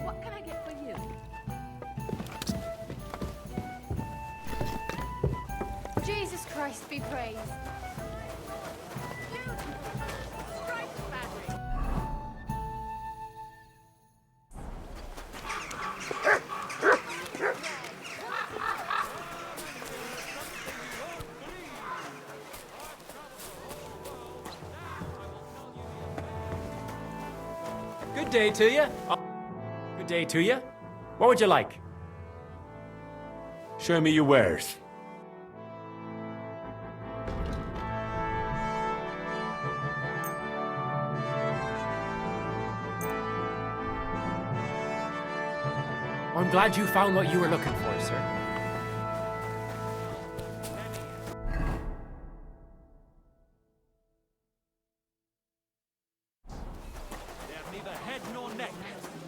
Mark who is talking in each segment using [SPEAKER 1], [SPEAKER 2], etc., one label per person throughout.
[SPEAKER 1] What can I get for you? Jesus Christ be praised.
[SPEAKER 2] Good day to you. Good day to you. What would you like?
[SPEAKER 3] Show me your wares.
[SPEAKER 2] I'm glad you found what you were looking for, sir.
[SPEAKER 4] They've neither head nor neck.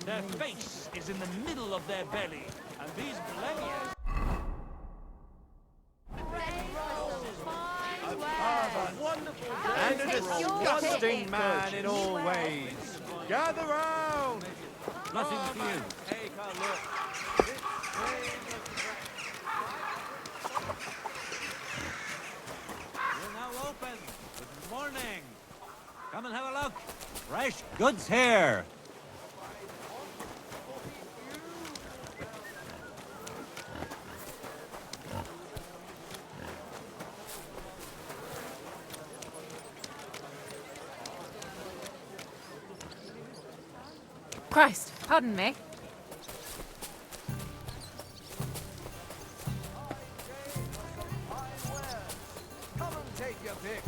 [SPEAKER 4] Their face is in the middle of their belly. And these blemiers...
[SPEAKER 5] And a disgusting man in all ways. Gather round!
[SPEAKER 4] Nothing for you.
[SPEAKER 5] Take a look.
[SPEAKER 4] We're now open. Good morning. Come and have a look. Fresh goods here.
[SPEAKER 1] Christ, pardon me.
[SPEAKER 5] Come and take your pick.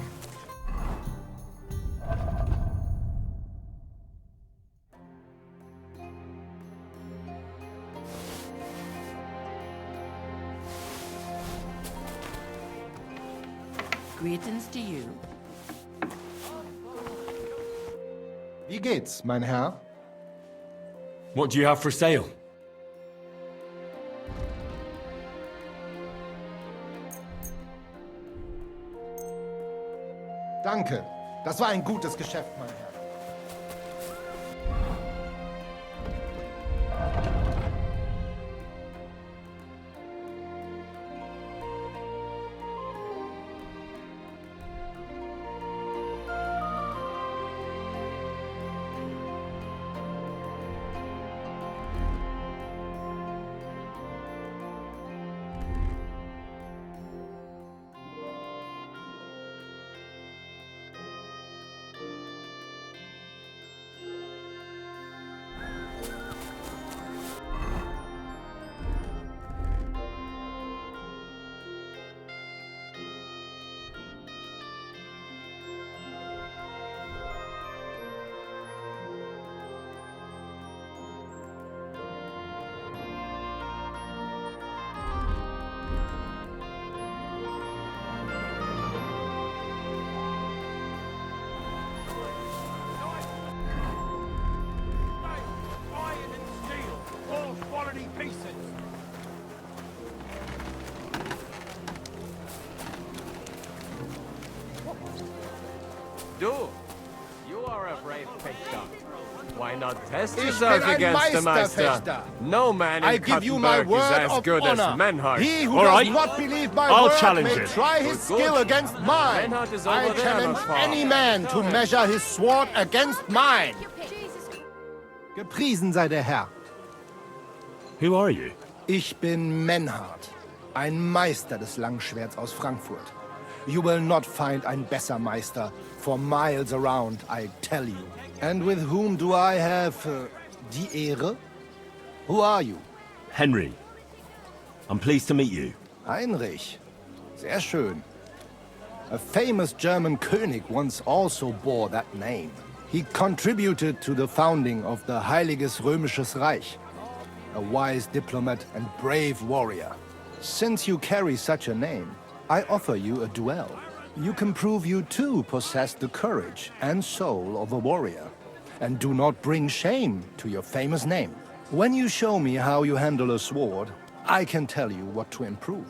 [SPEAKER 6] Greetings to you.
[SPEAKER 7] Wie geht's, mein Herr?
[SPEAKER 3] What do you have for sale?
[SPEAKER 7] Danke. Das war ein gutes Geschäft, mein Herr.
[SPEAKER 4] Iron and steel. All quality pieces.
[SPEAKER 2] Du, you are a brave Fechter. Why not test
[SPEAKER 7] Ich
[SPEAKER 2] yourself
[SPEAKER 7] bin ein
[SPEAKER 2] against the Meister?
[SPEAKER 7] Meisterfechter.
[SPEAKER 2] No man
[SPEAKER 7] I
[SPEAKER 2] in
[SPEAKER 7] give you my
[SPEAKER 2] Kuttenberg is
[SPEAKER 7] word
[SPEAKER 2] as
[SPEAKER 7] of
[SPEAKER 2] good
[SPEAKER 7] honor.
[SPEAKER 2] as Menhart.
[SPEAKER 7] He who
[SPEAKER 3] All
[SPEAKER 7] does
[SPEAKER 3] right.
[SPEAKER 7] not believe my
[SPEAKER 3] I'll
[SPEAKER 7] word
[SPEAKER 3] challenge
[SPEAKER 7] may
[SPEAKER 3] it.
[SPEAKER 7] try his
[SPEAKER 2] Good,
[SPEAKER 7] skill
[SPEAKER 2] good.
[SPEAKER 7] against mine.
[SPEAKER 2] Menhart is over
[SPEAKER 7] I
[SPEAKER 2] there,
[SPEAKER 7] challenge
[SPEAKER 2] not far.
[SPEAKER 7] any man to measure his sword against mine.
[SPEAKER 1] Jesus Christ.
[SPEAKER 7] Gepriesen sei der Herr.
[SPEAKER 3] Who are you?
[SPEAKER 7] Ich bin Menhart, ein Meister des Langschwerts aus Frankfurt. You will not find ein besser Meister for miles around, I tell you. And with whom do I have die Ehre? Who are you?
[SPEAKER 3] Henry. I'm pleased to meet you.
[SPEAKER 7] Heinrich. Sehr schön. A famous German König once also bore that name. He contributed to the founding of the Heiliges Römisches Reich. A wise diplomat and brave warrior. Since you carry such a name, I offer you a duel. You can prove you too possess the courage and soul of a warrior. And do not bring shame to your famous name. When you show me how you handle a sword, I can tell you what to improve.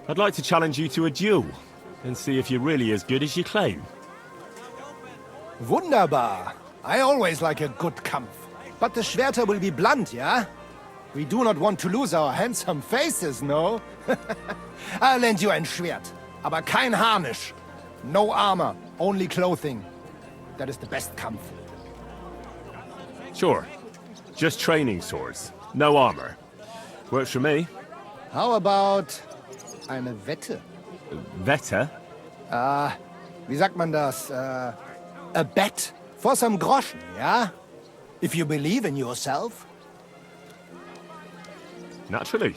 [SPEAKER 3] I'd like to challenge you to a duel and see if you're really as good as you claim.
[SPEAKER 7] Wunderbar. I always like a good Kampf. But the Schwerter will be blunt, yeah? We do not want to lose our handsome faces, no? I'll lend you ein Schwert. Aber kein Harnisch. No armor, only clothing. That is the best Kampf.
[SPEAKER 3] Sure. Just training swords. No armor. Works for me.
[SPEAKER 7] How about eine Wette?
[SPEAKER 3] Wette?
[SPEAKER 7] Wie sagt man das? A bet for some Groschen, yeah? If you believe in yourself.
[SPEAKER 3] Naturally.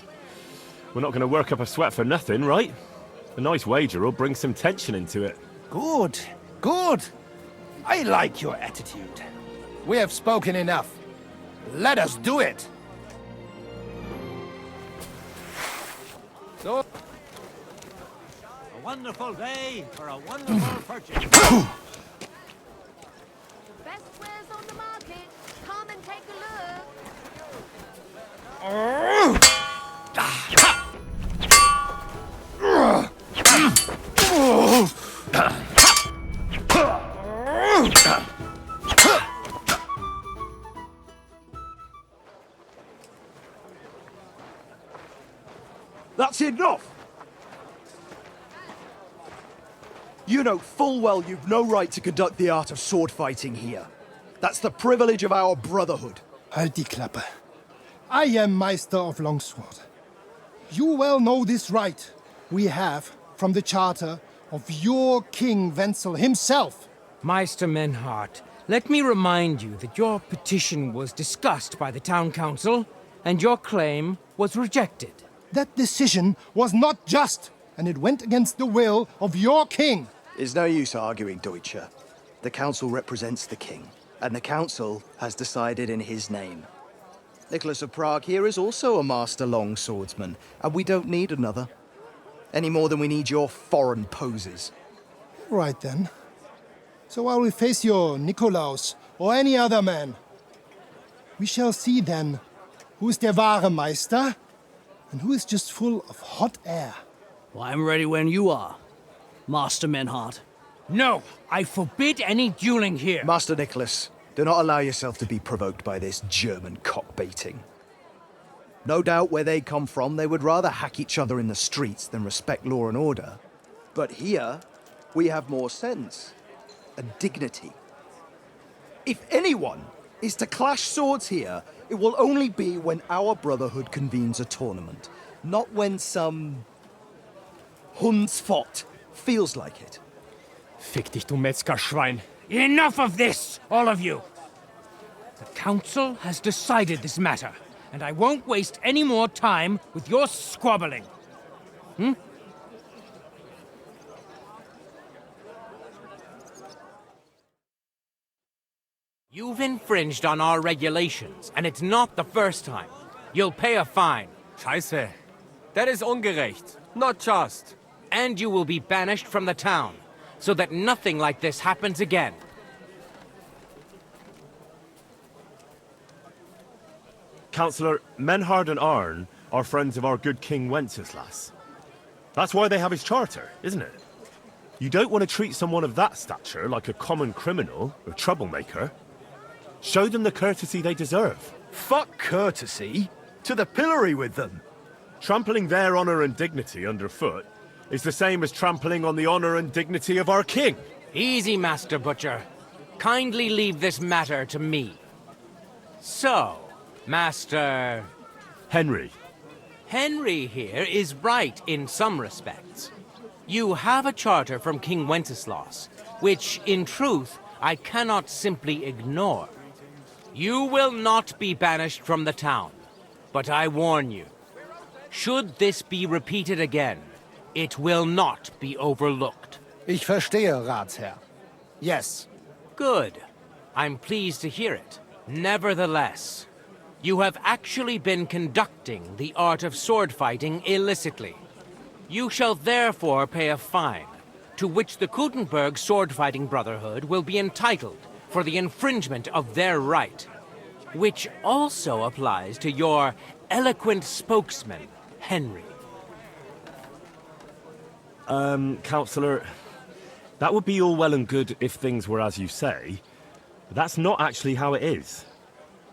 [SPEAKER 3] We're not going to work up a sweat for nothing, right? A nice wager will bring some tension into it.
[SPEAKER 7] Good, good. I like your attitude. We have spoken enough. Let us do it. So,
[SPEAKER 4] A wonderful day for a wonderful purchase.
[SPEAKER 1] Best wares on the market. Come and take a look.
[SPEAKER 6] That's enough! You know full well you've no right to conduct the art of sword fighting here. That's the privilege of our brotherhood.
[SPEAKER 8] Halt die Klappe. I am Meister of Longsword. You well know this right we have from the charter of your King Wenzel himself.
[SPEAKER 9] Meister Menhart, let me remind you that your petition was discussed by the town council, and your claim was rejected.
[SPEAKER 8] That decision was not just, and it went against the will of your king.
[SPEAKER 6] It's no use arguing, Deutscher. The council represents the king, and the council has decided in his name. Nicholas of Prague here is also a master longswordsman, and we don't need another. Any more than we need your foreign poses.
[SPEAKER 8] Right then. So I will face your Nikolaus or any other man. We shall see then who is der wahre Meister and who is just full of hot air.
[SPEAKER 10] Well, I'm ready when you are, Master Menhart.
[SPEAKER 9] No, I forbid any dueling here.
[SPEAKER 6] Master Nicholas, do not allow yourself to be provoked by this German cockbaiting. No doubt where they come from, they would rather hack each other in the streets than respect law and order. But here, we have more sense and dignity. If anyone is to clash swords here, it will only be when our brotherhood convenes a tournament, not when some Hundsfott feels like it.
[SPEAKER 2] Fick dich, du Metzgerschwein.
[SPEAKER 9] Enough of this, all of you! The council has decided this matter, and I won't waste any more time with your squabbling. You've infringed on our regulations, and it's not the first time. You'll pay a fine.
[SPEAKER 2] Scheiße. That is ungerecht. Not just.
[SPEAKER 9] And you will be banished from the town, so that nothing like this happens again.
[SPEAKER 3] Councillor, Menhard and Arn are friends of our good King Wenceslas. That's why they have his charter, isn't it? You don't want to treat someone of that stature like a common criminal or troublemaker. Show them the courtesy they deserve.
[SPEAKER 6] Fuck courtesy. To the pillory with them.
[SPEAKER 3] Trampling their honor and dignity underfoot is the same as trampling on the honor and dignity of our king.
[SPEAKER 9] Easy, Master Butcher. Kindly leave this matter to me. So, Master
[SPEAKER 3] Henry.
[SPEAKER 9] Henry here is right in some respects. You have a charter from King Wenceslas, which, in truth, I cannot simply ignore. You will not be banished from the town, but I warn you, should this be repeated again, it will not be overlooked.
[SPEAKER 7] Ich verstehe, Ratsherr. Yes.
[SPEAKER 9] Good. I'm pleased to hear it. Nevertheless, you have actually been conducting the art of sword fighting illicitly. You shall therefore pay a fine, to which the Kuttenberg Sword Fighting Brotherhood will be entitled for the infringement of their right, which also applies to your eloquent spokesman, Henry.
[SPEAKER 3] Councillor, That would be all well and good if things were as you say, but that's not actually how it is.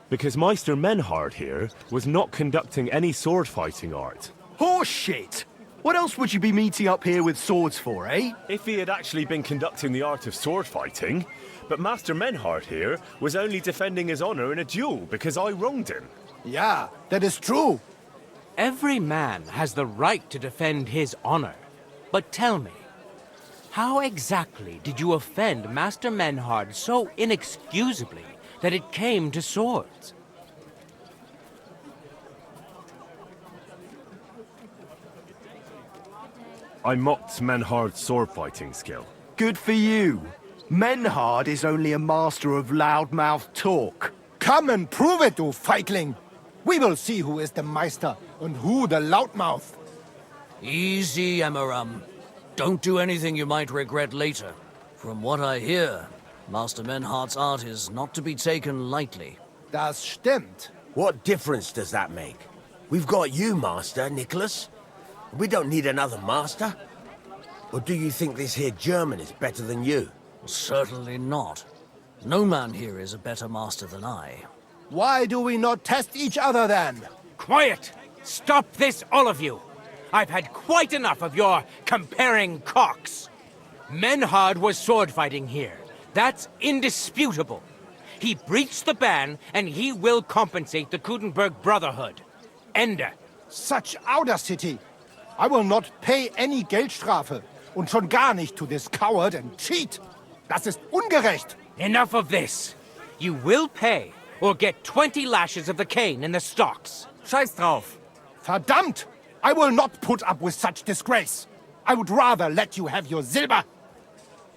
[SPEAKER 3] Because Meister Menhard here was not conducting any sword fighting art.
[SPEAKER 6] Horseshit! What else would you be meeting up here with swords for, eh?
[SPEAKER 3] If he had actually been conducting the art of sword fighting, but Master Menhard here was only defending his honor in a duel because I wronged him.
[SPEAKER 7] Yeah, that is true.
[SPEAKER 9] Every man has the right to defend his honor. But tell me, how exactly did you offend Master Menhard so inexcusably that it came to swords?
[SPEAKER 3] I mocked Menhard's sword fighting skill.
[SPEAKER 6] Good for you. Menhard is only a master of loudmouth talk.
[SPEAKER 7] Come and prove it, you feigling. We will see who is the Meister and who the loudmouth.
[SPEAKER 10] Easy, Amaram. Don't do anything you might regret later. From what I hear, Master Menhard's art is not to be taken lightly.
[SPEAKER 7] Das stimmt.
[SPEAKER 11] What difference does that make? We've got you, Master, Nicholas. We don't need another master. Or do you think this here German is better than you?
[SPEAKER 10] Certainly not. No man here is a better master than I.
[SPEAKER 7] Why do we not test each other then?
[SPEAKER 9] Quiet! Stop this, all of you! I've had quite enough of your comparing cocks. Menhard was sword fighting here. That's indisputable. He breached the ban, and he will compensate the Kudenberg Brotherhood. Ende.
[SPEAKER 7] Such audacity! I will not pay any Geldstrafe. Und schon gar nicht to this coward and cheat. Das ist ungerecht.
[SPEAKER 9] Enough of this. You will pay, or get 20 lashes of the cane in the stocks.
[SPEAKER 5] Scheiß drauf.
[SPEAKER 7] Verdammt! I will not put up with such disgrace. I would rather let you have your silber.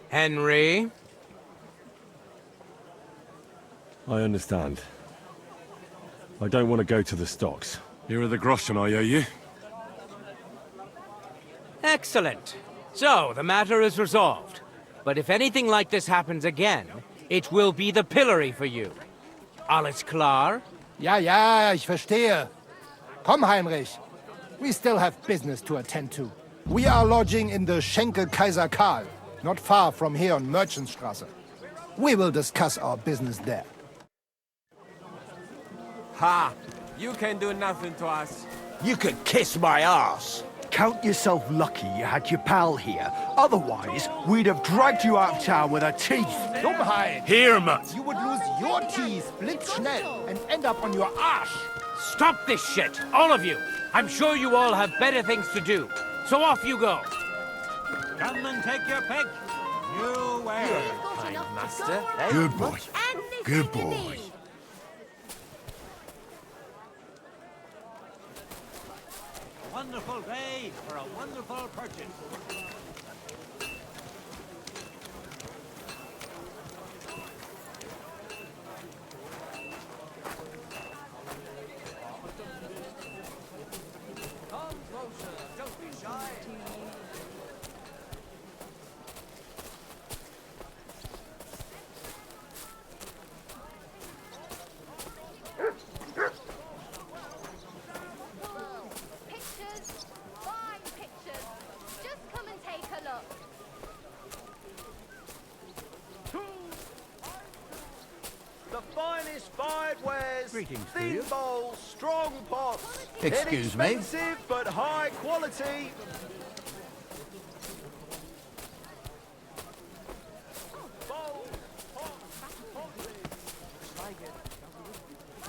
[SPEAKER 9] Henry?
[SPEAKER 3] I understand. I don't want to go to the stocks. Here are the groschen I owe you.
[SPEAKER 9] Excellent. So, the matter is resolved. But if anything like this happens again, it will be the pillory for you. Alles klar?
[SPEAKER 7] Ja, ja, ich verstehe. Komm, Heinrich. We still have business to attend to. We are lodging in the Schenkel Kaiser Karl, not far from here on Merchantstrasse. We will discuss our business there.
[SPEAKER 5] Ha! You can do nothing to us.
[SPEAKER 11] You could kiss my ass.
[SPEAKER 6] Count yourself lucky you had your pal here. Otherwise, we'd have dragged you out of town with our teeth.
[SPEAKER 7] Dummheit!
[SPEAKER 3] Here, Mutt!
[SPEAKER 7] You would lose your teeth blitzschnell and end up on your arse.
[SPEAKER 9] Stop this shit, all of you! I'm sure you all have better things to do. So off you go.
[SPEAKER 4] Come and take your pick. You where?
[SPEAKER 1] Kind
[SPEAKER 5] master.
[SPEAKER 3] Good boy. Good
[SPEAKER 1] Good
[SPEAKER 3] boy.
[SPEAKER 4] Wonderful day for a wonderful purchase.
[SPEAKER 5] Come closer. Don't be shy.
[SPEAKER 1] Pictures. Fine pictures. Just come and take a look.
[SPEAKER 5] The finest fired wares.
[SPEAKER 10] Greetings to
[SPEAKER 5] thin
[SPEAKER 10] you.
[SPEAKER 5] bowls, strong pots.
[SPEAKER 10] Excuse me.
[SPEAKER 5] Inexpensive but high quality. Bowls, pots, pottery.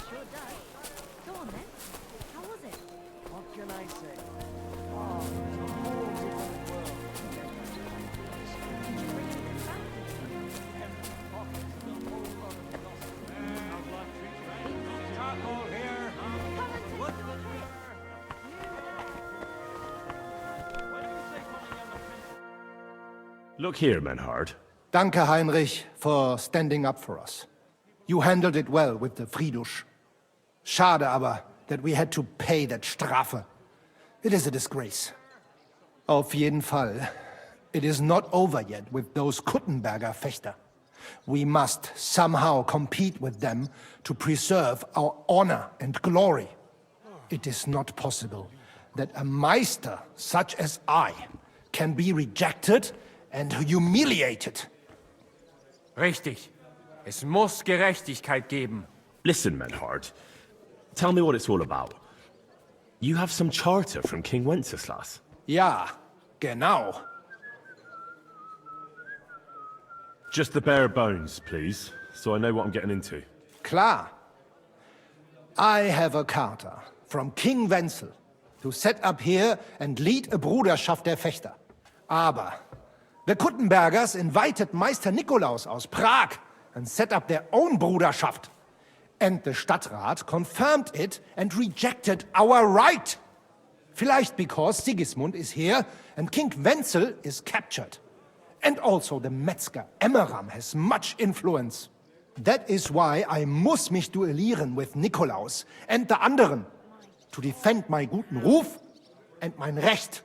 [SPEAKER 1] Sure does. Go on then. How was it?
[SPEAKER 5] What can I say? Oh, it's a whole different world.
[SPEAKER 4] Charcoal here. Wood here.
[SPEAKER 3] Look here, Menhard.
[SPEAKER 7] Danke, Heinrich, for standing up for us. You handled it well with the Friedusch. Schade aber, that we had to pay that Strafe. It is a disgrace. Auf jeden Fall, it is not over yet with those Kuttenberger Fechter. We must somehow compete with them to preserve our honor and glory. It is not possible that a Meister such as I can be rejected and humiliated.
[SPEAKER 2] Richtig. Es muss Gerechtigkeit geben.
[SPEAKER 3] Listen, Menhard. Tell me what it's all about. You have some charter from King Wenceslas.
[SPEAKER 7] Ja, genau.
[SPEAKER 3] Just the bare bones, please, so I know what I'm getting into.
[SPEAKER 7] Klar. I have a charter from King Wenzel to set up here and lead a Bruderschaft der Fechter. Aber the Kuttenbergers invited Meister Nikolaus aus Prague and set up their own Bruderschaft. And the Stadtrat confirmed it and rejected our right. Vielleicht because Sigismund is here and King Wenzel is captured. And also the Metzger Emmeram has much influence. That is why I muss mich duellieren with Nikolaus and the anderen to defend my guten Ruf and mein Recht.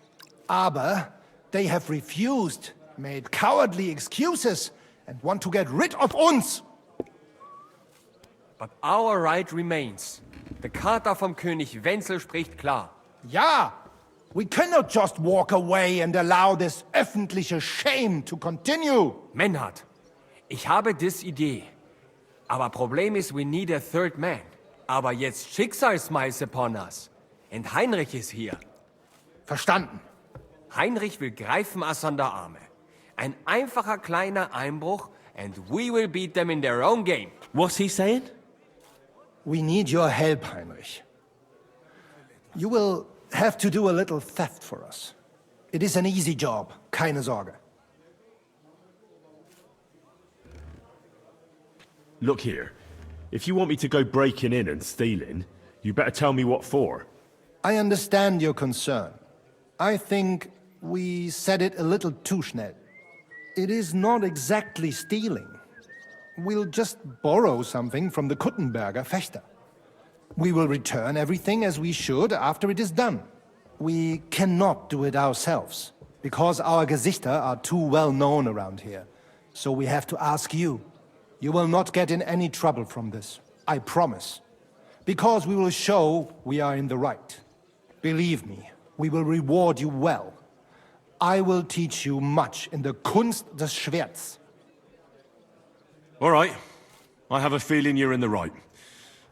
[SPEAKER 7] Aber they have refused, made cowardly excuses and want to get rid of uns.
[SPEAKER 2] But our right remains. The Charta vom König Wenzel spricht klar.
[SPEAKER 7] Ja, we cannot just walk away and allow this öffentliche shame to continue.
[SPEAKER 2] Menhard, ich habe dis Idee. Aber Problem ist, we need a third man. Aber jetzt Schicksalsmeis upon us. Und Heinrich ist hier.
[SPEAKER 7] Verstanden.
[SPEAKER 2] Heinrich will greifen us an der Arme. Ein einfacher kleiner Einbruch and we will beat them in their own game.
[SPEAKER 3] What's he saying?
[SPEAKER 7] We need your help, Heinrich. You will have to do a little theft for us. It is an easy job, keine Sorge.
[SPEAKER 3] Look here. If you want me to go breaking in and stealing, you better tell me what for.
[SPEAKER 7] I understand your concern. I think we said it a little too schnell. It is not exactly stealing. We'll just borrow something from the Kuttenberger Fechter. We will return everything as we should after it is done. We cannot do it ourselves, because our Gesichter are too well known around here. So we have to ask you. You will not get in any trouble from this, I promise. Because we will show we are in the right. Believe me, we will reward you well. I will teach you much in the Kunst des Schwerts.
[SPEAKER 3] All right. I have a feeling you're in the right.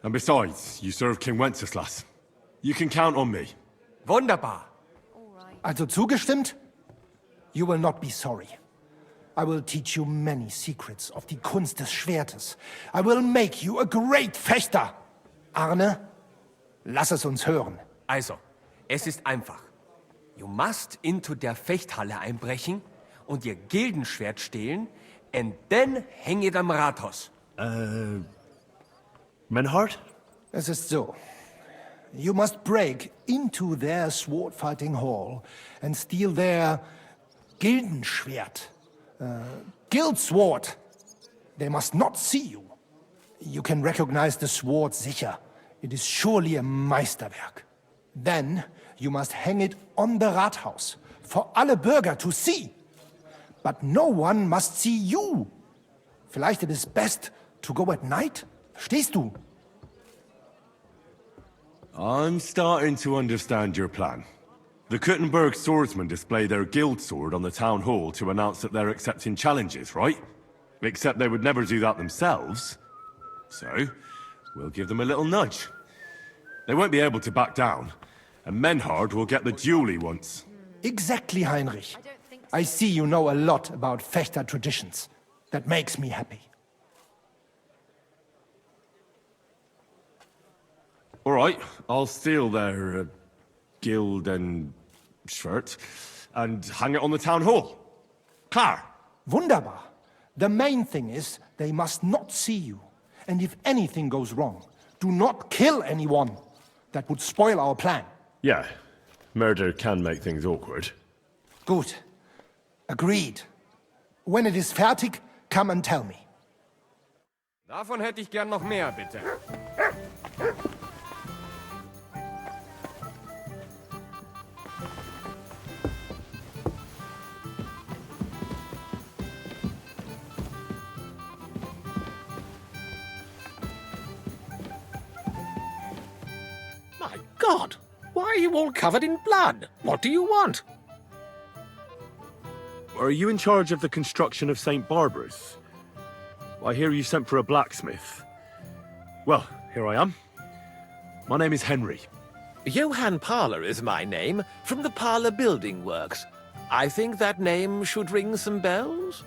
[SPEAKER 3] And besides, you serve King Wenceslas. You can count on me.
[SPEAKER 2] Wunderbar.
[SPEAKER 7] Also zugestimmt? You will not be sorry. I will teach you many secrets of die Kunst des Schwertes. I will make you a great Fechter. Arne, lass es uns hören.
[SPEAKER 2] Also, es ist einfach. You must into der Fechthalle einbrechen und ihr Gildenschwert stehlen and then hang it am Rathaus.
[SPEAKER 3] Menhard?
[SPEAKER 7] Es ist so. You must break into their sword-fighting hall and steal their Gildenschwert. Guild sword. They must not see you. You can recognize the sword sicher. It is surely a Meisterwerk. Then you must hang it on the Rathaus for alle Bürger to see. But no one must see you. Vielleicht it is best to go at night? Verstehst du?
[SPEAKER 3] I'm starting to understand your plan. The Kuttenberg swordsmen display their guild sword on the town hall to announce that they're accepting challenges, right? Except they would never do that themselves. So, we'll give them a little nudge. They won't be able to back down, and Menhard will get the duel he wants.
[SPEAKER 7] Exactly, Heinrich. I see you know a lot about Fechter traditions. That makes me happy.
[SPEAKER 3] All right, I'll steal their guild and shirt and hang it on the town hall. Klar.
[SPEAKER 7] Wunderbar. The main thing is they must not see you. And if anything goes wrong, do not kill anyone. That would spoil our plan.
[SPEAKER 3] Yeah, murder can make things awkward.
[SPEAKER 7] Gut. Agreed. When it is fertig, come and tell me.
[SPEAKER 2] Davon hätte ich gern noch mehr, bitte.
[SPEAKER 12] My God! Why are you all covered in blood? What do you want?
[SPEAKER 3] Are you in charge of the construction of St. Barbara's? I hear you sent for a blacksmith. Well, here I am. My name is Henry.
[SPEAKER 9] Johann Parler is my name, from the Parler Building Works. I think that name should ring some bells?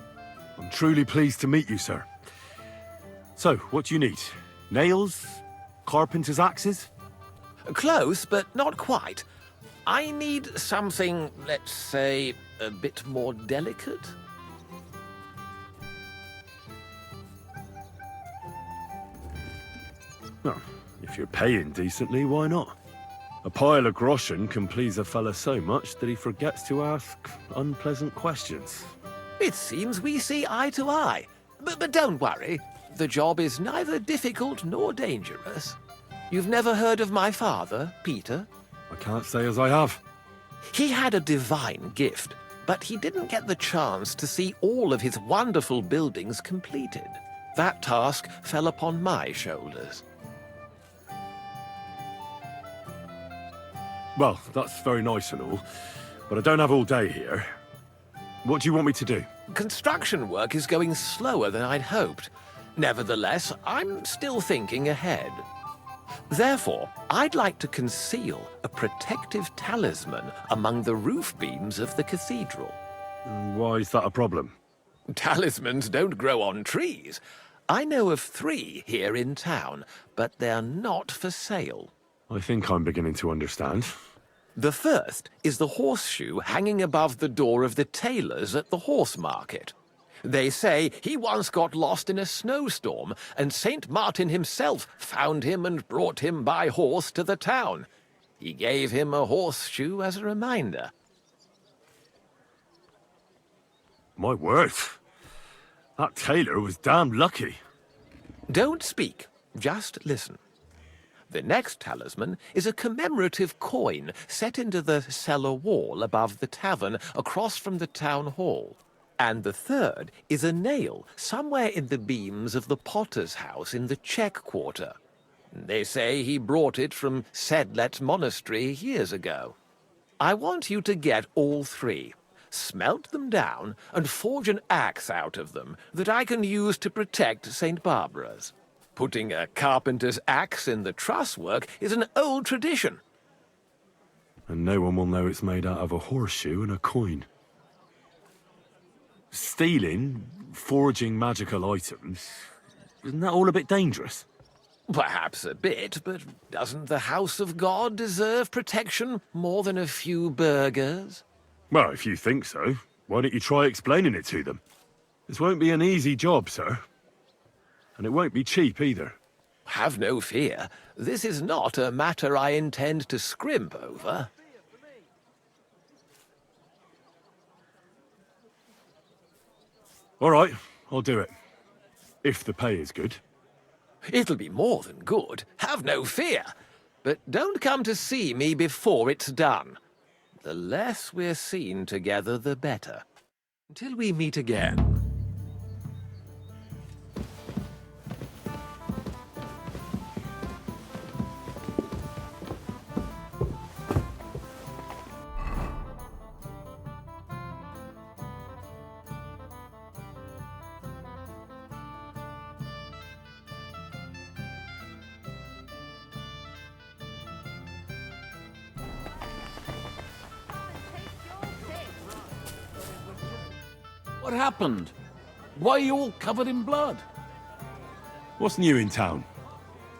[SPEAKER 3] I'm truly pleased to meet you, sir. So, what do you need? Nails? Carpenter's axes?
[SPEAKER 9] Close, but not quite. I need something, let's say, a bit more delicate.
[SPEAKER 3] No, if you're paying decently, why not? A pile of groschen can please a fella so much that he forgets to ask unpleasant questions.
[SPEAKER 9] It seems we see eye to eye. But don't worry. The job is neither difficult nor dangerous. You've never heard of my father, Peter?
[SPEAKER 3] I can't say as I have.
[SPEAKER 9] He had a divine gift, but he didn't get the chance to see all of his wonderful buildings completed. That task fell upon my shoulders.
[SPEAKER 3] Well, that's very nice and all, but I don't have all day here. What do you want me to do?
[SPEAKER 9] Construction work is going slower than I'd hoped. Nevertheless, I'm still thinking ahead. Therefore, I'd like to conceal a protective talisman among the roof beams of the cathedral.
[SPEAKER 3] Why is that a problem?
[SPEAKER 9] Talismans don't grow on trees. I know of 3 here in town, but they're not for sale.
[SPEAKER 3] I think I'm beginning to understand.
[SPEAKER 9] The first is the horseshoe hanging above the door of the tailor's at the horse market. They say he once got lost in a snowstorm, and St. Martin himself found him and brought him by horse to the town. He gave him a horseshoe as a reminder.
[SPEAKER 3] My word. That tailor was damn lucky.
[SPEAKER 9] Don't speak, just listen. The next talisman is a commemorative coin set into the cellar wall above the tavern across from the town hall. And the third is a nail somewhere in the beams of the potter's house in the Czech Quarter. They say he brought it from Sedlet Monastery years ago. I want you to get all 3, smelt them down, and forge an axe out of them that I can use to protect St. Barbara's. Putting a carpenter's axe in the truss work is an old tradition.
[SPEAKER 3] And no one will know it's made out of a horseshoe and a coin. Stealing, forging magical items, isn't that all a bit dangerous?
[SPEAKER 9] Perhaps a bit, but doesn't the house of God deserve protection more than a few burghers?
[SPEAKER 3] Well, if you think so, why don't you try explaining it to them? This won't be an easy job, sir. And it won't be cheap either.
[SPEAKER 9] Have no fear. This is not a matter I intend to scrimp over.
[SPEAKER 3] All right, I'll do it. If the pay is good.
[SPEAKER 9] It'll be more than good. Have no fear. But don't come to see me before it's done. The less we're seen together, the better. Until we meet again.
[SPEAKER 4] What happened? Why are you all covered in blood?
[SPEAKER 3] What's new in town?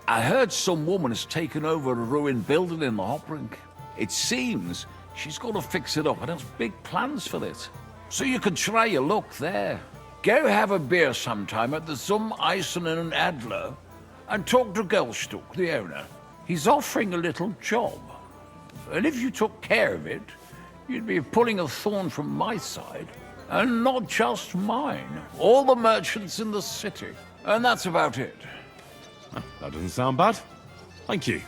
[SPEAKER 13] I heard some woman has taken over a ruined building in the hop rink. It seems she's going to fix it up and has big plans for it. So you could try your luck there. Go have a beer sometime at the Zum Eisen and Adler and talk to Gelstuck, the owner. He's offering a little job. And if you took care of it, you'd be pulling a thorn from my side. And not just mine. All the merchants in the city. And that's about it.
[SPEAKER 3] That doesn't sound bad. Thank you.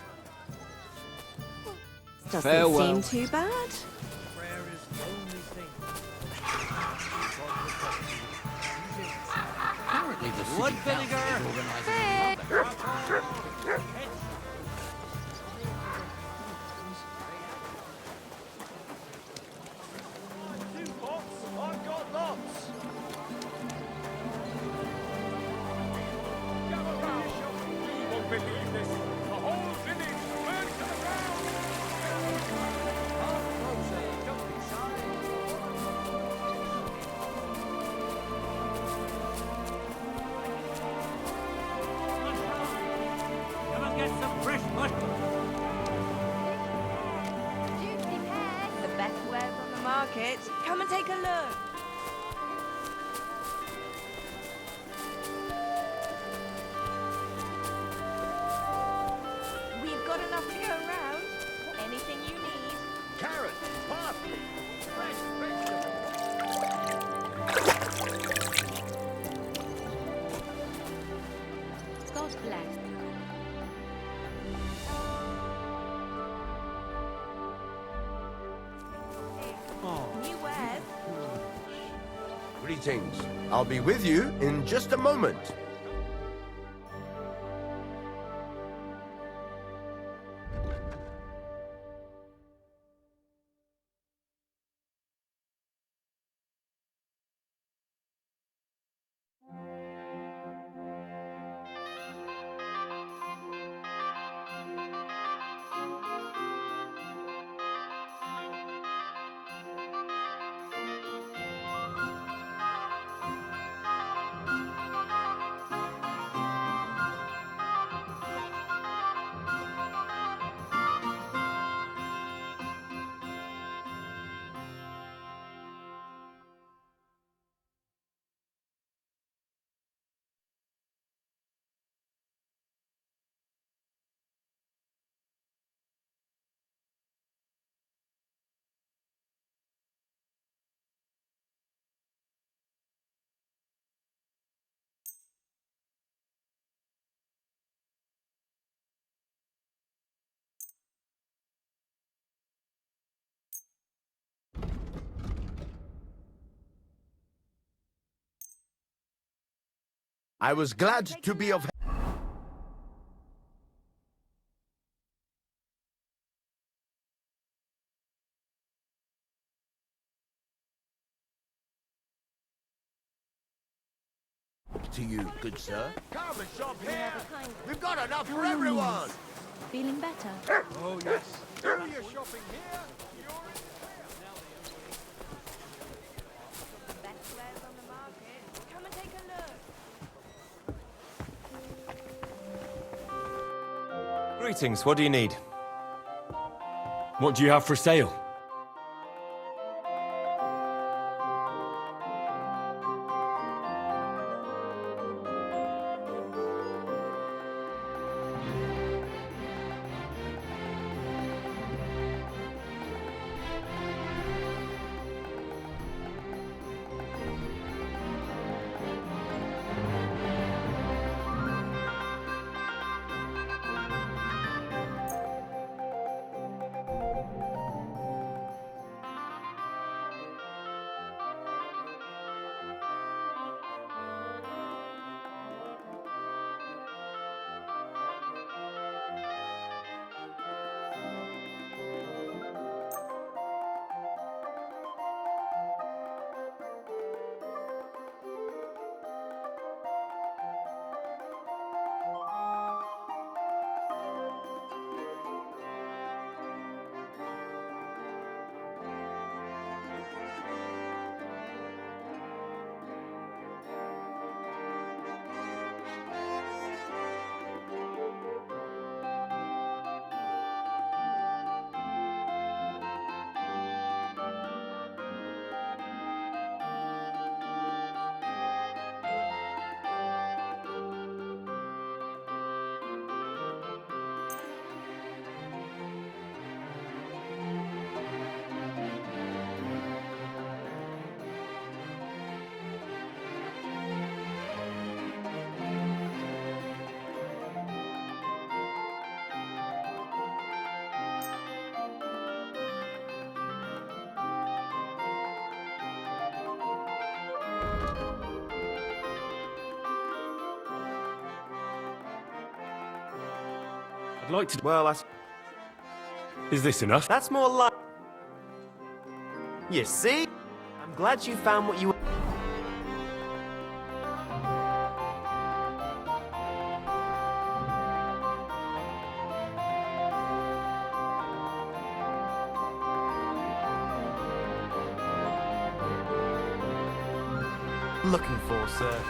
[SPEAKER 14] Doesn't
[SPEAKER 13] Farewell.
[SPEAKER 14] seem too bad.
[SPEAKER 5] Prayer is the only thing.
[SPEAKER 9] Apparently the city
[SPEAKER 5] Wood
[SPEAKER 9] council
[SPEAKER 5] vinegar.
[SPEAKER 9] is organizing another.
[SPEAKER 4] I've got believe this. The whole village burnt to the ground. Come and get some fresh mushroom.
[SPEAKER 1] Juicy pears.
[SPEAKER 14] The best wares on the market. Come and take a look. We've got enough to go around. Anything you need.
[SPEAKER 4] Carrots, parsley, fresh vegetables.
[SPEAKER 1] God bless.
[SPEAKER 14] New wares.
[SPEAKER 11] Greetings. I'll be with you in just a moment. I was glad to be of help to you, good sir. Come and shop here. We've got enough for everyone.
[SPEAKER 1] Feeling better?
[SPEAKER 4] Oh, yes. Do your shopping here. You're in
[SPEAKER 14] The best wares on the market. Come and take a look.
[SPEAKER 15] Greetings, what do you need? What do you have for sale? I'd like to...
[SPEAKER 3] Well, that's... Is this enough?
[SPEAKER 15] That's more like... You see? I'm glad you found what you...
[SPEAKER 16] looking for, sir?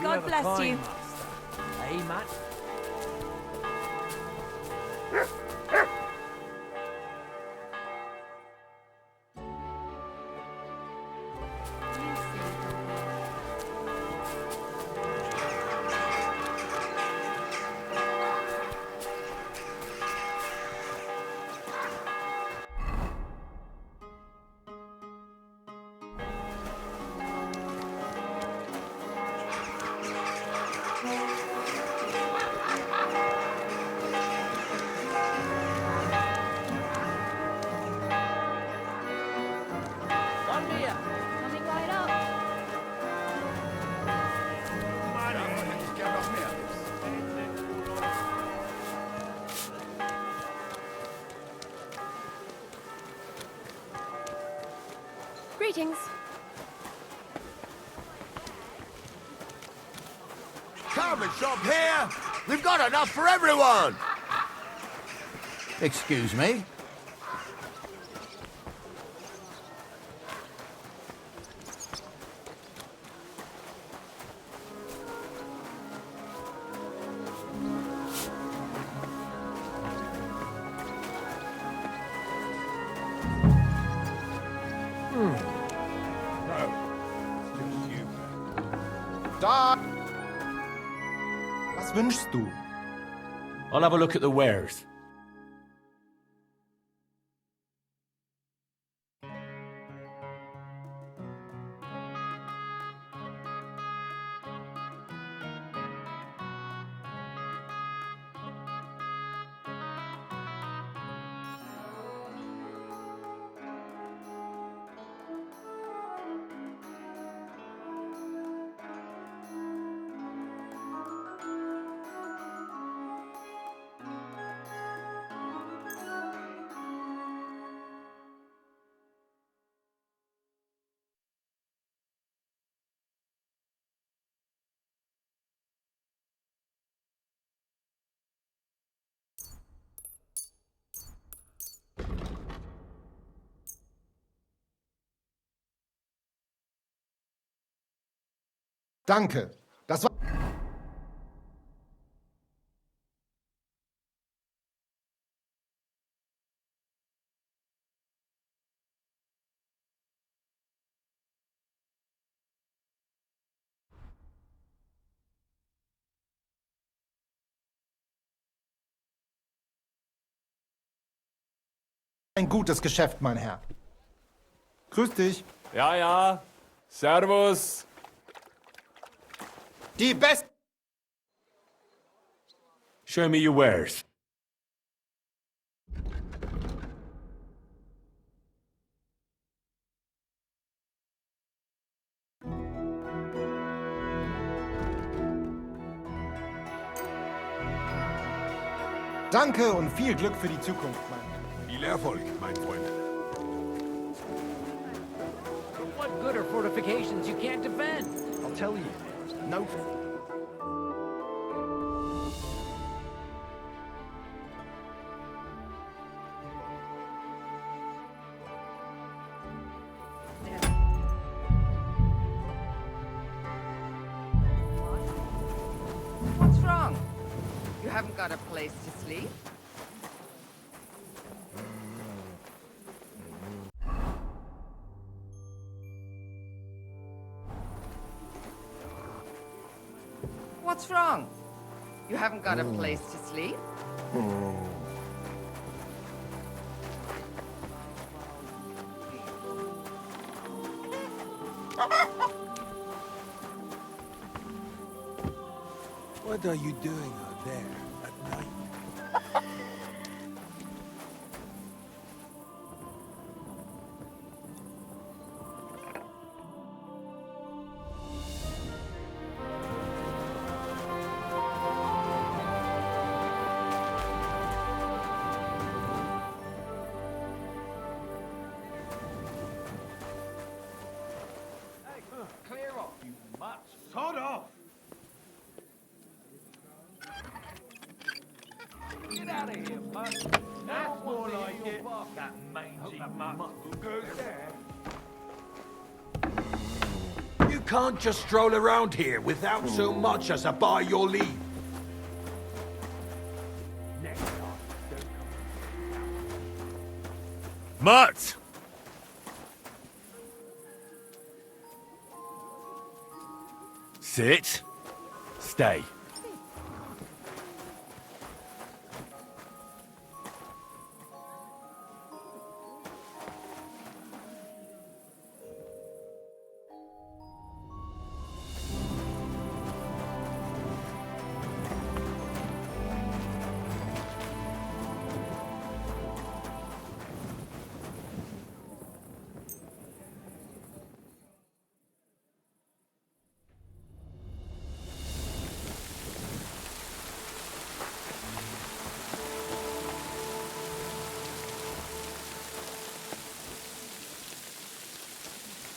[SPEAKER 17] God bless you.
[SPEAKER 9] Hey, Matt.
[SPEAKER 1] Coming right up. Greetings.
[SPEAKER 11] Come and shop here! We've got enough for everyone!
[SPEAKER 10] Excuse me?
[SPEAKER 16] Da! Was wünschst du?
[SPEAKER 15] I'll have a look at the wares.
[SPEAKER 16] Danke. Das war... Ein gutes Geschäft, mein Herr. Grüß dich.
[SPEAKER 15] Ja, ja. Servus.
[SPEAKER 16] Die Best...
[SPEAKER 15] Show me your wares.
[SPEAKER 16] Danke und viel Glück für die Zukunft, mein Herr.
[SPEAKER 11] Viel Erfolg, mein Freund.
[SPEAKER 9] What good are fortifications you can't defend?
[SPEAKER 16] I'll tell you. No...
[SPEAKER 18] What's wrong? You haven't got a place to sleep? What's wrong? You haven't got a place to sleep?
[SPEAKER 11] What are you doing out there at night?
[SPEAKER 4] out of here, Mutt. That's more like it. That mangy mutt who goes there.
[SPEAKER 19] You can't just stroll around here without so much as a by your leave.
[SPEAKER 3] Mutt! Sit. Stay.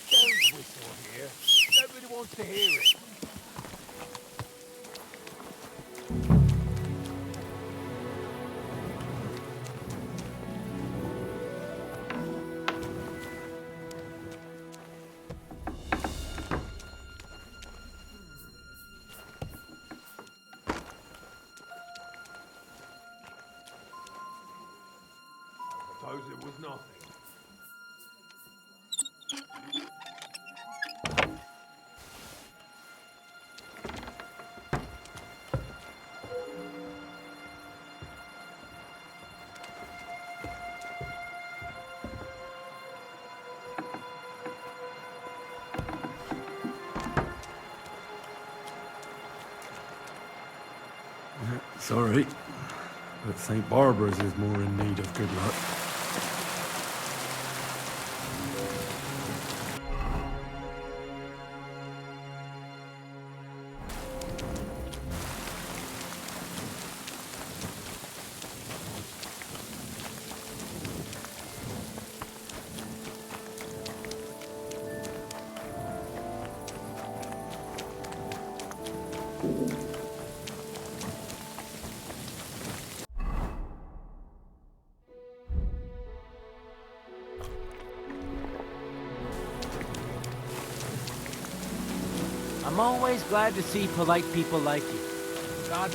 [SPEAKER 4] Don't whistle here. Nobody wants to hear it. Suppose it was nothing.
[SPEAKER 15] Sorry, but St. Barbara's is more in need of good luck.
[SPEAKER 9] I'm always glad to see polite people like you. God,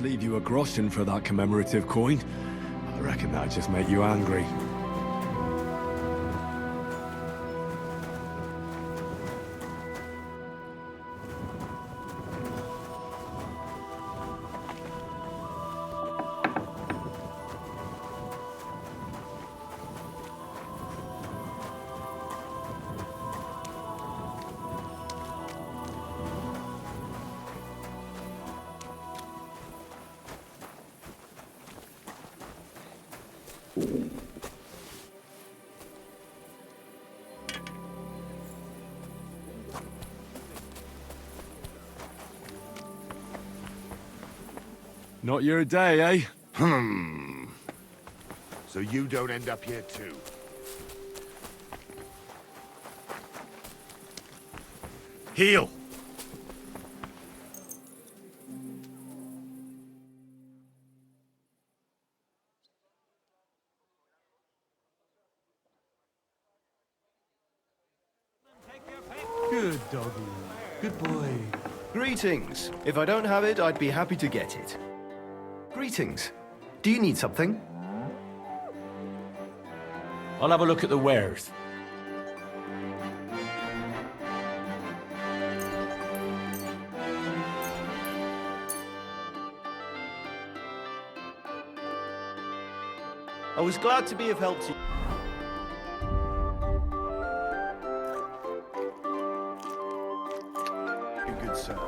[SPEAKER 15] leave you a groschen for that commemorative coin. I reckon that'd just make you angry. Not your day, eh?
[SPEAKER 19] So you don't end up here too. Heal!
[SPEAKER 6] Good doggy. Good boy. Greetings. If I don't have it, I'd be happy to get it. Greetings. Do you need something?
[SPEAKER 19] I'll have a look at the wares.
[SPEAKER 6] I was glad to be of help to you.
[SPEAKER 19] Good sir.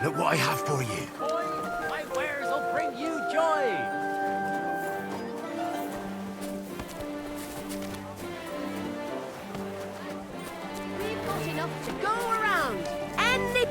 [SPEAKER 19] Look what I have for you.
[SPEAKER 9] My wares will bring you joy!
[SPEAKER 1] We've got enough to go around. Any...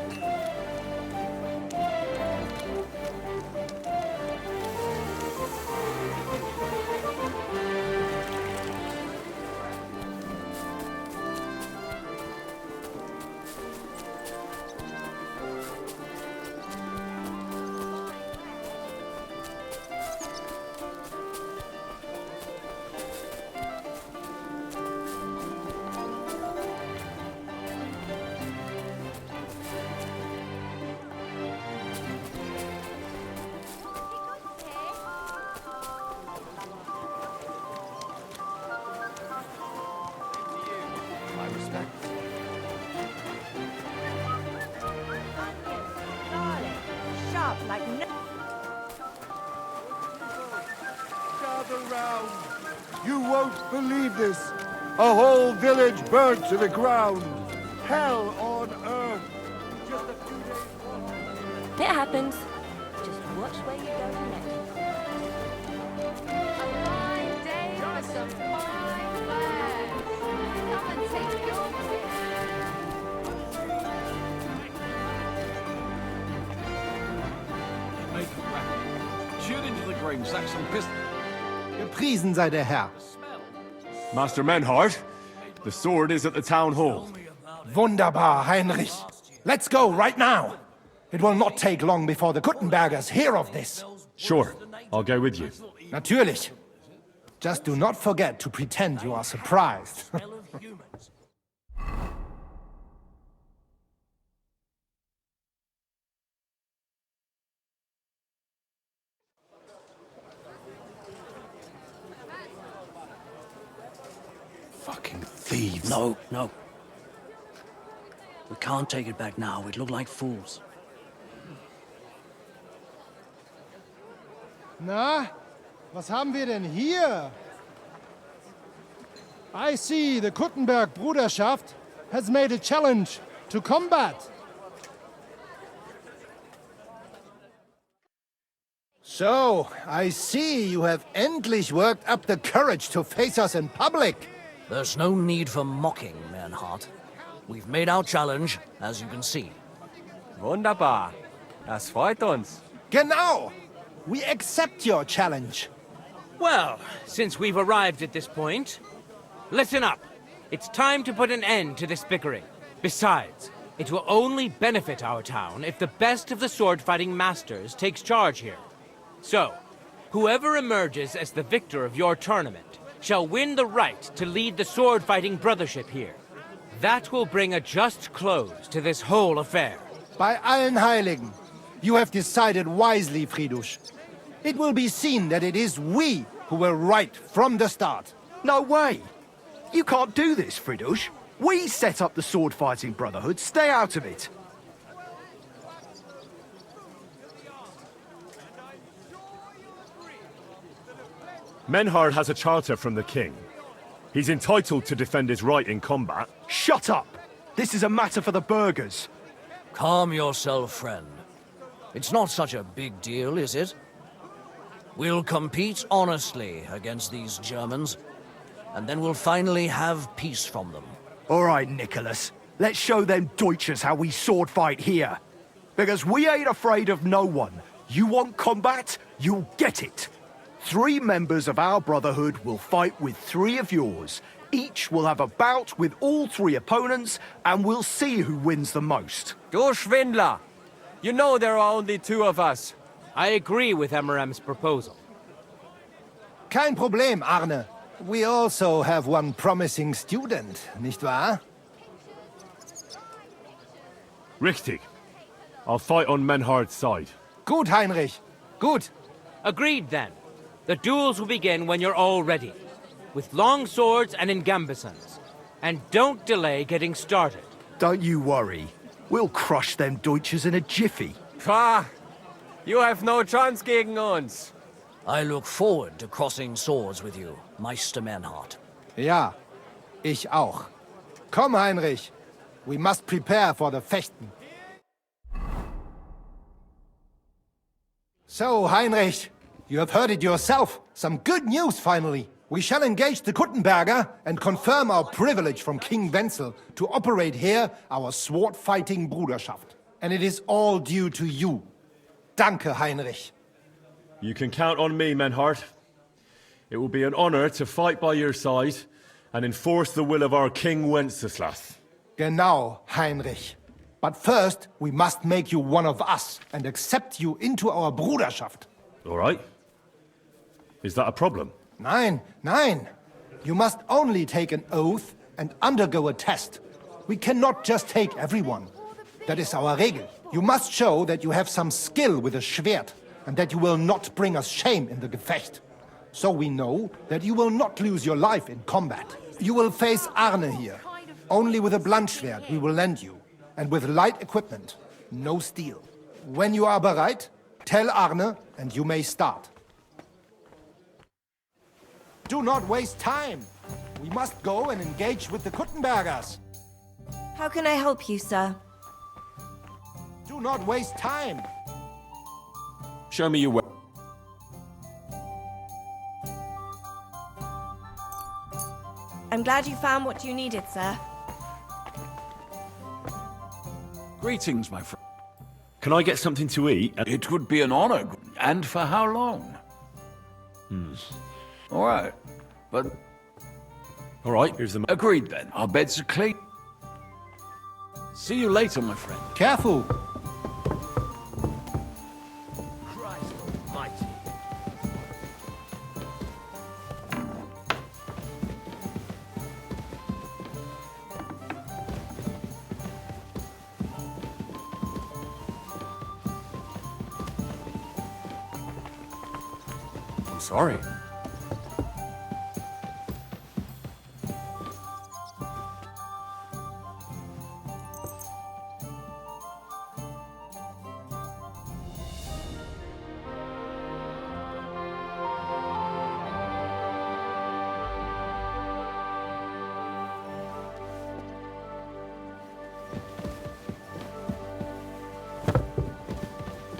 [SPEAKER 6] My respect.
[SPEAKER 17] Sharp like no...
[SPEAKER 19] Gather round. You won't believe this. A whole village burnt to the ground. Hell on earth. Just a few days.
[SPEAKER 17] It happens. Just watch where you're going next.
[SPEAKER 1] A fine day for some fine wares. Come and take your
[SPEAKER 13] Make it rapid. Shoot into the green, sack some pistols.
[SPEAKER 16] Gepriesen sei der Herr.
[SPEAKER 3] Master Menhart, the sword is at the town hall.
[SPEAKER 16] Wunderbar, Heinrich. Let's go right now. It will not take long before the Kuttenbergers hear of this.
[SPEAKER 3] Sure, I'll go with you.
[SPEAKER 16] Natürlich. Just do not forget to pretend you are surprised.
[SPEAKER 19] Fucking thieves.
[SPEAKER 10] No, no. We can't take it back now. We'd look like fools.
[SPEAKER 8] Na, was haben wir denn hier? I see the Kuttenberg Bruderschaft has made a challenge to combat.
[SPEAKER 16] So, I see you have endlich worked up the courage to face us in public.
[SPEAKER 10] There's no need for mocking, Mernhardt. We've made our challenge, as you can see.
[SPEAKER 2] Wunderbar. Das freut uns.
[SPEAKER 16] Genau. We accept your challenge.
[SPEAKER 9] Well, since we've arrived at this point, listen up. It's time to put an end to this bickering. Besides, it will only benefit our town if the best of the sword-fighting masters takes charge here. So, whoever emerges as the victor of your tournament shall win the right to lead the sword-fighting brothership here. That will bring a just close to this whole affair.
[SPEAKER 16] Bei allen Heiligen, you have decided wisely, Fridush. It will be seen that it is we who were right from the start.
[SPEAKER 6] No way! You can't do this, Fridush. We set up the sword-fighting brotherhood. Stay out of it.
[SPEAKER 3] Menhard has a charter from the king. He's entitled to defend his right in combat.
[SPEAKER 6] Shut up! This is a matter for the burghers.
[SPEAKER 10] Calm yourself, friend. It's not such a big deal, is it? We'll compete honestly against these Germans, and then we'll finally have peace from them.
[SPEAKER 6] All right, Nicholas. Let's show them Deutschers how we sword fight here. Because we ain't afraid of no one. You want combat? You'll get it. 3 members of our brotherhood will fight with 3 of yours. Each will have a bout with all 3 opponents, and we'll see who wins the most.
[SPEAKER 2] Du Schwindler! You know there are only 2 of us.
[SPEAKER 9] I agree with Emerem's proposal.
[SPEAKER 16] Kein Problem, Arne. We also have one promising student, nicht wahr?
[SPEAKER 3] Richtig. I'll fight on Menhard's side.
[SPEAKER 16] Gut, Heinrich. Gut.
[SPEAKER 9] Agreed, then. The duels will begin when you're all ready, with long swords and in gambesons. And don't delay getting started.
[SPEAKER 6] Don't you worry. We'll crush them Deutschers in a jiffy.
[SPEAKER 2] Pah! You have no chance gegen uns.
[SPEAKER 10] I look forward to crossing swords with you, Meister Menhard.
[SPEAKER 16] Ja, ich auch. Komm, Heinrich. We must prepare for the Fechten. So, Heinrich, you have heard it yourself. Some good news, finally. We shall engage the Kuttenberger and confirm our privilege from King Wenzel to operate here our sword-fighting Bruderschaft. And it is all due to you. Danke, Heinrich.
[SPEAKER 3] You can count on me, Menhard. It will be an honor to fight by your side and enforce the will of our King Wenceslas.
[SPEAKER 16] Genau, Heinrich. But first, we must make you one of us and accept you into our Bruderschaft.
[SPEAKER 3] All right. Is that a problem?
[SPEAKER 16] Nein, nein. You must only take an oath and undergo a test. We cannot just take everyone. That is our Regel. You must show that you have some skill with a Schwert and that you will not bring us shame in the Gefecht. So we know that you will not lose your life in combat. You will face Arne here. Only with a Bluntschwert we will lend you, and with light equipment, no steel. When you are bereit, tell Arne and you may start. Do not waste time. We must go and engage with the Kuttenbergers.
[SPEAKER 17] How can I help you, sir?
[SPEAKER 16] Do not waste time.
[SPEAKER 15] Show me your way.
[SPEAKER 17] I'm glad you found what you needed, sir.
[SPEAKER 13] Greetings, my friend.
[SPEAKER 3] Can I get something to eat?
[SPEAKER 13] It would be an honor. And for how long? All right. But...
[SPEAKER 3] All right, here's the...
[SPEAKER 13] Agreed, then. Our beds are clean. See you later, my friend.
[SPEAKER 16] Careful.
[SPEAKER 2] Christ almighty. I'm sorry.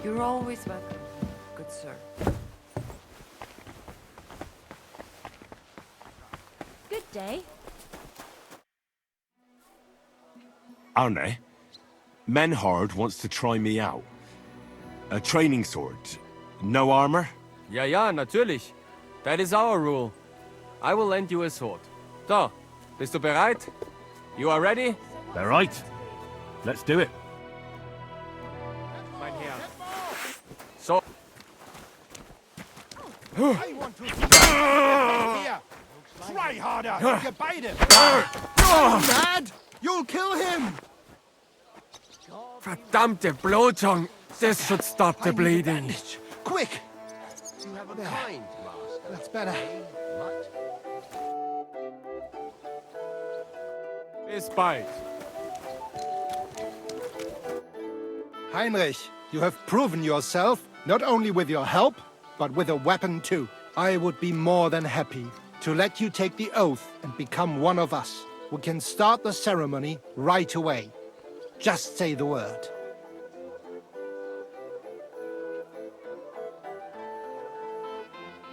[SPEAKER 18] You're always welcome, good sir.
[SPEAKER 17] Good day.
[SPEAKER 3] Arne, Menhard wants to try me out. A training sword. No armor?
[SPEAKER 2] Ja, natürlich. That is our rule. I will lend you a sword. So, bist du bereit? You are ready?
[SPEAKER 3] They're right. Let's do it.
[SPEAKER 2] Mein Herr. So.
[SPEAKER 16] I want to see here. Schrei harder! Ihr beide! Are you mad? You'll kill him!
[SPEAKER 2] Verdammte Blutung! This should stop the bleeding.
[SPEAKER 16] Quick!
[SPEAKER 11] You have a kind master.
[SPEAKER 16] That's better.
[SPEAKER 2] Bis bald.
[SPEAKER 16] Heinrich, you have proven yourself, not only with your help, but with a weapon too. I would be more than happy to let you take the oath and become one of us. We can start the ceremony right away. Just say the word.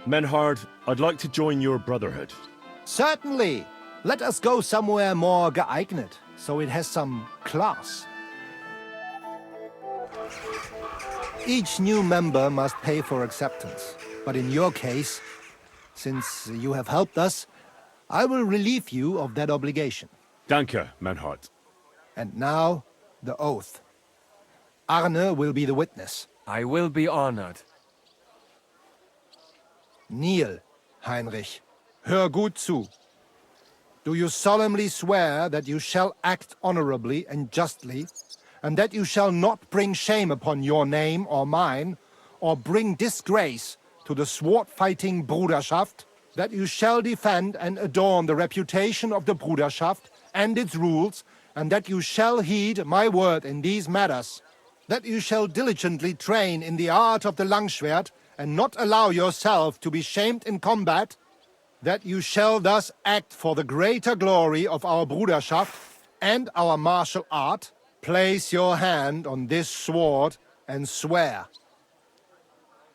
[SPEAKER 3] Menhard, I'd like to join your brotherhood.
[SPEAKER 16] Certainly. Let us go somewhere more geeignet, so it has some class. Each new member must pay for acceptance. But in your case, since you have helped us, I will relieve you of that obligation.
[SPEAKER 3] Danke, Menhard.
[SPEAKER 16] And now, the oath. Arne will be the witness.
[SPEAKER 2] I will be honored.
[SPEAKER 16] Kneel, Heinrich. Hör gut zu. Do you solemnly swear that you shall act honorably and justly, and that you shall not bring shame upon your name or mine, or bring disgrace to the sword-fighting Bruderschaft, that you shall defend and adorn the reputation of the Bruderschaft and its rules, and that you shall heed my word in these matters, that you shall diligently train in the art of the Langschwert, and not allow yourself to be shamed in combat, that you shall thus act for the greater glory of our Bruderschaft and our martial art. Place your hand on this sword and swear.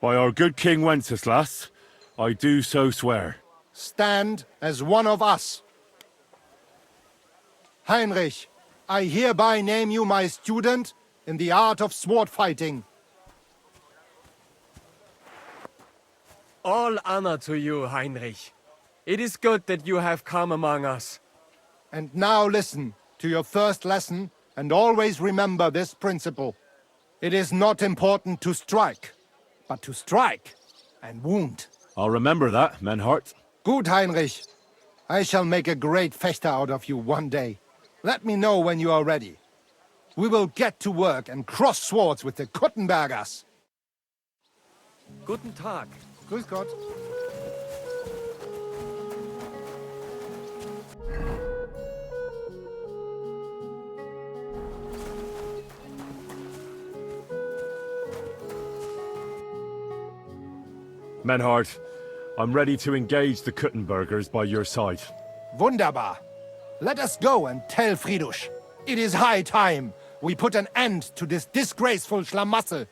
[SPEAKER 3] By our good King Wenceslas, I do so swear.
[SPEAKER 16] Stand as one of us. Heinrich, I hereby name you my student in the art of sword fighting.
[SPEAKER 2] All honor to you, Heinrich. It is good that you have come among us.
[SPEAKER 16] And now listen to your first lesson, and always remember this principle. It is not important to strike, but to strike and wound.
[SPEAKER 3] I'll remember that, Menhard.
[SPEAKER 16] Good, Heinrich. I shall make a great fechter out of you one day. Let me know when you are ready. We will get to work and cross swords with the Kuttenbergers.
[SPEAKER 2] Guten Tag.
[SPEAKER 16] Grüß Gott.
[SPEAKER 3] Menhard, I'm ready to engage the Kuttenbergers by your side.
[SPEAKER 16] Wunderbar. Let us go and tell Friedrich. It is high time we put an end to this disgraceful schlamassel.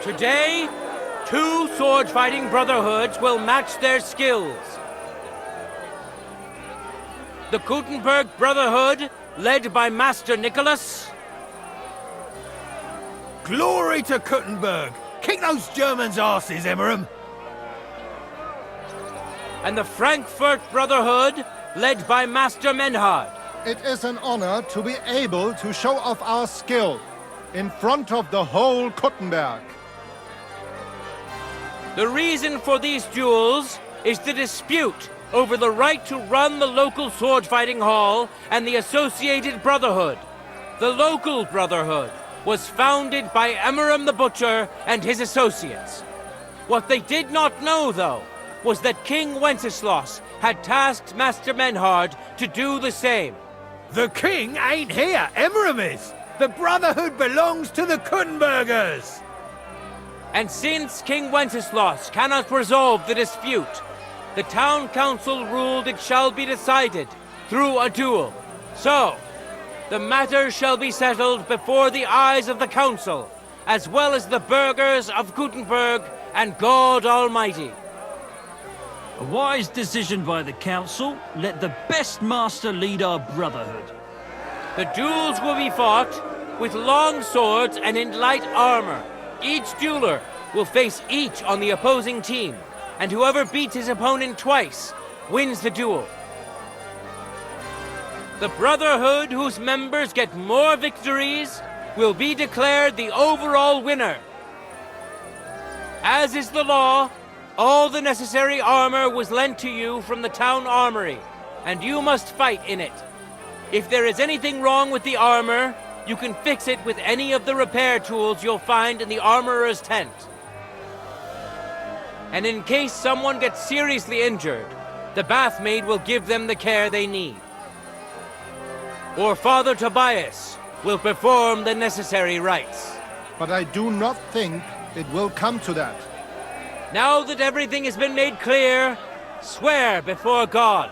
[SPEAKER 9] Today, 2 sword-fighting brotherhoods will match their skills. The Kuttenberg Brotherhood, led by Master Nicholas.
[SPEAKER 20] Glory to Kuttenberg! Kick those Germans' asses, Emmeram!
[SPEAKER 9] And the Frankfurt Brotherhood, led by Master Menhard.
[SPEAKER 16] It is an honor to be able to show off our skill in front of the whole Kuttenberg.
[SPEAKER 9] The reason for these duels is the dispute over the right to run the local sword-fighting hall and the associated brotherhood. The local brotherhood was founded by Emmeram the Butcher and his associates. What they did not know, though, was that King Wenceslas had tasked Master Menhard to do the same.
[SPEAKER 20] The king ain't here, Emmeram is! The Brotherhood belongs to the Kuttenbergers!
[SPEAKER 9] And since King Wenceslas cannot resolve the dispute, the town council ruled it shall be decided through a duel. So, the matter shall be settled before the eyes of the council, as well as the burghers of Kuttenberg and God Almighty.
[SPEAKER 21] A wise decision by the council. Let the best master lead our brotherhood.
[SPEAKER 9] The duels will be fought with long swords and in light armor. Each dueler will face each on the opposing team, and whoever beats his opponent twice wins the duel. The brotherhood whose members get more victories will be declared the overall winner. As is the law, All the necessary armor was lent to you from the town armory, and you must fight in it. If there is anything wrong with the armor, you can fix it with any of the repair tools you'll find in the armorer's tent. And in case someone gets seriously injured, the bathmaid will give them the care they need. Or Father Tobias will perform the necessary rites.
[SPEAKER 16] But I do not think it will come to that.
[SPEAKER 9] Now that everything has been made clear, swear before God.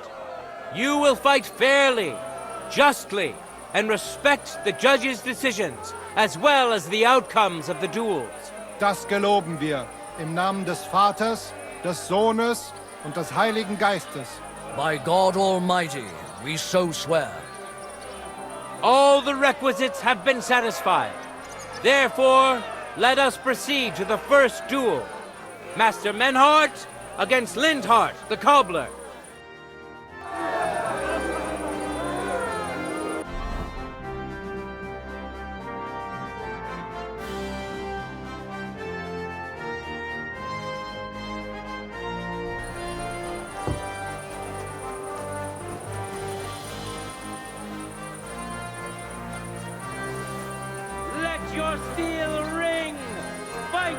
[SPEAKER 9] You will fight fairly, justly, and respect the judge's decisions, as well as the outcomes of the duels.
[SPEAKER 16] Das geloben wir, im Namen des Vaters, des Sohnes und des Heiligen Geistes.
[SPEAKER 10] By God Almighty, we so swear.
[SPEAKER 9] All the requisites have been satisfied. Therefore, let us proceed to the first duel. Master Menhart against Lindhart, the cobbler. Let your steel ring! Fight!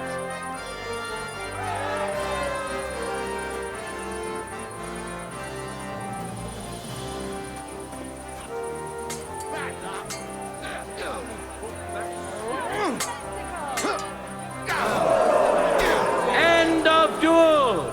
[SPEAKER 9] End of duel!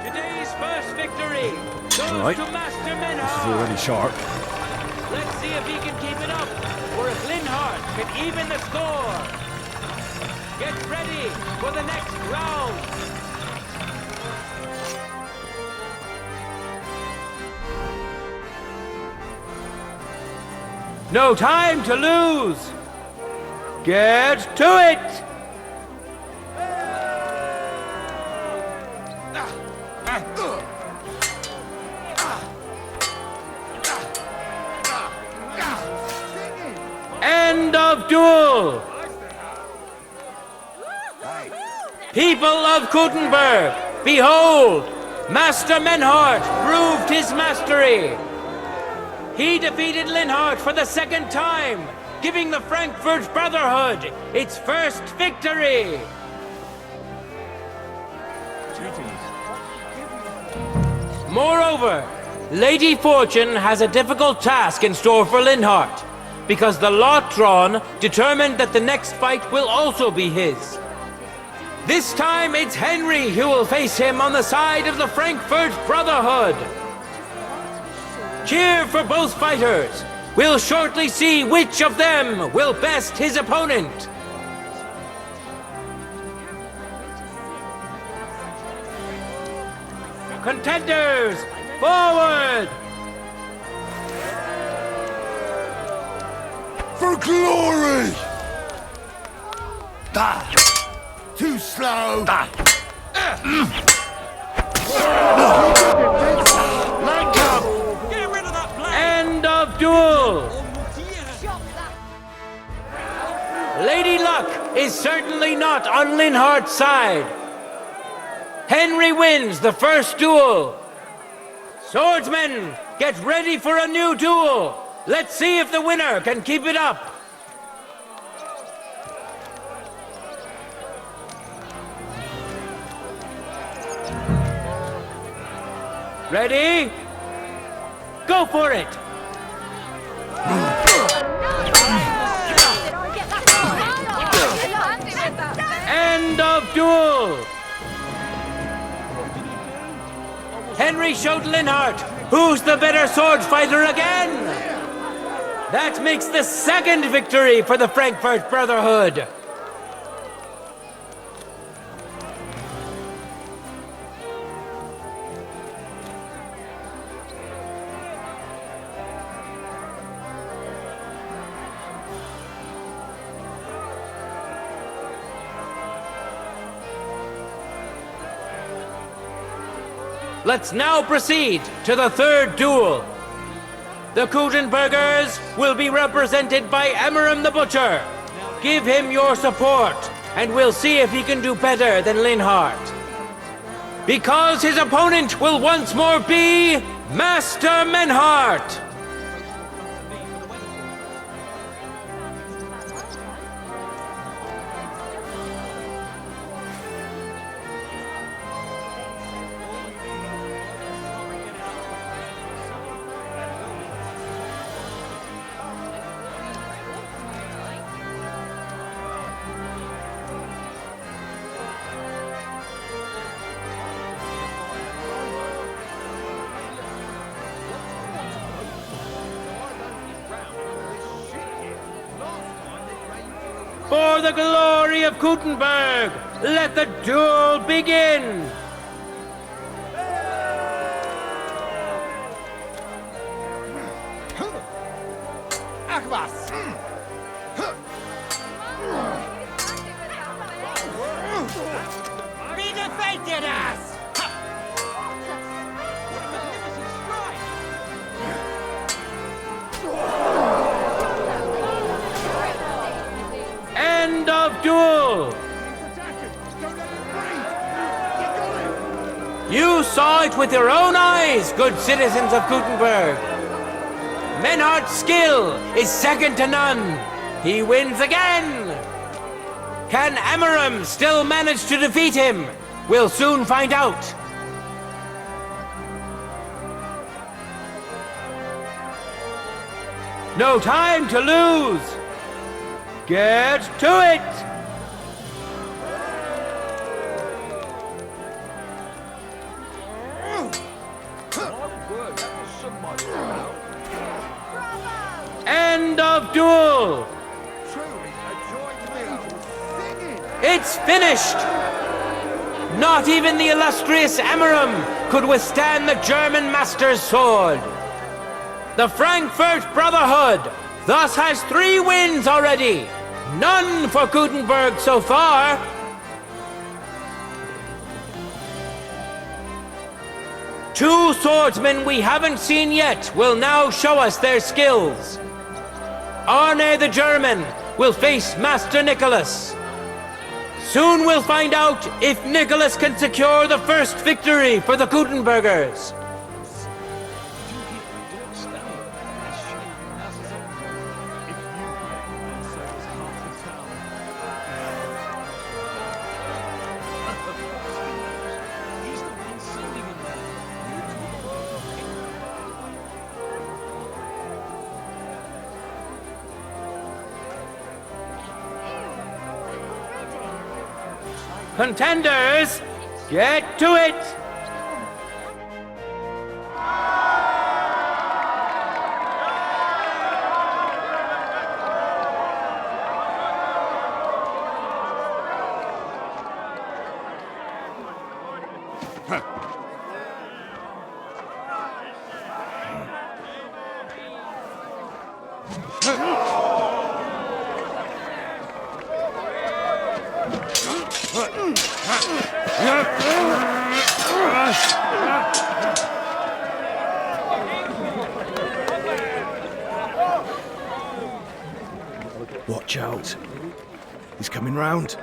[SPEAKER 9] Today's first victory goes
[SPEAKER 15] Right.
[SPEAKER 9] to Master
[SPEAKER 15] This is
[SPEAKER 9] Menhart.
[SPEAKER 15] already sharp.
[SPEAKER 9] Let's see if he can keep it up, or if Lindhart can even the score. Get ready for the next round. No time to lose. Get to it. End of duel! People of Kuttenberg, behold! Master Menhart proved his mastery! He defeated Lindhart for the second time, giving the Frankfurt Brotherhood its first victory! Moreover, Lady Fortune has a difficult task in store for Lindhart, because the lot drawn determined that the next fight will also be his. This time it's Henry who will face him on the side of the Frankfurt Brotherhood. Cheer for both fighters. We'll shortly see which of them will best his opponent. Contenders, forward!
[SPEAKER 19] For glory! Too slow!
[SPEAKER 9] End of duel! Lady Luck is certainly not on Lindhart's side. Henry wins the first duel. Swordsmen, get ready for a new duel. Let's see if the winner can keep it up. Ready? Go for it! End of duel! Henry showed Lindhart who's the better sword fighter again! That makes the second victory for the Frankfurt Brotherhood! Let's now proceed to the third duel. The Kuttenbergers will be represented by Emmeram the Butcher. Give him your support, and we'll see if he can do better than Linhardt. Because his opponent will once more be Master Menhardt. For the glory of Kuttenberg, let the duel begin!
[SPEAKER 20] Ach was! Wie gefällt dir das?
[SPEAKER 9] End of duel! You saw it with your own eyes, good citizens of Kuttenberg. Menhardt's skill is second to none. He wins again. Can Emmeram still manage to defeat him? We'll soon find out. No time to lose. Get to it! End of duel! It's finished! Not even the illustrious Emmeram could withstand the German master's sword. The Frankfurt Brotherhood thus has 3 wins already. None for Kuttenberg so far. Two swordsmen we haven't seen yet will now show us their skills. Arne the German will face Master Nicholas. Soon we'll find out if Nicholas can secure the first victory for the Kuttenbergers. Contenders, get to it!
[SPEAKER 6] Watch out. He's coming round.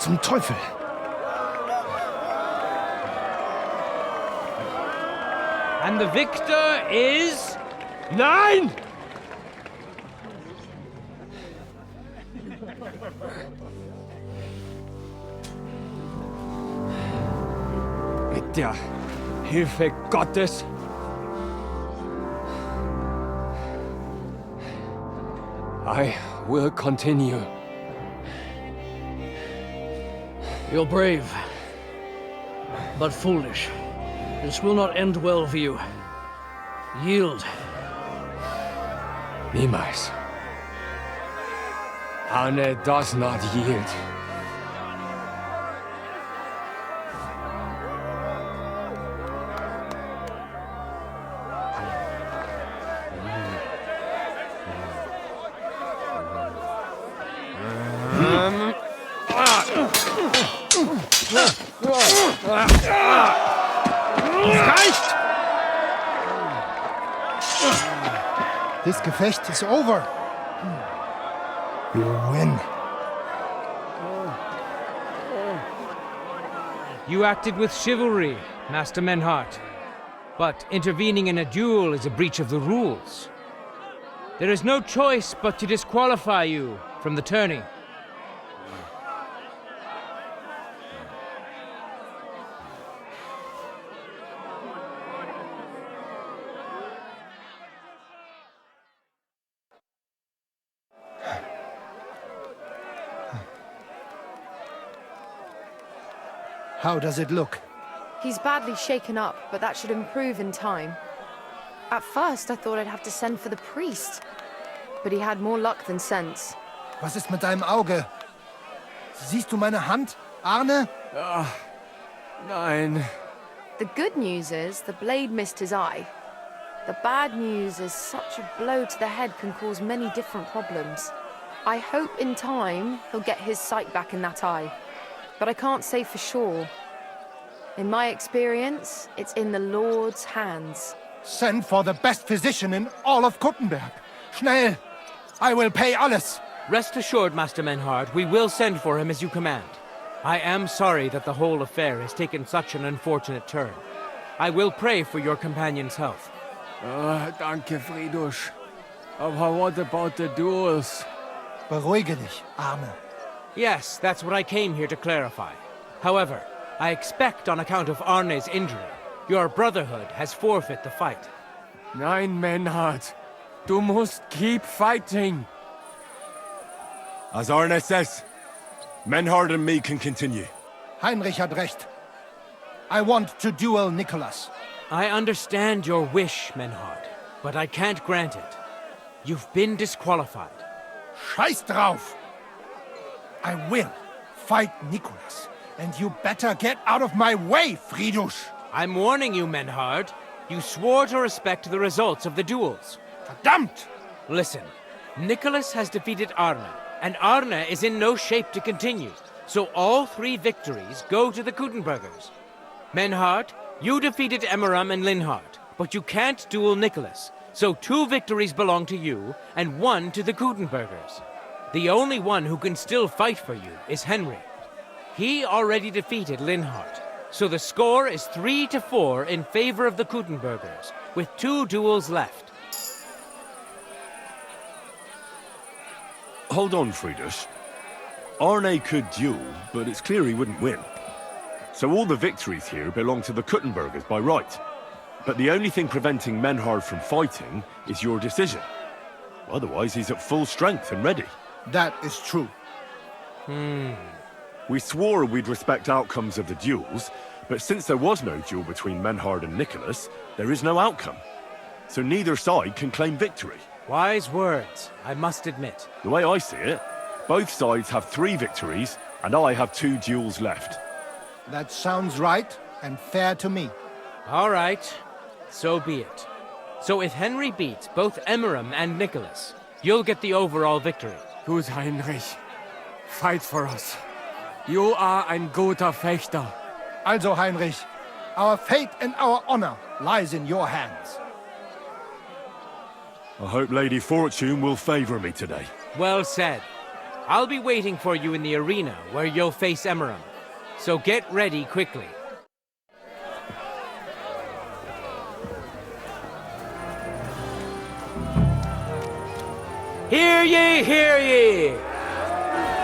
[SPEAKER 6] Zum Teufel!
[SPEAKER 9] And the victor is...
[SPEAKER 2] Nein! Mit der Hilfe Gottes I will continue.
[SPEAKER 10] You're brave, but foolish. This will not end well for you. Yield.
[SPEAKER 2] Niemals. Arne does not yield.
[SPEAKER 8] Reicht! This Gefecht is over. You win.
[SPEAKER 9] You acted with chivalry, Master Menhart. But intervening in a duel is a breach of the rules. There is no choice but to disqualify you from the tourney.
[SPEAKER 16] How does it look?
[SPEAKER 1] He's badly shaken up, but that should improve in time. At first, I thought I'd have to send for the priest. But he had more luck than sense.
[SPEAKER 16] Was ist mit deinem Auge? Siehst du meine Hand, Arne?
[SPEAKER 2] Nein.
[SPEAKER 1] The good news is the blade missed his eye. The bad news is such a blow to the head can cause many different problems. I hope in time he'll get his sight back in that eye. But I can't say for sure. In my experience, it's in the Lord's hands.
[SPEAKER 16] Send for the best physician in all of Kuttenberg. Schnell! I will pay alles.
[SPEAKER 9] Rest assured, Master Menhard, we will send for him as you command. I am sorry that the whole affair has taken such an unfortunate turn. I will pray for your companion's health.
[SPEAKER 2] Danke, Friedrich. Aber what about the duels?
[SPEAKER 16] Beruhige dich, Arne.
[SPEAKER 9] Yes, that's what I came here to clarify. However, I expect on account of Arne's injury, your brotherhood has forfeit the fight.
[SPEAKER 2] Nein, Menhard. Du musst keep fighting.
[SPEAKER 3] As Arne says, Menhard and me can continue.
[SPEAKER 16] Heinrich had recht. I want to duel Nicholas.
[SPEAKER 9] I understand your wish, Menhard, but I can't grant it. You've been disqualified.
[SPEAKER 16] Scheiß drauf! I will fight Nicholas, and you better get out of my way, Friedrich!
[SPEAKER 9] I'm warning you, Menhard. You swore to respect the results of the duels.
[SPEAKER 16] Verdammt!
[SPEAKER 9] Listen, Nicholas has defeated Arne, and Arne is in no shape to continue. So all 3 victories go to the Kuttenbergers. Menhard, you defeated Emmeram and Linhart, but you can't duel Nicholas. So 2 victories belong to you, and 1 to the Kuttenbergers. The only one who can still fight for you is Henry. He already defeated Linhart, so the score is 3-4 in favor of the Kuttenbergers, with 2 duels left.
[SPEAKER 3] Hold on, Friedrich. Arne could duel, but it's clear he wouldn't win. So all the victories here belong to the Kuttenbergers by right. But the only thing preventing Menhard from fighting is your decision. Otherwise, he's at full strength and ready.
[SPEAKER 16] That is true.
[SPEAKER 3] We swore we'd respect outcomes of the duels, but since there was no duel between Menhard and Nicholas, there is no outcome. So neither side can claim victory.
[SPEAKER 9] Wise words, I must admit.
[SPEAKER 3] The way I see it, both sides have 3 victories, and I have 2 duels left.
[SPEAKER 16] That sounds right and fair to me.
[SPEAKER 9] All right, so be it. So if Henry beats both Emmeram and Nicholas, you'll get the overall victory.
[SPEAKER 2] Gut, Heinrich. Fight for us. You are ein guter Fechter.
[SPEAKER 16] Also, Heinrich, our fate and our honor lies in your hands.
[SPEAKER 3] I hope Lady Fortune will favor me today.
[SPEAKER 9] Well said. I'll be waiting for you in the arena where you'll face Emmeram. So get ready quickly. Hear ye, hear ye!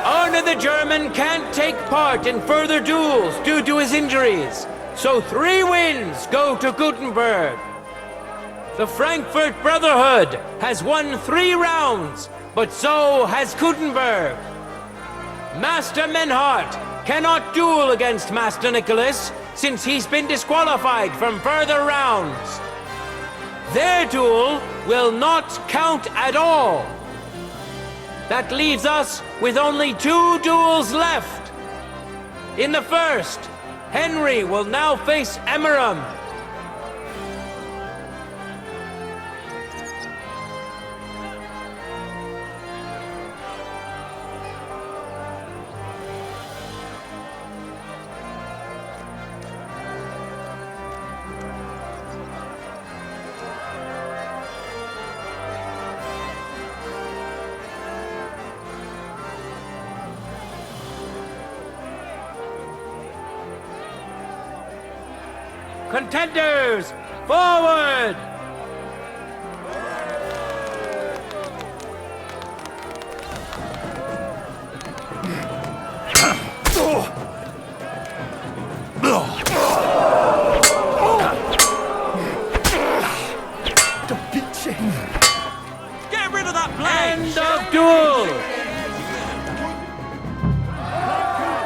[SPEAKER 9] Arne the German can't take part in further duels due to his injuries, so 3 wins go to Gutenberg. The Frankfurt Brotherhood has won 3 rounds, but so has Gutenberg. Master Menhart cannot duel against Master Nicholas since he's been disqualified from further rounds. Their duel will not count at all. That leaves us with only 2 duels left. In the first, Henry will now face Emmeram. Contenders, forward!
[SPEAKER 4] Get rid of that blade!
[SPEAKER 9] End of duel!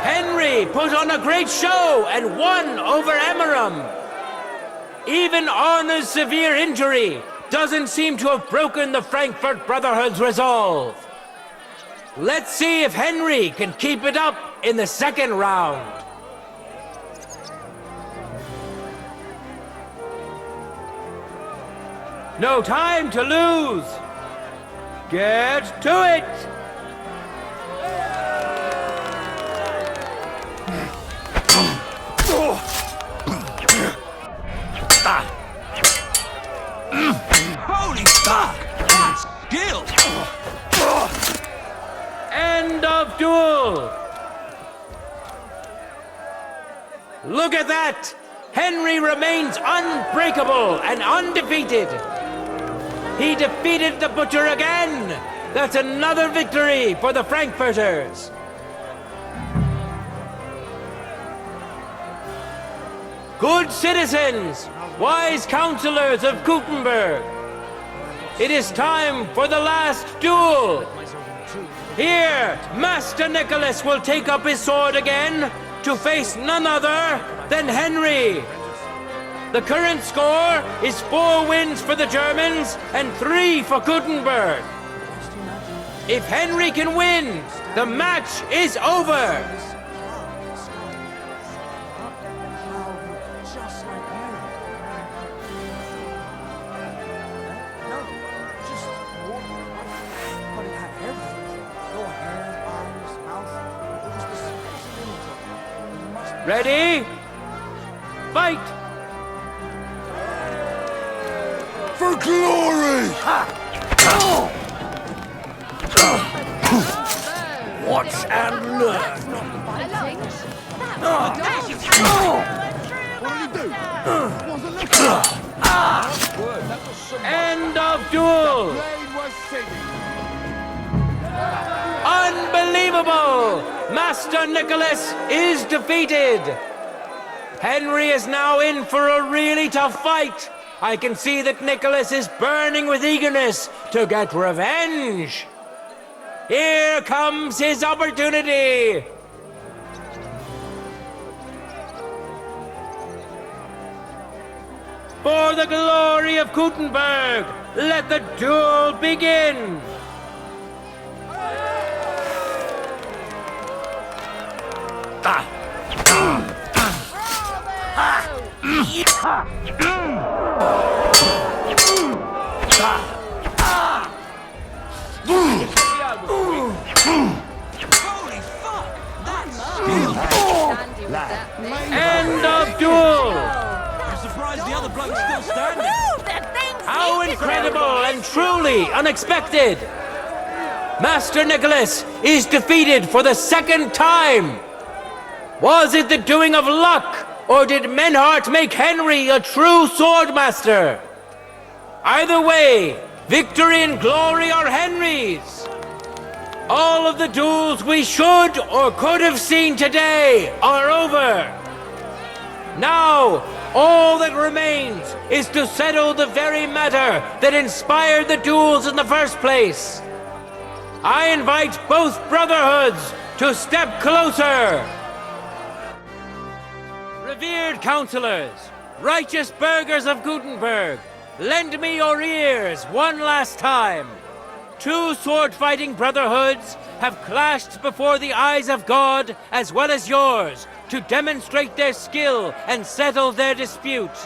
[SPEAKER 9] Henry put on a great show and won over Emeram. Even Arna's severe injury doesn't seem to have broken the Frankfurt Brotherhood's resolve. Let's see if Henry can keep it up in the second round. No time to lose. Get to it.
[SPEAKER 4] Holy fuck! That's skill!
[SPEAKER 9] End of duel. Look at that. Henry remains unbreakable and undefeated. He defeated the Butcher again! That's another victory for the Frankfurters! Good citizens, wise counselors of Gutenberg, it is time for the last duel! Here, Master Nicholas will take up his sword again to face none other than Henry! The current score is 4 wins for the Germans and 3 for Gutenberg. If Henry can win, the match is over. Ready? Fight!
[SPEAKER 19] For glory!
[SPEAKER 10] Watch and learn.
[SPEAKER 9] End of duel! Unbelievable! Master Nicholas is defeated! Henry is now in for a really tough fight. I can see that Nicholas is burning with eagerness to get revenge. Here comes his opportunity. For the glory of Gutenberg, let the duel begin. End of duel!
[SPEAKER 4] I'm surprised the other bloke's still standing.
[SPEAKER 9] How incredible and truly unexpected! Master Nicholas is defeated for the second time! Was it the doing of luck, or did Menhart make Henry a true swordmaster? Either way, victory and glory are Henry's! All of the duels we should or could have seen today are over! Now, all that remains is to settle the very matter that inspired the duels in the first place. I invite both brotherhoods to step closer. Revered counselors, righteous burghers of Gutenberg, lend me your ears one last time. 2 sword-fighting brotherhoods have clashed before the eyes of God as well as yours to demonstrate their skill and settle their dispute.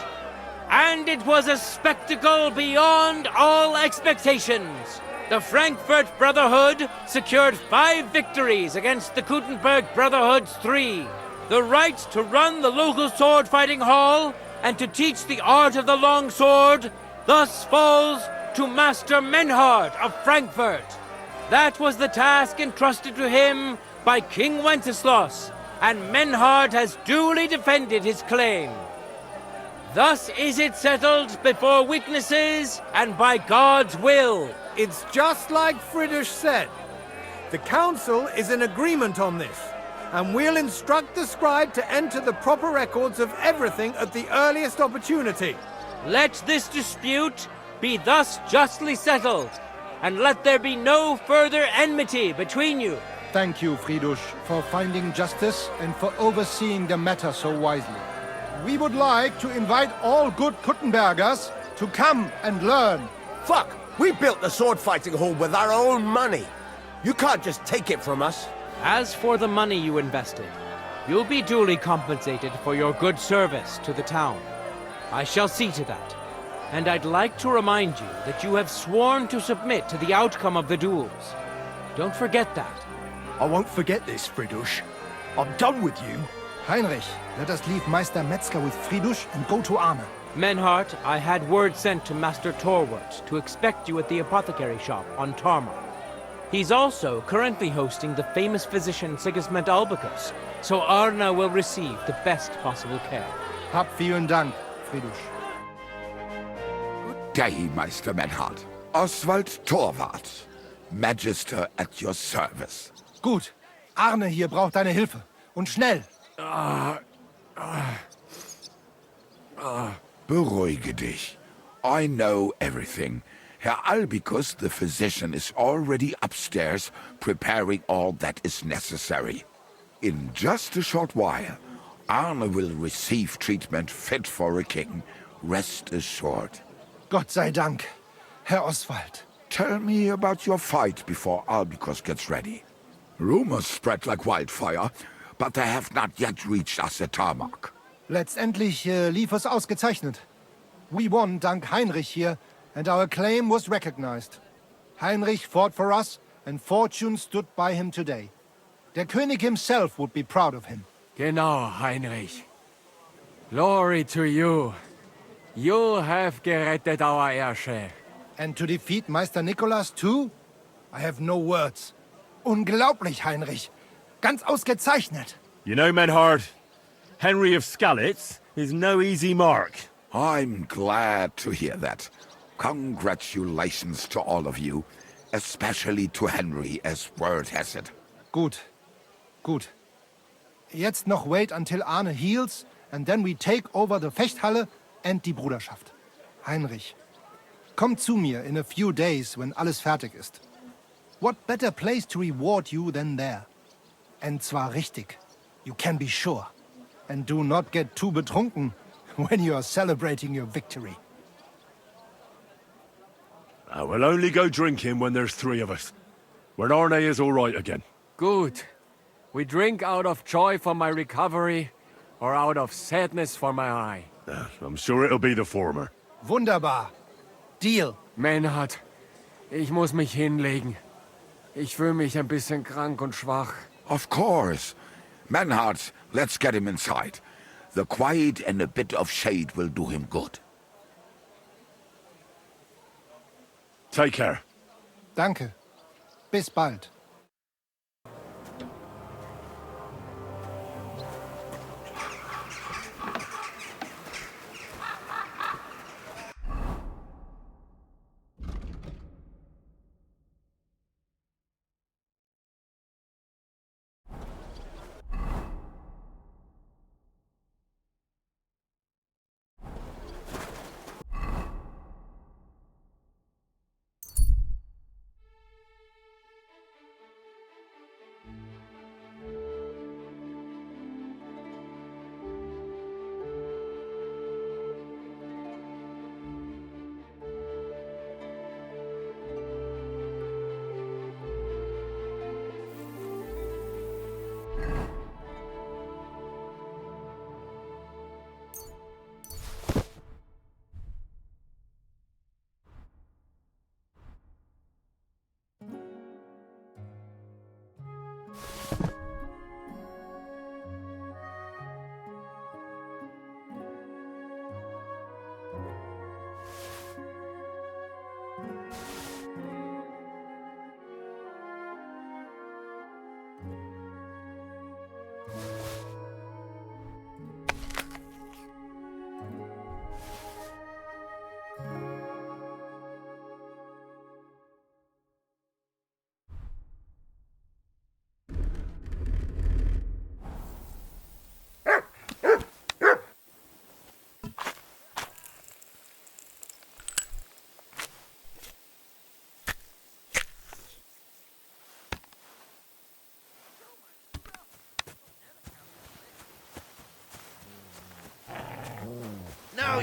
[SPEAKER 9] And it was a spectacle beyond all expectations. The Frankfurt Brotherhood secured 5 victories against the Gutenberg Brotherhood's 3. The right to run the local sword-fighting hall and to teach the art of the long sword thus falls to Master Menhart of Frankfurt. That was the task entrusted to him by King Wenceslas, and Menhart has duly defended his claim. Thus is it settled before witnesses and by God's will.
[SPEAKER 20] It's just like Friedrich said. The council is in agreement on this, and we'll instruct the scribe to enter the proper records of everything at the earliest opportunity.
[SPEAKER 9] Let this dispute be thus justly settled, and let there be no further enmity between you.
[SPEAKER 16] Thank you, Friedrich, for finding justice and for overseeing the matter so wisely. We would like to invite all good Kuttenbergers to come and learn.
[SPEAKER 11] Fuck! We built the sword fighting hall with our own money. You can't just take it from us.
[SPEAKER 9] As for the money you invested, you'll be duly compensated for your good service to the town. I shall see to that. And I'd like to remind you that you have sworn to submit to the outcome of the duels. Don't forget that.
[SPEAKER 6] I won't forget this, Friedrich. I'm done with you.
[SPEAKER 16] Heinrich, let us leave Meister Metzger with Friedrich and go to Arne.
[SPEAKER 9] Menhart, I had word sent to Master Torwart to expect you at the apothecary shop on Tarmar. He's also currently hosting the famous physician Sigismund Albicus, so Arne will receive the best possible care.
[SPEAKER 16] Hab vielen Dank, Friedrich.
[SPEAKER 7] Good day, Meister Menhart. Oswald Torwart, Magister at your service.
[SPEAKER 16] Gut. Arne hier braucht deine Hilfe. Und schnell.
[SPEAKER 7] Beruhige dich. I know everything. Herr Albicus, the physician, is already upstairs preparing all that is necessary. In just a short while, Arne will receive treatment fit for a king. Rest assured.
[SPEAKER 16] Gott sei Dank, Herr Oswald.
[SPEAKER 7] Tell me about your fight before Albicus gets ready. Rumors spread like wildfire, but they have not yet reached us at Tarmac.
[SPEAKER 16] Letztendlich lief es ausgezeichnet. We won dank Heinrich here, and our claim was recognized. Heinrich fought for us, and fortune stood by him today. Der König himself would be proud of him.
[SPEAKER 2] Genau, Heinrich. Glory to you. You have gerettet our Ersche.
[SPEAKER 16] And to defeat Meister Nicholas too? I have no words. Unglaublich, Heinrich. Ganz ausgezeichnet.
[SPEAKER 3] You know, Menhard, Henry of Skalitz is no easy mark.
[SPEAKER 7] I'm glad to hear that. Congratulations to all of you, especially to Henry, as word has it.
[SPEAKER 16] Gut. Gut. Jetzt noch wait until Arne heals, and then we take over the Fechthalle and die Bruderschaft. Heinrich, komm zu mir in a few days when alles fertig ist. What better place to reward you than there? And zwar richtig. You can be sure. And do not get too betrunken when you are celebrating your victory.
[SPEAKER 3] I will only go drinking when there's three of us. When Arne is all right again.
[SPEAKER 2] Good. We drink out of joy for my recovery, or out of sadness for my eye.
[SPEAKER 3] I'm sure it'll be the former.
[SPEAKER 16] Wunderbar. Deal.
[SPEAKER 2] Menhard, ich muss mich hinlegen. Ich fühle mich ein bisschen krank und schwach.
[SPEAKER 7] Of course. Menhard, let's get him inside. The quiet and a bit of shade will do him good.
[SPEAKER 3] Take care.
[SPEAKER 16] Danke. Bis bald.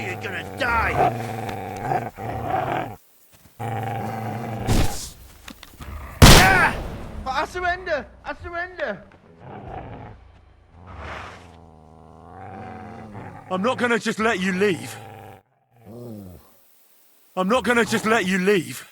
[SPEAKER 11] you're gonna die!
[SPEAKER 19] I surrender! I surrender!
[SPEAKER 3] I'm not gonna just let you leave. I'm not gonna just let you leave.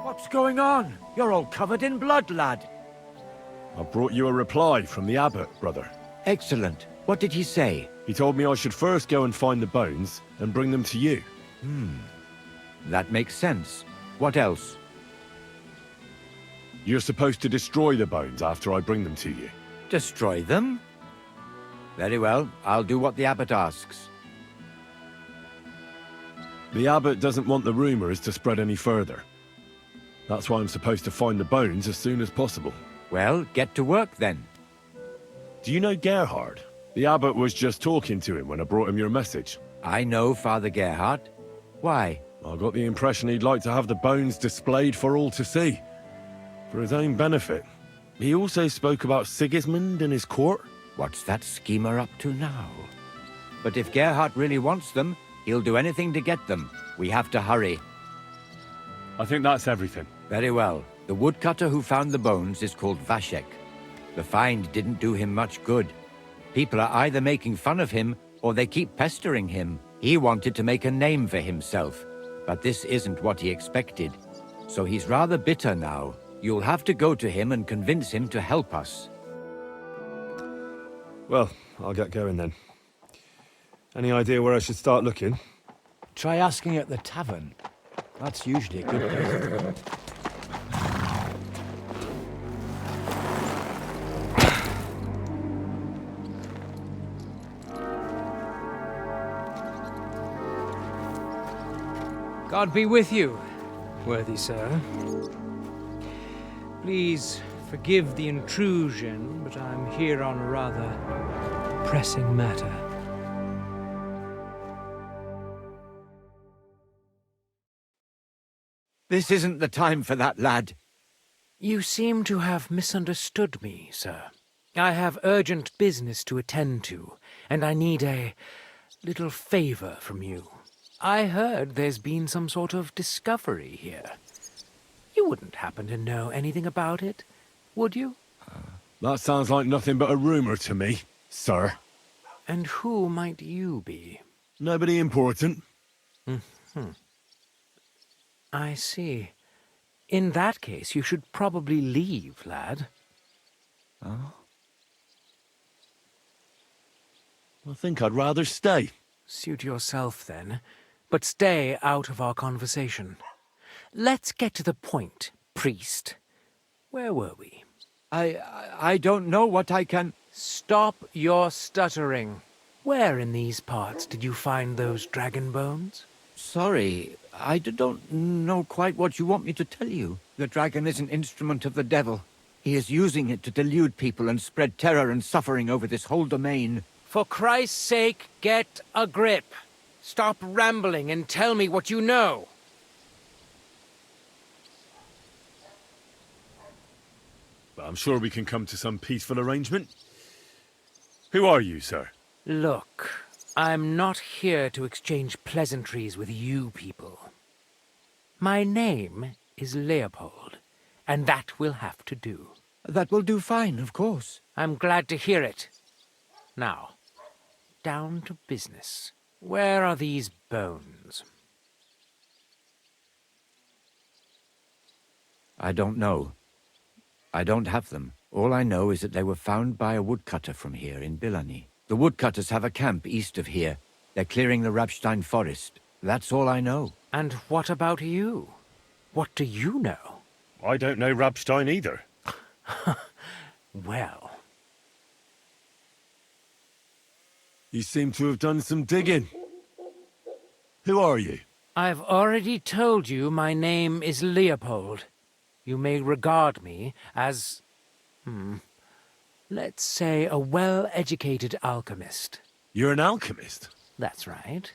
[SPEAKER 12] What's going on? You're all covered in blood, lad.
[SPEAKER 3] I brought you a reply from the abbot, brother.
[SPEAKER 12] Excellent. What did he say?
[SPEAKER 3] He told me I should first go and find the bones and bring them to you.
[SPEAKER 12] That makes sense. What else?
[SPEAKER 3] You're supposed to destroy the bones after I bring them to you.
[SPEAKER 12] Destroy them? Very well. I'll do what the abbot asks.
[SPEAKER 3] The abbot doesn't want the rumors to spread any further. That's why I'm supposed to find the bones as soon as possible.
[SPEAKER 12] Well, get to work then.
[SPEAKER 3] Do you know Gerhard? The abbot was just talking to him when I brought him your message.
[SPEAKER 12] I know Father Gerhard. Why?
[SPEAKER 3] I got the impression he'd like to have the bones displayed for all to see. For his own benefit. He also spoke about Sigismund and his court.
[SPEAKER 12] What's that schemer up to now? But if Gerhard really wants them, he'll do anything to get them. We have to hurry.
[SPEAKER 3] I think that's everything.
[SPEAKER 12] Very well. The woodcutter who found the bones is called Vashek. The find didn't do him much good. People are either making fun of him, or they keep pestering him. He wanted to make a name for himself, but this isn't what he expected. So he's rather bitter now. You'll have to go to him and convince him to help us.
[SPEAKER 3] Well, I'll get going then. Any idea where I should start looking?
[SPEAKER 6] Try asking at the tavern. That's usually a good place.
[SPEAKER 9] God be with you, worthy sir. Please forgive the intrusion, but I'm here on a rather pressing matter.
[SPEAKER 12] This isn't the time for that, lad.
[SPEAKER 9] You seem to have misunderstood me, sir. I have urgent business to attend to, and I need a little favor from you. I heard there's been some sort of discovery here. You wouldn't happen to know anything about it, would you?
[SPEAKER 3] That sounds like nothing but a rumor to me, sir.
[SPEAKER 9] And who might you be?
[SPEAKER 3] Nobody important.
[SPEAKER 9] I see. In that case, you should probably leave, lad.
[SPEAKER 3] Oh? I think I'd rather stay.
[SPEAKER 9] Suit yourself, then. But stay out of our conversation. Let's get to the point, priest. Where were we?
[SPEAKER 12] I don't know what I can...
[SPEAKER 9] Stop your stuttering. Where in these parts did you find those dragon bones?
[SPEAKER 12] Sorry, I don't know quite what you want me to tell you. The dragon is an instrument of the devil. He is using it to delude people and spread terror and suffering over this whole domain.
[SPEAKER 9] For Christ's sake, get a grip. Stop rambling and tell me what you know.
[SPEAKER 3] But I'm sure we can come to some peaceful arrangement. Who are you, sir?
[SPEAKER 9] Look, I'm not here to exchange pleasantries with you people. My name is Leopold, and that will have to do.
[SPEAKER 12] That will do fine, of course.
[SPEAKER 9] I'm glad to hear it. Now, down to business. Where are these bones?
[SPEAKER 12] I don't know. I don't have them. All I know is that they were found by a woodcutter from here in Bilani. The woodcutters have a camp east of here. They're clearing the Rabstein forest. That's all I know.
[SPEAKER 9] And what about you? What do you know?
[SPEAKER 3] I don't know Rabstein either.
[SPEAKER 9] Well...
[SPEAKER 3] You seem to have done some digging. Who are you?
[SPEAKER 9] I've already told you my name is Leopold. You may regard me as... let's say a well-educated alchemist.
[SPEAKER 3] You're an alchemist?
[SPEAKER 9] That's right.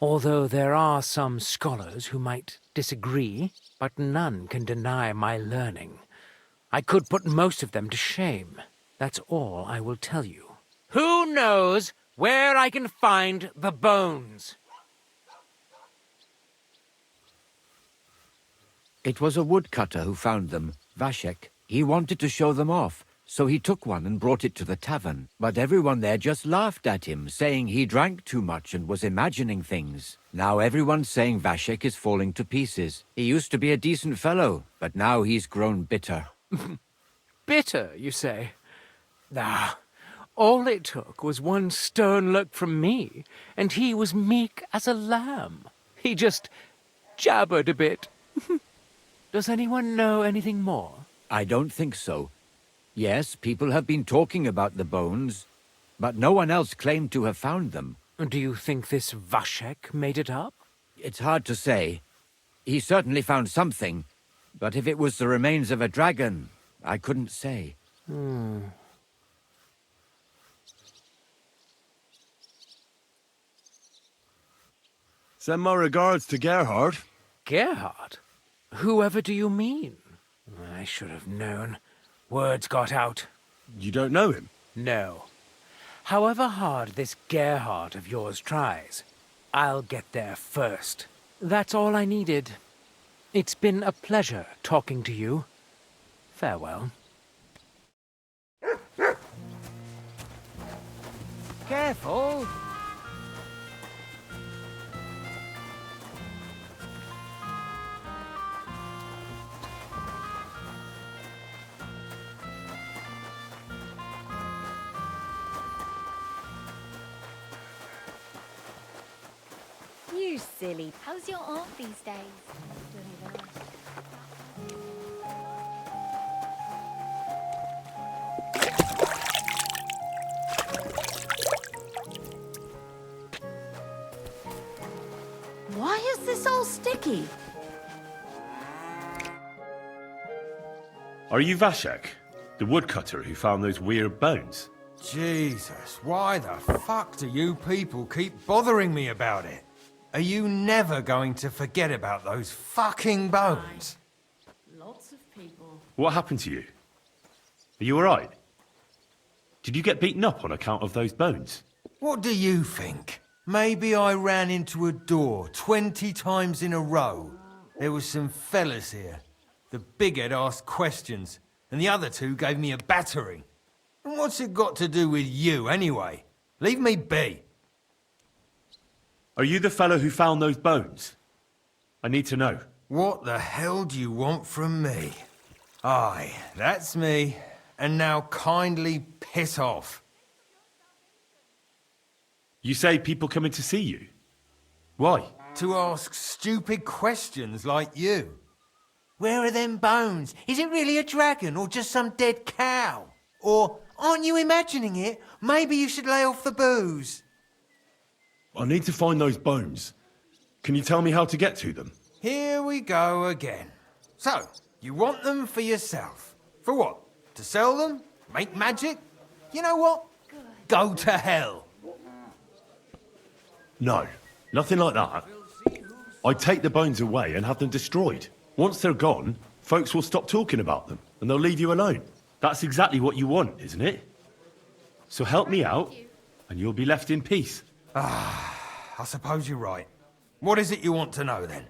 [SPEAKER 9] Although there are some scholars who might disagree, but none can deny my learning. I could put most of them to shame. That's all I will tell you. Who knows where I can find the bones?
[SPEAKER 12] It was a woodcutter who found them, Vashek. He wanted to show them off, so he took one and brought it to the tavern. But everyone there just laughed at him, saying he drank too much and was imagining things. Now everyone's saying Vashek is falling to pieces. He used to be a decent fellow, but now he's grown bitter.
[SPEAKER 9] Bitter, you say? Ah, all it took was one stern look from me, and he was meek as a lamb. He just jabbered a bit. Does anyone know anything more?
[SPEAKER 12] I don't think so. Yes, people have been talking about the bones, but no one else claimed to have found them.
[SPEAKER 9] Do you think this Vashek made it up?
[SPEAKER 12] It's hard to say. He certainly found something, but if it was the remains of a dragon, I couldn't say.
[SPEAKER 3] Send my regards to Gerhard.
[SPEAKER 9] Gerhard? Whoever do you mean? I should have known. Words got out.
[SPEAKER 3] You don't know him?
[SPEAKER 9] No. However hard this Gerhard of yours tries, I'll get there first. That's all I needed. It's been a pleasure talking to you. Farewell.
[SPEAKER 10] Careful!
[SPEAKER 17] You silly. How's your aunt these days? Don't even ask.
[SPEAKER 5] Why is this all sticky?
[SPEAKER 3] Are you Vashek, the woodcutter who found those weird bones?
[SPEAKER 22] Jesus, why the fuck do you people keep bothering me about it? Are you never going to forget about those fucking bones?
[SPEAKER 5] Lots of people.
[SPEAKER 3] What happened to you? Are you alright? Did you get beaten up on account of those bones?
[SPEAKER 22] What do you think? Maybe I ran into a door 20 times in a row. There was some fellas here. The bighead asked questions, and the other two gave me a battering. And what's it got to do with you, anyway? Leave me be.
[SPEAKER 3] Are you the fellow who found those bones? I need to know.
[SPEAKER 22] What the hell do you want from me? Aye, that's me. And now kindly piss off.
[SPEAKER 3] You say people coming to see you? Why?
[SPEAKER 22] To ask stupid questions like you. Where are them bones? Is it really a dragon or just some dead cow? Or, aren't you imagining it? Maybe you should lay off the booze.
[SPEAKER 3] I need to find those bones. Can you tell me how to get to them?
[SPEAKER 22] Here we go again. So, you want them for yourself. For what? To sell them? Make magic? You know what? Go to hell.
[SPEAKER 3] No. Nothing like that. I'd take the bones away and have them destroyed. Once they're gone, folks will stop talking about them, and they'll leave you alone. That's exactly what you want, isn't it? So help me out, and you'll be left in peace.
[SPEAKER 22] I suppose you're right. What is it you want to know, then?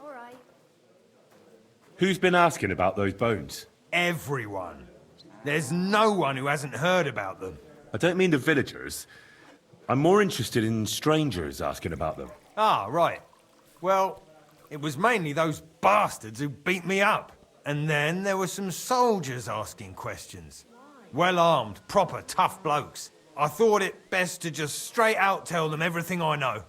[SPEAKER 17] All right.
[SPEAKER 3] Who's been asking about those bones?
[SPEAKER 22] Everyone. There's no one who hasn't heard about them.
[SPEAKER 3] I don't mean the villagers. I'm more interested in strangers asking about them.
[SPEAKER 22] Ah, right. Well, it was mainly those bastards who beat me up. And then there were some soldiers asking questions. Well-armed, proper tough blokes. I thought it best to just straight out tell them everything I know.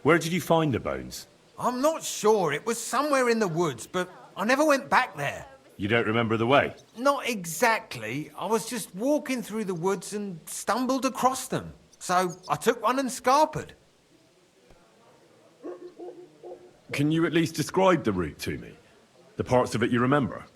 [SPEAKER 3] Where did you find the bones?
[SPEAKER 22] I'm not sure. It was somewhere in the woods, but I never went back there.
[SPEAKER 3] You don't remember the way?
[SPEAKER 22] Not exactly. I was just walking through the woods and stumbled across them. So I took one and scarpered.
[SPEAKER 3] Can you at least describe the route to me? The parts of it you remember?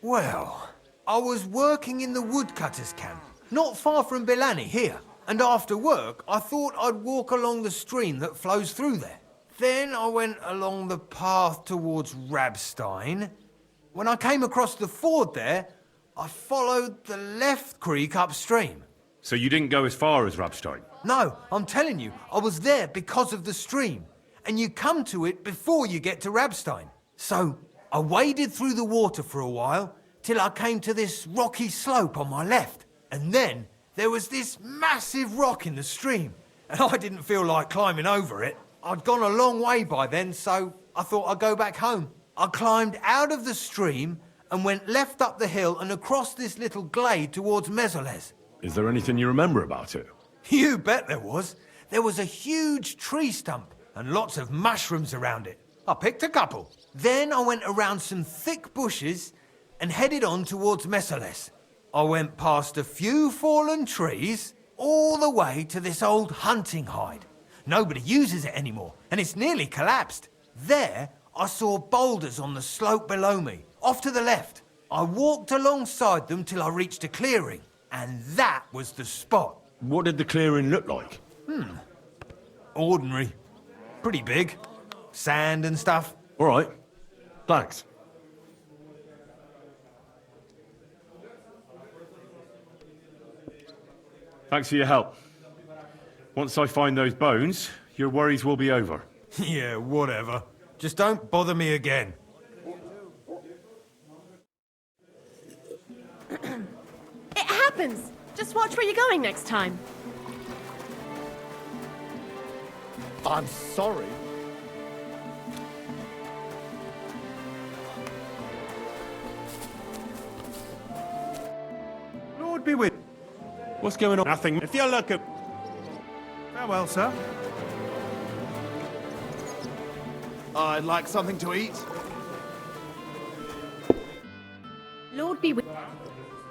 [SPEAKER 22] Well, I was working in the woodcutters' camp, not far from Bilani here. And after work, I thought I'd walk along the stream that flows through there. Then I went along the path towards Rabstein. When I came across the ford there, I followed the left creek upstream.
[SPEAKER 3] So you didn't go as far as Rabstein?
[SPEAKER 22] No, I'm telling you, I was there because of the stream. And you come to it before you get to Rabstein. So I waded through the water for a while, till I came to this rocky slope on my left. And then there was this massive rock in the stream. And I didn't feel like climbing over it. I'd gone a long way by then, so I thought I'd go back home. I climbed out of the stream and went left up the hill and across this little glade towards Mesoles.
[SPEAKER 3] Is there anything you remember about it?
[SPEAKER 22] You bet there was. There was a huge tree stump and lots of mushrooms around it. I picked a couple. Then I went around some thick bushes and headed on towards Mesoles. I went past a few fallen trees all the way to this old hunting hide. Nobody uses it anymore, and it's nearly collapsed. There, I saw boulders on the slope below me, off to the left. I walked alongside them till I reached a clearing, and that was the spot.
[SPEAKER 3] What did the clearing look like?
[SPEAKER 22] Ordinary. Pretty big. Sand and stuff.
[SPEAKER 3] All right. Thanks. Thanks for your help. Once I find those bones, your worries will be over.
[SPEAKER 22] Yeah, whatever. Just don't bother me again.
[SPEAKER 5] It happens! Just watch where you're going next time.
[SPEAKER 19] I'm sorry.
[SPEAKER 3] Lord be with. What's going on?
[SPEAKER 19] Nothing. If you look at...
[SPEAKER 20] Farewell, sir.
[SPEAKER 19] I'd like something to eat.
[SPEAKER 5] Lord be with.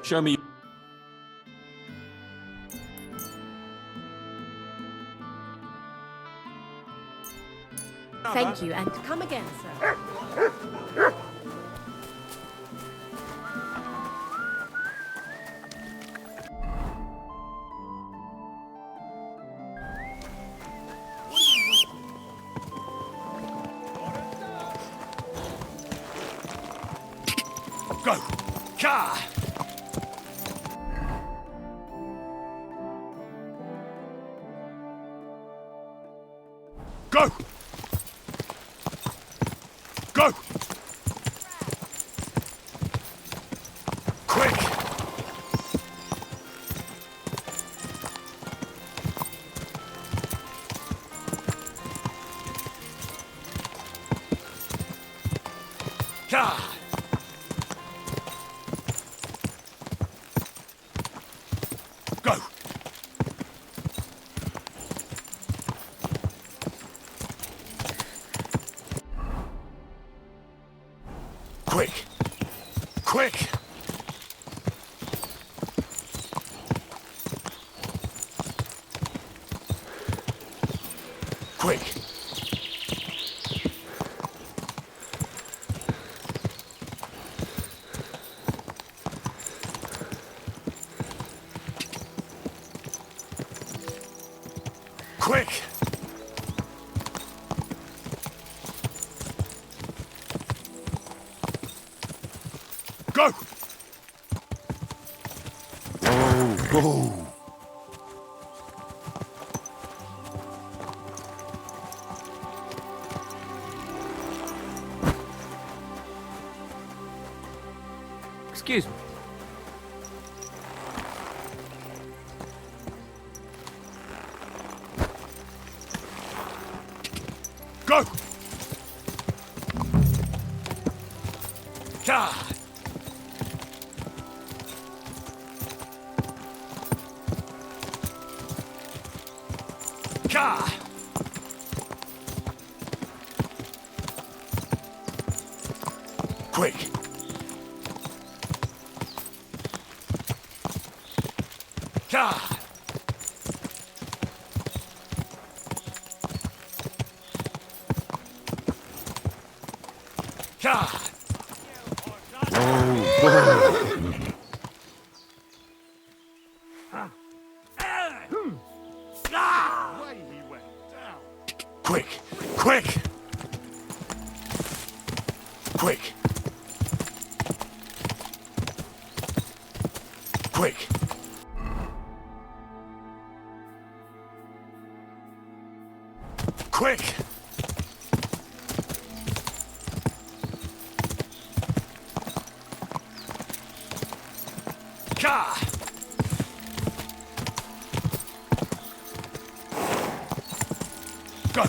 [SPEAKER 3] Show me.
[SPEAKER 5] Thank you, and come again, sir.
[SPEAKER 19] Go! Car! Go! Go! Quick! Car! Go! Quick! Quick! Quick! Quick!
[SPEAKER 7] Go!
[SPEAKER 9] Excuse me.
[SPEAKER 2] Go! God! God! Quick! God! God! Quick! Quick! Quick! Quick! Quick! God! Go!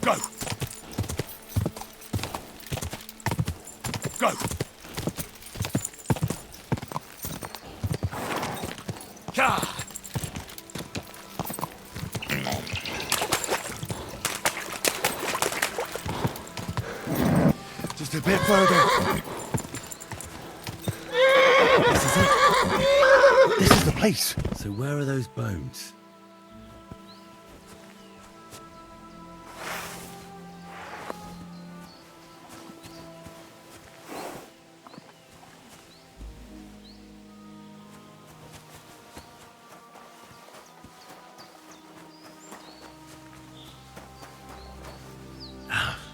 [SPEAKER 2] Go! Go! God! Just a bit further.
[SPEAKER 15] This is it. This is the place. So where are those bones?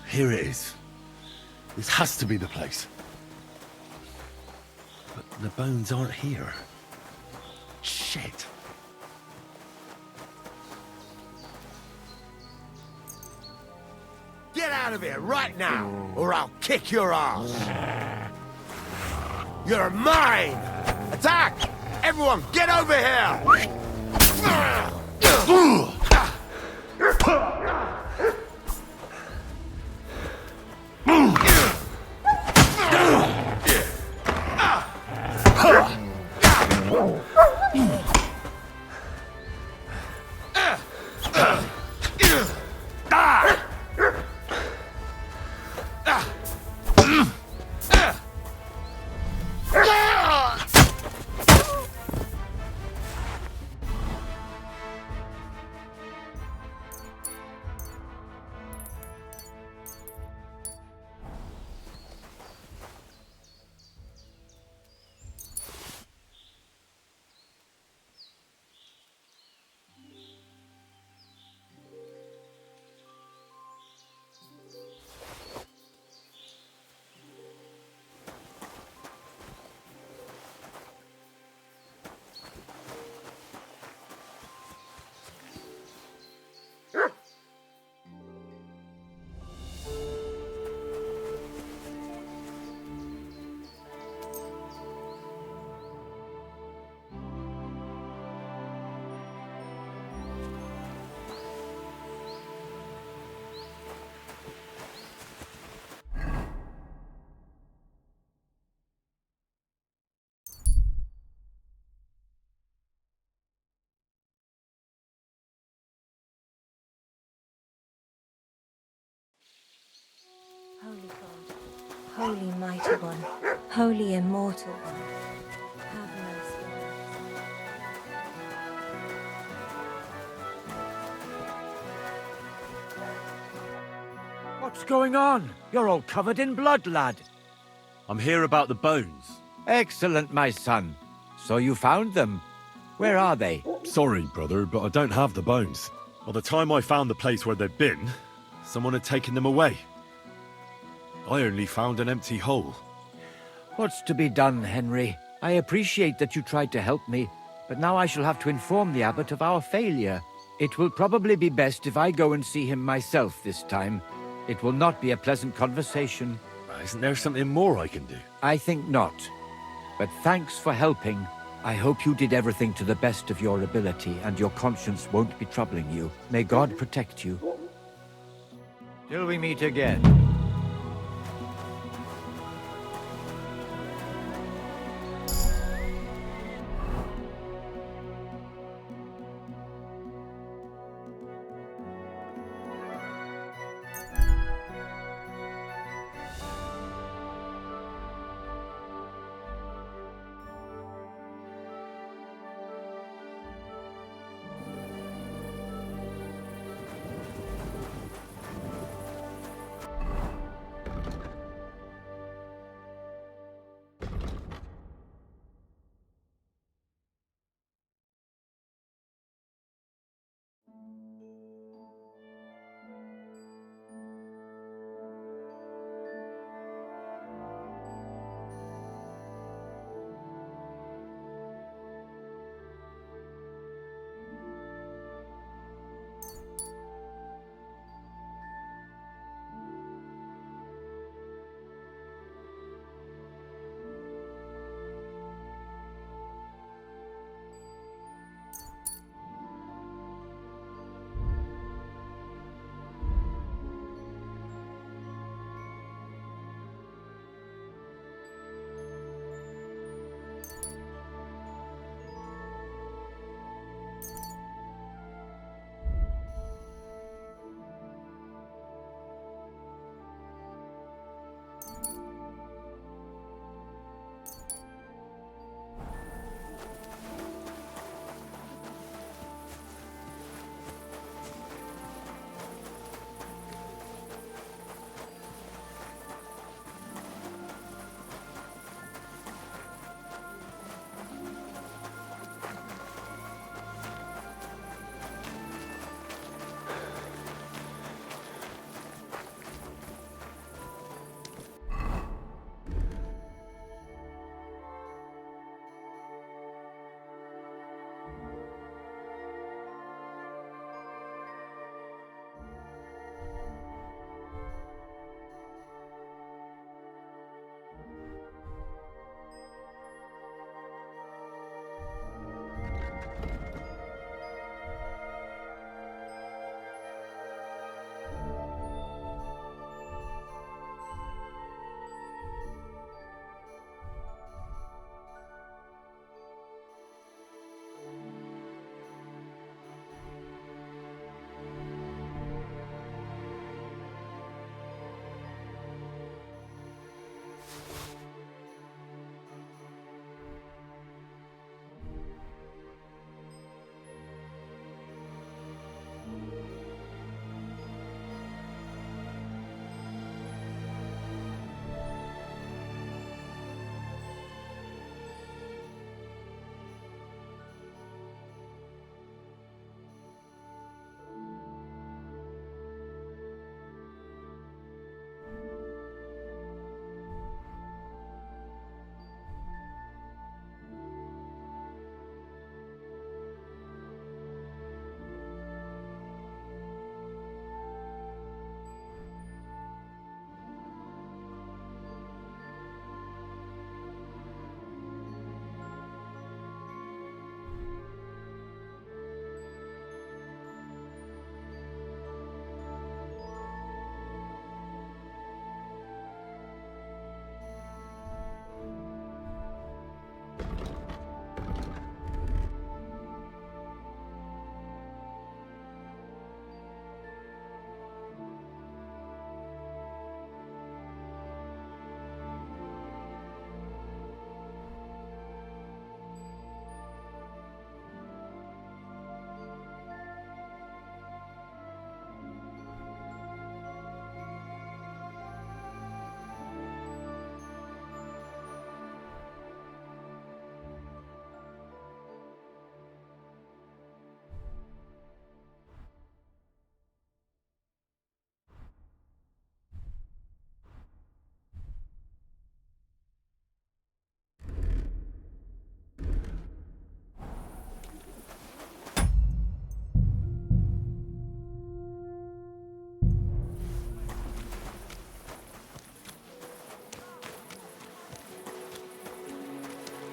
[SPEAKER 15] Here it is. This has to be the place. But the bones aren't here. Shit.
[SPEAKER 11] Get out of here right now, or I'll kick your ass. You're mine! Attack! Everyone, get over here!
[SPEAKER 13] Holy God, Holy Mighty One, Holy Immortal One, have mercy on us.
[SPEAKER 12] What's going on? You're all covered in blood, lad.
[SPEAKER 3] I'm here about the bones.
[SPEAKER 12] Excellent, my son. So you found them. Where are they?
[SPEAKER 3] Sorry, brother, but I don't have the bones. By the time I found the place where they'd been, someone had taken them away. I only found an empty hole.
[SPEAKER 12] What's to be done, Henry? I appreciate that you tried to help me, but now I shall have to inform the abbot of our failure. It will probably be best if I go and see him myself this time. It will not be a pleasant conversation.
[SPEAKER 3] Isn't there something more I can do?
[SPEAKER 12] I think not. But thanks for helping. I hope you did everything to the best of your ability and your conscience won't be troubling you. May God protect you. Till we meet again.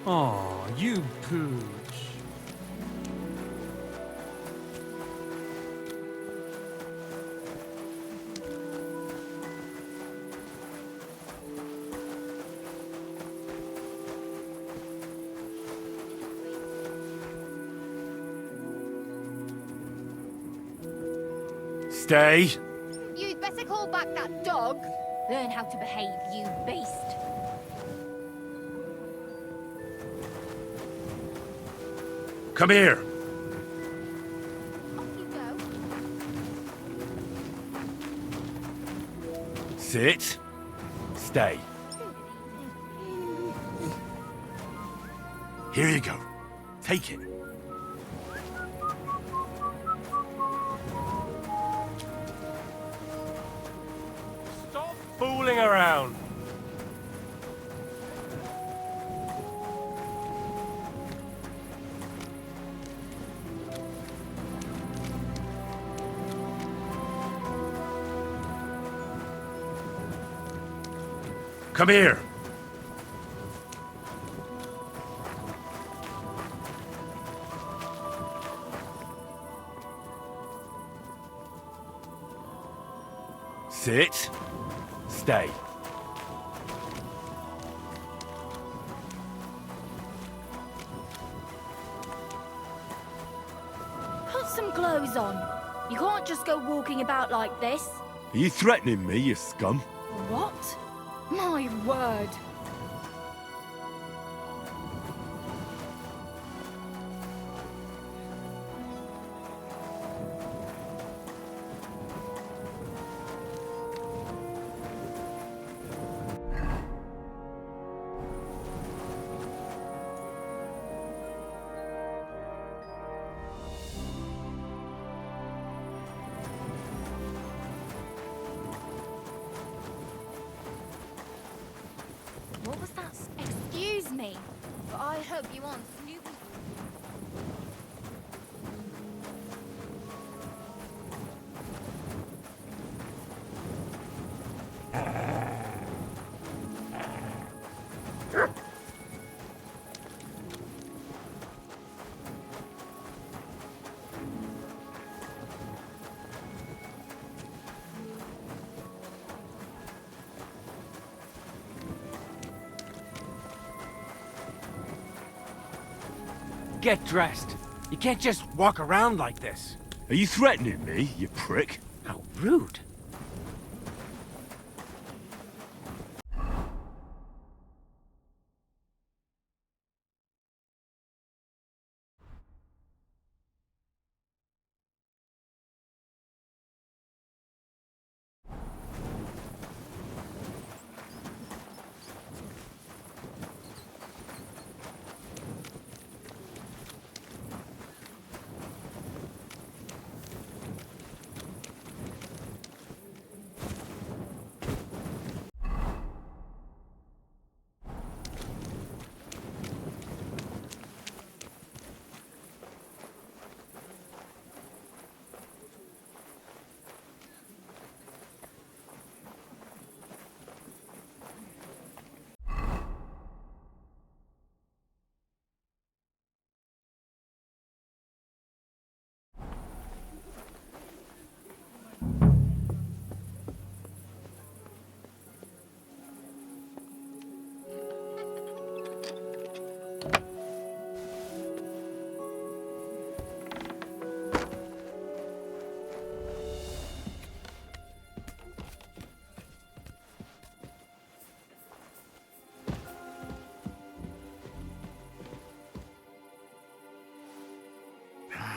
[SPEAKER 21] Aw, you pooch.
[SPEAKER 3] Stay.
[SPEAKER 17] You'd better call back that dog. Learn how to behave, you beast.
[SPEAKER 3] Come here.
[SPEAKER 17] Off you go.
[SPEAKER 3] Sit. Stay. Here you go. Take it.
[SPEAKER 2] Stop fooling around.
[SPEAKER 3] Come here. Sit. Stay.
[SPEAKER 17] Put some clothes on. You can't just go walking about like this.
[SPEAKER 3] Are you threatening me, you scum?
[SPEAKER 17] What? My word. What was that? Excuse me, but I hope you aren't snooping.
[SPEAKER 9] Get dressed. You can't just walk around like this.
[SPEAKER 3] Are you threatening me, you prick?
[SPEAKER 9] How rude.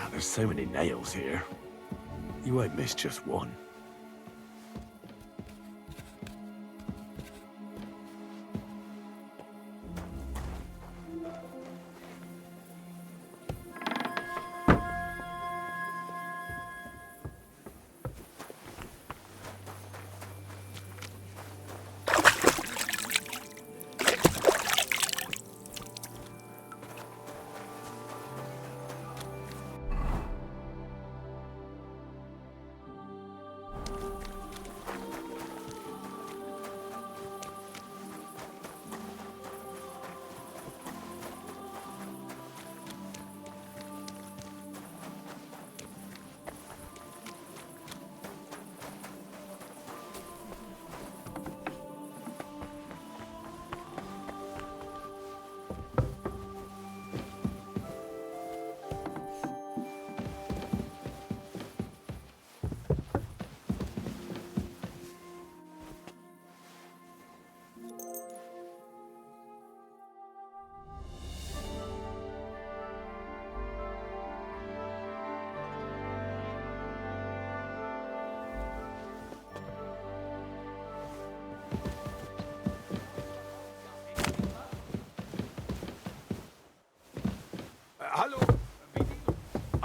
[SPEAKER 3] There's so many nails here. You won't miss just one.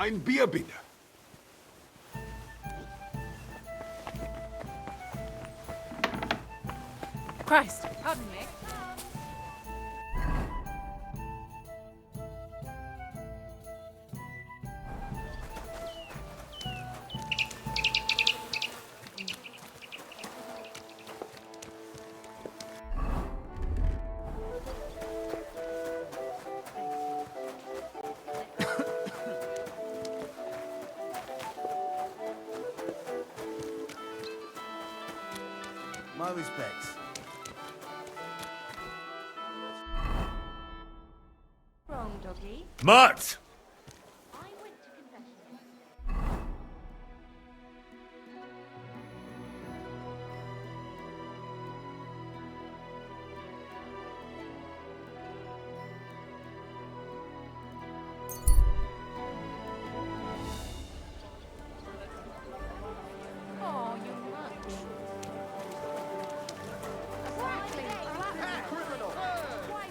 [SPEAKER 19] Ein Bier bitte.
[SPEAKER 5] Christ, pardon me.
[SPEAKER 11] My respects.
[SPEAKER 13] Wrong, doggy.
[SPEAKER 3] Mutt!
[SPEAKER 17] Oh, you much.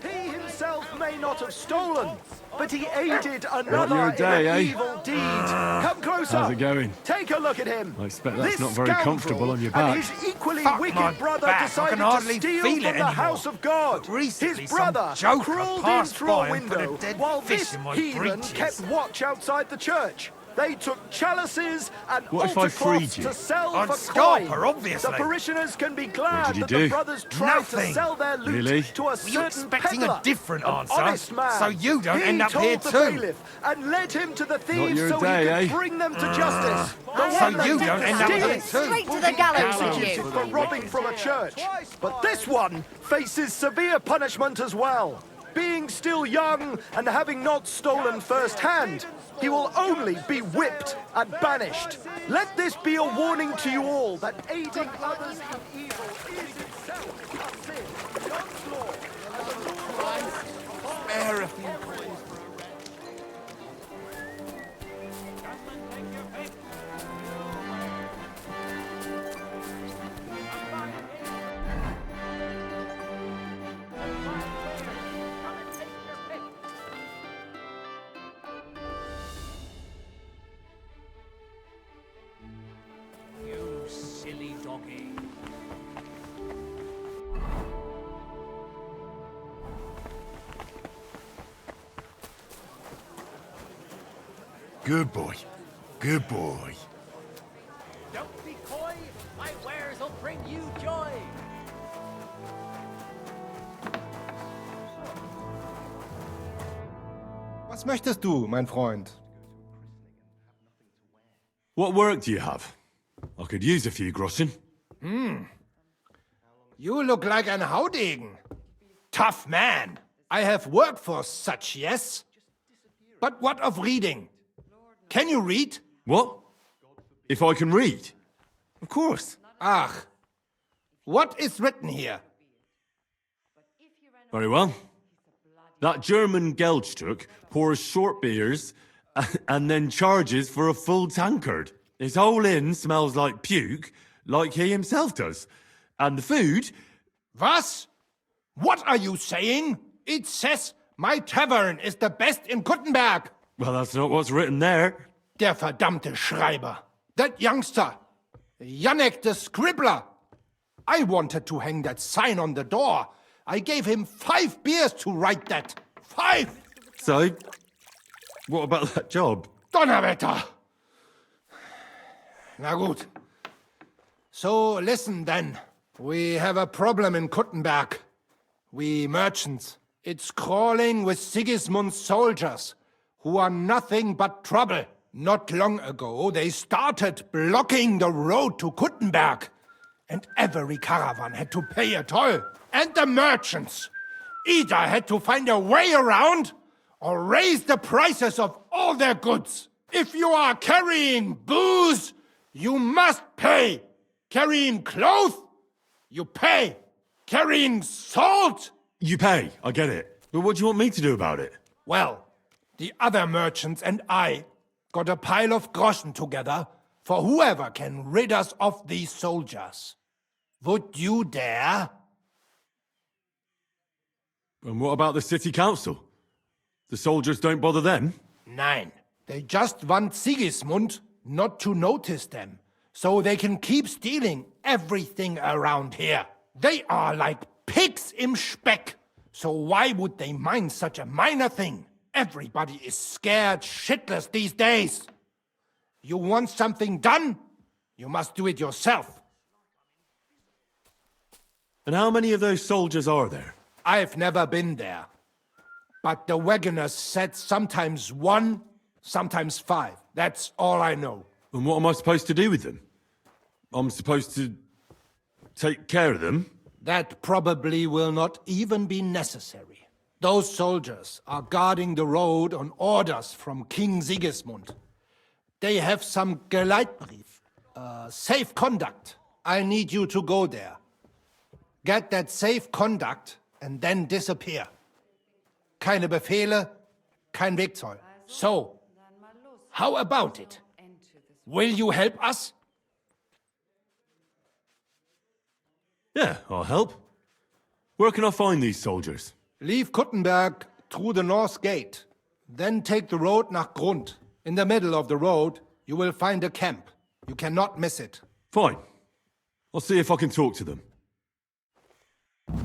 [SPEAKER 6] He himself may not have stolen, but he aided
[SPEAKER 15] What,
[SPEAKER 6] another
[SPEAKER 15] you're a day,
[SPEAKER 6] in an
[SPEAKER 15] eh?
[SPEAKER 6] evil deed. Come closer.
[SPEAKER 15] How's it going?
[SPEAKER 6] Take a look at him.
[SPEAKER 15] I expect that's
[SPEAKER 6] This
[SPEAKER 15] not very
[SPEAKER 6] scoundrel
[SPEAKER 15] comfortable on your
[SPEAKER 6] And
[SPEAKER 15] back.
[SPEAKER 6] his equally
[SPEAKER 22] Fuck my
[SPEAKER 6] wicked brother
[SPEAKER 22] back, I
[SPEAKER 6] decided
[SPEAKER 22] can
[SPEAKER 6] to
[SPEAKER 22] hardly
[SPEAKER 6] steal
[SPEAKER 22] feel
[SPEAKER 6] from
[SPEAKER 22] it
[SPEAKER 6] the
[SPEAKER 22] anymore.
[SPEAKER 6] house of God.
[SPEAKER 22] Recently,
[SPEAKER 6] His
[SPEAKER 22] some
[SPEAKER 6] brother
[SPEAKER 22] joker
[SPEAKER 6] crawled in
[SPEAKER 22] passed
[SPEAKER 6] through a
[SPEAKER 22] by and put a
[SPEAKER 6] window
[SPEAKER 22] dead
[SPEAKER 6] while
[SPEAKER 22] fish
[SPEAKER 6] this
[SPEAKER 22] in my
[SPEAKER 6] heathen
[SPEAKER 22] breeches.
[SPEAKER 6] kept watch outside the church. They took chalices and
[SPEAKER 15] What if I
[SPEAKER 6] altar
[SPEAKER 15] freed
[SPEAKER 6] cloths
[SPEAKER 15] you?
[SPEAKER 6] to sell
[SPEAKER 22] I'd
[SPEAKER 6] for
[SPEAKER 22] stop
[SPEAKER 6] coin.
[SPEAKER 22] her, obviously.
[SPEAKER 6] The parishioners can be glad
[SPEAKER 15] did you
[SPEAKER 6] that
[SPEAKER 15] do?
[SPEAKER 6] the brothers tried to
[SPEAKER 22] Nothing.
[SPEAKER 6] sell their loot
[SPEAKER 15] Really?
[SPEAKER 6] to a
[SPEAKER 22] Were you
[SPEAKER 6] certain
[SPEAKER 22] expecting
[SPEAKER 6] peddler,
[SPEAKER 22] a different
[SPEAKER 6] an
[SPEAKER 22] answer?
[SPEAKER 6] honest man.
[SPEAKER 22] So you don't
[SPEAKER 6] He
[SPEAKER 22] end up
[SPEAKER 6] told
[SPEAKER 22] here
[SPEAKER 6] the
[SPEAKER 22] too.
[SPEAKER 6] bailiff and led him to the thieves
[SPEAKER 15] your
[SPEAKER 6] so
[SPEAKER 15] day,
[SPEAKER 6] he could
[SPEAKER 15] eh?
[SPEAKER 6] bring them to justice. The
[SPEAKER 22] So
[SPEAKER 6] one that
[SPEAKER 22] you
[SPEAKER 6] did
[SPEAKER 22] don't
[SPEAKER 6] the
[SPEAKER 22] end up
[SPEAKER 6] stealing
[SPEAKER 22] here too.
[SPEAKER 5] Straight to
[SPEAKER 6] will
[SPEAKER 5] the
[SPEAKER 6] be
[SPEAKER 5] gallows with
[SPEAKER 6] executed
[SPEAKER 5] you.
[SPEAKER 6] for robbing from a church. But this one faces severe punishment as well. Being still young and having not stolen firsthand, he will only be whipped and banished. Let this be a warning to you all that aiding others in evil is itself a sin. God's law.
[SPEAKER 22] Spare a few coins.
[SPEAKER 4] You silly doggy.
[SPEAKER 19] Good boy. Good boy.
[SPEAKER 9] Don't be coy. My wares will bring you joy.
[SPEAKER 16] Was möchtest du, mein Freund?
[SPEAKER 15] What work do you have? I could use a few groschen.
[SPEAKER 16] You look like an Haudegen. Tough man. I have work for such, yes? But what of reading? Can you read?
[SPEAKER 15] What? If I can read? Of course.
[SPEAKER 16] Ach. What is written here?
[SPEAKER 15] Very well. That German Geldstück pours short beers and then charges for a full tankard. His whole inn smells like puke, like he himself does. And the food...
[SPEAKER 16] Was? What are you saying? It says my tavern is the best in Kuttenberg.
[SPEAKER 15] Well, that's not what's written there.
[SPEAKER 16] Der verdammte Schreiber. That youngster. Janek the scribbler. I wanted to hang that sign on the door. I gave him 5 beers to write that. 5!
[SPEAKER 15] So, what about that job?
[SPEAKER 16] Donnerwetter! Na gut. So listen then. We have a problem in Kuttenberg. We merchants. It's crawling with Sigismund's soldiers, who are nothing but trouble. Not long ago, they started blocking the road to Kuttenberg, and every caravan had to pay a toll. And the merchants either had to find a way around or raise the prices of all their goods. If you are carrying booze, you must pay. Carrying clothes, you pay. Carrying salt,
[SPEAKER 15] You pay, I get it. But what do you want me to do about it?
[SPEAKER 16] well, the other merchants and I got a pile of groschen together for whoever can rid us of these soldiers. Would you dare?
[SPEAKER 15] And what about the city council? The soldiers don't bother them?
[SPEAKER 16] Nein, They just want Sigismund not to notice them, so they can keep stealing everything around here. They are like pigs im Speck, so why would they mind such a minor thing? Everybody is scared shitless these days. You want something done? You must do it yourself.
[SPEAKER 15] And how many of those soldiers are there?
[SPEAKER 16] I've never been there. But the wagoners said sometimes 1, sometimes 5. That's all I know.
[SPEAKER 15] And what am I supposed to do with them? I'm supposed to take care of them?
[SPEAKER 16] That probably will not even be necessary. Those soldiers are guarding the road on orders from King Sigismund. They have some Geleitbrief, safe conduct. I need you to go there. Get that safe conduct and then disappear. Keine Befehle, kein Wegzoll. So, how about it? Will you help us?
[SPEAKER 15] Yeah, I'll help. Where can I find these soldiers?
[SPEAKER 16] Leave Kuttenberg through the north gate. Then take the road nach Grund. In the middle of the road, you will find a camp. You cannot miss it.
[SPEAKER 15] Fine. I'll see if I can talk to them.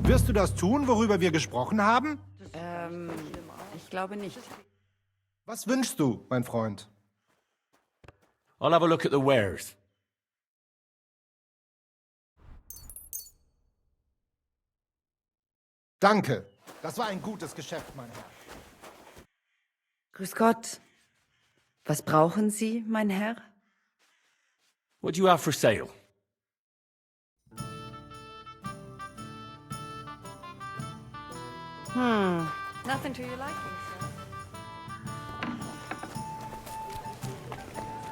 [SPEAKER 16] Wirst du das tun, worüber wir gesprochen haben?
[SPEAKER 14] Ich glaube nicht.
[SPEAKER 16] Was wünschst du, mein Freund?
[SPEAKER 15] I'll have a look at the wares.
[SPEAKER 16] Danke. Das war ein gutes Geschäft, mein Herr.
[SPEAKER 14] Grüß Gott. Was brauchen Sie, mein Herr?
[SPEAKER 2] What do you have for sale?
[SPEAKER 13] Nothing to your liking, sir.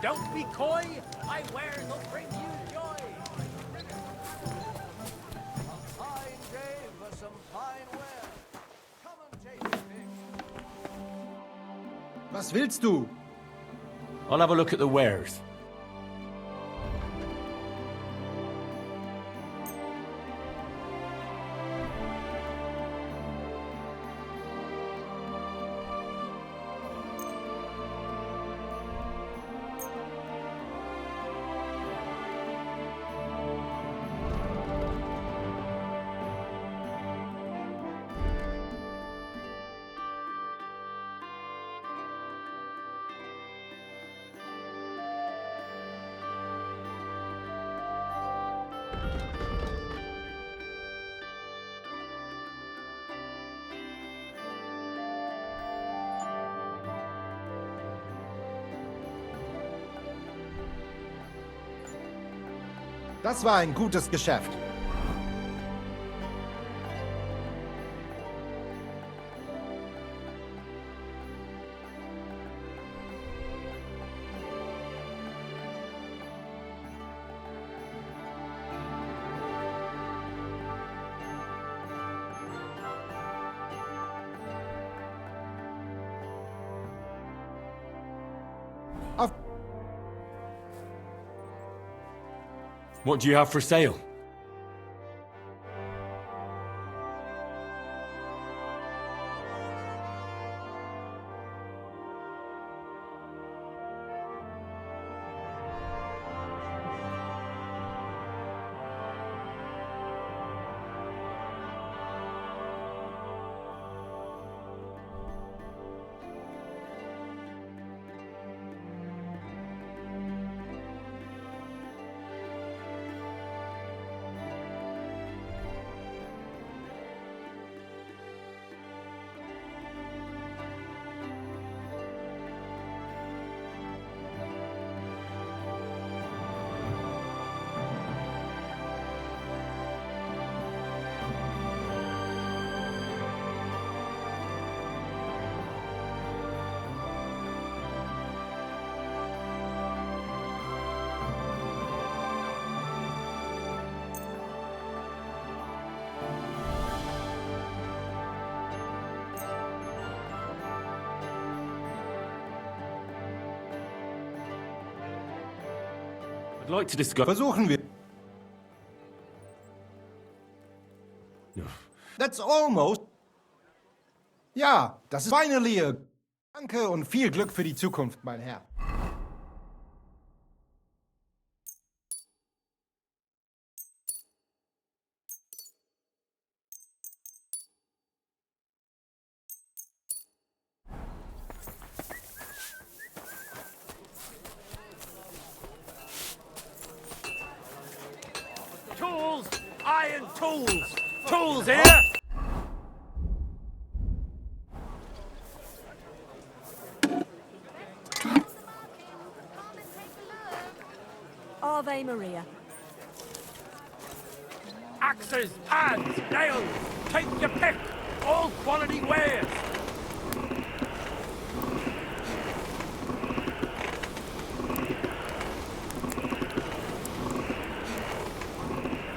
[SPEAKER 9] Don't be coy. My wares will bring you joy.
[SPEAKER 18] Fine day for some fine wear. Come and take a pick.
[SPEAKER 16] Was willst du?
[SPEAKER 2] I'll have a look at the wares.
[SPEAKER 16] Das war ein gutes Geschäft.
[SPEAKER 2] What do you have for sale? I'd like to discuss...
[SPEAKER 16] Versuchen wir. That's almost... Ja, das ist finally a Danke und viel Glück für die Zukunft, mein Herr.
[SPEAKER 4] Tools! Iron tools! Tools here!
[SPEAKER 5] Ave Maria.
[SPEAKER 4] Axes, pads, nails! Take your pick! All quality wares!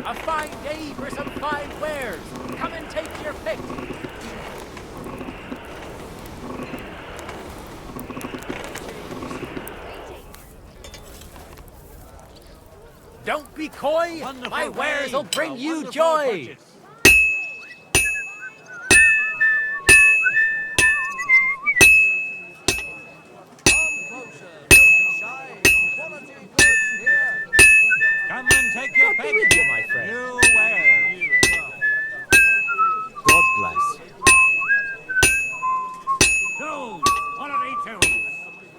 [SPEAKER 9] A fine day for some fine wares. Come and take your pick. Don't be coy. My wares will bring you joy.
[SPEAKER 4] Come and take your pick!
[SPEAKER 9] with you, my friend.
[SPEAKER 4] New wares!
[SPEAKER 9] God bless.
[SPEAKER 4] Tools! Quality tools!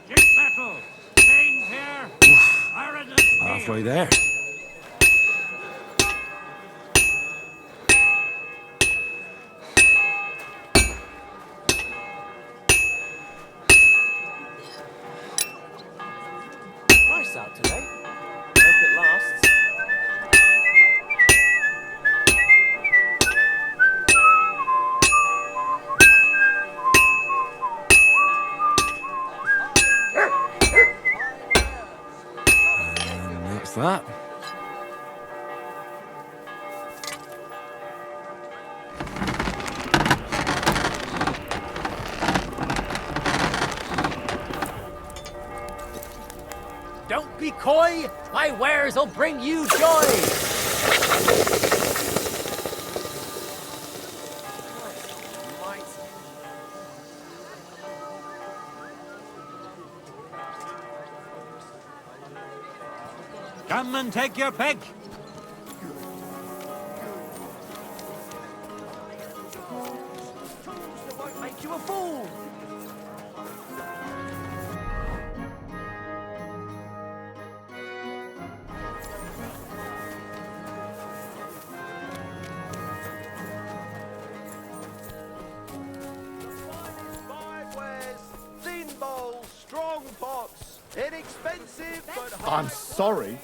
[SPEAKER 4] Sheet metal! Chains here! Iron and steel!
[SPEAKER 15] Halfway there.
[SPEAKER 9] Nice out today. Hope it lasts.
[SPEAKER 15] And that's that.
[SPEAKER 9] Don't be coy. My wares will bring you joy.
[SPEAKER 4] Come and take your pick!
[SPEAKER 9] That won't make you a fool.
[SPEAKER 18] Fine wares, thin bowls, strong pots, inexpensive but
[SPEAKER 19] I'm sorry.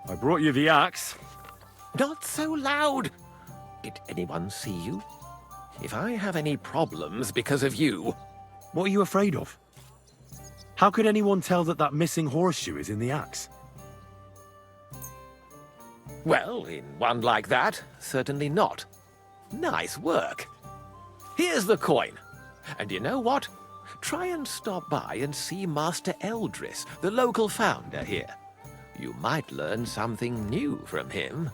[SPEAKER 3] I brought you the axe.
[SPEAKER 1] Not so loud! Did anyone see you? If I have any problems because of you...
[SPEAKER 3] What are you afraid of? How could anyone tell that that missing horseshoe is in the axe?
[SPEAKER 1] Well, in one like that, certainly not. Nice work. Here's the coin. And you know what? Try and stop by and see Master Eldris, the local founder here. You might learn something new from him.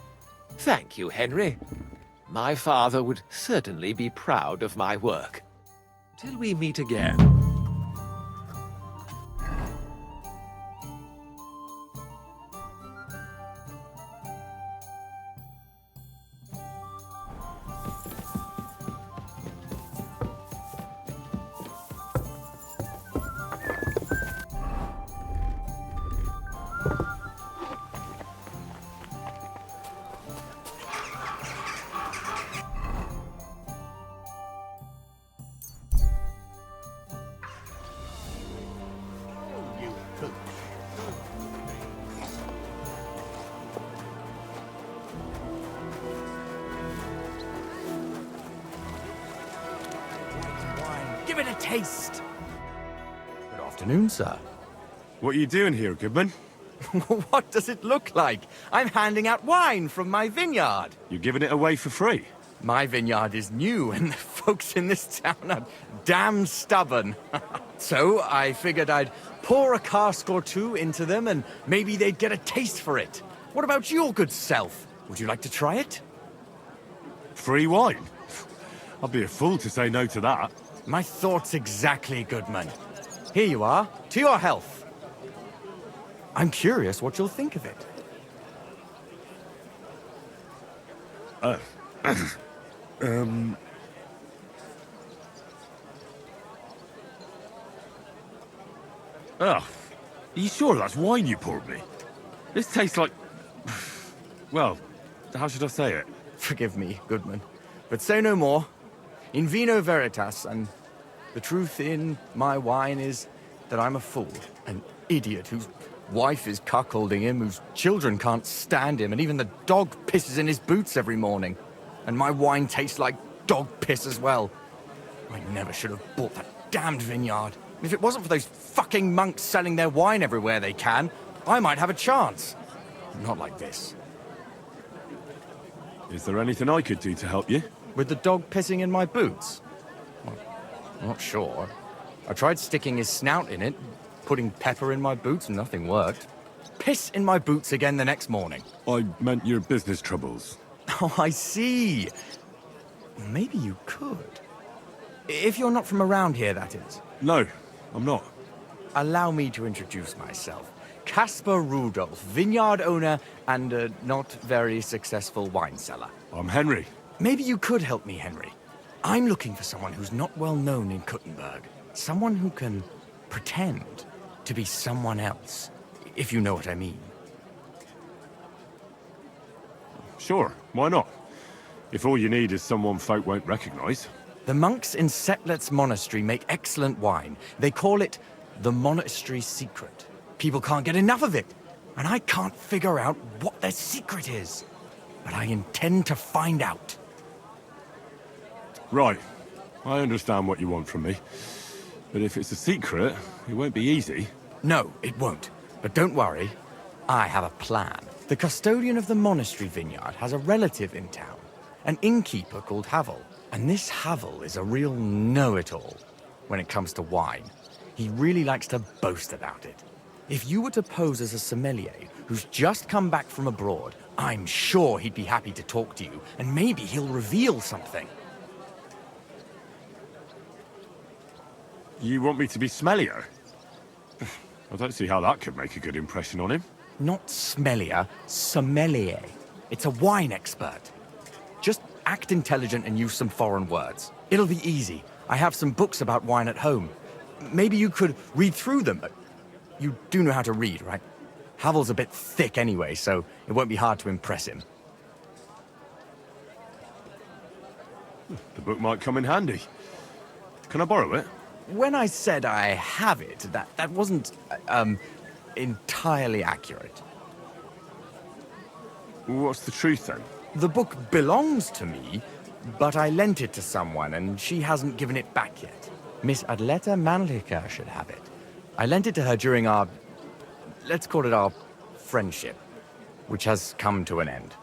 [SPEAKER 1] Thank you, Henry. My father would certainly be proud of my work. Till we meet again.
[SPEAKER 9] Give it a taste.
[SPEAKER 8] Good afternoon, sir.
[SPEAKER 3] What are you doing here, Goodman?
[SPEAKER 8] What does it look like? I'm handing out wine from my vineyard.
[SPEAKER 3] You're giving it away for free?
[SPEAKER 8] My vineyard is new, and the folks in this town are damn stubborn. So I figured I'd pour a cask or two into them, and maybe they'd get a taste for it. What about your good self? Would you like to try it?
[SPEAKER 3] Free wine? I'd be a fool to say no to that.
[SPEAKER 8] My thoughts exactly, Goodman. Here you are. To your health. I'm curious what you'll think of it.
[SPEAKER 3] Oh, are you sure that's wine you poured me? This tastes like... Well, how should I say it?
[SPEAKER 8] Forgive me, Goodman, but say no more. In vino veritas, and the truth in my wine is that I'm a fool, an idiot whose wife is cuckolding him, whose children can't stand him, and even the dog pisses in his boots every morning. And my wine tastes like dog piss as well. I never should have bought that damned vineyard. If it wasn't for those fucking monks selling their wine everywhere they can, I might have a chance. Not like this.
[SPEAKER 3] Is there anything I could do to help you?
[SPEAKER 8] With the dog pissing in my boots? Well, not sure. I tried sticking his snout in it, putting pepper in my boots, and nothing worked. Piss in my boots again the next morning.
[SPEAKER 3] I meant your business troubles.
[SPEAKER 8] Oh, I see. Maybe you could. If you're not from around here, that is.
[SPEAKER 3] No, I'm not.
[SPEAKER 8] Allow me to introduce myself. Caspar Rudolph, vineyard owner and a not very successful wine seller.
[SPEAKER 3] I'm Henry.
[SPEAKER 8] Maybe you could help me, Henry. I'm looking for someone who's not well known in Kuttenberg. Someone who can pretend to be someone else, if you know what I mean.
[SPEAKER 3] Sure, why not? If all you need is someone folk won't recognize.
[SPEAKER 8] The monks in Setlets Monastery make excellent wine. They call it the monastery secret. People can't get enough of it, and I can't figure out what their secret is. But I intend to find out.
[SPEAKER 3] Right. I understand what you want from me. But if it's a secret, it won't be easy.
[SPEAKER 8] No, it won't. But don't worry. I have a plan. The custodian of the monastery vineyard has a relative in town, an innkeeper called Havel. And this Havel is a real know-it-all when it comes to wine. He really likes to boast about it. If you were to pose as a sommelier who's just come back from abroad, I'm sure he'd be happy to talk to you, and maybe he'll reveal something.
[SPEAKER 3] You want me to be smellier? I don't see how that could make a good impression on him.
[SPEAKER 8] Not smellier, sommelier. It's a wine expert. Just act intelligent and use some foreign words. It'll be easy. I have some books about wine at home. Maybe you could read through them. You do know how to read, right? Havel's a bit thick anyway, so it won't be hard to impress him.
[SPEAKER 3] The book might come in handy. Can I borrow it?
[SPEAKER 8] When I said I have it, that wasn't, entirely accurate.
[SPEAKER 3] What's the truth, then?
[SPEAKER 8] The book belongs to me, but I lent it to someone, and she hasn't given it back yet. Miss Adleta Manlicher should have it. I lent it to her during our... let's call it our friendship, which has come to an end.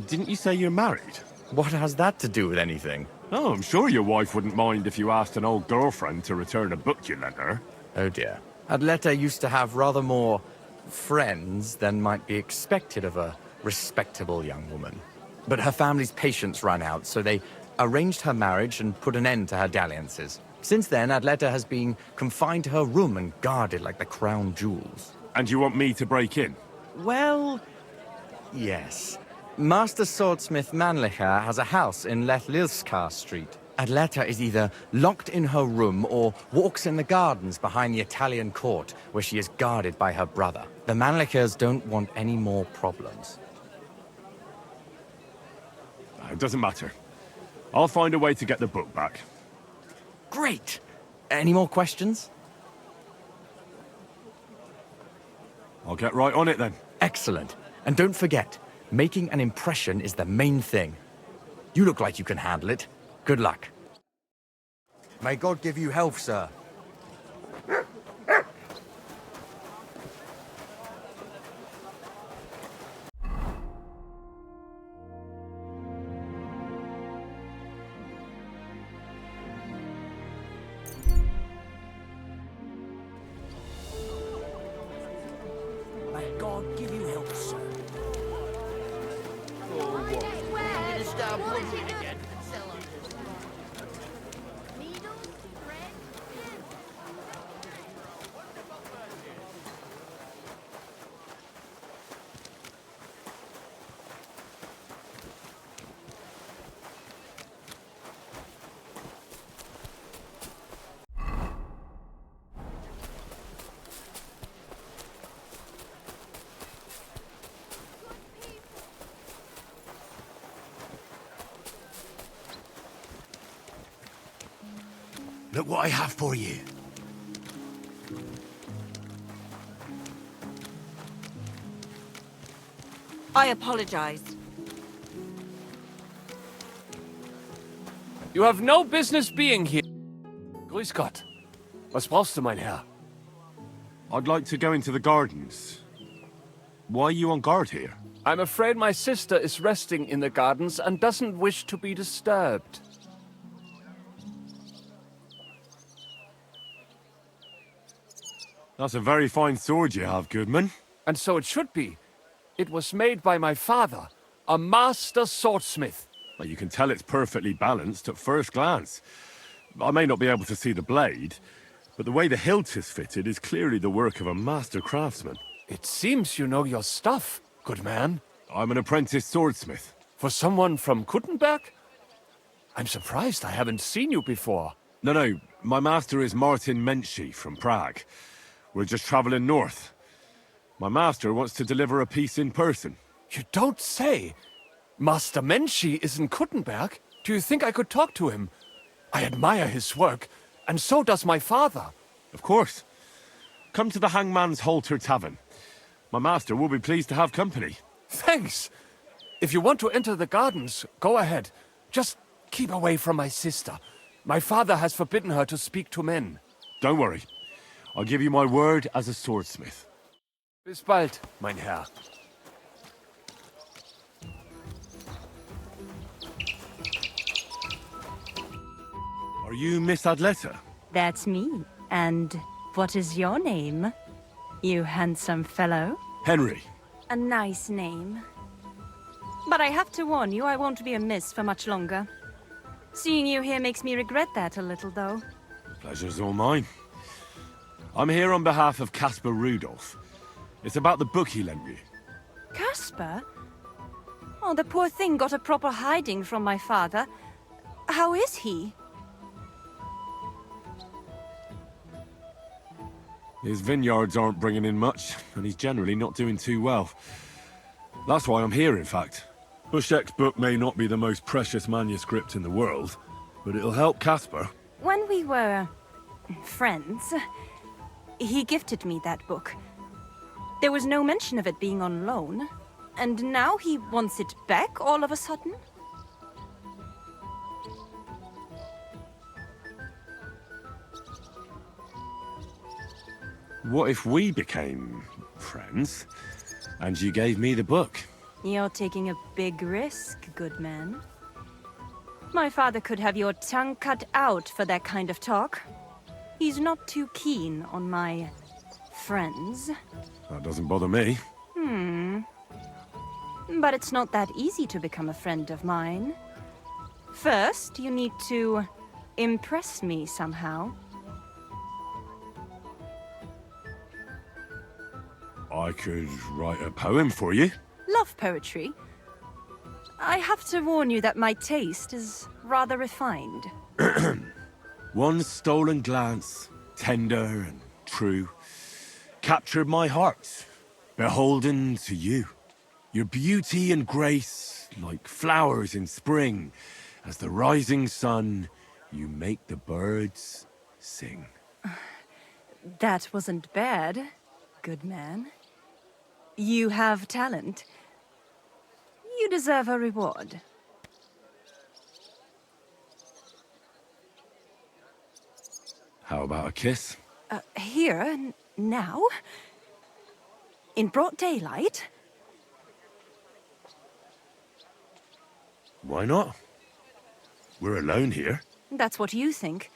[SPEAKER 3] Didn't you say you're married?
[SPEAKER 8] What has that to do with anything?
[SPEAKER 3] Oh, I'm sure your wife wouldn't mind if you asked an old girlfriend to return a book you lent her.
[SPEAKER 8] Oh dear. Adleta used to have rather more friends than might be expected of a respectable young woman. But her family's patience ran out, so they arranged her marriage and put an end to her dalliances. Since then, Adleta has been confined to her room and guarded like the crown jewels.
[SPEAKER 3] And you want me to break in?
[SPEAKER 8] Well, yes. Master Swordsmith Manlicher has a house in Lethlilskar Street. Adleta is either locked in her room or walks in the gardens behind the Italian court, where she is guarded by her brother. The Manlichers don't want any more problems.
[SPEAKER 3] It doesn't matter. I'll find a way to get the book back.
[SPEAKER 8] Great! Any more questions?
[SPEAKER 3] I'll get right on it then.
[SPEAKER 8] Excellent. And don't forget, making an impression is the main thing. You look like you can handle it. Good luck. May God give you health, sir.
[SPEAKER 11] give you help, sir.
[SPEAKER 18] For what? You to start blubbering again?
[SPEAKER 6] Look what I have for you.
[SPEAKER 14] I apologize.
[SPEAKER 2] You have no business being here. Grüß Gott. Was brauchst du, mein Herr?
[SPEAKER 3] I'd like to go into the gardens. Why are you on guard here?
[SPEAKER 10] I'm afraid my sister is resting in the gardens and doesn't wish to be disturbed.
[SPEAKER 3] That's a very fine sword you have, Goodman.
[SPEAKER 10] And so it should be. It was made by my father, a master swordsmith.
[SPEAKER 3] Well, you can tell it's perfectly balanced at first glance. I may not be able to see the blade, but the way the hilt is fitted is clearly the work of a master craftsman.
[SPEAKER 10] It seems you know your stuff, good man.
[SPEAKER 3] I'm an apprentice swordsmith.
[SPEAKER 10] For someone from Kuttenberg? I'm surprised I haven't seen you before.
[SPEAKER 3] No, my master is Martin Menschy from Prague. We're just traveling north. My master wants to deliver a piece in person.
[SPEAKER 10] You don't say! Master Menschy is in Kuttenberg? Do you think I could talk to him? I admire his work, and so does my father.
[SPEAKER 3] Of course. Come to the Hangman's Halter Tavern. My master will be pleased to have company.
[SPEAKER 10] Thanks! If you want to enter the gardens, go ahead. Just keep away from my sister. My father has forbidden her to speak to men.
[SPEAKER 3] Don't worry. I'll give you my word as a swordsmith.
[SPEAKER 10] Bis bald, mein Herr.
[SPEAKER 3] Are you Miss Adletta?
[SPEAKER 20] That's me. And what is your name, you handsome fellow?
[SPEAKER 3] Henry.
[SPEAKER 20] A nice name. But I have to warn you, I won't be a miss for much longer. Seeing you here makes me regret that a little, though.
[SPEAKER 3] Pleasure's all mine. I'm here on behalf of Caspar Rudolph. It's about the book he lent you.
[SPEAKER 20] Caspar? Oh, the poor thing got a proper hiding from my father. How is he?
[SPEAKER 3] His vineyards aren't bringing in much, and he's generally not doing too well. That's why I'm here, in fact. Bushek's book may not be the most precious manuscript in the world, but it'll help Caspar.
[SPEAKER 20] When we were friends, he gifted me that book. There was no mention of it being on loan, and now he wants it back all of a sudden?
[SPEAKER 3] What if we became friends, and you gave me the book?
[SPEAKER 20] You're taking a big risk, good man. My father could have your tongue cut out for that kind of talk. He's not too keen on my friends.
[SPEAKER 3] That doesn't bother me.
[SPEAKER 20] But it's not that easy to become a friend of mine. First, you need to impress me somehow.
[SPEAKER 3] I could write a poem for you.
[SPEAKER 20] Love poetry. I have to warn you that my taste is rather refined.
[SPEAKER 3] One stolen glance, tender and true, captured my heart, beholden to you. Your beauty and grace, like flowers in spring, as the rising sun, you make the birds sing.
[SPEAKER 20] That wasn't bad, good man. You have talent. You deserve a reward.
[SPEAKER 3] How about a kiss?
[SPEAKER 20] Here, now? In broad daylight?
[SPEAKER 3] Why not? We're alone here.
[SPEAKER 20] That's what you think.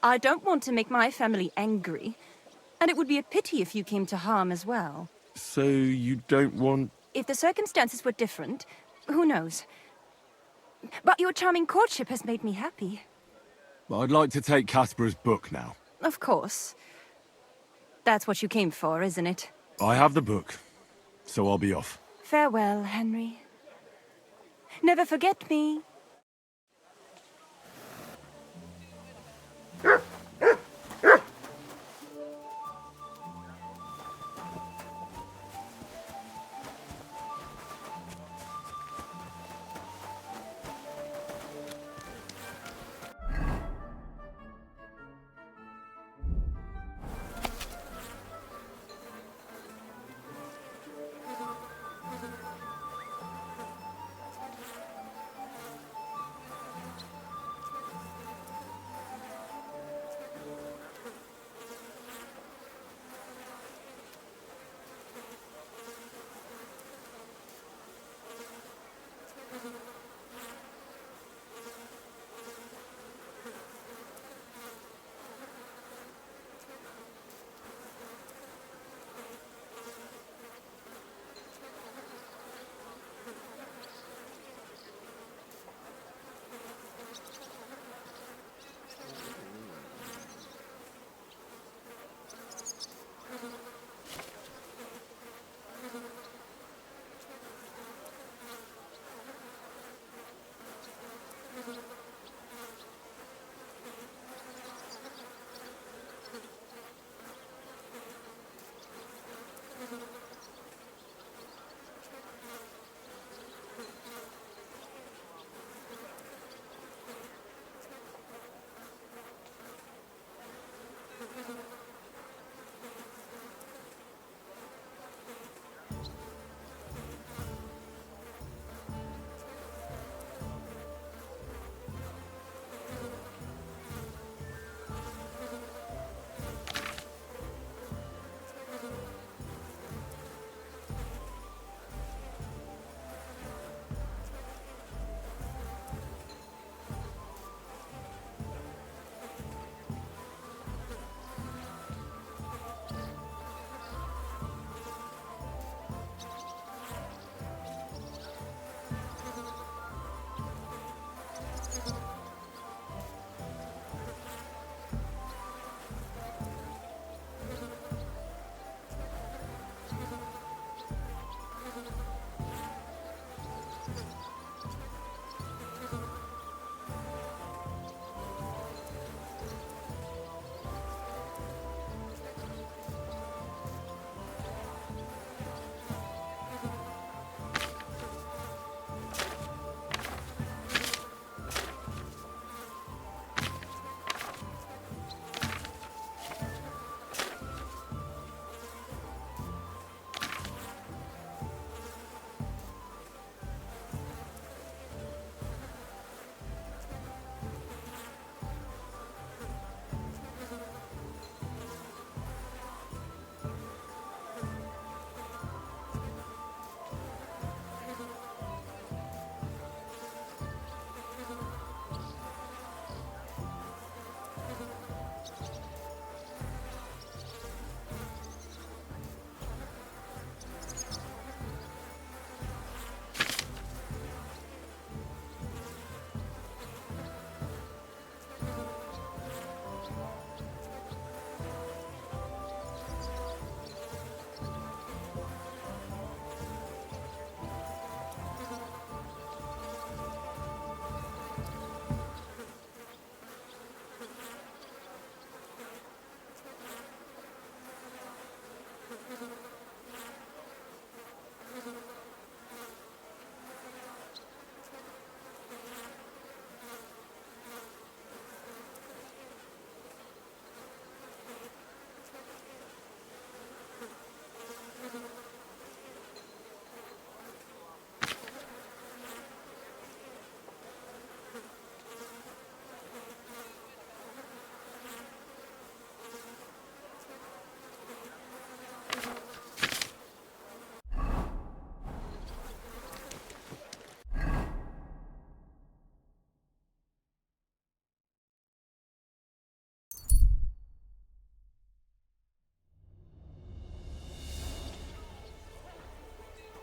[SPEAKER 20] I don't want to make my family angry, and it would be a pity if you came to harm as well.
[SPEAKER 3] So you don't want...
[SPEAKER 20] If the circumstances were different, who knows? But your charming courtship has made me happy.
[SPEAKER 3] I'd like to take Casper's book now.
[SPEAKER 20] Of course. That's what you came for, isn't it?
[SPEAKER 3] I have the book, so I'll be off.
[SPEAKER 20] Farewell, Henry. Never forget me.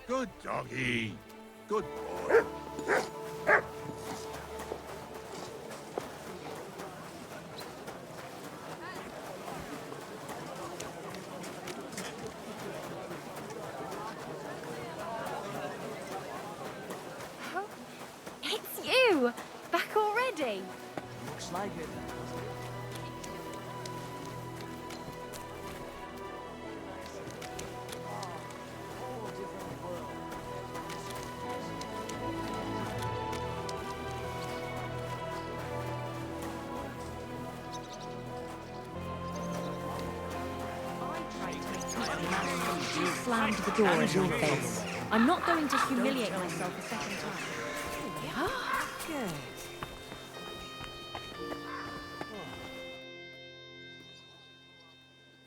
[SPEAKER 19] Good doggy. Good boy.
[SPEAKER 17] It's you! Back already?
[SPEAKER 4] Looks like it.
[SPEAKER 20] Slammed the door in your face. I'm not going to humiliate myself a second time. Good.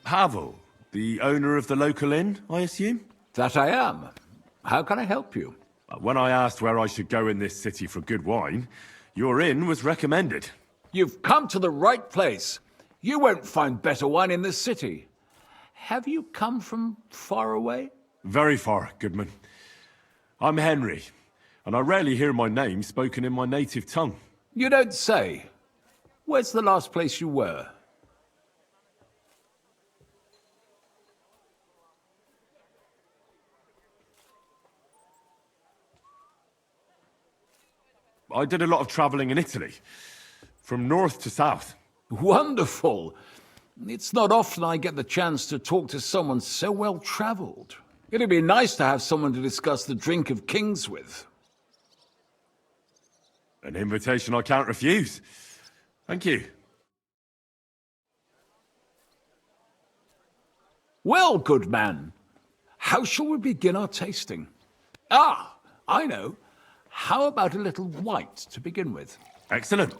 [SPEAKER 3] Havel, the owner of the local inn, I assume?
[SPEAKER 7] That I am. How can I help you?
[SPEAKER 3] When I asked where I should go in this city for good wine, your inn was recommended.
[SPEAKER 7] You've come to the right place. You won't find better wine in this city. Have you come from far away?
[SPEAKER 3] Very far, Goodman. I'm Henry, and I rarely hear my name spoken in my native tongue.
[SPEAKER 7] You don't say. Where's the last place you were?
[SPEAKER 3] I did a lot of travelling in Italy, from north to south.
[SPEAKER 7] Wonderful! It's not often I get the chance to talk to someone so well-travelled. It'd be nice to have someone to discuss the drink of kings with.
[SPEAKER 3] An invitation I can't refuse. Thank you.
[SPEAKER 7] Well, good man, how shall we begin our tasting? Ah, I know. How about a little white to begin with?
[SPEAKER 3] Excellent.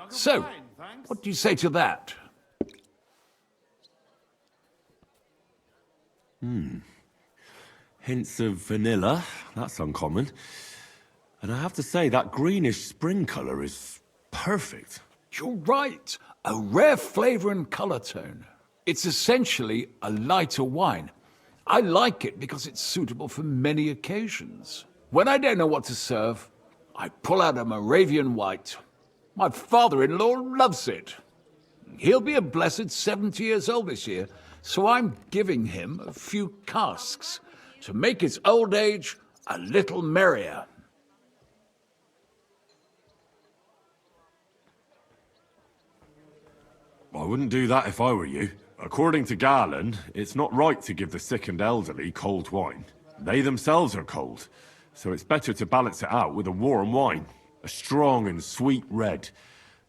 [SPEAKER 7] So, what do you say to that?
[SPEAKER 3] Hints of vanilla. That's uncommon. And I have to say, that greenish spring colour is perfect.
[SPEAKER 7] You're right. A rare flavour and colour tone. It's essentially a lighter wine. I like it because it's suitable for many occasions. When I don't know what to serve, I pull out a Moravian white. My father-in-law loves it. He'll be a blessed 70 years old this year, so I'm giving him a few casks to make his old age a little merrier.
[SPEAKER 3] I wouldn't do that if I were you. According to Galen, it's not right to give the sick and elderly cold wine. They themselves are cold, so it's better to balance it out with a warm wine. A strong and sweet red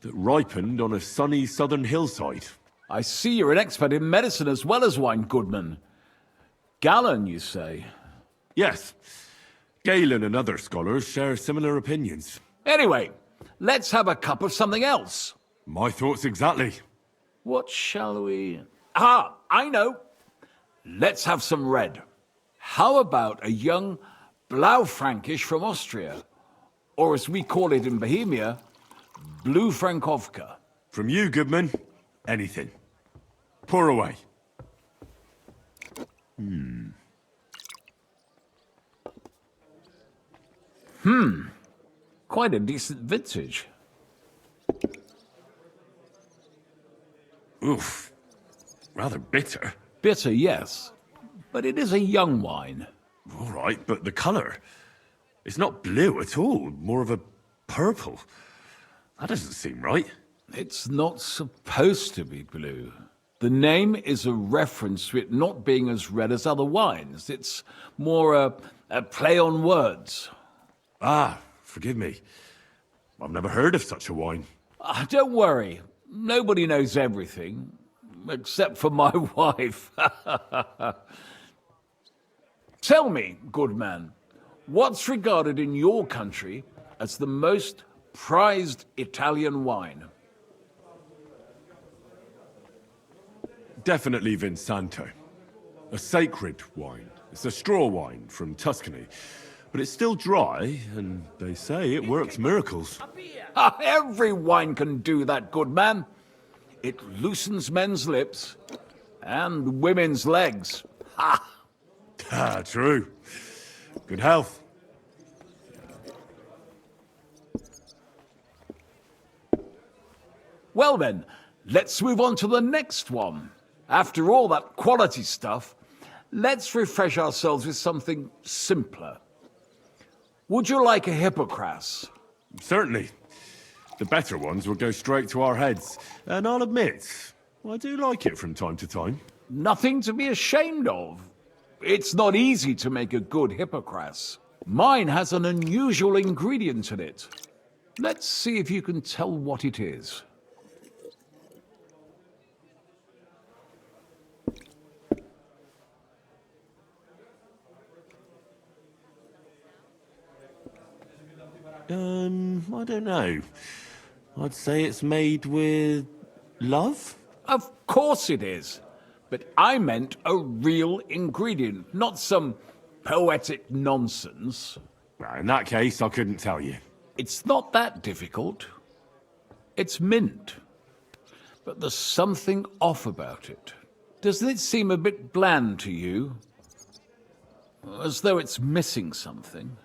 [SPEAKER 3] that ripened on a sunny southern hillside.
[SPEAKER 7] I see you're an expert in medicine as well as wine, Goodman. Galen, you say?
[SPEAKER 3] Yes. Galen and other scholars share similar opinions.
[SPEAKER 7] Anyway, let's have a cup of something else.
[SPEAKER 3] My thoughts exactly.
[SPEAKER 7] What shall we... Ah, I know. Let's have some red. How about a young Blaufränkisch from Austria? Or as we call it in Bohemia, Blue Frankovka.
[SPEAKER 3] From you, Goodman, anything. Pour away.
[SPEAKER 7] Quite a decent vintage.
[SPEAKER 3] Oof. Rather bitter.
[SPEAKER 7] Bitter, yes. But it is a young wine.
[SPEAKER 3] All right, but the colour. It's not blue at all, more of a purple. That doesn't seem right.
[SPEAKER 7] It's not supposed to be blue. The name is a reference to it not being as red as other wines. It's more a play on words.
[SPEAKER 3] Ah, forgive me. I've never heard of such a wine.
[SPEAKER 7] Don't worry. Nobody knows everything, except for my wife. Tell me, good man, what's regarded in your country as the most prized Italian wine?
[SPEAKER 3] Definitely Vinsanto. A sacred wine. It's a straw wine from Tuscany. but it's still dry, and they say it works miracles.
[SPEAKER 7] Every wine can do that, good man. It loosens men's lips and women's legs. Ha!
[SPEAKER 3] Ah, true. Good health.
[SPEAKER 7] Well then, let's move on to the next one. After all that quality stuff, let's refresh ourselves with something simpler. Would you like a hippocras?
[SPEAKER 3] Certainly. The better ones will go straight to our heads. And I'll admit, I do like it from time to time.
[SPEAKER 7] Nothing to be ashamed of. It's not easy to make a good hippocras. Mine has an unusual ingredient in it. Let's see if you can tell what it is.
[SPEAKER 3] I don't know. I'd say it's made with love?
[SPEAKER 7] Of course it is. But I meant a real ingredient, not some poetic nonsense.
[SPEAKER 3] In that case, I couldn't tell you.
[SPEAKER 7] It's not that difficult. It's mint. But there's something off about it. Doesn't it seem a bit bland to you? As though it's missing something.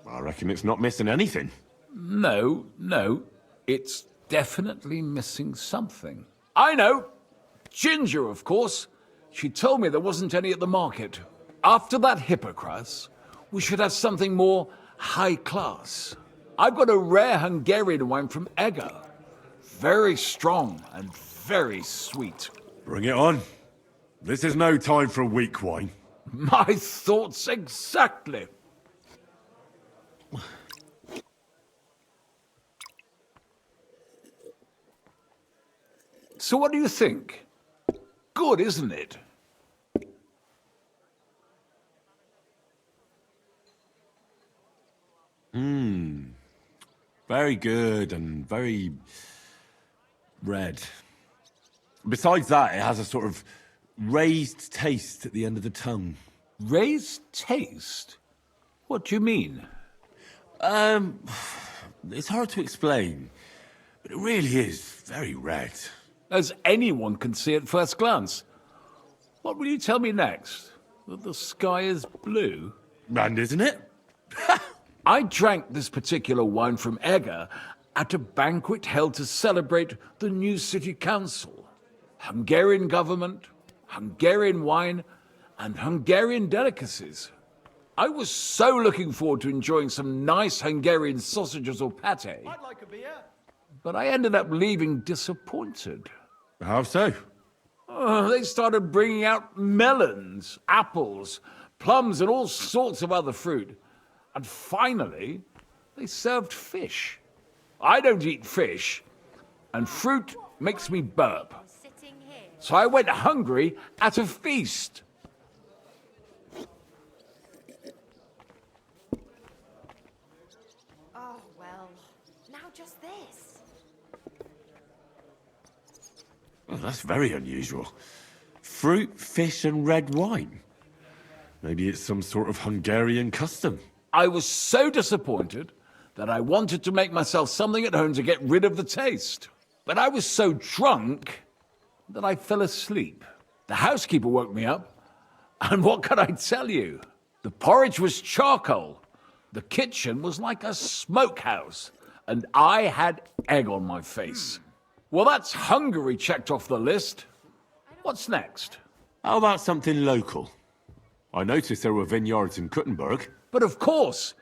[SPEAKER 3] I reckon it's not missing anything.
[SPEAKER 7] No. It's definitely missing something. I know! Ginger, of course. She told me there wasn't any at the market. After that hippocras, we should have something more high class. I've got a rare Hungarian wine from Eger. Very strong and very sweet.
[SPEAKER 3] Bring it on. This is no time for weak wine.
[SPEAKER 7] My thoughts exactly. So what do you think? Good, isn't it?
[SPEAKER 3] Very good and very red. Besides that, it has a sort of raised taste at the end of the tongue.
[SPEAKER 7] Raised taste? What do you mean?
[SPEAKER 3] It's hard to explain, but it really is very red.
[SPEAKER 7] As anyone can see at first glance. What will you tell me next? That the sky is blue?
[SPEAKER 3] And isn't it?
[SPEAKER 7] I drank this particular wine from Eger at a banquet held to celebrate the new city council. Hungarian government, Hungarian wine, and Hungarian delicacies. I was so looking forward to enjoying some nice Hungarian sausages or pate.
[SPEAKER 16] I'd like a beer.
[SPEAKER 7] But I ended up leaving disappointed.
[SPEAKER 3] How so?
[SPEAKER 7] They started bringing out melons, apples, plums, and all sorts of other fruit. And finally, they served fish. I don't eat fish, and fruit makes me burp. So I went hungry at a feast.
[SPEAKER 5] Oh, well, now just this.
[SPEAKER 3] Oh, that's very unusual. Fruit, fish, and red wine. Maybe it's some sort of Hungarian custom.
[SPEAKER 7] I was so disappointed that I wanted to make myself something at home to get rid of the taste. But I was so drunk that I fell asleep. The housekeeper woke me up, and what can I tell you? The porridge was charcoal. The kitchen was like a smokehouse, and I had egg on my face. Well, that's Hungary checked off the list. What's next?
[SPEAKER 3] How about something local? I noticed there were vineyards in Kuttenberg.
[SPEAKER 7] But of course,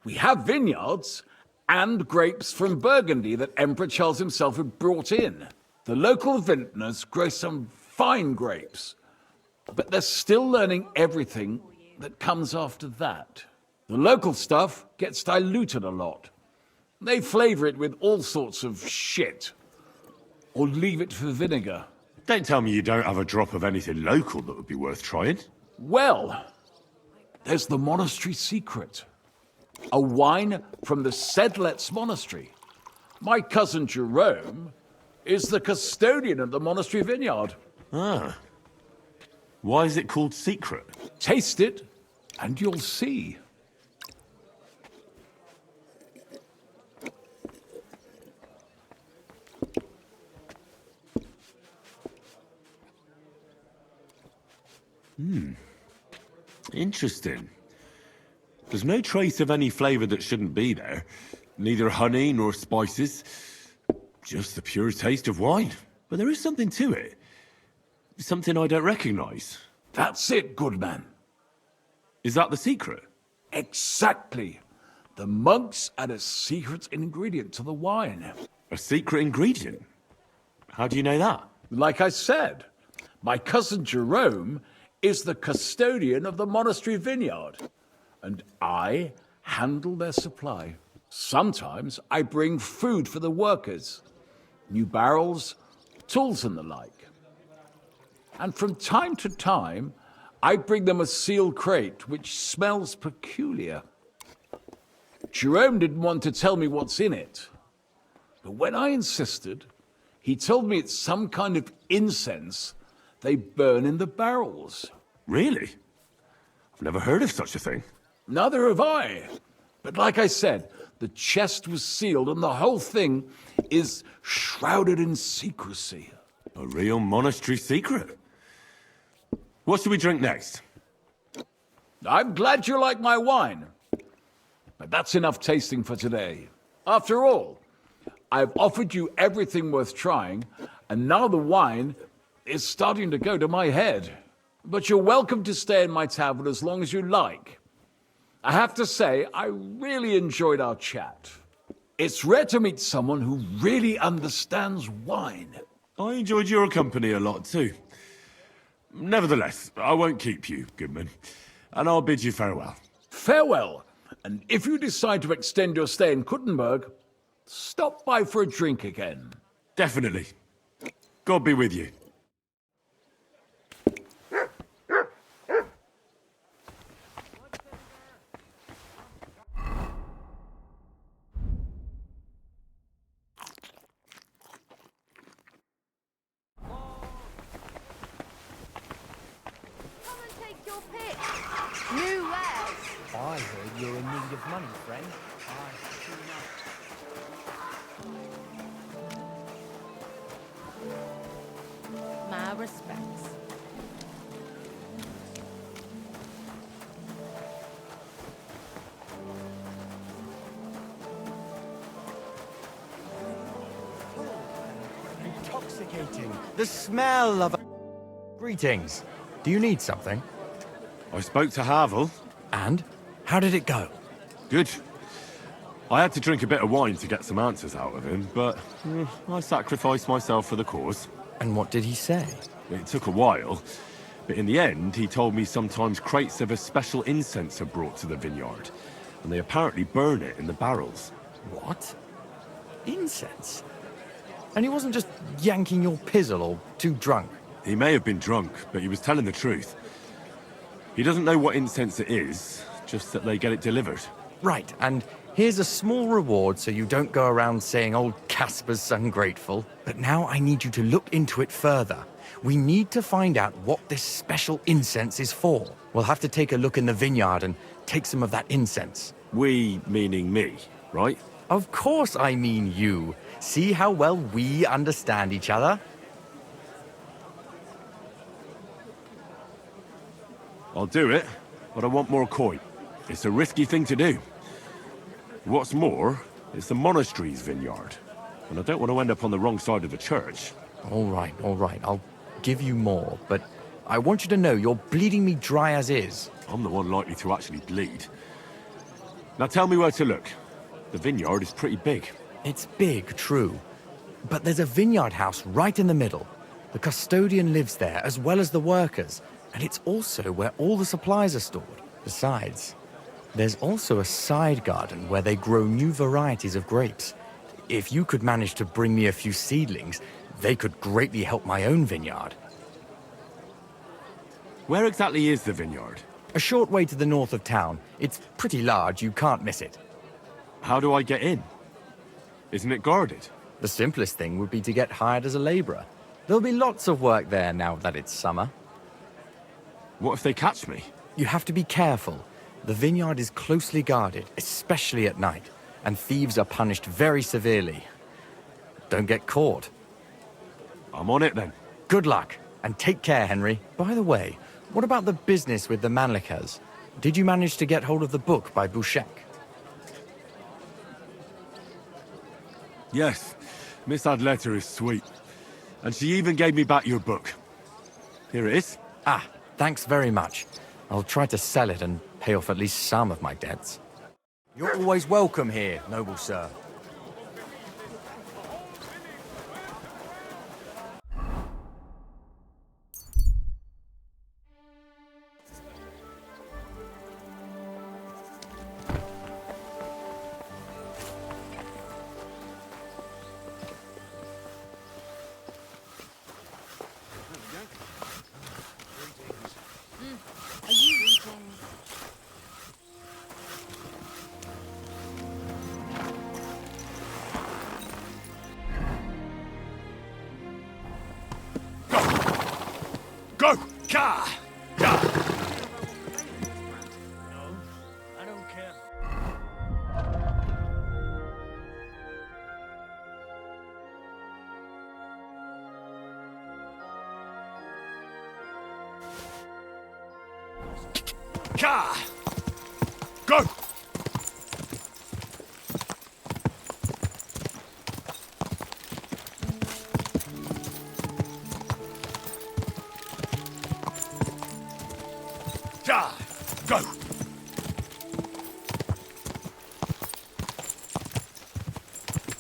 [SPEAKER 7] we have vineyards and grapes from Burgundy that Emperor Charles himself had brought in. The local vintners grow some fine grapes, but they're still learning everything that comes after that. The local stuff gets diluted a lot. They flavor it with all sorts of shit, or leave it for vinegar.
[SPEAKER 3] Don't tell me you don't have a drop of anything local that would be worth trying.
[SPEAKER 7] Well, there's the monastery secret. A wine from the Sedlets monastery. My cousin Jerome is the custodian of the monastery vineyard.
[SPEAKER 15] Ah. Why is it called secret?
[SPEAKER 7] Taste it, and you'll see.
[SPEAKER 15] Interesting. There's no trace of any flavour that shouldn't be there. Neither honey nor spices. Just the pure taste of wine. But there is something to it. Something I don't recognise.
[SPEAKER 7] That's it, good man.
[SPEAKER 15] Is that the secret?
[SPEAKER 7] Exactly. The monks add a secret ingredient to the wine.
[SPEAKER 15] A secret ingredient? How do you know that?
[SPEAKER 7] Like I said, my cousin Jerome is the custodian of the monastery vineyard, and I handle their supply. Sometimes I bring food for the workers, new barrels, tools and the like. And from time to time, I bring them a sealed crate which smells peculiar. Jerome didn't want to tell me what's in it, but when I insisted, he told me it's some kind of incense they burn in the barrels.
[SPEAKER 15] Really? I've never heard of such a thing.
[SPEAKER 7] Neither have I. But like I said, the chest was sealed and the whole thing is shrouded in secrecy.
[SPEAKER 15] A real monastery secret? What should we drink next?
[SPEAKER 7] I'm glad you like my wine. But that's enough tasting for today. After all, I've offered you everything worth trying, and now the wine is starting to go to my head. But you're welcome to stay in my tavern as long as you like. I have to say, I really enjoyed our chat. It's rare to meet someone who really understands wine.
[SPEAKER 15] I enjoyed your company a lot too. Nevertheless, I won't keep you, Goodman, and I'll bid you farewell.
[SPEAKER 7] Farewell, and if you decide to extend your stay in Kuttenberg, stop by for a drink again.
[SPEAKER 15] Definitely. God be with you.
[SPEAKER 5] New wares.
[SPEAKER 6] I heard you're in need of money, friend.
[SPEAKER 5] My respects.
[SPEAKER 8] Intoxicating. The smell of... Greetings. Do you need something?
[SPEAKER 15] I spoke to Havel.
[SPEAKER 8] And? How did it go?
[SPEAKER 15] Good. I had to drink a bit of wine to get some answers out of him, but I sacrificed myself for the cause.
[SPEAKER 8] And what did he say?
[SPEAKER 15] It took a while, but in the end, he told me sometimes crates of a special incense are brought to the vineyard, and they apparently burn it in the barrels.
[SPEAKER 8] What? Incense? And he wasn't just yanking your pizzle or too drunk?
[SPEAKER 15] He may have been drunk, but he was telling the truth. He doesn't know what incense it is, just that they get it delivered.
[SPEAKER 8] Right, and here's a small reward so you don't go around saying old Casper's ungrateful. But now I need you to look into it further. We need to find out what this special incense is for. We'll have to take a look in the vineyard and take some of that incense.
[SPEAKER 15] We, meaning me, right?
[SPEAKER 8] Of course I mean you. See how well we understand each other?
[SPEAKER 15] I'll do it, but I want more coin. It's a risky thing to do. What's more, it's the monastery's vineyard, and I don't want to end up on the wrong side of the church.
[SPEAKER 8] All right, I'll give you more, but I want you to know you're bleeding me dry as is.
[SPEAKER 15] I'm the one likely to actually bleed. Now tell me where to look. The vineyard is pretty big.
[SPEAKER 8] It's big, true. But there's a vineyard house right in the middle. The custodian lives there, as well as the workers. And it's also where all the supplies are stored. Besides, there's also a side garden where they grow new varieties of grapes. If you could manage to bring me a few seedlings, they could greatly help my own vineyard.
[SPEAKER 15] Where exactly is the vineyard?
[SPEAKER 8] A short way to the north of town. It's pretty large, you can't miss it.
[SPEAKER 15] How do I get in? Isn't it guarded?
[SPEAKER 8] The simplest thing would be to get hired as a labourer. There'll be lots of work there now that it's summer.
[SPEAKER 3] What if they catch me?
[SPEAKER 8] You have to be careful. The vineyard is closely guarded, especially at night, and thieves are punished very severely. Don't get caught.
[SPEAKER 3] I'm on it then.
[SPEAKER 8] Good luck, and take care, Henry. By the way, what about the business with the Manlikas? Did you manage to get hold of the book by Bouchek?
[SPEAKER 3] Yes, Miss Adletter is sweet. And she even gave me back your book. Here it is.
[SPEAKER 8] Ah, thanks very much. I'll try to sell it and pay off at least some of my debts. You're always welcome here, noble sir.
[SPEAKER 17] Are you reading?
[SPEAKER 3] Go! Ka! Ka!
[SPEAKER 4] I don't care.
[SPEAKER 3] Ka! Go! Ka! Go!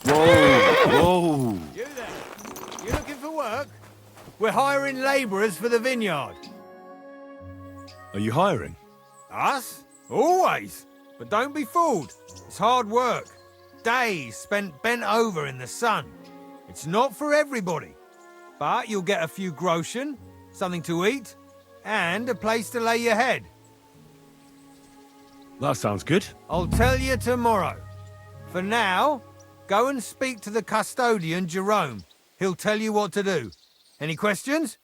[SPEAKER 3] Whoa!
[SPEAKER 22] You there? You looking for work? We're hiring labourers for the vineyard.
[SPEAKER 3] Are you hiring?
[SPEAKER 22] Us? Always. But don't be fooled. It's hard work. Days spent bent over in the sun. It's not for everybody. But you'll get a few groschen, something to eat, and a place to lay your head.
[SPEAKER 3] That sounds good.
[SPEAKER 22] I'll tell you tomorrow. For now, go and speak to the custodian, Jerome. He'll tell you what to do. Any questions?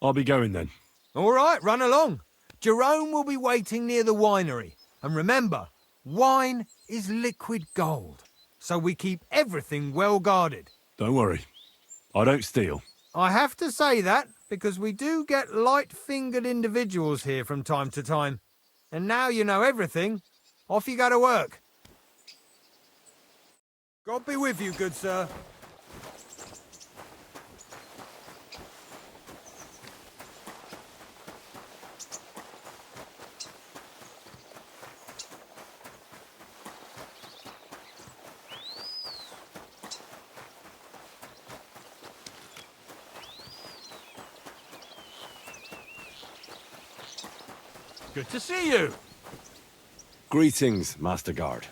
[SPEAKER 3] I'll be going then.
[SPEAKER 22] All right, run along. Jerome will be waiting near the winery. And remember, wine is liquid gold. So we keep everything well guarded.
[SPEAKER 3] Don't worry. I don't steal.
[SPEAKER 22] I have to say that because we do get light-fingered individuals here from time to time. And now you know everything. Off you go to work. God be with you, good sir.
[SPEAKER 4] Good to see you.
[SPEAKER 3] Greetings, Master Guard.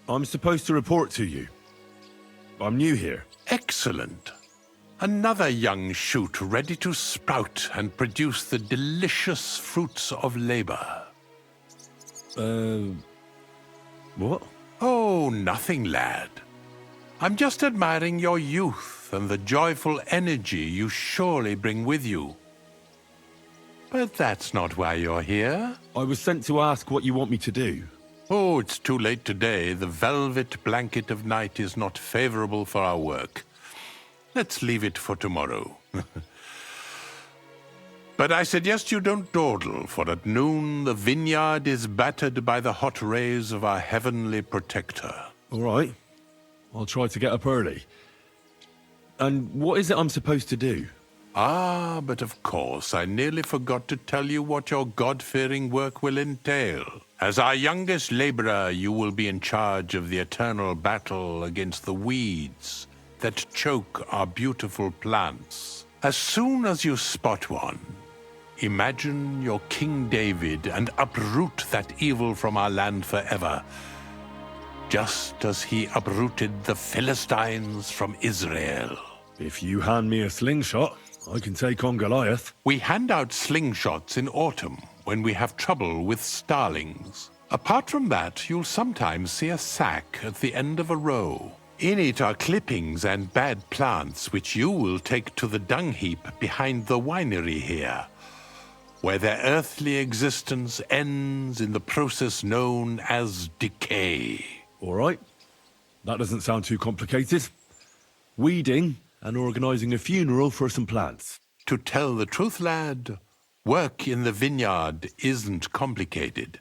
[SPEAKER 3] I'm supposed to report to you. I'm new here.
[SPEAKER 12] Excellent. Another young shoot ready to sprout and produce the delicious fruits of labor.
[SPEAKER 3] What?
[SPEAKER 12] Oh, nothing, lad. I'm just admiring your youth and the joyful energy you surely bring with you. But that's not why you're here.
[SPEAKER 3] I was sent to ask what you want me to do.
[SPEAKER 12] Oh, it's too late today. The velvet blanket of night is not favorable for our work. Let's leave it for tomorrow. But I suggest you don't dawdle, for at noon the vineyard is battered by the hot rays of our heavenly protector.
[SPEAKER 3] All right. I'll try to get up early. And what is it I'm supposed to do?
[SPEAKER 12] Ah, but of course, I nearly forgot to tell you what your God-fearing work will entail. As our youngest laborer, you will be in charge of the eternal battle against the weeds that choke our beautiful plants. As soon as you spot one, imagine you're King David and uproot that evil from our land forever, just as he uprooted the Philistines from Israel.
[SPEAKER 3] If you hand me a slingshot, I can take on Goliath.
[SPEAKER 12] We hand out slingshots in autumn when we have trouble with starlings. Apart from that, you'll sometimes see a sack at the end of a row. In it are clippings and bad plants which you will take to the dung heap behind the winery here, where their earthly existence ends in the process known as decay.
[SPEAKER 3] All right. That doesn't sound too complicated. Weeding and organising a funeral for some plants.
[SPEAKER 12] To tell the truth, lad, work in the vineyard isn't complicated,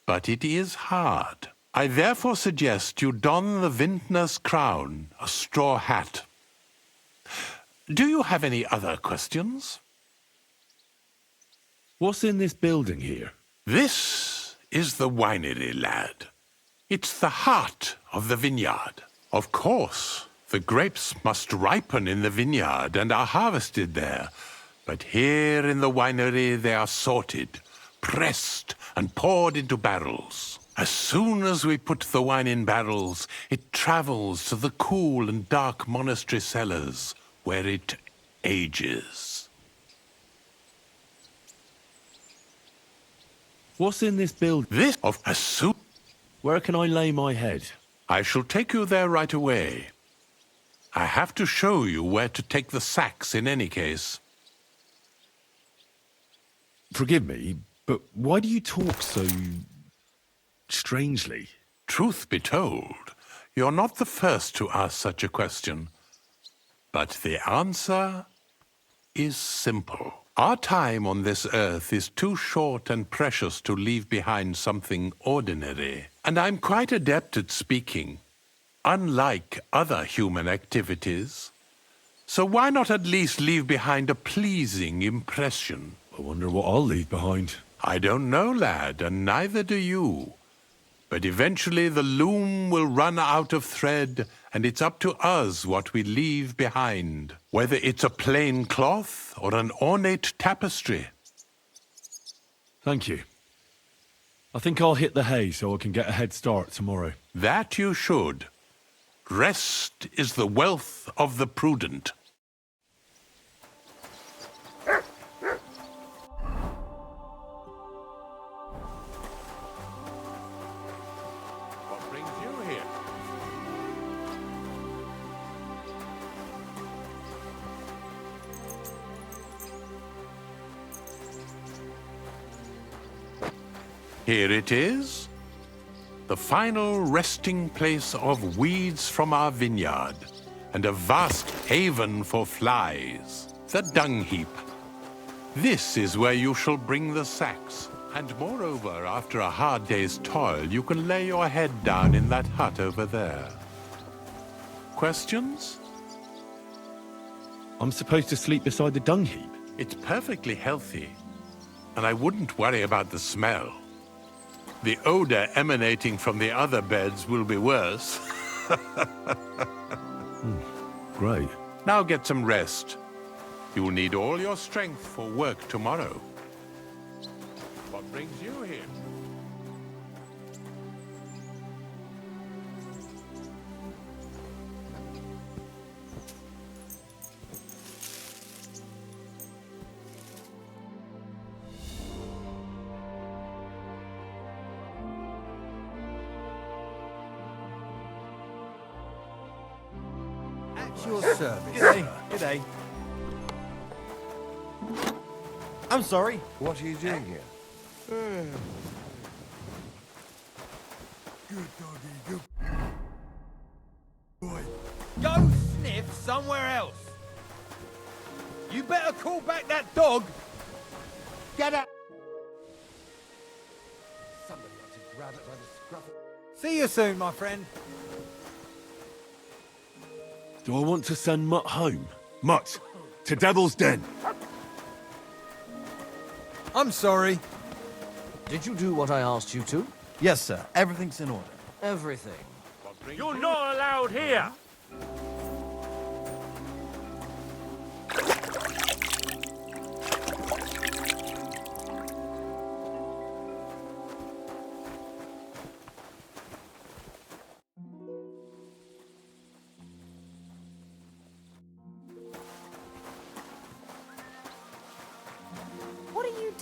[SPEAKER 12] but it is hard. I therefore suggest you don the vintner's crown, a straw hat. Do you have any other questions?
[SPEAKER 3] What's in this building here?
[SPEAKER 12] This is the winery, lad. It's the heart of the vineyard. Of course, the grapes must ripen in the vineyard and are harvested there. But here in the winery they are sorted, pressed, and poured into barrels. As soon as we put the wine in barrels, it travels to the cool and dark monastery cellars, where it ages.
[SPEAKER 3] What's in this building?
[SPEAKER 12] This of a soup.
[SPEAKER 3] Where can I lay my head?
[SPEAKER 12] I shall take you there right away. I have to show you where to take the sacks in any case.
[SPEAKER 3] Forgive me, but why do you talk so strangely?
[SPEAKER 12] Truth be told, you're not the first to ask such a question. But the answer is simple. Our time on this earth is too short and precious to leave behind something ordinary. And I'm quite adept at speaking, unlike other human activities. So why not at least leave behind a pleasing impression?
[SPEAKER 3] I wonder what I'll leave behind.
[SPEAKER 12] I don't know, lad, and neither do you. But eventually the loom will run out of thread, and it's up to us what we leave behind, whether it's a plain cloth or an ornate tapestry.
[SPEAKER 3] Thank you. I think I'll hit the hay so I can get a head start tomorrow.
[SPEAKER 12] That you should. Rest is the wealth of the prudent. What brings you here? Here it is. The final resting place of weeds from our vineyard, and a vast haven for flies, the dung heap. This is where you shall bring the sacks, and moreover, after a hard day's toil, you can lay your head down in that hut over there. Questions?
[SPEAKER 3] I'm supposed to sleep beside the dung heap?
[SPEAKER 12] It's perfectly healthy, and I wouldn't worry about the smell. The odor emanating from the other beds will be worse.
[SPEAKER 3] Great.
[SPEAKER 12] Now get some rest. You will need all your strength for work tomorrow. What brings you here?
[SPEAKER 22] At your service. Good day. I'm sorry.
[SPEAKER 19] What are you doing here? Good doggy, good boy.
[SPEAKER 22] Go sniff somewhere else. You better call back that dog. Get out. Somebody ought to grab it by the scruff. See you soon, my friend.
[SPEAKER 3] Do I want to send Mutt home? Mutt, to Devil's Den.
[SPEAKER 22] I'm sorry.
[SPEAKER 8] Did you do what I asked you to?
[SPEAKER 6] Yes, sir. Everything's in order.
[SPEAKER 8] Everything.
[SPEAKER 4] You're not allowed here!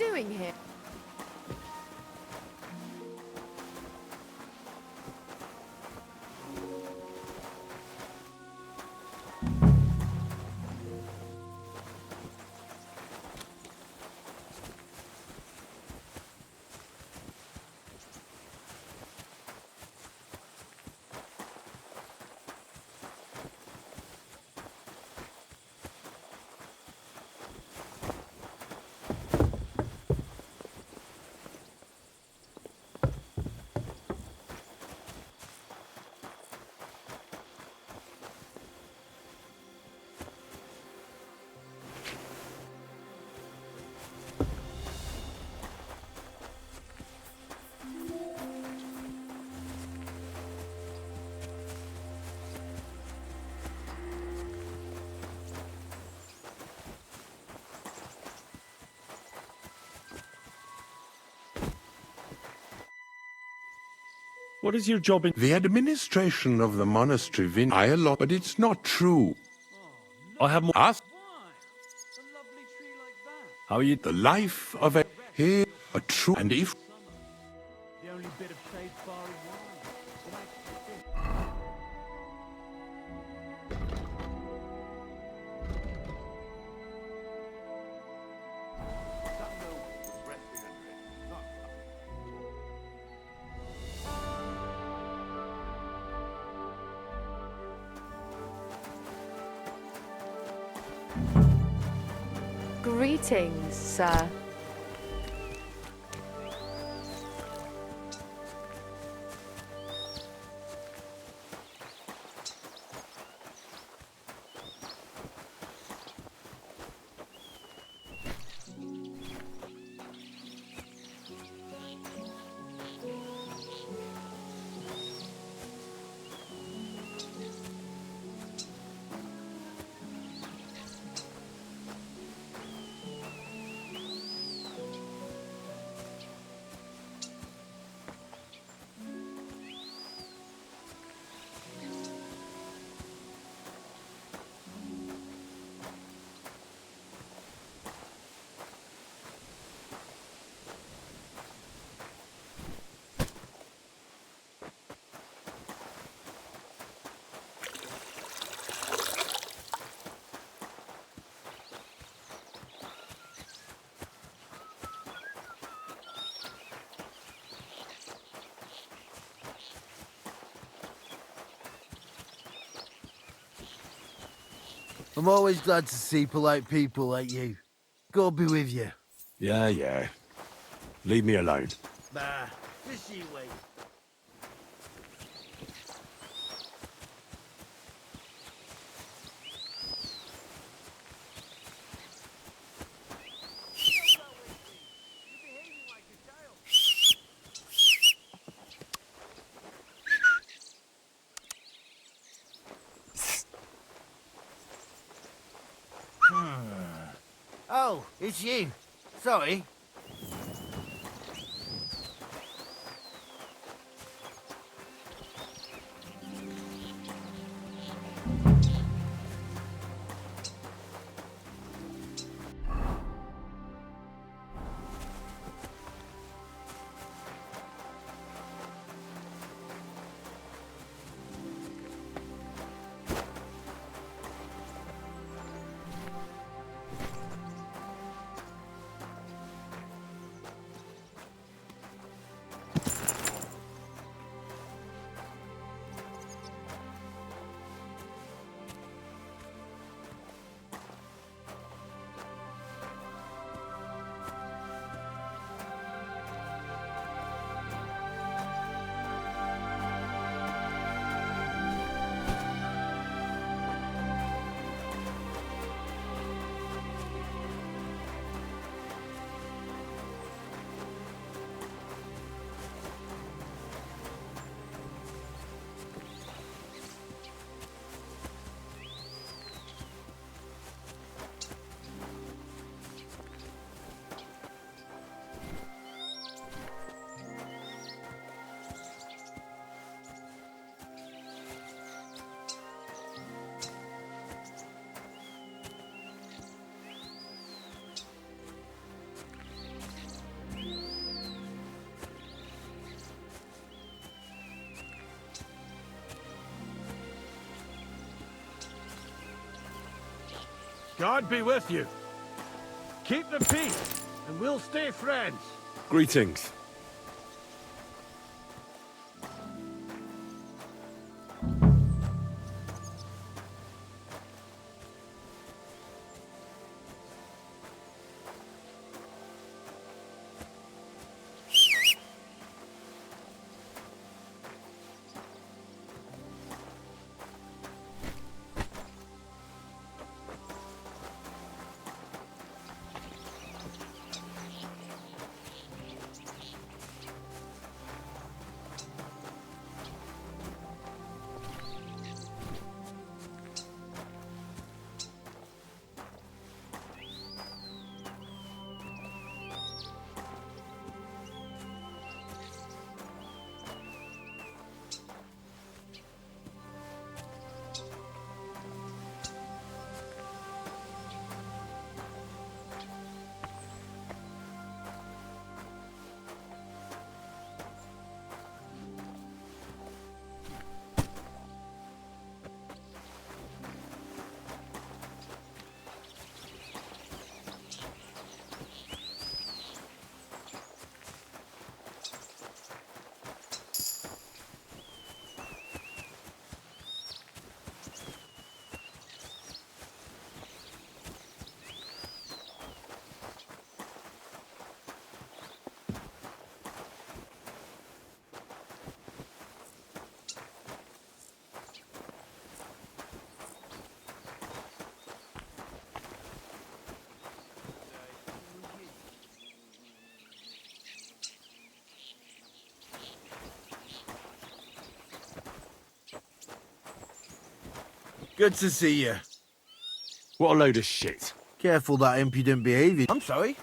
[SPEAKER 5] doing here?
[SPEAKER 3] What is your job in...
[SPEAKER 12] The administration of the monastery I a lot, but it's not true.
[SPEAKER 3] I have more...
[SPEAKER 12] Ask.
[SPEAKER 3] How are you...
[SPEAKER 12] The life of a... Here, a true... And if...
[SPEAKER 4] The only bit of trade bar
[SPEAKER 5] Greetings, sir.
[SPEAKER 13] I'm always glad to see polite people like you. God be with you.
[SPEAKER 3] Yeah, yeah. Leave me alone.
[SPEAKER 13] Bah, just you wait. Oh, it's you. Sorry.
[SPEAKER 4] God be with you. Keep the peace, and we'll stay friends.
[SPEAKER 15] Greetings.
[SPEAKER 13] Good to see you.
[SPEAKER 15] What a load of shit.
[SPEAKER 13] Careful that impudent behaviour. I'm sorry.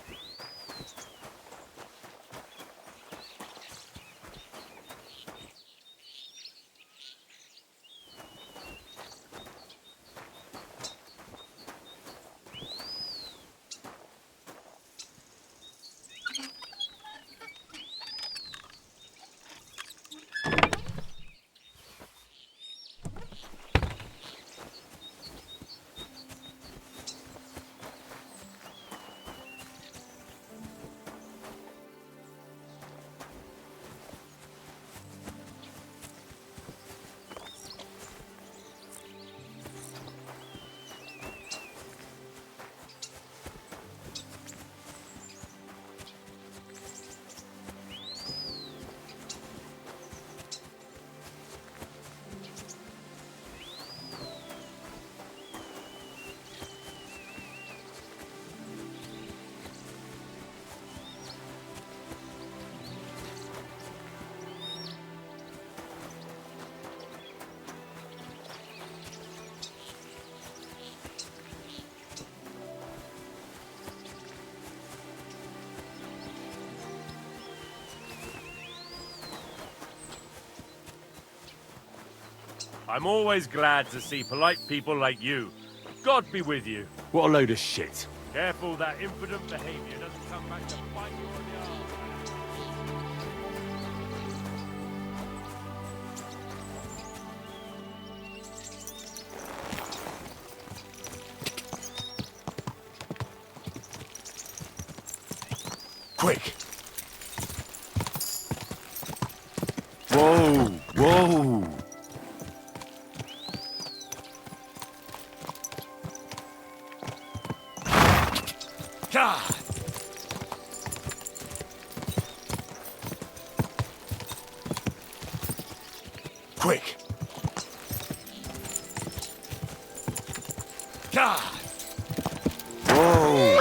[SPEAKER 4] I'm always glad to see polite people like you. God be with you.
[SPEAKER 15] What a load of shit.
[SPEAKER 4] Careful that impudent behavior doesn't come back to bite you on the arse.
[SPEAKER 15] Quick! Whoa! Whoa!
[SPEAKER 4] God!
[SPEAKER 15] Quick!
[SPEAKER 4] God!
[SPEAKER 15] Whoa!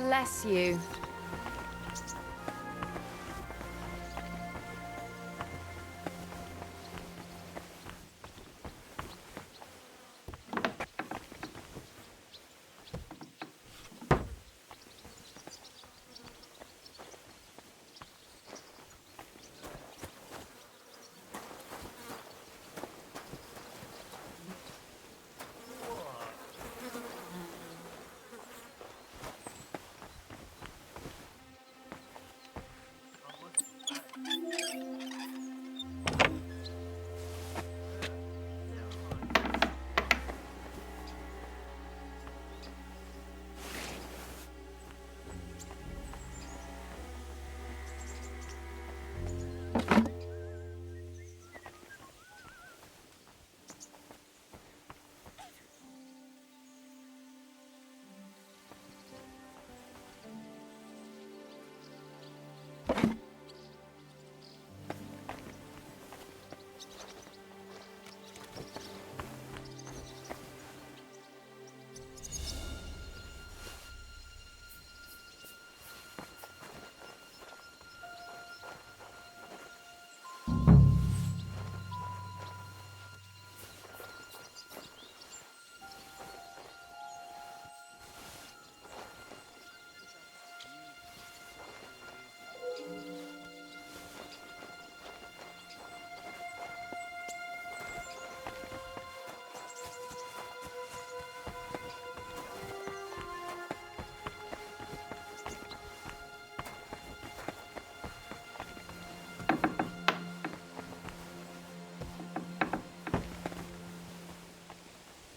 [SPEAKER 17] Bless you.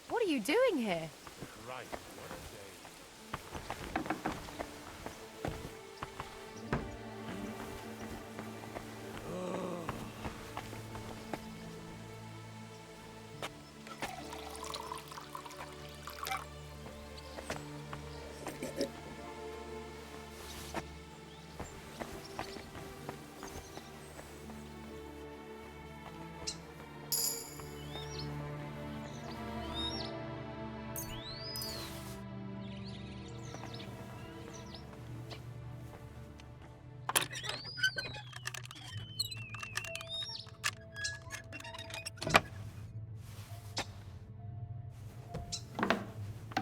[SPEAKER 17] What are you doing here?
[SPEAKER 12] Right.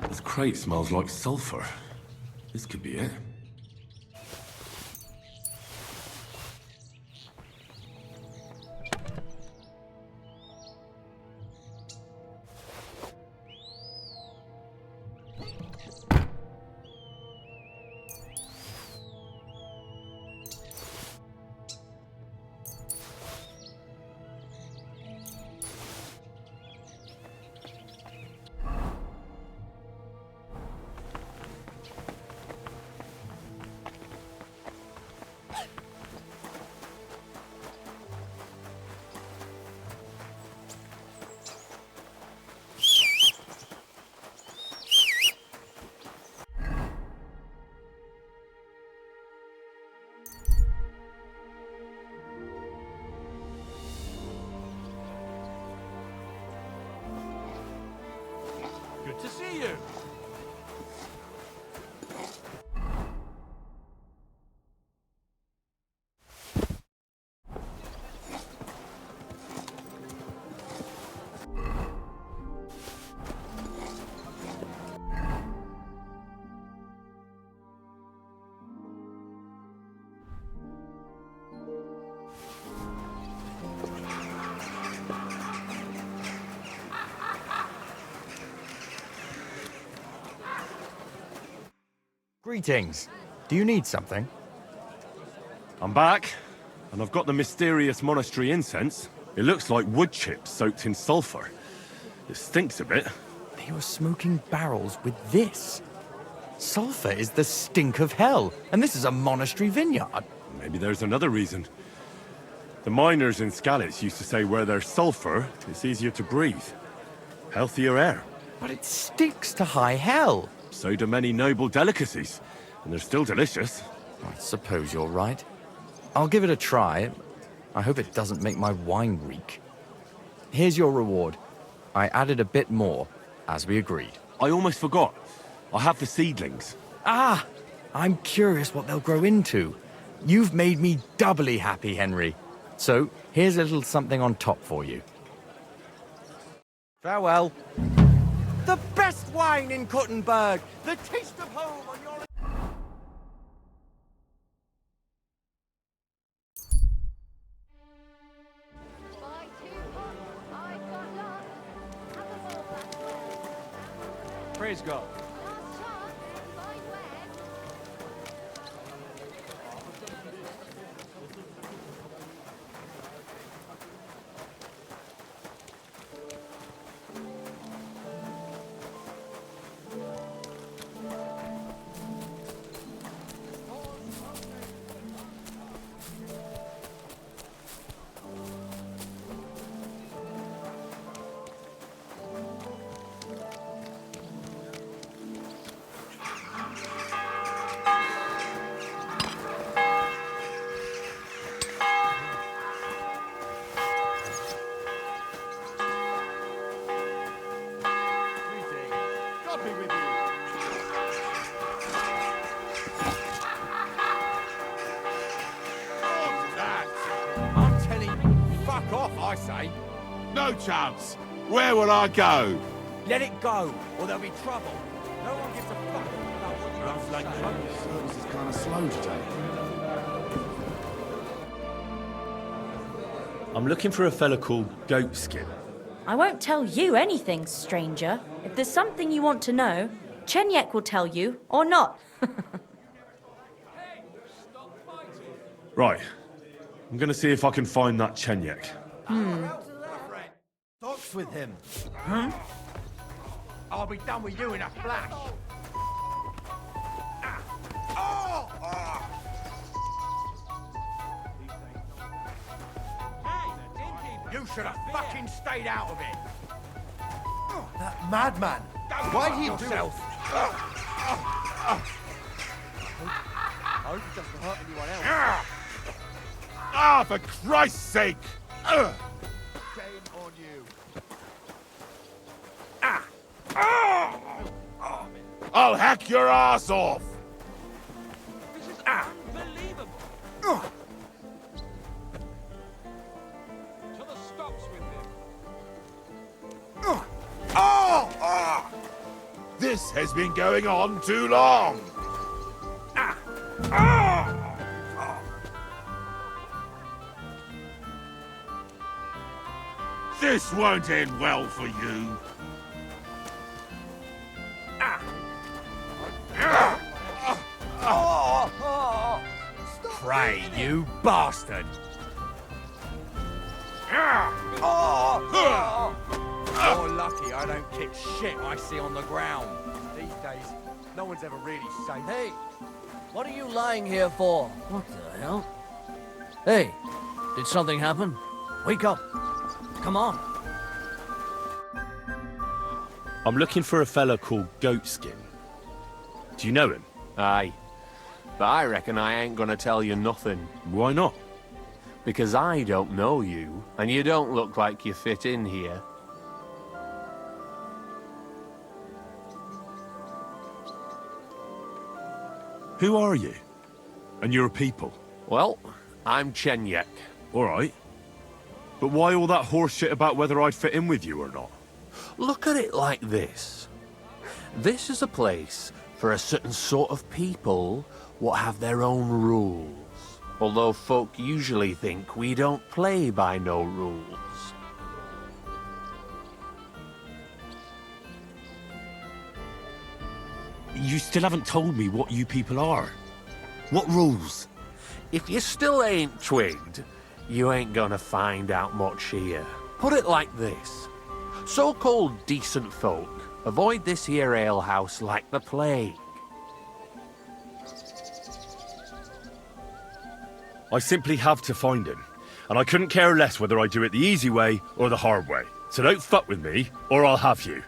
[SPEAKER 15] This crate smells like sulfur. This could be it.
[SPEAKER 4] Good to see you.
[SPEAKER 8] Greetings. Do you need something?
[SPEAKER 3] I'm back, and I've got the mysterious monastery incense. It looks like wood chips soaked in sulfur. It stinks a bit.
[SPEAKER 8] They were smoking barrels with this. Sulfur is the stink of hell, and this is a monastery vineyard.
[SPEAKER 3] Maybe there's another reason. The miners in Skalitz used to say where there's sulfur, it's easier to breathe. Healthier air.
[SPEAKER 8] But it sticks to high hell.
[SPEAKER 3] So do many noble delicacies, and they're still delicious.
[SPEAKER 8] I suppose you're right. I'll give it a try. I hope it doesn't make my wine reek. Here's your reward. I added a bit more, as we agreed.
[SPEAKER 3] I almost forgot. I have the seedlings.
[SPEAKER 8] Ah! I'm curious what they'll grow into. You've made me doubly happy, Henry. So, here's a little something on top for you. Farewell. The best wine in Kuttenberg! The taste of home on your...
[SPEAKER 10] Praise God.
[SPEAKER 7] I'm telling you, fuck off, I say.
[SPEAKER 12] No chance. Where will I go?
[SPEAKER 8] Let it go, or there'll be trouble. No one gives a fuck about what you have to say.
[SPEAKER 12] Service is kind of slow today.
[SPEAKER 3] I'm looking for a fella called Goatskin.
[SPEAKER 1] I won't tell you anything, stranger. If there's something you want to know, Chenyek will tell you, or not.
[SPEAKER 3] Right. I'm gonna see if I can find that Chenyek.
[SPEAKER 22] Talks with him.
[SPEAKER 8] Huh? I'll be done with you in a flash. You should have fucking stayed out of it.
[SPEAKER 22] That madman. Why'd he
[SPEAKER 8] yourself?
[SPEAKER 22] I hope he doesn't hurt anyone else.
[SPEAKER 12] Ah, for Christ's sake!
[SPEAKER 22] Shame on you.
[SPEAKER 12] I'll hack your ass off!
[SPEAKER 4] This is unbelievable. To the stops with him.
[SPEAKER 12] This has been going on too long! This won't end well for you.
[SPEAKER 8] Pray, you bastard! You're lucky I don't kick shit I see on the ground. These days, no one's ever really safe.
[SPEAKER 18] Hey, what are you lying here for? What the hell? Hey, did something happen? Wake up. Come on.
[SPEAKER 3] I'm looking for a fella called Goatskin. Do you know him?
[SPEAKER 10] Aye. But I reckon I ain't gonna tell you nothing.
[SPEAKER 3] Why not?
[SPEAKER 10] Because I don't know you, and you don't look like you fit in here.
[SPEAKER 3] Who are you? And you're a people?
[SPEAKER 10] Well, I'm Chenyek.
[SPEAKER 3] All right. But why all that horse shit about whether I'd fit in with you or not?
[SPEAKER 10] Look at it like this. This is a place for a certain sort of people what have their own rules. Although folk usually think we don't play by no rules.
[SPEAKER 3] You still haven't told me what you people are. What rules?
[SPEAKER 10] If you still ain't twigged, you ain't gonna find out much here. Put it like this. So-called decent folk avoid this here alehouse like the plague.
[SPEAKER 3] I simply have to find him. And I couldn't care less whether I do it the easy way or the hard way. So don't fuck with me, or I'll have you.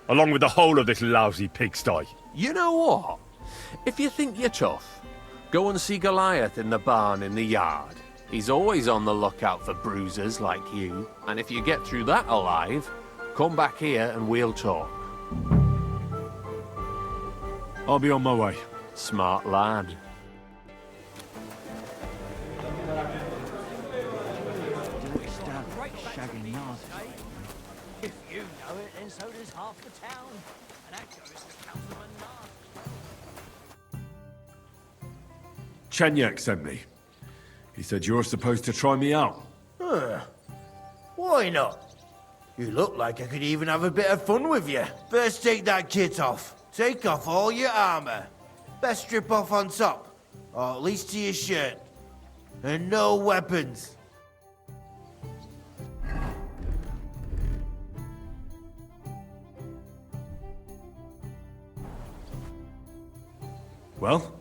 [SPEAKER 3] Along with the whole of this lousy pigsty.
[SPEAKER 10] You know what? If you think you're tough, go and see Goliath in the barn in the yard. He's always on the lookout for bruisers like you. And if you get through that alive, come back here and we'll talk.
[SPEAKER 3] I'll be on my way.
[SPEAKER 10] Smart lad.
[SPEAKER 18] If you know it, then so does half the town. And that goes to Councilman Nard.
[SPEAKER 15] Chenyek sent me. He said you're supposed to try me out.
[SPEAKER 11] Why not? You look like I could even have a bit of fun with you. First take that kit off. Take off all your armor. Best strip off on top. Or at least to your shirt. And no weapons.
[SPEAKER 15] Well,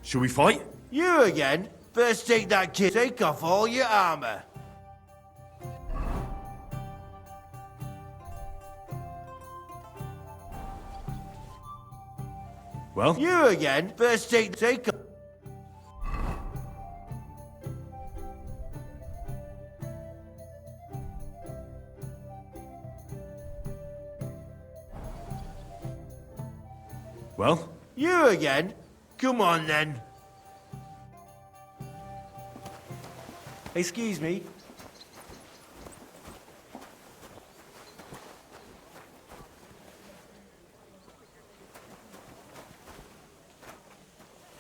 [SPEAKER 15] shall we fight?
[SPEAKER 11] You again? First take that kit. Take off all your armor.
[SPEAKER 15] Well?
[SPEAKER 11] You again? First take off.
[SPEAKER 15] Well?
[SPEAKER 11] You again? Come on then. Excuse me.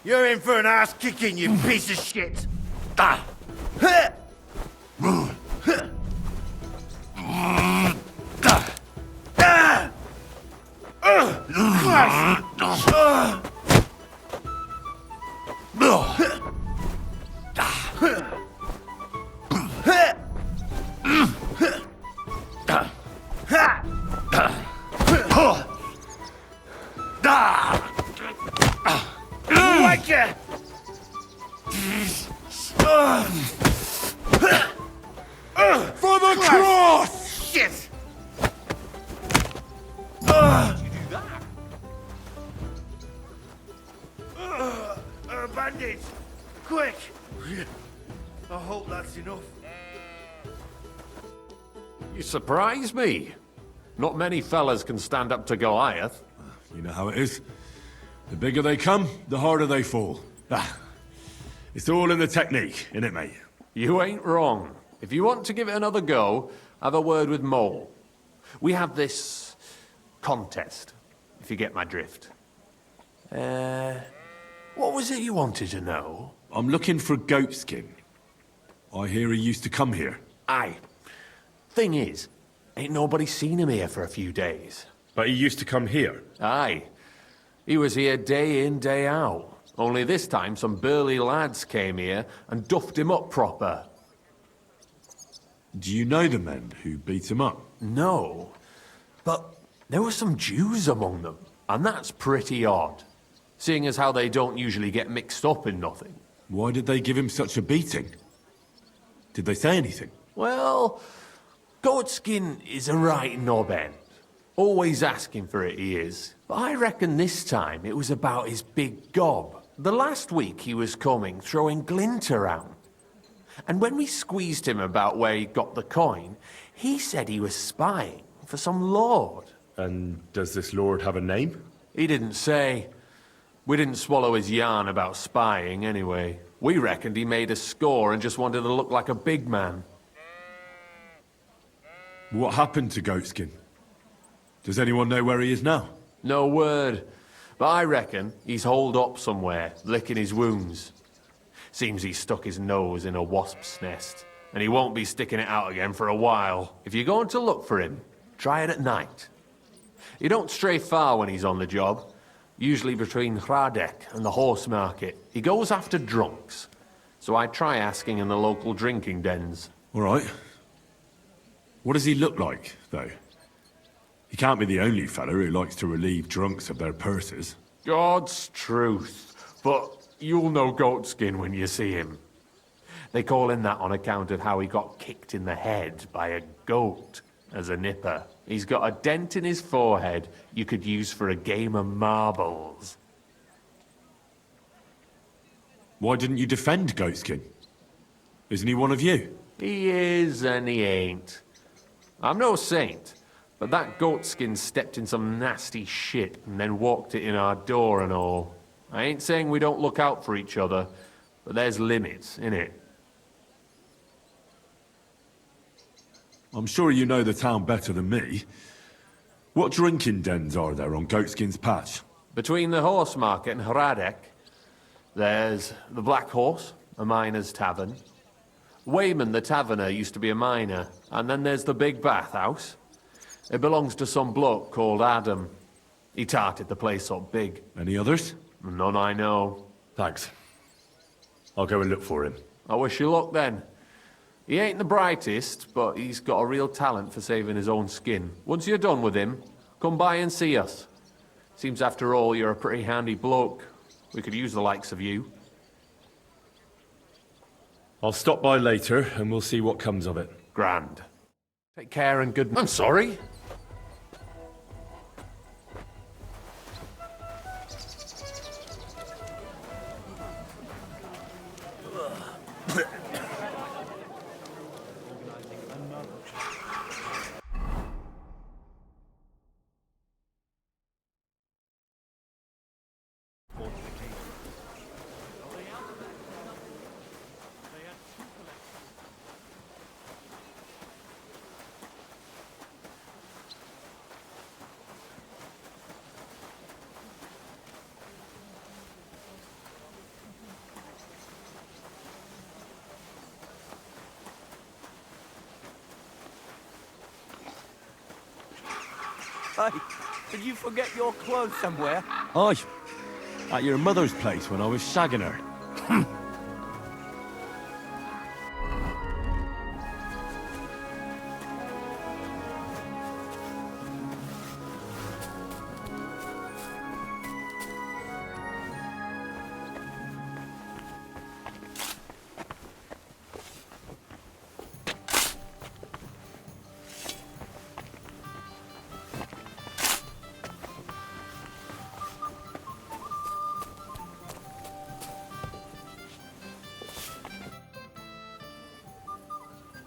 [SPEAKER 11] You're in for an ass kicking, you piece of shit. Ah.
[SPEAKER 19] For the cross!
[SPEAKER 11] Shit! Bandits! Quick! I hope that's enough.
[SPEAKER 10] You surprise me. Not many fellas can stand up to Goliath.
[SPEAKER 15] You know how it is. The bigger they come, the harder they fall. It's all in the technique, innit, mate?
[SPEAKER 10] You ain't wrong. If you want to give it another go, have a word with Mole. We have this contest, if you get my drift. What was it you wanted to know?
[SPEAKER 15] I'm looking for Goatskin. I hear he used to come here.
[SPEAKER 10] Aye. Thing is, ain't nobody seen him here for a few days.
[SPEAKER 15] But he used to come here?
[SPEAKER 10] Aye. He was here day in, day out. Only this time some burly lads came here and duffed him up proper.
[SPEAKER 15] Do you know the men who beat him up?
[SPEAKER 10] No. But there were some Jews among them, and that's pretty odd. Seeing as how they don't usually get mixed up in nothing.
[SPEAKER 15] Why did they give him such a beating? Did they say anything?
[SPEAKER 10] Well, Goatskin is a right knobhead. Always asking for it, he is. But I reckon this time it was about his big gob. The last week he was coming, throwing glint around. And when we squeezed him about where he got the coin, he said he was spying for some lord.
[SPEAKER 15] And does this lord have a name?
[SPEAKER 10] He didn't say. We didn't swallow his yarn about spying, anyway. We reckoned he made a score and just wanted to look like a big man.
[SPEAKER 15] What happened to Goatskin? Does anyone know where he is now?
[SPEAKER 10] No word. But I reckon he's holed up somewhere, licking his wounds. Seems he stuck his nose in a wasp's nest, and he won't be sticking it out again for a while. If you're going to look for him, try it at night. He don't stray far when he's on the job. Usually between Hradek and the horse market. He goes after drunks. So I try asking in the local drinking dens.
[SPEAKER 15] All right. What does he look like, though? He can't be the only fella who likes to relieve drunks of their purses.
[SPEAKER 10] God's truth. But you'll know Goatskin when you see him. They call him that on account of how he got kicked in the head by a goat as a nipper. He's got a dent in his forehead you could use for a game of marbles.
[SPEAKER 15] Why didn't you defend Goatskin? Isn't he one of you?
[SPEAKER 10] He is and he ain't. I'm no saint, but that Goatskin stepped in some nasty shit and then walked it in our door and all. I ain't saying we don't look out for each other, but there's limits, innit?
[SPEAKER 15] I'm sure you know the town better than me. What drinking dens are there on Goatskin's Patch?
[SPEAKER 10] Between the horse market and Hradek, there's the Black Horse, a miner's tavern. Wayman the taverner used to be a miner, and then there's the Big Bathhouse. It belongs to some bloke called Adam. He tarted the place up big.
[SPEAKER 15] Any others?
[SPEAKER 10] None I know.
[SPEAKER 15] Thanks. I'll go and look for him.
[SPEAKER 10] I wish you luck then. He ain't the brightest, but he's got a real talent for saving his own skin. Once you're done with him, come by and see us. Seems after all you're a pretty handy bloke. We could use the likes of you.
[SPEAKER 15] I'll stop by later and we'll see what comes of it.
[SPEAKER 10] Grand. Take care and good... I'm sorry.
[SPEAKER 8] Hey, did you forget your clothes somewhere?
[SPEAKER 15] Aye. At your mother's place when I was shagging her.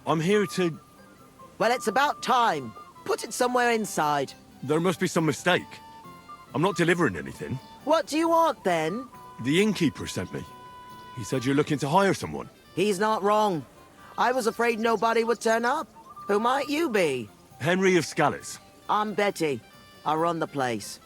[SPEAKER 15] I'm here to...
[SPEAKER 9] Well, it's about time. Put it somewhere inside.
[SPEAKER 15] There must be some mistake. I'm not delivering anything.
[SPEAKER 9] What do you want, then?
[SPEAKER 15] The innkeeper sent me. He said you're looking to hire someone.
[SPEAKER 9] He's not wrong. I was afraid nobody would turn up. Who might you be?
[SPEAKER 15] Henry of Scallis.
[SPEAKER 9] I'm Betty. I run the place.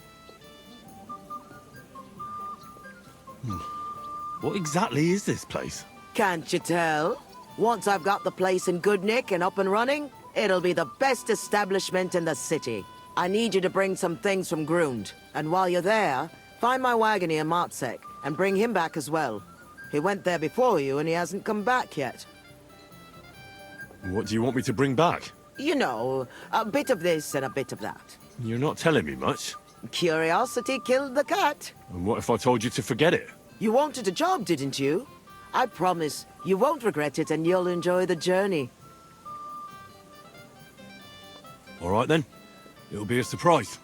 [SPEAKER 15] What exactly is this place?
[SPEAKER 9] Can't you tell? Once I've got the place in good nick and up and running, it'll be the best establishment in the city. I need you to bring some things from Grund, and while you're there, find my wagoner Martzek and bring him back as well. He went there before you and he hasn't come back yet.
[SPEAKER 15] What do you want me to bring back?
[SPEAKER 9] You know, a bit of this and a bit of that.
[SPEAKER 15] You're not telling me much.
[SPEAKER 9] Curiosity killed the cat.
[SPEAKER 15] And what if I told you to forget it?
[SPEAKER 9] You wanted a job, didn't you? I promise you won't regret it and you'll enjoy the journey.
[SPEAKER 15] All right then. It'll be a surprise.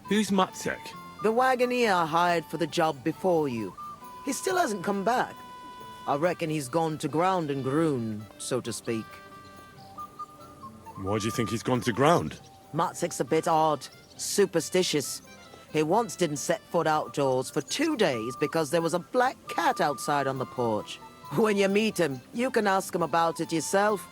[SPEAKER 15] Who's Matzek?
[SPEAKER 9] The wagoner I hired for the job before you. He still hasn't come back. I reckon he's gone to ground and Grun, so to speak.
[SPEAKER 15] Why do you think he's gone to ground?
[SPEAKER 9] Matzek's a bit odd, superstitious. He once didn't set foot outdoors for 2 days because there was a black cat outside on the porch. When you meet him, you can ask him about it yourself.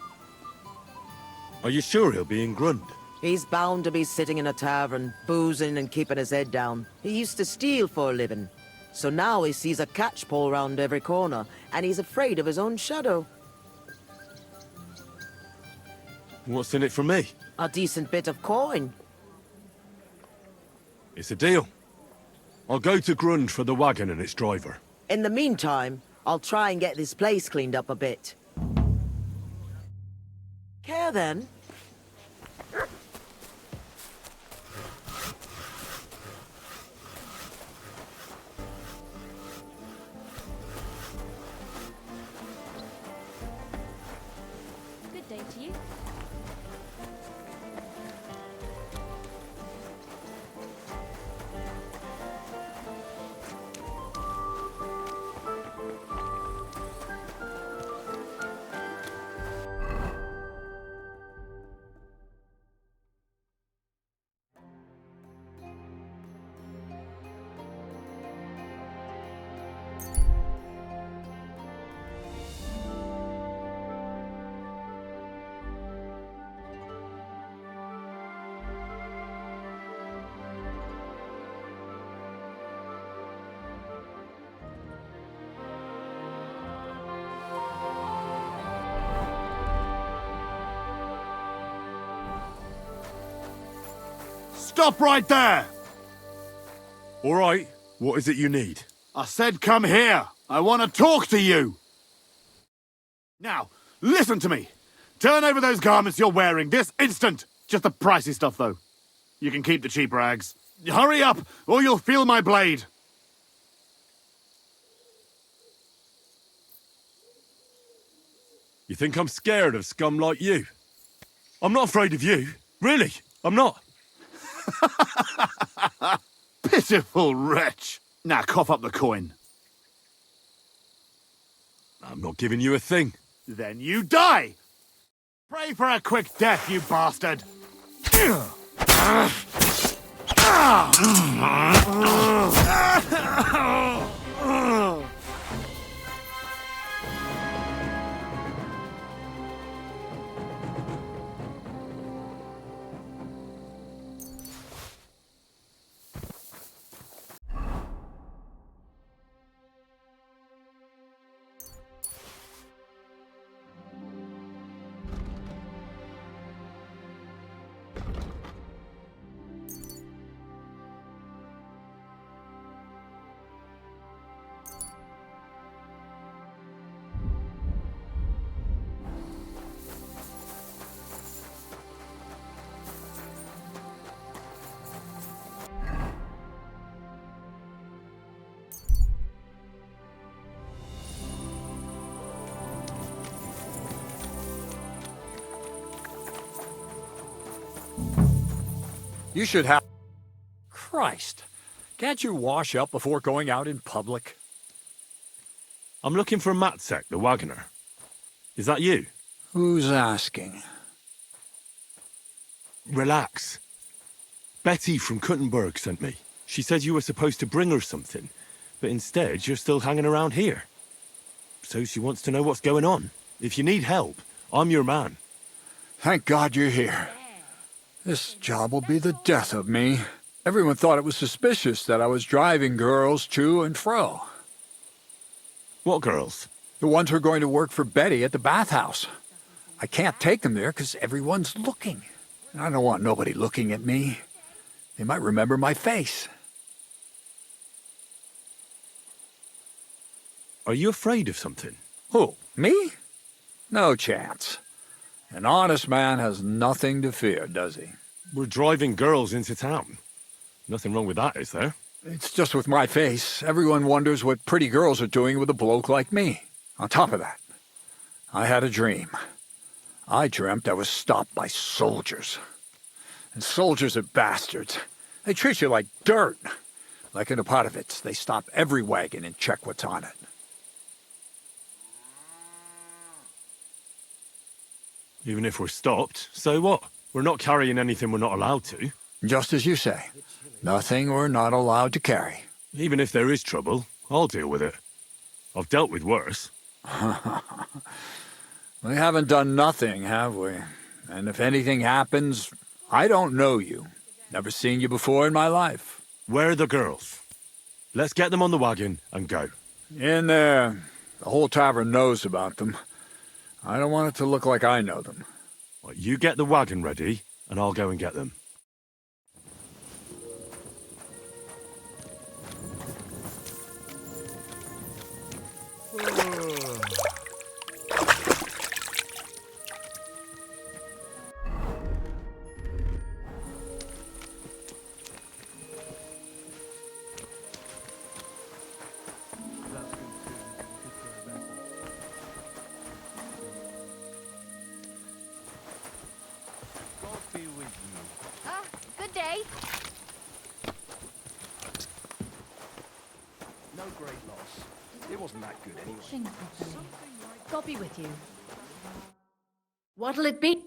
[SPEAKER 15] Are you sure he'll be in Grund?
[SPEAKER 9] He's bound to be sitting in a tavern, boozing and keeping his head down. He used to steal for a living. So now he sees a catchpole round every corner, and he's afraid of his own shadow.
[SPEAKER 15] What's in it for me?
[SPEAKER 9] A decent bit of coin.
[SPEAKER 15] It's a deal. I'll go to Grund for the wagon and its driver.
[SPEAKER 9] In the meantime, I'll try and get this place cleaned up a bit. Care then?
[SPEAKER 17] Good day to you.
[SPEAKER 19] Stop right there!
[SPEAKER 3] All right, what is it you need?
[SPEAKER 19] I said come here. I want to talk to you. Now, listen to me. Turn over those garments you're wearing this instant. Just the pricey stuff, though. You can keep the cheap rags. Hurry up, or you'll feel my blade.
[SPEAKER 3] You think I'm scared of scum like you? I'm not afraid of you. Really, I'm not.
[SPEAKER 19] Pitiful wretch. Now cough up the coin.
[SPEAKER 3] I'm not giving you a thing.
[SPEAKER 19] Then you die! Pray for a quick death, you bastard!
[SPEAKER 14] You should have... Christ. Can't you wash up before going out in public?
[SPEAKER 3] I'm looking for Matsek, the wagoner. Is that you?
[SPEAKER 14] Who's asking?
[SPEAKER 3] Relax. Betty from Kuttenberg sent me. She said you were supposed to bring her something, but instead you're still hanging around here. So she wants to know what's going on. If you need help, I'm your man.
[SPEAKER 14] Thank God you're here. This job will be the death of me. Everyone thought it was suspicious that I was driving girls to and fro.
[SPEAKER 3] What girls?
[SPEAKER 14] The ones who are going to work for Betty at the bathhouse. I can't take them there because everyone's looking. And I don't want nobody looking at me. They might remember my face.
[SPEAKER 3] Are you afraid of something?
[SPEAKER 14] Who, me? No chance. An honest man has nothing to fear, does he?
[SPEAKER 3] We're driving girls into town. Nothing wrong with that, is there?
[SPEAKER 14] It's just with my face. Everyone wonders what pretty girls are doing with a bloke like me. On top of that, I had a dream. I dreamt I was stopped by soldiers. And soldiers are bastards. They treat you like dirt. Like in Apotovitz, they stop every wagon and check what's on it.
[SPEAKER 3] Even if we're stopped, so what? We're not carrying anything we're not allowed to.
[SPEAKER 14] Just as you say. Nothing we're not allowed to carry.
[SPEAKER 3] Even if there is trouble, I'll deal with it. I've dealt with worse.
[SPEAKER 14] We haven't done nothing, have we? And if anything happens, I don't know you. Never seen you before in my life.
[SPEAKER 3] Where are the girls? Let's get them on the wagon and go.
[SPEAKER 14] In there. The whole tavern knows about them. I don't want it to look like I know them.
[SPEAKER 3] Well, you get the wagon ready, and I'll go and get them.
[SPEAKER 17] Good day.
[SPEAKER 6] No great loss. It wasn't that good anyway.
[SPEAKER 5] God be with you. What'll it be?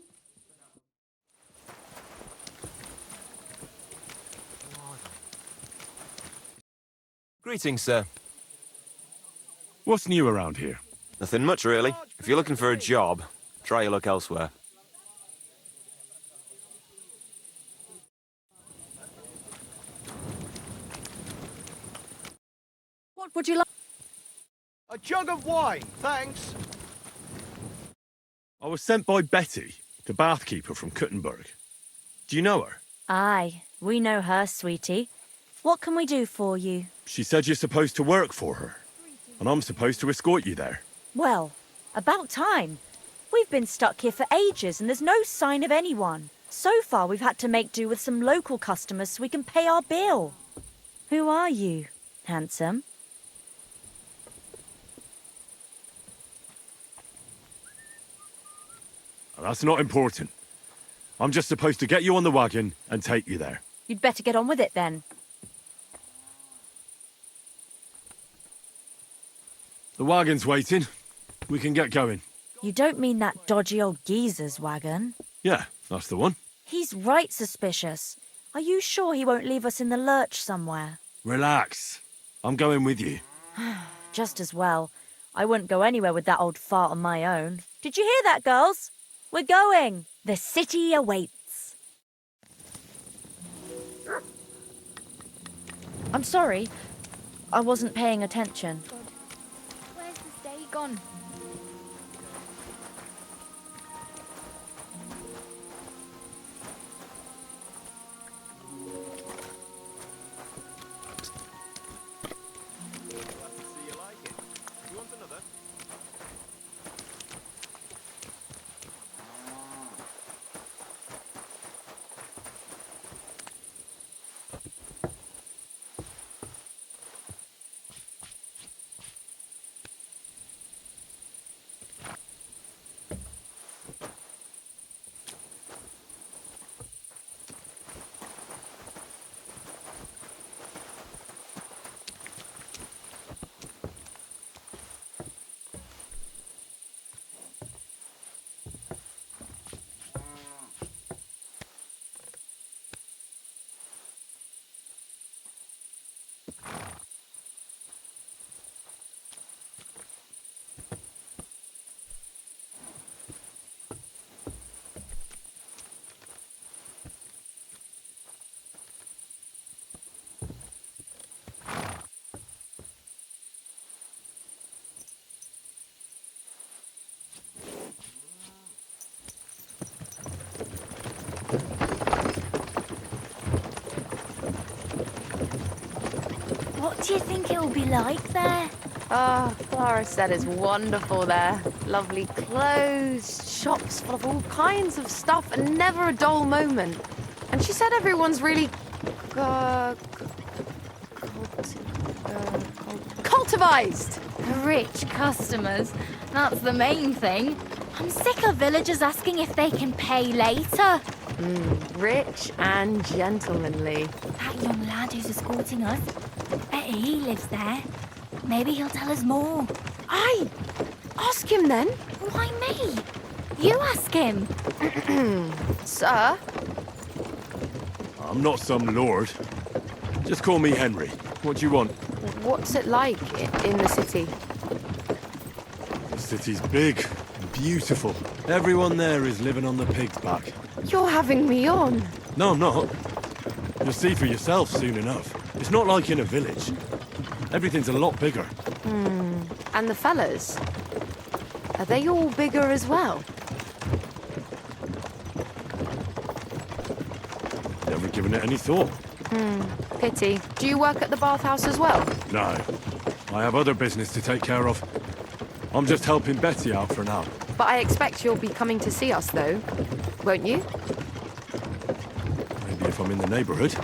[SPEAKER 21] Greetings, sir.
[SPEAKER 3] What's new around here?
[SPEAKER 21] Nothing much, really. If you're looking for a job, try your luck elsewhere.
[SPEAKER 5] What would you like?
[SPEAKER 6] A jug of wine, thanks.
[SPEAKER 3] I was sent by Betty, the bathkeeper from Kuttenberg. Do you know her?
[SPEAKER 1] Aye. We know her, sweetie. What can we do for you?
[SPEAKER 3] She said you're supposed to work for her, and I'm supposed to escort you there.
[SPEAKER 1] Well, about time. We've been stuck here for ages and there's no sign of anyone. So far, we've had to make do with some local customers so we can pay our bill. Who are you, handsome?
[SPEAKER 3] That's not important. I'm just supposed to get you on the wagon and take you there.
[SPEAKER 1] You'd better get on with it then.
[SPEAKER 3] The wagon's waiting. We can get going.
[SPEAKER 1] You don't mean that dodgy old geezer's wagon?
[SPEAKER 3] Yeah, that's the one.
[SPEAKER 1] He's right suspicious. Are you sure he won't leave us in the lurch somewhere?
[SPEAKER 3] Relax. I'm going with you.
[SPEAKER 1] Just as well. I wouldn't go anywhere with that old fart on my own. Did you hear that, girls? We're going. The city awaits. I'm sorry. I wasn't paying attention.
[SPEAKER 17] Where's this day gone? What do you think it'll be like there?
[SPEAKER 5] Oh, Clara said it's wonderful there. Lovely clothes, shops full of all kinds of stuff, and never a dull moment. And she said everyone's really... cultivized.
[SPEAKER 17] Rich customers. That's the main thing. I'm sick of villagers asking if they can pay later.
[SPEAKER 5] Rich and gentlemanly.
[SPEAKER 17] That young lad who's escorting us, bet he lives there. Maybe he'll tell us more.
[SPEAKER 5] Aye, ask him then.
[SPEAKER 17] Why me? You ask him.
[SPEAKER 5] Sir?
[SPEAKER 3] I'm not some lord. Just call me Henry. What do you want?
[SPEAKER 5] What's it like in the city?
[SPEAKER 3] The city's big and beautiful. Everyone there is living on the pig's back.
[SPEAKER 5] You're having me on.
[SPEAKER 3] No, I'm not. You'll see for yourself soon enough. It's not like in a village. Everything's a lot bigger.
[SPEAKER 5] And the fellas? Are they all bigger as well?
[SPEAKER 3] Never given it any thought.
[SPEAKER 5] Pity. Do you work at the bathhouse as well?
[SPEAKER 3] No. I have other business to take care of. I'm just helping Betty out for now.
[SPEAKER 5] But I expect you'll be coming to see us, though. Won't you?
[SPEAKER 3] Maybe if I'm in the neighborhood.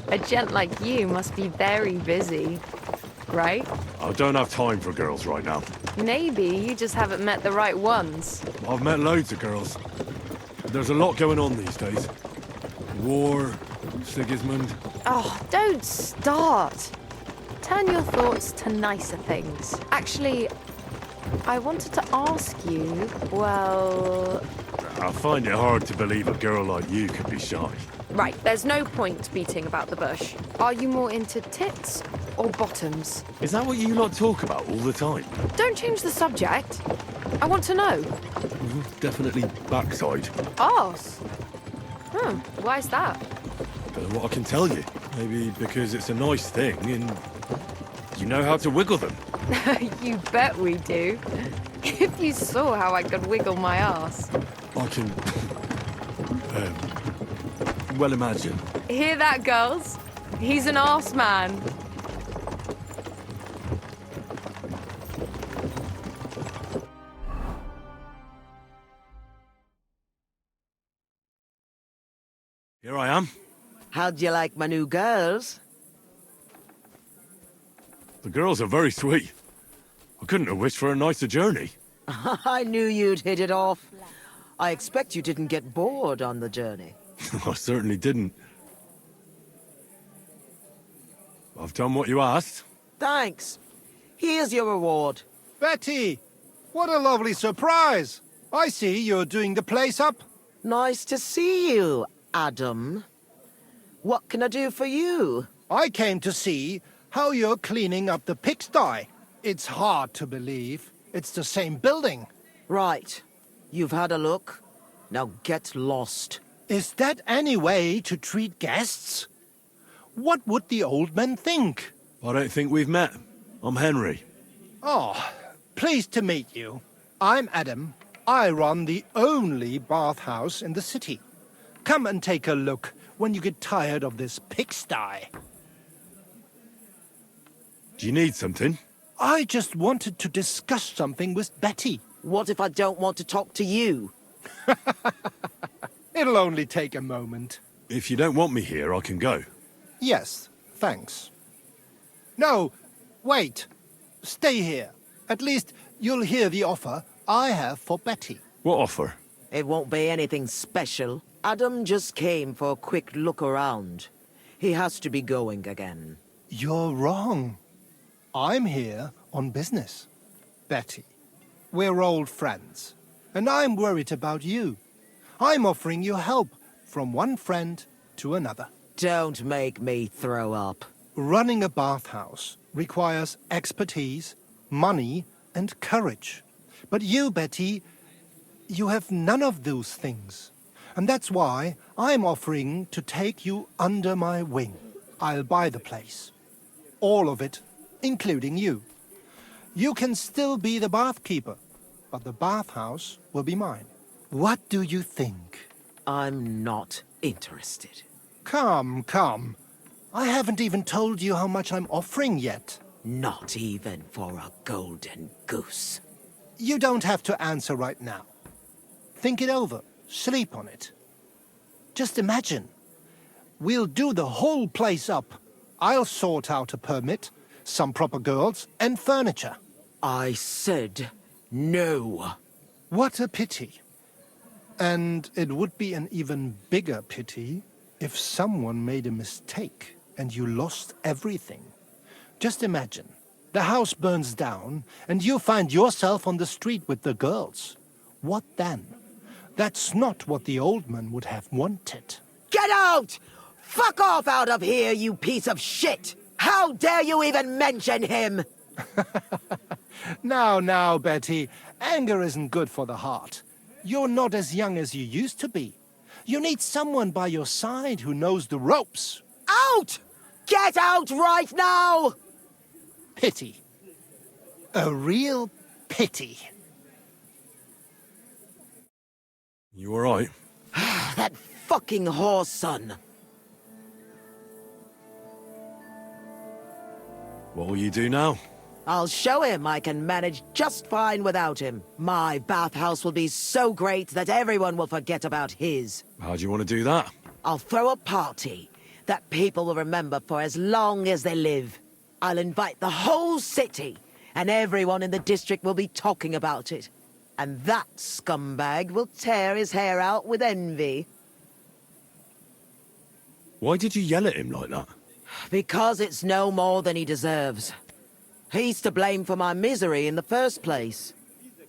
[SPEAKER 5] A gent like you must be very busy, right?
[SPEAKER 3] I don't have time for girls right now.
[SPEAKER 5] Maybe you just haven't met the right ones.
[SPEAKER 3] I've met loads of girls. There's a lot going on these days. War, Sigismund.
[SPEAKER 5] Oh, don't start. Turn your thoughts to nicer things. Actually, I wanted to ask you, well...
[SPEAKER 3] I find it hard to believe a girl like you could be shy.
[SPEAKER 5] Right, there's no point beating about the bush. Are you more into tits or bottoms?
[SPEAKER 3] Is that what you lot talk about all the time?
[SPEAKER 5] Don't change the subject. I want to know.
[SPEAKER 3] Definitely backside.
[SPEAKER 5] Arse? Why's that?
[SPEAKER 3] Don't know what I can tell you. Maybe because it's a nice thing and you know how to wiggle them.
[SPEAKER 5] You bet we do. If you saw how I could wiggle my ass.
[SPEAKER 3] I can...
[SPEAKER 15] well imagine.
[SPEAKER 5] Hear that, girls? He's an arse man.
[SPEAKER 15] Here I am.
[SPEAKER 9] How'd you like my new girls?
[SPEAKER 15] The girls are very sweet. I couldn't have wished for a nicer journey.
[SPEAKER 9] I knew you'd hit it off. I expect you didn't get bored on the journey.
[SPEAKER 15] I certainly didn't. I've done what you asked.
[SPEAKER 9] Thanks. Here's your reward.
[SPEAKER 16] Betty! What a lovely surprise! I see you're doing the place up.
[SPEAKER 9] Nice to see you, Adam. What can I do for you?
[SPEAKER 16] I came to see how you're cleaning up the pigsty. It's hard to believe. It's the same building.
[SPEAKER 9] Right. You've had a look. Now get lost.
[SPEAKER 16] Is that any way to treat guests? What would the old men think?
[SPEAKER 15] I don't think we've met. I'm Henry.
[SPEAKER 16] Oh, pleased to meet you. I'm Adam. I run the only bathhouse in the city. Come and take a look when you get tired of this pigsty.
[SPEAKER 15] Do you need something?
[SPEAKER 16] I just wanted to discuss something with Betty.
[SPEAKER 9] What if I don't want to talk to you?
[SPEAKER 16] It'll only take a moment.
[SPEAKER 15] If you don't want me here, I can go.
[SPEAKER 16] Yes, thanks. No, wait. Stay here. At least you'll hear the offer I have for Betty.
[SPEAKER 15] What offer?
[SPEAKER 9] It won't be anything special. Adam just came for a quick look around. He has to be going again.
[SPEAKER 16] You're wrong. I'm here on business. Betty, we're old friends, and I'm worried about you. I'm offering you help from one friend to another.
[SPEAKER 9] Don't make me throw up.
[SPEAKER 16] Running a bathhouse requires expertise, money, and courage. But you, Betty, you have none of those things. And that's why I'm offering to take you under my wing. I'll buy the place. All of it, including you. You can still be the bathkeeper, but the bathhouse will be mine. What do you think?
[SPEAKER 9] I'm not interested.
[SPEAKER 16] Come, come. I haven't even told you how much I'm offering yet.
[SPEAKER 9] Not even for a golden goose.
[SPEAKER 16] You don't have to answer right now. Think it over. Sleep on it. Just imagine. We'll do the whole place up. I'll sort out a permit, some proper girls, and furniture.
[SPEAKER 9] I said no.
[SPEAKER 16] What a pity. And it would be an even bigger pity if someone made a mistake and you lost everything. Just imagine. The house burns down and you find yourself on the street with the girls. What then? That's not what the old man would have wanted.
[SPEAKER 9] Get out! Fuck off out of here, you piece of shit! How dare you even mention him?
[SPEAKER 16] Now, Betty, anger isn't good for the heart. You're not as young as you used to be. You need someone by your side who knows the ropes.
[SPEAKER 9] Out! Get out right now!
[SPEAKER 16] Pity. A real pity.
[SPEAKER 15] You all right?
[SPEAKER 9] That fucking whore's son.
[SPEAKER 15] What will you do now?
[SPEAKER 9] I'll show him I can manage just fine without him. My bathhouse will be so great that everyone will forget about his.
[SPEAKER 15] How do you want to do that?
[SPEAKER 9] I'll throw a party that people will remember for as long as they live. I'll invite the whole city, and everyone in the district will be talking about it. And that scumbag will tear his hair out with envy.
[SPEAKER 15] Why did you yell at him like that?
[SPEAKER 9] Because it's no more than he deserves. He's to blame for my misery in the first place.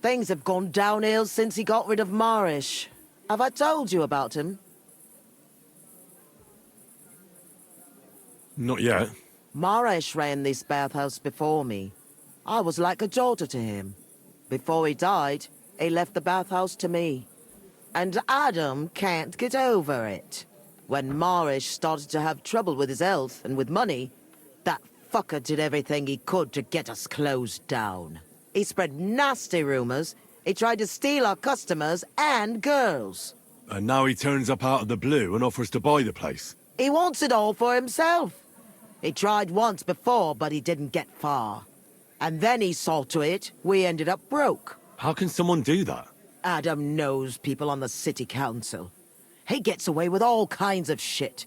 [SPEAKER 9] Things have gone downhill since he got rid of Marish. Have I told you about him?
[SPEAKER 15] Not yet.
[SPEAKER 9] Marish ran this bathhouse before me. I was like a daughter to him. Before he died, he left the bathhouse to me. And Adam can't get over it. When Marish started to have trouble with his health and with money, that fucker did everything he could to get us closed down. He spread nasty rumors. He tried to steal our customers and girls.
[SPEAKER 15] And now he turns up out of the blue and offers to buy the place.
[SPEAKER 9] He wants it all for himself. He tried once before, but he didn't get far. And then he saw to it we ended up broke.
[SPEAKER 15] How can someone do that?
[SPEAKER 9] Adam knows people on the city council. He gets away with all kinds of shit.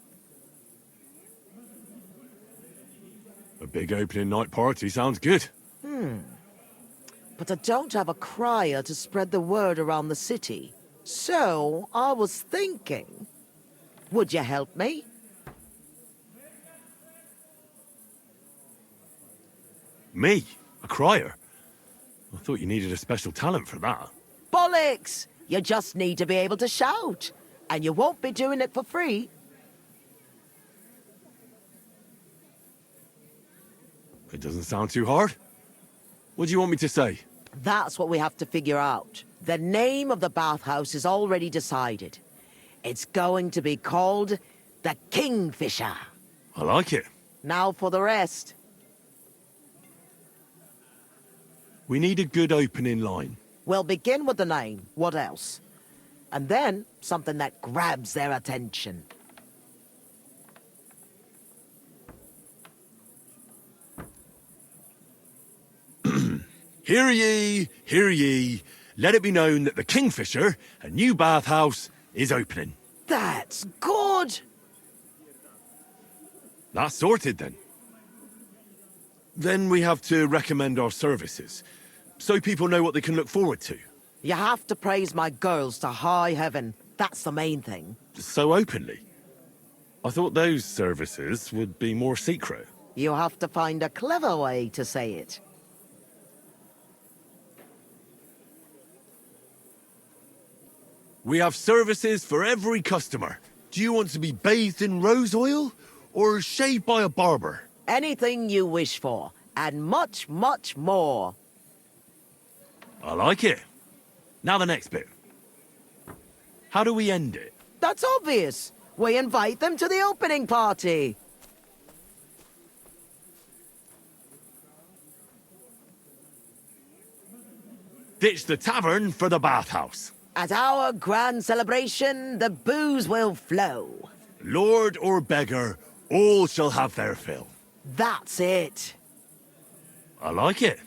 [SPEAKER 15] A big opening night party sounds good.
[SPEAKER 9] But I don't have a crier to spread the word around the city. So, I was thinking, would you help me?
[SPEAKER 15] Me? A crier? I thought you needed a special talent for that.
[SPEAKER 9] Bollocks! You just need to be able to shout. And you won't be doing it for free.
[SPEAKER 15] It doesn't sound too hard. What do you want me to say?
[SPEAKER 9] That's what we have to figure out. The name of the bathhouse is already decided. It's going to be called the Kingfisher.
[SPEAKER 15] I like it.
[SPEAKER 9] Now for the rest.
[SPEAKER 15] We need a good opening line.
[SPEAKER 9] We'll begin with the name. What else? And then something that grabs their attention.
[SPEAKER 15] Hear ye, hear ye. Let it be known that the Kingfisher, a new bathhouse, is opening.
[SPEAKER 9] That's good!
[SPEAKER 15] That's sorted then. Then we have to recommend our services, so people know what they can look forward to.
[SPEAKER 9] You have to praise my girls to high heaven. That's the main thing.
[SPEAKER 15] So openly. I thought those services would be more secret.
[SPEAKER 9] You have to find a clever way to say it.
[SPEAKER 15] We have services for every customer. Do you want to be bathed in rose oil or shaved by a barber?
[SPEAKER 9] Anything you wish for, and much, much more.
[SPEAKER 15] I like it. Now the next bit. How do we end it?
[SPEAKER 9] That's obvious. We invite them to the opening party.
[SPEAKER 15] Ditch the tavern for the bathhouse.
[SPEAKER 9] At our grand celebration, the booze will flow.
[SPEAKER 15] Lord or beggar, all shall have their fill.
[SPEAKER 9] That's it.
[SPEAKER 15] I like it.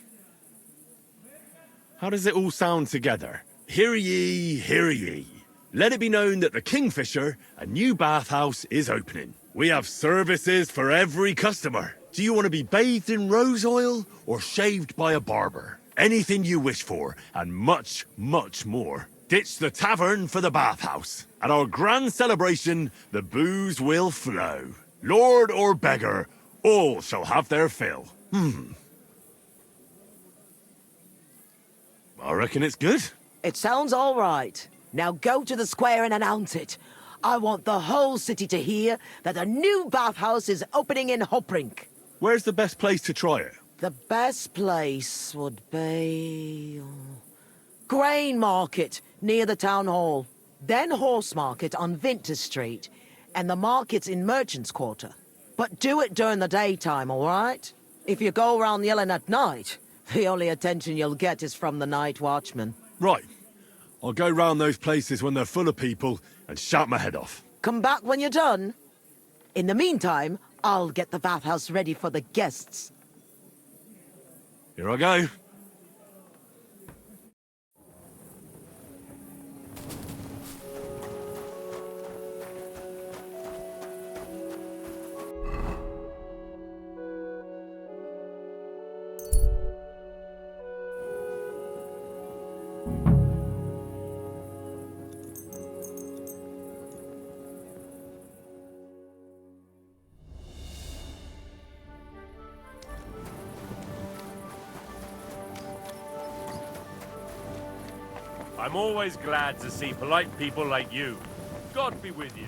[SPEAKER 15] How does it all sound together? Hear ye, hear ye. Let it be known that the Kingfisher, a new bathhouse, is opening. We have services for every customer. Do you want to be bathed in rose oil or shaved by a barber? Anything you wish for, and much, much more. Ditch the tavern for the bathhouse. At our grand celebration, the booze will flow. Lord or beggar, all shall have their fill. I reckon it's good.
[SPEAKER 9] It sounds all right. Now go to the square and announce it. I want the whole city to hear that a new bathhouse is opening in Hoprink.
[SPEAKER 15] Where's the best place to try it?
[SPEAKER 9] The best place would be... Grain Market, near the town hall. Then Horse Market on Vinter Street. And the markets in Merchant's Quarter. But do it during the daytime, all right? If you go around yelling at night, the only attention you'll get is from the night watchman.
[SPEAKER 15] Right. I'll go round those places when they're full of people and shout my head off.
[SPEAKER 9] Come back when you're done. In the meantime, I'll get the bathhouse ready for the guests.
[SPEAKER 15] Here I go.
[SPEAKER 2] I'm always glad to see polite people like you. God be with you.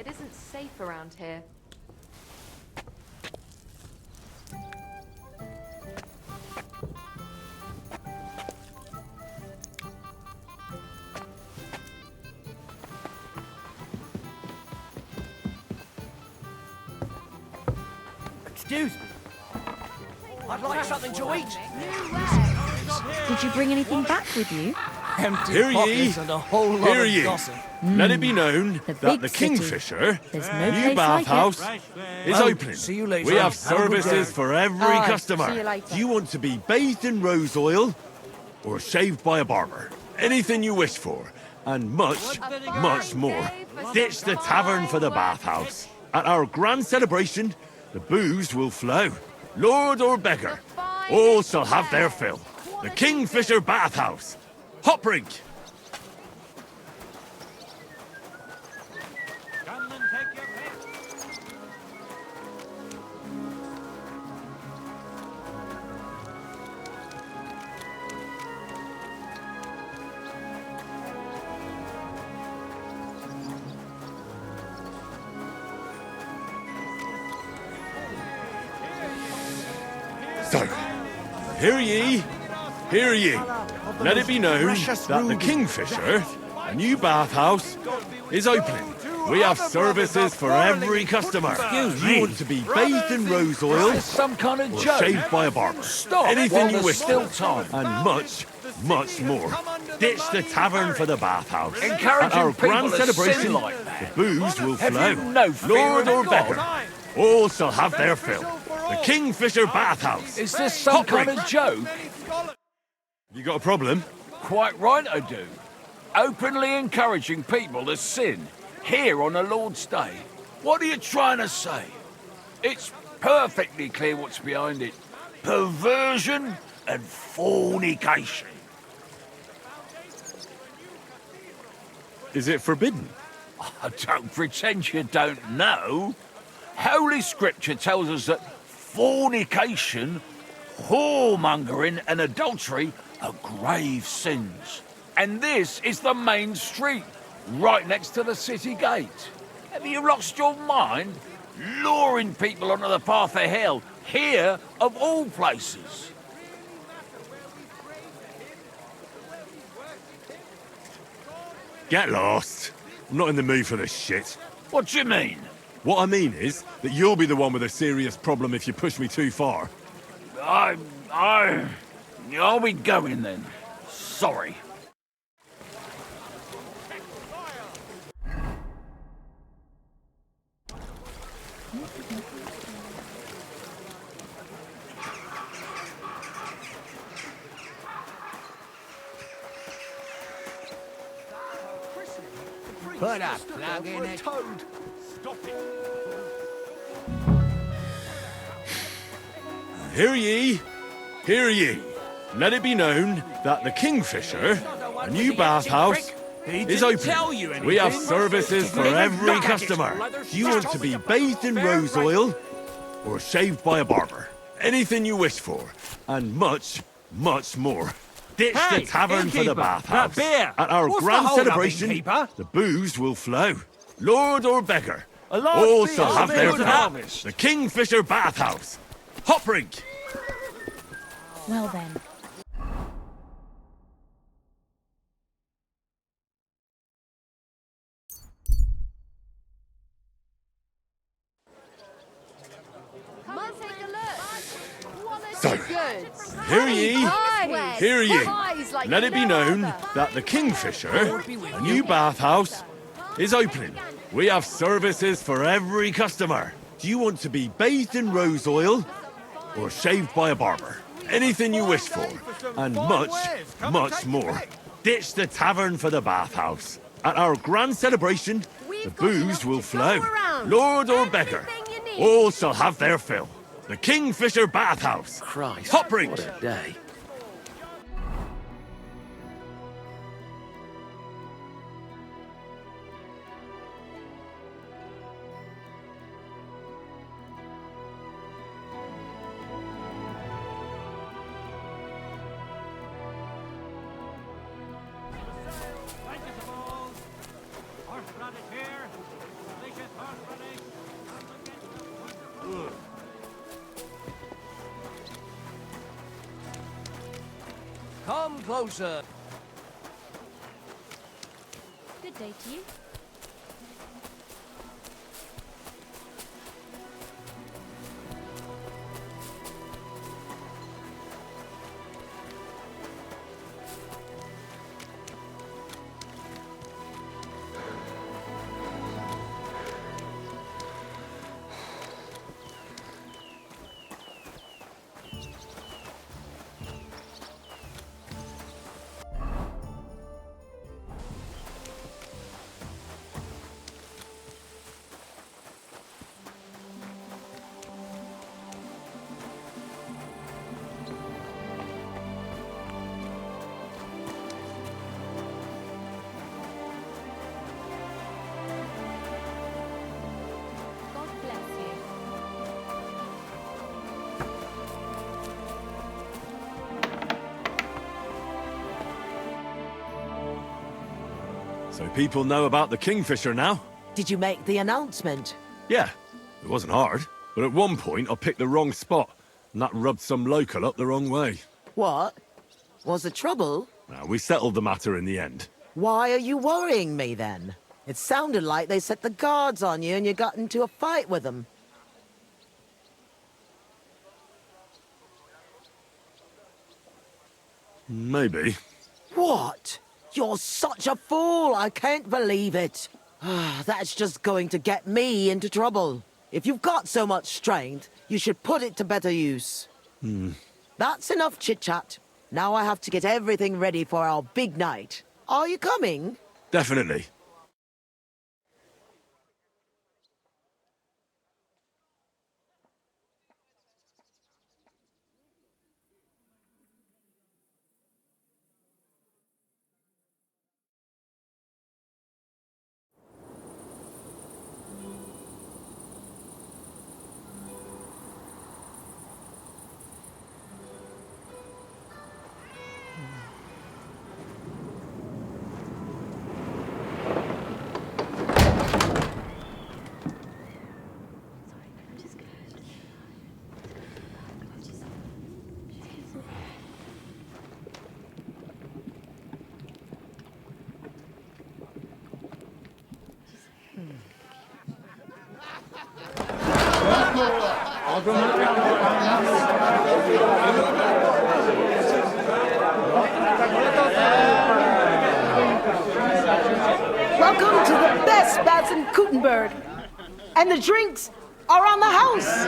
[SPEAKER 5] It isn't safe around here.
[SPEAKER 18] Excuse me. I'd like something to eat.
[SPEAKER 1] Did you bring anything back with you?
[SPEAKER 18] Empty
[SPEAKER 3] Hear ye!
[SPEAKER 18] pockets and a whole lot
[SPEAKER 3] Hear
[SPEAKER 18] of
[SPEAKER 3] ye!
[SPEAKER 18] gossip.
[SPEAKER 3] Let it be known
[SPEAKER 1] the
[SPEAKER 3] that
[SPEAKER 1] big
[SPEAKER 3] the
[SPEAKER 1] city.
[SPEAKER 3] Kingfisher
[SPEAKER 1] There's no
[SPEAKER 3] new
[SPEAKER 1] place like
[SPEAKER 3] bathhouse
[SPEAKER 1] it.
[SPEAKER 3] is
[SPEAKER 18] Oh,
[SPEAKER 3] opening.
[SPEAKER 18] see you later.
[SPEAKER 3] We have
[SPEAKER 18] Have a good
[SPEAKER 3] services
[SPEAKER 18] day.
[SPEAKER 3] for every
[SPEAKER 5] Aye,
[SPEAKER 3] customer.
[SPEAKER 5] see you later.
[SPEAKER 3] Do you want to be bathed in rose oil or shaved by a barber? Anything you wish for, and much, much more. Ditch the tavern for the bathhouse. At our grand celebration, the booze will flow. Lord or beggar, all shall have their fill. The Kingfisher Bathhouse. Hop drink.
[SPEAKER 4] Come and take your pick.
[SPEAKER 3] So, hear ye, hear ye. Let it be known that the Kingfisher, a new bathhouse, is opening. We have services for every customer.
[SPEAKER 7] Excuse
[SPEAKER 3] Do you
[SPEAKER 7] me.
[SPEAKER 3] want to be bathed in rose oil
[SPEAKER 7] Is this some kind of
[SPEAKER 3] or
[SPEAKER 7] joke?
[SPEAKER 3] shaved by a barber?
[SPEAKER 7] Stop
[SPEAKER 3] Anything
[SPEAKER 7] while
[SPEAKER 3] you
[SPEAKER 7] there's
[SPEAKER 3] wish
[SPEAKER 7] still
[SPEAKER 3] for,
[SPEAKER 7] time.
[SPEAKER 3] and much, much more. Ditch the tavern for the bathhouse.
[SPEAKER 7] Encouraging
[SPEAKER 3] At our
[SPEAKER 7] people
[SPEAKER 3] grand
[SPEAKER 7] to sin
[SPEAKER 3] celebration,
[SPEAKER 7] like that.
[SPEAKER 3] the booze will
[SPEAKER 7] Have
[SPEAKER 3] flow.
[SPEAKER 7] you no fear
[SPEAKER 3] Lord
[SPEAKER 7] of
[SPEAKER 3] or
[SPEAKER 7] God?
[SPEAKER 3] beggar, all shall have their fill. The Kingfisher Bathhouse.
[SPEAKER 7] Is this some
[SPEAKER 3] Hop
[SPEAKER 7] kind
[SPEAKER 3] drink.
[SPEAKER 7] of joke?
[SPEAKER 3] You got a problem?
[SPEAKER 7] Quite right I do. Openly encouraging people to sin here on the Lord's Day. What are you trying to say? It's perfectly clear what's behind it. Perversion and fornication.
[SPEAKER 3] Is it forbidden?
[SPEAKER 7] Don't pretend you don't know. Holy Scripture tells us that fornication, whoremongering and adultery are grave sins. And this is the main street, right next to the city gate. Have you lost your mind? Luring people onto the path of hell, here of all places.
[SPEAKER 3] Get lost. I'm not in the mood for this shit.
[SPEAKER 7] What do you mean?
[SPEAKER 3] What I mean is that you'll be the one with a serious problem if you push me too far.
[SPEAKER 7] I'll be going then. Sorry.
[SPEAKER 11] Put a plug in it.
[SPEAKER 4] Stop it.
[SPEAKER 3] Hear ye, hear ye. Let it be known that the Kingfisher, a new bathhouse, is open. We have services for every customer. Do you want to be bathed in rose oil or shaved by a barber? Anything you wish for, and much, much more. Ditch
[SPEAKER 22] Hey,
[SPEAKER 3] the tavern for the
[SPEAKER 22] innkeeper,
[SPEAKER 3] bathhouse.
[SPEAKER 22] that beer.
[SPEAKER 3] At our
[SPEAKER 22] What's the
[SPEAKER 3] grand
[SPEAKER 22] hold-up,
[SPEAKER 3] celebration,
[SPEAKER 22] innkeeper?
[SPEAKER 3] the booze will flow. Lord or beggar,
[SPEAKER 22] A large
[SPEAKER 3] all
[SPEAKER 22] beer.
[SPEAKER 3] shall have their
[SPEAKER 22] Good
[SPEAKER 3] fill.
[SPEAKER 22] harvest.
[SPEAKER 3] The Kingfisher Bathhouse. Hop drink.
[SPEAKER 1] Well then.
[SPEAKER 3] So, hear ye, hear ye. Let it be known that the Kingfisher, a new bathhouse, is opening. We have services for every customer. Do you want to be bathed in rose oil or shaved by a barber? Anything you wish for, and much, much more. Ditch the tavern for the bathhouse. At our grand celebration, the booze will flow. Lord or beggar, all shall have their fill. The Kingfisher Bathhouse.
[SPEAKER 10] Christ,
[SPEAKER 3] Hop drink.
[SPEAKER 10] what a day.
[SPEAKER 4] Horse radish here. Delicious
[SPEAKER 18] Come closer.
[SPEAKER 17] Good day to you. God bless you.
[SPEAKER 3] So people know about the Kingfisher now?
[SPEAKER 9] Did you make the announcement?
[SPEAKER 3] Yeah, it wasn't hard. But at one point, I picked the wrong spot, and that rubbed some local up the wrong way.
[SPEAKER 9] What? Was there trouble?
[SPEAKER 3] We settled the matter in the end.
[SPEAKER 9] Why are you worrying me then? It sounded like they set the guards on you and you got into a fight with them.
[SPEAKER 3] Maybe.
[SPEAKER 9] What? You're such a fool! I can't believe it. That's just going to get me into trouble. If you've got so much strength, you should put it to better use. That's enough chit-chat. Now I have to get everything ready for our big night. Are you coming?
[SPEAKER 3] Definitely.
[SPEAKER 13] Welcome to the best bats in Gutenberg. And the drinks are on the house.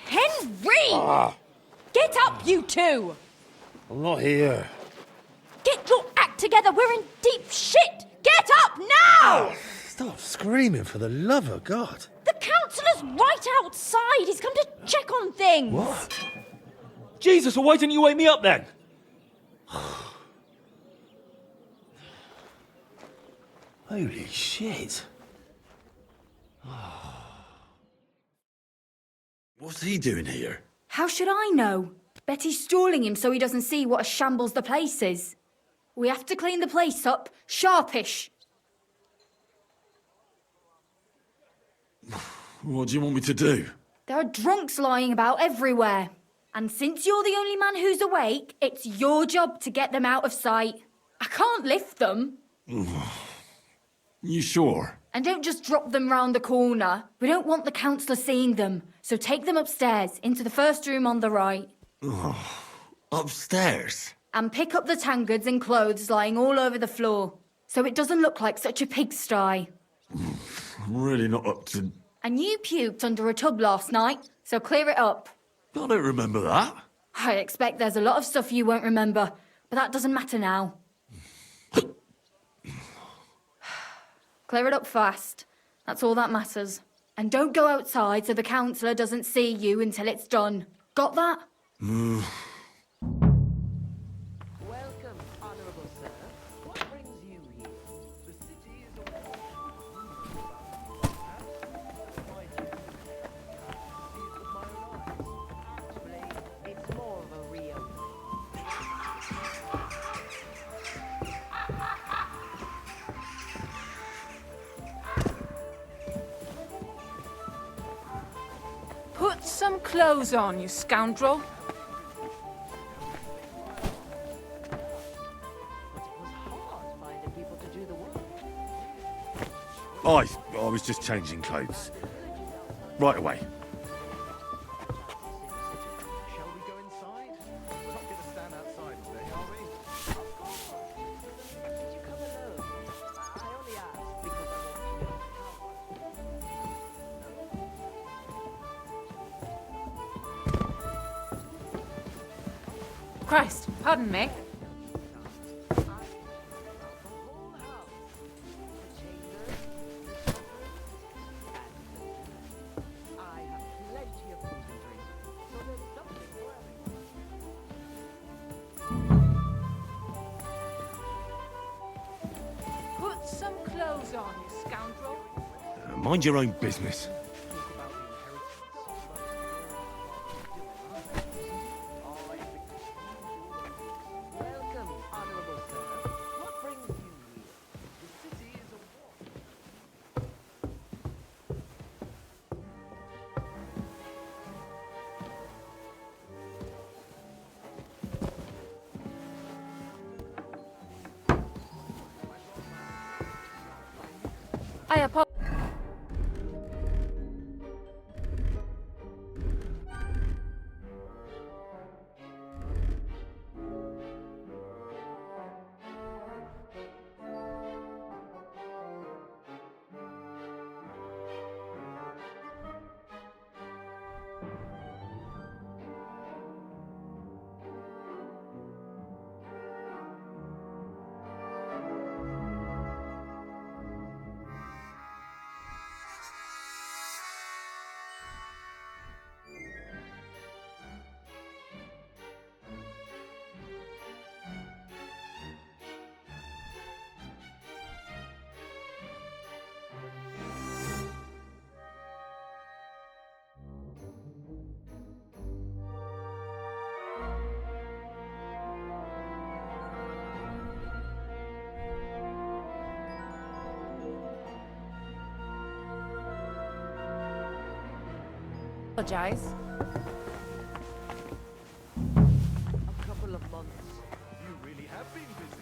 [SPEAKER 20] Henry! Get up, you two!
[SPEAKER 23] I'm not here.
[SPEAKER 20] Get your act together, we're in deep shit! Get up now!
[SPEAKER 23] Stop screaming, for the love of God.
[SPEAKER 20] The councillor's right outside. He's come to check on things.
[SPEAKER 23] What?
[SPEAKER 24] Jesus, well, why didn't you wake me up then?
[SPEAKER 23] Holy shit.
[SPEAKER 15] What's he doing here?
[SPEAKER 17] How should I know? Bet he's stalling him so he doesn't see what a shambles the place is. We have to clean the place up, sharpish.
[SPEAKER 15] What do you want me to do?
[SPEAKER 17] There are drunks lying about everywhere. And since you're the only man who's awake, it's your job to get them out of sight. I can't lift them.
[SPEAKER 15] You sure?
[SPEAKER 17] And don't just drop them round the corner. We don't want the councillor seeing them. So take them upstairs, into the first room on the right.
[SPEAKER 15] Upstairs?
[SPEAKER 17] And pick up the tankards and clothes lying all over the floor, so it doesn't look like such a pigsty.
[SPEAKER 15] I'm really not up to...
[SPEAKER 17] And you puked under a tub last night, so clear it up.
[SPEAKER 15] I don't remember that.
[SPEAKER 17] I expect there's a lot of stuff you won't remember, but that doesn't matter now. Clear it up fast. That's all that matters. And don't go outside so the councillor doesn't see you until it's done. Got that?
[SPEAKER 9] Welcome, honorable sir. What brings you here? The city is Actually, it's more of a reopening.
[SPEAKER 8] Put some clothes on, you scoundrel.
[SPEAKER 3] I was just changing clothes. Right away.
[SPEAKER 9] Shall we go inside? We're not going to stand outside today, are we? Of course. Did you come alone? I only asked because I want to know how.
[SPEAKER 8] Christ, pardon me. Put some clothes on, you scoundrel.
[SPEAKER 3] Mind your own business.
[SPEAKER 9] Welcome, honorable sir. What brings you here? The city is a war.
[SPEAKER 8] I apologize.
[SPEAKER 9] A couple of months. You really have been busy.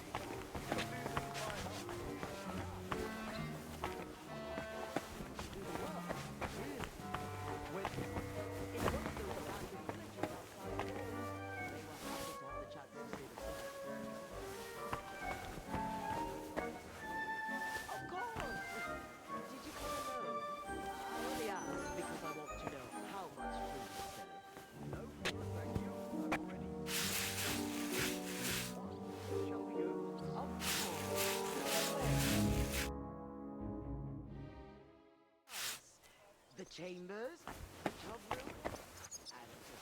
[SPEAKER 9] The chambers, the tub room, and the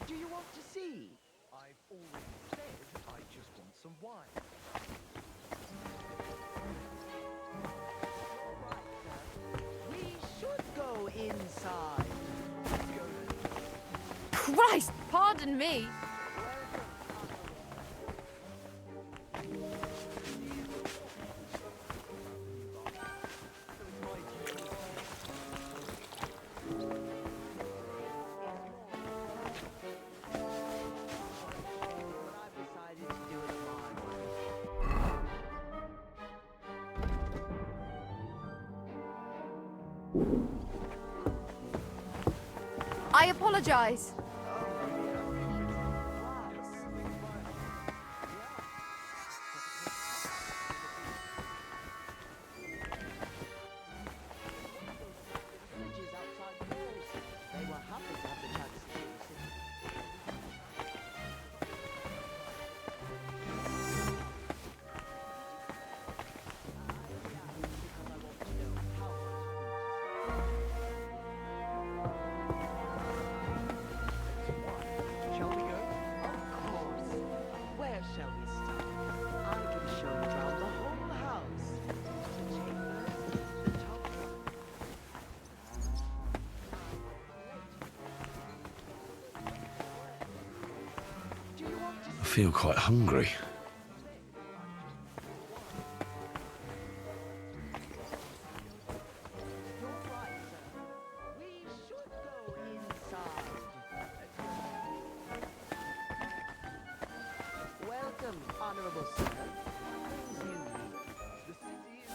[SPEAKER 9] Do you want to see? I've already said I just want some wine. We should go inside.
[SPEAKER 8] Christ, pardon me.
[SPEAKER 5] I apologize.
[SPEAKER 23] I feel quite hungry.
[SPEAKER 9] Welcome, honorable sir. Things you need. The city is...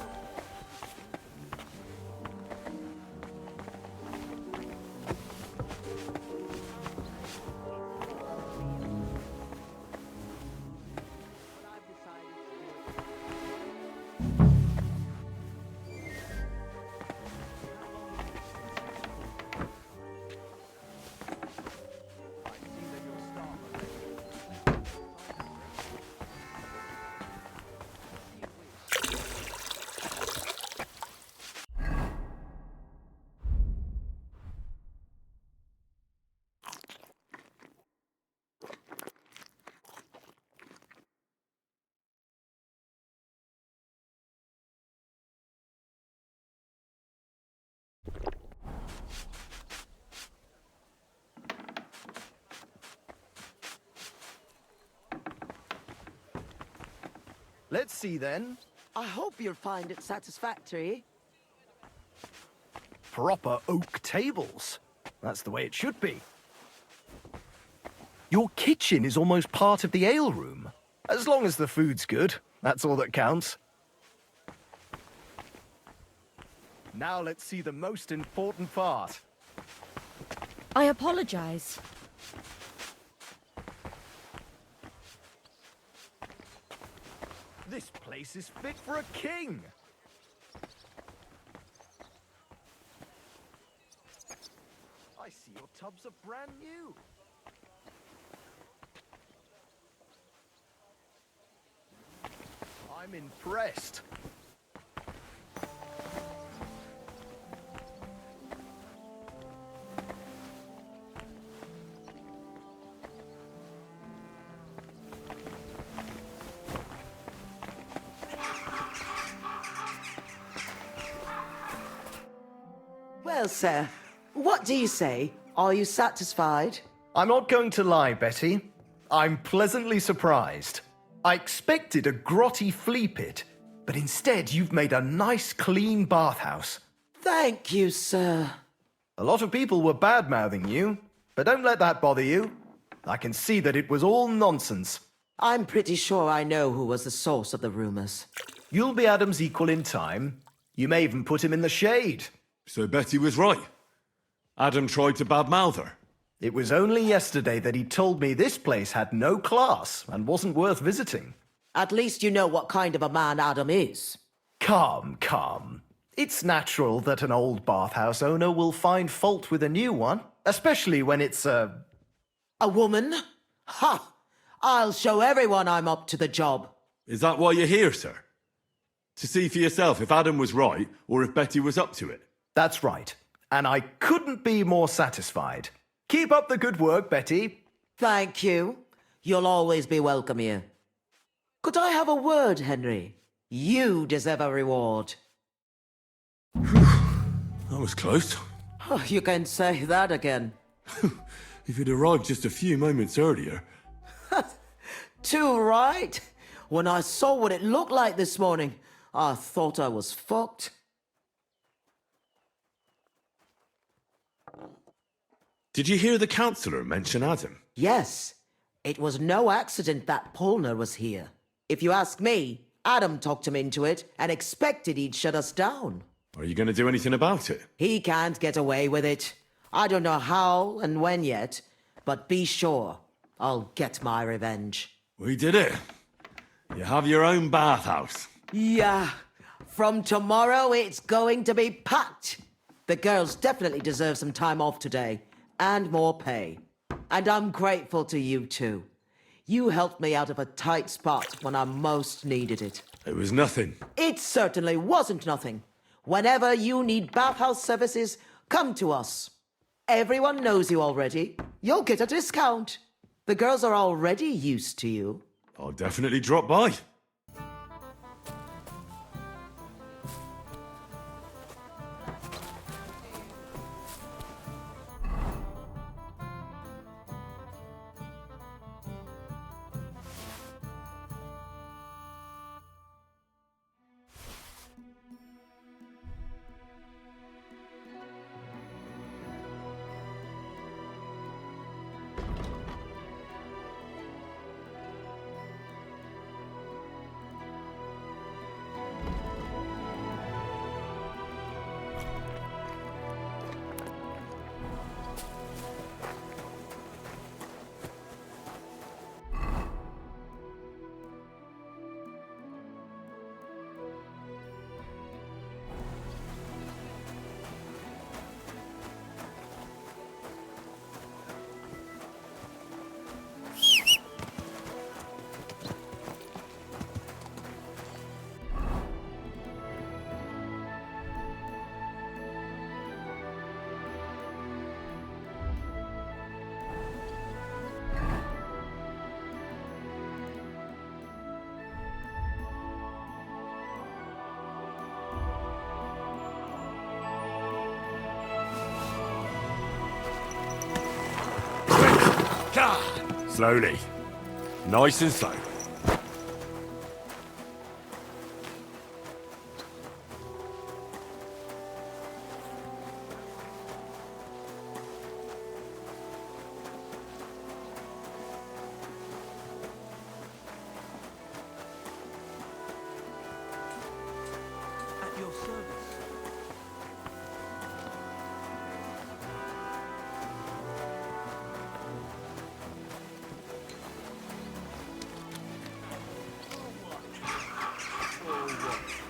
[SPEAKER 6] Let's see then.
[SPEAKER 9] I hope you'll find it satisfactory.
[SPEAKER 6] Proper oak tables. That's the way it should be. Your kitchen is almost part of the ale room. As long as the food's good, that's all that counts. Now let's see the most important part.
[SPEAKER 1] I apologize.
[SPEAKER 6] This place is fit for a king. I see your tubs are brand new. I'm impressed.
[SPEAKER 9] Well, sir, what do you say? Are you satisfied?
[SPEAKER 6] I'm not going to lie, Betty. I'm pleasantly surprised. I expected a grotty flea pit, but instead you've made a nice, clean bathhouse.
[SPEAKER 9] Thank you, sir.
[SPEAKER 6] A lot of people were bad-mouthing you, but don't let that bother you. I can see that it was all nonsense.
[SPEAKER 9] I'm pretty sure I know who was the source of the rumors.
[SPEAKER 6] You'll be Adam's equal in time. You may even put him in the shade.
[SPEAKER 15] So Betty was right. Adam tried to badmouth her.
[SPEAKER 6] It was only yesterday that he told me this place had no class and wasn't worth visiting.
[SPEAKER 9] At least you know what kind of a man Adam is.
[SPEAKER 6] Calm. It's natural that an old bathhouse owner will find fault with a new one, especially when it's
[SPEAKER 9] a woman? Ha! I'll show everyone I'm up to the job.
[SPEAKER 15] Is that why you're here, sir? To see for yourself if Adam was right or if Betty was up to it?
[SPEAKER 6] That's right. And I couldn't be more satisfied. Keep up the good work, Betty.
[SPEAKER 9] Thank you. You'll always be welcome here. Could I have a word, Henry? You deserve a reward.
[SPEAKER 15] That was close.
[SPEAKER 9] Oh, you can say that again.
[SPEAKER 15] If you'd arrived just a few moments earlier.
[SPEAKER 9] Too right. When I saw what it looked like this morning, I thought I was fucked.
[SPEAKER 3] Did you hear the councillor mention Adam?
[SPEAKER 9] Yes. It was no accident that Polner was here. If you ask me, Adam talked him into it and expected he'd shut us down.
[SPEAKER 3] Are you going to do anything about it?
[SPEAKER 9] He can't get away with it. I don't know how and when yet, but be sure I'll get my revenge.
[SPEAKER 3] We did it. You have your own bathhouse.
[SPEAKER 9] Yeah. From tomorrow, it's going to be packed. The girls definitely deserve some time off today, and more pay. And I'm grateful to you too. You helped me out of a tight spot when I most needed it.
[SPEAKER 3] It was nothing.
[SPEAKER 9] It certainly wasn't nothing. Whenever you need bathhouse services, come to us. Everyone knows you already. You'll get a discount. The girls are already used to you.
[SPEAKER 3] I'll definitely drop by. Slowly. Nice and slow.
[SPEAKER 4] At your service.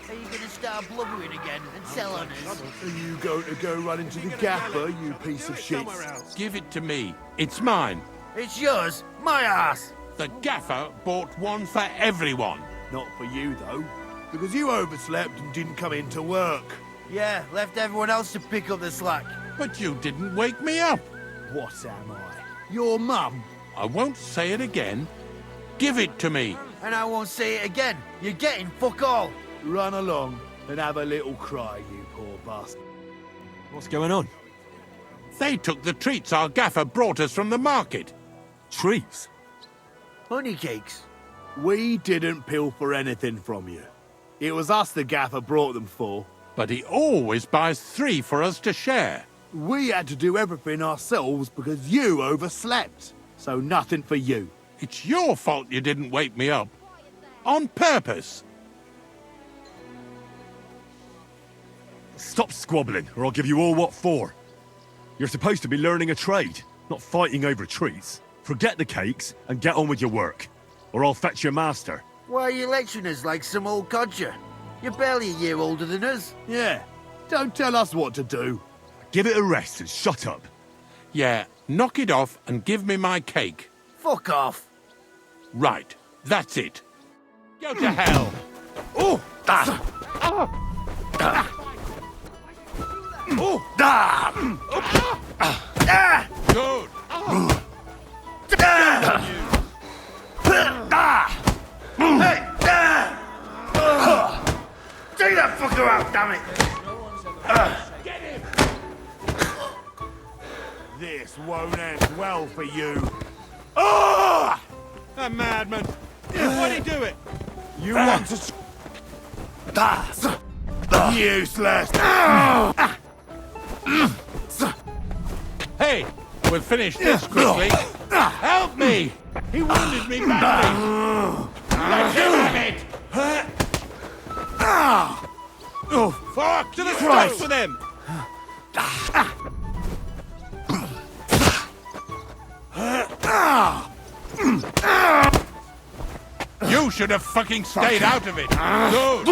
[SPEAKER 11] Are you gonna start blubbering again and sell on us?
[SPEAKER 23] Are you going to go run into the gaffer, you piece of shit?
[SPEAKER 10] Give it to me. It's mine.
[SPEAKER 11] It's yours, my ass.
[SPEAKER 10] The gaffer bought one for everyone.
[SPEAKER 23] Not for you, though. Because you overslept and didn't come in to work.
[SPEAKER 11] Yeah, left everyone else to pick up the slack.
[SPEAKER 10] But you didn't wake me up.
[SPEAKER 23] What am I? Your mum?
[SPEAKER 10] I won't say it again. Give it to me.
[SPEAKER 11] And I won't say it again. You're getting fuck all.
[SPEAKER 23] Run along and have a little cry, you poor bastard.
[SPEAKER 3] What's going on?
[SPEAKER 10] They took the treats our gaffer brought us from the market.
[SPEAKER 3] Treats?
[SPEAKER 11] Honey cakes.
[SPEAKER 23] We didn't pilfer anything from you. It was us the gaffer brought them for.
[SPEAKER 10] But he always buys 3 for us to share.
[SPEAKER 23] We had to do everything ourselves because you overslept. So nothing for you.
[SPEAKER 10] It's your fault you didn't wake me up. On purpose.
[SPEAKER 3] Stop squabbling, or I'll give you all what for. You're supposed to be learning a trade, not fighting over treats. Forget the cakes and get on with your work, or I'll fetch your master.
[SPEAKER 11] Why are you lecturing us like some old codger? You're barely a year older than us.
[SPEAKER 23] Yeah, don't tell us what to do.
[SPEAKER 3] Give it a rest and shut up.
[SPEAKER 10] Yeah, knock it off and give me my cake.
[SPEAKER 11] Fuck off.
[SPEAKER 10] Right, that's it. Go to hell.
[SPEAKER 23] Oh! Ah! Oh! Ah! Ah!
[SPEAKER 10] Good.
[SPEAKER 11] Hey! Take that fucker out, damn it!
[SPEAKER 10] Get him.
[SPEAKER 23] This won't end well for you. Oh!
[SPEAKER 10] A madman. Why'd he do it?
[SPEAKER 23] You want to... Useless!
[SPEAKER 10] Hey, we'll finish this quickly. Help me! He wounded me badly. Let him have it.
[SPEAKER 23] Oh, fuck! To the Christ for them!
[SPEAKER 12] You should have fucking stayed out of it. Good.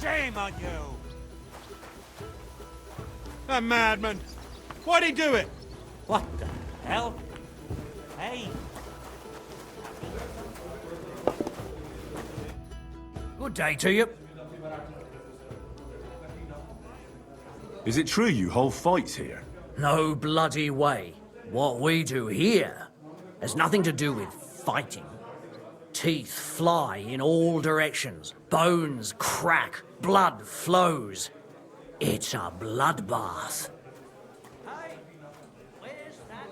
[SPEAKER 23] Shame on you! A madman! Why'd he do it?
[SPEAKER 4] What the hell? Hey.
[SPEAKER 18] Good day to you.
[SPEAKER 3] Is it true you hold fights here?
[SPEAKER 18] No bloody way. What we do here has nothing to do with fighting. Teeth fly in all directions. Bones crack. Blood flows. It's a bloodbath.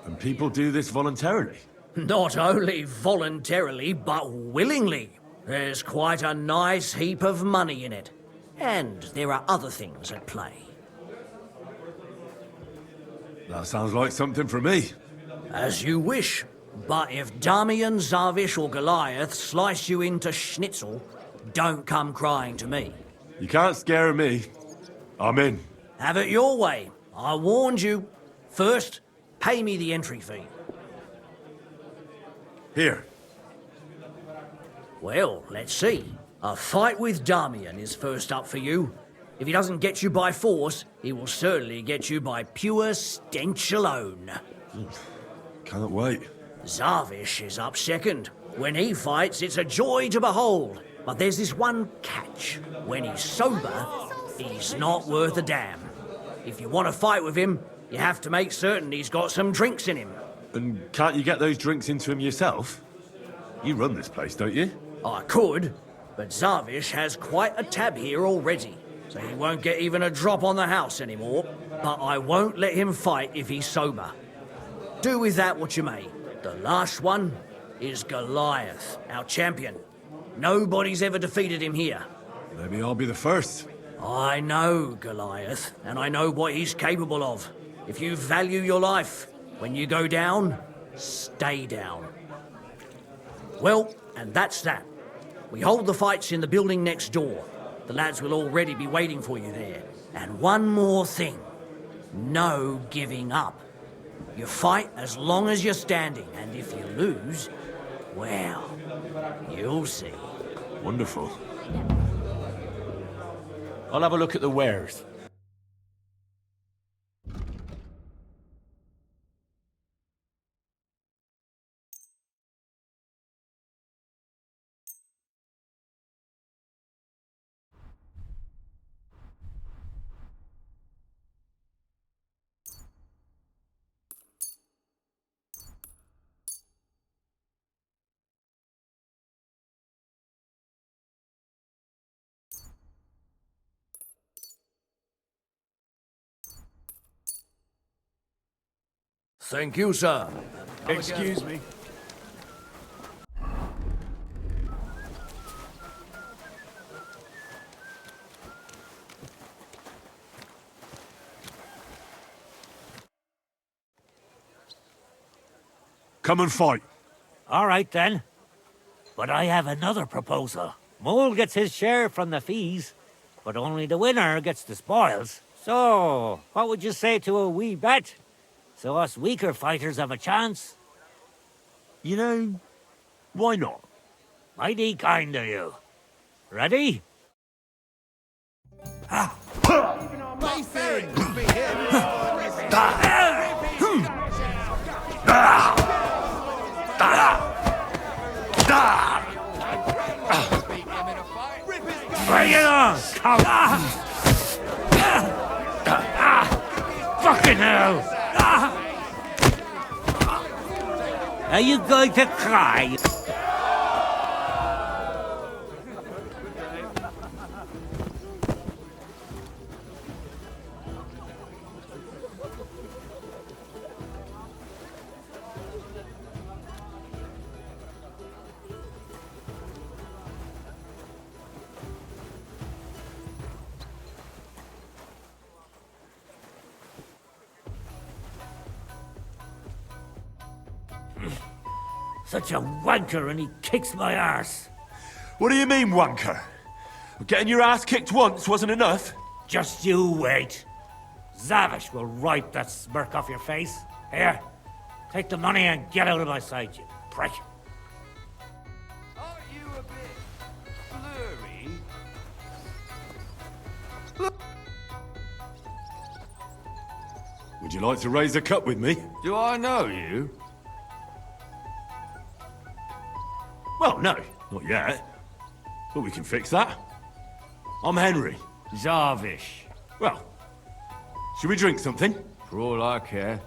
[SPEAKER 3] And people do this voluntarily?
[SPEAKER 18] Not only voluntarily, but willingly. There's quite a nice heap of money in it. And there are other things at play.
[SPEAKER 3] That sounds like something for me.
[SPEAKER 18] As you wish. But if Damian, Zavish or Goliath slice you into schnitzel, don't come crying to me.
[SPEAKER 3] You can't scare me. I'm in.
[SPEAKER 18] Have it your way. I warned you. First, pay me the entry fee.
[SPEAKER 3] Here.
[SPEAKER 18] Well, let's see. A fight with Damian is first up for you. If he doesn't get you by force, he will certainly get you by pure stench alone.
[SPEAKER 3] Can't wait.
[SPEAKER 18] Zavish is up second. When he fights, it's a joy to behold. But there's this one catch. When he's sober, he's not worth a damn. If you want to fight with him, you have to make certain he's got some drinks in him.
[SPEAKER 3] And can't you get those drinks into him yourself? You run this place, don't you?
[SPEAKER 18] I could, but Zavish has quite a tab here already, so he won't get even a drop on the house anymore. But I won't let him fight if he's sober. Do with that what you may. The last one is Goliath, our champion. Nobody's ever defeated him here.
[SPEAKER 3] Maybe I'll be the first.
[SPEAKER 18] I know Goliath, and I know what he's capable of. If you value your life, when you go down, stay down. Well, and that's that. We hold the fights in the building next door. The lads will already be waiting for you there. And one more thing. No giving up. You fight as long as you're standing, and if you lose, well, you'll see.
[SPEAKER 3] Wonderful.
[SPEAKER 10] I'll have a look at the wares.
[SPEAKER 18] Thank you, sir.
[SPEAKER 23] Excuse me.
[SPEAKER 3] Come and fight.
[SPEAKER 4] All right, then. But I have another proposal. Mole gets his share from the fees, but only the winner gets the spoils. So, what would you say to a wee bet? So us weaker fighters have a chance?
[SPEAKER 3] You know, why not?
[SPEAKER 4] Mighty kind of you. Ready? Bring it on! Come! Fucking hell! Are you going to cry? Such a wanker, and he kicks my arse.
[SPEAKER 3] What do you mean, wanker?
[SPEAKER 15] Getting your ass kicked once wasn't enough.
[SPEAKER 4] Just you wait. Zavish will wipe that smirk off your face. Here, take the money and get out of my sight, you prick.
[SPEAKER 7] Aren't you a bit blurry?
[SPEAKER 15] Would you like to raise a cup with me?
[SPEAKER 7] Do I know you?
[SPEAKER 15] Well, no, not yet. But we can fix that. I'm Henry.
[SPEAKER 7] Zavish.
[SPEAKER 15] Well, should we drink something?
[SPEAKER 7] For all I care.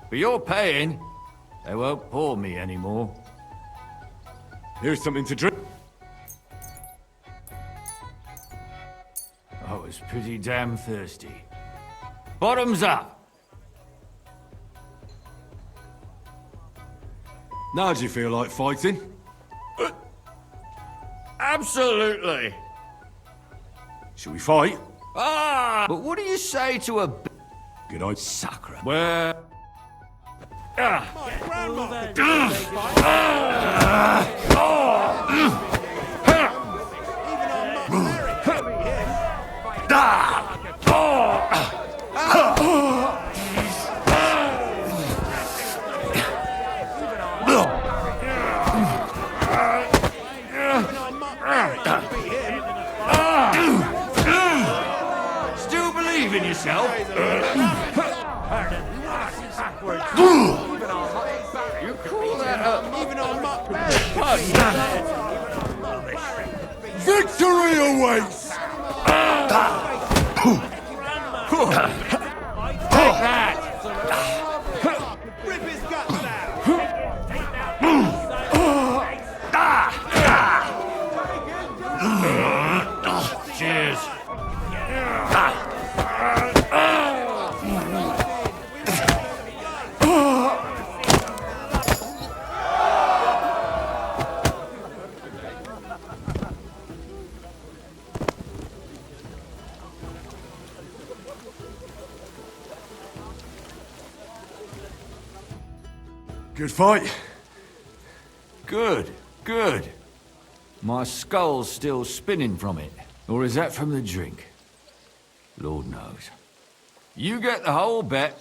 [SPEAKER 7] But you're paying. They won't pour me anymore.
[SPEAKER 15] Here's something to drink.
[SPEAKER 7] I was pretty damn thirsty. Bottoms up!
[SPEAKER 15] Now do you feel like fighting?
[SPEAKER 7] Absolutely!
[SPEAKER 15] Shall we fight?
[SPEAKER 7] Ah! But what do you say to a
[SPEAKER 15] Good idea.
[SPEAKER 7] Sacre? Where? Still believe in yourself? You call that
[SPEAKER 15] Victory awaits!
[SPEAKER 11] Rip his guts out!
[SPEAKER 7] Cheers.
[SPEAKER 15] Good fight.
[SPEAKER 7] Good, good. My skull's still spinning from it. Or is that from the drink? Lord knows. You get the whole bet,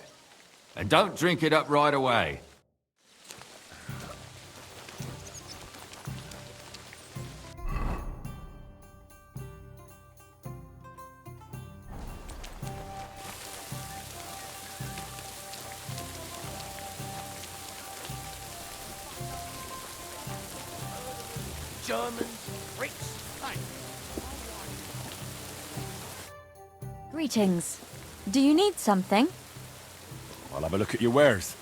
[SPEAKER 7] and don't drink it up right away.
[SPEAKER 2] Germans, Brits,
[SPEAKER 1] Greetings. Do you need something?
[SPEAKER 2] I'll have a look at your wares.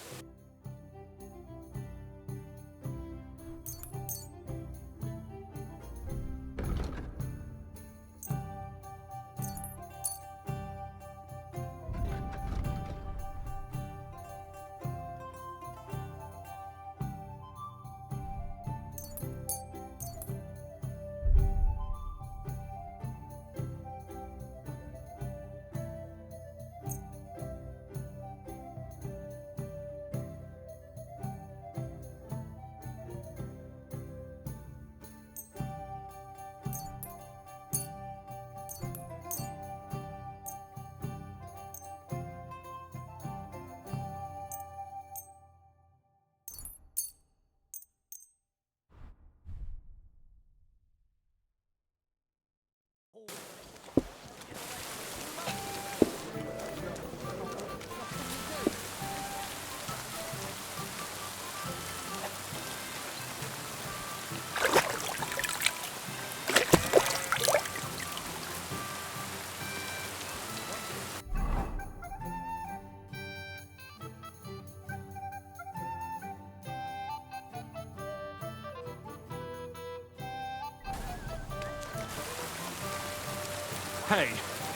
[SPEAKER 3] Hey,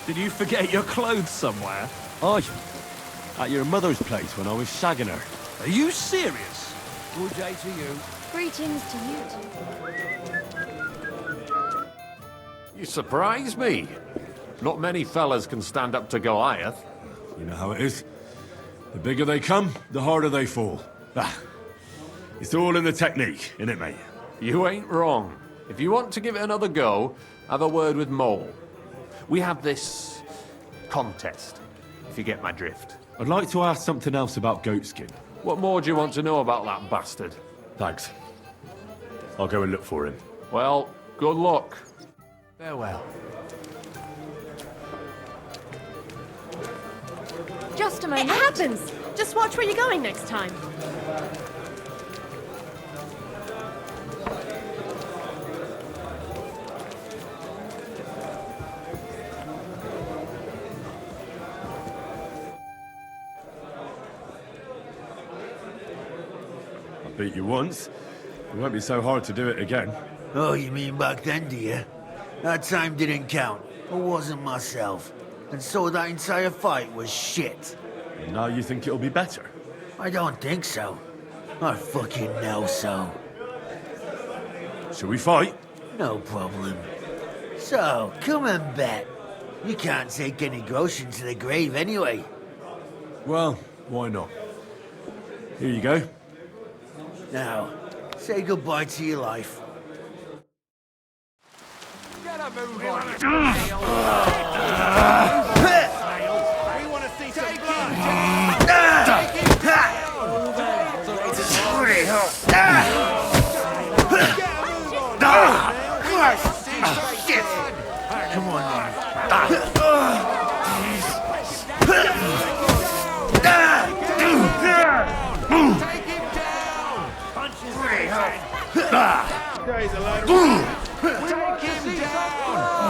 [SPEAKER 3] did you forget your clothes somewhere? Aye. At your mother's place when I was shagging her. Are you serious?
[SPEAKER 7] Good day to you.
[SPEAKER 17] Greetings to you too.
[SPEAKER 10] You surprise me. Not many fellas can stand up to Goliath.
[SPEAKER 15] You know how it is. The bigger they come, the harder they fall. Ah, it's all in the technique, innit, mate?
[SPEAKER 10] You ain't wrong. If you want to give it another go, have a word with Mole. We have this contest, if you get my drift.
[SPEAKER 3] I'd like to ask something else about Goatskin.
[SPEAKER 10] What more do you want to know about that bastard?
[SPEAKER 3] Thanks. I'll go and look for him.
[SPEAKER 10] Well, good luck.
[SPEAKER 9] Farewell.
[SPEAKER 14] Just a moment. It happens. Just watch where you're going next time.
[SPEAKER 3] I beat you once. It won't be so hard to do it again.
[SPEAKER 11] Oh, you mean back then, do you? That time didn't count. I wasn't myself. And so that entire fight was shit.
[SPEAKER 3] And now you think it'll be better?
[SPEAKER 11] I don't think so. I fucking know so.
[SPEAKER 3] Shall we fight?
[SPEAKER 11] No problem. So, come and bet. You can't take any groschen to the grave anyway.
[SPEAKER 3] Well, why not? Here you go.
[SPEAKER 11] Now, say goodbye to your life.
[SPEAKER 2] Get a move on.
[SPEAKER 11] We want to see some blood. Come on, man.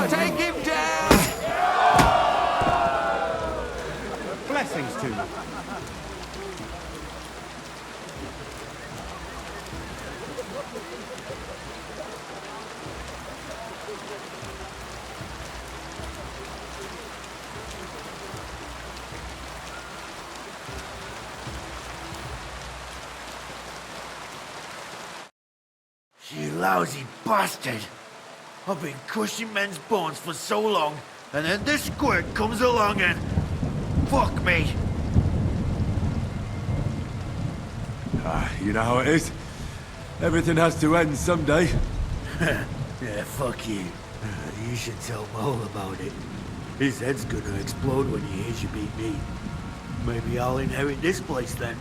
[SPEAKER 2] Take him down!
[SPEAKER 3] Blessings to you.
[SPEAKER 11] You lousy bastard! I've been crushing men's bones for so long, and then this squirt comes along and... fuck me!
[SPEAKER 3] You know how it is. Everything has to end someday.
[SPEAKER 11] Yeah, fuck you. You should tell Mole about it. His head's gonna explode when he hears you beat me. Maybe I'll inherit this place then.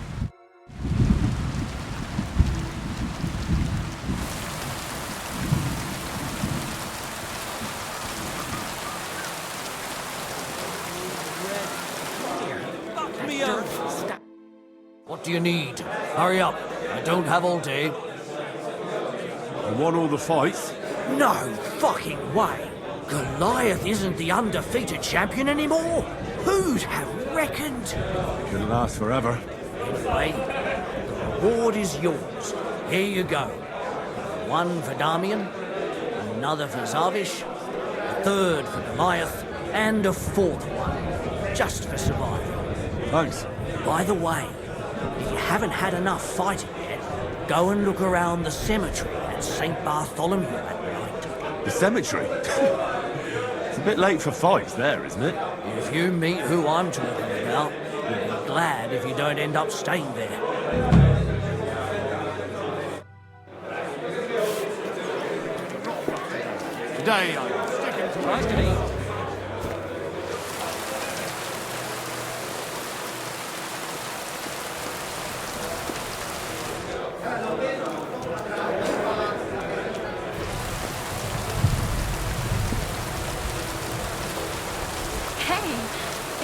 [SPEAKER 18] What do you need? Hurry up. I don't have all day.
[SPEAKER 3] You won all the fights?
[SPEAKER 18] No fucking way. Goliath isn't the undefeated champion anymore. Who'd have reckoned?
[SPEAKER 3] Didn't last forever.
[SPEAKER 18] Anyway, the reward is yours. Here you go. One for Damian, another for Zavish, a third for Goliath, and a fourth one, just for survival.
[SPEAKER 3] Thanks.
[SPEAKER 18] By the way, if you haven't had enough fighting yet, go and look around the cemetery at St. Bartholomew at night.
[SPEAKER 3] The cemetery? It's a bit late for fights there, isn't it?
[SPEAKER 18] If you meet who I'm talking about, you'll be glad if you don't end up staying there.
[SPEAKER 11] Today I'm sticking to it.
[SPEAKER 17] Hey,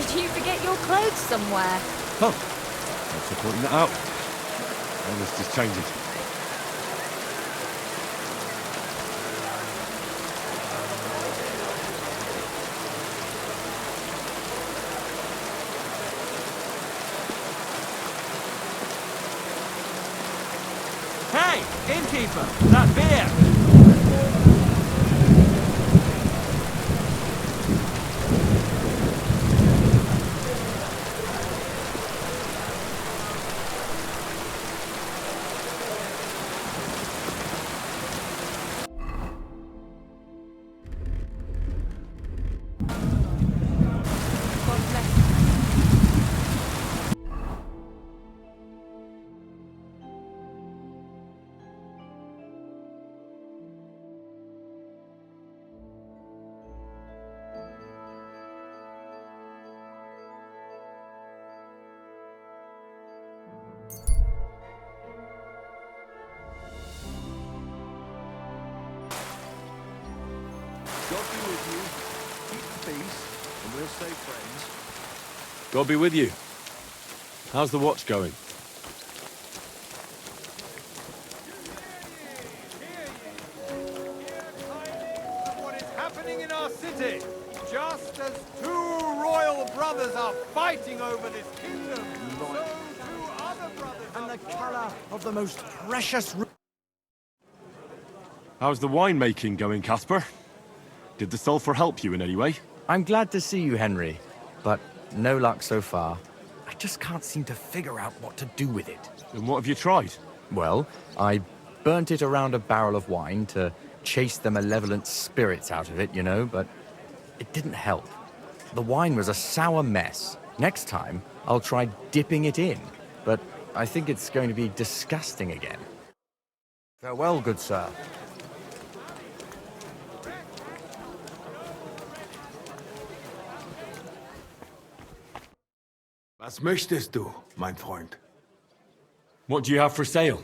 [SPEAKER 17] did you forget your clothes somewhere?
[SPEAKER 3] Oh, thanks for pointing that out. I was just changing.
[SPEAKER 24] Hey, innkeeper, that beer!
[SPEAKER 16] Still stay friends.
[SPEAKER 3] God be with you. How's the watch going?
[SPEAKER 12] What is happening in our city? Just as two royal brothers are fighting over this kingdom, so two other brothers
[SPEAKER 6] And the colour of the most precious...
[SPEAKER 3] How's the winemaking going, Casper? Did the sulphur help you in any way?
[SPEAKER 19] I'm glad to see you, Henry, but no luck so far. I just can't seem to figure out what to do with it.
[SPEAKER 3] And what have you tried?
[SPEAKER 19] Well, I burnt it around a barrel of wine to chase the malevolent spirits out of it, you know, but it didn't help. The wine was a sour mess. Next time, I'll try dipping it in, but I think it's going to be disgusting again. Farewell, good sir.
[SPEAKER 21] Was möchtest du, mein Freund?
[SPEAKER 15] What do you have for sale?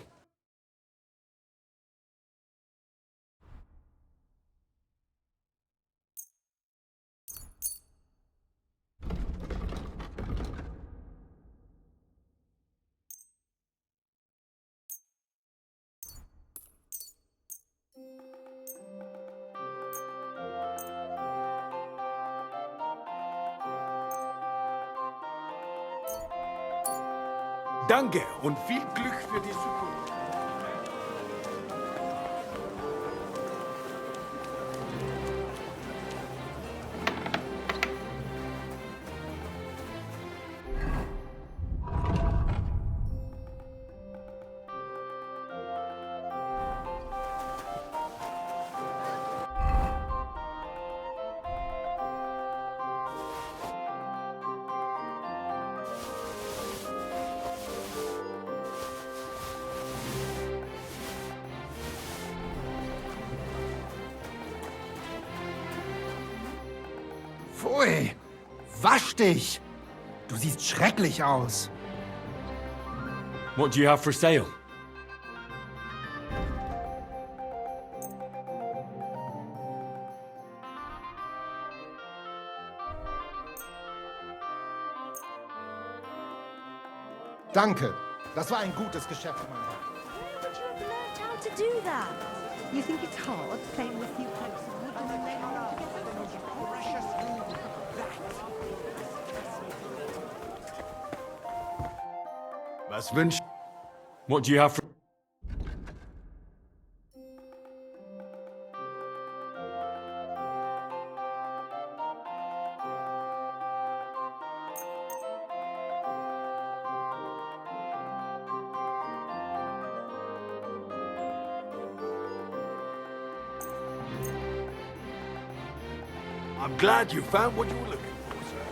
[SPEAKER 21] Danke und viel Glück für die Zukunft.
[SPEAKER 6] Pfui! Wasch dich! Du siehst schrecklich aus.
[SPEAKER 15] What do you have for sale?
[SPEAKER 22] Danke. Das war ein gutes Geschäft, mein Herr.
[SPEAKER 1] Where would you have learned how to do that?
[SPEAKER 13] You think it's hard playing with few planks of wood and then laying on together?
[SPEAKER 21] Was wünscht...
[SPEAKER 15] What do you have for...
[SPEAKER 21] I'm glad you found what you were looking for, sir.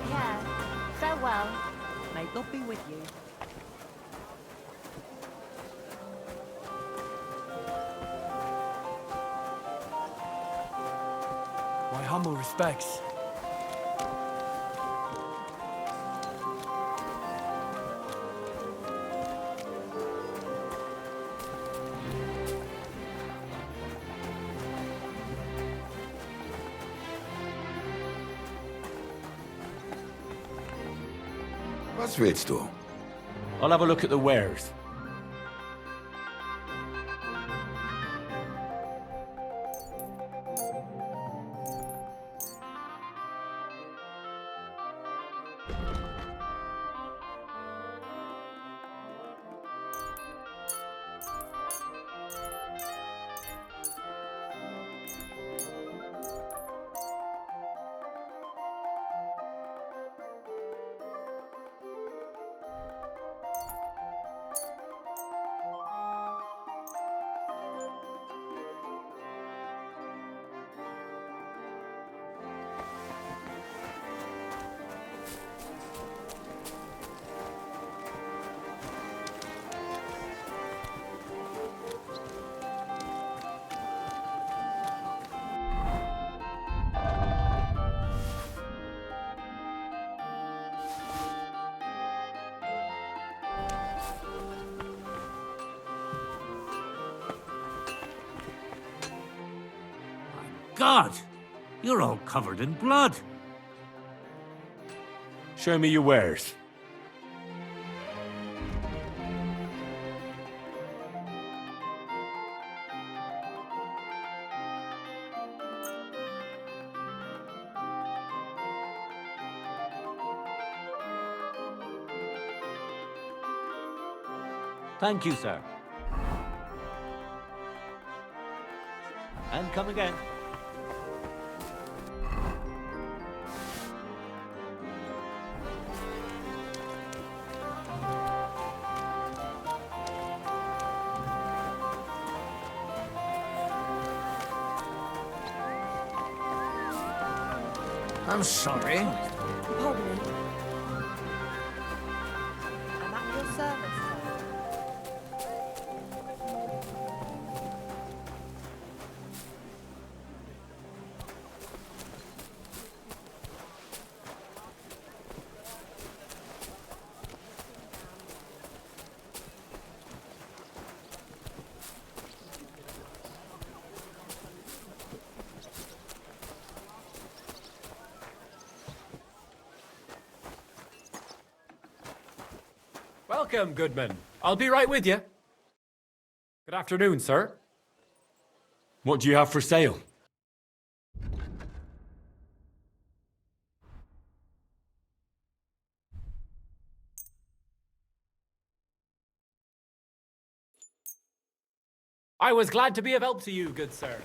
[SPEAKER 1] Yeah. Farewell.
[SPEAKER 13] May God be with you.
[SPEAKER 19] My humble respects.
[SPEAKER 21] Was willst du?
[SPEAKER 15] I'll have a look at the wares.
[SPEAKER 4] God! You're all covered in blood.
[SPEAKER 3] Show me your wares.
[SPEAKER 4] Thank you, sir. And come again.
[SPEAKER 18] I'm sorry.
[SPEAKER 14] Pardon me. I'm at your service, sir.
[SPEAKER 5] Welcome, Goodman. I'll be right with you. Good afternoon, sir.
[SPEAKER 15] What do you have for sale?
[SPEAKER 5] I was glad to be of help to you, good sir.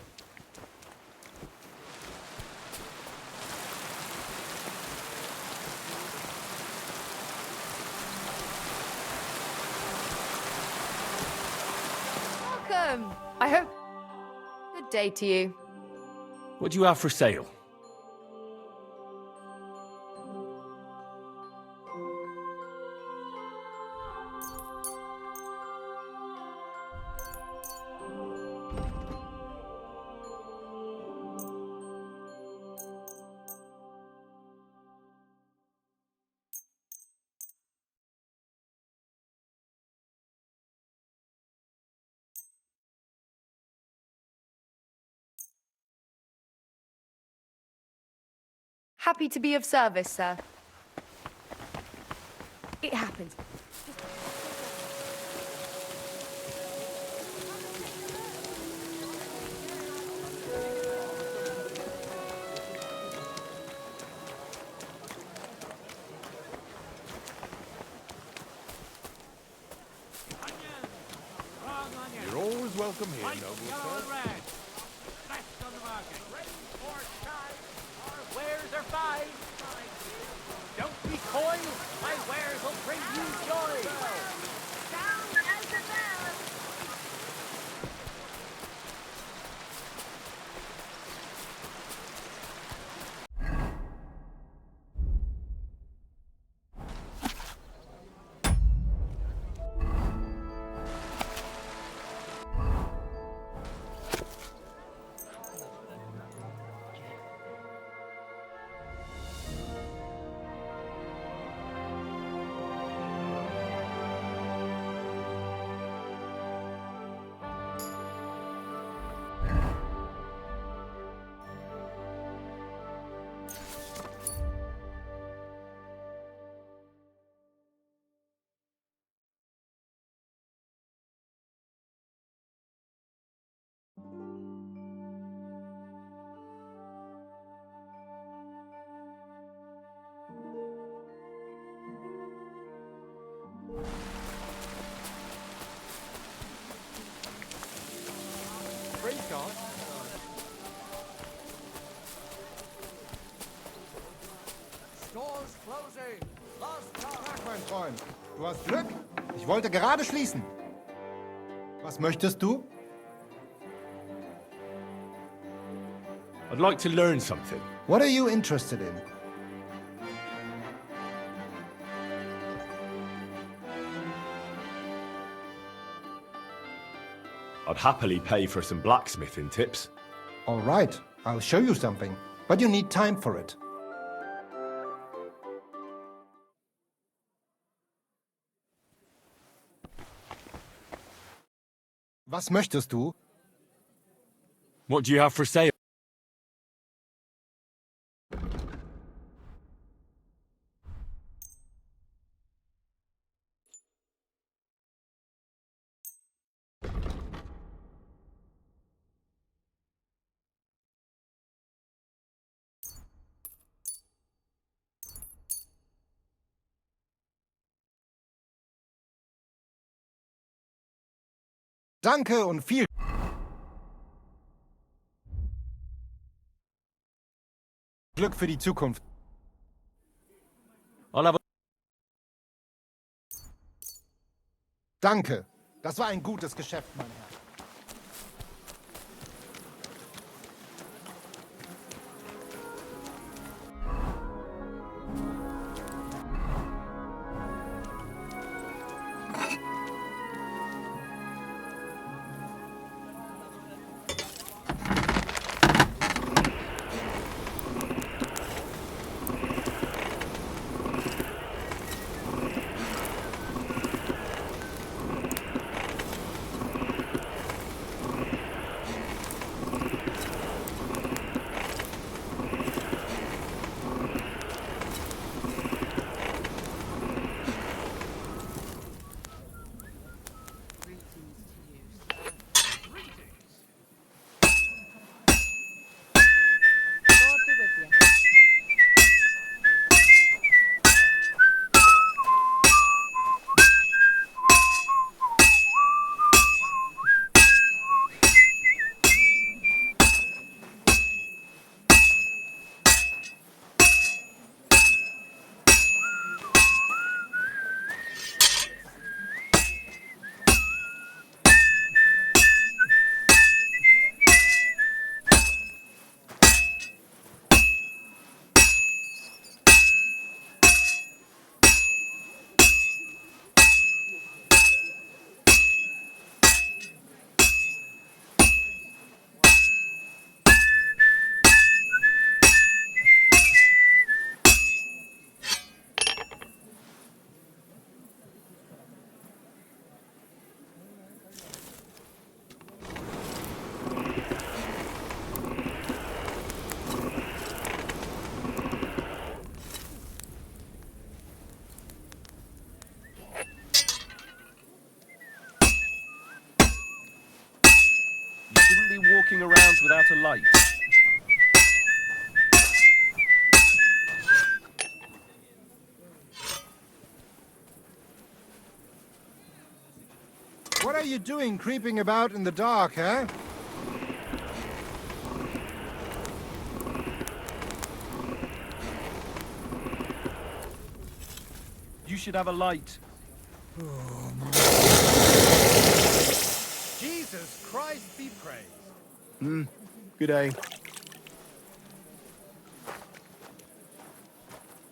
[SPEAKER 17] Welcome. I hope... Good day to you.
[SPEAKER 3] What do you have for sale?
[SPEAKER 17] Happy to be of service, sir. It happens.
[SPEAKER 12] You're always welcome here, noble sir.
[SPEAKER 24] Wares are fine. Don't be coy. My wares will bring you joy. Sound as a bell.
[SPEAKER 5] Praise God.
[SPEAKER 12] Stores closing. Last Tag, mein Freund. Du hast Glück. Ich wollte gerade schließen. Was möchtest du?
[SPEAKER 3] I'd like to learn something.
[SPEAKER 12] What are you interested in?
[SPEAKER 3] I'd happily pay for some blacksmithing tips.
[SPEAKER 12] All right, I'll show you something, but you need time for it. Was möchtest du?
[SPEAKER 15] What do you have for sale?
[SPEAKER 22] Danke und viel Glück für die Zukunft. Danke. Das war ein gutes Geschäft, mein Herr.
[SPEAKER 7] Walking around without a light.
[SPEAKER 22] What are you doing creeping about in the dark, huh?
[SPEAKER 7] You should have a light.
[SPEAKER 12] Jesus Christ be praised.
[SPEAKER 6] Good day.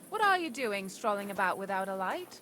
[SPEAKER 8] What are you doing, strolling about without a light?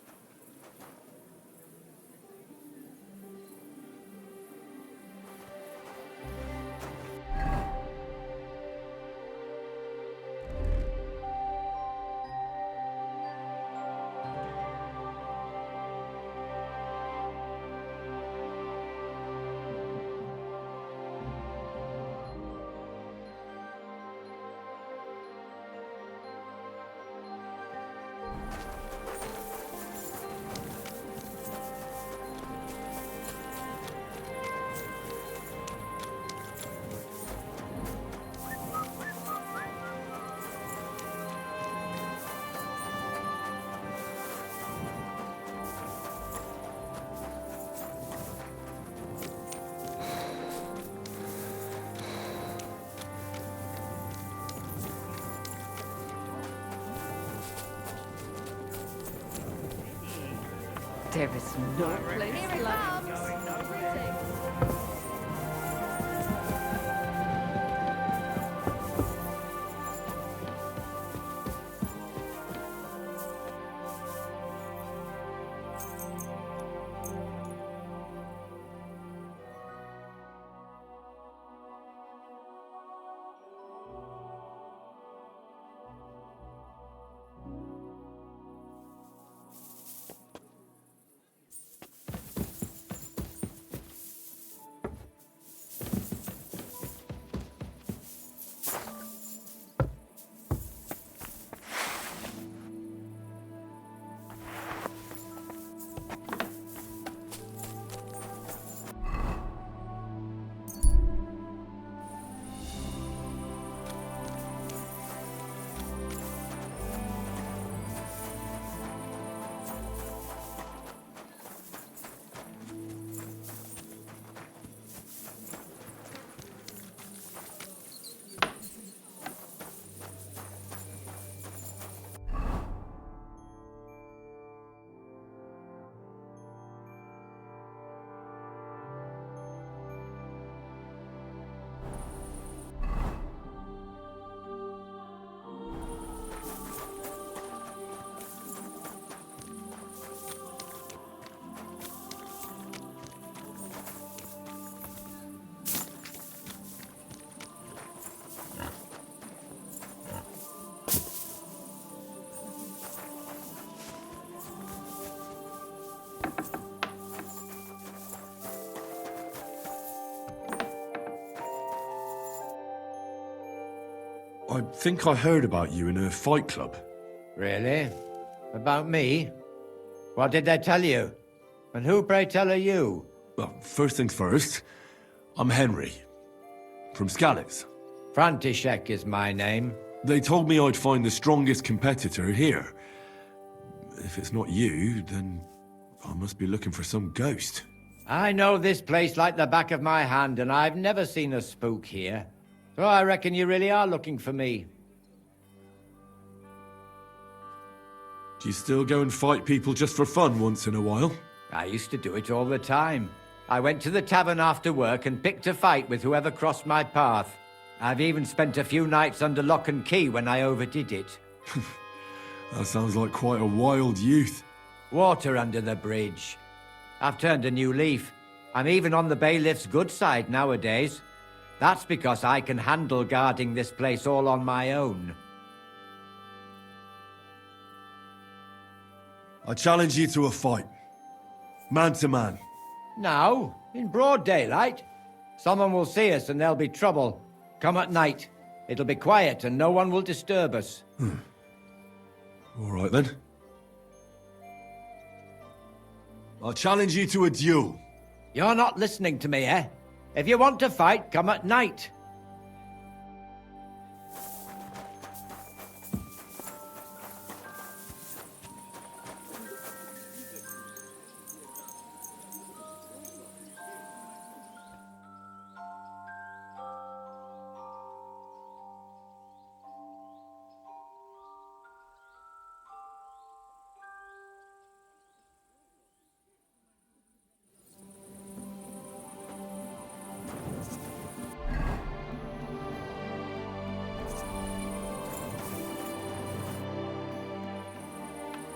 [SPEAKER 1] There is no place like
[SPEAKER 15] I think I heard about you in a fight club.
[SPEAKER 9] Really? About me? What did they tell you? And who, pray tell, are you?
[SPEAKER 15] Well, first things first, I'm Henry. From Scalix.
[SPEAKER 9] František is my name.
[SPEAKER 15] They told me I'd find the strongest competitor here. If it's not you, then I must be looking for some ghost.
[SPEAKER 9] I know this place like the back of my hand, and I've never seen a spook here. So I reckon you really are looking for me.
[SPEAKER 15] Do you still go and fight people just for fun once in a while?
[SPEAKER 9] I used to do it all the time. I went to the tavern after work and picked a fight with whoever crossed my path. I've even spent a few nights under lock and key when I overdid it.
[SPEAKER 15] That sounds like quite a wild youth.
[SPEAKER 9] Water under the bridge. I've turned a new leaf. I'm even on the bailiff's good side nowadays. That's because I can handle guarding this place all on my own.
[SPEAKER 15] I challenge you to a fight. Man to man.
[SPEAKER 9] Now, in broad daylight. Someone will see us and there'll be trouble. Come at night. It'll be quiet and no one will disturb us.
[SPEAKER 15] All right then. I'll challenge you to a duel.
[SPEAKER 9] You're not listening to me, eh? If you want to fight, come at night.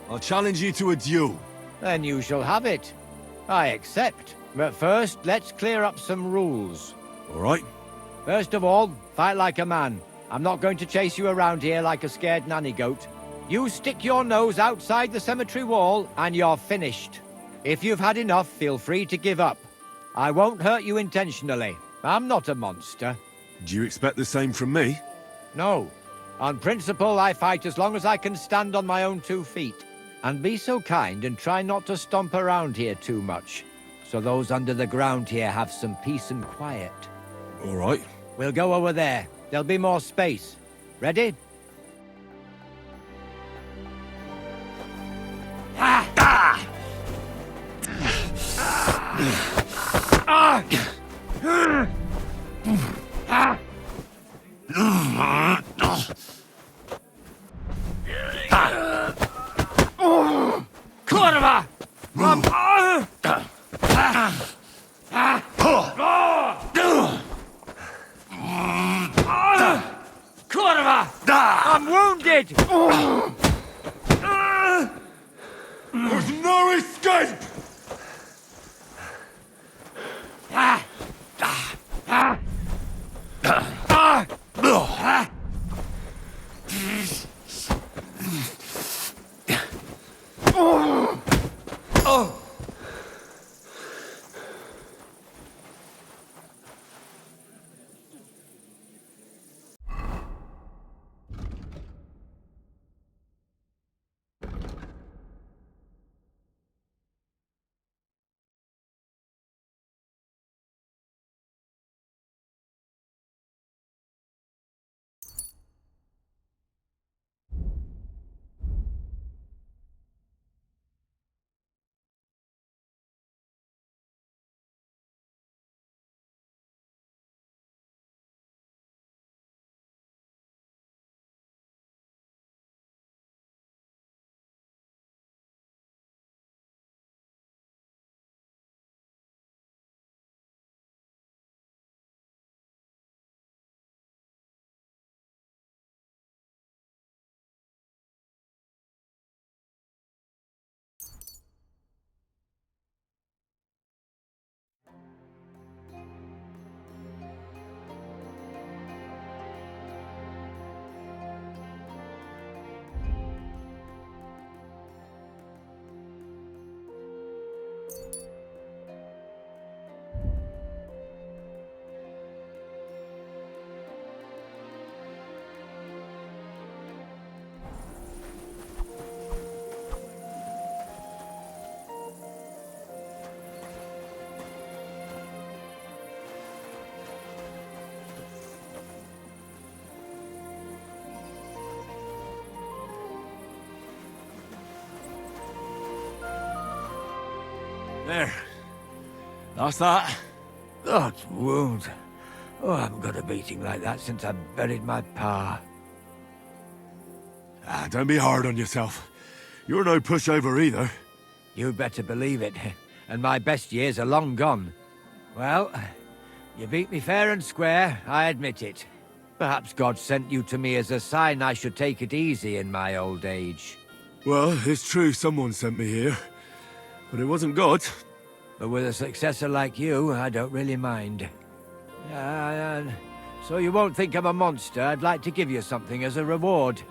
[SPEAKER 15] I'll challenge you to a duel.
[SPEAKER 9] Then you shall have it. I accept. But first, let's clear up some rules.
[SPEAKER 15] All right.
[SPEAKER 9] First of all, fight like a man. I'm not going to chase you around here like a scared nanny goat. You stick your nose outside the cemetery wall, and you're finished. If you've had enough, feel free to give up. I won't hurt you intentionally. I'm not a monster.
[SPEAKER 15] Do you expect the same from me?
[SPEAKER 9] No. On principle, I fight as long as I can stand on my own 2 feet. And be so kind and try not to stomp around here too much, so those under the ground here have some peace and quiet.
[SPEAKER 15] All right.
[SPEAKER 9] We'll go over there. There'll be more space. Ready?
[SPEAKER 24] Kurwa!
[SPEAKER 9] Kurwa! I'm wounded!
[SPEAKER 15] There's no escape!
[SPEAKER 21] There. That's that.
[SPEAKER 9] That wound. Oh, I haven't got a beating like that since I buried my pa.
[SPEAKER 15] Ah, don't be hard on yourself. You're no pushover either.
[SPEAKER 9] You'd better believe it. And my best years are long gone. Well, you beat me fair and square, I admit it. Perhaps God sent you to me as a sign I should take it easy in my old age.
[SPEAKER 15] Well, it's true someone sent me here. But it wasn't God.
[SPEAKER 9] But with a successor like you, I don't really mind. So you won't think I'm a monster, I'd like to give you something as a reward.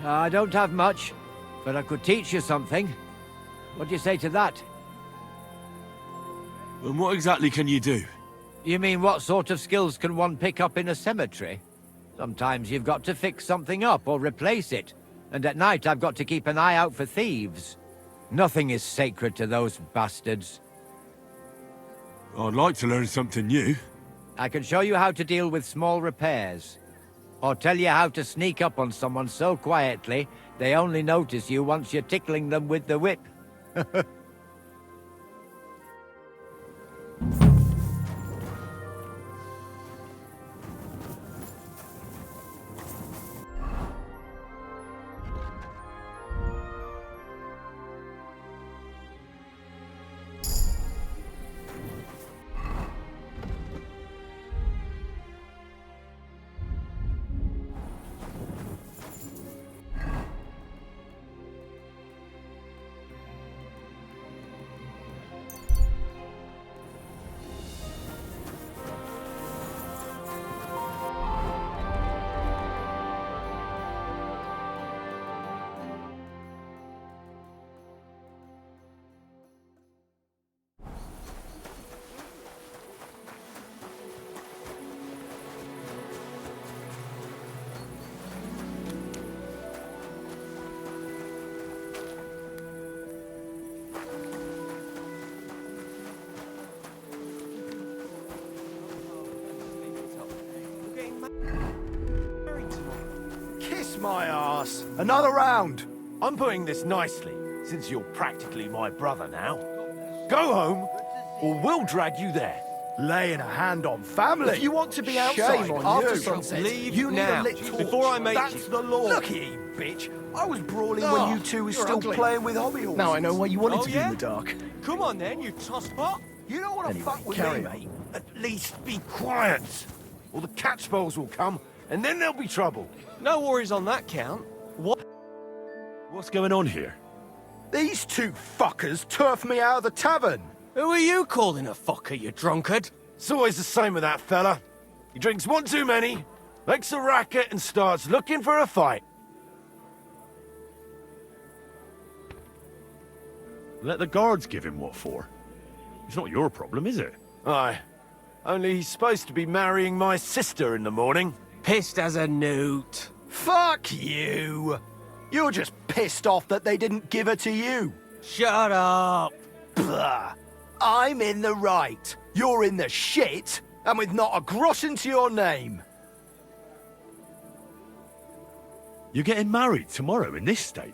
[SPEAKER 9] I don't have much, but I could teach you something. What do you say to that?
[SPEAKER 15] And what exactly can you do?
[SPEAKER 9] You mean what sort of skills can one pick up in a cemetery? Sometimes you've got to fix something up or replace it. And at night I've got to keep an eye out for thieves. Nothing is sacred to those bastards.
[SPEAKER 15] I'd like to learn something new.
[SPEAKER 9] I can show you how to deal with small repairs. Or tell you how to sneak up on someone so quietly, they only notice you once you're tickling them with the whip.
[SPEAKER 21] Kiss my ass. Another round. I'm putting this nicely, since you're practically my brother now. Go home, or we'll drag you there. Laying a hand on family.
[SPEAKER 22] If you want to be
[SPEAKER 21] Shame
[SPEAKER 22] outside
[SPEAKER 21] on
[SPEAKER 22] after
[SPEAKER 21] you.
[SPEAKER 22] sunset,
[SPEAKER 21] Leave
[SPEAKER 22] you need
[SPEAKER 21] now,
[SPEAKER 22] a lit torch.
[SPEAKER 21] before I make
[SPEAKER 22] That's
[SPEAKER 21] you.
[SPEAKER 22] the law.
[SPEAKER 21] Look here, you bitch.
[SPEAKER 22] I was brawling
[SPEAKER 21] Oh,
[SPEAKER 22] when you two were
[SPEAKER 21] you're
[SPEAKER 22] still
[SPEAKER 21] ugly.
[SPEAKER 22] playing with hobby horses. Now I know why you wanted
[SPEAKER 21] Oh,
[SPEAKER 22] to
[SPEAKER 21] yeah?
[SPEAKER 22] be in the dark.
[SPEAKER 21] Come on then, you tosspot.
[SPEAKER 22] You don't want to fuck with
[SPEAKER 21] carry
[SPEAKER 22] me,
[SPEAKER 21] on.
[SPEAKER 22] mate.
[SPEAKER 21] At least be quiet, or the catchballs will come, and then there'll be trouble.
[SPEAKER 7] No worries on that count. What?
[SPEAKER 3] What's going on here?
[SPEAKER 22] These two fuckers turfed me out of the tavern.
[SPEAKER 7] Who are you calling a fucker, you drunkard?
[SPEAKER 21] It's always the same with that fella. He drinks one too many, makes a racket, and starts looking for a fight.
[SPEAKER 3] Let the guards give him what for. It's not your problem, is it?
[SPEAKER 21] Aye. Only he's supposed to be marrying my sister in the morning.
[SPEAKER 7] Pissed as a newt.
[SPEAKER 22] Fuck you. You're just pissed off that they didn't give her to you.
[SPEAKER 7] Shut up.
[SPEAKER 22] Blah. I'm in the right. You're in the shit, and with not a groschen to your name.
[SPEAKER 3] You're getting married tomorrow in this state.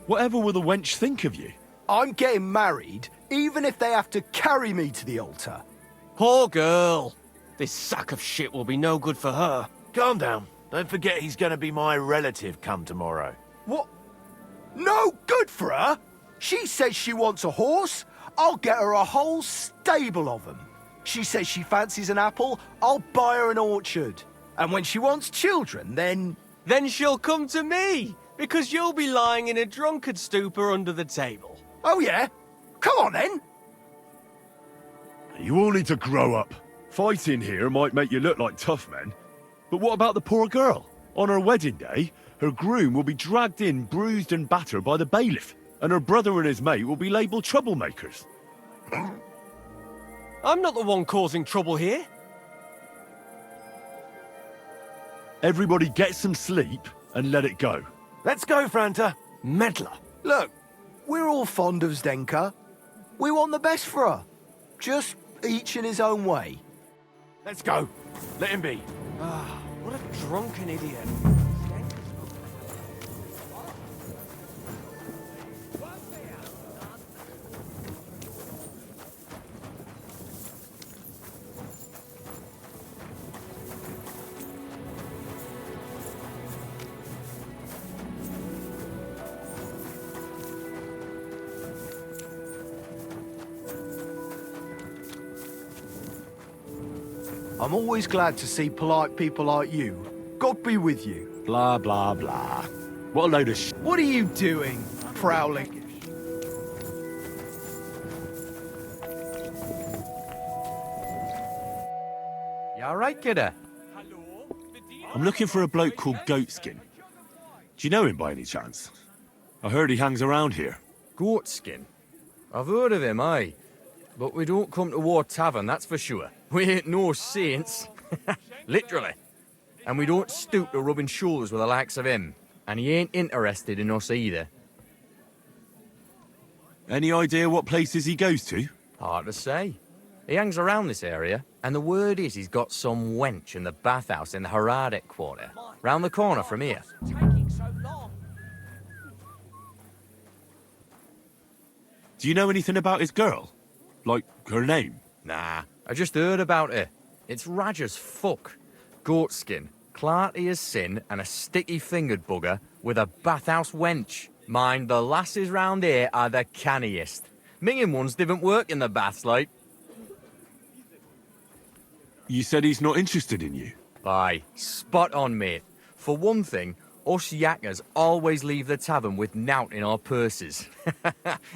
[SPEAKER 3] Whatever will the wench think of you?
[SPEAKER 22] I'm getting married, even if they have to carry me to the altar.
[SPEAKER 7] Poor girl. This sack of shit will be no good for her.
[SPEAKER 21] Calm down. Don't forget he's gonna be my relative come tomorrow.
[SPEAKER 22] What? No good for her? She says she wants a horse. I'll get her a whole stable of them. She says she fancies an apple. I'll buy her an orchard. And when she wants children, then...
[SPEAKER 7] Then she'll come to me, because you'll be lying in a drunkard stupor under the table.
[SPEAKER 22] Oh, yeah? Come on, then.
[SPEAKER 3] You all need to grow up. Fighting here might make you look like tough men. But what about the poor girl? On her wedding day, her groom will be dragged in, bruised and battered by the bailiff, and her brother and his mate will be labelled troublemakers.
[SPEAKER 7] I'm not the one causing trouble here.
[SPEAKER 3] Everybody get some sleep and let it go.
[SPEAKER 21] Let's go, Franta.
[SPEAKER 7] Meddler.
[SPEAKER 22] Look, we're all fond of Zdenka. We want the best for her. Just each in his own way.
[SPEAKER 21] Let's go. Let him be.
[SPEAKER 7] Ah, what a drunken idiot.
[SPEAKER 22] I'm always glad to see polite people like you. God be with you.
[SPEAKER 3] Blah, blah, blah. What a load of
[SPEAKER 22] What are you doing, prowling?
[SPEAKER 19] You alright, kidder?
[SPEAKER 3] I'm looking for a bloke called Goatskin. Do you know him by any chance? I heard he hangs around here.
[SPEAKER 19] Goatskin? I've heard of him, aye. But we don't come to War Tavern, that's for sure. We ain't no saints. Literally. And we don't stoop to rubbing shoulders with the likes of him. And he ain't interested in us either.
[SPEAKER 3] Any idea what places he goes to?
[SPEAKER 19] Hard to say. He hangs around this area, and the word is he's got some wench in the bathhouse in the Heradic quarter, round the corner from here.
[SPEAKER 3] Do you know anything about his girl? Like, her name?
[SPEAKER 19] Nah, I just heard about her. It's raj as fuck. Goatskin, clarty as sin, and a sticky-fingered bugger with a bathhouse wench. Mind, the lasses round here are the canniest. Minging ones didn't work in the baths, like.
[SPEAKER 3] You said he's not interested in you?
[SPEAKER 19] Aye, spot on, mate. For one thing, us yakkers always leave the tavern with nowt in our purses.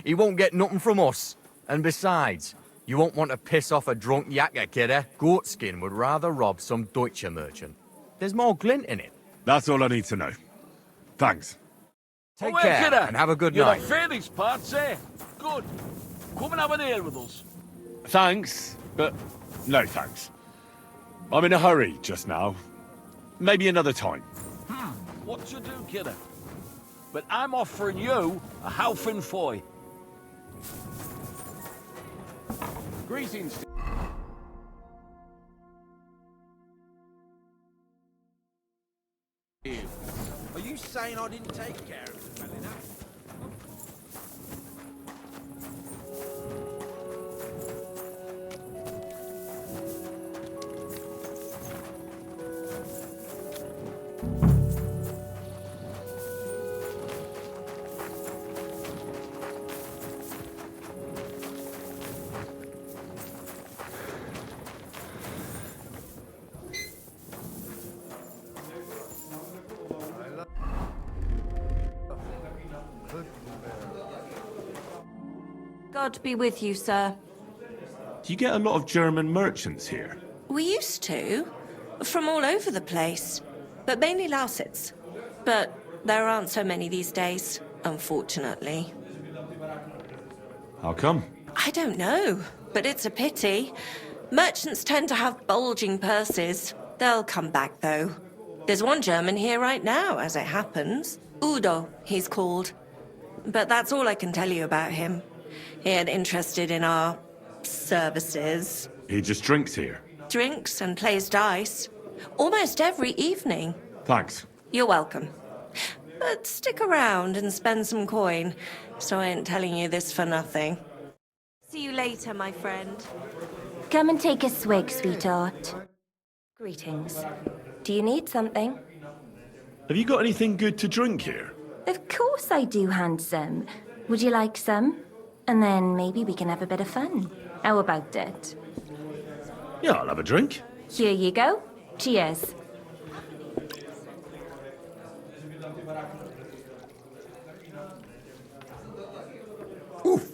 [SPEAKER 19] He won't get nothing from us. And besides, you won't want to piss off a drunk yakker, kidder. Goatskin would rather rob some Deutsche merchant. There's more glint in it.
[SPEAKER 3] That's all I need to know. Thanks.
[SPEAKER 19] Take care, and have a good night.
[SPEAKER 2] You're fair these parts, eh? Good. Come and have an ale with us.
[SPEAKER 3] Thanks, but no thanks. I'm in a hurry just now. Maybe another time.
[SPEAKER 2] What to do, kidder? But I'm offering you a halfin foy.
[SPEAKER 12] Greetings.
[SPEAKER 21] Are you saying I didn't take care of it well enough?
[SPEAKER 10] God be with you, sir.
[SPEAKER 3] Do you get a lot of German merchants here?
[SPEAKER 10] We used to. From all over the place. But mainly Lausitz. But there aren't so many these days, unfortunately.
[SPEAKER 3] How come?
[SPEAKER 10] I don't know, but it's a pity. Merchants tend to have bulging purses. They'll come back, though. There's one German here right now, as it happens. Udo, he's called. But that's all I can tell you about him. He ain't interested in our services.
[SPEAKER 3] He just drinks here.
[SPEAKER 10] Drinks and plays dice. Almost every evening.
[SPEAKER 3] Thanks.
[SPEAKER 10] You're welcome. But stick around and spend some coin, so I ain't telling you this for nothing. See you later, my friend.
[SPEAKER 20] Come and take a swig, sweetheart. Greetings. Do you need something?
[SPEAKER 3] Have you got anything good to drink here?
[SPEAKER 20] Of course I do, handsome. Would you like some? And then maybe we can have a bit of fun. How about it?
[SPEAKER 3] Yeah, I'll have a drink.
[SPEAKER 20] Here you go. Cheers.
[SPEAKER 3] Oof.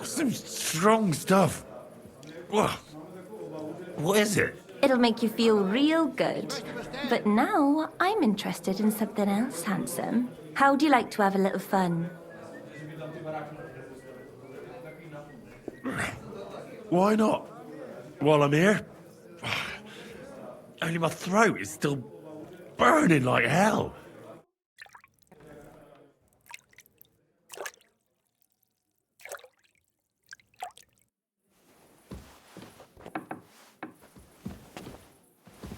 [SPEAKER 3] Some strong stuff. Ugh. What is it?
[SPEAKER 20] It'll make you feel real good. But now I'm interested in something else, handsome. How'd you like to have a little fun?
[SPEAKER 3] Why not? While I'm here? Only my throat is still burning like hell.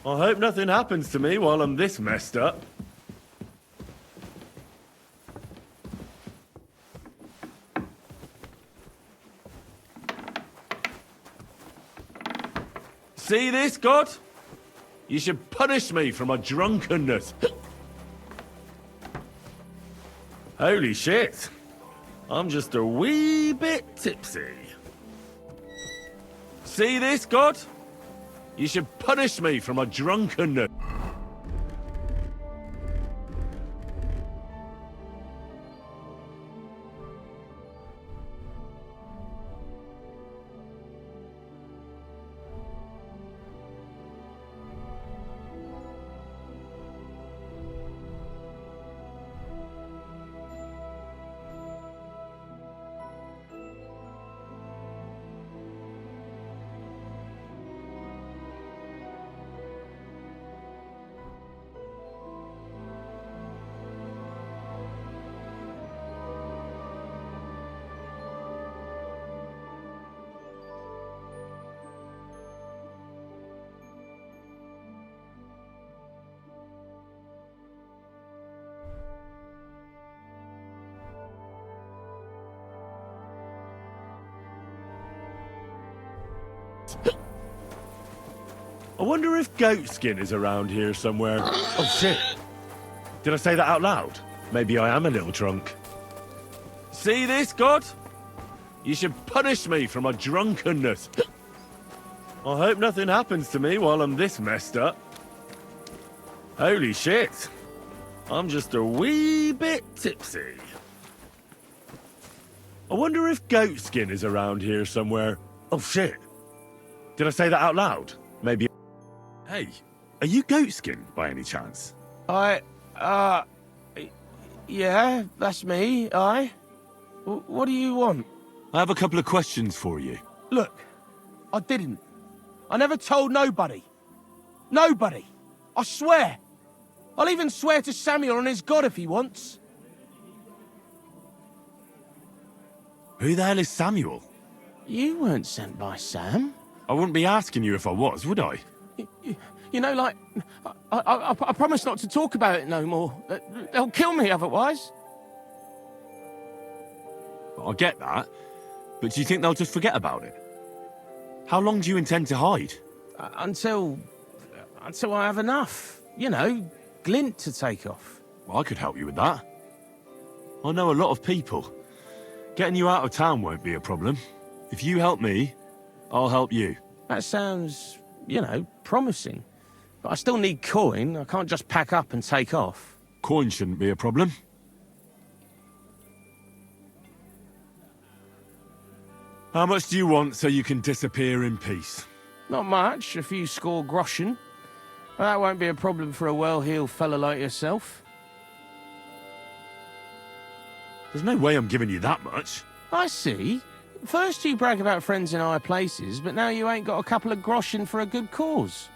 [SPEAKER 3] I hope nothing happens to me while I'm this messed up. See this, God? You should punish me for my drunkenness. Holy shit. I'm just a wee bit tipsy. See this, God? You should punish me for my drunkenness. I wonder if Goatskin is around here somewhere. Oh shit. Did I say that out loud? Maybe I am a little drunk. See this, God? You should punish me for my drunkenness. I hope nothing happens to me while I'm this messed up. Holy shit. I'm just a wee bit tipsy. I wonder if Goatskin is around here somewhere. Oh shit. Did I say that out loud? Maybe... Hey, are you Goatskin by any chance?
[SPEAKER 7] Yeah, that's me, What do you want?
[SPEAKER 3] I have a couple of questions for you.
[SPEAKER 7] Look, I didn't. I never told nobody. Nobody. I swear. I'll even swear to Samuel and his God if he wants.
[SPEAKER 3] Who the hell is Samuel?
[SPEAKER 7] You weren't sent by Sam.
[SPEAKER 3] I wouldn't be asking you if I was, would I?
[SPEAKER 7] You know, like, I promise not to talk about it no more. They'll kill me otherwise.
[SPEAKER 3] I get that, but do you think they'll just forget about it? How long do you intend to hide?
[SPEAKER 7] Until I have enough. You know, glint to take off.
[SPEAKER 3] Well, I could help you with that. I know a lot of people. Getting you out of town won't be a problem. If you help me, I'll help you.
[SPEAKER 7] That sounds, you know, promising. But I still need coin. I can't just pack up and take off.
[SPEAKER 3] Coin shouldn't be a problem. How much do you want so you can disappear in peace?
[SPEAKER 7] Not much, a few score groschen. Well, that won't be a problem for a well-heeled fella like yourself.
[SPEAKER 3] There's no way I'm giving you that much.
[SPEAKER 7] I see. First you brag about friends in high places, but now you ain't got a couple of groschen for a good cause.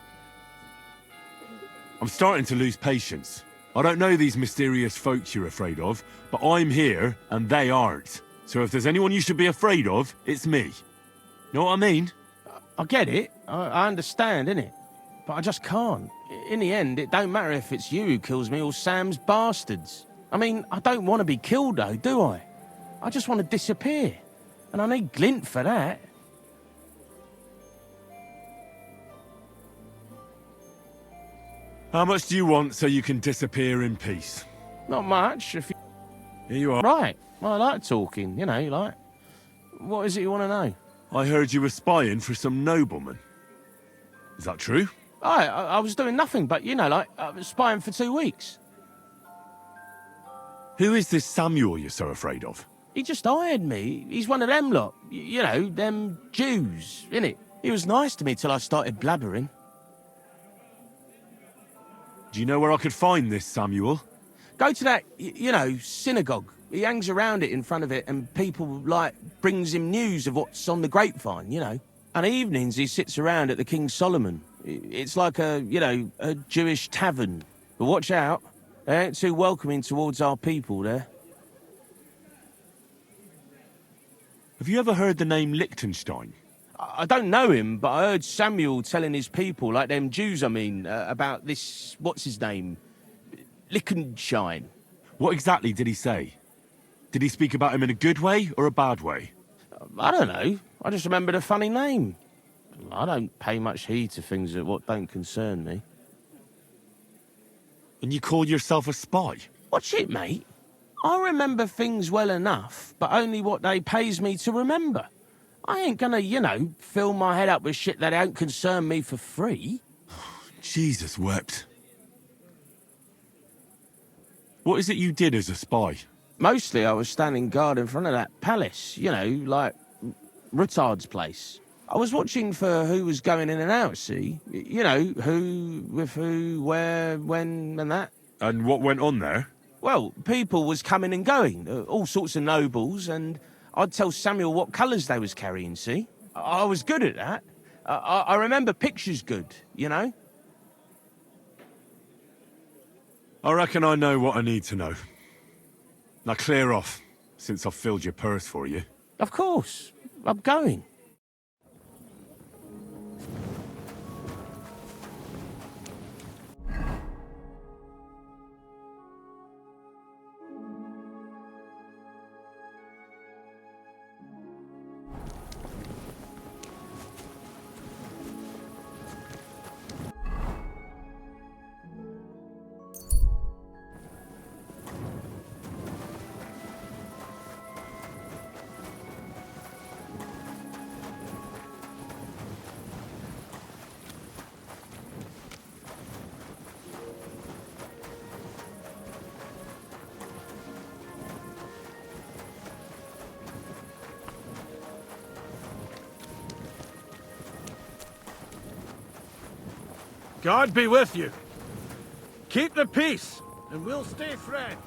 [SPEAKER 3] I'm starting to lose patience. I don't know these mysterious folks you're afraid of, but I'm here and they aren't. So if there's anyone you should be afraid of, it's me. Know what I mean?
[SPEAKER 7] I get it. I understand, innit? But I just can't. In the end, it don't matter if it's you who kills me or Sam's bastards. I mean, I don't want to be killed though, do I? I just want to disappear. And I need glint for that.
[SPEAKER 3] How much do you want so you can disappear in peace?
[SPEAKER 7] Not much, if you...
[SPEAKER 3] Here you are.
[SPEAKER 7] Right. Well, I like talking, you know, like... What is it you want to know?
[SPEAKER 3] I heard you were spying for some nobleman. Is that true?
[SPEAKER 7] I was doing nothing but, you know, like, I was spying for 2 weeks.
[SPEAKER 3] Who is this Samuel you're so afraid of?
[SPEAKER 7] He just hired me. He's one of them lot. You know, them Jews, innit? He was nice to me till I started blabbering.
[SPEAKER 3] Do you know where I could find this Samuel?
[SPEAKER 7] Go to that, you know, synagogue. He hangs around it in front of it and people, like, brings him news of what's on the grapevine, you know. And evenings he sits around at the King Solomon. It's like a, you know, a Jewish tavern. But watch out. They ain't too welcoming towards our people there.
[SPEAKER 3] Have you ever heard the name Liechtenstein?
[SPEAKER 7] I don't know him, but I heard Samuel telling his people, like them Jews, I mean, about this, what's his name? Liechtenstein.
[SPEAKER 3] What exactly did he say? Did he speak about him in a good way or a bad way?
[SPEAKER 7] I don't know. I just remembered a funny name. I don't pay much heed to things that what don't concern me.
[SPEAKER 3] And you call yourself a spy?
[SPEAKER 7] Watch it, mate. I remember things well enough, but only what they pays me to remember. I ain't gonna, you know, fill my head up with shit that don't concern me for free.
[SPEAKER 15] Jesus wept. What is it you did as a spy?
[SPEAKER 7] Mostly I was standing guard in front of that palace, you know, like Rutard's place. I was watching for who was going in and out, see? You know, who, with who, where, when, and that.
[SPEAKER 15] And what went on there?
[SPEAKER 7] Well, people was coming and going, all sorts of nobles, and I'd tell Samuel what colours they was carrying, see? I was good at that. I remember pictures good, you know?
[SPEAKER 15] I reckon I know what I need to know. Now clear off, since I've filled your purse for you.
[SPEAKER 7] Of course. I'm going.
[SPEAKER 2] God be with you. Keep the peace, and we'll stay friends.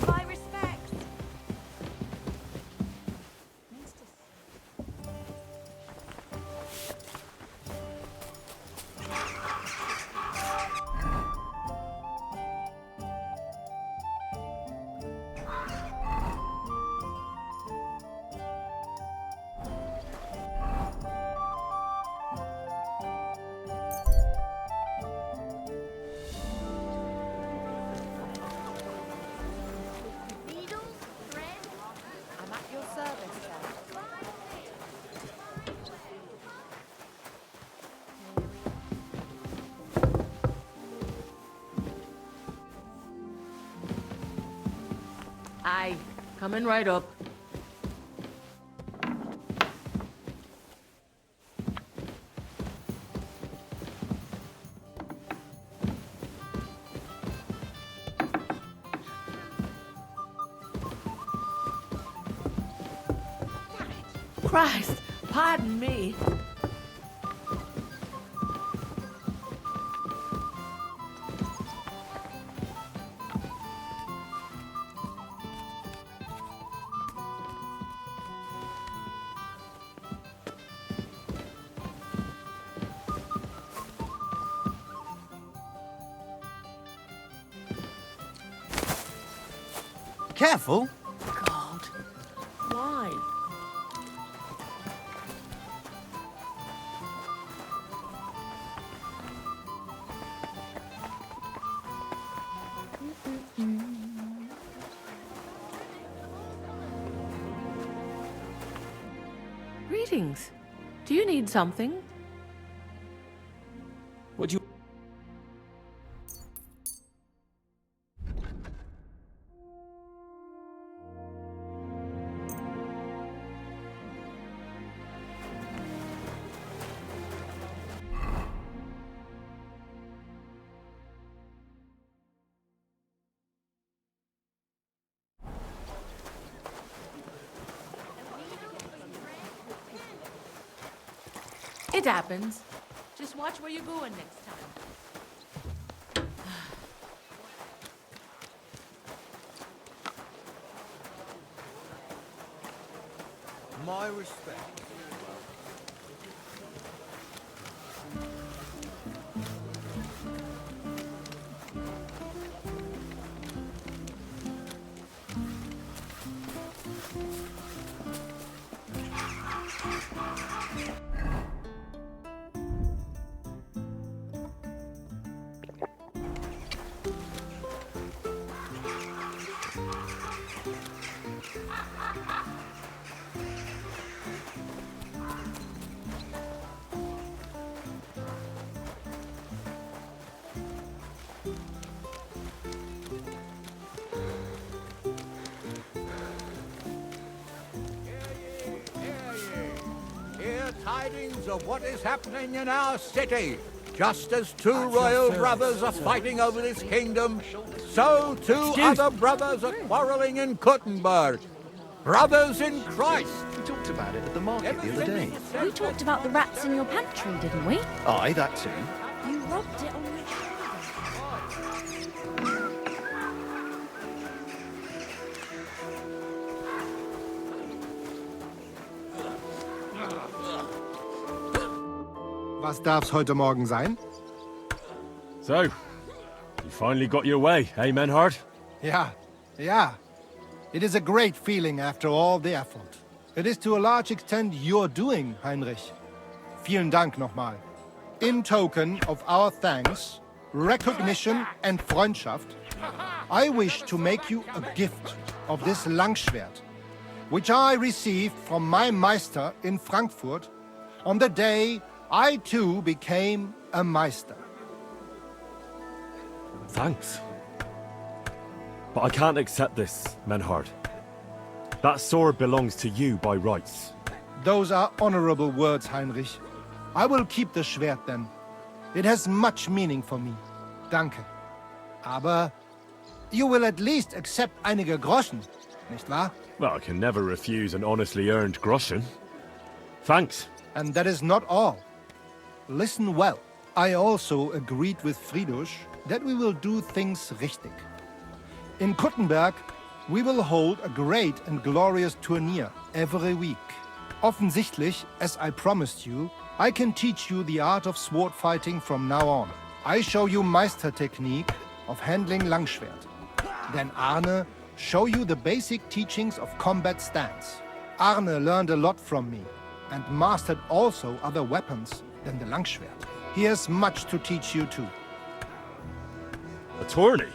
[SPEAKER 1] My respects.
[SPEAKER 14] Needles, thread. I'm at your service, sir.
[SPEAKER 11] Aye, coming right up. Christ, pardon me.
[SPEAKER 13] Careful.
[SPEAKER 11] God, why? Greetings. Do you need something?
[SPEAKER 5] Would you...
[SPEAKER 11] It happens. Just watch where you're going next time.
[SPEAKER 12] My respect.
[SPEAKER 9] tidings of what is happening in our city. Just as two royal brothers are fighting over this kingdom, so two other brothers are quarreling in Kuttenberg. Brothers in Christ.
[SPEAKER 6] We talked about it at the market the other day.
[SPEAKER 1] We talked about the rats in your pantry, didn't we?
[SPEAKER 6] Aye, that too.
[SPEAKER 1] You robbed it on your...
[SPEAKER 12] Was darf's heute Morgen sein?
[SPEAKER 3] So, you finally got your way, eh, Menhard?
[SPEAKER 12] Ja, ja. It is a great feeling after all the effort. It is to a large extent your doing, Heinrich. Vielen Dank nochmal. In token of our thanks, recognition and Freundschaft, I wish to make you a gift of this Langschwert, which I received from my Meister in Frankfurt on the day I too became a Meister.
[SPEAKER 3] Thanks. But I can't accept this, Menhard. That sword belongs to you by rights.
[SPEAKER 12] Those are honorable words, Heinrich. I will keep the Schwert then. It has much meaning for me. Danke. Aber you will at least accept einige Groschen, nicht wahr?
[SPEAKER 3] Well, I can never refuse an honestly earned groschen. Thanks.
[SPEAKER 12] And that is not all. Listen well. I also agreed with Friedrich that we will do things richtig. In Kuttenberg, we will hold a great and glorious tourney every week. Offensichtlich, as I promised you, I can teach you the art of sword fighting from now on. I show you Meistertechnique of handling Langschwert. Then Arne show you the basic teachings of combat stance. Arne learned a lot from me and mastered also other weapons than the Langschwert. He has much to teach you too.
[SPEAKER 3] A tourney?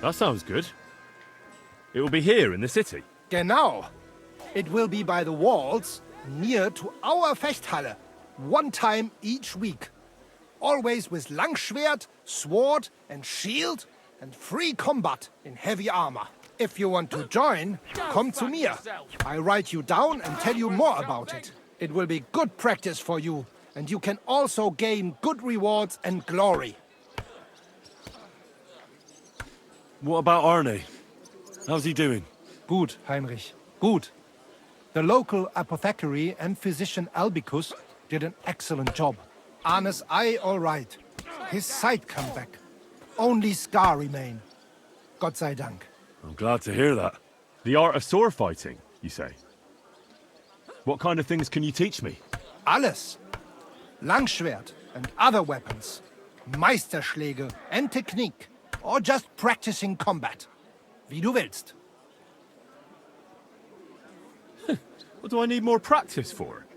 [SPEAKER 3] That sounds good. It will be here in the city.
[SPEAKER 12] Genau. It will be by the walls, near to our Fechthalle, one time each week. Always with Langschwert, sword and shield, and free combat in heavy armor. If you want to join, come to mir. I write you down and tell you more about it. It will be good practice for you, and you can also gain good rewards and glory.
[SPEAKER 3] What about Arne? How's he doing?
[SPEAKER 12] Gut, Heinrich. Gut. The local apothecary and physician Albicus did an excellent job. Arne's eye all right. His sight come back. Only scar remain. Gott sei Dank.
[SPEAKER 3] I'm glad to hear that. The art of sword fighting, you say? What kind of things can you teach me?
[SPEAKER 12] Alles. Langschwert and other weapons. Meisterschläge and technique. Or just practicing combat. Wie du willst.
[SPEAKER 3] What do I need more practice for?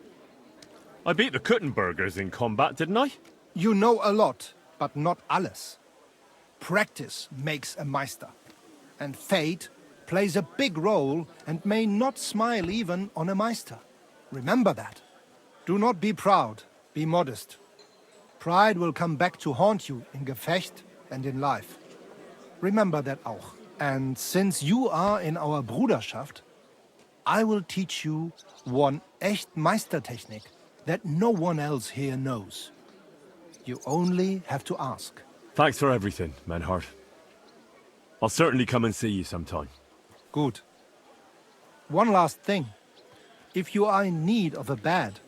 [SPEAKER 3] I beat the Kuttenbergers in combat, didn't I?
[SPEAKER 12] You know a lot, but not alles. Practice makes a Meister. And fate plays a big role and may not smile even on a Meister. Remember that. Do not be proud, be modest. Pride will come back to haunt you in Gefecht and in life. Remember that auch. And since you are in our Bruderschaft, I will teach you one echt Meistertechnik that no one else here knows. You only have to ask.
[SPEAKER 3] Thanks for everything, Menhard. I'll certainly come and see you sometime.
[SPEAKER 12] Good. One last thing. If you are in need of a bed,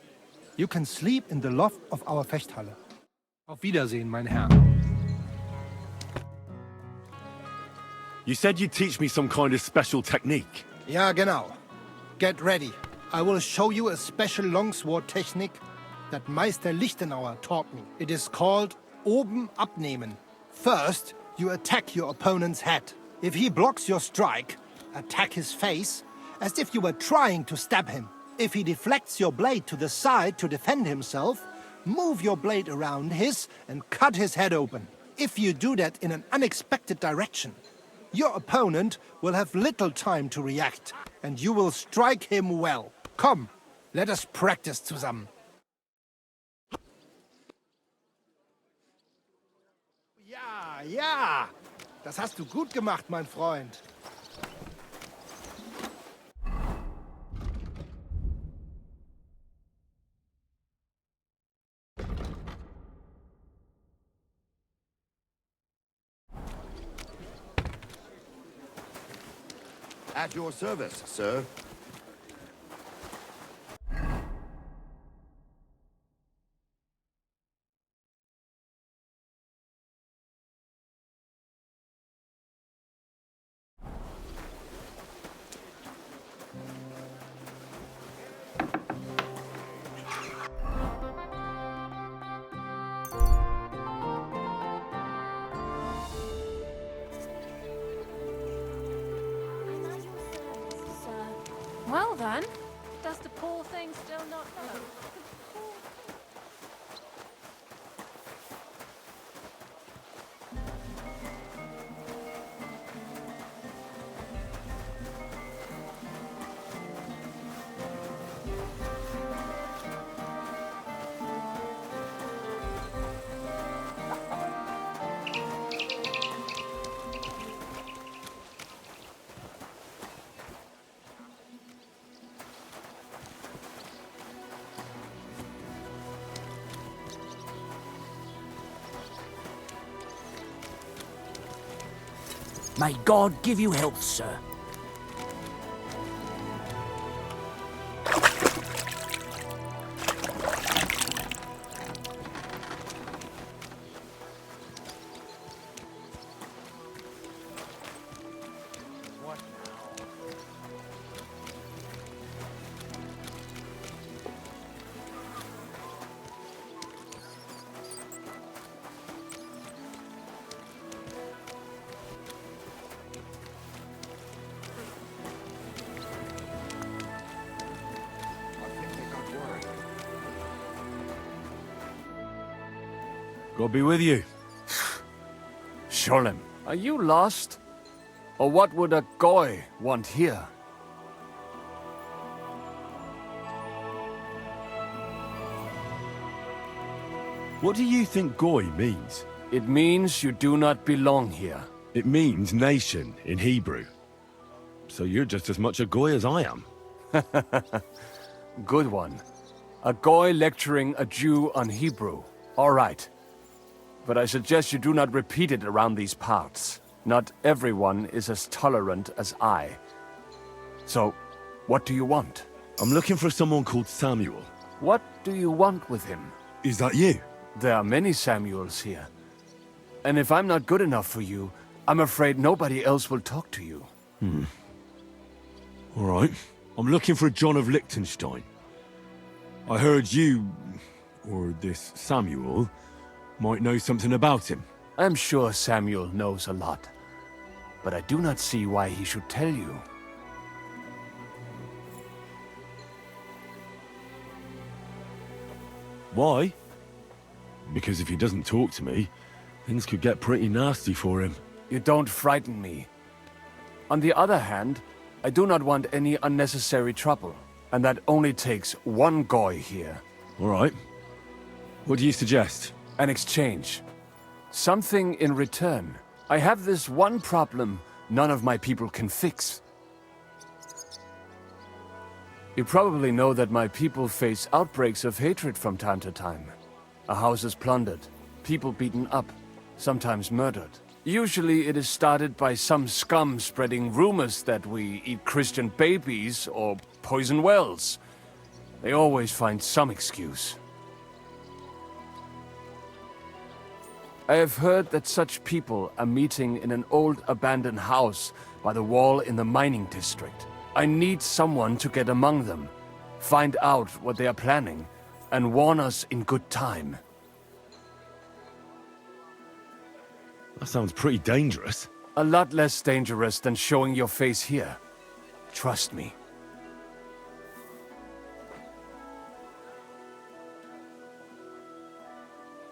[SPEAKER 12] you can sleep in the loft of our Fechthalle. Auf Wiedersehen, mein Herr.
[SPEAKER 3] You said you'd teach me some kind of special technique.
[SPEAKER 12] Ja, genau. Get ready. I will show you a special longsword technique that Meister Lichtenauer taught me. It is called Oben abnehmen. First, you attack your opponent's head. If he blocks your strike, attack his face as if you were trying to stab him. If he deflects your blade to the side to defend himself, move your blade around his and cut his head open. If you do that in an unexpected direction, your opponent will have little time to react, and you will strike him well. Come, let us practice zusammen. Ja, ja, das hast du gut gemacht, mein Freund.
[SPEAKER 4] At your service, sir.
[SPEAKER 8] Well then, does the poor thing still not know?
[SPEAKER 18] May God give you health, sir.
[SPEAKER 3] God be with you.
[SPEAKER 21] Sholem, are you lost? Or what would a goy want here?
[SPEAKER 3] What do you think goy means?
[SPEAKER 21] It means you do not belong here.
[SPEAKER 3] It means nation in Hebrew. So you're just as much a goy as I am.
[SPEAKER 21] Good one. A goy lecturing a Jew on Hebrew. All right. But I suggest you do not repeat it around these parts. Not everyone is as tolerant as I. So, what do you want?
[SPEAKER 3] I'm looking for someone called Samuel.
[SPEAKER 21] What do you want with him?
[SPEAKER 3] Is that you?
[SPEAKER 21] There are many Samuels here. And if I'm not good enough for you, I'm afraid nobody else will talk to you.
[SPEAKER 3] All right. I'm looking for John of Liechtenstein. I heard you, or this Samuel, might know something about him.
[SPEAKER 21] I'm sure Samuel knows a lot. But I do not see why he should tell you.
[SPEAKER 3] Why? Because if he doesn't talk to me, things could get pretty nasty for him.
[SPEAKER 21] You don't frighten me. On the other hand, I do not want any unnecessary trouble. And that only takes one goy here.
[SPEAKER 3] All right. What do you suggest?
[SPEAKER 21] An exchange. Something in return. I have this one problem none of my people can fix. You probably know that my people face outbreaks of hatred from time to time. A house is plundered, people beaten up, sometimes murdered. Usually it is started by some scum spreading rumors that we eat Christian babies or poison wells. They always find some excuse. I have heard that such people are meeting in an old abandoned house by the wall in the mining district. I need someone to get among them, find out what they are planning, and warn us in good time.
[SPEAKER 3] That sounds pretty dangerous.
[SPEAKER 21] A lot less dangerous than showing your face here. Trust me.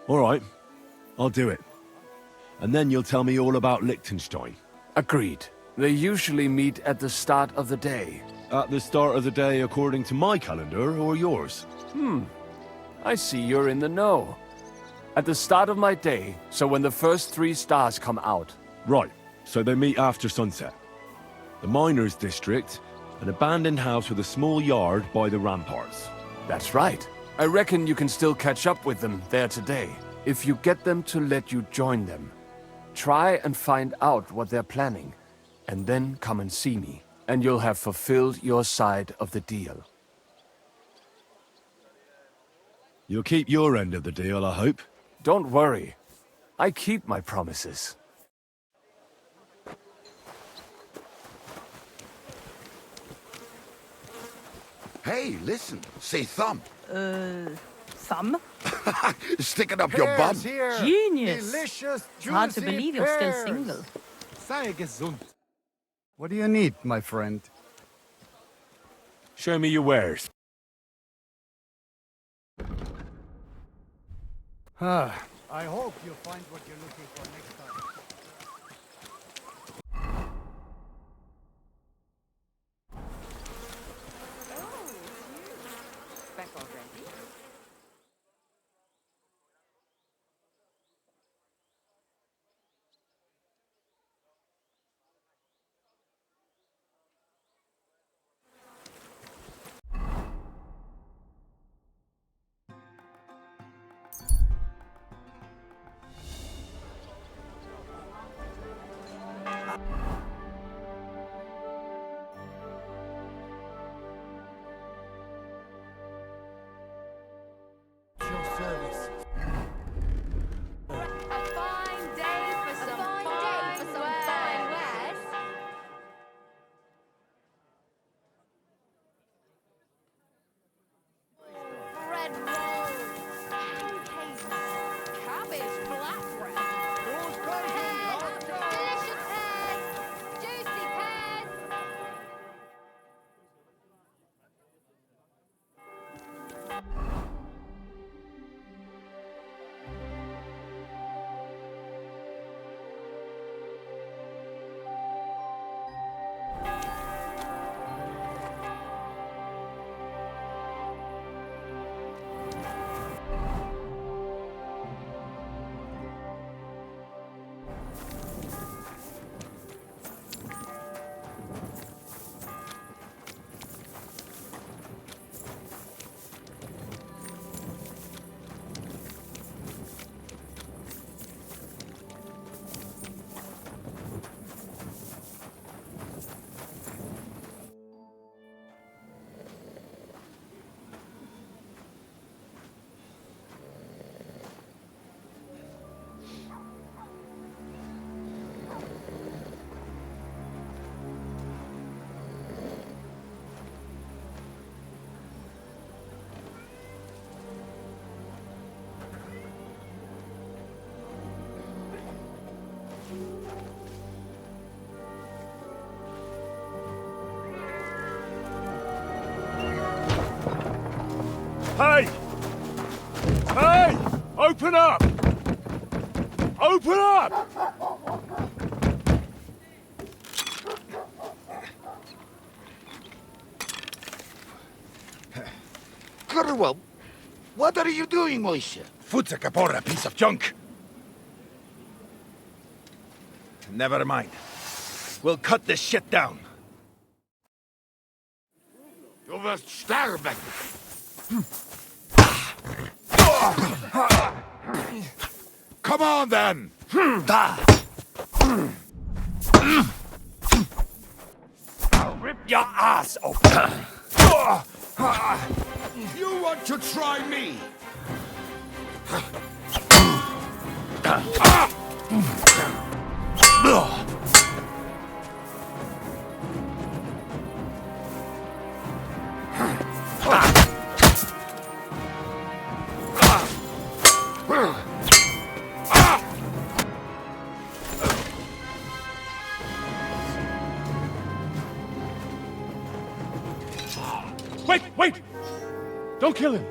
[SPEAKER 3] All right. I'll do it. And then you'll tell me all about Liechtenstein.
[SPEAKER 21] Agreed. They usually meet at the start of the day.
[SPEAKER 3] At the start of the day according to my calendar or yours?
[SPEAKER 21] I see you're in the know. At the start of my day, so when the first 3 stars come out.
[SPEAKER 3] Right, so they meet after sunset. The miners' district, an abandoned house with a small yard by the ramparts.
[SPEAKER 21] That's right. I reckon you can still catch up with them there today. If you get them to let you join them. Try and find out what they're planning, and then come and see me. and you'll have fulfilled your side of the deal.
[SPEAKER 4] You'll keep your end of the deal, I hope.
[SPEAKER 21] Don't worry. I keep my promises.
[SPEAKER 13] Hey, listen. Say thumb.
[SPEAKER 16] Thumb?
[SPEAKER 13] Stick it up your bum.
[SPEAKER 12] Here.
[SPEAKER 16] Genius.
[SPEAKER 12] Delicious,
[SPEAKER 16] It's hard to
[SPEAKER 12] juicy
[SPEAKER 16] believe you're still
[SPEAKER 12] pears.
[SPEAKER 16] single.
[SPEAKER 12] Sei gesund.
[SPEAKER 23] What do you need, my friend?
[SPEAKER 21] Show me your wares.
[SPEAKER 23] I hope you'll find what you're looking for next time.
[SPEAKER 16] Back already?
[SPEAKER 12] Your service.
[SPEAKER 8] A fine day for some fine wares. Bread rolls, pancakes, cabbage flatbread. Pears, delicious pears, juicy pears.
[SPEAKER 3] Hey! Hey! Open up! Open up!
[SPEAKER 13] Curwell, what are you doing, Moishe?
[SPEAKER 22] Food's a caporra, piece of junk. Never mind. We'll cut this shit down.
[SPEAKER 13] Du wirst sterben. Come on, then!
[SPEAKER 21] I'll rip your ass open!
[SPEAKER 13] You want to try me?
[SPEAKER 3] Wait! Wait! Don't kill him!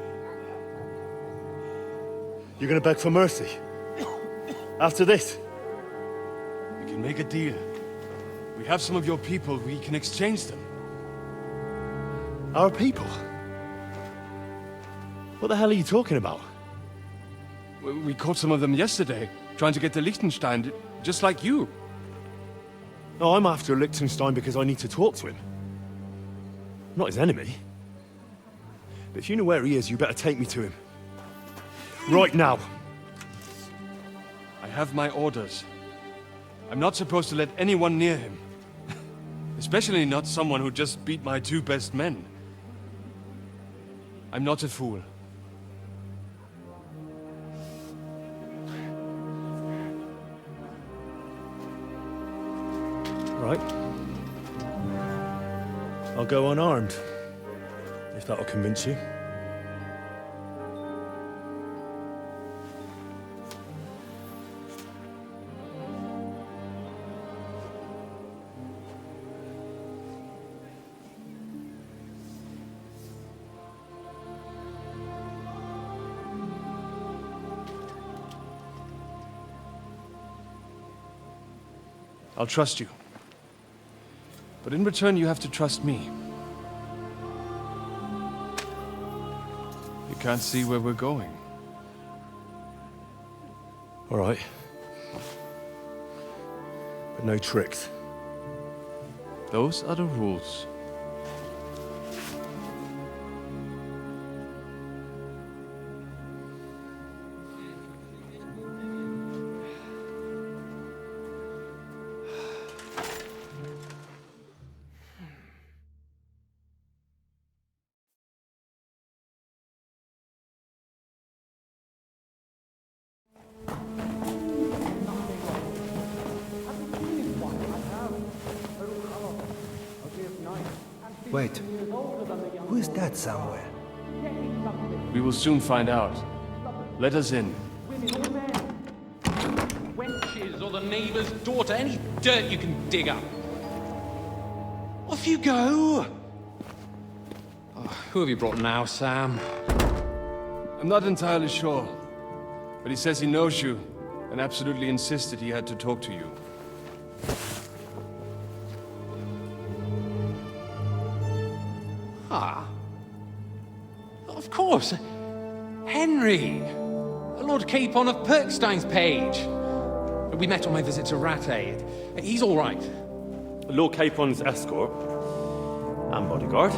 [SPEAKER 3] You're gonna beg for mercy? After this?
[SPEAKER 25] We can make a deal. We have some of your people. We can exchange them.
[SPEAKER 3] Our people? What the hell are you talking about?
[SPEAKER 25] We caught some of them yesterday, trying to get to Liechtenstein, just like you.
[SPEAKER 3] No, I'm after Liechtenstein because I need to talk to him. I'm not his enemy. But if you know where he is, you better take me to him. Right now.
[SPEAKER 25] I have my orders. I'm not supposed to let anyone near him. Especially not someone who just beat my 2 best men. I'm not a fool.
[SPEAKER 3] Right. I'll go unarmed, if that'll convince you.
[SPEAKER 25] I'll trust you. But in return, you have to trust me. You can't see where we're going.
[SPEAKER 3] All right. But no tricks.
[SPEAKER 25] Those are the rules.
[SPEAKER 6] Wait, who is that somewhere?
[SPEAKER 25] We will soon find out. Let us in.
[SPEAKER 5] Wenches or the neighbour's daughter, any dirt you can dig up. Off you go! Oh, who have you brought now, Sam?
[SPEAKER 25] I'm not entirely sure. But he says he knows you, and absolutely insisted he had to talk to you.
[SPEAKER 5] Ah. Of course. Henry. Lord Capon of Perkstein's page. We met on my visit to Rattay. He's all right.
[SPEAKER 3] Lord Capon's escort and bodyguard.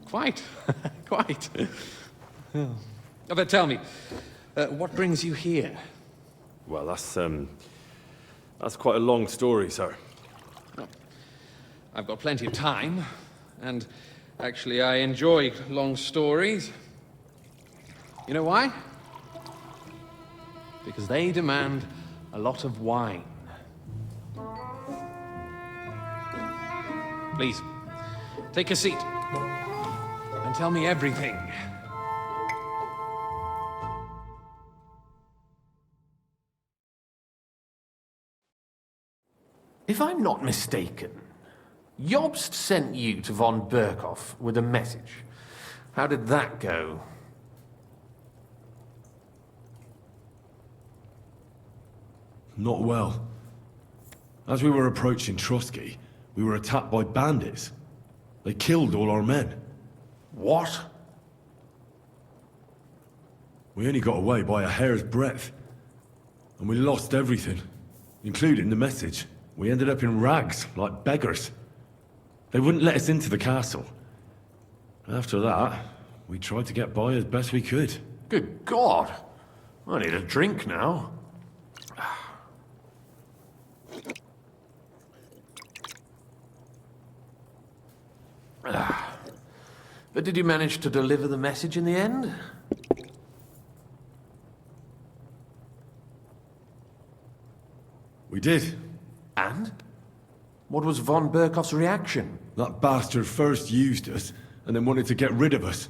[SPEAKER 5] Quite. Quite. Oh, but tell me, what brings you here?
[SPEAKER 3] Well, that's quite a long story, sir.
[SPEAKER 5] I've got plenty of time, and actually I enjoy long stories. You know why? Because they demand a lot of wine. Please, take a seat and tell me everything.
[SPEAKER 10] If I'm not mistaken, Jobst sent you to von Berkhoff with a message. How did that go?
[SPEAKER 4] Not well. As we were approaching Trotsky, we were attacked by bandits. They killed all our men.
[SPEAKER 10] What?
[SPEAKER 4] We only got away by a hair's breadth. And we lost everything, including the message. We ended up in rags, like beggars. They wouldn't let us into the castle. After that, we tried to get by as best we could.
[SPEAKER 10] Good God! I need a drink now. But did you manage to deliver the message in the end?
[SPEAKER 4] We did.
[SPEAKER 10] And? What was von Berkhoff's reaction?
[SPEAKER 4] That bastard first used us, and then wanted to get rid of us.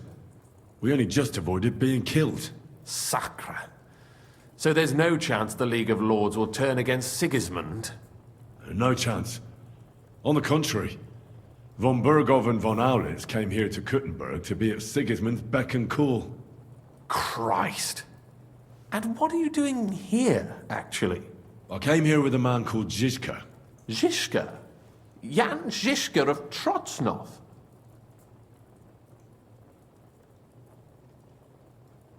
[SPEAKER 4] We only just avoided being killed.
[SPEAKER 10] Sacre. So there's no chance the League of Lords will turn against Sigismund?
[SPEAKER 4] No chance. On the contrary. Von Berghoff and von Aulitz came here to Kuttenberg to be at Sigismund's beck and call.
[SPEAKER 10] Christ. And what are you doing here, actually?
[SPEAKER 4] I came here with a man called Zizka.
[SPEAKER 10] Zizka? Jan Zizka of Trotsnov?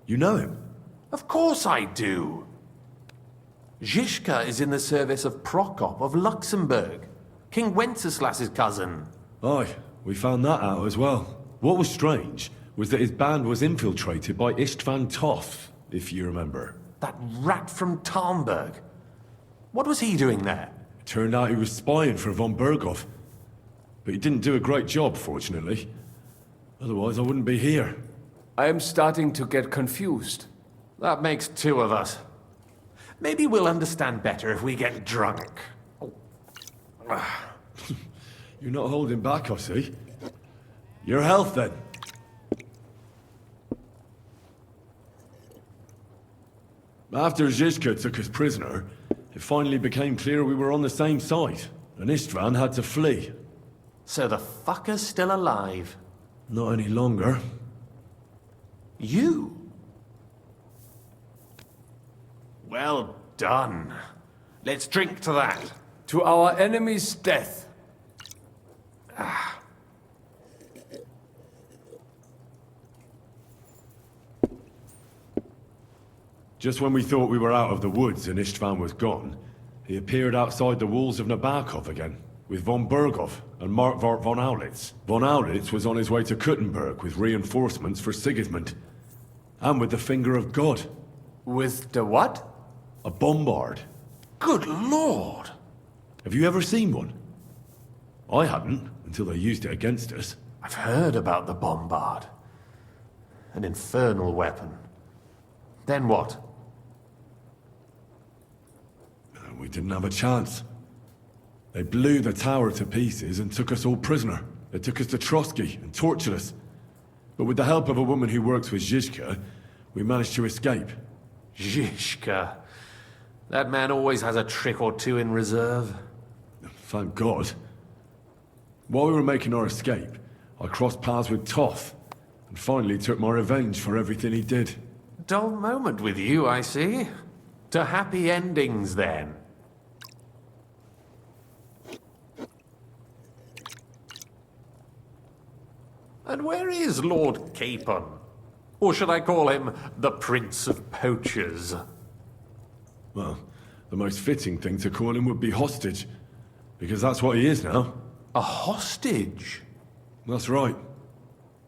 [SPEAKER 4] You know him?
[SPEAKER 10] Of course I do. Zizka is in the service of Prokop of Luxembourg, King Wenceslas's cousin.
[SPEAKER 4] Aye, we found that out as well. What was strange was that his band was infiltrated by Istvan Toth, if you remember.
[SPEAKER 10] That rat from Talmberg. What was he doing there?
[SPEAKER 4] It turned out he was spying for von Berghoff. But he didn't do a great job, fortunately. Otherwise, I wouldn't be here.
[SPEAKER 10] I am starting to get confused. That makes two of us. Maybe we'll understand better if we get drunk.
[SPEAKER 4] You're not holding back, I see. Your health, then. After Zizka took us prisoner, it finally became clear we were on the same side, and Istvan had to flee.
[SPEAKER 10] So the fucker's still alive?
[SPEAKER 4] Not any longer.
[SPEAKER 10] You? Well done. Let's drink to that.
[SPEAKER 25] To our enemy's death.
[SPEAKER 4] Just when we thought we were out of the woods and Istvan was gone, he appeared outside the walls of Nabokov again, with von Berghoff and Markvart von Aulitz. Von Aulitz was on his way to Kuttenberg with reinforcements for Sigismund. And with the finger of God.
[SPEAKER 10] With the what?
[SPEAKER 4] A bombard.
[SPEAKER 10] Good lord!
[SPEAKER 4] Have you ever seen one? I hadn't, until they used it against us.
[SPEAKER 10] I've heard about the bombard. An infernal weapon. Then what?
[SPEAKER 4] We didn't have a chance. They blew the tower to pieces and took us all prisoner. They took us to Trotsky and tortured us. But with the help of a woman who works with Zizka, we managed to escape.
[SPEAKER 10] Zizka. That man always has a trick or two in reserve.
[SPEAKER 4] Thank God. While we were making our escape, I crossed paths with Toth, and finally took my revenge for everything he did.
[SPEAKER 10] Dull moment with you, I see. To happy endings, then. And where is Lord Capon? Or should I call him the Prince of Poachers?
[SPEAKER 4] Well, the most fitting thing to call him would be hostage, because that's what he is now.
[SPEAKER 10] A hostage?
[SPEAKER 4] That's right.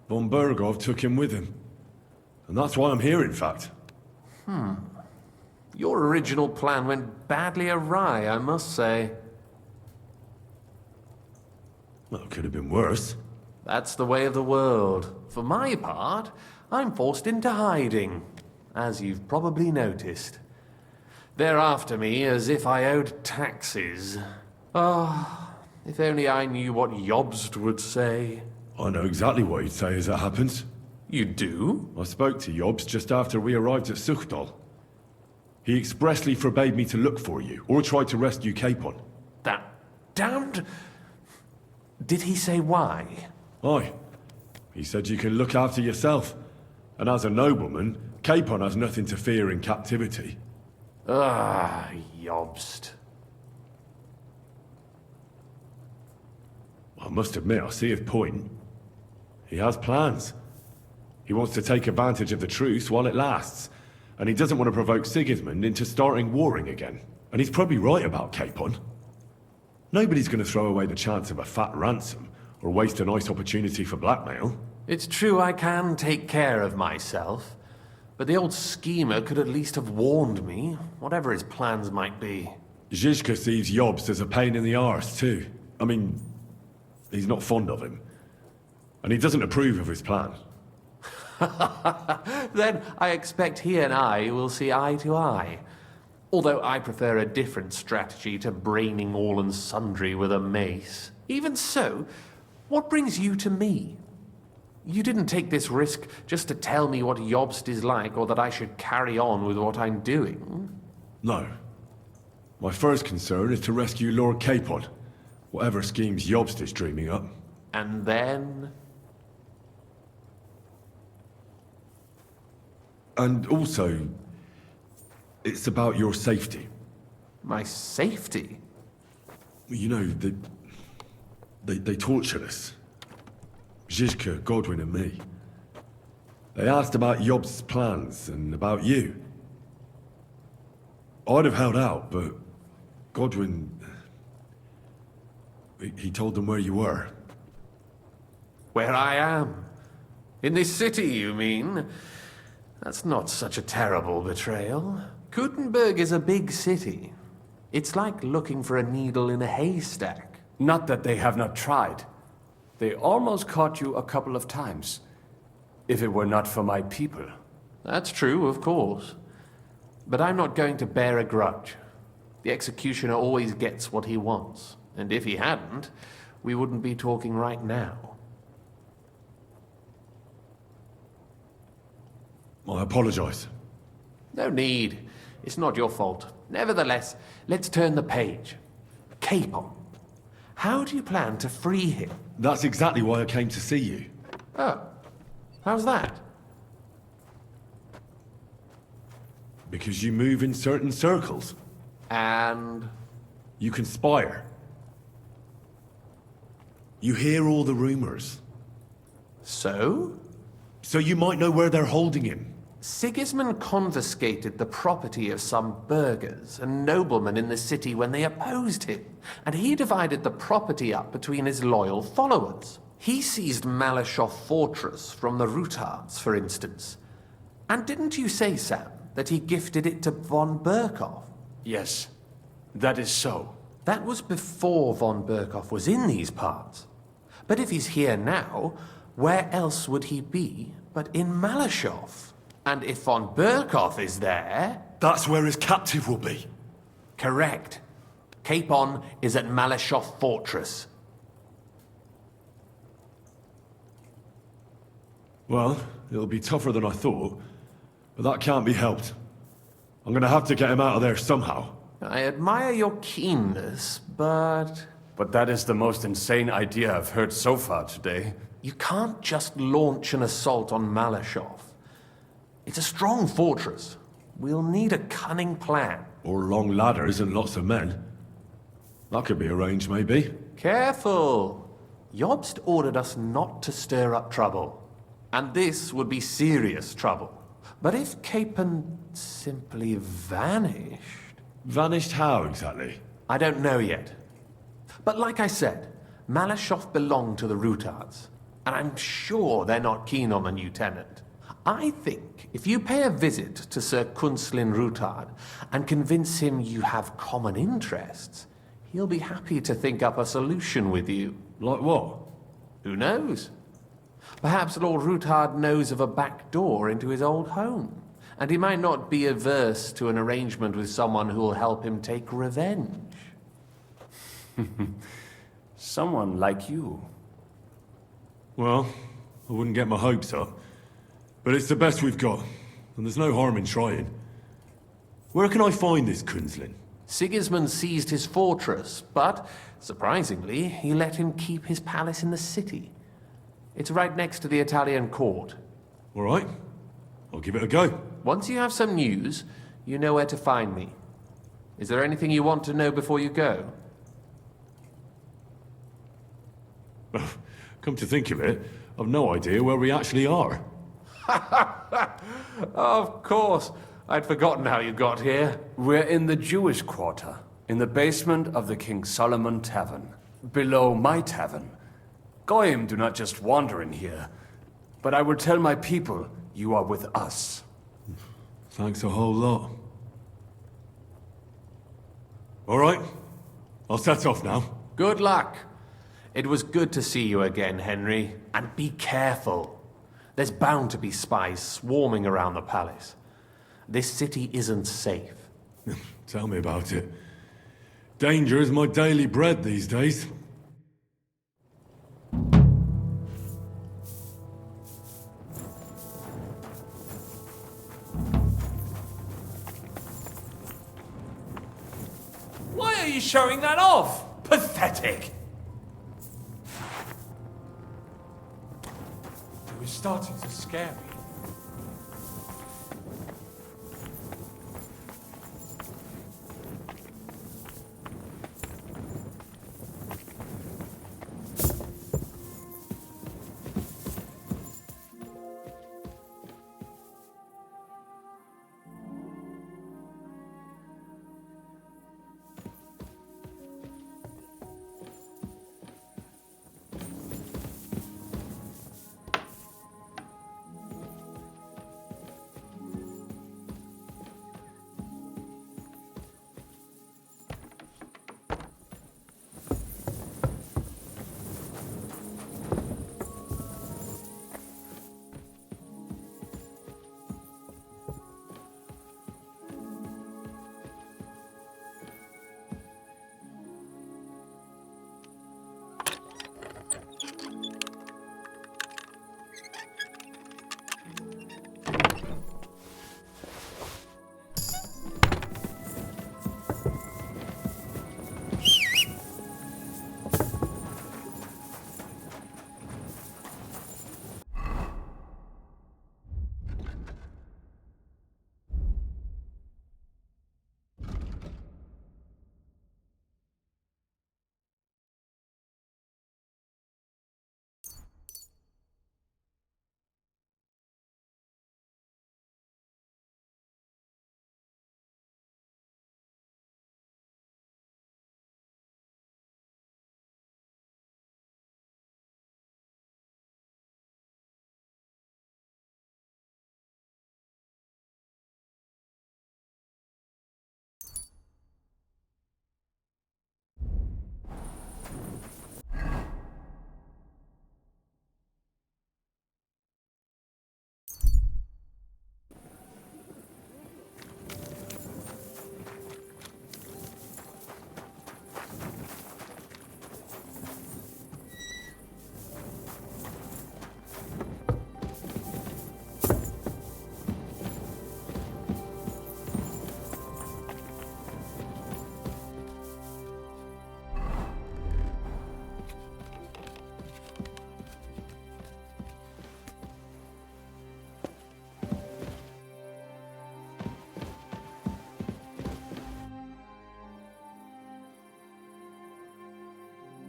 [SPEAKER 4] Von Berghoff took him with him. And that's why I'm here, in fact.
[SPEAKER 10] Your original plan went badly awry, I must say.
[SPEAKER 4] Well, it could have been worse.
[SPEAKER 10] That's the way of the world. For my part, I'm forced into hiding, as you've probably noticed. They're after me as if I owed taxes. Ah, if only I knew what Jobst would say.
[SPEAKER 4] I know exactly what he'd say as it happens.
[SPEAKER 10] You do?
[SPEAKER 4] I spoke to Jobst just after we arrived at Suchdal. He expressly forbade me to look for you, or try to rescue Capon.
[SPEAKER 10] That damned... Did he say why?
[SPEAKER 4] Aye. He said you can look after yourself. And as a nobleman, Capon has nothing to fear in captivity.
[SPEAKER 10] Ah, Jobst.
[SPEAKER 4] I must admit, I see his point. He has plans. He wants to take advantage of the truce while it lasts. And he doesn't want to provoke Sigismund into starting warring again. And he's probably right about Capon. Nobody's going to throw away the chance of a fat ransom, or waste a nice opportunity for blackmail.
[SPEAKER 10] It's true I can take care of myself, but the old schemer could at least have warned me, whatever his plans might be.
[SPEAKER 4] Zizka sees Jobst as a pain in the arse, too. I mean, he's not fond of him. And he doesn't approve of his plan.
[SPEAKER 10] Then I expect he and I will see eye to eye. Although I prefer a different strategy to braining all and sundry with a mace. Even so, what brings you to me? You didn't take this risk just to tell me what Jobst is like, or that I should carry on with what I'm doing.
[SPEAKER 4] No. My first concern is to rescue Lord Capon, whatever schemes Jobst is dreaming up.
[SPEAKER 10] And then?
[SPEAKER 4] And also, it's about your safety.
[SPEAKER 10] My safety?
[SPEAKER 4] You know, they tortured us. Zizka, Godwin and me. They asked about Jobst's plans and about you. I'd have held out, but Godwin... He told them where you were.
[SPEAKER 10] Where I am? In this city, you mean? That's not such a terrible betrayal. Kuttenberg is a big city. It's like looking for a needle in a haystack.
[SPEAKER 21] Not that they have not tried. They almost caught you a couple of times. If it were not for my people.
[SPEAKER 10] That's true, of course. But I'm not going to bear a grudge. The executioner always gets what he wants. And if he hadn't, we wouldn't be talking right now.
[SPEAKER 4] I apologize.
[SPEAKER 10] No need. It's not your fault. Nevertheless, let's turn the page. Capon. How do you plan to free him?
[SPEAKER 4] That's exactly why I came to see you.
[SPEAKER 10] Oh. How's that?
[SPEAKER 4] Because you move in certain circles.
[SPEAKER 10] And?
[SPEAKER 4] You conspire. You hear all the rumors.
[SPEAKER 10] So?
[SPEAKER 4] So you might know where they're holding him.
[SPEAKER 10] Sigismund confiscated the property of some burghers and noblemen in the city when they opposed him, and he divided the property up between his loyal followers. He seized Malashov Fortress from the Rutards, for instance. And didn't you say, Sam, that he gifted it to von Berkhoff?
[SPEAKER 21] Yes, that is so.
[SPEAKER 10] That was before von Berkhoff was in these parts. But if he's here now, where else would he be but in Malashov? And if von Berkhoff is there...
[SPEAKER 4] That's where his captive will be.
[SPEAKER 10] Correct. Capon is at Malashov Fortress.
[SPEAKER 4] Well, it'll be tougher than I thought, but that can't be helped. I'm gonna have to get him out of there somehow.
[SPEAKER 10] I admire your keenness, but...
[SPEAKER 21] But that is the most insane idea I've heard so far today.
[SPEAKER 10] You can't just launch an assault on Malashov. It's a strong fortress. We'll need a cunning plan.
[SPEAKER 4] Or long ladders and lots of men. That could be arranged, maybe.
[SPEAKER 10] Careful! Jobst ordered us not to stir up trouble. And this would be serious trouble. But if Capon simply vanished...
[SPEAKER 4] Vanished how, exactly?
[SPEAKER 10] I don't know yet. But like I said, Malashov belonged to the Rutards. And I'm sure they're not keen on the new tenant. I think if you pay a visit to Sir Kunslin Rutard and convince him you have common interests, he'll be happy to think up a solution with you.
[SPEAKER 4] Like what?
[SPEAKER 10] Who knows? Perhaps Lord Rutard knows of a back door into his old home, and he might not be averse to an arrangement with someone who will help him take revenge.
[SPEAKER 21] Someone like you.
[SPEAKER 4] Well, I wouldn't get my hopes up. But it's the best we've got, and there's no harm in trying. Where can I find this Kunslin?
[SPEAKER 10] Sigismund seized his fortress, but, surprisingly, he let him keep his palace in the city. It's right next to the Italian court.
[SPEAKER 4] All right. I'll give it a go.
[SPEAKER 10] Once you have some news, you know where to find me. Is there anything you want to know before you go?
[SPEAKER 4] Come to think of it, I've no idea where we actually are.
[SPEAKER 10] Of course. I'd forgotten how you got here.
[SPEAKER 21] We're in the Jewish quarter, in the basement of the King Solomon Tavern, below my tavern. Goyim do not just wander in here, but I will tell my people you are with us.
[SPEAKER 4] Thanks a whole lot. All right, I'll set off now.
[SPEAKER 10] Good luck. It was good to see you again, Henry. And be careful. There's bound to be spies swarming around the palace. This city isn't safe.
[SPEAKER 4] Tell me about it. Danger is my daily bread these days.
[SPEAKER 21] Why are you showing that off? Pathetic!
[SPEAKER 5] It was starting to scare me.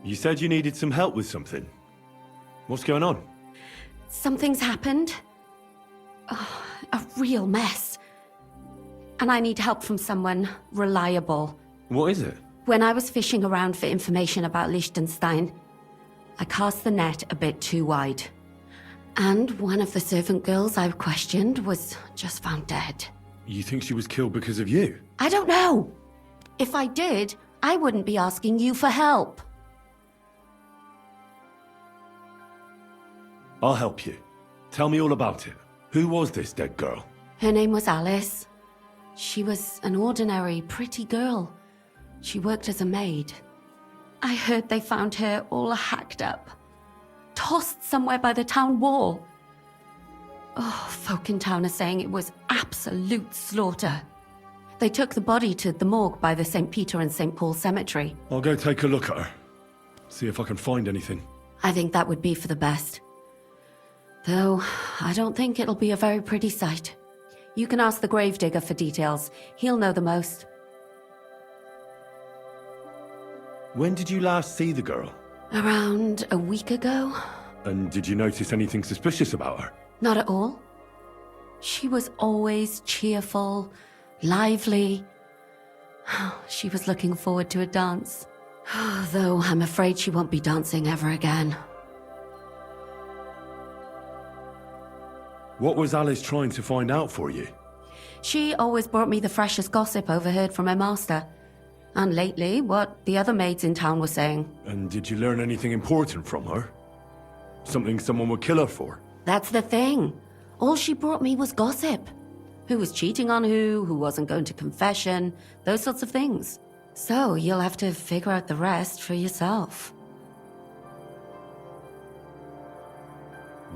[SPEAKER 3] You said you needed some help with something. What's going on?
[SPEAKER 15] Something's happened. Oh, a real mess. And I need help from someone reliable.
[SPEAKER 3] What is it?
[SPEAKER 15] When I was fishing around for information about Liechtenstein, I cast the net a bit too wide. And one of the servant girls I questioned was just found dead.
[SPEAKER 3] You think she was killed because of you?
[SPEAKER 15] I don't know. If I did, I wouldn't be asking you for help.
[SPEAKER 3] I'll help you. Tell me all about it. Who was this dead girl?
[SPEAKER 15] Her name was Alice. She was an ordinary, pretty girl. She worked as a maid. I heard they found her all hacked up, tossed somewhere by the town wall. Oh, folk in town are saying it was absolute slaughter. They took the body to the morgue by the St. Peter and St. Paul cemetery.
[SPEAKER 3] I'll go take a look at her. See if I can find anything.
[SPEAKER 15] I think that would be for the best. Though, I don't think it'll be a very pretty sight. You can ask the gravedigger for details. He'll know the most.
[SPEAKER 3] When did you last see the girl?
[SPEAKER 15] Around a week ago?
[SPEAKER 3] And did you notice anything suspicious about her?
[SPEAKER 15] Not at all. She was always cheerful, lively. She was looking forward to a dance. Though I'm afraid she won't be dancing ever again.
[SPEAKER 3] What was Alice trying to find out for you?
[SPEAKER 15] She always brought me the freshest gossip overheard from her master. And lately, what the other maids in town were saying.
[SPEAKER 3] And did you learn anything important from her? Something someone would kill her for?
[SPEAKER 15] That's the thing. All she brought me was gossip. Who was cheating on who wasn't going to confession, those sorts of things. So you'll have to figure out the rest for yourself.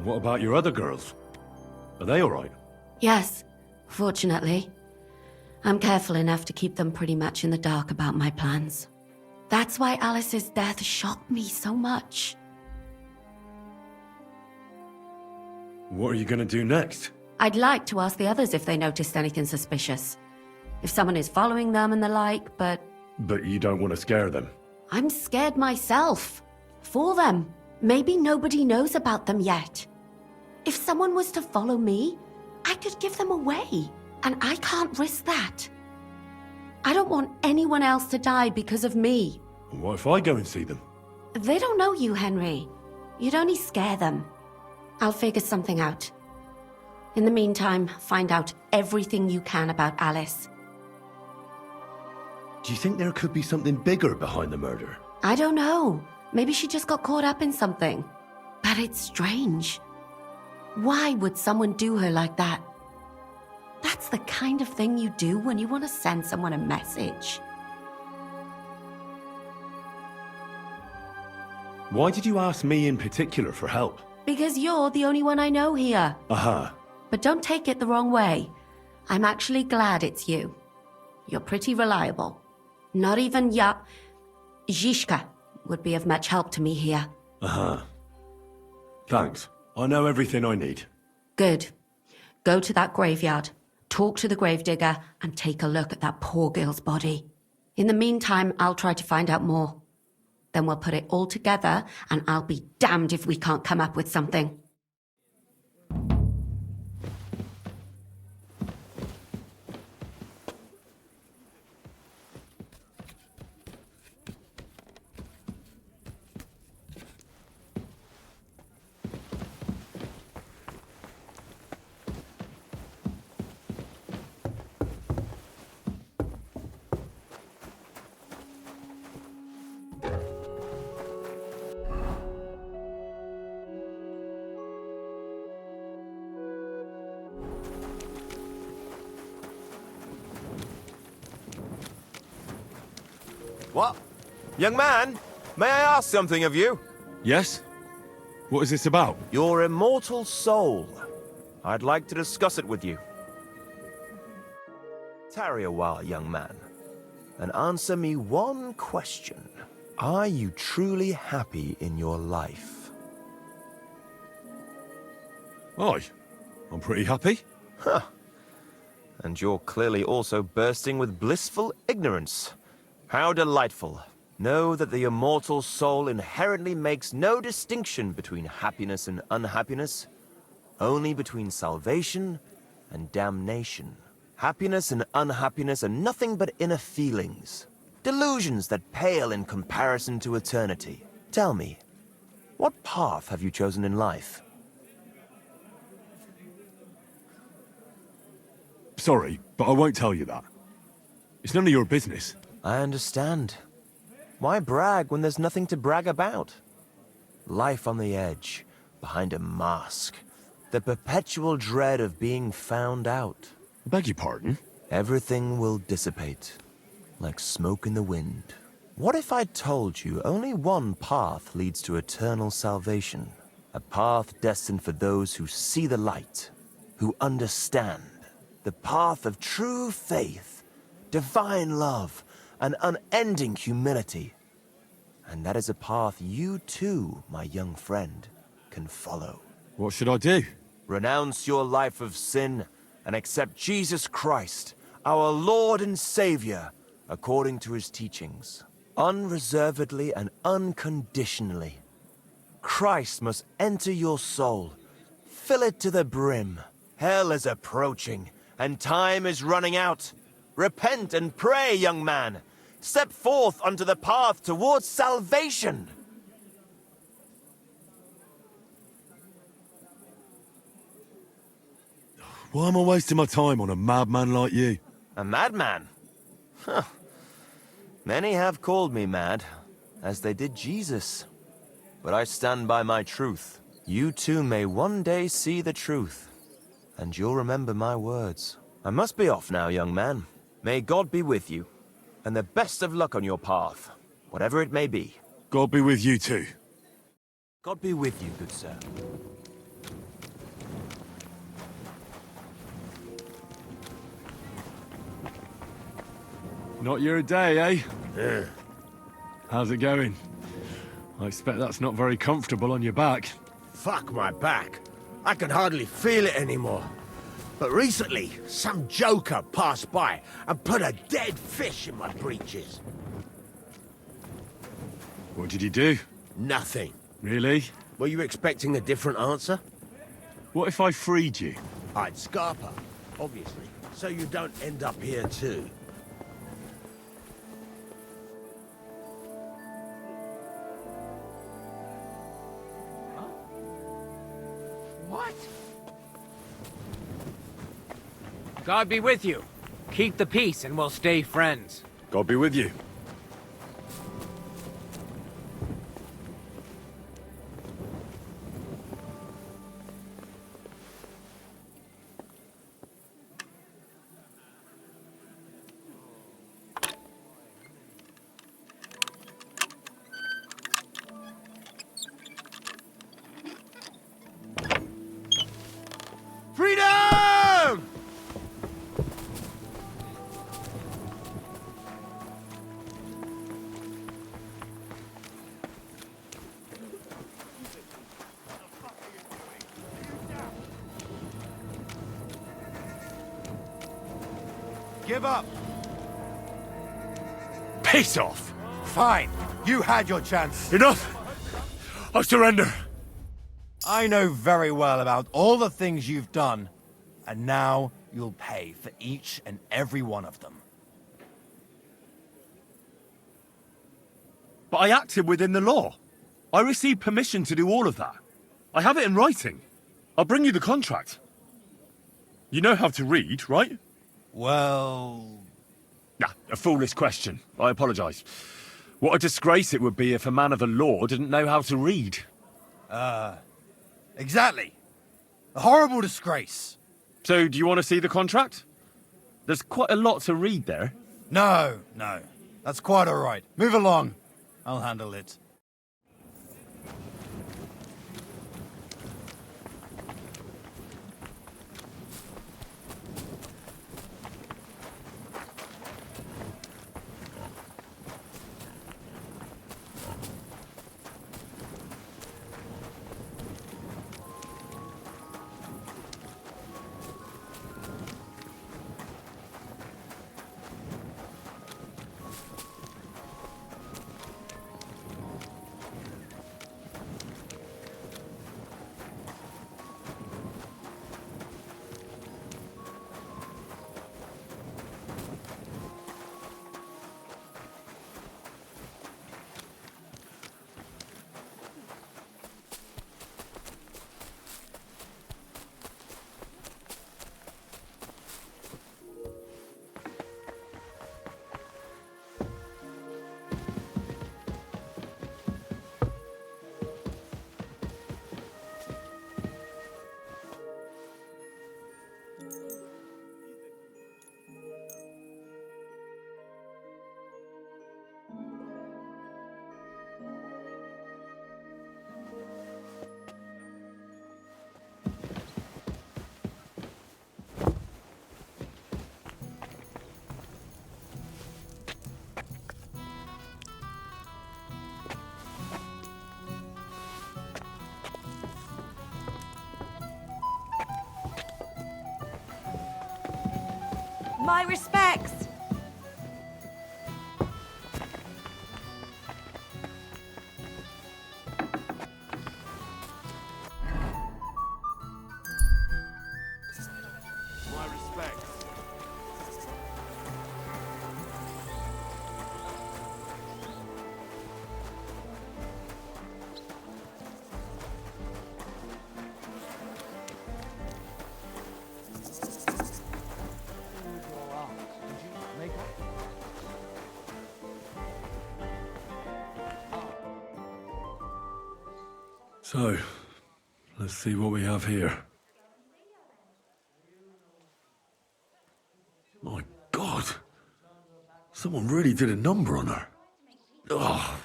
[SPEAKER 3] What about your other girls? Are they all right?
[SPEAKER 15] Yes, fortunately. I'm careful enough to keep them pretty much in the dark about my plans. That's why Alice's death shocked me so much.
[SPEAKER 3] What are you going to do next?
[SPEAKER 15] I'd like to ask the others if they noticed anything suspicious. If someone is following them and the like, but...
[SPEAKER 3] But you don't want to scare them?
[SPEAKER 15] I'm scared myself. For them. Maybe nobody knows about them yet. If someone was to follow me, I could give them away. And I can't risk that. I don't want anyone else to die because of me.
[SPEAKER 3] What if I go and see them?
[SPEAKER 15] They don't know you, Henry. You'd only scare them. I'll figure something out. In the meantime, find out everything you can about Alice.
[SPEAKER 3] Do you think there could be something bigger behind the murder?
[SPEAKER 15] I don't know. Maybe she just got caught up in something. But it's strange. Why would someone do her like that? That's the kind of thing you do when you want to send someone a message.
[SPEAKER 3] Why did you ask me in particular for help?
[SPEAKER 15] Because you're the only one I know here.
[SPEAKER 3] Aha.
[SPEAKER 15] But don't take it the wrong way. I'm actually glad it's you. You're pretty reliable. Not even Zhishka would be of much help to me here.
[SPEAKER 3] Aha. Thanks. I know everything I need.
[SPEAKER 15] Good. Go to that graveyard, talk to the gravedigger, and take a look at that poor girl's body. In the meantime, I'll try to find out more. Then we'll put it all together, and I'll be damned if we can't come up with something.
[SPEAKER 17] What? Young man, may I ask something of you?
[SPEAKER 3] Yes? What is this about?
[SPEAKER 17] Your immortal soul. I'd like to discuss it with you. Tarry a while, young man, and answer me one question. Are you truly happy in your life?
[SPEAKER 3] Aye. I'm pretty happy.
[SPEAKER 17] Huh. And you're clearly also bursting with blissful ignorance. How delightful. Know that the immortal soul inherently makes no distinction between happiness and unhappiness, only between salvation and damnation. Happiness and unhappiness are nothing but inner feelings, delusions that pale in comparison to eternity. Tell me, what path have you chosen in life?
[SPEAKER 4] Sorry, but I won't tell you that. It's none of your business.
[SPEAKER 17] I understand. Why brag when there's nothing to brag about? Life on the edge, behind a mask. The perpetual dread of being found out.
[SPEAKER 4] I beg your pardon?
[SPEAKER 17] Everything will dissipate, like smoke in the wind. What if I told you only one path leads to eternal salvation? A path destined for those who see the light, who understand. The path of true faith, divine love, and unending humility. And that is a path you too, my young friend, can follow.
[SPEAKER 4] What should I do?
[SPEAKER 17] Renounce your life of sin and accept Jesus Christ, our Lord and Savior, according to his teachings. Unreservedly and unconditionally. Christ must enter your soul. Fill it to the brim. Hell is approaching, and time is running out. Repent and pray, young man. Step forth onto the path towards salvation.
[SPEAKER 4] Why am I wasting my time on a madman like you?
[SPEAKER 17] A madman? Huh. Many have called me mad, as they did Jesus. But I stand by my truth. You too may one day see the truth, and you'll remember my words. I must be off now, young man. May God be with you, and the best of luck on your path, whatever it may be.
[SPEAKER 4] God be with you too.
[SPEAKER 17] God be with you, good sir.
[SPEAKER 4] Not your day, eh? Yeah. How's it going? I expect that's not very comfortable on your back.
[SPEAKER 21] Fuck my back. I can hardly feel it anymore. But recently, some joker passed by and put a dead fish in my breeches.
[SPEAKER 4] What did he do?
[SPEAKER 21] Nothing.
[SPEAKER 4] Really?
[SPEAKER 21] Were you expecting a different answer?
[SPEAKER 4] What if I freed you?
[SPEAKER 21] I'd scarper, obviously, so you don't end up here too.
[SPEAKER 9] What? God be with you. Keep the peace and we'll stay friends.
[SPEAKER 4] God be with you.
[SPEAKER 21] Freedom! Give up.
[SPEAKER 4] Piss off!
[SPEAKER 21] Fine. You had your chance.
[SPEAKER 4] Enough! I surrender.
[SPEAKER 21] I know very well about all the things you've done, and now you'll pay for each and every one of them.
[SPEAKER 3] But I acted within the law. I received permission to do all of that. I have it in writing. I'll bring you the contract. You know how to read, right?
[SPEAKER 21] Well...
[SPEAKER 3] Nah, a foolish question. I apologise. What a disgrace it would be if a man of the law didn't know how to read.
[SPEAKER 21] Exactly. A horrible disgrace.
[SPEAKER 3] So, do you want to see the contract? There's quite a lot to read there.
[SPEAKER 21] No. That's quite all right. Move along. I'll handle it.
[SPEAKER 14] My respects.
[SPEAKER 21] My respects.
[SPEAKER 4] So, let's see what we have here. My God! Someone really did a number on her. Oh,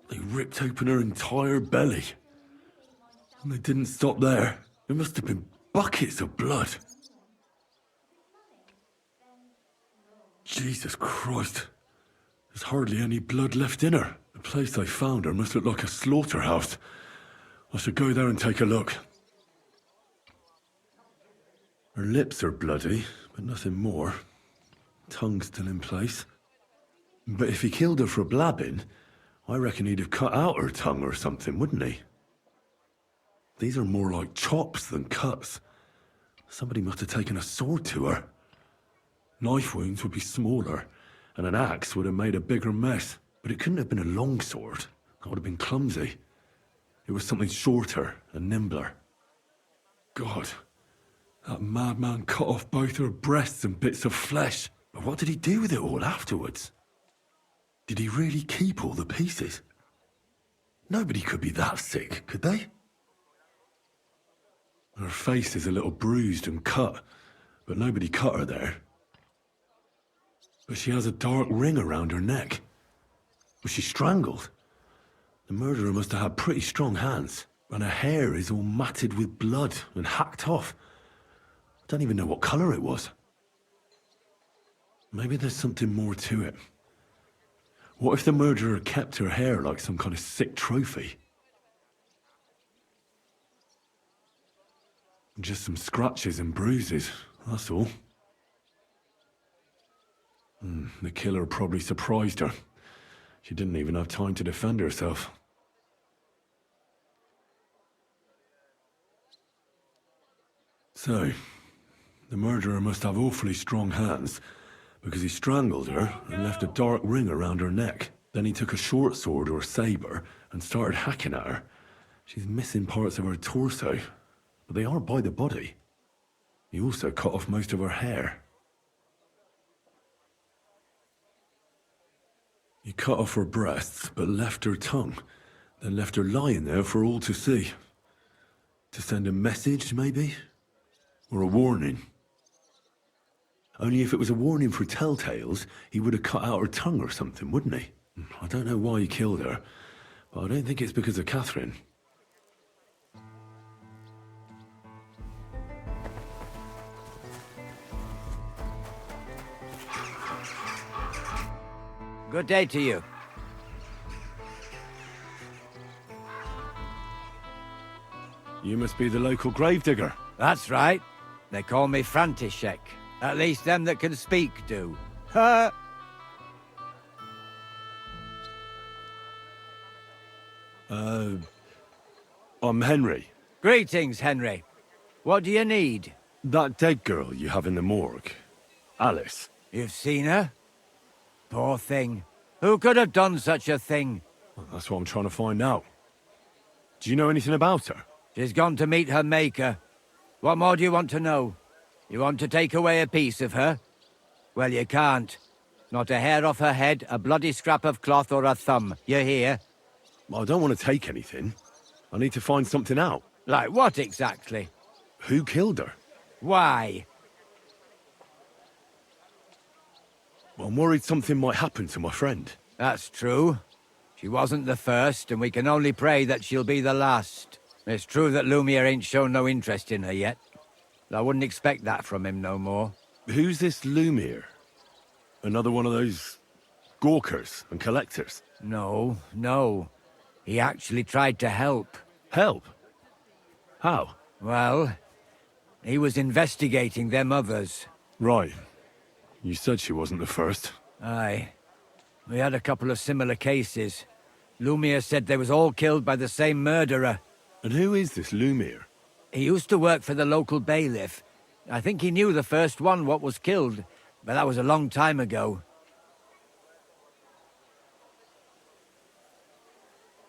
[SPEAKER 4] they ripped open her entire belly. And they didn't stop there. There must have been buckets of blood. Jesus Christ. There's hardly any blood left in her. The place they found her must look like a slaughterhouse. I should go there and take a look. Her lips are bloody, but nothing more. Tongue still in place. But if he killed her for blabbing, I reckon he'd have cut out her tongue or something, wouldn't he? These are more like chops than cuts. Somebody must have taken a sword to her. Knife wounds would be smaller, and an axe would have made a bigger mess. But it couldn't have been a long sword. That would have been clumsy. It was something shorter and nimbler. God, that madman cut off both her breasts and bits of flesh. But what did he do with it all afterwards? Did he really keep all the pieces? Nobody could be that sick, could they? Her face is a little bruised and cut, but nobody cut her there. But she has a dark ring around her neck. Was she strangled? The murderer must have had pretty strong hands, and her hair is all matted with blood and hacked off. I don't even know what colour it was. Maybe there's something more to it. What if the murderer kept her hair like some kind of sick trophy? Just some scratches and bruises, that's all. The killer probably surprised her. She didn't even have time to defend herself. So, the murderer must have awfully strong hands, because he strangled her and left a dark ring around her neck. Then he took a short sword or saber and started hacking at her. She's missing parts of her torso, but they are by the body. He also cut off most of her hair. He cut off her breasts, but left her tongue, then left her lying there for all to see. To send a message, maybe? Or a warning? Only if it was a warning for telltales, he would have cut out her tongue or something, wouldn't he? I don't know why he killed her, but I don't think it's because of Catherine.
[SPEAKER 9] Good day to you.
[SPEAKER 4] You must be the local gravedigger.
[SPEAKER 9] That's right. They call me František. At least them that can speak do. Ha!
[SPEAKER 4] I'm Henry.
[SPEAKER 9] Greetings, Henry. What do you need?
[SPEAKER 4] That dead girl you have in the morgue. Alice.
[SPEAKER 9] You've seen her? Poor thing. Who could have done such a thing?
[SPEAKER 4] Well, that's what I'm trying to find out. Do you know anything about her?
[SPEAKER 9] She's gone to meet her maker. What more do you want to know? You want to take away a piece of her? Well, you can't. Not a hair off her head, a bloody scrap of cloth or a thumb. You hear?
[SPEAKER 4] I don't want to take anything. I need to find something out.
[SPEAKER 9] Like what exactly?
[SPEAKER 4] Who killed her?
[SPEAKER 9] Why?
[SPEAKER 4] I'm worried something might happen to my friend.
[SPEAKER 9] That's true. She wasn't the first, and we can only pray that she'll be the last. It's true that Lumiere ain't shown no interest in her yet. I wouldn't expect that from him no more.
[SPEAKER 4] Who's this Lumiere? Another one of those gawkers and collectors?
[SPEAKER 9] No. He actually tried to help.
[SPEAKER 4] Help? How?
[SPEAKER 9] Well, he was investigating them others.
[SPEAKER 4] Right. You said she wasn't the first.
[SPEAKER 9] Aye. We had a couple of similar cases. Lumiere said they was all killed by the same murderer.
[SPEAKER 4] And who is this Lumiere?
[SPEAKER 9] He used to work for the local bailiff. I think he knew the first one what was killed, but that was a long time ago.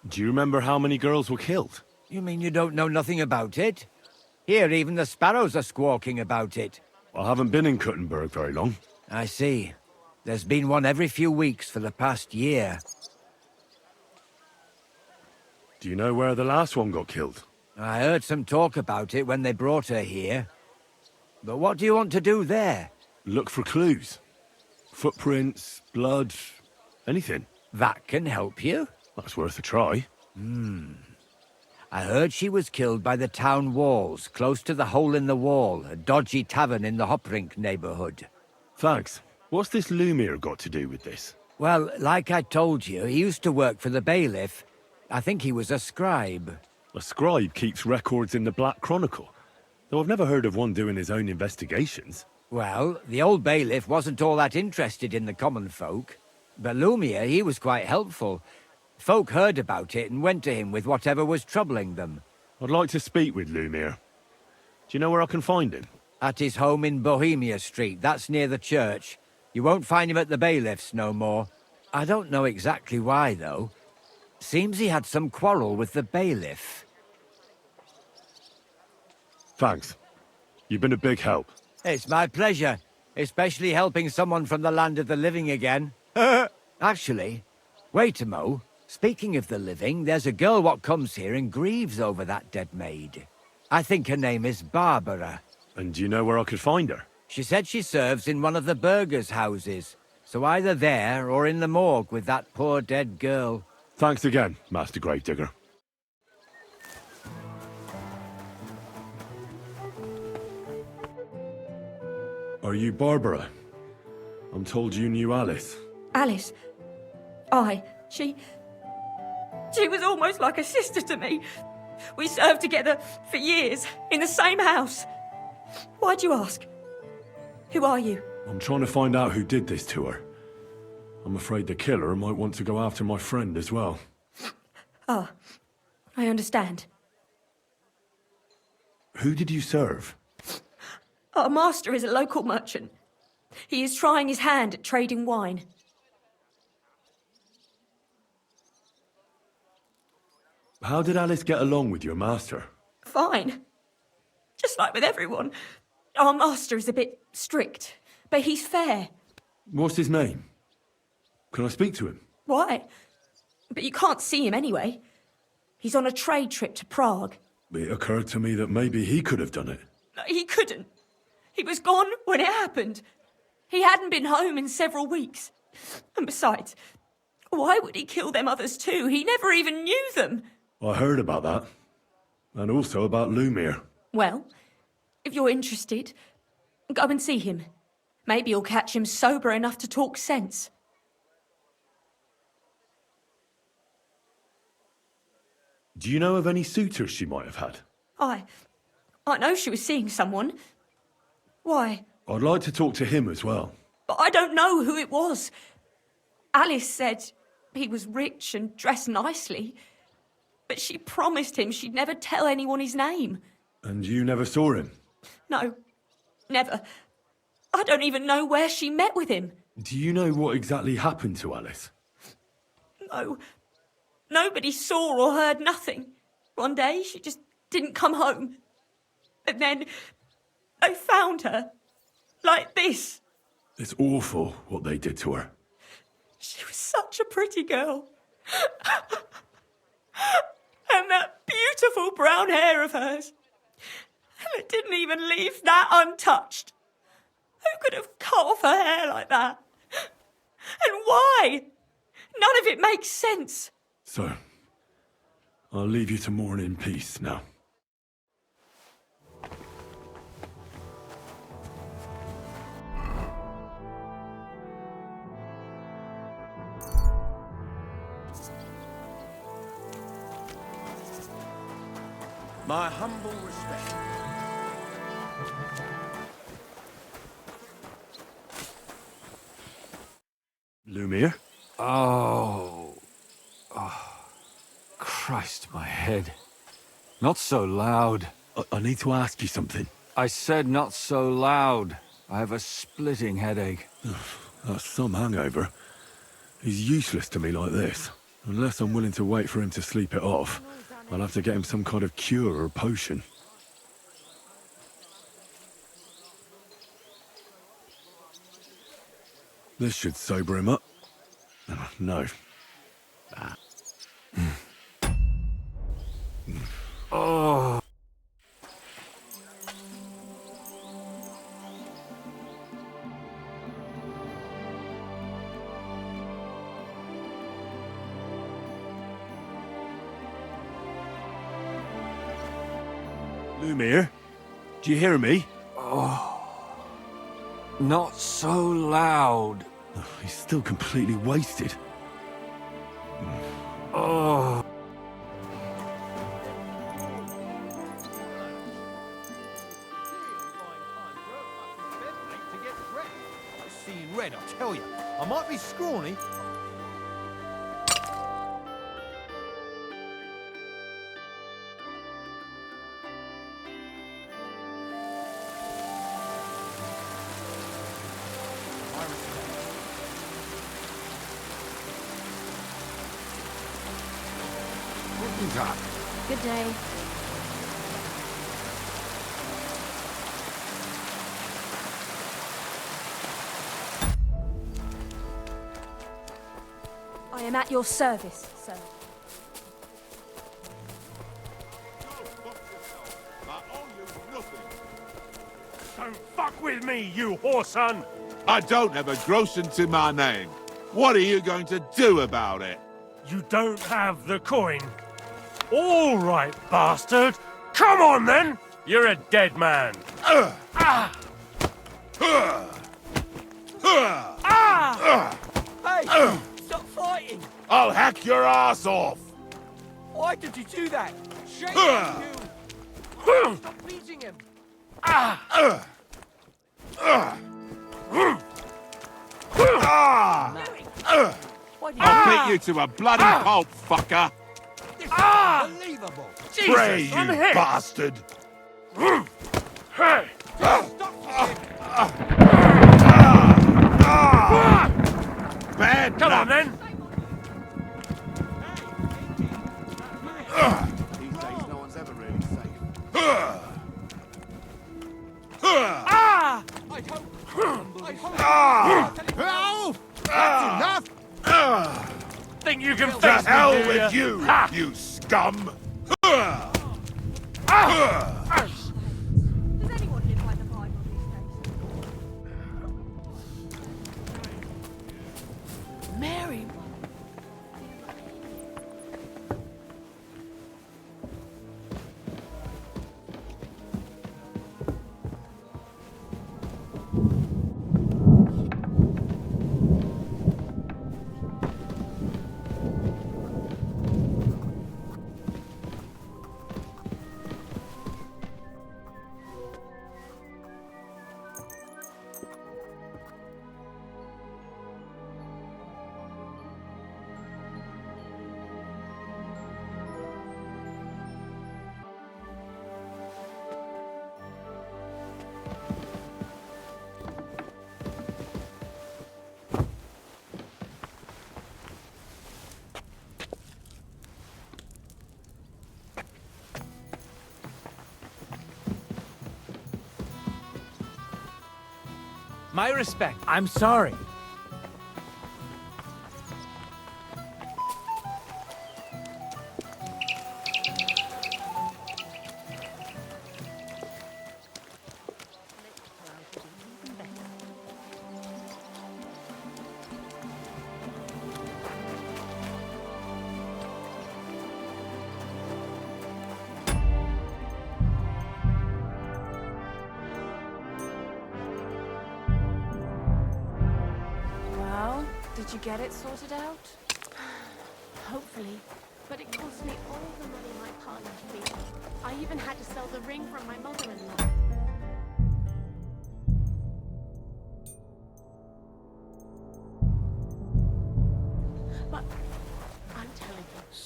[SPEAKER 4] Do you remember how many girls were killed?
[SPEAKER 9] You mean you don't know nothing about it? Here, even the sparrows are squawking about it.
[SPEAKER 4] I haven't been in Kuttenberg very long.
[SPEAKER 9] I see. There's been one every few weeks for the past year.
[SPEAKER 4] Do you know where the last one got killed?
[SPEAKER 9] I heard some talk about it when they brought her here. But what do you want to do there?
[SPEAKER 4] Look for clues. Footprints, blood, anything.
[SPEAKER 9] That can help you?
[SPEAKER 4] That's worth a try.
[SPEAKER 9] I heard she was killed by the town walls, close to the Hole in the Wall, a dodgy tavern in the Hoprink neighborhood.
[SPEAKER 4] Thanks. What's this Lumiere got to do with this?
[SPEAKER 9] Well, like I told you, he used to work for the bailiff. I think he was a scribe.
[SPEAKER 4] A scribe keeps records in the Black Chronicle, though I've never heard of one doing his own investigations.
[SPEAKER 9] Well, the old bailiff wasn't all that interested in the common folk. But Lumiere, he was quite helpful. Folk heard about it and went to him with whatever was troubling them.
[SPEAKER 4] I'd like to speak with Lumiere. Do you know where I can find him?
[SPEAKER 9] At his home in Bohemia Street, that's near the church. You won't find him at the bailiff's no more. I don't know exactly why, though. Seems he had some quarrel with the bailiff.
[SPEAKER 4] Thanks. You've been a big help.
[SPEAKER 9] It's my pleasure, especially helping someone from the land of the living again. Actually, wait a mo. Speaking of the living, there's a girl what comes here and grieves over that dead maid. I think her name is Barbara.
[SPEAKER 4] And do you know where I could find her?
[SPEAKER 9] She said she serves in one of the burgers' houses, so either there or in the morgue with that poor dead girl.
[SPEAKER 4] Thanks again, Master Gravedigger. Are you Barbara? I'm told you knew Alice.
[SPEAKER 2] Alice? Aye, she was almost like a sister to me. We served together for years, in the same house. Why'd you ask? Who are you?
[SPEAKER 4] I'm trying to find out who did this to her. I'm afraid the killer might want to go after my friend as well.
[SPEAKER 2] Ah, I understand.
[SPEAKER 4] Who did you serve?
[SPEAKER 2] Our master is a local merchant. He is trying his hand at trading wine.
[SPEAKER 4] How did Alice get along with your master?
[SPEAKER 2] Fine. Just like with everyone. Our master is a bit strict, but he's fair.
[SPEAKER 4] What's his name? Can I speak to him?
[SPEAKER 2] Why? But you can't see him anyway. He's on a trade trip to Prague.
[SPEAKER 4] It occurred to me that maybe he could have done it.
[SPEAKER 2] No, he couldn't. He was gone when it happened. He hadn't been home in several weeks. And besides, why would he kill them others too? He never even knew them.
[SPEAKER 4] I heard about that. And also about Lumiere.
[SPEAKER 2] Well, if you're interested, go and see him. Maybe you'll catch him sober enough to talk sense.
[SPEAKER 4] Do you know of any suitors she might have had?
[SPEAKER 2] I know she was seeing someone. Why?
[SPEAKER 4] I'd like to talk to him as well.
[SPEAKER 2] But I don't know who it was. Alice said he was rich and dressed nicely. But she promised him she'd never tell anyone his name.
[SPEAKER 4] And you never saw him?
[SPEAKER 2] No, never. I don't even know where she met with him.
[SPEAKER 4] Do you know what exactly happened to Alice?
[SPEAKER 2] No. Nobody saw or heard nothing. One day, she just didn't come home. And then they found her. Like this.
[SPEAKER 4] It's awful what they did to her.
[SPEAKER 2] She was such a pretty girl. And that beautiful brown hair of hers. And it didn't even leave that untouched. Who could have cut off her hair like that? And why? None of it makes sense.
[SPEAKER 4] So, I'll leave you to mourn in peace now.
[SPEAKER 21] My humble respect.
[SPEAKER 4] Lumir?
[SPEAKER 7] Oh. Christ, my head. Not so loud.
[SPEAKER 4] I need to ask you something.
[SPEAKER 7] I said not so loud. I have a splitting headache.
[SPEAKER 4] That's some hangover. He's useless to me like this. Unless I'm willing to wait for him to sleep it off, I'll have to get him some kind of cure or potion. This should sober him up. Oh, no.
[SPEAKER 7] Oh.
[SPEAKER 4] Lumir? Do you hear me?
[SPEAKER 7] Oh. Not so loud.
[SPEAKER 4] Oh, he's still completely wasted.
[SPEAKER 7] Oh.
[SPEAKER 21] Seeing red, I tell you. I might be scrawny.
[SPEAKER 1] Good day. I am at your service, sir.
[SPEAKER 11] Don't fuck with me, you whoreson!
[SPEAKER 19] I don't have a groschen to my name. What are you going to do about it?
[SPEAKER 11] You don't have the coin. All right, bastard. Come on, then. You're a dead man.
[SPEAKER 21] Hey! Stop fighting!
[SPEAKER 19] I'll hack your ass off!
[SPEAKER 21] Why did you do that? Shame on you! Stop beating him!
[SPEAKER 19] I'll beat you to a bloody pulp, fucker!
[SPEAKER 21] Unbelievable!
[SPEAKER 19] Pray, you bastard!
[SPEAKER 11] Hey!
[SPEAKER 19] Bad
[SPEAKER 11] Come
[SPEAKER 19] luck.
[SPEAKER 11] on, then.
[SPEAKER 19] These days, no one's ever really safe.
[SPEAKER 21] That's enough!
[SPEAKER 11] Think you can
[SPEAKER 19] To
[SPEAKER 11] face me,
[SPEAKER 19] hell
[SPEAKER 11] do
[SPEAKER 19] with
[SPEAKER 11] ya?
[SPEAKER 19] you,
[SPEAKER 11] Ha!
[SPEAKER 19] you scum!
[SPEAKER 1] Does anyone live by the Bible these days? Mary.
[SPEAKER 20] My respect. I'm sorry.
[SPEAKER 14] Well, did you get it sorted out?
[SPEAKER 8] Hopefully. But it cost me all the money my partner gave me. I even had to sell the ring from my mother-in-law.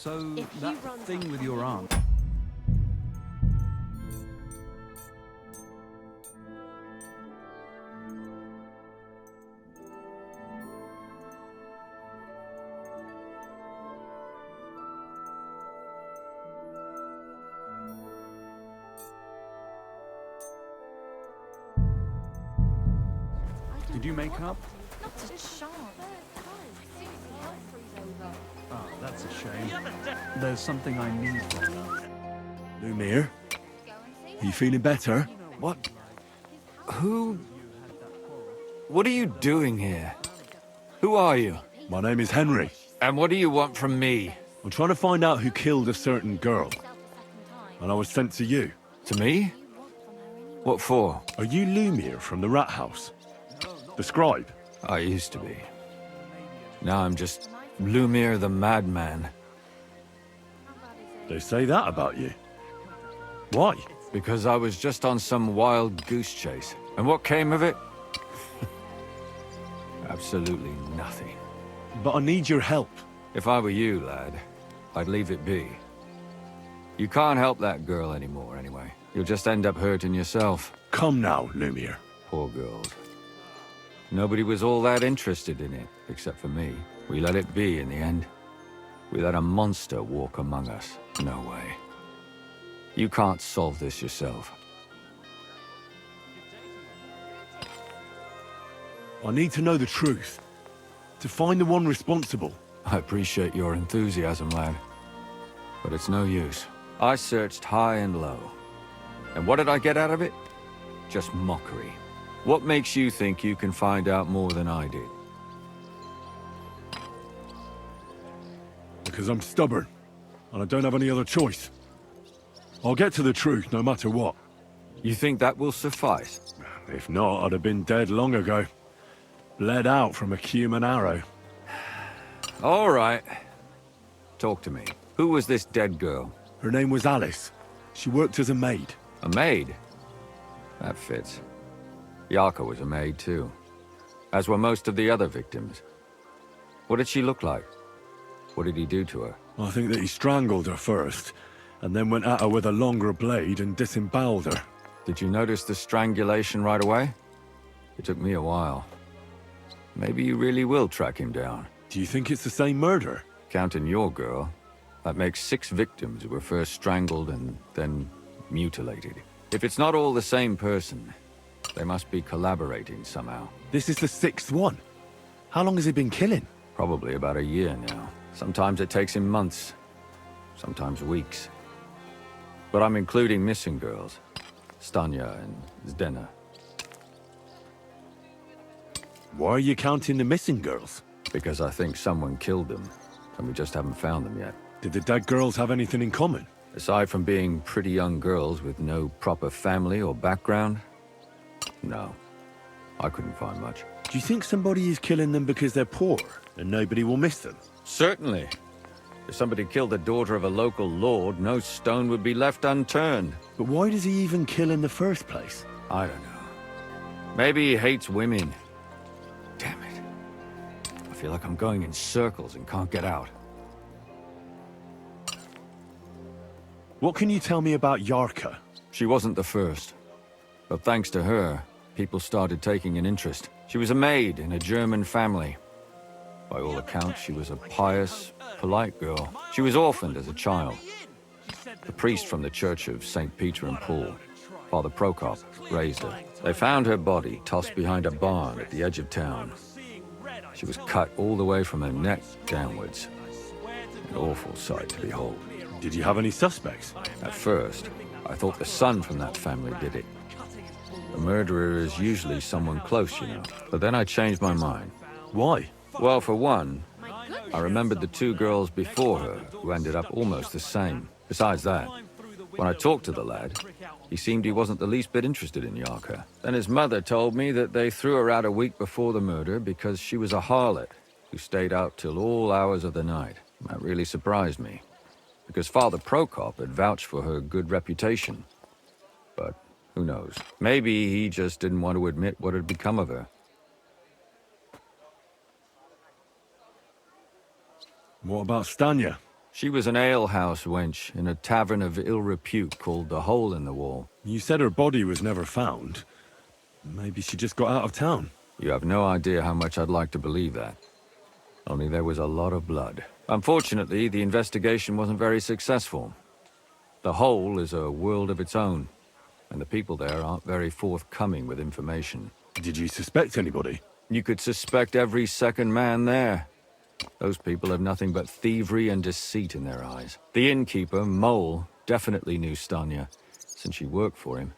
[SPEAKER 7] So,
[SPEAKER 8] If he
[SPEAKER 7] that
[SPEAKER 8] runs
[SPEAKER 7] thing
[SPEAKER 8] up
[SPEAKER 7] with
[SPEAKER 8] on
[SPEAKER 7] your
[SPEAKER 8] me-
[SPEAKER 7] aunt. Did you make up?
[SPEAKER 1] Not a chance.
[SPEAKER 7] Oh, that's a shame. There's something I need from you.
[SPEAKER 4] Lumir? Are you feeling better?
[SPEAKER 7] What? Who? What are you doing here? Who are you?
[SPEAKER 4] My name is Henry.
[SPEAKER 7] And what do you want from me?
[SPEAKER 4] I'm trying to find out who killed a certain girl. And I was sent to you.
[SPEAKER 7] To me? What for?
[SPEAKER 4] Are you Lumir from the rat house? The scribe?
[SPEAKER 7] I used to be. Now I'm just Lumir the madman.
[SPEAKER 4] They say that about you. Why?
[SPEAKER 7] Because I was just on some wild goose chase. And what came of it? Absolutely nothing.
[SPEAKER 4] But I need your help.
[SPEAKER 7] If I were you, lad, I'd leave it be. You can't help that girl anymore, anyway. You'll just end up hurting yourself.
[SPEAKER 4] Come now, Lumir.
[SPEAKER 7] Poor girls. Nobody was all that interested in it, except for me. We let it be in the end. We let a monster walk among us. No way. You can't solve this yourself.
[SPEAKER 4] I need to know the truth. To find the one responsible.
[SPEAKER 7] I appreciate your enthusiasm, lad. But it's no use. I searched high and low. And what did I get out of it? Just mockery. What makes you think you can find out more than I did?
[SPEAKER 4] Because I'm stubborn. And I don't have any other choice. I'll get to the truth no matter what.
[SPEAKER 7] You think that will suffice?
[SPEAKER 4] If not, I'd have been dead long ago. Bled out from a human arrow.
[SPEAKER 7] All right. Talk to me. Who was this dead girl?
[SPEAKER 4] Her name was Alice. She worked as a maid.
[SPEAKER 7] A maid? That fits. Yarka was a maid too. As were most of the other victims. What did she look like? What did he do to her?
[SPEAKER 4] I think that he strangled her first, and then went at her with a longer blade and disemboweled her.
[SPEAKER 7] Did you notice the strangulation right away? It took me a while. Maybe you really will track him down.
[SPEAKER 4] Do you think it's the same murder?
[SPEAKER 7] Counting your girl, that makes 6 victims who were first strangled and then mutilated. If it's not all the same person, they must be collaborating somehow.
[SPEAKER 4] This is the 6th one. How long has he been killing?
[SPEAKER 7] Probably about a year now. Sometimes it takes him months, sometimes weeks. But I'm including missing girls. Stanya and Zdena.
[SPEAKER 4] Why are you counting the missing girls?
[SPEAKER 7] Because I think someone killed them, and we just haven't found them yet.
[SPEAKER 4] Did the dead girls have anything in common?
[SPEAKER 7] Aside from being pretty young girls with no proper family or background, no. I couldn't find much.
[SPEAKER 4] Do you think somebody is killing them because they're poor, and nobody will miss them?
[SPEAKER 7] Certainly. If somebody killed the daughter of a local lord, no stone would be left unturned.
[SPEAKER 4] But why does he even kill in the first place?
[SPEAKER 7] I don't know. Maybe he hates women. Damn it. I feel like I'm going in circles and can't get out.
[SPEAKER 4] What can you tell me about Yarka?
[SPEAKER 7] She wasn't the first. But thanks to her, people started taking an interest. She was a maid in a German family. By all accounts, she was a pious, polite girl. She was orphaned as a child. The priest from the Church of St. Peter and Paul, Father Prokop, raised her. They found her body tossed behind a barn at the edge of town. She was cut all the way from her neck downwards. An awful sight to behold.
[SPEAKER 4] Did you have any suspects?
[SPEAKER 7] At first, I thought the son from that family did it. The murderer is usually someone close, you know. But then I changed my mind.
[SPEAKER 4] Why?
[SPEAKER 7] Well, for one, I remembered the 2 girls before her who ended up almost the same. Besides that, when I talked to the lad, he seemed he wasn't the least bit interested in Yarka. Then his mother told me that they threw her out a week before the murder because she was a harlot who stayed out till all hours of the night. That really surprised me, because Father Prokop had vouched for her good reputation. But who knows? Maybe he just didn't want to admit what had become of her.
[SPEAKER 4] What about Stanya?
[SPEAKER 7] She was an alehouse wench in a tavern of ill repute called the Hole in the Wall.
[SPEAKER 4] You said her body was never found. Maybe she just got out of town.
[SPEAKER 7] You have no idea how much I'd like to believe that. Only there was a lot of blood. Unfortunately, the investigation wasn't very successful. The Hole is a world of its own, and the people there aren't very forthcoming with information.
[SPEAKER 4] Did you suspect anybody?
[SPEAKER 7] You could suspect every second man there. Those people have nothing but thievery and deceit in their eyes. The innkeeper, Mole, definitely knew Stanya, since she worked for him.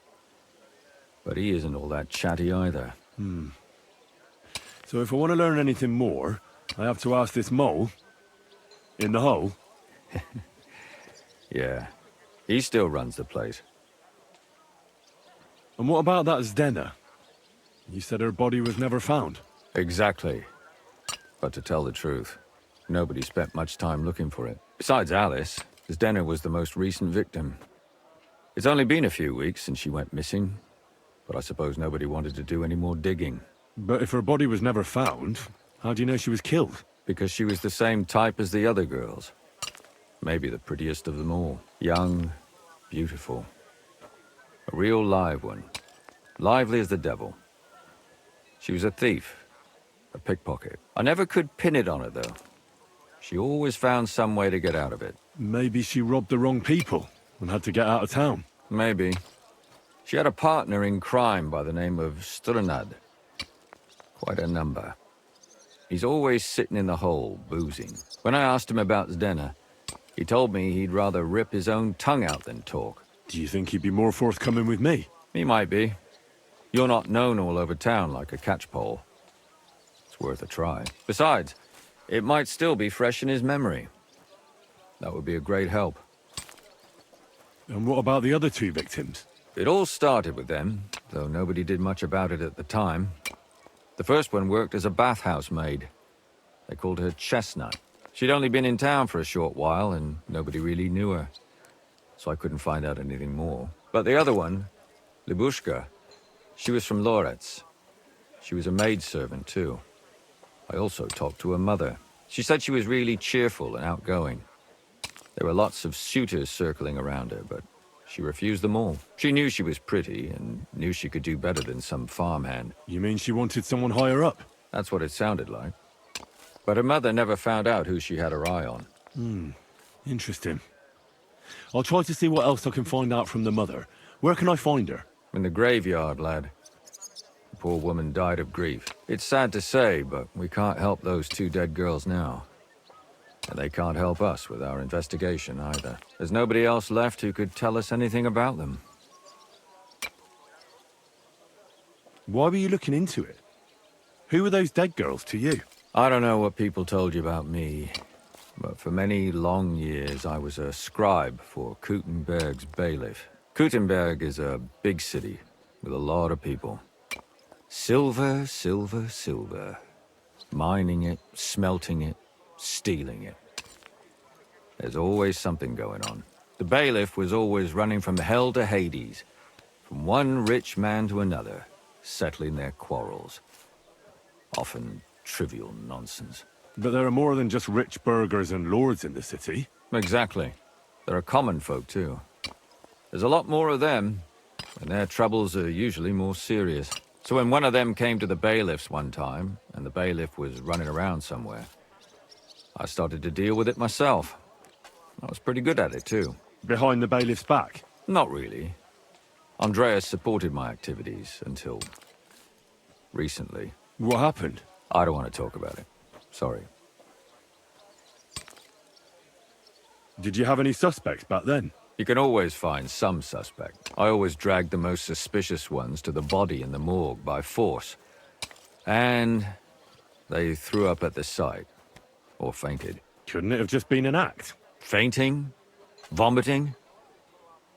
[SPEAKER 7] But he isn't all that chatty either.
[SPEAKER 4] So if I want to learn anything more, I have to ask this Mole? In the hole?
[SPEAKER 7] Yeah. He still runs the place.
[SPEAKER 4] And what about that Zdena? You said her body was never found.
[SPEAKER 7] Exactly. But to tell the truth, nobody spent much time looking for it. Besides Alice, Zdena was the most recent victim. It's only been a few weeks since she went missing, but I suppose nobody wanted to do any more digging.
[SPEAKER 4] But if her body was never found, how do you know she was killed?
[SPEAKER 7] Because she was the same type as the other girls. Maybe the prettiest of them all. Young, beautiful. A real live one. Lively as the devil. She was a thief. A pickpocket. I never could pin it on her, though. She always found some way to get out of it.
[SPEAKER 4] Maybe she robbed the wrong people and had to get out of town.
[SPEAKER 7] Maybe. She had a partner in crime by the name of Strunad. Quite a number. He's always sitting in the hole, boozing. When I asked him about Zdena, he told me he'd rather rip his own tongue out than talk.
[SPEAKER 4] Do you think he'd be more forthcoming with me?
[SPEAKER 7] He might be. You're not known all over town like a catchpole. It's worth a try. Besides, it might still be fresh in his memory. That would be a great help.
[SPEAKER 4] And what about the other two victims?
[SPEAKER 7] It all started with them, though nobody did much about it at the time. The first one worked as a bathhouse maid. They called her Chestnut. She'd only been in town for a short while, and nobody really knew her. So I couldn't find out anything more. But the other one, Libushka, she was from Loretz. She was a maidservant, too. I also talked to her mother. She said she was really cheerful and outgoing. There were lots of suitors circling around her, but she refused them all. She knew she was pretty and knew she could do better than some farmhand.
[SPEAKER 4] You mean she wanted someone higher up?
[SPEAKER 7] That's what it sounded like. But her mother never found out who she had her eye on.
[SPEAKER 4] Interesting. I'll try to see what else I can find out from the mother. Where can I find her?
[SPEAKER 7] In the graveyard, lad. The poor woman died of grief. It's sad to say, but we can't help those two dead girls now. And they can't help us with our investigation either. There's nobody else left who could tell us anything about them.
[SPEAKER 4] Why were you looking into it? Who were those dead girls to you?
[SPEAKER 7] I don't know what people told you about me, but for many long years I was a scribe for Kuttenberg's bailiff. Kuttenberg is a big city with a lot of people. Silver, silver, silver. Mining it, smelting it, stealing it. There's always something going on. The bailiff was always running from hell to Hades, from one rich man to another, settling their quarrels. Often trivial nonsense.
[SPEAKER 4] But there are more than just rich burghers and lords in the city.
[SPEAKER 7] Exactly. There are common folk, too. There's a lot more of them, and their troubles are usually more serious. So when one of them came to the bailiff's one time, and the bailiff was running around somewhere, I started to deal with it myself. I was pretty good at it, too.
[SPEAKER 4] Behind the bailiff's back?
[SPEAKER 7] Not really. Andreas supported my activities until recently.
[SPEAKER 4] What happened?
[SPEAKER 7] I don't want to talk about it. Sorry.
[SPEAKER 4] Did you have any suspects back then?
[SPEAKER 7] You can always find some suspect. I always dragged the most suspicious ones to the body in the morgue by force. And they threw up at the sight. Or fainted.
[SPEAKER 4] Couldn't it have just been an act?
[SPEAKER 7] Fainting? Vomiting?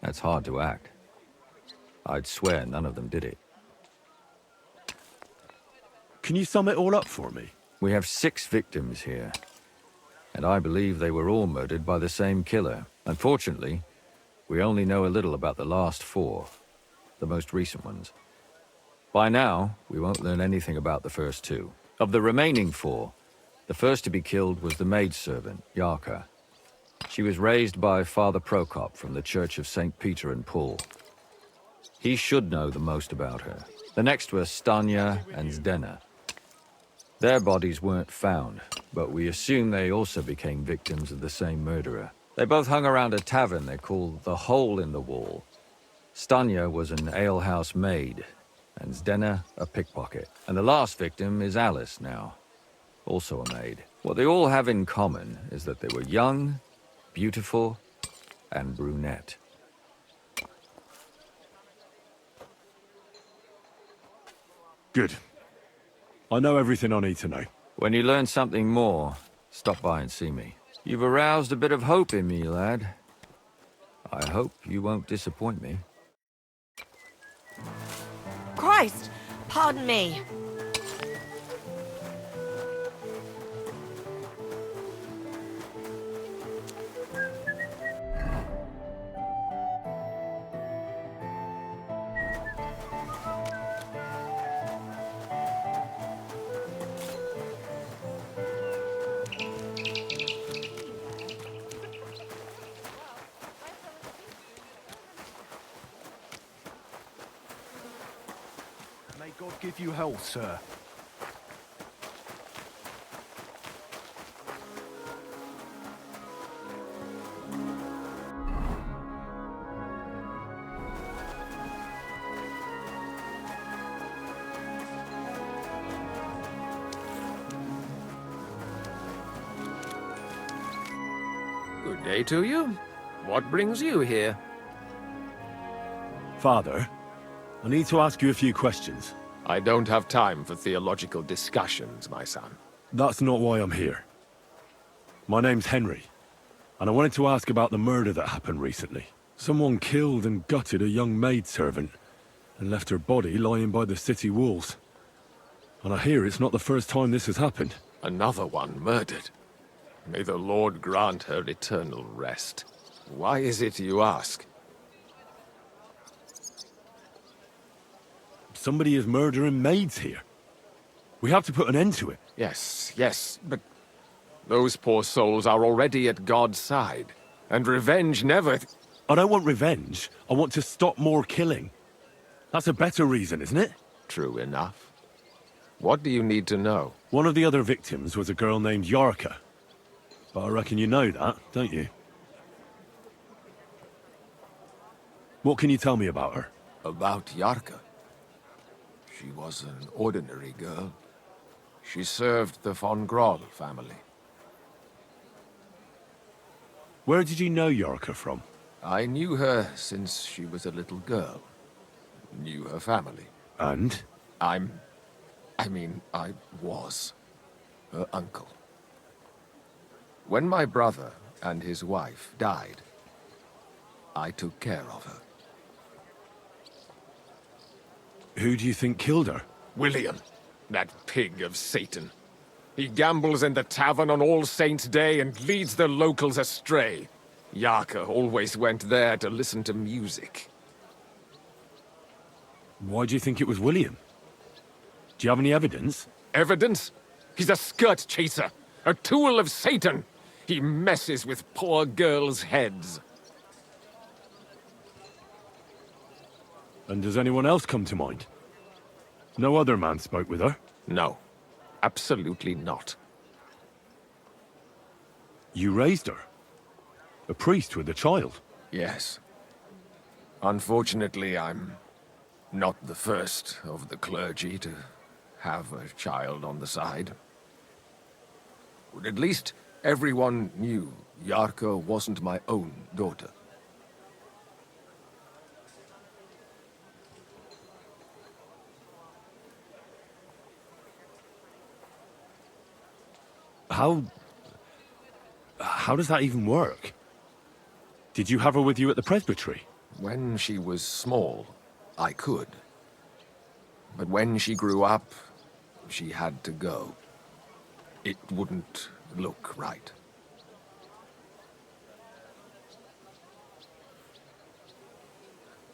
[SPEAKER 7] That's hard to act. I'd swear none of them did it.
[SPEAKER 4] Can you sum it all up for me?
[SPEAKER 7] We have 6 victims here. And I believe they were all murdered by the same killer. Unfortunately, we only know a little about the last 4. The most recent ones. By now, we won't learn anything about the first 2. Of the remaining 4, the first to be killed was the maidservant, Yarka. She was raised by Father Prokop from the Church of St. Peter and Paul. He should know the most about her. The next were Stanya and Zdena. Their bodies weren't found, but we assume they also became victims of the same murderer. They both hung around a tavern they called the Hole in the Wall. Stanya was an alehouse maid, and Zdena a pickpocket. And the last victim is Alice now, also a maid. What they all have in common is that they were young, beautiful, and brunette.
[SPEAKER 3] Good. I know everything I need to know.
[SPEAKER 7] When you learn something more, stop by and see me. You've aroused a bit of hope in me, lad. I hope you won't disappoint me.
[SPEAKER 14] Christ! Pardon me.
[SPEAKER 22] May God give you health, sir.
[SPEAKER 12] Good day to you. What brings you here?
[SPEAKER 3] Father, I need to ask you a few questions.
[SPEAKER 12] I don't have time for theological discussions, my son.
[SPEAKER 3] That's not why I'm here. My name's Henry, and I wanted to ask about the murder that happened recently. Someone killed and gutted a young maidservant and left her body lying by the city walls. And I hear it's not the first time this has happened.
[SPEAKER 12] Another one murdered. May the Lord grant her eternal rest. Why is it you ask?
[SPEAKER 3] Somebody is murdering maids here. We have to put an end to it.
[SPEAKER 12] Yes, but those poor souls are already at God's side, and revenge never...
[SPEAKER 3] I don't want revenge. I want to stop more killing. That's a better reason, isn't it?
[SPEAKER 12] True enough. What do you need to know?
[SPEAKER 3] One of the other victims was a girl named Yarka. But I reckon you know that, don't you? What can you tell me about her?
[SPEAKER 12] About Yarka? She was an ordinary girl. She served the von Groll family.
[SPEAKER 3] Where did you know Yarka from?
[SPEAKER 12] I knew her since she was a little girl. Knew her family.
[SPEAKER 3] And?
[SPEAKER 12] I was her uncle. When my brother and his wife died, I took care of her.
[SPEAKER 3] Who do you think killed her?
[SPEAKER 12] William, that pig of Satan. He gambles in the tavern on All Saints' Day and leads the locals astray. Yarka always went there to listen to music.
[SPEAKER 3] Why do you think it was William? Do you have any evidence?
[SPEAKER 12] Evidence? He's a skirt chaser, a tool of Satan. He messes with poor girls' heads.
[SPEAKER 3] And does anyone else come to mind? No other man spoke with her?
[SPEAKER 12] No, absolutely not.
[SPEAKER 3] You raised her? A priest with a child?
[SPEAKER 12] Yes. Unfortunately, I'm not the first of the clergy to have a child on the side. But at least everyone knew Yarka wasn't my own daughter.
[SPEAKER 3] How does that even work? Did you have her with you at the presbytery?
[SPEAKER 12] When she was small, I could. But when she grew up, she had to go. It wouldn't look right.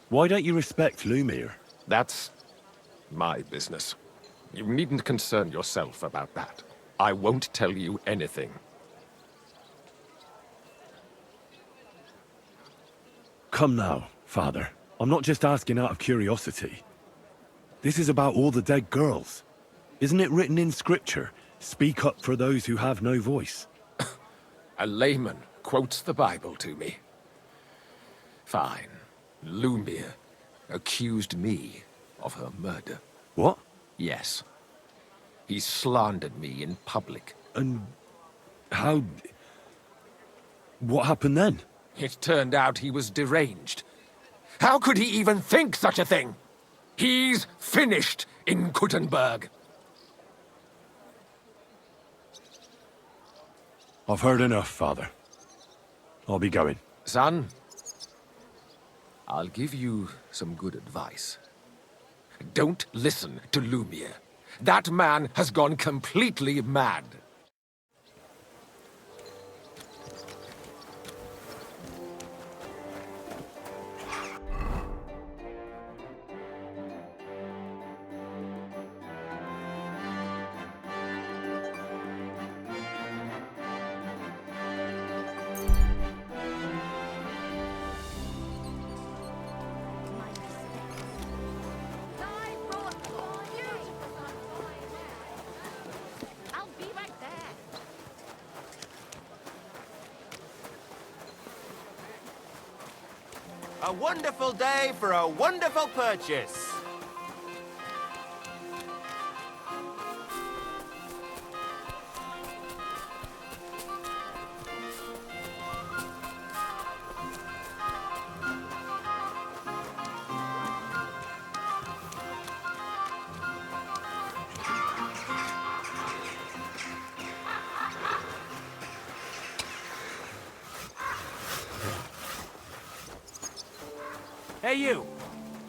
[SPEAKER 3] Why don't you respect Lumir?
[SPEAKER 12] That's my business. You needn't concern yourself about that. I won't tell you anything.
[SPEAKER 4] come now, Father. I'm not just asking out of curiosity. This is about all the dead girls. Isn't it written in Scripture, speak up for those who have no voice?
[SPEAKER 12] A layman quotes the Bible to me. Fine. Lumia accused me of her murder.
[SPEAKER 4] What?
[SPEAKER 12] Yes. He slandered me in public.
[SPEAKER 4] And how... What happened then?
[SPEAKER 12] It turned out he was deranged. How could he even think such a thing? He's finished in Kuttenberg.
[SPEAKER 4] I've heard enough, Father. I'll be going.
[SPEAKER 12] Son, I'll give you some good advice. Don't listen to Lumia. That man has gone completely mad.
[SPEAKER 8] I'll be right there.
[SPEAKER 17] A wonderful day for a wonderful purchase.
[SPEAKER 20] Hey, you!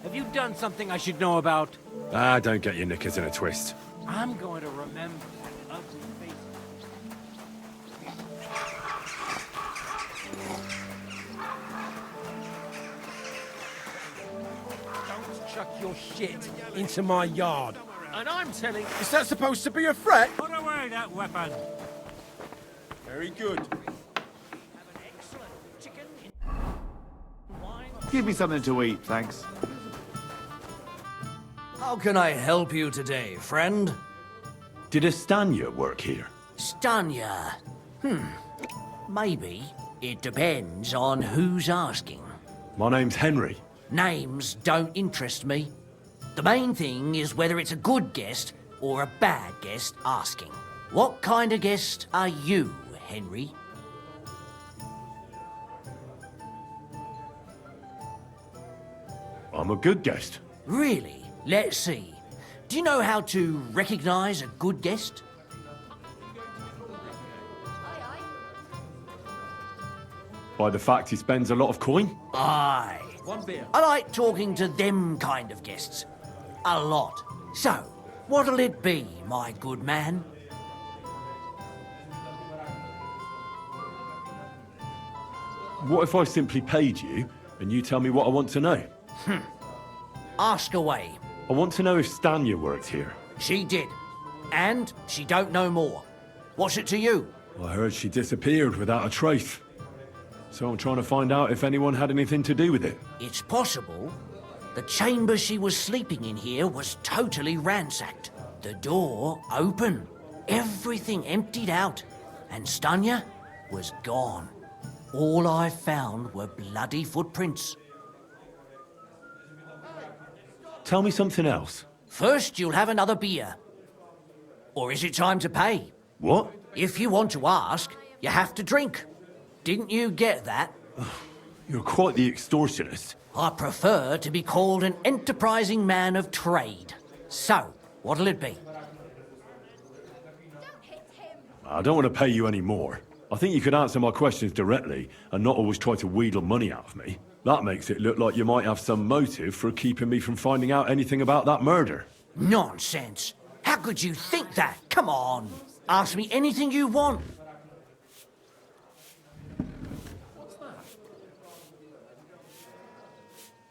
[SPEAKER 20] Have you done something I should know about?
[SPEAKER 4] Ah, don't get your knickers in a twist.
[SPEAKER 20] I'm going to remember that ugly face. Don't chuck your shit into my yard. And I'm telling...
[SPEAKER 21] Is that supposed to be a threat?
[SPEAKER 20] Put away that weapon.
[SPEAKER 21] Very good.
[SPEAKER 13] Give me something to eat, thanks.
[SPEAKER 16] How can I help you today, friend?
[SPEAKER 4] Did Estanya work here?
[SPEAKER 16] Stanya? Maybe. It depends on who's asking.
[SPEAKER 4] My name's Henry.
[SPEAKER 16] Names don't interest me. The main thing is whether it's a good guest or a bad guest asking. What kind of guest are you, Henry?
[SPEAKER 4] I'm a good guest.
[SPEAKER 16] Really? Let's see. Do you know how to recognize a good guest?
[SPEAKER 4] By the fact he spends a lot of coin?
[SPEAKER 16] Aye.
[SPEAKER 20] One beer.
[SPEAKER 16] I like talking to them kind of guests. A lot. So, what'll it be, my good man?
[SPEAKER 4] What if I simply paid you and you tell me what I want to know?
[SPEAKER 16] Ask away.
[SPEAKER 4] I want to know if Stanya worked here.
[SPEAKER 16] She did. And she don't know more. What's it to you?
[SPEAKER 4] I heard she disappeared without a trace. So I'm trying to find out if anyone had anything to do with it.
[SPEAKER 16] It's possible. The chamber she was sleeping in here was totally ransacked. The door open. Everything emptied out. And Stanya was gone. All I found were bloody footprints.
[SPEAKER 4] Tell me something else.
[SPEAKER 16] First, you'll have another beer. Or is it time to pay?
[SPEAKER 4] What?
[SPEAKER 16] If you want to ask, you have to drink. Didn't you get that?
[SPEAKER 4] You're quite the extortionist.
[SPEAKER 16] I prefer to be called an enterprising man of trade. So, what'll it be?
[SPEAKER 4] I don't want to pay you any more. I think you could answer my questions directly and not always try to wheedle money out of me. That makes it look like you might have some motive for keeping me from finding out anything about that murder.
[SPEAKER 16] Nonsense. How could you think that? Come on. Ask me anything you want.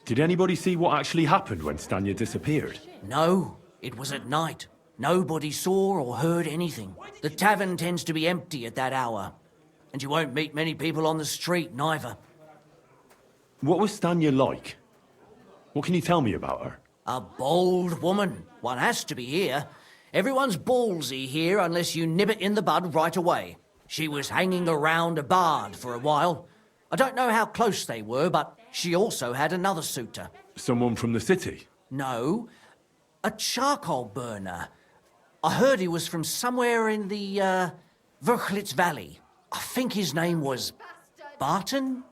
[SPEAKER 4] Did anybody see what actually happened when Stanya disappeared?
[SPEAKER 16] No, it was at night. Nobody saw or heard anything. The tavern tends to be empty at that hour. And you won't meet many people on the street, neither.
[SPEAKER 4] What was Stanya like? What can you tell me about her?
[SPEAKER 16] A bold woman. One has to be here. Everyone's ballsy here unless you nib it in the bud right away. She was hanging around a bard for a while. I don't know how close they were, but she also had another suitor.
[SPEAKER 4] Someone from the city?
[SPEAKER 16] No, a charcoal burner. I heard he was from somewhere in the, Verchlitz Valley. I think his name was Barton?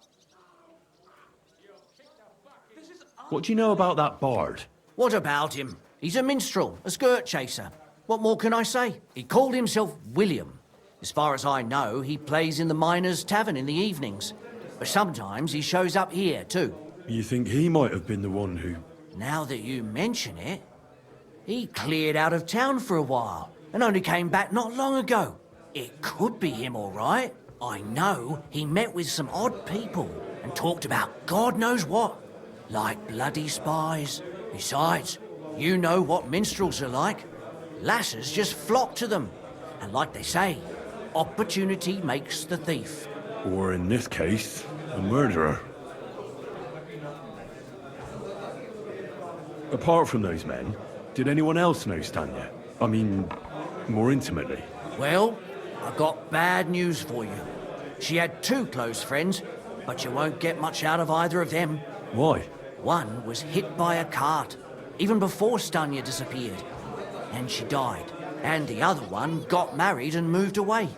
[SPEAKER 4] What do you know about that bard?
[SPEAKER 16] What about him? He's a minstrel, a skirt chaser. What more can I say? He called himself William. As far as I know, he plays in the miners' tavern in the evenings. But sometimes he shows up here, too.
[SPEAKER 4] You think he might have been the one who...
[SPEAKER 16] Now that you mention it, he cleared out of town for a while and only came back not long ago. It could be him, all right. I know he met with some odd people and talked about God knows what, like bloody spies. Besides, you know what minstrels are like. Lasses just flock to them. And like they say, opportunity makes the thief.
[SPEAKER 4] Or in this case, a murderer. Apart from those men, did anyone else know Stanya? I mean, more intimately.
[SPEAKER 16] Well, I've got bad news for you. She had two close friends, but you won't get much out of either of them.
[SPEAKER 4] Why?
[SPEAKER 16] One was hit by a cart, even before Stanya disappeared, and she died. And the other one got married and moved away.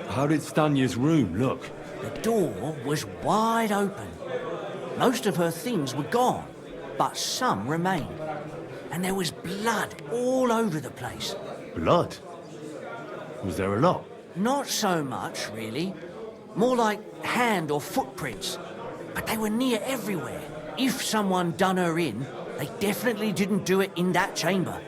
[SPEAKER 4] How did Stanya's room look?
[SPEAKER 16] The door was wide open. Most of her things were gone, but some remained. And there was blood all over the place.
[SPEAKER 4] Blood? Was there a lot?
[SPEAKER 16] Not so much, really. More like hand or footprints. But they were near everywhere. If someone done her in, they definitely didn't do it in that chamber.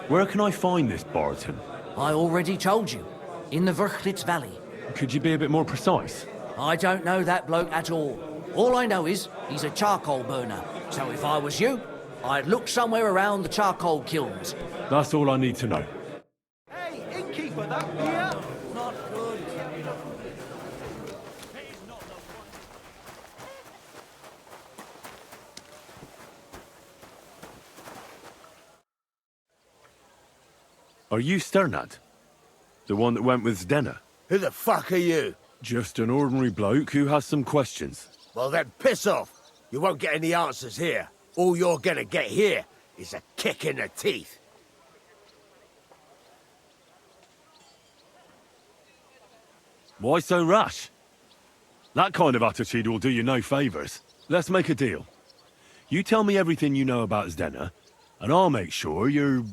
[SPEAKER 4] Where can I find this Barton?
[SPEAKER 16] I already told you. In the Verchlitz Valley.
[SPEAKER 4] Could you be a bit more precise?
[SPEAKER 16] I don't know that bloke at all. All I know is he's a charcoal burner. So if I was you, I'd look somewhere around the charcoal kilns.
[SPEAKER 4] That's all I need to know.
[SPEAKER 22] Hey, innkeeper, that beer?
[SPEAKER 16] Not good.
[SPEAKER 4] Are you Sternad? The one that went with Zdenna?
[SPEAKER 21] Who the fuck are you?
[SPEAKER 4] Just an ordinary bloke who has some questions.
[SPEAKER 21] Well then, piss off. You won't get any answers here. All you're gonna get here is a kick in the teeth.
[SPEAKER 4] Why so rash? That kind of attitude will do you no favours. Let's make a deal. You tell me everything you know about Zdenna, and I'll make sure you're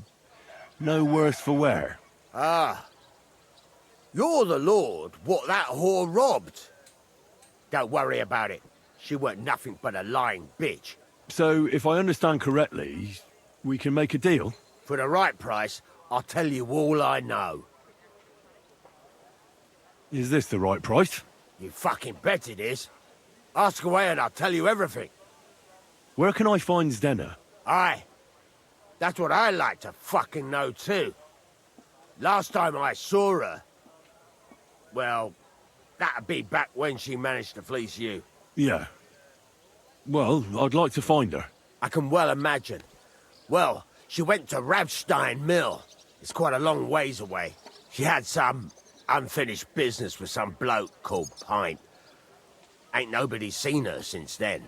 [SPEAKER 4] no worse for wear.
[SPEAKER 21] Ah. You're the lord what that whore robbed. Don't worry about it. She weren't nothing but a lying bitch.
[SPEAKER 4] So, if I understand correctly, we can make a deal?
[SPEAKER 21] For the right price, I'll tell you all I know.
[SPEAKER 4] Is this the right price?
[SPEAKER 21] You fucking bet it is. Ask away and I'll tell you everything.
[SPEAKER 4] Where can I find Zdenna?
[SPEAKER 21] Aye. That's what I like to fucking know too. Last time I saw her... Well, that'd be back when she managed to fleece you.
[SPEAKER 4] Yeah. Well, I'd like to find her.
[SPEAKER 21] I can well imagine. Well, she went to Ravstein Mill. It's quite a long ways away. She had some unfinished business with some bloke called Pint. Ain't nobody seen her since then.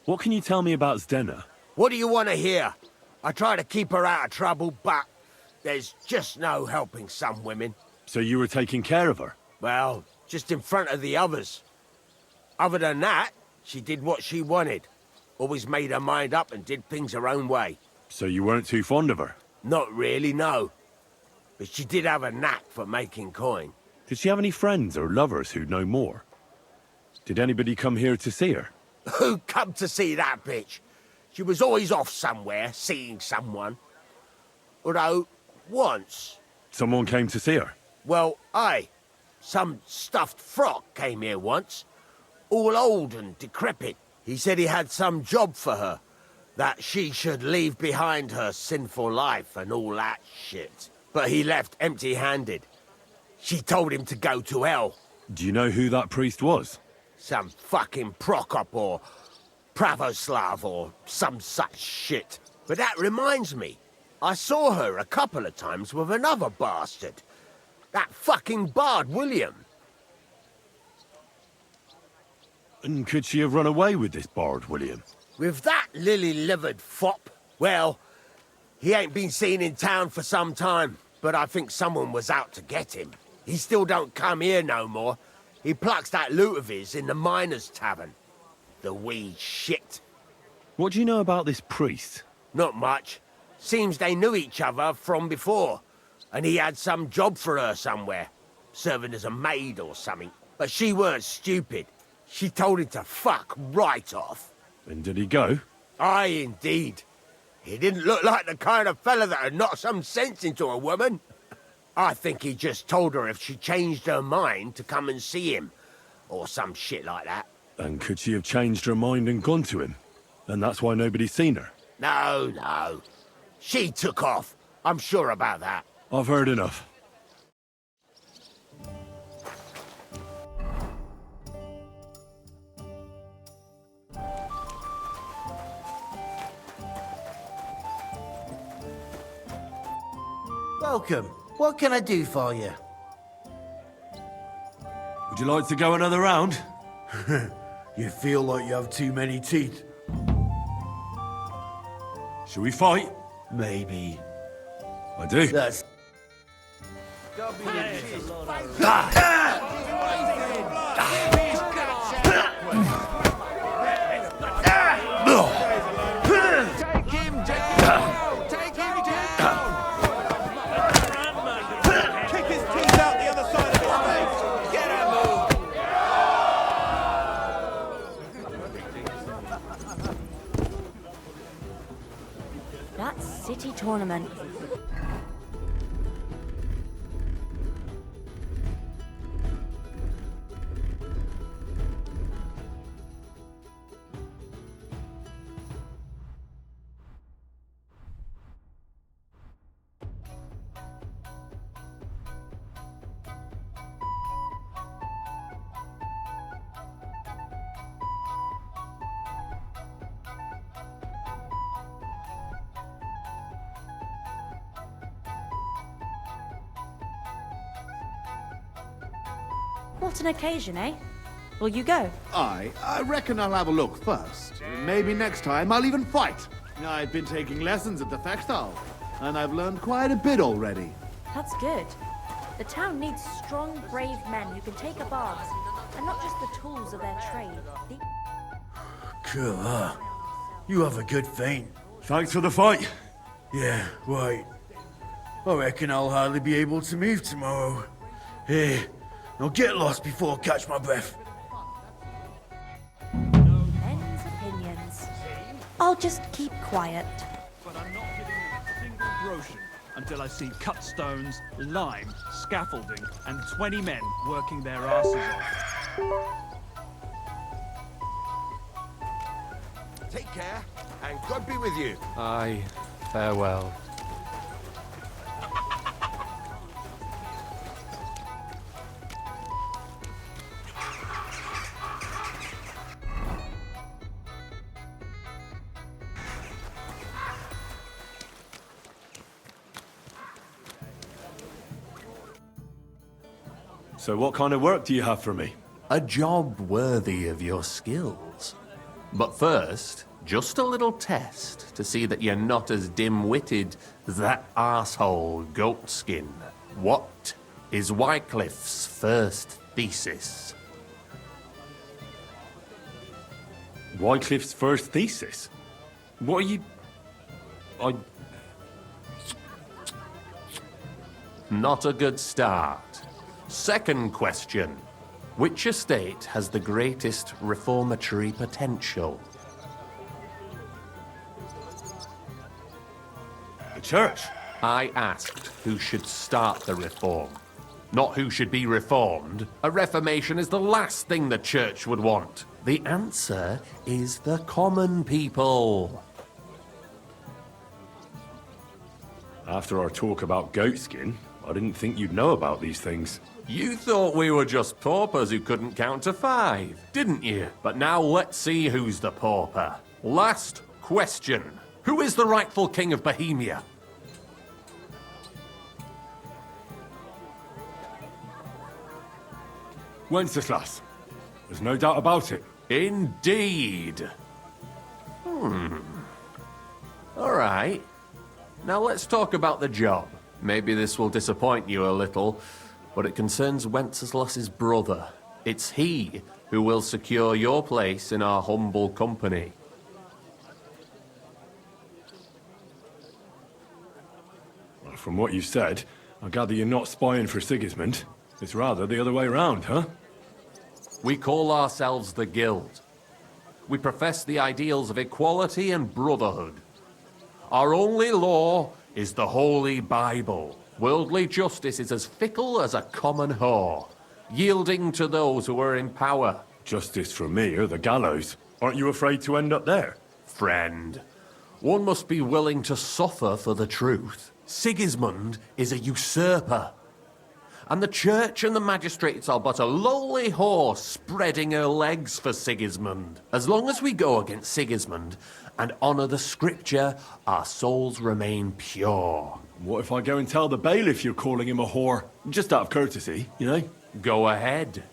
[SPEAKER 4] What can you tell me about Zdenna?
[SPEAKER 21] What do you want to hear? I try to keep her out of trouble, but there's just no helping some women.
[SPEAKER 4] So you were taking care of her?
[SPEAKER 21] Well, just in front of the others. Other than that, she did what she wanted. Always made her mind up and did things her own way.
[SPEAKER 4] So you weren't too fond of her?
[SPEAKER 21] Not really, no. But she did have a knack for making coin.
[SPEAKER 4] Did she have any friends or lovers who'd know more? Did anybody come here to see her?
[SPEAKER 21] Who come to see that bitch? She was always off somewhere, seeing someone. Although, once...
[SPEAKER 4] Someone came to see her?
[SPEAKER 21] Well, aye. Some stuffed frock came here once. All old and decrepit. He said he had some job for her. That she should leave behind her sinful life and all that shit.
[SPEAKER 6] but he left empty-handed. She told him to go to hell.
[SPEAKER 3] Do you know who that priest was?
[SPEAKER 6] Some fucking Prokop or Pravoslav or some such shit. But that reminds me, I saw her a couple of times with another bastard. That fucking bard, William.
[SPEAKER 3] And could she have run away with this bard, William?
[SPEAKER 6] With that lily-livered fop? Well, he ain't been seen in town for some time, but I think someone was out to get him. He still don't come here no more. He plucks that loot of his in the miners' tavern. The wee shit.
[SPEAKER 3] What do you know about this priest?
[SPEAKER 6] Not much. Seems they knew each other from before, and he had some job for her somewhere, serving as a maid or something. But she weren't stupid. She told him to fuck right off.
[SPEAKER 3] And did he go?
[SPEAKER 6] Aye, indeed. He didn't look like the kind of fella that would knock some sense into a woman. I think he just told her if she changed her mind to come and see him, or some shit like that.
[SPEAKER 3] And could she have changed her mind and gone to him? And that's why nobody's seen her?
[SPEAKER 6] No, no. She took off. I'm sure about that.
[SPEAKER 3] I've heard enough.
[SPEAKER 18] Welcome. What can I do for you?
[SPEAKER 4] Would you like to go another round?
[SPEAKER 21] You feel like you have too many teeth.
[SPEAKER 4] Shall we fight?
[SPEAKER 21] Maybe.
[SPEAKER 4] I do.
[SPEAKER 21] That's...
[SPEAKER 18] Take him down! Take him down!
[SPEAKER 21] Kick his teeth out the other side of his face! Get him!
[SPEAKER 1] That city tournament. What an occasion, eh? Will you go?
[SPEAKER 13] I reckon I'll have a look first. Maybe next time I'll even fight. I've been taking lessons at the Fechtal, and I've learned quite a bit already.
[SPEAKER 1] That's good. The town needs strong, brave men who can take up arms, and not just the tools of their trade.
[SPEAKER 21] Cool, huh? You have a good feint.
[SPEAKER 4] Thanks for the fight.
[SPEAKER 21] Yeah, right. I reckon I'll hardly be able to move tomorrow. Here, I'll get lost before I catch my breath.
[SPEAKER 1] Men's opinions. I'll just keep quiet.
[SPEAKER 23] But I'm not getting a single groschen until I see cut stones, lime, scaffolding, and 20 men working their asses off.
[SPEAKER 6] Take care, and God be with you.
[SPEAKER 10] Aye, farewell.
[SPEAKER 3] So what kind of work do you have for me?
[SPEAKER 10] A job worthy of your skills. But first, just a little test to see that you're not as dim-witted as that arsehole Goatskin. What is Wycliffe's first thesis?
[SPEAKER 3] Wycliffe's first thesis? What are you...
[SPEAKER 10] Not a good start. Second question. Which estate has the greatest reformatory potential?
[SPEAKER 3] The church.
[SPEAKER 10] I asked who should start the reform, not who should be reformed. A reformation is the last thing the church would want. The answer is the common people.
[SPEAKER 4] After our talk about goatskin, I didn't think you'd know about these things.
[SPEAKER 10] You thought we were just paupers who couldn't count to 5, didn't you? But now let's see who's the pauper. Last question. Who is the rightful king of Bohemia?
[SPEAKER 4] Wenceslas. There's no doubt about it.
[SPEAKER 10] Indeed. All right. Now let's talk about the job. Maybe this will disappoint you a little, but it concerns Wenceslas's brother. It's he who will secure your place in our humble company.
[SPEAKER 4] Well, from what you said, I gather you're not spying for Sigismund. It's rather the other way around, huh?
[SPEAKER 10] We call ourselves the Guild. We profess the ideals of equality and brotherhood. Our only law is the Holy Bible. Worldly justice is as fickle as a common whore, yielding to those who are in power.
[SPEAKER 4] Justice for me or the gallows. Aren't you afraid to end up there?
[SPEAKER 10] Friend, one must be willing to suffer for the truth. Sigismund is a usurper. And the church and the magistrates are but a lowly horse spreading her legs for Sigismund. As long as we go against Sigismund and honour the scripture, our souls remain pure.
[SPEAKER 4] What if I go and tell the bailiff you're calling him a whore? Just out of courtesy, you know?
[SPEAKER 10] Go ahead.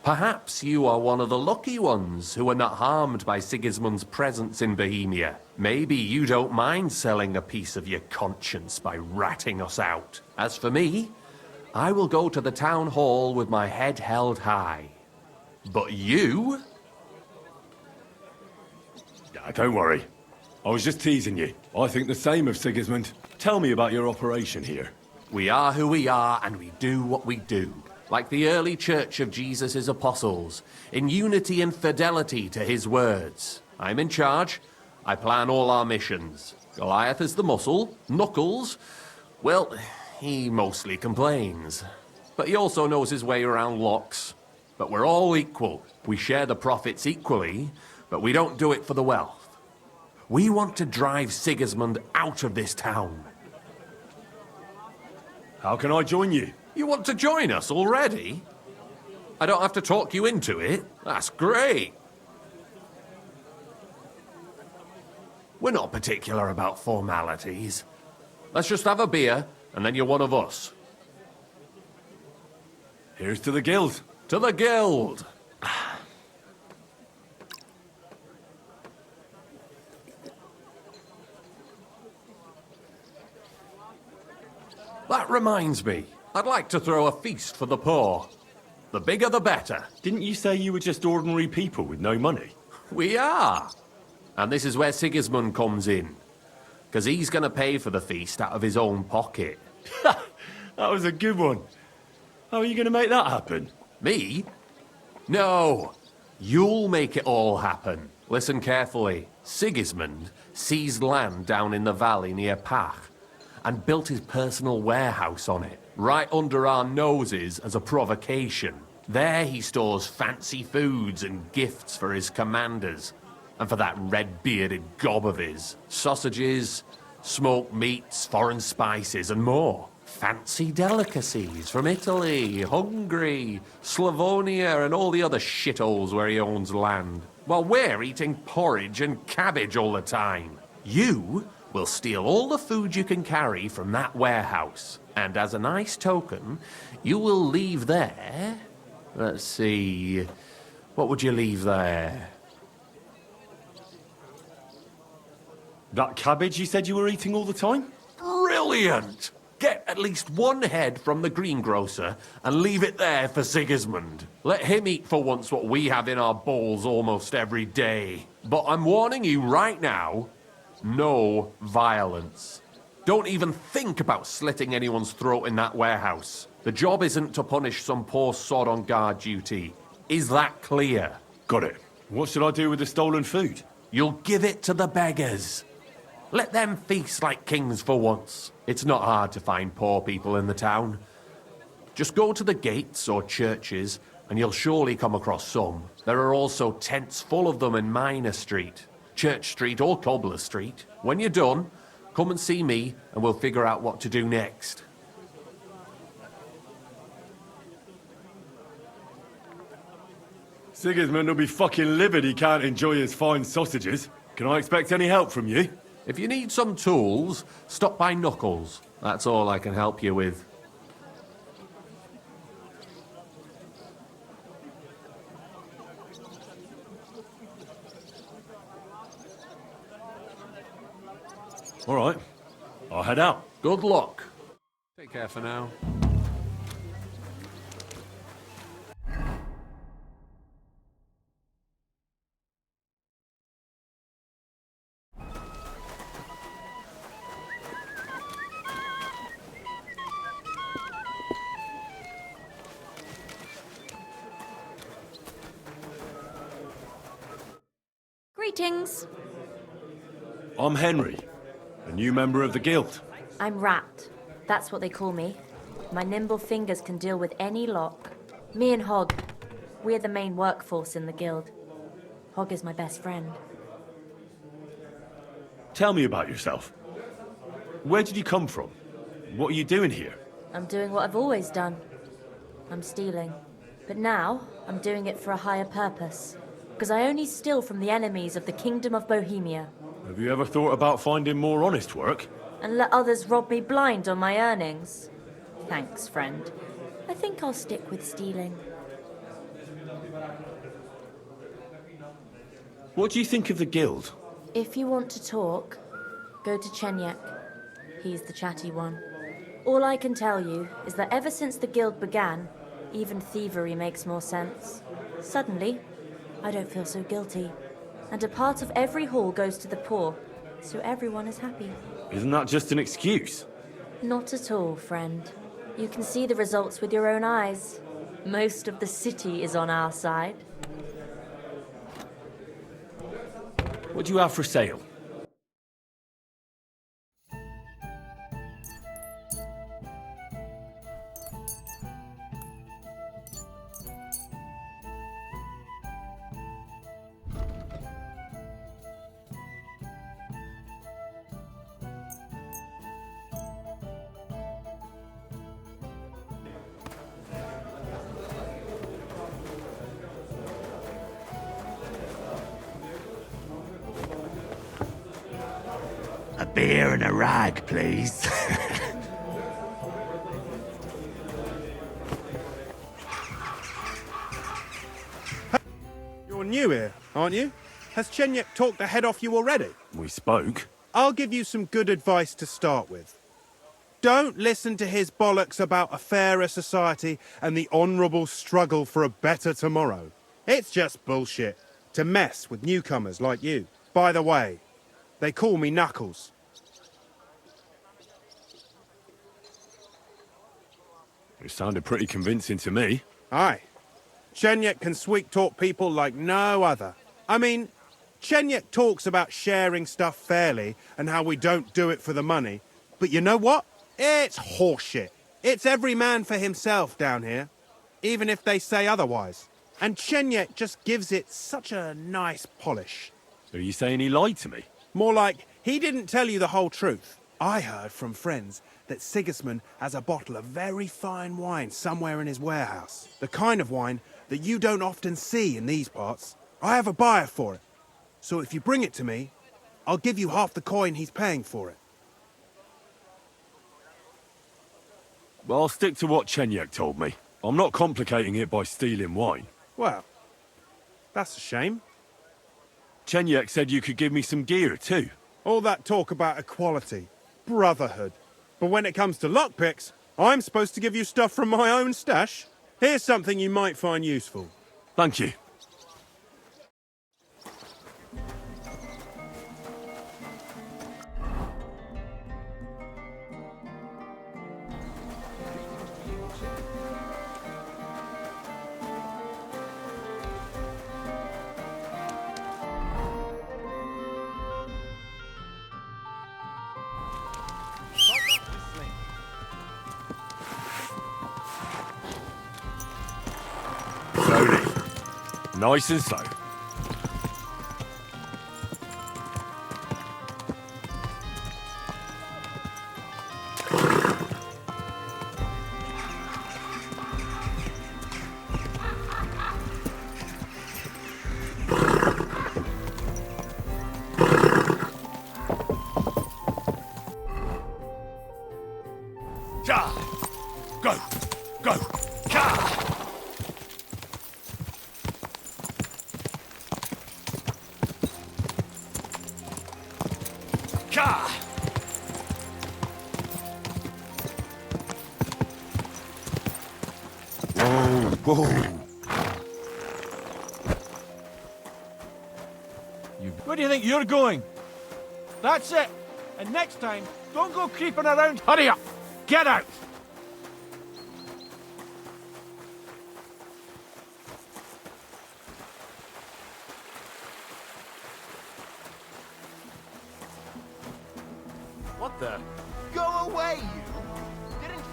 [SPEAKER 10] Perhaps you are one of the lucky ones who are not harmed by Sigismund's presence in Bohemia. Maybe you don't mind selling a piece of your conscience by ratting us out. As for me, I will go to the town hall with my head held high. But you?
[SPEAKER 4] Don't worry. I was just teasing you. I think the same of Sigismund. Tell me about your operation here.
[SPEAKER 10] We are who we are, and we do what we do. Like the early church of Jesus' apostles, in unity and fidelity to his words. I'm in charge. I plan all our missions. Goliath is the muscle. Knuckles, well, he mostly complains. But he also knows his way around locks. But we're all equal. We share the profits equally, but we don't do it for the wealth. We want to drive Sigismund out of this town.
[SPEAKER 4] How can I join you?
[SPEAKER 10] You want to join us already? I don't have to talk you into it. That's great. We're not particular about formalities. Let's just have a beer, and then you're one of us.
[SPEAKER 4] Here's to the Guild.
[SPEAKER 10] To the Guild! That reminds me. I'd like to throw a feast for the poor. The bigger the better.
[SPEAKER 4] Didn't you say you were just ordinary people with no money?
[SPEAKER 10] We are. And this is where Sigismund comes in. Because he's going to pay for the feast out of his own pocket.
[SPEAKER 4] That was a good one. How are you going to make that happen?
[SPEAKER 10] Me? No. You'll make it all happen. Listen carefully. Sigismund seized land down in the valley near Pach and built his personal warehouse on it, right under our noses as a provocation. There he stores fancy foods and gifts for his commanders, and for that red-bearded gob of his. Sausages, smoked meats, foreign spices, and more. Fancy delicacies from Italy, Hungary, Slavonia, and all the other shitholes where he owns land. While we're eating porridge and cabbage all the time. You will steal all the food you can carry from that warehouse. And as a nice token, you will leave there... Let's see... What would you leave there?
[SPEAKER 4] That cabbage you said you were eating all the time?
[SPEAKER 10] Brilliant! Get at least one head from the greengrocer and leave it there for Sigismund. Let him eat for once what we have in our bowls almost every day. But I'm warning you right now, no violence. Don't even think about slitting anyone's throat in that warehouse. The job isn't to punish some poor sod on guard duty. Is that clear?
[SPEAKER 4] Got it. What should I do with the stolen food?
[SPEAKER 10] You'll give it to the beggars. Let them feast like kings for once. It's not hard to find poor people in the town. Just go to the gates or churches and you'll surely come across some. There are also tents full of them in Minor Street, Church Street or Cobbler Street. When you're done, Come and see me, and we'll figure out what to do next.
[SPEAKER 4] Sigismund will be fucking livid he can't enjoy his fine sausages. Can I expect any help from you?
[SPEAKER 10] If you need some tools, stop by Knuckles. That's all I can help you with.
[SPEAKER 4] All right. I'll head out.
[SPEAKER 10] Good luck. Take care for now.
[SPEAKER 1] Greetings.
[SPEAKER 4] I'm Henry, a new member of the guild.
[SPEAKER 1] I'm Rat. That's what they call me. My nimble fingers can deal with any lock. Me and Hog, we're the main workforce in the guild. Hog is my best friend.
[SPEAKER 4] Tell me about yourself. Where did you come from? What are you doing here?
[SPEAKER 1] I'm doing what I've always done. I'm stealing. But now, I'm doing it for a higher purpose. Because I only steal from the enemies of the Kingdom of Bohemia.
[SPEAKER 4] Have you ever thought about finding more honest work?
[SPEAKER 1] And let others rob me blind on my earnings? Thanks, friend. I think I'll stick with stealing.
[SPEAKER 4] What do you think of the guild?
[SPEAKER 1] If you want to talk, go to Chenyek. He's the chatty one. All I can tell you is that ever since the guild began, even thievery makes more sense. Suddenly, I don't feel so guilty. And a part of every haul goes to the poor, so everyone is happy.
[SPEAKER 4] Isn't that just an excuse?
[SPEAKER 1] Not at all, friend. You can see the results with your own eyes. Most of the city is on our side.
[SPEAKER 4] What do you have for sale?
[SPEAKER 5] A beer and a rag, please.
[SPEAKER 9] You're new here, aren't you? Has Chenyek talked the head off you already?
[SPEAKER 4] We spoke.
[SPEAKER 9] I'll give you some good advice to start with. Don't listen to his bollocks about a fairer society and the honourable struggle for a better tomorrow. It's just bullshit to mess with newcomers like you. By the way, they call me Knuckles.
[SPEAKER 4] It sounded pretty convincing to me.
[SPEAKER 9] Aye. Chenyek can sweet-talk people like no other. I mean, Chenyek talks about sharing stuff fairly and how we don't do it for the money. But you know what? It's horseshit. It's every man for himself down here, even if they say otherwise. And Chenyek just gives it such a nice polish.
[SPEAKER 4] Are you saying he lied to me?
[SPEAKER 9] More like, he didn't tell you the whole truth. I heard from friends that Sigismund has a bottle of very fine wine somewhere in his warehouse. The kind of wine that you don't often see in these parts. I have a buyer for it. So if you bring it to me, I'll give you half the coin he's paying for it.
[SPEAKER 4] Well, I'll stick to what Chenyek told me. I'm not complicating it by stealing wine.
[SPEAKER 9] Well, that's a shame.
[SPEAKER 4] Chenyek said you could give me some gear, too.
[SPEAKER 9] All that talk about equality, brotherhood. But when it comes to lockpicks, I'm supposed to give you stuff from my own stash. Here's something you might find useful.
[SPEAKER 4] Thank you. Slowly. Nice and slow.
[SPEAKER 21] Go! Go! Ka! Ka!
[SPEAKER 12] Whoa!
[SPEAKER 20] Where do you think you're going? That's it. And next time, don't go creeping around. Hurry up! Get out!
[SPEAKER 21] What the? Go away, you! Didn't...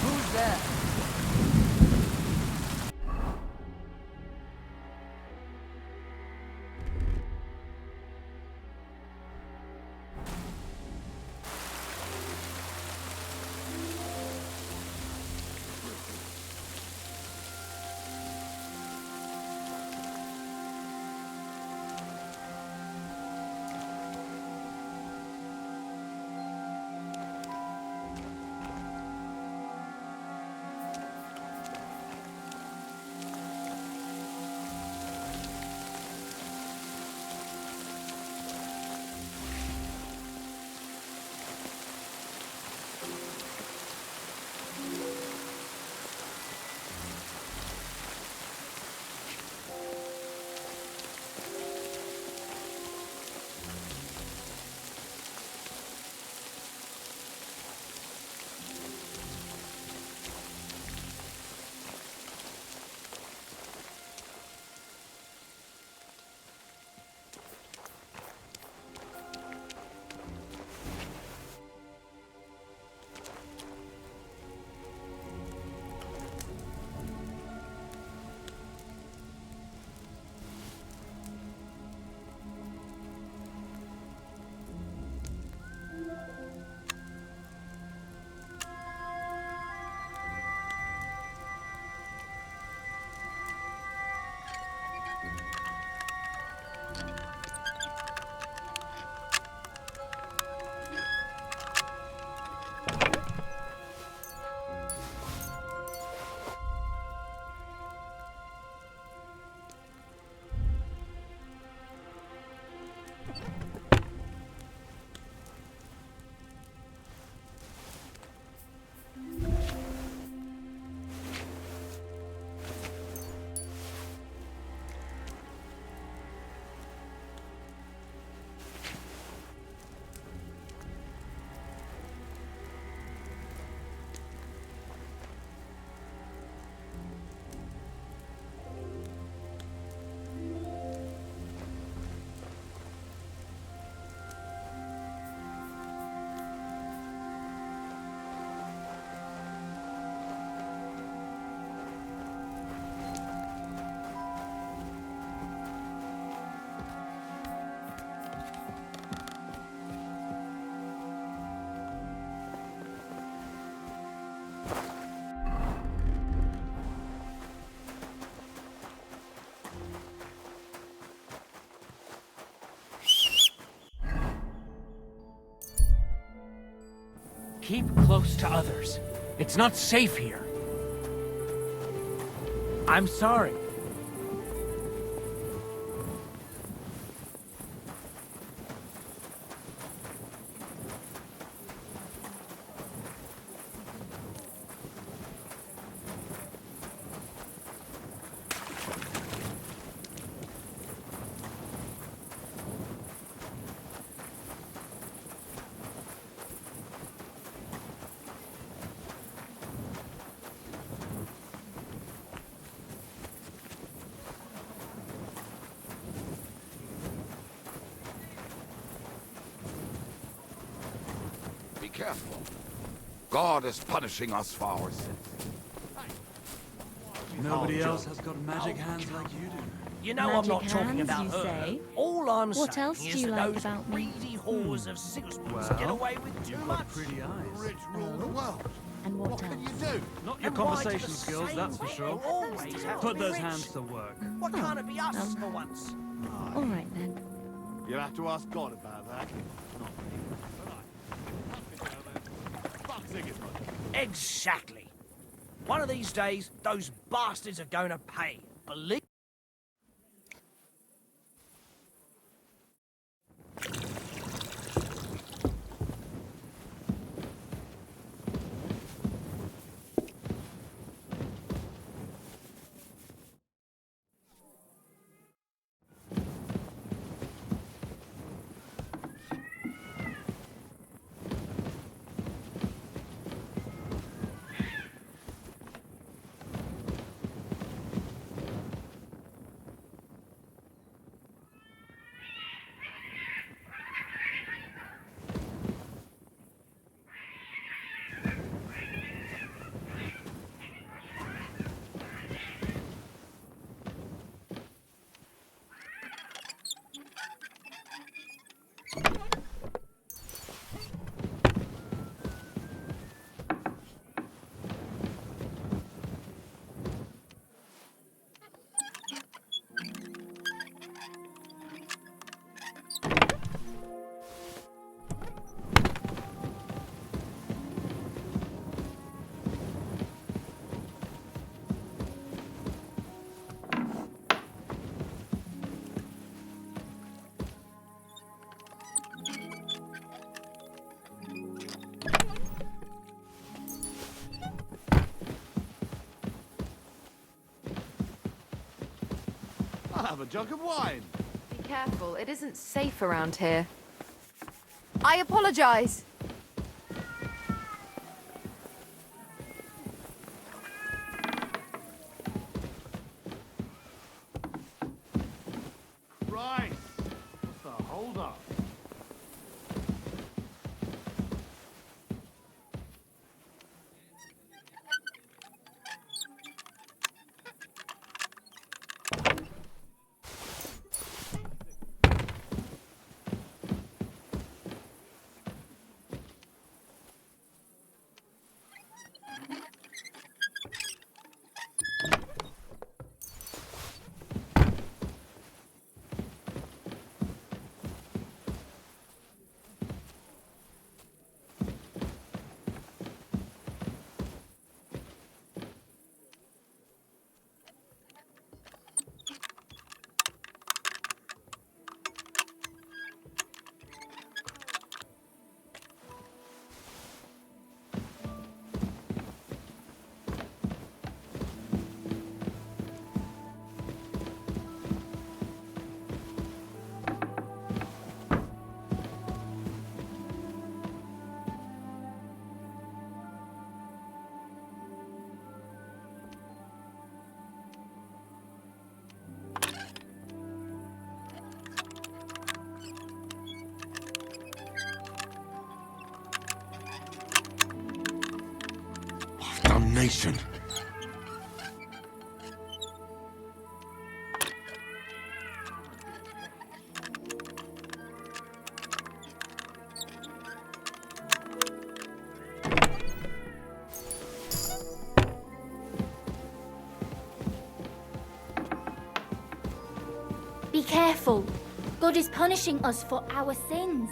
[SPEAKER 16] Who's there?
[SPEAKER 20] Keep close to others. It's not safe here. I'm sorry.
[SPEAKER 19] careful. God is punishing us for our sins.
[SPEAKER 23] Nobody else has got magic hands like you do.
[SPEAKER 16] You know
[SPEAKER 1] Magic
[SPEAKER 16] I'm not talking
[SPEAKER 1] hands,
[SPEAKER 16] about
[SPEAKER 1] you
[SPEAKER 16] her.
[SPEAKER 1] say?
[SPEAKER 16] All I'm
[SPEAKER 1] What
[SPEAKER 16] saying
[SPEAKER 1] else do
[SPEAKER 16] is
[SPEAKER 1] you
[SPEAKER 16] that
[SPEAKER 1] like
[SPEAKER 16] those
[SPEAKER 1] about me?
[SPEAKER 16] greedy whores of Sigismund's
[SPEAKER 23] Well,
[SPEAKER 16] get away with too
[SPEAKER 23] you've
[SPEAKER 16] much.
[SPEAKER 23] got pretty eyes.
[SPEAKER 19] Rich rule the world.
[SPEAKER 1] And what else?
[SPEAKER 19] Can you do?
[SPEAKER 23] Not your
[SPEAKER 16] And why do
[SPEAKER 23] conversation
[SPEAKER 16] the
[SPEAKER 23] skills,
[SPEAKER 16] same
[SPEAKER 23] that's for
[SPEAKER 16] people
[SPEAKER 23] sure.
[SPEAKER 16] always have to
[SPEAKER 23] Put
[SPEAKER 16] be
[SPEAKER 23] those
[SPEAKER 16] rich?
[SPEAKER 23] hands to work.
[SPEAKER 16] Why can't it be us for once?
[SPEAKER 1] All right then.
[SPEAKER 13] You'll have to ask God about that. Fuck Sigismund.
[SPEAKER 16] Exactly. One of these days, those bastards are going to pay. Believe.
[SPEAKER 13] I'll have a jug of wine.
[SPEAKER 2] Be careful, it isn't safe around here. I apologize.
[SPEAKER 13] Right. What's the hold up?
[SPEAKER 19] Damnation.
[SPEAKER 11] Be careful. God is punishing us for our sins.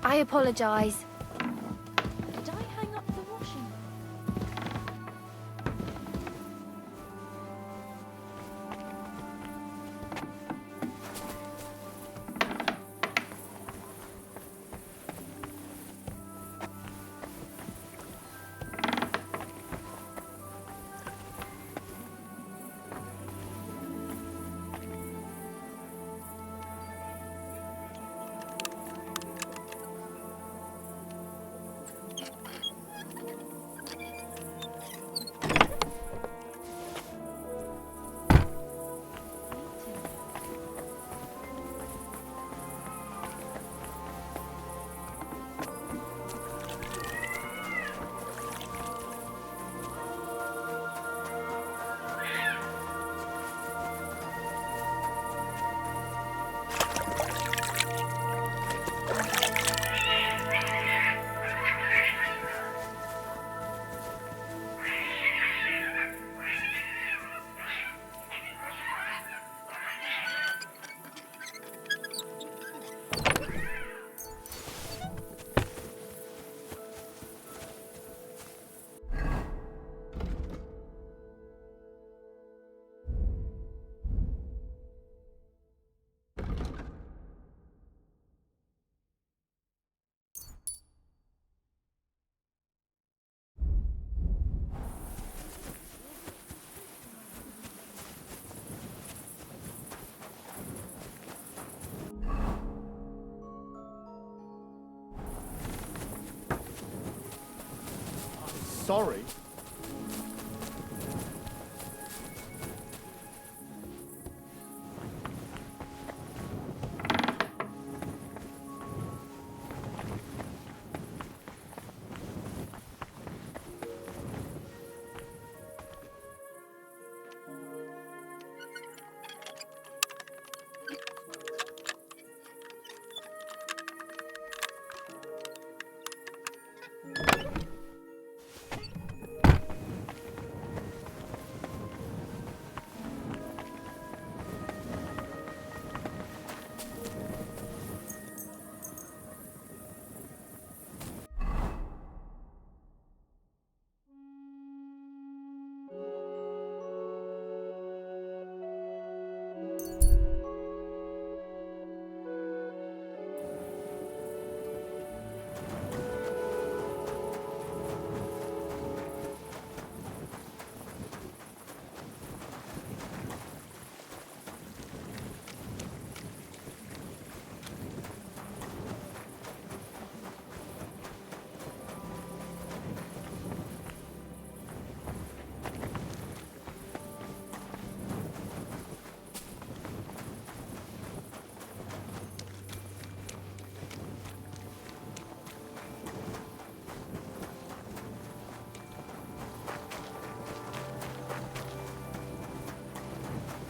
[SPEAKER 11] I apologize.
[SPEAKER 1] Did I hang up the washing?
[SPEAKER 13] Sorry.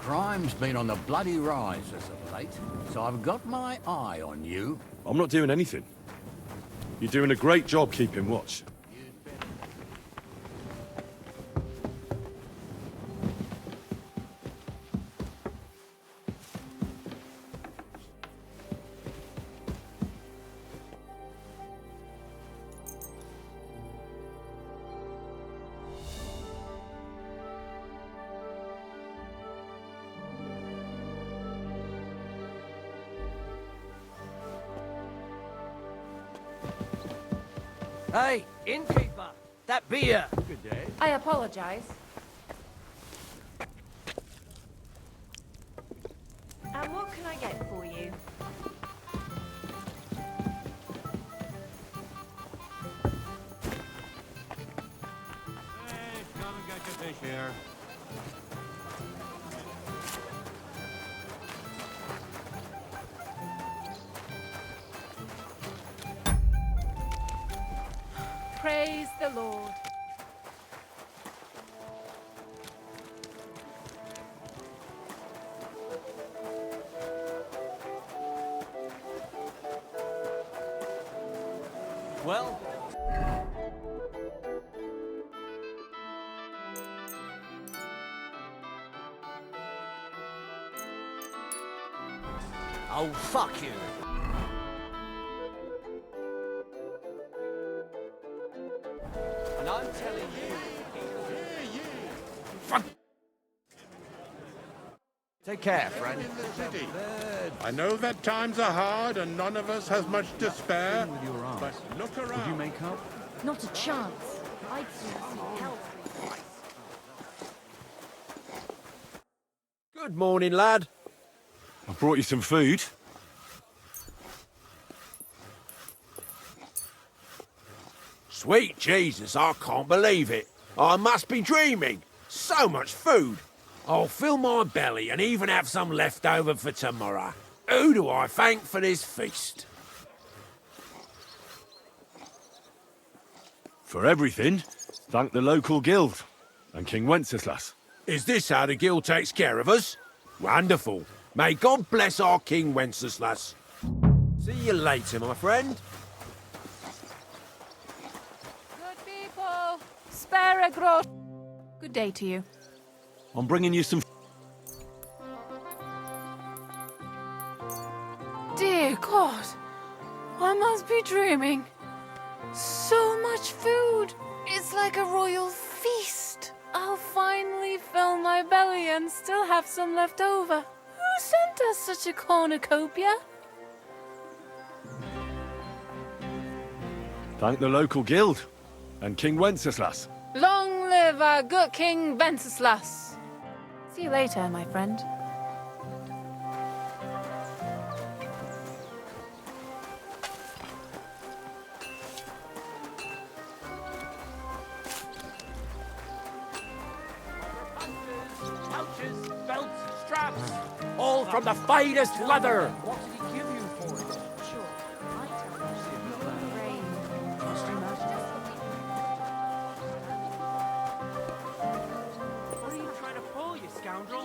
[SPEAKER 7] Crime's been on the bloody rise as of late, so I've got my eye on you.
[SPEAKER 4] I'm not doing anything. You're doing a great job keeping watch.
[SPEAKER 22] Hey, innkeeper, that beer.
[SPEAKER 7] Good day.
[SPEAKER 2] I apologize.
[SPEAKER 1] And what can I get for you?
[SPEAKER 23] Hey, come and get your fish here.
[SPEAKER 2] Praise the Lord.
[SPEAKER 22] Well, oh, fuck you.
[SPEAKER 21] And I'm telling you, take care, friend.
[SPEAKER 9] I know that times are hard and none of us has much to spare,
[SPEAKER 23] With your arms.
[SPEAKER 9] but look around.
[SPEAKER 23] Would you make up?
[SPEAKER 1] Not a chance. I'd sooner seek help.
[SPEAKER 6] Good morning, lad.
[SPEAKER 4] I brought you some food.
[SPEAKER 6] Sweet Jesus, I can't believe it. I must be dreaming. So much food. I'll fill my belly and even have some left over for tomorrow. Who do I thank for this feast?
[SPEAKER 4] For everything, thank the local guild and King Wenceslas.
[SPEAKER 6] Is this how the guild takes care of us? Wonderful. May God bless our King Wenceslas. See you later, my friend.
[SPEAKER 2] Good people, spare a groat. Good day to you.
[SPEAKER 4] I'm bringing you some...
[SPEAKER 2] Dear God, I must be dreaming. So much food. It's like a royal feast. I'll finally fill my belly and still have some left over. Who sent us such a cornucopia?
[SPEAKER 4] Thank the local guild and King Wenceslas.
[SPEAKER 2] Long live our good King Wenceslas. See you later, my friend.
[SPEAKER 21] Pouches, belts, straps, all from the finest leather.
[SPEAKER 16] What did he give you for it?
[SPEAKER 1] Sure.
[SPEAKER 20] What are you trying to pull, you scoundrel?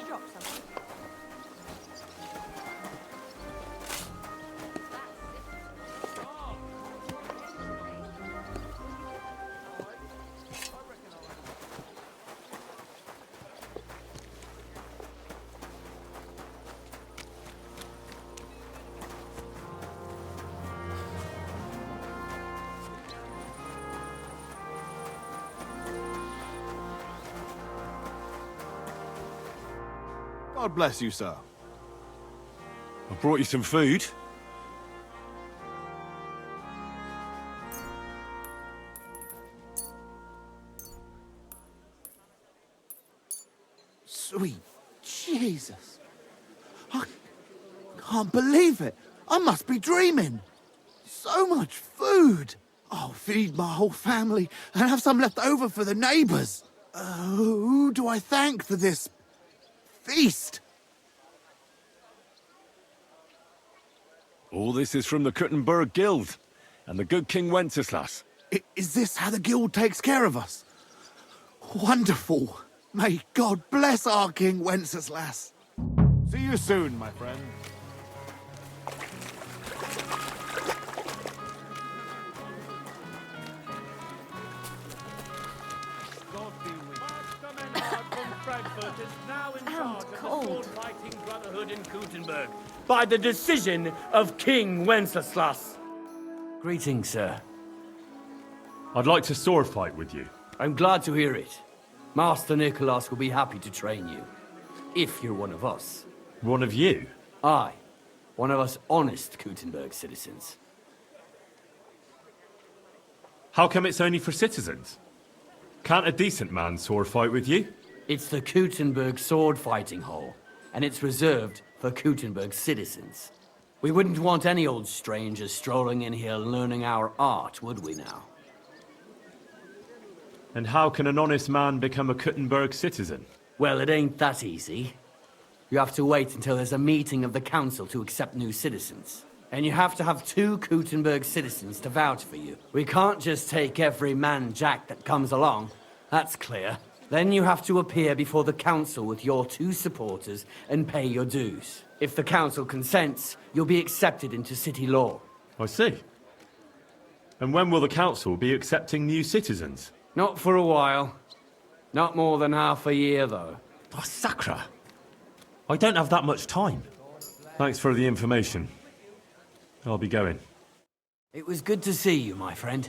[SPEAKER 13] God bless you, sir.
[SPEAKER 4] I brought you some food.
[SPEAKER 13] Sweet Jesus. I can't believe it. I must be dreaming. So much food. I'll feed my whole family and have some left over for the neighbors. Who do I thank for this feast?
[SPEAKER 4] All this is from the Kuttenberg Guild and the good King Wenceslas.
[SPEAKER 13] Is this how the guild takes care of us? Wonderful. May God bless our King Wenceslas.
[SPEAKER 23] See you soon, my friend.
[SPEAKER 1] Frankfurt is now in charge of the sword-fighting
[SPEAKER 8] brotherhood in Kuttenberg by the decision of King Wenceslas.
[SPEAKER 10] Greetings, sir.
[SPEAKER 3] I'd like to sword fight with you.
[SPEAKER 8] I'm glad to hear it. Master Nicholas will be happy to train you, if you're one of us.
[SPEAKER 3] One of you?
[SPEAKER 8] Aye, one of us honest Kuttenberg citizens.
[SPEAKER 3] How come it's only for citizens? Can't a decent man sword fight with you?
[SPEAKER 8] It's the Kuttenberg sword fighting hall, and it's reserved for Kuttenberg citizens. We wouldn't want any old strangers strolling in here learning our art, would we now?
[SPEAKER 3] And how can an honest man become a Kuttenberg citizen?
[SPEAKER 8] Well, it ain't that easy. You have to wait until there's a meeting of the council to accept new citizens. And you have to have 2 Kuttenberg citizens to vouch for you. We can't just take every man jack that comes along. That's clear. Then you have to appear before the council with your 2 supporters and pay your dues. If the council consents, you'll be accepted into city law.
[SPEAKER 3] I see. And when will the council be accepting new citizens?
[SPEAKER 8] Not for a while. Not more than half a year, though.
[SPEAKER 3] Oh, Sacra! I don't have that much time. Thanks for the information. I'll be going.
[SPEAKER 8] It was good to see you, my friend.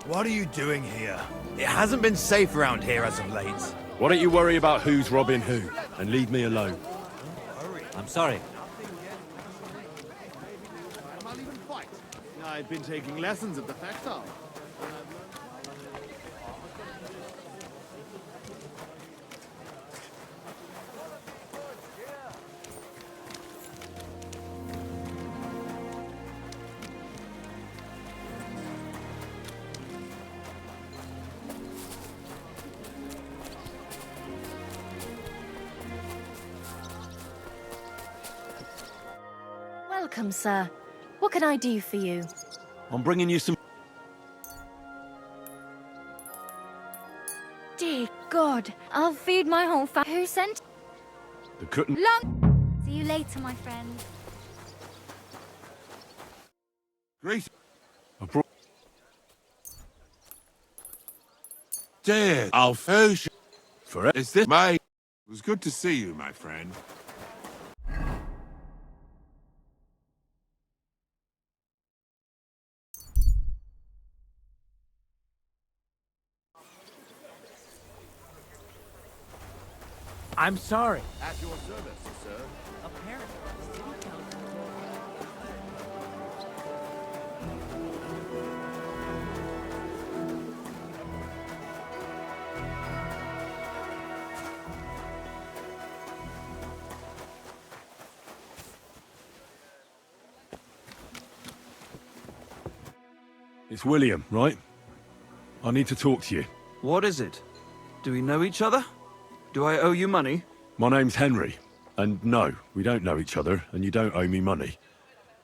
[SPEAKER 21] What are you doing here? It hasn't been safe around here as of late.
[SPEAKER 3] Why don't you worry about who's robbing who, and leave me alone?
[SPEAKER 21] I'm sorry.
[SPEAKER 9] I've been taking lessons at the factory.
[SPEAKER 14] Welcome, sir. What can I do for you?
[SPEAKER 3] I'm bringing you some...
[SPEAKER 11] Dear God, I'll feed my whole family. Who sent?
[SPEAKER 3] The couldn't...
[SPEAKER 11] Long. See you later, my friend.
[SPEAKER 19] Grace.
[SPEAKER 3] I brought...
[SPEAKER 19] Dear Alphonse.
[SPEAKER 3] For
[SPEAKER 19] Is this my... It was good to see you, my friend.
[SPEAKER 20] I'm sorry.
[SPEAKER 21] At your service, sir.
[SPEAKER 3] It's William, right? I need to talk to you.
[SPEAKER 15] What is it? Do we know each other? Do I owe you money?
[SPEAKER 3] My name's Henry, and no, we don't know each other, and you don't owe me money.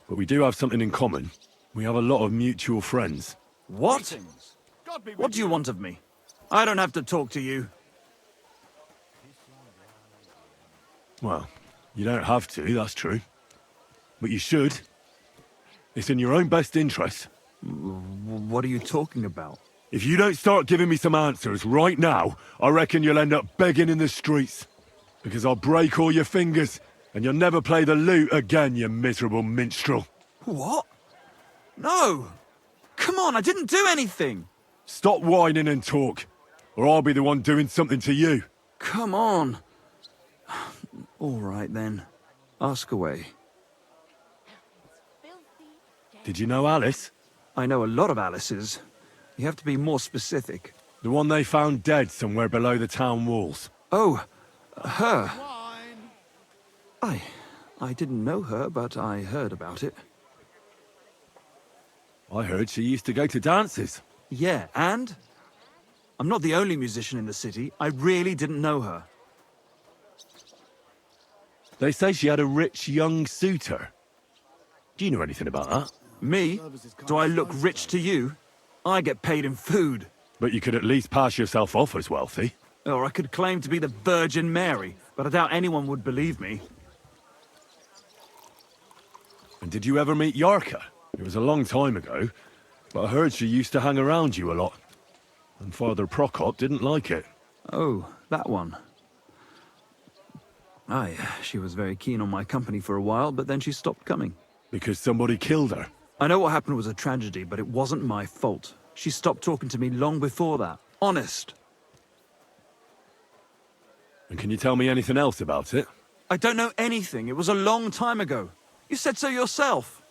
[SPEAKER 3] But we do have something in common. We have a lot of mutual friends.
[SPEAKER 15] What? What do you want of me? I don't have to talk to you.
[SPEAKER 3] Well, you don't have to, that's true. But you should. It's in your own best interest.
[SPEAKER 15] What are you talking about?
[SPEAKER 3] If you don't start giving me some answers right now, I reckon you'll end up begging in the streets. Because I'll break all your fingers, and you'll never play the lute again, you miserable minstrel.
[SPEAKER 15] What? No! Come on, I didn't do anything!
[SPEAKER 3] Stop whining and talk, or I'll be the one doing something to you.
[SPEAKER 15] Come on. All right, then. Ask away.
[SPEAKER 3] Did you know Alice?
[SPEAKER 15] I know a lot of Alices. You have to be more specific.
[SPEAKER 3] The one they found dead somewhere below the town walls.
[SPEAKER 15] Oh, her. I didn't know her, but I heard about it.
[SPEAKER 3] I heard she used to go to dances.
[SPEAKER 15] Yeah, and? I'm not the only musician in the city. I really didn't know her.
[SPEAKER 3] They say she had a rich young suitor. Do you know anything about that?
[SPEAKER 15] Me? Do I look rich to you? I get paid in food.
[SPEAKER 3] But you could at least pass yourself off as wealthy.
[SPEAKER 15] Or I could claim to be the Virgin Mary, but I doubt anyone would believe me.
[SPEAKER 3] And did you ever meet Yarka? It was a long time ago, but I heard she used to hang around you a lot. And Father Prokop didn't like it.
[SPEAKER 15] Oh, that one. Aye, she was very keen on my company for a while, but then she stopped coming.
[SPEAKER 3] Because somebody killed her?
[SPEAKER 15] I know what happened was a tragedy, but it wasn't my fault. She stopped talking to me long before that. Honest.
[SPEAKER 3] And can you tell me anything else about it?
[SPEAKER 15] I don't know anything. It was a long time ago. You said so yourself.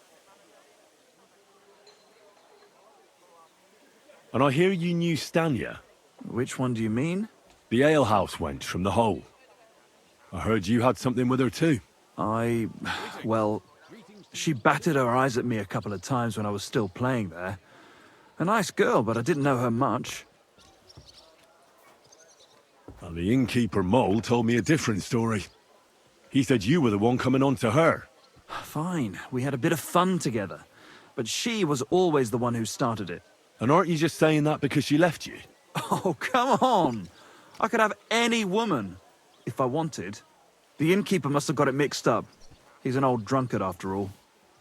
[SPEAKER 3] And I hear you knew Stanya.
[SPEAKER 15] Which one do you mean?
[SPEAKER 3] The alehouse wench from the hole. I heard you had something with her too.
[SPEAKER 15] Well, she batted her eyes at me a couple of times when I was still playing there. A nice girl, but I didn't know her much.
[SPEAKER 3] Well, the innkeeper Mole told me a different story. He said you were the one coming on to her.
[SPEAKER 15] Fine, we had a bit of fun together. But she was always the one who started it.
[SPEAKER 3] And aren't you just saying that because she left you?
[SPEAKER 15] Oh, come on! I could have any woman, if I wanted. The innkeeper must have got it mixed up. He's an old drunkard after all.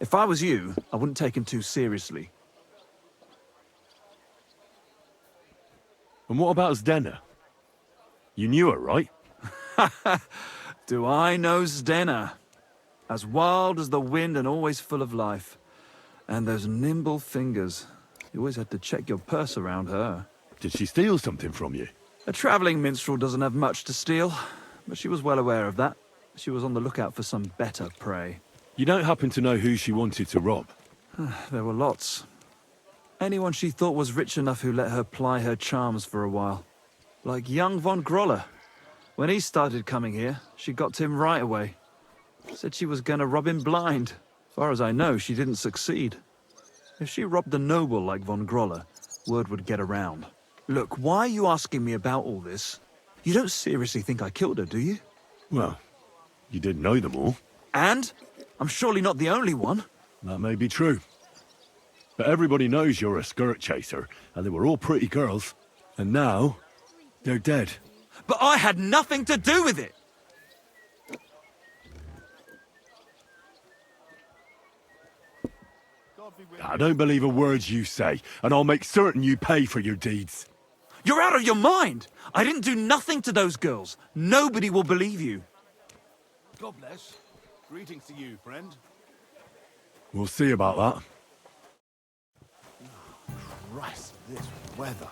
[SPEAKER 15] If I was you, I wouldn't take him too seriously.
[SPEAKER 3] And what about Zdena? You knew her, right?
[SPEAKER 15] Do I know Zdena? As wild as the wind and always full of life. And those nimble fingers. You always had to check your purse around her.
[SPEAKER 3] Did she steal something from you?
[SPEAKER 15] A travelling minstrel doesn't have much to steal, but she was well aware of that. She was on the lookout for some better prey.
[SPEAKER 3] You don't happen to know who she wanted to rob?
[SPEAKER 15] There were lots. Anyone she thought was rich enough who let her ply her charms for a while. Like young von Groller. When he started coming here, she got to him right away. Said she was gonna rob him blind. As far as I know, she didn't succeed. If she robbed a noble like von Groller, word would get around. Look, why are you asking me about all this? You don't seriously think I killed her, do you?
[SPEAKER 3] Well, you did know them all.
[SPEAKER 15] And? I'm surely not the only one.
[SPEAKER 3] That may be true. But everybody knows you're a skirt chaser, and they were all pretty girls. And now, they're dead.
[SPEAKER 15] But I had nothing to do with it!
[SPEAKER 3] I don't believe a word you say, and I'll make certain you pay for your deeds.
[SPEAKER 15] You're out of your mind! I didn't do nothing to those girls. Nobody will believe you.
[SPEAKER 9] God bless. Greetings to you, friend.
[SPEAKER 3] We'll see about that.
[SPEAKER 9] Christ, this weather.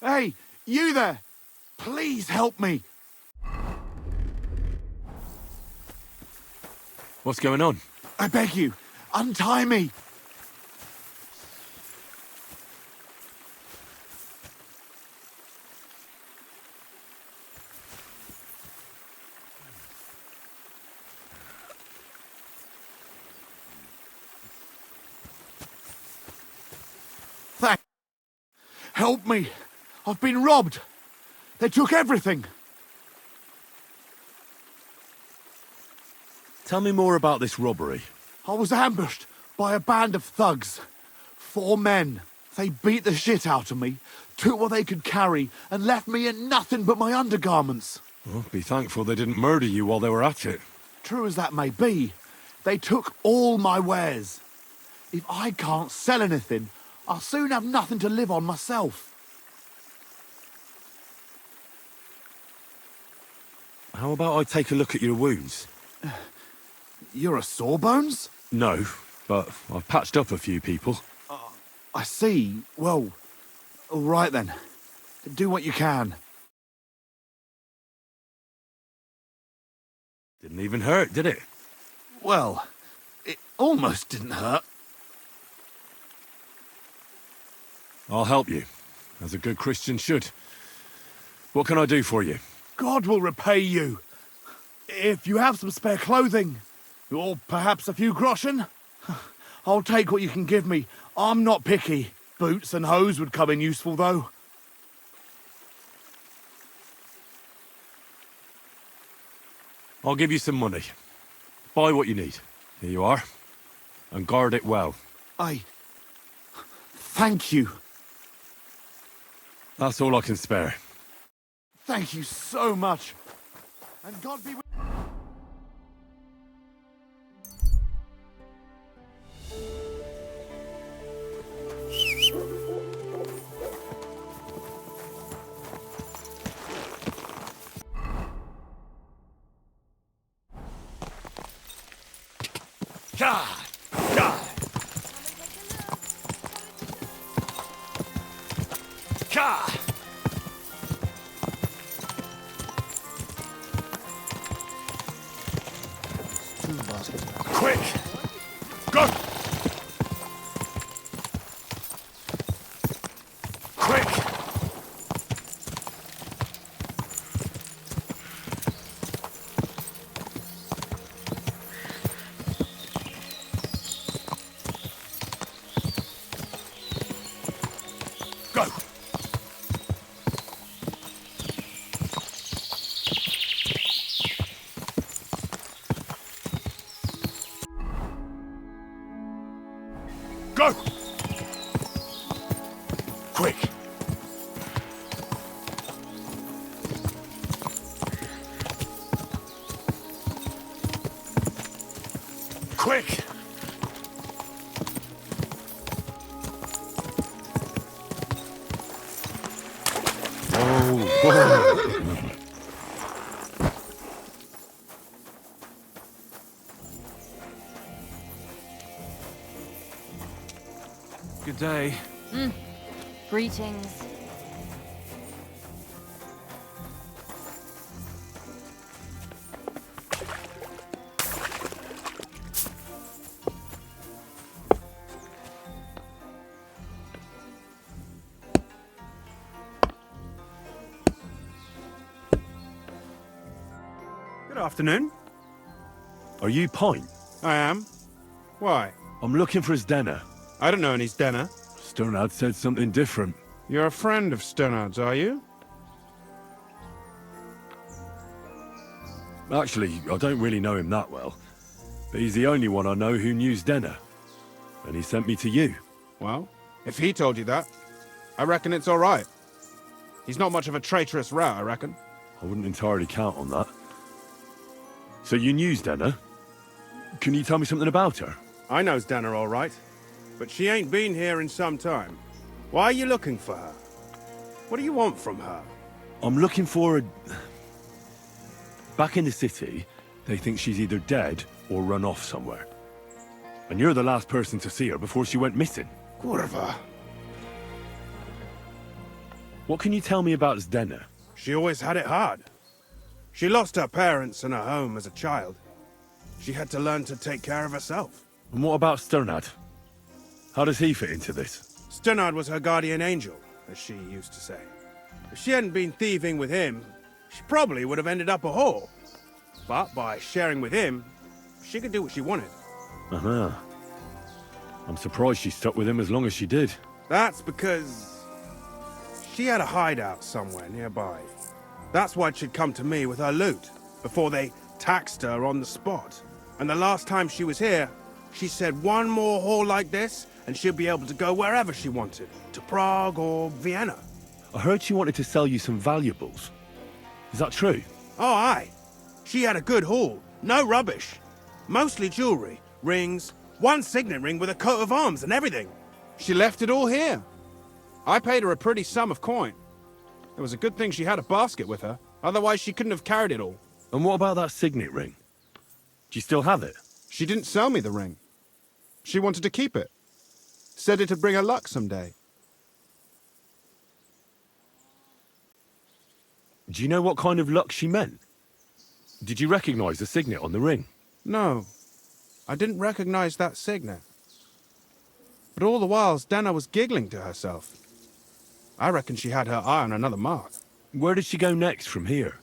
[SPEAKER 9] Hey, you there! Please help me!
[SPEAKER 3] What's going on?
[SPEAKER 9] I beg you, untie me! Help me! I've been robbed! They took everything!
[SPEAKER 3] Tell me more about this robbery.
[SPEAKER 9] I was ambushed by a band of thugs. 4 men. They beat the shit out of me, took what they could carry, and left me in nothing but my undergarments.
[SPEAKER 3] Well, be thankful they didn't murder you while they were at it.
[SPEAKER 9] True as that may be, they took all my wares. If I can't sell anything, I'll soon have nothing to live on myself.
[SPEAKER 3] How about I take a look at your wounds?
[SPEAKER 9] You're a sawbones?
[SPEAKER 3] No, but I've patched up a few people.
[SPEAKER 9] I see. Well, all right then. Do what you can.
[SPEAKER 3] Didn't even hurt, did it?
[SPEAKER 9] Well, it almost didn't hurt.
[SPEAKER 3] I'll help you, as a good Christian should. What can I do for you?
[SPEAKER 9] God will repay you. If you have some spare clothing, or perhaps a few groschen, I'll take what you can give me. I'm not picky. Boots and hose would come in useful, though.
[SPEAKER 3] I'll give you some money. Buy what you need. Here you are. And guard it well.
[SPEAKER 9] Thank you.
[SPEAKER 3] That's all I can spare.
[SPEAKER 9] Thank you so much. And God be with
[SPEAKER 3] God! God! God! Quick! Go! Quick! Go!
[SPEAKER 19] quick!
[SPEAKER 15] Good day.
[SPEAKER 14] Greetings.
[SPEAKER 9] Good afternoon.
[SPEAKER 3] Are you Pint?
[SPEAKER 9] I am. Why?
[SPEAKER 3] I'm looking for his Denner.
[SPEAKER 9] I don't know any Stenner.
[SPEAKER 3] Sternad said something different.
[SPEAKER 9] You're a friend of Sternard's, are you?
[SPEAKER 3] Actually, I don't really know him that well. But he's the only one I know who knew Denner. And he sent me to you.
[SPEAKER 9] Well, if he told you that, I reckon it's all right. He's not much of a traitorous rat, I reckon.
[SPEAKER 3] I wouldn't entirely count on that. So you knew Denner? Can you tell me something about her?
[SPEAKER 9] I know Stenner all right, but she ain't been here in some time. Why are you looking for her? What do you want from her?
[SPEAKER 3] I'm looking for a... Back in the city, they think she's either dead or run off somewhere. And you're the last person to see her before she went missing.
[SPEAKER 9] Kurva.
[SPEAKER 3] What can you tell me about Denner?
[SPEAKER 9] She always had it hard. She lost her parents and her home as a child. She had to learn to take care of herself.
[SPEAKER 3] And what about Sternad? How does he fit into this?
[SPEAKER 9] Sternard was her guardian angel, as she used to say. If she hadn't been thieving with him, she probably would have ended up a whore. But by sharing with him, she could do what she wanted.
[SPEAKER 3] Uh-huh. I'm surprised she stuck with him as long as she did.
[SPEAKER 9] That's because she had a hideout somewhere nearby. That's why she'd come to me with her loot, before they taxed her on the spot. And the last time she was here, she said one more haul like this, and she'd be able to go wherever she wanted, to Prague or Vienna.
[SPEAKER 3] I heard she wanted to sell you some valuables. Is that true?
[SPEAKER 9] Oh, aye. She had a good haul, no rubbish. Mostly jewelry, rings, one signet ring with a coat of arms and everything. She left it all here. I paid her a pretty sum of coin. It was a good thing she had a basket with her, otherwise she couldn't have carried it all.
[SPEAKER 3] And what about that signet ring? Do you still have it?
[SPEAKER 9] She didn't sell me the ring. She wanted to keep it. Said it'd bring her luck someday.
[SPEAKER 3] Do you know what kind of luck she meant? Did you recognize the signet on the ring?
[SPEAKER 9] No, I didn't recognize that signet. But all the while, Dana was giggling to herself. I reckon she had her eye on another mark.
[SPEAKER 3] Where did she go next from here?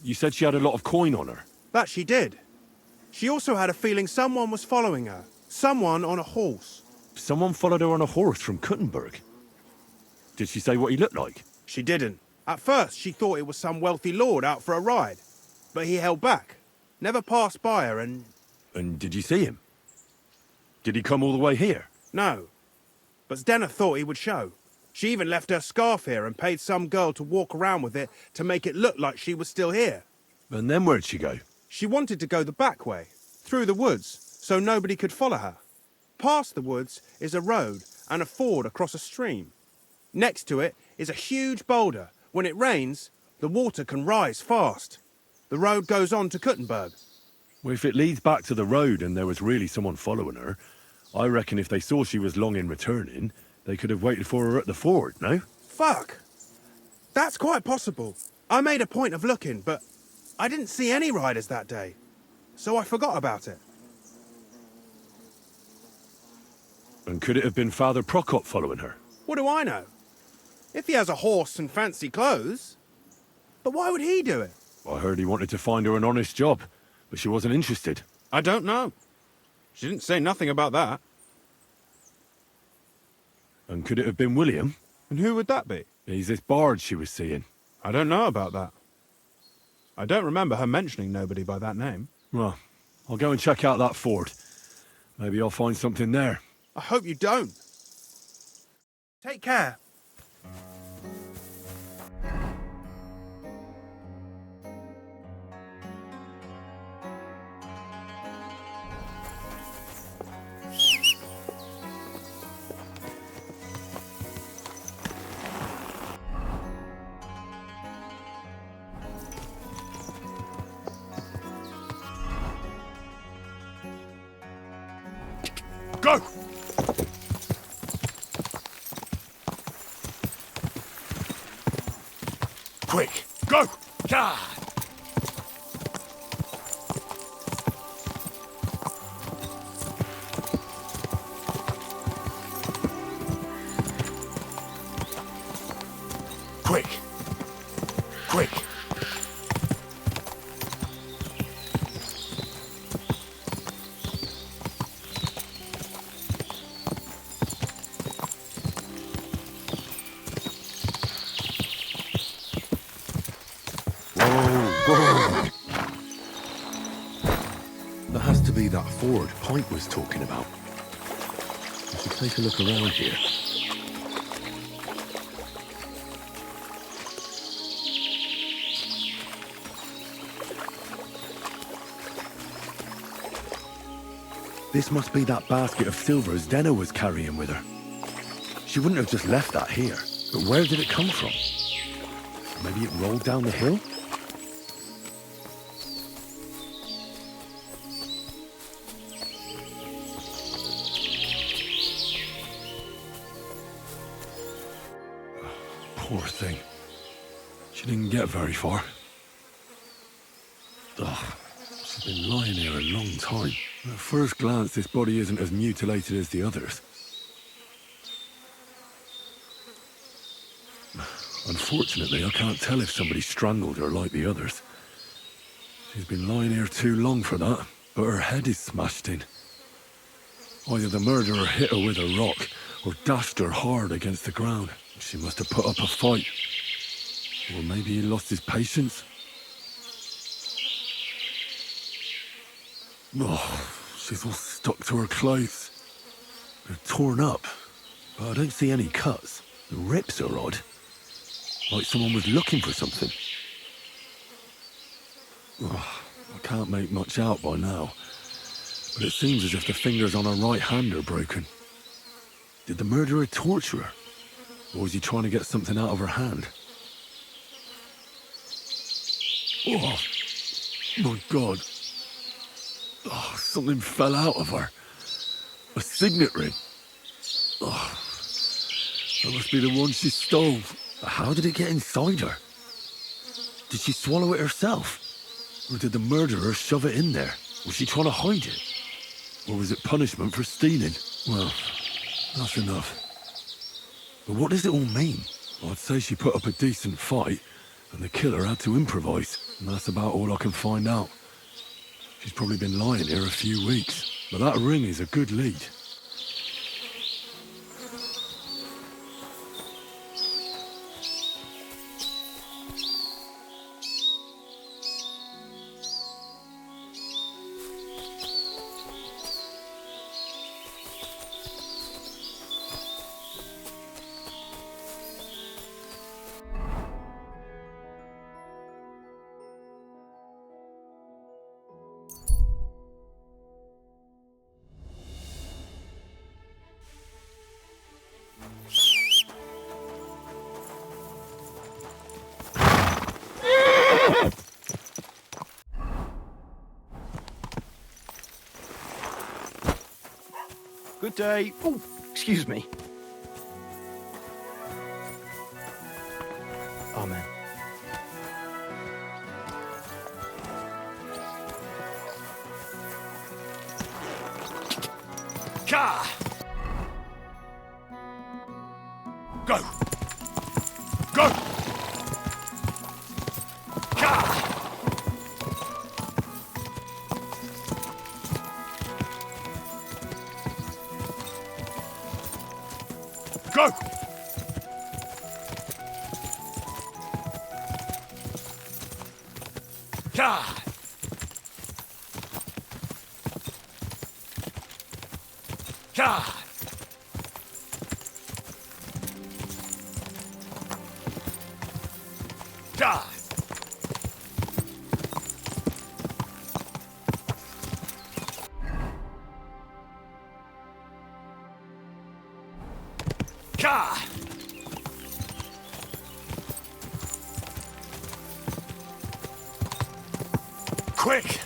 [SPEAKER 3] You said she had a lot of coin on her.
[SPEAKER 9] That she did. She also had a feeling someone was following her. Someone on a horse.
[SPEAKER 3] Someone followed her on a horse from Kuttenberg. Did she say what he looked like?
[SPEAKER 9] She didn't. At first, she thought it was some wealthy lord out for a ride. But he held back. Never passed by her and...
[SPEAKER 3] And did you see him? Did he come all the way here?
[SPEAKER 9] No. But Zdenna thought he would show. She even left her scarf here and paid some girl to walk around with it to make it look like she was still here.
[SPEAKER 3] And then where'd she go?
[SPEAKER 9] She wanted to go the back way, through the woods, so nobody could follow her. Past the woods is a road and a ford across a stream. Next to it is a huge boulder. When it rains, the water can rise fast. The road goes on to Kuttenberg.
[SPEAKER 3] Well, if it leads back to the road and there was really someone following her, I reckon if they saw she was long in returning, they could have waited for her at the ford, no?
[SPEAKER 9] Fuck! That's quite possible. I made a point of looking, but I didn't see any riders that day, so I forgot about it.
[SPEAKER 3] And could it have been Father Prokop following her?
[SPEAKER 9] What do I know? If he has a horse and fancy clothes. But why would he do it?
[SPEAKER 3] I heard he wanted to find her an honest job, but she wasn't interested.
[SPEAKER 9] I don't know. She didn't say nothing about that.
[SPEAKER 3] And could it have been William?
[SPEAKER 9] And who would that be?
[SPEAKER 3] He's this bard she was seeing.
[SPEAKER 9] I don't know about that. I don't remember her mentioning nobody by that name.
[SPEAKER 3] Well, I'll go and check out that ford. Maybe I'll find something there.
[SPEAKER 9] I hope you don't. Take care.
[SPEAKER 19] Go!
[SPEAKER 6] Quick!
[SPEAKER 19] Go!
[SPEAKER 6] God! Quick! Quick!
[SPEAKER 4] Whoa! That has to be that ford Pint was talking about. We should take a look around here. This must be that basket of silver Zdena was carrying with her. She wouldn't have just left that here. But where did it come from? Maybe it rolled down the hill? Poor thing. She didn't get very far. Ugh, she's been lying here a long time. At first glance, this body isn't as mutilated as the others. Unfortunately, I can't tell if somebody strangled her like the others. She's been lying here too long for that, but her head is smashed in. Either the murderer hit her with a rock, or dashed her hard against the ground. She must have put up a fight. Or maybe he lost his patience. Oh, she's all stuck to her clothes. They're torn up, but I don't see any cuts. The rips are odd. Like someone was looking for something. Oh, I can't make much out by now, but it seems as if the fingers on her right hand are broken. Did the murderer torture her? Or was he trying to get something out of her hand? Oh, my God. Oh, something fell out of her. A signet ring. Oh, that must be the one she stole. How did it get inside her? Did she swallow it herself? Or did the murderer shove it in there? Was she trying to hide it? Or was it punishment for stealing? Well, that's enough. But what does it all mean? I'd say she put up a decent fight, and the killer had to improvise, and that's about all I can find out. She's probably been lying here a few weeks, but that ring is a good lead.
[SPEAKER 22] Good day. Oh, excuse me. Amen.
[SPEAKER 6] Ka! Go! Go! Ka! Go! Ka! Ka! Ka! Ka! Quick!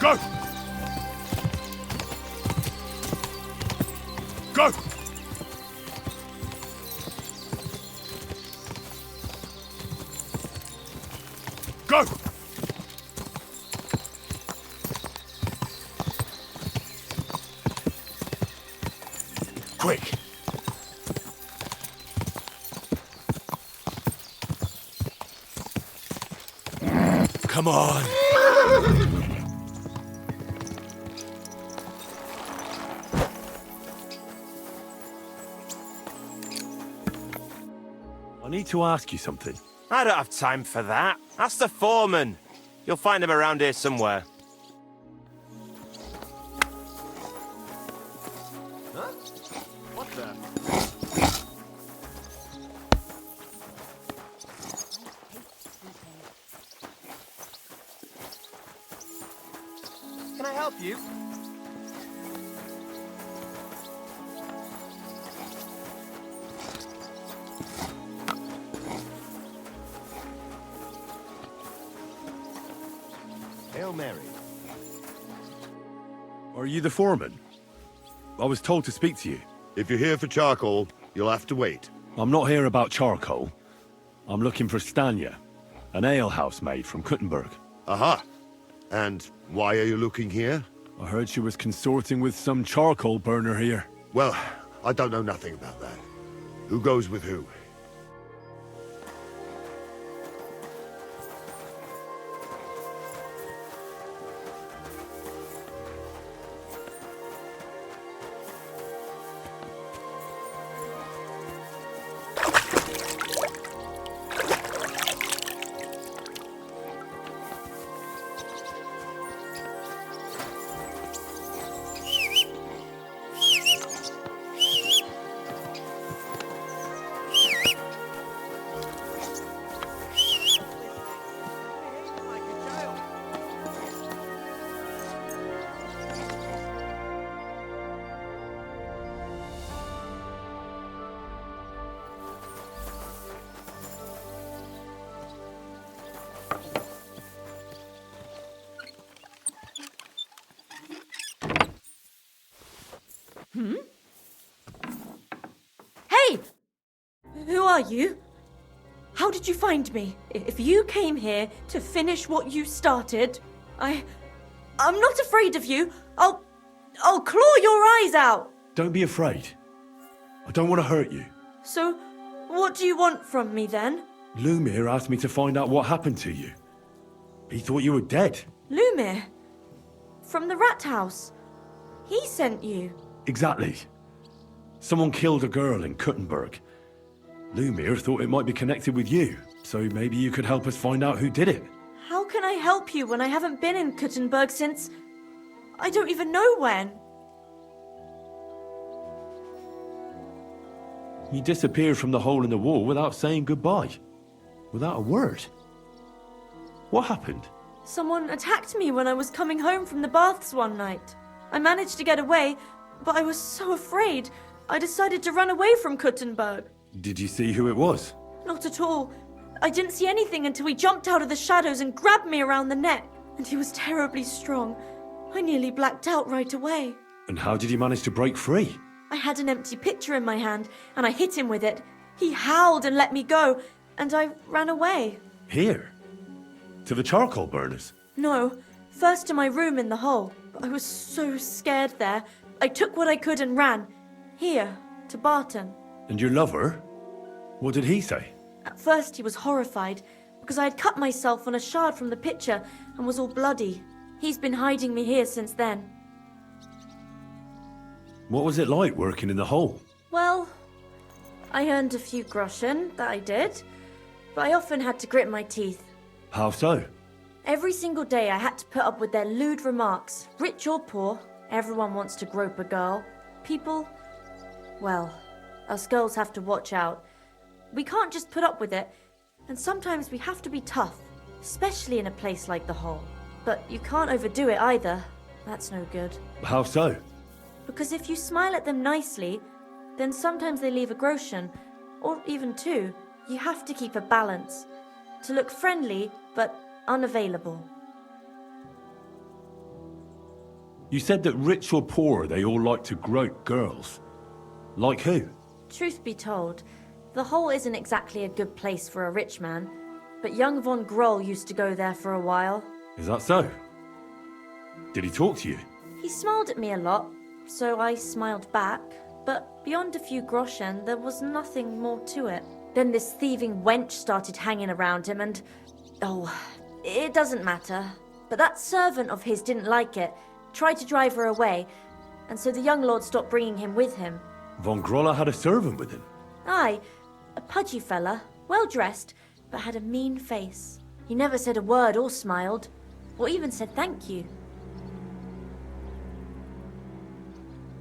[SPEAKER 3] Go! Go! Go!
[SPEAKER 6] Quick! Come on!
[SPEAKER 3] I need to ask you something.
[SPEAKER 9] I don't have time for that. Ask the foreman. You'll find him around here somewhere.
[SPEAKER 20] Huh? What the?
[SPEAKER 9] Can I help you?
[SPEAKER 6] Hail Mary.
[SPEAKER 3] Are you the foreman? I was told to speak to you.
[SPEAKER 5] If you're here for charcoal, you'll have to wait.
[SPEAKER 3] I'm not here about charcoal. I'm looking for Stanya, an alehouse maid from Kuttenberg.
[SPEAKER 5] Aha. And why are you looking here?
[SPEAKER 3] I heard she was consorting with some charcoal burner here.
[SPEAKER 5] Well, I don't know nothing about that. Who goes with who?
[SPEAKER 1] Hmm? Hey! Who are you? How did you find me? If you came here to finish what you started, I'm not afraid of you. I'll claw your eyes out.
[SPEAKER 3] Don't be afraid. I don't want to hurt you.
[SPEAKER 1] So, what do you want from me then?
[SPEAKER 3] Lumir asked me to find out what happened to you. He thought you were dead.
[SPEAKER 1] Lumir? From the rat house? He sent you?
[SPEAKER 3] Exactly. Someone killed a girl in Kuttenberg. Lumir thought it might be connected with you, so maybe you could help us find out who did it.
[SPEAKER 1] How can I help you when I haven't been in Kuttenberg since... I don't even know when.
[SPEAKER 3] You disappeared from the hole in the wall without saying goodbye. Without a word. What happened?
[SPEAKER 1] Someone attacked me when I was coming home from the baths one night. I managed to get away, but I was so afraid, I decided to run away from Kuttenberg.
[SPEAKER 3] Did you see who it was?
[SPEAKER 1] Not at all. I didn't see anything until he jumped out of the shadows and grabbed me around the neck. And he was terribly strong. I nearly blacked out right away.
[SPEAKER 3] And how did you manage to break free?
[SPEAKER 1] I had an empty pitcher in my hand, and I hit him with it. He howled and let me go, and I ran away.
[SPEAKER 3] Here? To the charcoal burners?
[SPEAKER 1] No, first to my room in the hole. But I was so scared there. I took what I could and ran. Here, to Barton.
[SPEAKER 3] And your lover? What did he say?
[SPEAKER 1] At first he was horrified, because I had cut myself on a shard from the pitcher and was all bloody. He's been hiding me here since then.
[SPEAKER 3] What was it like working in the hole?
[SPEAKER 1] Well, I earned a few groschen, that I did. But I often had to grit my teeth.
[SPEAKER 3] How so?
[SPEAKER 1] Every single day I had to put up with their lewd remarks. Rich or poor, everyone wants to grope a girl. People, well, us girls have to watch out. We can't just put up with it, and sometimes we have to be tough. especially in a place like the Hole. But you can't overdo it either. That's no good.
[SPEAKER 3] How so?
[SPEAKER 1] Because if you smile at them nicely, then sometimes they leave a groschen, or even two. You have to keep a balance. To look friendly, but unavailable.
[SPEAKER 3] You said that rich or poor, they all like to grope girls. Like who?
[SPEAKER 1] Truth be told, the Hole isn't exactly a good place for a rich man, but young von Groll used to go there for a while.
[SPEAKER 3] Is that so? Did he talk to you?
[SPEAKER 1] He smiled at me a lot, so I smiled back, but beyond a few groschen, there was nothing more to it. Then this thieving wench started hanging around him and... oh, it doesn't matter. But that servant of his didn't like it, tried to drive her away, and so the young lord stopped bringing him with him.
[SPEAKER 3] Von Groller had a servant with him?
[SPEAKER 1] Aye, a pudgy fella, well-dressed, but had a mean face. He never said a word or smiled, or even said thank you.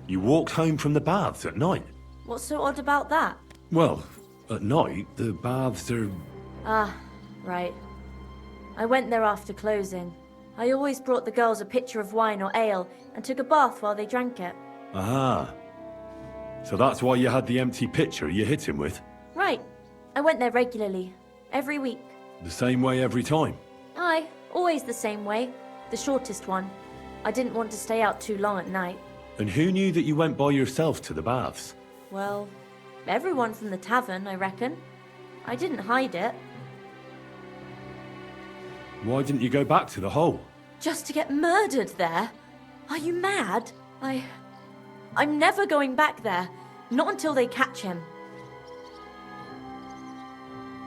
[SPEAKER 3] You walked home from the baths at night?
[SPEAKER 1] What's so odd about that?
[SPEAKER 3] Well, at night, the baths are...
[SPEAKER 1] Ah, right. I went there after closing. I always brought the girls a pitcher of wine or ale and took a bath while they drank it.
[SPEAKER 3] Aha. So that's why you had the empty pitcher you hit him with?
[SPEAKER 1] Right. I went there regularly, every week.
[SPEAKER 3] The same way every time?
[SPEAKER 1] Aye, always the same way. The shortest one. I didn't want to stay out too long at night.
[SPEAKER 3] And who knew that you went by yourself to the baths?
[SPEAKER 1] Well, everyone from the tavern, I reckon. I didn't hide it.
[SPEAKER 3] Why didn't you go back to the Hole?
[SPEAKER 1] Just to get murdered there? Are you mad? I'm never going back there. Not until they catch him.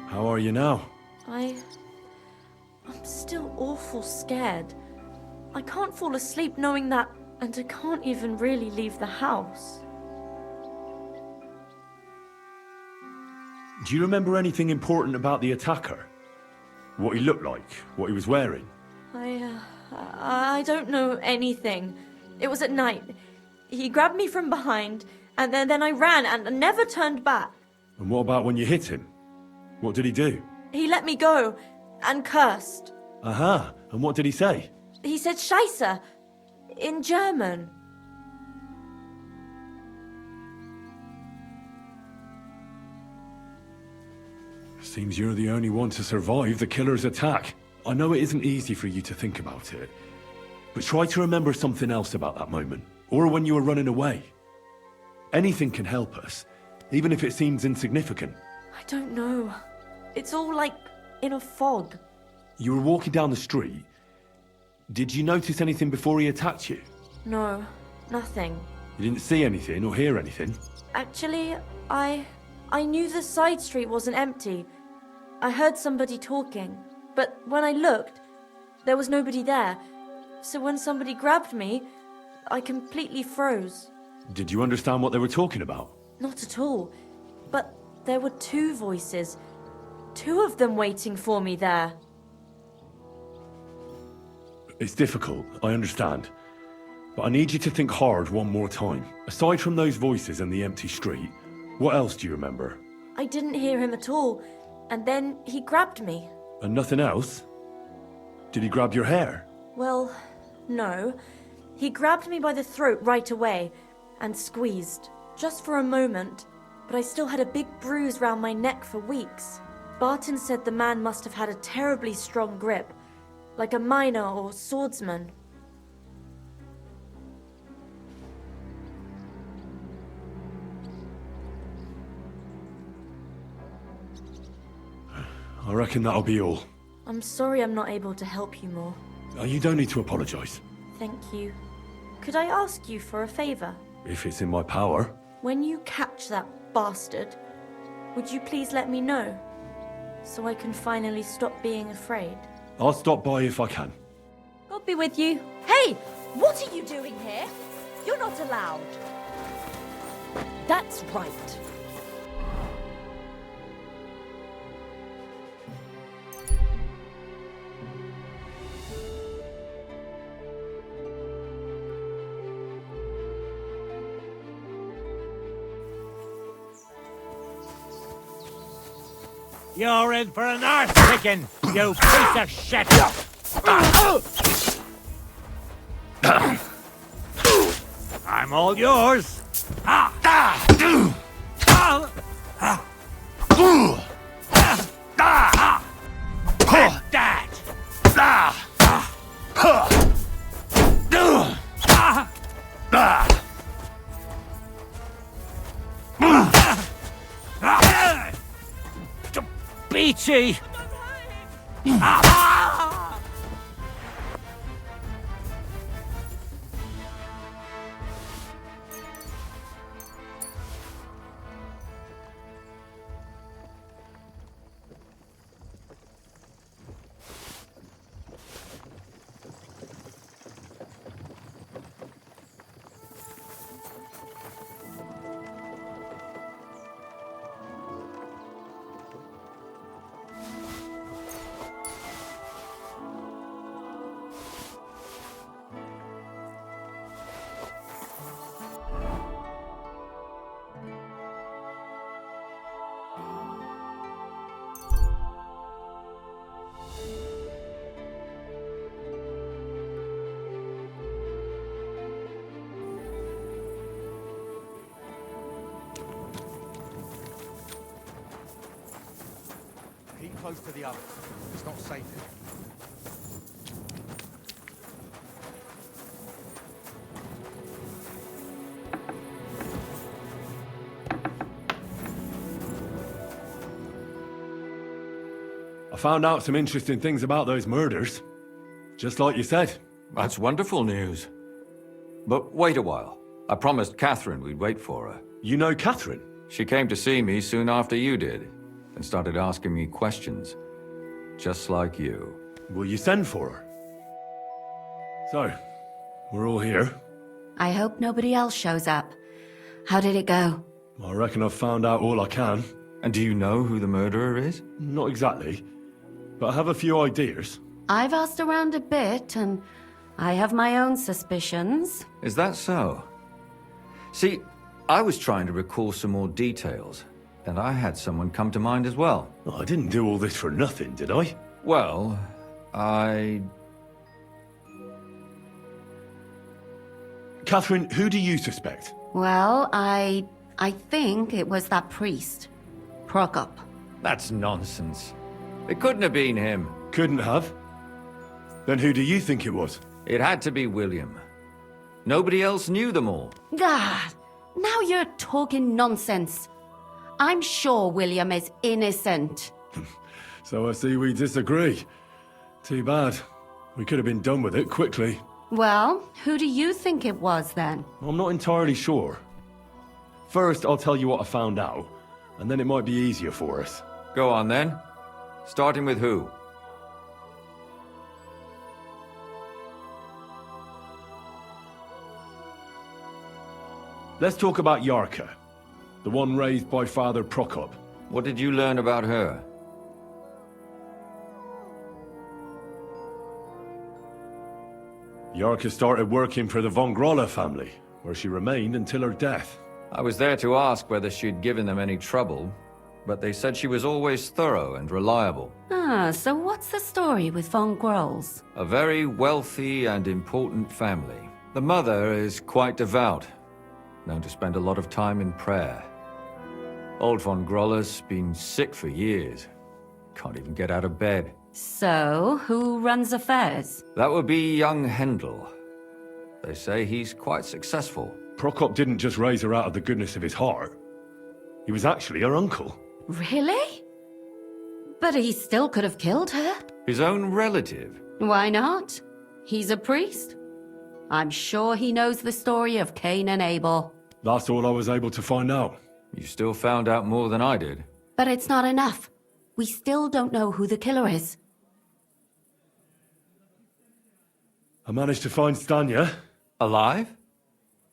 [SPEAKER 3] How are you now?
[SPEAKER 1] I'm still awful scared. I can't fall asleep knowing that, and I can't even really leave the house.
[SPEAKER 3] Do you remember anything important about the attacker? What he looked like? What he was wearing?
[SPEAKER 1] I don't know anything. It was at night. He grabbed me from behind, and then I ran and never turned back.
[SPEAKER 3] And what about when you hit him? What did he do?
[SPEAKER 1] He let me go, and cursed.
[SPEAKER 3] Aha, and what did he say?
[SPEAKER 1] He said Scheisse, in German.
[SPEAKER 3] Seems you're the only one to survive the killer's attack. I know it isn't easy for you to think about it, but try to remember something else about that moment, or when you were running away. Anything can help us, even if it seems insignificant.
[SPEAKER 1] I don't know. It's all like in a fog.
[SPEAKER 3] You were walking down the street. Did you notice anything before he attacked you?
[SPEAKER 1] No, nothing.
[SPEAKER 3] You didn't see anything or hear anything?
[SPEAKER 1] Actually, I knew the side street wasn't empty. I heard somebody talking, but when I looked, there was nobody there. So when somebody grabbed me, I completely froze.
[SPEAKER 3] Did you understand what they were talking about?
[SPEAKER 1] Not at all. But there were two voices. Two of them waiting for me there.
[SPEAKER 3] It's difficult, I understand. But I need you to think hard one more time. Aside from those voices and the empty street, what else do you remember?
[SPEAKER 1] I didn't hear him at all, and then he grabbed me.
[SPEAKER 3] And nothing else? Did he grab your hair?
[SPEAKER 1] Well, no. He grabbed me by the throat right away, and squeezed. Just for a moment, but I still had a big bruise round my neck for weeks. Barton said the man must have had a terribly strong grip, like a miner or swordsman.
[SPEAKER 3] I reckon that'll be all.
[SPEAKER 1] I'm sorry I'm not able to help you more.
[SPEAKER 3] You don't need to apologize.
[SPEAKER 1] Thank you. Could I ask you for a favor?
[SPEAKER 3] If it's in my power.
[SPEAKER 1] When you catch that bastard, would you please let me know? So I can finally stop being afraid.
[SPEAKER 3] I'll stop by if I can.
[SPEAKER 1] God be with you. Hey! What are you doing here? You're not allowed. That's right.
[SPEAKER 21] You're in for an arse kicking.
[SPEAKER 20] You piece of shit! I'm all yours. Take that! Beachy!
[SPEAKER 21] Keep close to the others. It's not safe here.
[SPEAKER 4] I found out some interesting things about those murders. Just like you said.
[SPEAKER 12] That's wonderful news. But wait a while. I promised Catherine we'd wait for her.
[SPEAKER 4] You know Catherine?
[SPEAKER 12] She came to see me soon after you did, and started asking me questions. Just like you.
[SPEAKER 4] Will you send for her? So, we're all here.
[SPEAKER 17] I hope nobody else shows up. How did it go?
[SPEAKER 4] I reckon I've found out all I can.
[SPEAKER 12] And do you know who the murderer is?
[SPEAKER 4] Not exactly, but I have a few ideas.
[SPEAKER 17] I've asked around a bit, and I have my own suspicions.
[SPEAKER 12] Is that so? See, I was trying to recall some more details, and I had someone come to mind as well.
[SPEAKER 4] I didn't do all this for nothing, did I?
[SPEAKER 12] Well,
[SPEAKER 4] Catherine, who do you suspect?
[SPEAKER 17] Well, I think it was that priest, Prokop.
[SPEAKER 12] That's nonsense. It couldn't have been him.
[SPEAKER 4] Couldn't have? Then who do you think it was?
[SPEAKER 12] It had to be William. Nobody else knew them all.
[SPEAKER 17] God, now you're talking nonsense. I'm sure William is innocent.
[SPEAKER 4] So I see we disagree. Too bad. We could have been done with it quickly.
[SPEAKER 17] Well, who do you think it was then?
[SPEAKER 4] I'm not entirely sure. First, I'll tell you what I found out, and then it might be easier for us.
[SPEAKER 12] Go on then. Starting with who?
[SPEAKER 4] Let's talk about Yarka, the one raised by Father Prokop.
[SPEAKER 12] What did you learn about her?
[SPEAKER 4] Yarka started working for the von Grolla family, where she remained until her death.
[SPEAKER 12] I was there to ask whether she'd given them any trouble, but they said she was always thorough and reliable.
[SPEAKER 17] Ah, so what's the story with von Grolls?
[SPEAKER 12] A very wealthy and important family. The mother is quite devout, known to spend a lot of time in prayer. Old von Grolla's been sick for years. Can't even get out of bed.
[SPEAKER 17] So, who runs affairs?
[SPEAKER 12] That would be young Hendel. They say he's quite successful.
[SPEAKER 4] Prokop didn't just raise her out of the goodness of his heart. He was actually her uncle.
[SPEAKER 17] Really? But he still could have killed her.
[SPEAKER 12] His own relative?
[SPEAKER 17] Why not? He's a priest. I'm sure he knows the story of Cain and Abel.
[SPEAKER 4] That's all I was able to find out.
[SPEAKER 12] You still found out more than I did.
[SPEAKER 17] But it's not enough. We still don't know who the killer is.
[SPEAKER 4] I managed to find Stanya.
[SPEAKER 12] Alive?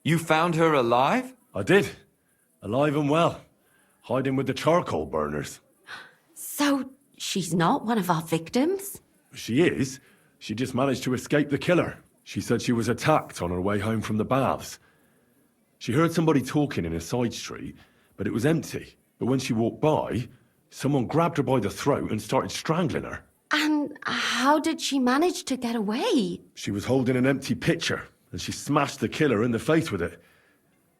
[SPEAKER 12] You found her alive?
[SPEAKER 4] I did. Alive and well. Hiding with the charcoal burners.
[SPEAKER 17] So, she's not one of our victims?
[SPEAKER 4] She is. She just managed to escape the killer. She said she was attacked on her way home from the baths. She heard somebody talking in a side street, but it was empty. But when she walked by, someone grabbed her by the throat and started strangling her.
[SPEAKER 17] And how did she manage to get away?
[SPEAKER 4] She was holding an empty pitcher, and she smashed the killer in the face with it.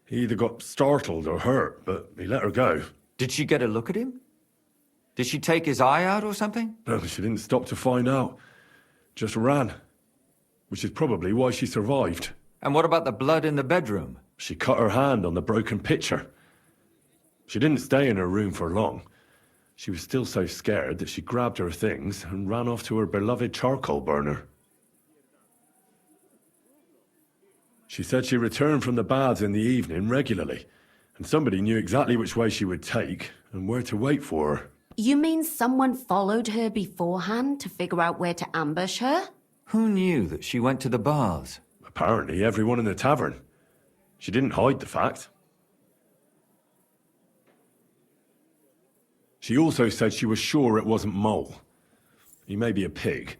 [SPEAKER 4] He either got startled or hurt, but he let her go.
[SPEAKER 12] Did she get a look at him? Did she take his eye out or something?
[SPEAKER 4] No, she didn't stop to find out. Just ran. Which is probably why she survived.
[SPEAKER 12] And what about the blood in the bedroom?
[SPEAKER 4] She cut her hand on the broken pitcher. She didn't stay in her room for long. She was still so scared that she grabbed her things and ran off to her beloved charcoal burner. She said she returned from the baths in the evening regularly, and somebody knew exactly which way she would take and where to wait for her.
[SPEAKER 17] You mean someone followed her beforehand to figure out where to ambush her?
[SPEAKER 12] Who knew that she went to the baths?
[SPEAKER 4] Apparently everyone in the tavern. She didn't hide the fact. She also said she was sure it wasn't Mole. He may be a pig,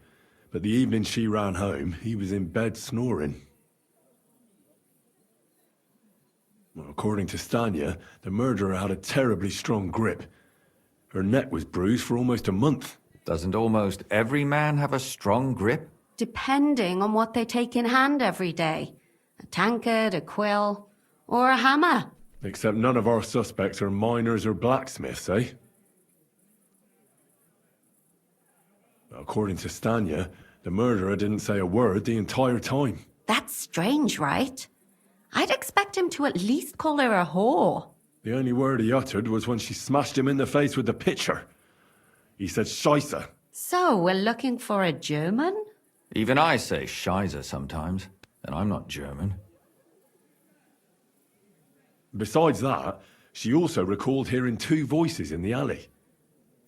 [SPEAKER 4] but the evening she ran home, he was in bed snoring. Well, according to Stanya, the murderer had a terribly strong grip. Her neck was bruised for almost a month.
[SPEAKER 12] Doesn't almost every man have a strong grip?
[SPEAKER 17] Depending on what they take in hand every day. A tankard, a quill, or a hammer.
[SPEAKER 4] Except none of our suspects are miners or blacksmiths, eh? According to Stanya, the murderer didn't say a word the entire time.
[SPEAKER 17] That's strange, right? I'd expect him to at least call her a whore.
[SPEAKER 4] The only word he uttered was when she smashed him in the face with the pitcher. He said Scheisse.
[SPEAKER 17] So, we're looking for a German?
[SPEAKER 12] Even I say Scheiße sometimes, and I'm not German.
[SPEAKER 4] Besides that, she also recalled hearing two voices in the alley.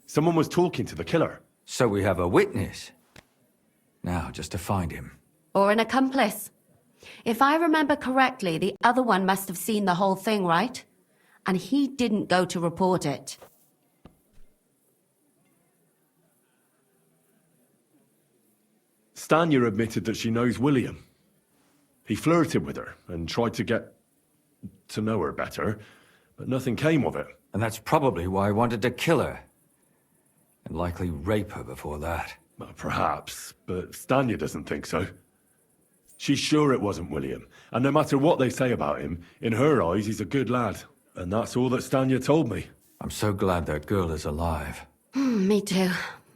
[SPEAKER 4] Someone was talking to the killer.
[SPEAKER 12] So we have a witness. Now, just to find him.
[SPEAKER 17] Or an accomplice. If I remember correctly, the other one must have seen the whole thing, right? And he didn't go to report it.
[SPEAKER 4] Stanya admitted that she knows William. He flirted with her and tried to get to know her better, but nothing came of it.
[SPEAKER 12] And that's probably why I wanted to kill her. And likely rape her before that.
[SPEAKER 4] Well, perhaps, but Stanya doesn't think so. She's sure it wasn't William, and no matter what they say about him, in her eyes he's a good lad. And that's all that Stanya told me.
[SPEAKER 12] I'm so glad that girl is alive.
[SPEAKER 17] Me too.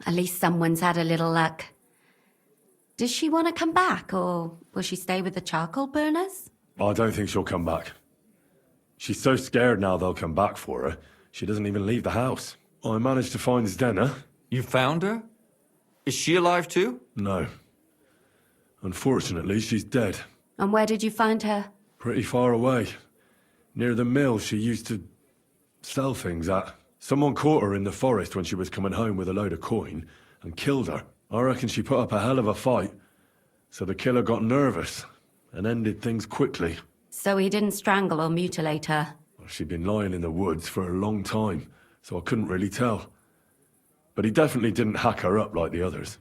[SPEAKER 17] At least someone's had a little luck. Does she want to come back, or will she stay with the charcoal burners?
[SPEAKER 4] I don't think she'll come back. She's so scared now they'll come back for her, she doesn't even leave the house. I managed to find Zdena.
[SPEAKER 12] You found her? Is she alive too?
[SPEAKER 4] No. Unfortunately, she's dead.
[SPEAKER 17] And where did you find her?
[SPEAKER 4] Pretty far away. Near the mill she used to sell things at. Someone caught her in the forest when she was coming home with a load of coin and killed her. I reckon she put up a hell of a fight. So the killer got nervous and ended things quickly.
[SPEAKER 17] So he didn't strangle or mutilate her?
[SPEAKER 4] She'd been lying in the woods for a long time, so I couldn't really tell. But he definitely didn't hack her up like the others.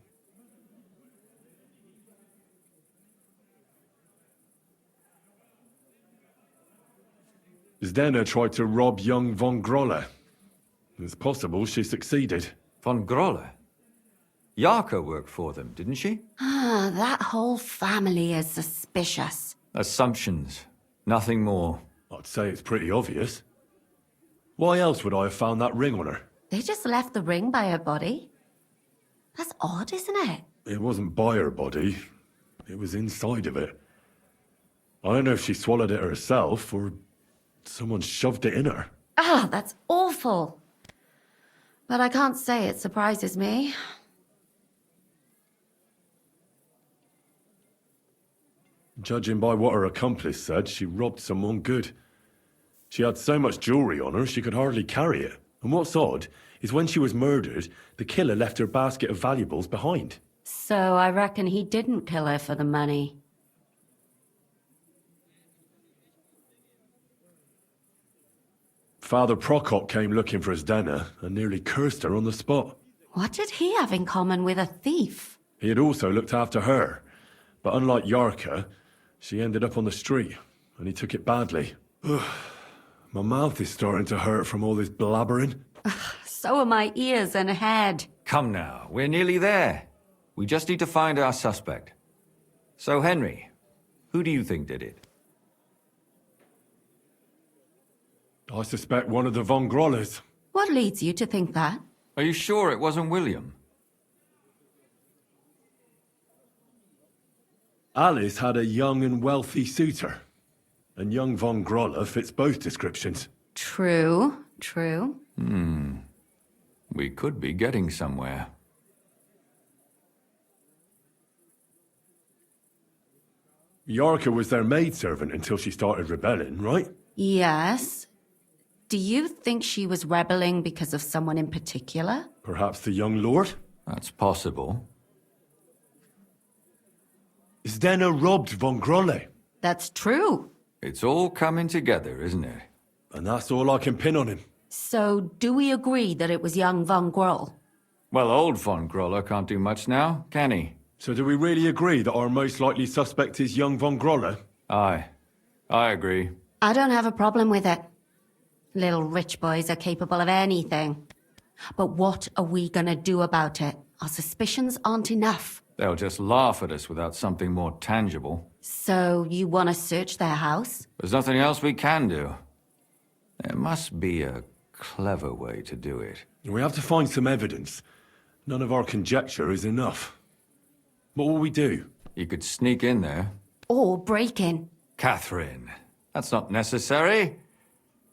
[SPEAKER 4] Zdena tried to rob young von Grolle. It's possible she succeeded.
[SPEAKER 12] Von Grolle? Yarka worked for them, didn't she?
[SPEAKER 17] Ah, that whole family is suspicious.
[SPEAKER 12] Assumptions. Nothing more.
[SPEAKER 4] I'd say it's pretty obvious. Why else would I have found that ring on her?
[SPEAKER 17] They just left the ring by her body? That's odd, isn't it?
[SPEAKER 4] It wasn't by her body. It was inside of it. I don't know if she swallowed it herself or someone shoved it in her.
[SPEAKER 17] Ah, that's awful. But I can't say it surprises me.
[SPEAKER 4] Judging by what her accomplice said, she robbed someone good. She had so much jewelry on her, she could hardly carry it. And what's odd is when she was murdered, the killer left her basket of valuables behind.
[SPEAKER 17] So I reckon he didn't kill her for the money.
[SPEAKER 4] Father Prokop came looking for Zdena and nearly cursed her on the spot.
[SPEAKER 17] What did he have in common with a thief?
[SPEAKER 4] He had also looked after her, but unlike Yarka, she ended up on the street, and he took it badly. My mouth is starting to hurt from all this blabbering.
[SPEAKER 17] So are my ears and head.
[SPEAKER 12] Come now, we're nearly there. We just need to find our suspect. So, Henry, who do you think did it?
[SPEAKER 3] I suspect one of the Von Grollers.
[SPEAKER 17] What leads you to think that?
[SPEAKER 12] Are you sure it wasn't William?
[SPEAKER 3] Alice had a young and wealthy suitor, and young Von Groller fits both descriptions.
[SPEAKER 17] True, true.
[SPEAKER 12] We could be getting somewhere.
[SPEAKER 3] Yarka was their maidservant until she started rebelling, right?
[SPEAKER 17] Yes. Do you think she was rebelling because of someone in particular?
[SPEAKER 3] Perhaps the young lord?
[SPEAKER 12] That's possible.
[SPEAKER 3] Zdenna robbed Von Grolle.
[SPEAKER 17] That's true.
[SPEAKER 12] It's all coming together, isn't it?
[SPEAKER 3] And that's all I can pin on him.
[SPEAKER 17] So, do we agree that it was young Von Groll?
[SPEAKER 12] Well, old Von Groller can't do much now, can he?
[SPEAKER 3] So do we really agree that our most likely suspect is young Von Groller?
[SPEAKER 12] Aye. I agree.
[SPEAKER 17] I don't have a problem with it. Little rich boys are capable of anything. But what are we gonna do about it? Our suspicions aren't enough.
[SPEAKER 12] They'll just laugh at us without something more tangible.
[SPEAKER 17] So, you want to search their house?
[SPEAKER 12] There's nothing else we can do. There must be a clever way to do it.
[SPEAKER 3] We have to find some evidence. None of our conjecture is enough. What will we do?
[SPEAKER 12] You could sneak in there.
[SPEAKER 17] Or break in.
[SPEAKER 12] Catherine, that's not necessary.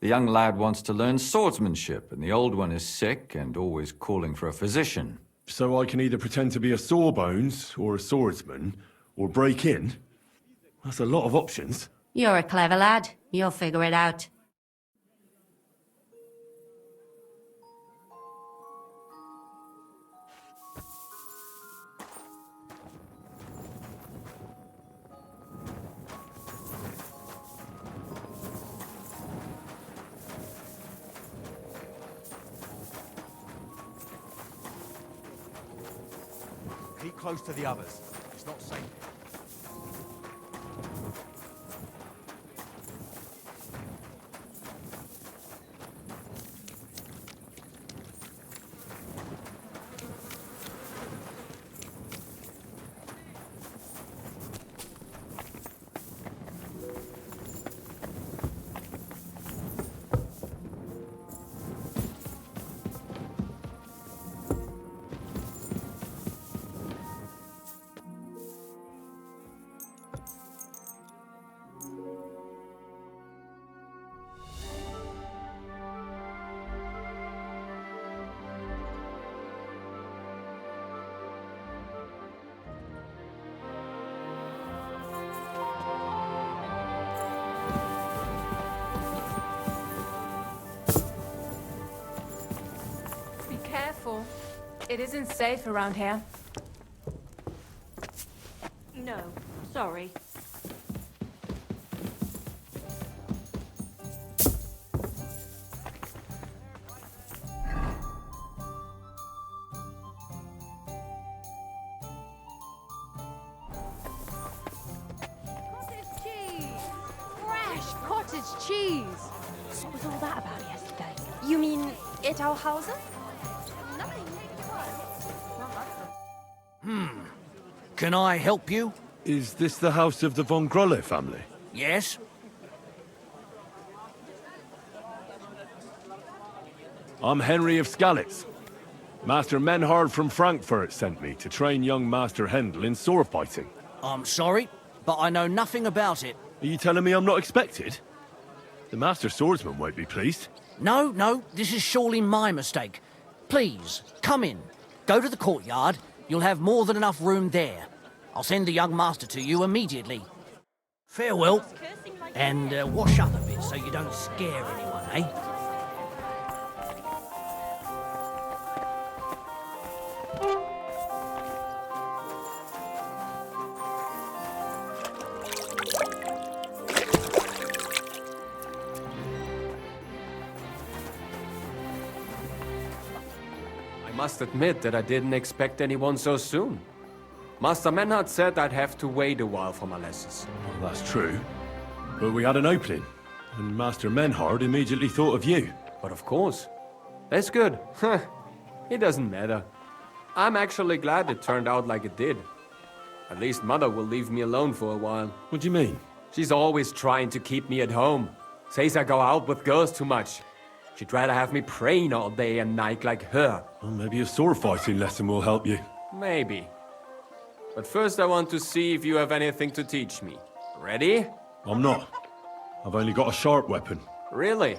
[SPEAKER 12] The young lad wants to learn swordsmanship, and the old one is sick and always calling for a physician.
[SPEAKER 3] So I can either pretend to be a sawbones, or a swordsman, or break in? That's a lot of options.
[SPEAKER 17] You're a clever lad. You'll figure it out.
[SPEAKER 21] Keep close to the others. It's not safe.
[SPEAKER 2] It isn't safe around here.
[SPEAKER 1] No, sorry.
[SPEAKER 2] Cottage cheese! Fresh cottage cheese! What was all that about yesterday?
[SPEAKER 14] You mean at our house?
[SPEAKER 16] Can I help you?
[SPEAKER 3] Is this the house of the Von Grolle family?
[SPEAKER 16] Yes?
[SPEAKER 3] I'm Henry of Skalitz. Master Menhard from Frankfurt sent me to train young Master Hendel in sword fighting.
[SPEAKER 16] I'm sorry, but I know nothing about it.
[SPEAKER 3] Are you telling me I'm not expected? The Master Swordsman won't be pleased.
[SPEAKER 16] No, this is surely my mistake. Please, come in. Go to the courtyard. You'll have more than enough room there. I'll send the young master to you immediately. Farewell. And wash up a bit so you don't scare anyone, eh?
[SPEAKER 7] I must admit that I didn't expect anyone so soon. Master Menhard said I'd have to wait a while for my lessons.
[SPEAKER 3] Well, that's true. But we had an opening, and Master Menhard immediately thought of you.
[SPEAKER 7] But of course. That's good. It doesn't matter. I'm actually glad it turned out like it did. At least Mother will leave me alone for a while.
[SPEAKER 4] What do you mean?
[SPEAKER 7] She's always trying to keep me at home. Says I go out with girls too much. She'd rather have me praying all day and night like her.
[SPEAKER 4] Well, maybe a sword fighting lesson will help you.
[SPEAKER 7] Maybe. But first I want to see if you have anything to teach me. Ready?
[SPEAKER 4] I'm not. I've only got a sharp weapon.
[SPEAKER 7] Really?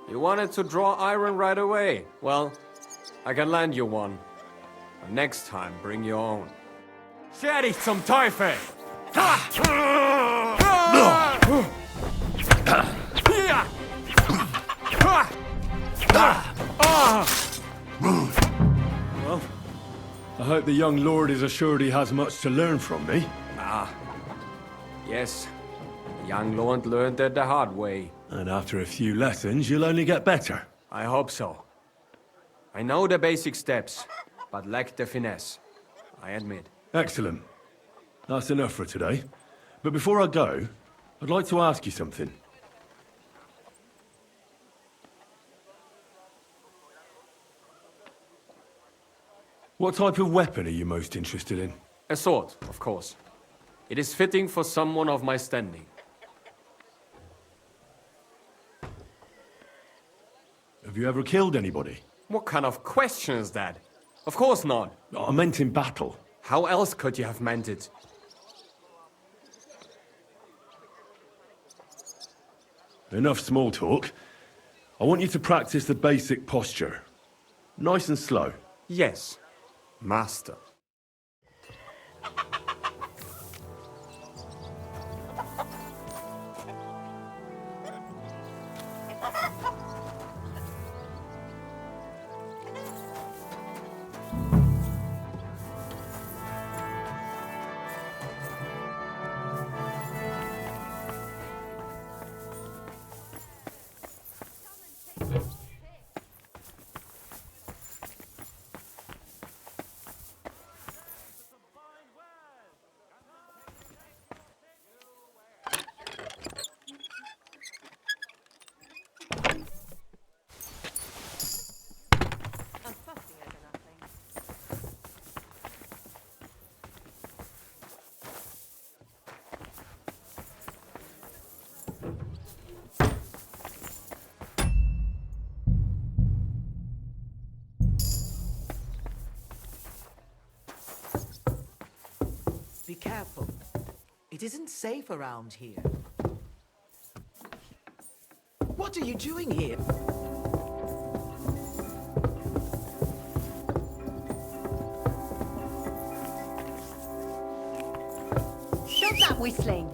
[SPEAKER 7] You wanted to draw iron right away. Well, I can lend you one. But next time, bring your own. Skär dich zum Teufel!
[SPEAKER 4] Well, I hope the young lord is assured he has much to learn from me.
[SPEAKER 7] Yes. The young lord learned it the hard way.
[SPEAKER 4] And after a few lessons, you'll only get better.
[SPEAKER 7] I hope so. I know the basic steps, but lack the finesse. I admit.
[SPEAKER 4] Excellent. That's enough for today. But before I go, I'd like to ask you something. What type of weapon are you most interested in?
[SPEAKER 7] A sword, of course. It is fitting for someone of my standing.
[SPEAKER 4] Have you ever killed anybody?
[SPEAKER 7] What kind of question is that? Of course not.
[SPEAKER 4] I meant in battle.
[SPEAKER 7] How else could you have meant it?
[SPEAKER 4] Enough small talk. I want you to practice the basic posture. Nice and slow.
[SPEAKER 7] Yes, master.
[SPEAKER 13] Be careful. It isn't safe around here. What are you doing here?
[SPEAKER 2] Stop that whistling!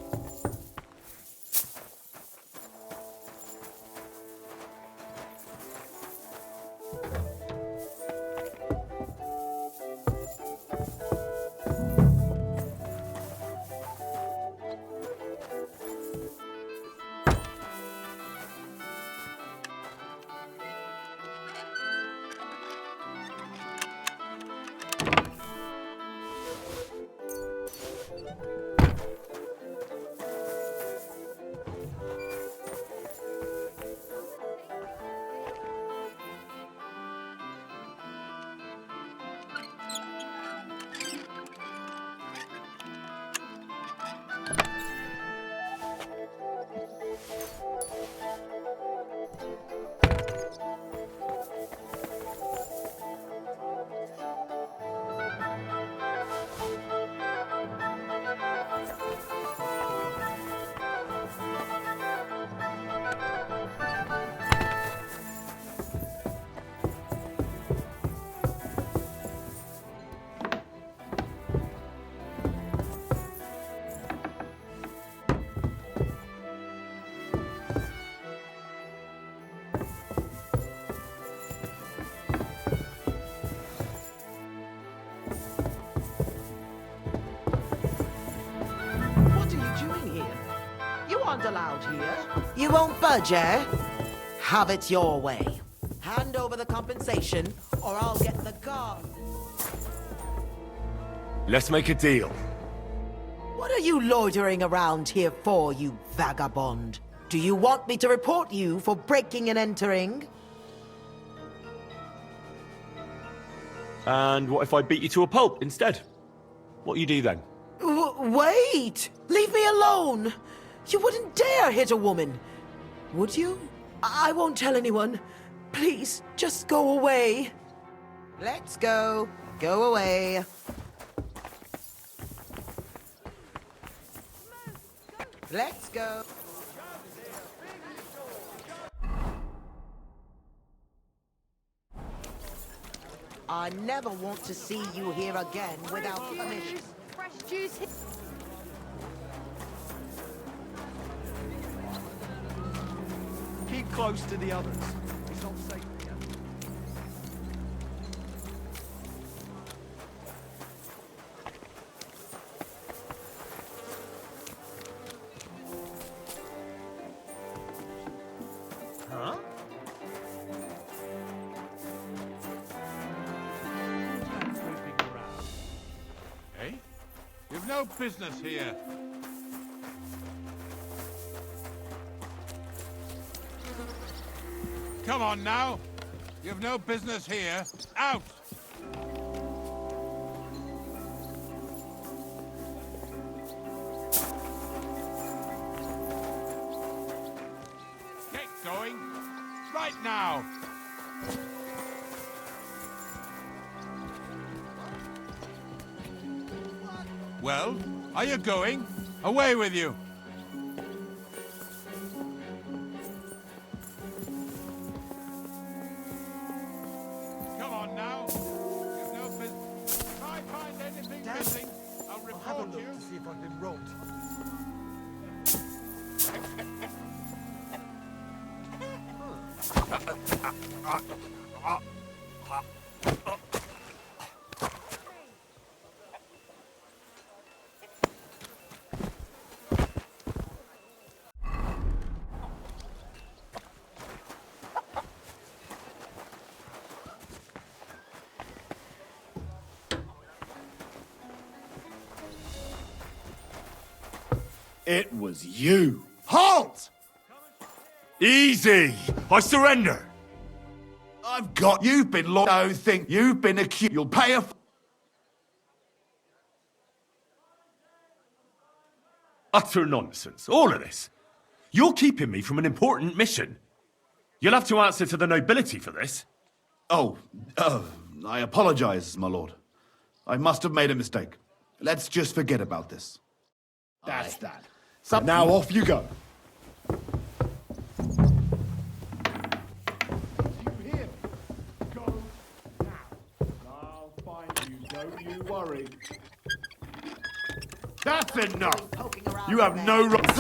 [SPEAKER 13] Allowed here. You won't budge, eh? Have it your way. Hand over the compensation, or I'll get the guard.
[SPEAKER 3] Let's make a deal.
[SPEAKER 13] What are you loitering around here for, you vagabond? Do you want me to report you for breaking and entering?
[SPEAKER 3] And what if I beat you to a pulp instead? What you do then?
[SPEAKER 13] Wait! Leave me alone! You wouldn't dare hit a woman! Would you? I won't tell anyone. Please, just go away. Let's go. Go away. Let's go. I never want to see you here again without permission.
[SPEAKER 2] Fresh juice.
[SPEAKER 21] Keep close to the others. It's not safe here. Huh?
[SPEAKER 19] Eh? You've no business here. Come on now. You've no business here. Out! Get going. Right now. Well, are you going? Away with you. Come on now. You've no business. If I find anything missing, I'll report you.
[SPEAKER 21] To see if I've been robbed.
[SPEAKER 19] It was you.
[SPEAKER 3] Halt! Easy! I surrender!
[SPEAKER 19] I've got. You've been locked. Don't think you've been accused. You'll pay a.
[SPEAKER 3] Utter nonsense, all of this. You're keeping me from an important mission. You'll have to answer to the nobility for this.
[SPEAKER 19] I apologize, my lord. I must have made a mistake. Let's just forget about this. That's that. So now off you go. You worry. That's enough! You have no right.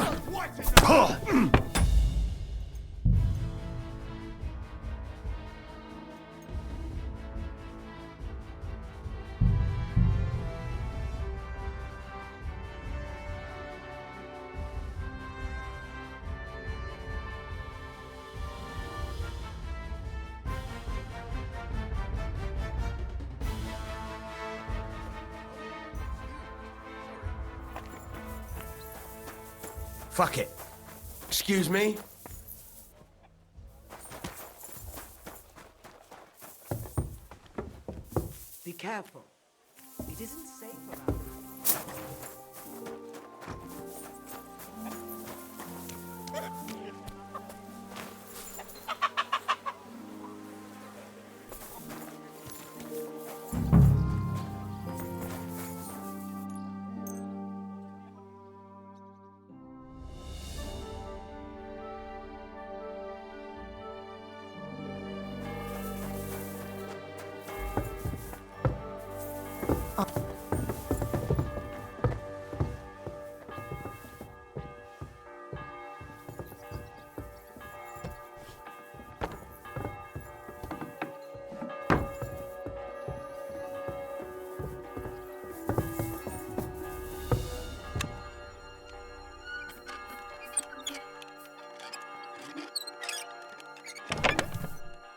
[SPEAKER 6] Fuck it. Excuse me?
[SPEAKER 13] Be careful. It isn't safe around here.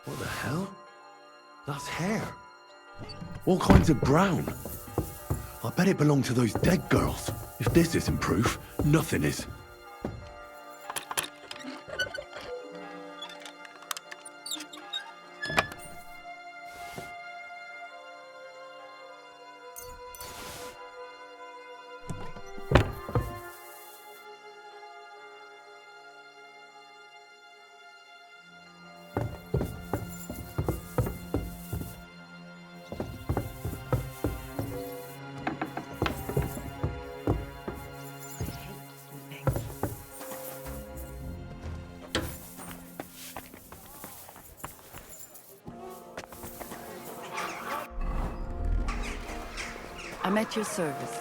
[SPEAKER 3] What the hell? That's hair. All kinds of brown. I bet it belonged to those dead girls. If this isn't proof, nothing is.
[SPEAKER 10] I'm at your service.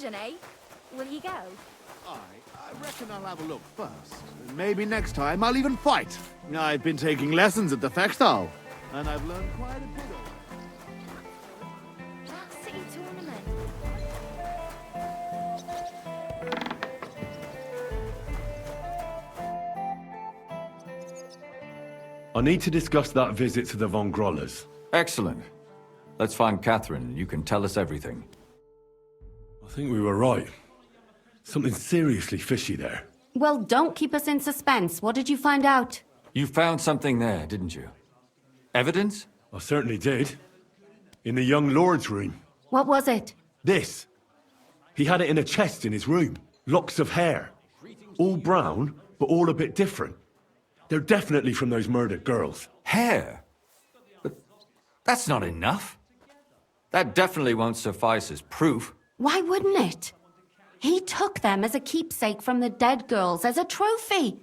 [SPEAKER 14] Eh? Will you go?
[SPEAKER 19] I reckon I'll have a look first. Maybe next time I'll even fight. I've been taking lessons at the Fechtal, and I've learned quite a bit of
[SPEAKER 14] That city tournament.
[SPEAKER 3] I need to discuss that visit to the Von Grollers.
[SPEAKER 12] Excellent. Let's find Catherine. You can tell us everything.
[SPEAKER 3] I think we were right. Something seriously fishy there.
[SPEAKER 17] Well, don't keep us in suspense. What did you find out?
[SPEAKER 12] You found something there, didn't you? Evidence?
[SPEAKER 3] I certainly did. In the young lord's room.
[SPEAKER 17] What was it?
[SPEAKER 3] This. He had it in a chest in his room. Locks of hair. All brown, but all a bit different. They're definitely from those murdered girls.
[SPEAKER 12] Hair? But that's not enough. That definitely won't suffice as proof.
[SPEAKER 17] Why wouldn't it? He took them as a keepsake from the dead girls, as a trophy.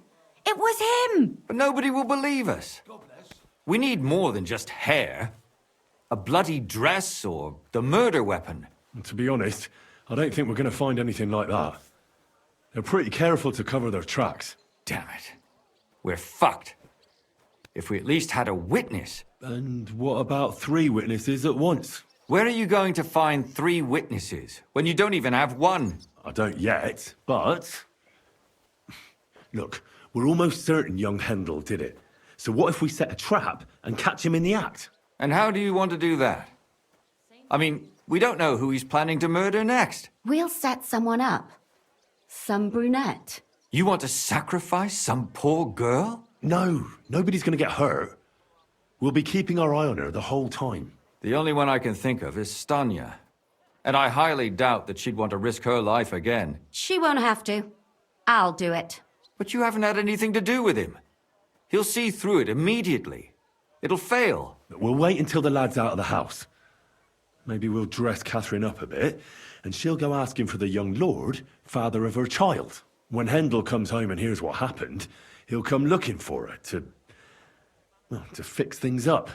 [SPEAKER 17] It was him!
[SPEAKER 12] But nobody will believe us. We need more than just hair. A bloody dress or the murder weapon.
[SPEAKER 3] And to be honest, I don't think we're going to find anything like that. They're pretty careful to cover their tracks.
[SPEAKER 12] Damn it. We're fucked. If we at least had a witness.
[SPEAKER 3] And what about 3 witnesses at once?
[SPEAKER 12] Where are you going to find 3 witnesses when you don't even have one?
[SPEAKER 3] I don't yet, but... Look, we're almost certain young Hendel did it. So what if we set a trap and catch him in the act?
[SPEAKER 12] And how do you want to do that? I mean, we don't know who he's planning to murder next.
[SPEAKER 17] We'll set someone up. Some brunette.
[SPEAKER 12] You want to sacrifice some poor girl?
[SPEAKER 3] No, nobody's going to get hurt. We'll be keeping our eye on her the whole time.
[SPEAKER 12] The only one I can think of is Stanya. And I highly doubt that she'd want to risk her life again.
[SPEAKER 17] She won't have to. I'll do it.
[SPEAKER 12] But you haven't had anything to do with him. He'll see through it immediately. It'll fail.
[SPEAKER 3] We'll wait until the lad's out of the house. Maybe we'll dress Catherine up a bit, and she'll go asking for the young lord, father of her child. When Hendel comes home and hears what happened, he'll come looking for her to fix things up.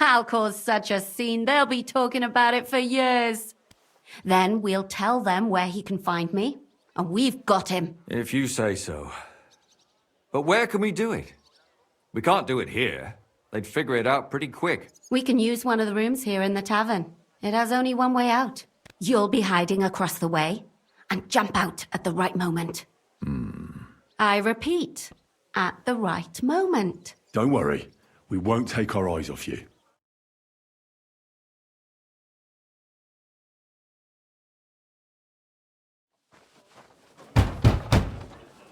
[SPEAKER 17] I'll cause such a scene, they'll be talking about it for years. Then we'll tell them where he can find me, and we've got him.
[SPEAKER 12] If you say so. But where can we do it? We can't do it here. They'd figure it out pretty quick.
[SPEAKER 17] We can use one of the rooms here in the tavern. It has only one way out. You'll be hiding across the way, and jump out at the right moment. I repeat, at the right moment.
[SPEAKER 3] Don't worry. We won't take our eyes off you.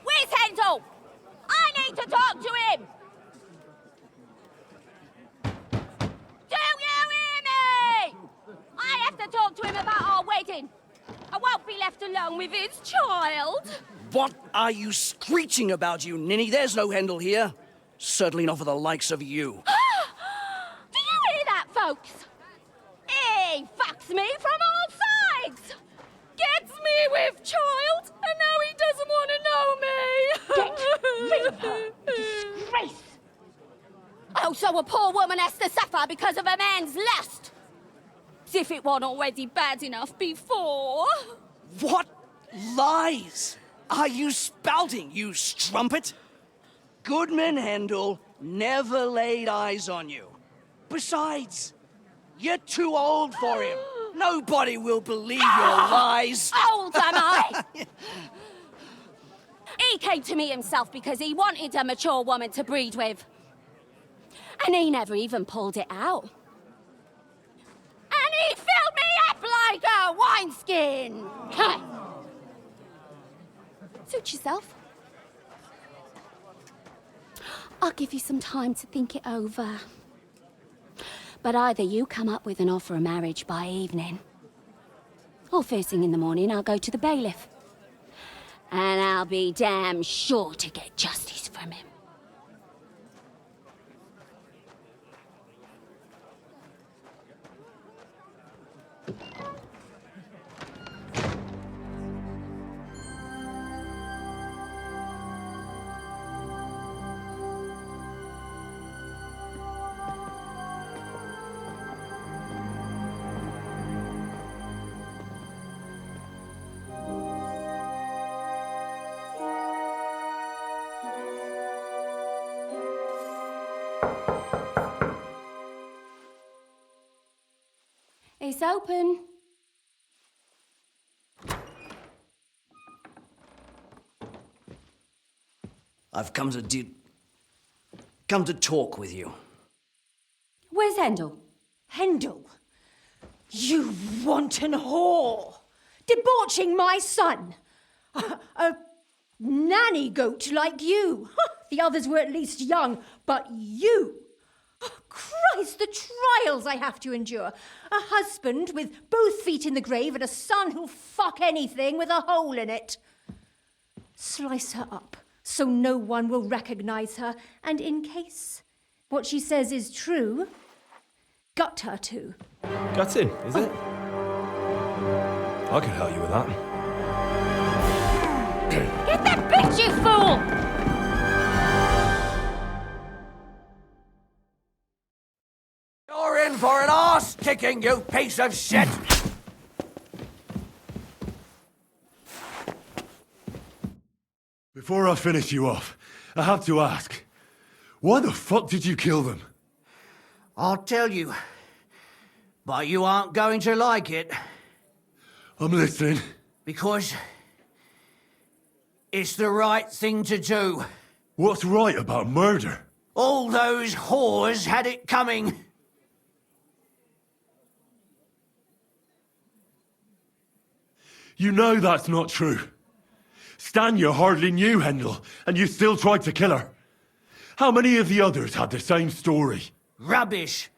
[SPEAKER 14] Where's Hendel? I need to talk to him! Do you hear me? I have to talk to him about our wedding. I won't be left alone with his child.
[SPEAKER 18] What are you screeching about, you ninny? There's no Hendel here. Certainly not for the likes of you.
[SPEAKER 14] Do you hear that, folks? He fucks me from all sides. Gets me with child, and now he doesn't want to know me. Get rid of her. Disgrace. Oh, so a poor woman has to suffer because of a man's lust. As if it wasn't already bad enough before.
[SPEAKER 18] What lies are you spouting, you strumpet? Goodman Hendel never laid eyes on you. Besides, you're too old for him. Nobody will believe your lies.
[SPEAKER 14] Old am I? He came to me himself because he wanted a mature woman to breed with. And he never even pulled it out. And he filled me up like a wineskin. Suit yourself. I'll give you some time to think it over. But either you come up with an offer of marriage by evening, or first thing in the morning I'll go to the bailiff. And I'll be damn sure to get justice from him.
[SPEAKER 17] open.
[SPEAKER 18] I've come to talk with you.
[SPEAKER 17] Where's Hendel?
[SPEAKER 14] Hendel, you wanton whore! Debauching my son! A nanny goat like you! The others were at least young, but you! Christ, the trials I have to endure! A husband with both feet in the grave and a son who'll fuck anything with a hole in it. Slice her up so no one will recognize her, and in case what she says is true, gut her too.
[SPEAKER 8] Gutting, is it? I could help you with that.
[SPEAKER 14] Get that bitch, you fool!
[SPEAKER 16] You're in for an arse kicking, you piece of shit!
[SPEAKER 4] Before I finish you off, I have to ask, why the fuck did you kill them?
[SPEAKER 16] I'll tell you, but you aren't going to like it.
[SPEAKER 4] I'm listening.
[SPEAKER 16] Because it's the right thing to do.
[SPEAKER 4] What's right about murder?
[SPEAKER 16] All those whores had it coming.
[SPEAKER 4] You know that's not true. Stanya hardly knew Hendel, and you still tried to kill her. How many of the others had the same story?
[SPEAKER 16] Rubbish.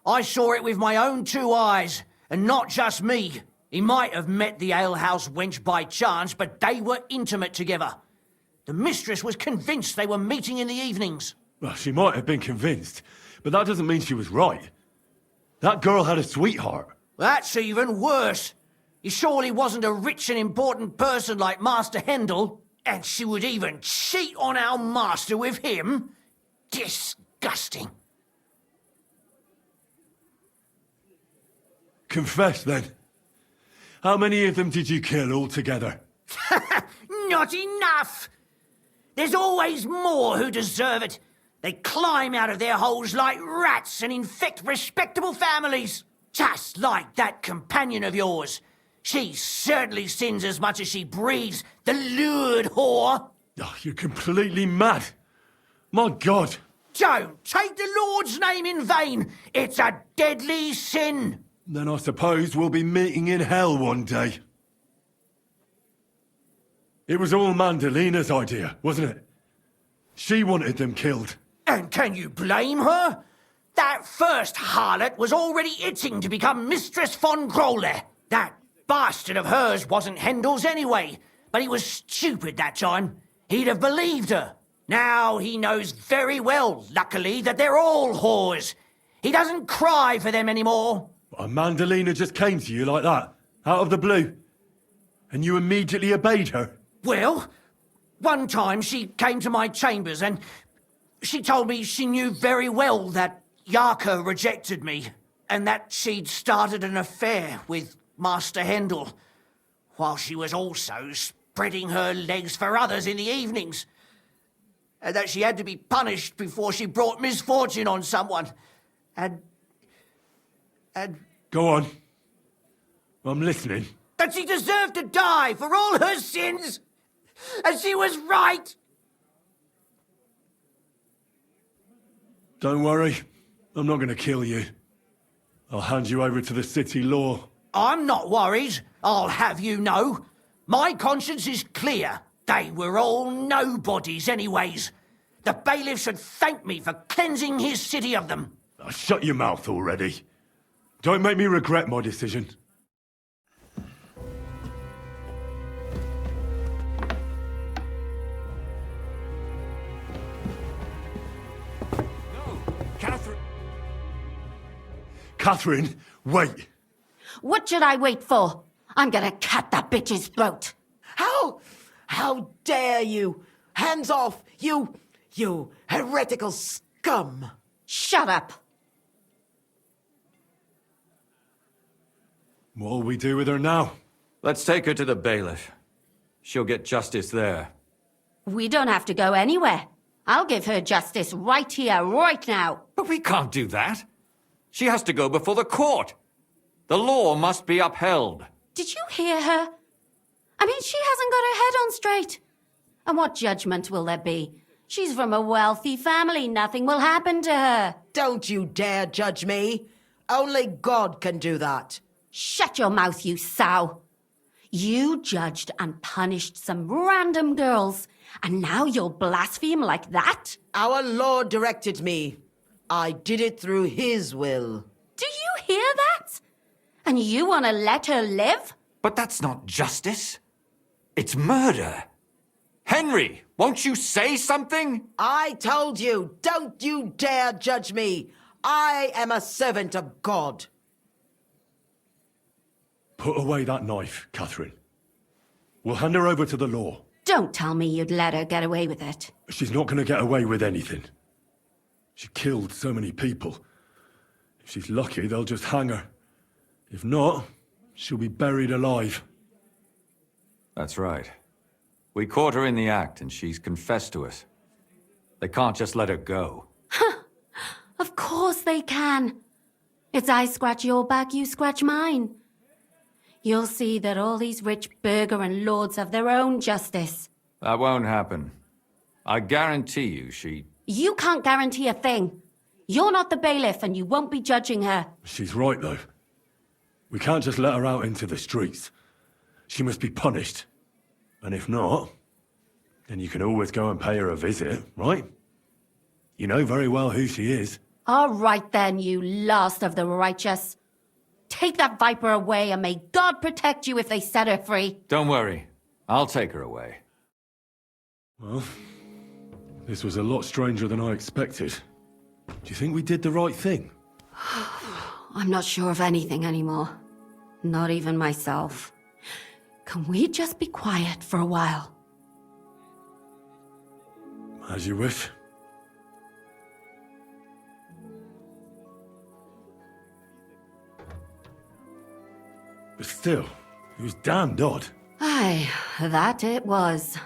[SPEAKER 16] I saw it with my own 2 eyes, and not just me. He might have met the alehouse wench by chance, but they were intimate together. The mistress was convinced they were meeting in the evenings.
[SPEAKER 4] Well, she might have been convinced, but that doesn't mean she was right. That girl had a sweetheart.
[SPEAKER 16] That's even worse. He surely wasn't a rich and important person like Master Hendel, and she would even cheat on our master with him? Disgusting.
[SPEAKER 4] Confess, then. How many of them did you kill altogether?
[SPEAKER 16] Not enough! There's always more who deserve it. They climb out of their holes like rats and infect respectable families. Just like that companion of yours. She certainly sins as much as she breathes, the lured whore.
[SPEAKER 4] Oh, you're completely mad. My God.
[SPEAKER 16] Don't take the Lord's name in vain. It's a deadly sin.
[SPEAKER 4] Then I suppose we'll be meeting in hell one day. It was all Mandalina's idea, wasn't it? She wanted them killed.
[SPEAKER 16] And can you blame her? That first harlot was already itching to become Mistress von Grolle. That bastard of hers wasn't Hendel's anyway, but he was stupid that time. He'd have believed her. Now he knows very well, luckily, that they're all whores. He doesn't cry for them anymore.
[SPEAKER 4] And Mandalina just came to you like that, out of the blue, and you immediately obeyed her?
[SPEAKER 16] Well, one time she came to my chambers and she told me she knew very well that Yarka rejected me and that she'd started an affair with Master Hendel, while she was also spreading her legs for others in the evenings. And that she had to be punished before she brought misfortune on someone. And...
[SPEAKER 4] Go on. I'm listening.
[SPEAKER 16] That she deserved to die for all her sins. And she was right.
[SPEAKER 4] Don't worry. I'm not going to kill you. I'll hand you over to the city law.
[SPEAKER 16] I'm not worried, I'll have you know. My conscience is clear. They were all nobodies anyways. The bailiff should thank me for cleansing his city of them.
[SPEAKER 4] Oh, shut your mouth already. Don't make me regret my decision. Catherine, wait.
[SPEAKER 17] What should I wait for? I'm gonna cut that bitch's throat.
[SPEAKER 13] How dare you? Hands off, you heretical scum.
[SPEAKER 17] Shut up.
[SPEAKER 4] What'll we do with her now?
[SPEAKER 12] Let's take her to the bailiff. She'll get justice there.
[SPEAKER 17] We don't have to go anywhere. I'll give her justice right here, right now.
[SPEAKER 12] But we can't do that. She has to go before the court. The law must be upheld.
[SPEAKER 17] Did you hear her? I mean, she hasn't got her head on straight. And what judgment will there be? She's from a wealthy family. Nothing will happen to her.
[SPEAKER 13] Don't you dare judge me. Only God can do that.
[SPEAKER 17] Shut your mouth, you sow. You judged and punished some random girls, and now you'll blaspheme like that?
[SPEAKER 13] Our Lord directed me. I did it through His will.
[SPEAKER 17] Do you hear that? And you want to let her live?
[SPEAKER 12] But that's not justice. It's murder. Henry, won't you say something?
[SPEAKER 13] I told you, don't you dare judge me. I am a servant of God.
[SPEAKER 3] Put away that knife, Catherine. We'll hand her over to the law.
[SPEAKER 17] Don't tell me you'd let her get away with it.
[SPEAKER 3] She's not going to get away with anything. She killed so many people. If she's lucky, they'll just hang her. If not, she'll be buried alive.
[SPEAKER 12] That's right. We caught her in the act, and she's confessed to us. They can't just let her go.
[SPEAKER 17] Of course they can. It's I scratch your back, you scratch mine. You'll see that all these rich burgher and lords have their own justice.
[SPEAKER 12] That won't happen. I guarantee you she...
[SPEAKER 17] You can't guarantee a thing. You're not the bailiff, and you won't be judging her.
[SPEAKER 3] She's right, though. We can't just let her out into the streets. She must be punished. And if not, then you can always go and pay her a visit, right? You know very well who she is.
[SPEAKER 17] All right then, you last of the righteous. Take that viper away, and may God protect you if they set her free.
[SPEAKER 12] Don't worry. I'll take her away.
[SPEAKER 3] Well, this was a lot stranger than I expected. Do you think we did the right thing?
[SPEAKER 17] I'm not sure of anything anymore. Not even myself. Can we just be quiet for a while?
[SPEAKER 3] As you wish. But still, it was damned odd.
[SPEAKER 17] Aye, that it was.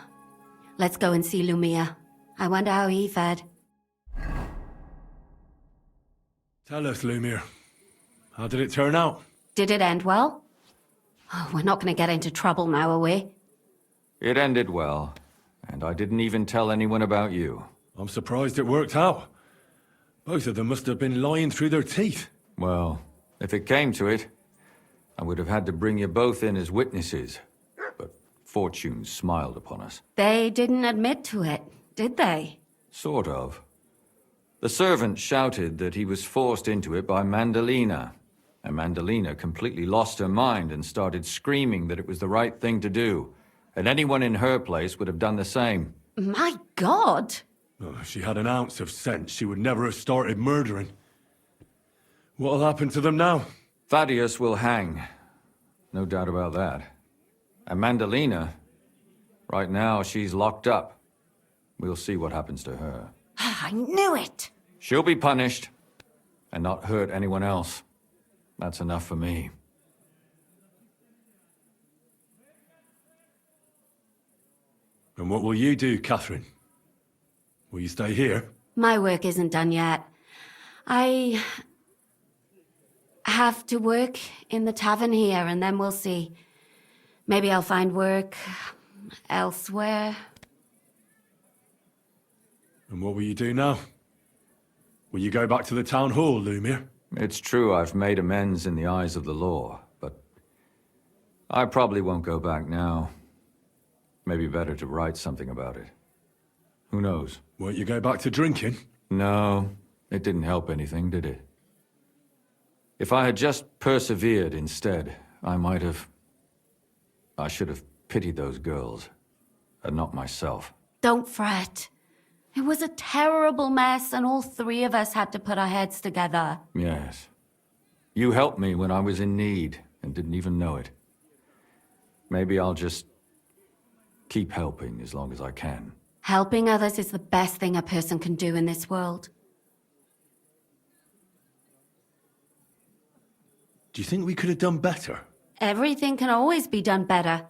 [SPEAKER 17] Let's go and see Lumia. I wonder how he fared.
[SPEAKER 3] Tell us, Lumir. How did it turn out?
[SPEAKER 17] Did it end well? Oh, we're not going to get into trouble now, are we?
[SPEAKER 12] It ended well, and I didn't even tell anyone about you.
[SPEAKER 3] I'm surprised it worked out. Both of them must have been lying through their teeth.
[SPEAKER 12] Well, if it came to it, I would have had to bring you both in as witnesses. But fortune smiled upon us.
[SPEAKER 17] They didn't admit to it, did they?
[SPEAKER 12] Sort of. The servant shouted that he was forced into it by Mandalina. And Mandalina completely lost her mind and started screaming that it was the right thing to do. And anyone in her place would have done the same.
[SPEAKER 17] My God!
[SPEAKER 3] Oh, if she had an ounce of sense, she would never have started murdering. What'll happen to them now?
[SPEAKER 12] Thaddeus will hang. No doubt about that. And Mandalina, right now she's locked up. We'll see what happens to her.
[SPEAKER 17] I knew it!
[SPEAKER 12] She'll be punished, and not hurt anyone else. That's enough for me.
[SPEAKER 3] And what will you do, Catherine? Will you stay here?
[SPEAKER 17] My work isn't done yet. I have to work in the tavern here, and then we'll see. Maybe I'll find work elsewhere.
[SPEAKER 3] And what will you do now? Will you go back to the town hall, Lumir?
[SPEAKER 12] It's true I've made amends in the eyes of the law, but I probably won't go back now. Maybe better to write something about it. Who knows?
[SPEAKER 3] Won't you go back to drinking?
[SPEAKER 12] No, it didn't help anything, did it? If I had just persevered instead, I should have pitied those girls, and not myself.
[SPEAKER 17] Don't fret. It was a terrible mess, and all three of us had to put our heads together.
[SPEAKER 12] Yes. You helped me when I was in need, and didn't even know it. Maybe I'll just keep helping as long as I can.
[SPEAKER 17] Helping others is the best thing a person can do in this world.
[SPEAKER 3] Do you think we could have done better?
[SPEAKER 17] Everything can always be done better.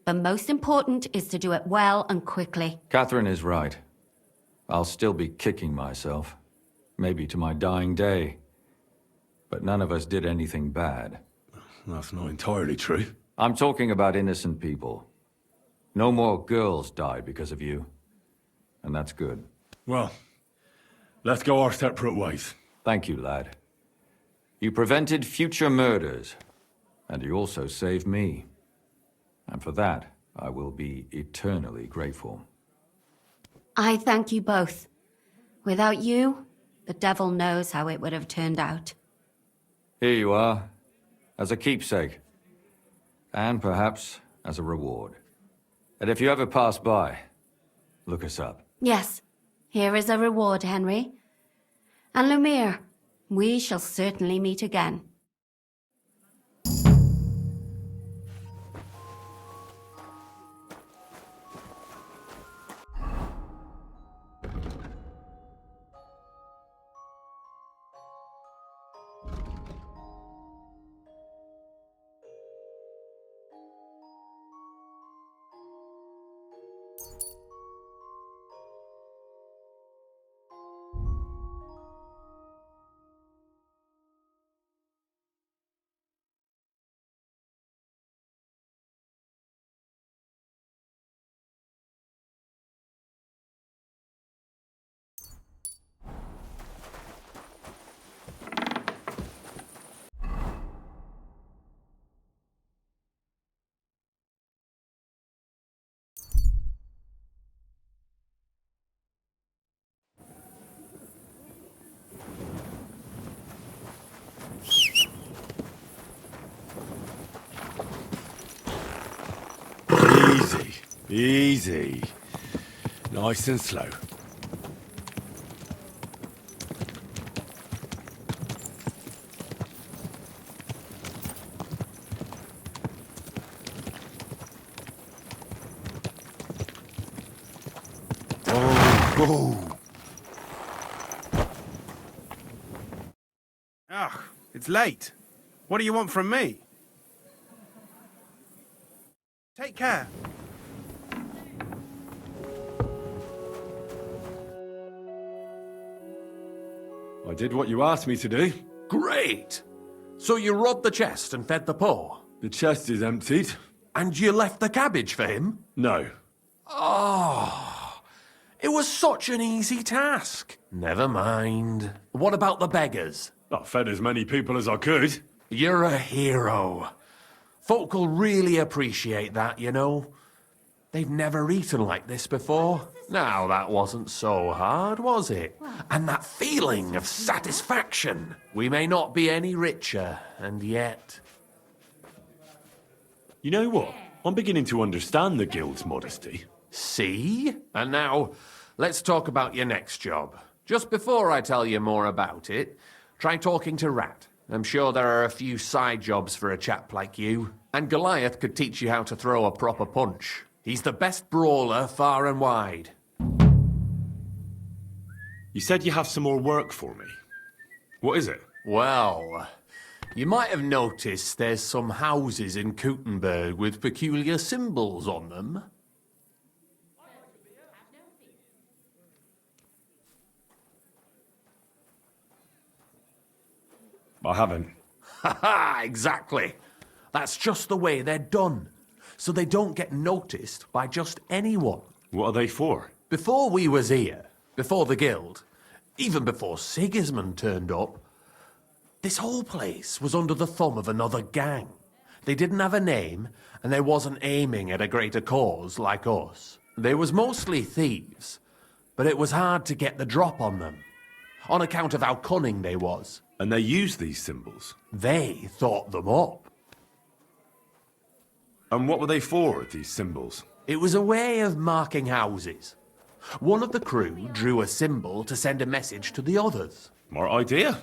[SPEAKER 17] But most important is to do it well and quickly.
[SPEAKER 12] Catherine is right. I'll still be kicking myself. Maybe to my dying day. But none of us did anything bad.
[SPEAKER 4] That's not entirely true.
[SPEAKER 12] I'm talking about innocent people. No more girls die because of you. And that's good.
[SPEAKER 4] Well, let's go our separate ways.
[SPEAKER 12] Thank you, lad. You prevented future murders, and you also saved me. And for that, I will be eternally grateful.
[SPEAKER 17] I thank you both. Without you, the devil knows how it would have turned out.
[SPEAKER 12] Here you are, as a keepsake. And perhaps as a reward. And if you ever pass by, look us up.
[SPEAKER 17] Yes, here is a reward, Henry. And Lumiere, we shall certainly meet again.
[SPEAKER 4] Easy. Easy. Nice and slow.
[SPEAKER 9] Oh. Ugh, it's late. What do you want from me? Take care.
[SPEAKER 4] I did what you asked me to do.
[SPEAKER 21] Great! So you robbed the chest and fed the poor?
[SPEAKER 4] The chest is emptied.
[SPEAKER 21] And you left the cabbage for him?
[SPEAKER 4] No.
[SPEAKER 21] Oh, it was such an easy task. Never mind. What about the beggars?
[SPEAKER 4] I fed as many people as I could.
[SPEAKER 21] You're a hero. Folk will really appreciate that, you know. They've never eaten like this before. Now, that wasn't so hard, was it? And that feeling of satisfaction. We may not be any richer, and yet...
[SPEAKER 4] You know what? I'm beginning to understand the guild's modesty.
[SPEAKER 21] See? And now, let's talk about your next job. Just before I tell you more about it, try talking to Rat. I'm sure there are a few side jobs for a chap like you. And Goliath could teach you how to throw a proper punch. He's the best brawler far and wide.
[SPEAKER 4] You said you have some more work for me. What is it?
[SPEAKER 21] Well, you might have noticed there's some houses in Kuttenberg with peculiar symbols on them.
[SPEAKER 4] I haven't.
[SPEAKER 21] Ha-ha, exactly. That's just the way they're done. So they don't get noticed by just anyone.
[SPEAKER 4] What are they for?
[SPEAKER 21] Before we was here, before the guild, even before Sigismund turned up, this whole place was under the thumb of another gang. They didn't have a name, and they wasn't aiming at a greater cause like us. They was mostly thieves, but it was hard to get the drop on them, on account of how cunning they was.
[SPEAKER 4] And they used these symbols?
[SPEAKER 21] They thought them up.
[SPEAKER 4] And what were they for, these symbols?
[SPEAKER 21] It was a way of marking houses. One of the crew drew a symbol to send a message to the others.
[SPEAKER 4] More idea.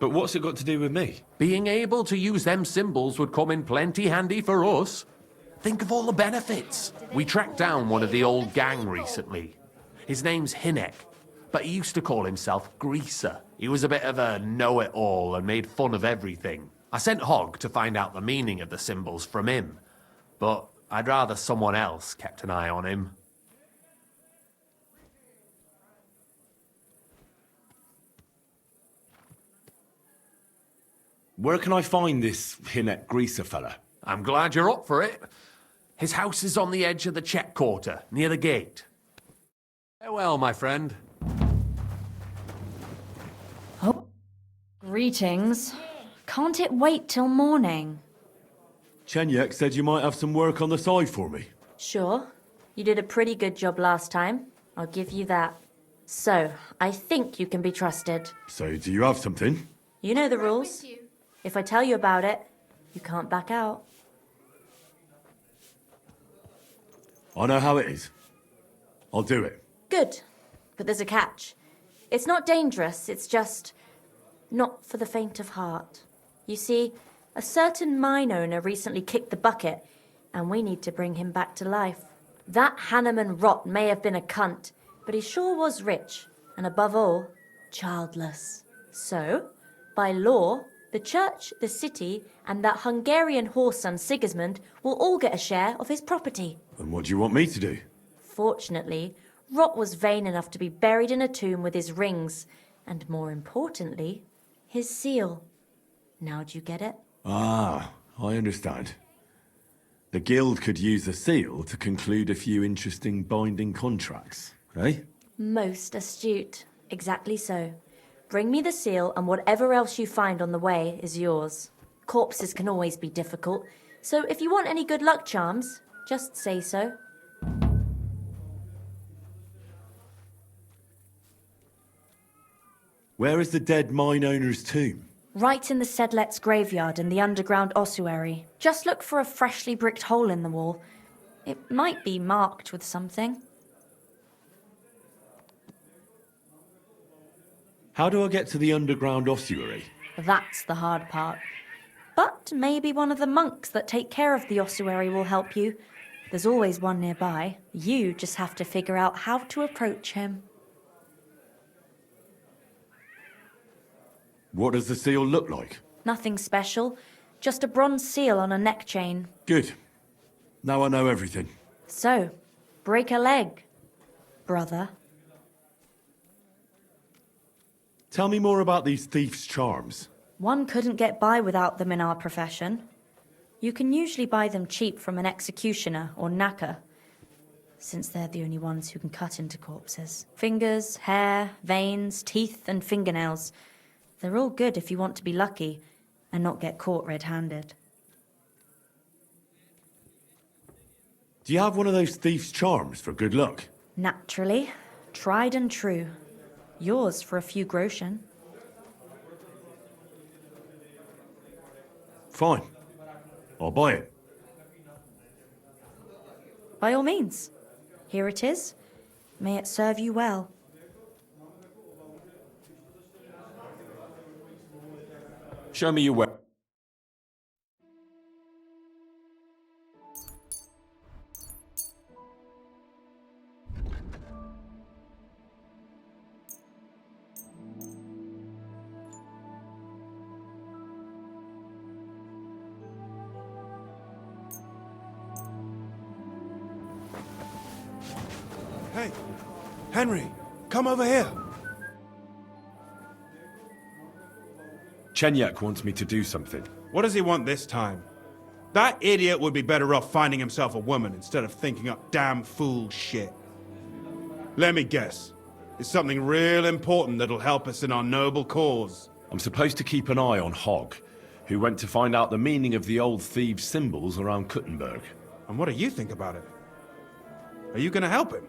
[SPEAKER 4] But what's it got to do with me?
[SPEAKER 21] Being able to use them symbols would come in plenty handy for us. Think of all the benefits. We tracked down one of the old gang recently. His name's Hinek, but he used to call himself Greaser. He was a bit of a know-it-all and made fun of everything. I sent Hogg to find out the meaning of the symbols from him, but I'd rather someone else kept an eye on him.
[SPEAKER 4] Where can I find this Hinnet Greaser fella?
[SPEAKER 21] I'm glad you're up for it. His house is on the edge of the check quarter, near the gate.
[SPEAKER 7] Farewell, my friend.
[SPEAKER 1] Oh. Greetings. Can't it wait till morning?
[SPEAKER 4] Chenyek said you might have some work on the side for me.
[SPEAKER 1] Sure. You did a pretty good job last time. I'll give you that. So, I think you can be trusted.
[SPEAKER 4] So, do you have something?
[SPEAKER 1] You know the rules. If I tell you about it, you can't back out.
[SPEAKER 4] I know how it is. I'll do it.
[SPEAKER 1] Good. But there's a catch. It's not dangerous, it's just not for the faint of heart. You see, a certain mine owner recently kicked the bucket, and we need to bring him back to life. That Hanneman rot may have been a cunt, but he sure was rich, and above all, childless. So, by law, the church, the city, and that Hungarian whoreson Sigismund will all get a share of his property.
[SPEAKER 4] And what do you want me to do?
[SPEAKER 1] Fortunately, Rot was vain enough to be buried in a tomb with his rings, and more importantly, his seal. Now do you get it?
[SPEAKER 4] Ah, I understand. The guild could use the seal to conclude a few interesting binding contracts, eh?
[SPEAKER 1] Most astute. Exactly so. Bring me the seal, and whatever else you find on the way is yours. Corpses can always be difficult, so if you want any good luck charms, just say so.
[SPEAKER 4] Where is the dead mine owner's tomb?
[SPEAKER 1] Right in the Sedlet's graveyard in the underground ossuary. Just look for a freshly bricked hole in the wall. It might be marked with something.
[SPEAKER 4] How do I get to the underground ossuary?
[SPEAKER 1] That's the hard part. But maybe one of the monks that take care of the ossuary will help you. There's always one nearby. You just have to figure out how to approach him.
[SPEAKER 4] What does the seal look like?
[SPEAKER 1] Nothing special. Just a bronze seal on a neck chain.
[SPEAKER 4] Good. Now I know everything.
[SPEAKER 1] So, break a leg, brother.
[SPEAKER 4] Tell me more about these thieves' charms.
[SPEAKER 1] One couldn't get by without them in our profession. You can usually buy them cheap from an executioner or knacker, since they're the only ones who can cut into corpses. Fingers, hair, veins, teeth, and fingernails. They're all good if you want to be lucky and not get caught red-handed.
[SPEAKER 4] Do you have one of those thieves' charms for good luck?
[SPEAKER 1] Naturally. Tried and true. Yours for a few groschen.
[SPEAKER 4] Fine. I'll buy it.
[SPEAKER 1] By all means. Here it is. May it serve you well.
[SPEAKER 4] Show me your way.
[SPEAKER 9] Hey, Henry, come over here.
[SPEAKER 4] Chenyek wants me to do something.
[SPEAKER 9] What does he want this time? That idiot would be better off finding himself a woman instead of thinking up damn fool shit. Let me guess. It's something real important that'll help us in our noble cause.
[SPEAKER 4] I'm supposed to keep an eye on Hogg, who went to find out the meaning of the old thieves' symbols around Kuttenberg.
[SPEAKER 9] And what do you think about it? Are you gonna help him?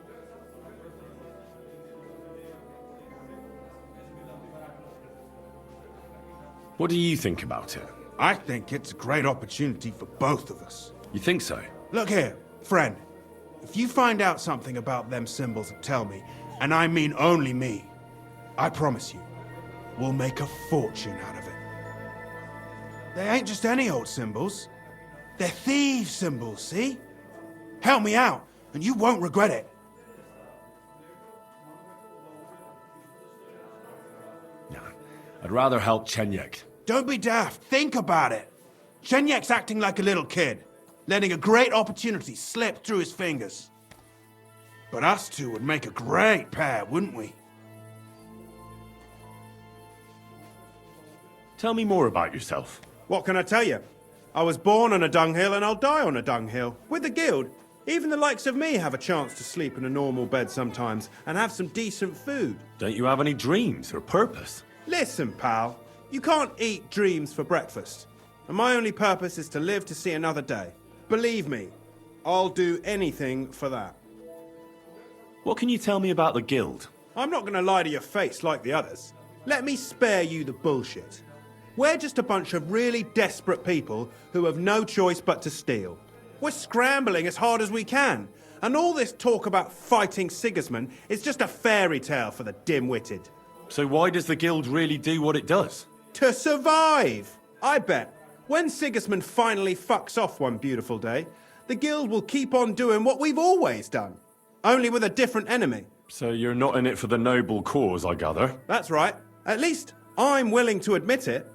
[SPEAKER 4] What do you think about it?
[SPEAKER 9] I think it's a great opportunity for both of us.
[SPEAKER 4] You think so?
[SPEAKER 9] Look here, friend. If you find out something about them symbols and tell me, and I mean only me, I promise you, we'll make a fortune out of it. They ain't just any old symbols. They're thieves' symbols, see? Help me out, and you won't regret it.
[SPEAKER 4] I'd rather help Chenyek.
[SPEAKER 9] Don't be daft. Think about it. Chenyek's acting like a little kid, letting a great opportunity slip through his fingers. But us two would make a great pair, wouldn't we?
[SPEAKER 3] Tell me more about yourself.
[SPEAKER 9] What can I tell you? I was born on a dunghill and I'll die on a dunghill. With the guild, even the likes of me have a chance to sleep in a normal bed sometimes and have some decent food.
[SPEAKER 3] Don't you have any dreams or purpose?
[SPEAKER 9] Listen, pal, you can't eat dreams for breakfast. And my only purpose is to live to see another day. Believe me, I'll do anything for that.
[SPEAKER 3] What can you tell me about the guild?
[SPEAKER 9] I'm not going to lie to your face like the others. Let me spare you the bullshit. We're just a bunch of really desperate people who have no choice but to steal. We're scrambling as hard as we can, and all this talk about fighting Sigismund is just a fairy tale for the dim-witted.
[SPEAKER 3] So why does the guild really do what it does?
[SPEAKER 9] To survive! I bet. When Sigismund finally fucks off one beautiful day, the guild will keep on doing what we've always done, only with a different enemy.
[SPEAKER 3] So you're not in it for the noble cause, I gather?
[SPEAKER 9] That's right. At least I'm willing to admit it.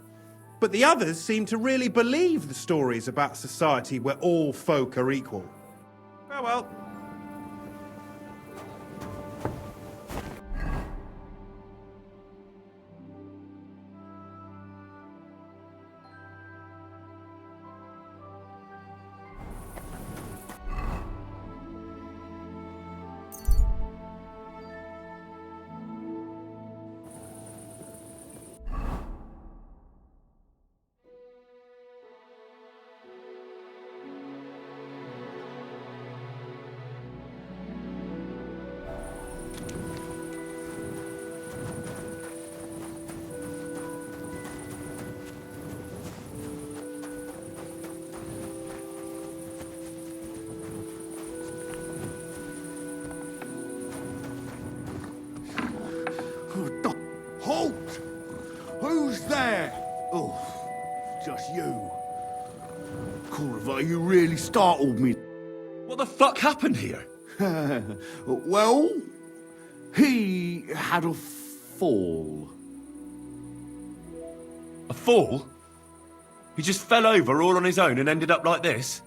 [SPEAKER 9] But the others seem to really believe the stories about society where all folk are equal. Farewell.
[SPEAKER 19] Halt! Who's there? Oh, just you. Corva, you really startled me.
[SPEAKER 3] What the fuck happened here?
[SPEAKER 19] Well, he had a fall.
[SPEAKER 3] A fall? He just fell over all on his own and ended up like this?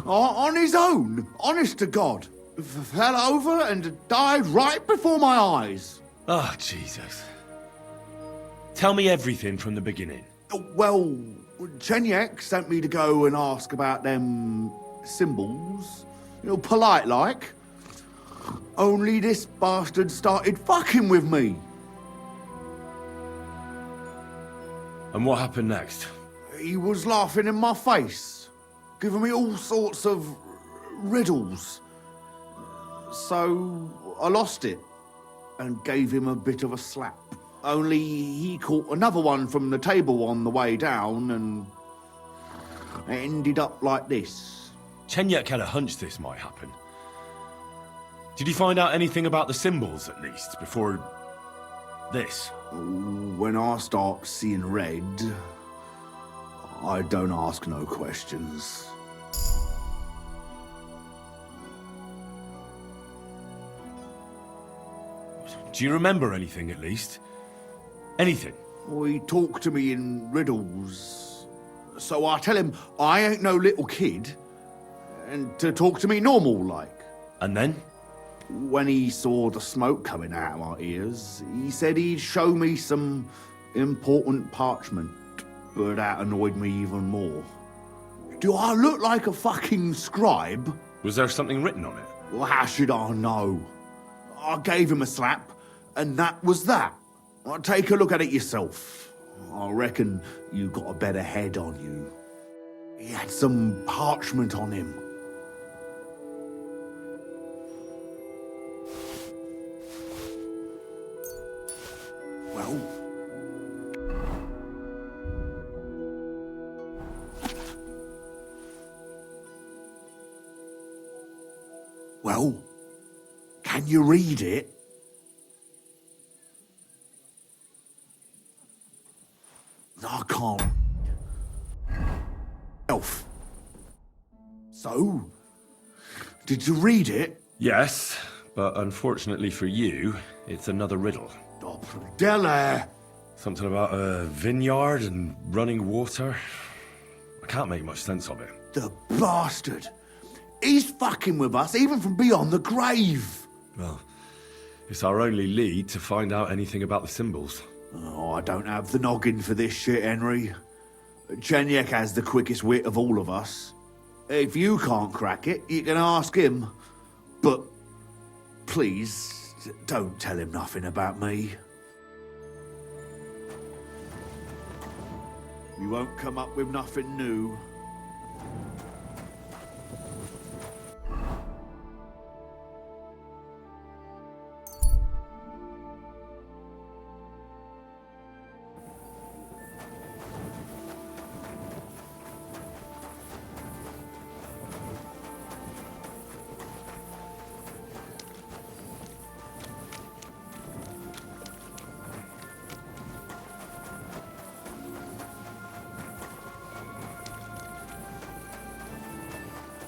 [SPEAKER 19] On his own, honest to God. Fell over and died right before my eyes.
[SPEAKER 3] Oh, Jesus. Tell me everything from the beginning.
[SPEAKER 19] Well, Chenyek sent me to go and ask about them symbols. You know, polite like. Only this bastard started fucking with me.
[SPEAKER 3] And what happened next?
[SPEAKER 19] He was laughing in my face, giving me all sorts of riddles. So I lost it and gave him a bit of a slap. Only he caught another one from the table on the way down and it ended up like this.
[SPEAKER 3] Chenyek had a hunch this might happen. Did you find out anything about the symbols, at least, before this?
[SPEAKER 19] When I start seeing red, I don't ask no questions.
[SPEAKER 3] Do you remember anything, at least? Anything?
[SPEAKER 19] Well, he talked to me in riddles. So I tell him I ain't no little kid, and to talk to me normal like.
[SPEAKER 3] And then?
[SPEAKER 19] When he saw the smoke coming out of my ears, he said he'd show me some important parchment, but that annoyed me even more. Do I look like a fucking scribe?
[SPEAKER 3] Was there something written on it?
[SPEAKER 19] Well, how should I know? I gave him a slap, and that was that. Well, take a look at it yourself. I reckon you got a better head on you. He had some parchment on him. Well... Well, can you read it? I can't. Elf. So, did you read it?
[SPEAKER 3] Yes, but unfortunately for you, it's another riddle.
[SPEAKER 19] Oh, Dele!
[SPEAKER 3] Something about a vineyard and running water. I can't make much sense of it.
[SPEAKER 19] The bastard! He's fucking with us, even from beyond the grave!
[SPEAKER 3] Well, it's our only lead to find out anything about the symbols.
[SPEAKER 19] Oh, I don't have the noggin for this shit, Henry. Chenyek has the quickest wit of all of us. If you can't crack it, you can ask him. But please, don't tell him nothing about me. We won't come up with nothing new.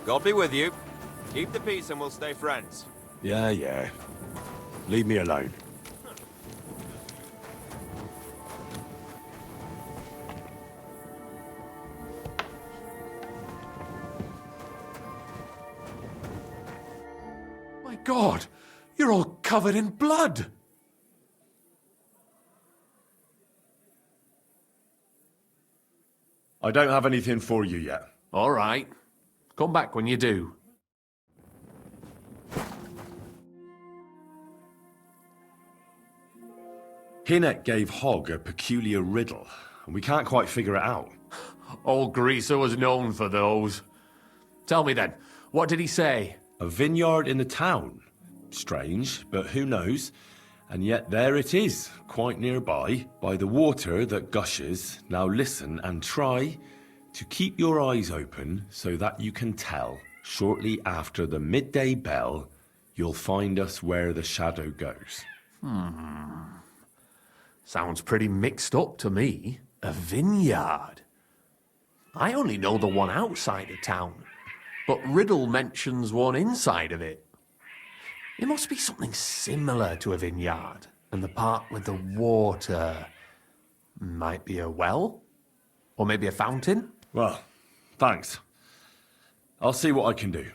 [SPEAKER 21] God be with you. Keep the peace and we'll stay friends.
[SPEAKER 8] Yeah, yeah. Leave me alone.
[SPEAKER 10] My God, you're all covered in blood.
[SPEAKER 3] I don't have anything for you yet.
[SPEAKER 10] All right. Come back when you do.
[SPEAKER 3] Hinnet gave Hogg a peculiar riddle, and we can't quite figure it out.
[SPEAKER 10] Old Greaser was known for those. Tell me then, what did he say?
[SPEAKER 3] A vineyard in the town. Strange, but who knows? And yet there it is, quite nearby, by the water that gushes. Now listen and try to keep your eyes open so that you can tell. Shortly after the midday bell, you'll find us where the shadow goes.
[SPEAKER 10] Sounds pretty mixed up to me. A vineyard. I only know the one outside of town, but Riddle mentions one inside of it. It must be something similar to a vineyard, and the part with the water might be a well? Or maybe a fountain?
[SPEAKER 3] Well, thanks. I'll see what I can do.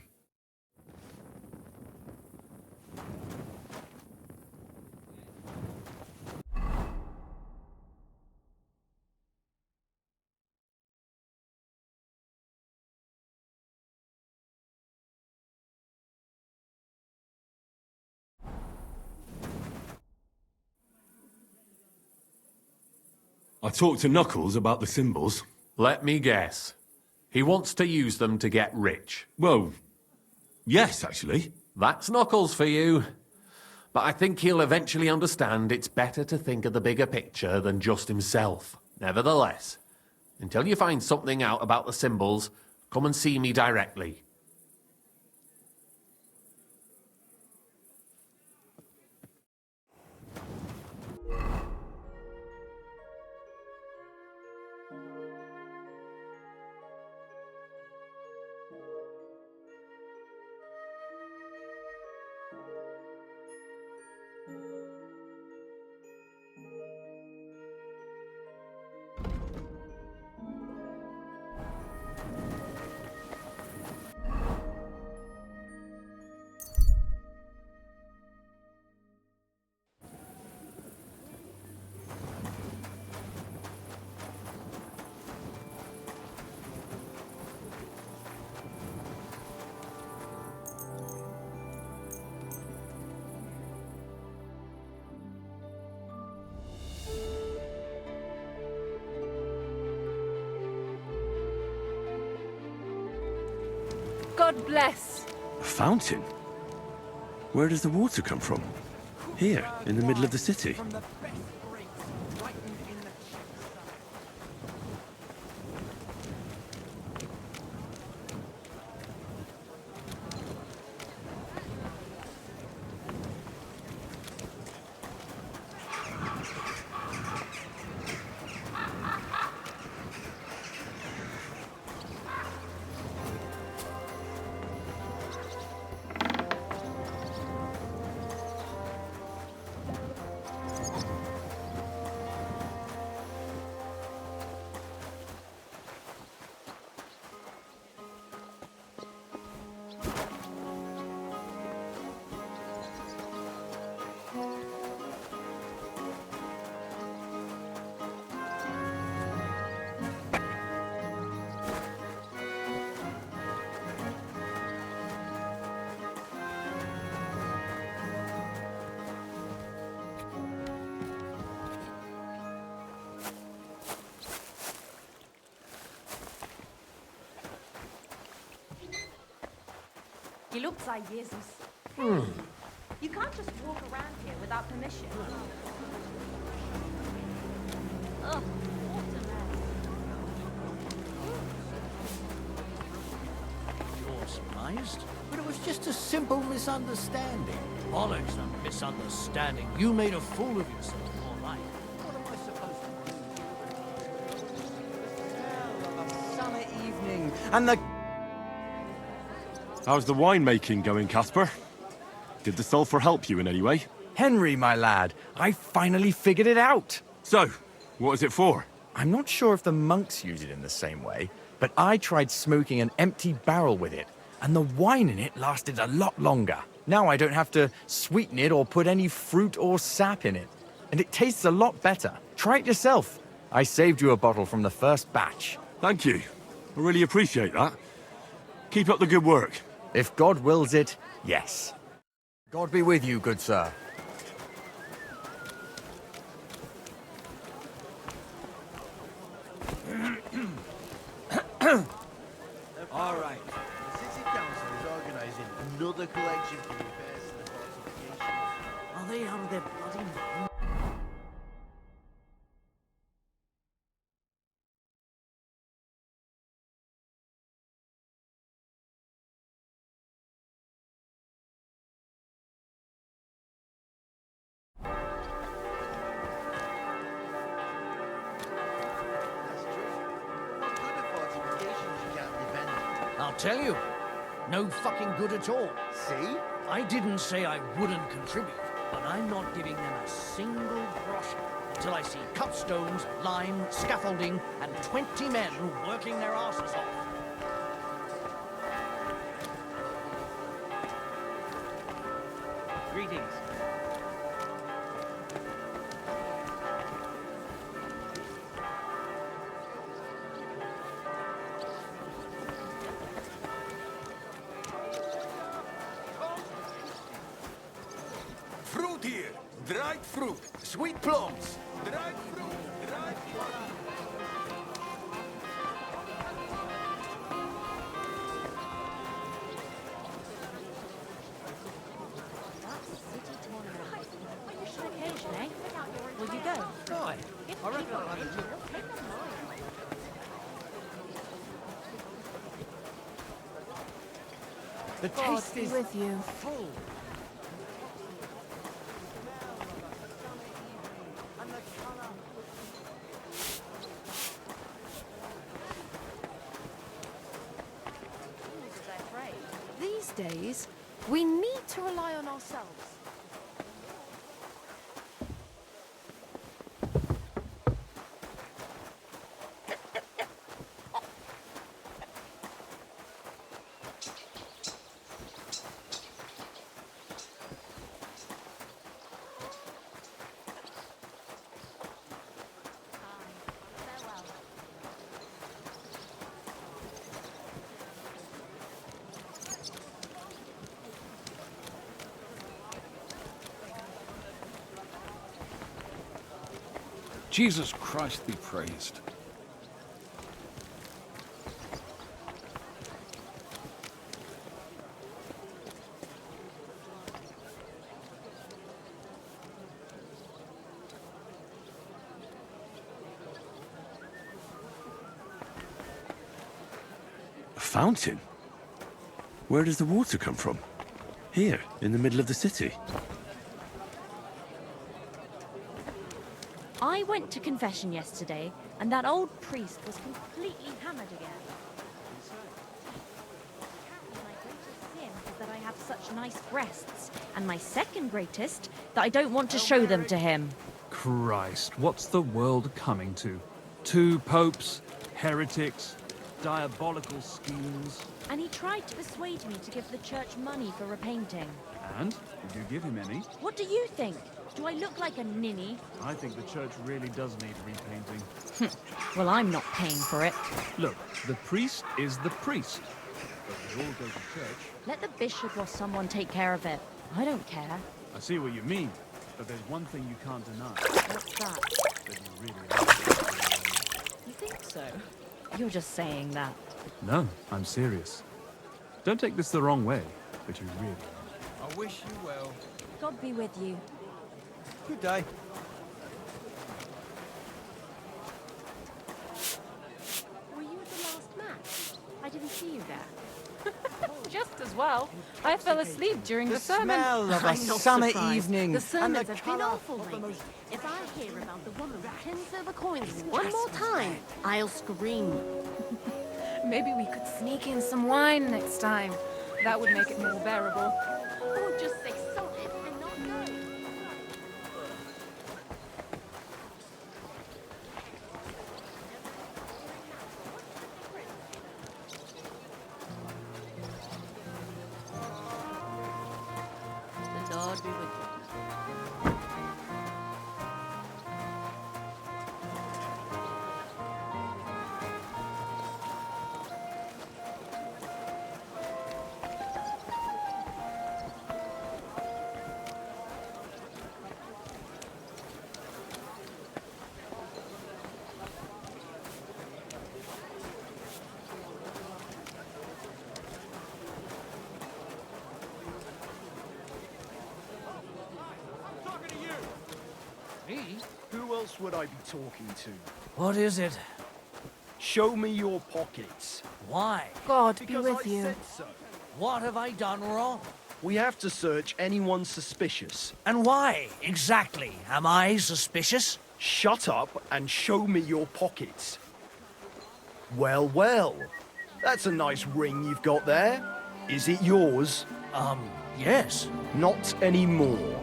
[SPEAKER 8] I talked to Knuckles about the symbols.
[SPEAKER 10] Let me guess. He wants to use them to get rich.
[SPEAKER 8] Well, yes, actually.
[SPEAKER 10] That's Knuckles for you. But I think he'll eventually understand it's better to think of the bigger picture than just himself. Nevertheless, until you find something out about the symbols, come and see me directly.
[SPEAKER 2] God bless.
[SPEAKER 8] A fountain? Where does the water come from? Here, in the middle of the city.
[SPEAKER 11] Gelobt's Jesus. You can't just walk around here without permission. Ugh, what a mess.
[SPEAKER 15] You're surprised? But it was just a simple misunderstanding. Bollocks, a misunderstanding. You made a fool of yourself all night. What am I supposed to do?
[SPEAKER 21] Summer evening, and the...
[SPEAKER 3] How's the winemaking going, Casper? Did the sulphur help you in any way?
[SPEAKER 21] Henry, my lad, I finally figured it out.
[SPEAKER 3] So, what is it for?
[SPEAKER 21] I'm not sure if the monks use it in the same way, but I tried smoking an empty barrel with it, and the wine in it lasted a lot longer. Now I don't have to sweeten it or put any fruit or sap in it. And it tastes a lot better. Try it yourself. I saved you a bottle from the first batch.
[SPEAKER 3] Thank you. I really appreciate that. Keep up the good work.
[SPEAKER 21] If God wills it, yes. God be with you, good sir. All right.
[SPEAKER 22] The City Council is organising another collection for repairs to the fortifications.
[SPEAKER 16] Are they out of their bloody mind? I'll tell you, no fucking good at all.
[SPEAKER 22] See?
[SPEAKER 16] I didn't say I wouldn't contribute, but I'm not giving them a single groschen until I see cut stones, lime, scaffolding, and 20 men working their asses off.
[SPEAKER 21] Greetings.
[SPEAKER 22] Fruit here. Dried fruit. Sweet plums. Dried fruit. Dried plums.
[SPEAKER 1] Occasion, eh? Will you go?
[SPEAKER 21] Aye. I reckon I'll have a look. The
[SPEAKER 1] God
[SPEAKER 21] taste
[SPEAKER 1] be
[SPEAKER 21] is
[SPEAKER 1] with you.
[SPEAKER 21] full.
[SPEAKER 2] These days, we need to rely on ourselves.
[SPEAKER 23] Jesus Christ be praised.
[SPEAKER 8] A fountain? Where does the water come from? Here, in the middle of the city.
[SPEAKER 1] I went to confession yesterday, and that old priest was completely hammered again. Apparently my greatest sin is that I have such nice breasts, and my second greatest, that I don't want to show them to him.
[SPEAKER 24] Christ, what's the world coming to? 2 popes, heretics, diabolical schemes.
[SPEAKER 1] And he tried to persuade me to give the church money for repainting.
[SPEAKER 24] And? Did you give him any?
[SPEAKER 1] What do you think? Do I look like a ninny?
[SPEAKER 24] I think the church really does need repainting.
[SPEAKER 1] Well, I'm not paying for it.
[SPEAKER 24] Look, the priest is the priest. But we all go to church.
[SPEAKER 1] Let the bishop or someone take care of it. I don't care.
[SPEAKER 24] I see what you mean, but there's one thing you can't deny.
[SPEAKER 1] What's that?
[SPEAKER 24] That you really are.
[SPEAKER 1] You think so? You're just saying that.
[SPEAKER 24] No, I'm serious. Don't take this the wrong way.
[SPEAKER 21] but you really
[SPEAKER 15] I wish you well.
[SPEAKER 1] God be with you.
[SPEAKER 21] Good day.
[SPEAKER 2] Were you at the last match? I didn't see you there. Just as well. I fell asleep during the sermon.
[SPEAKER 21] smell of a
[SPEAKER 2] I'm not
[SPEAKER 21] summer
[SPEAKER 2] surprised.
[SPEAKER 21] evening
[SPEAKER 2] The
[SPEAKER 21] and
[SPEAKER 2] sermons
[SPEAKER 21] the
[SPEAKER 2] have been
[SPEAKER 21] colour
[SPEAKER 2] awful
[SPEAKER 21] of the
[SPEAKER 2] lately.
[SPEAKER 21] most
[SPEAKER 2] If I hear about the woman with 10 silver coins one more time, I'll scream. Maybe we could sneak in some wine next time. That would make it more bearable. Or just say something and not go. The Lord be with you.
[SPEAKER 15] Me?
[SPEAKER 21] Who else would I be talking to?
[SPEAKER 15] What is it?
[SPEAKER 21] Show me your pockets.
[SPEAKER 15] Why?
[SPEAKER 2] God
[SPEAKER 21] Because I said so.
[SPEAKER 15] What have I done wrong?
[SPEAKER 21] We have to search anyone suspicious.
[SPEAKER 15] And why, exactly, am I suspicious?
[SPEAKER 21] Shut up and show me your pockets. Well, well. That's a nice ring you've got there. Is it yours?
[SPEAKER 15] Yes.
[SPEAKER 21] Not anymore.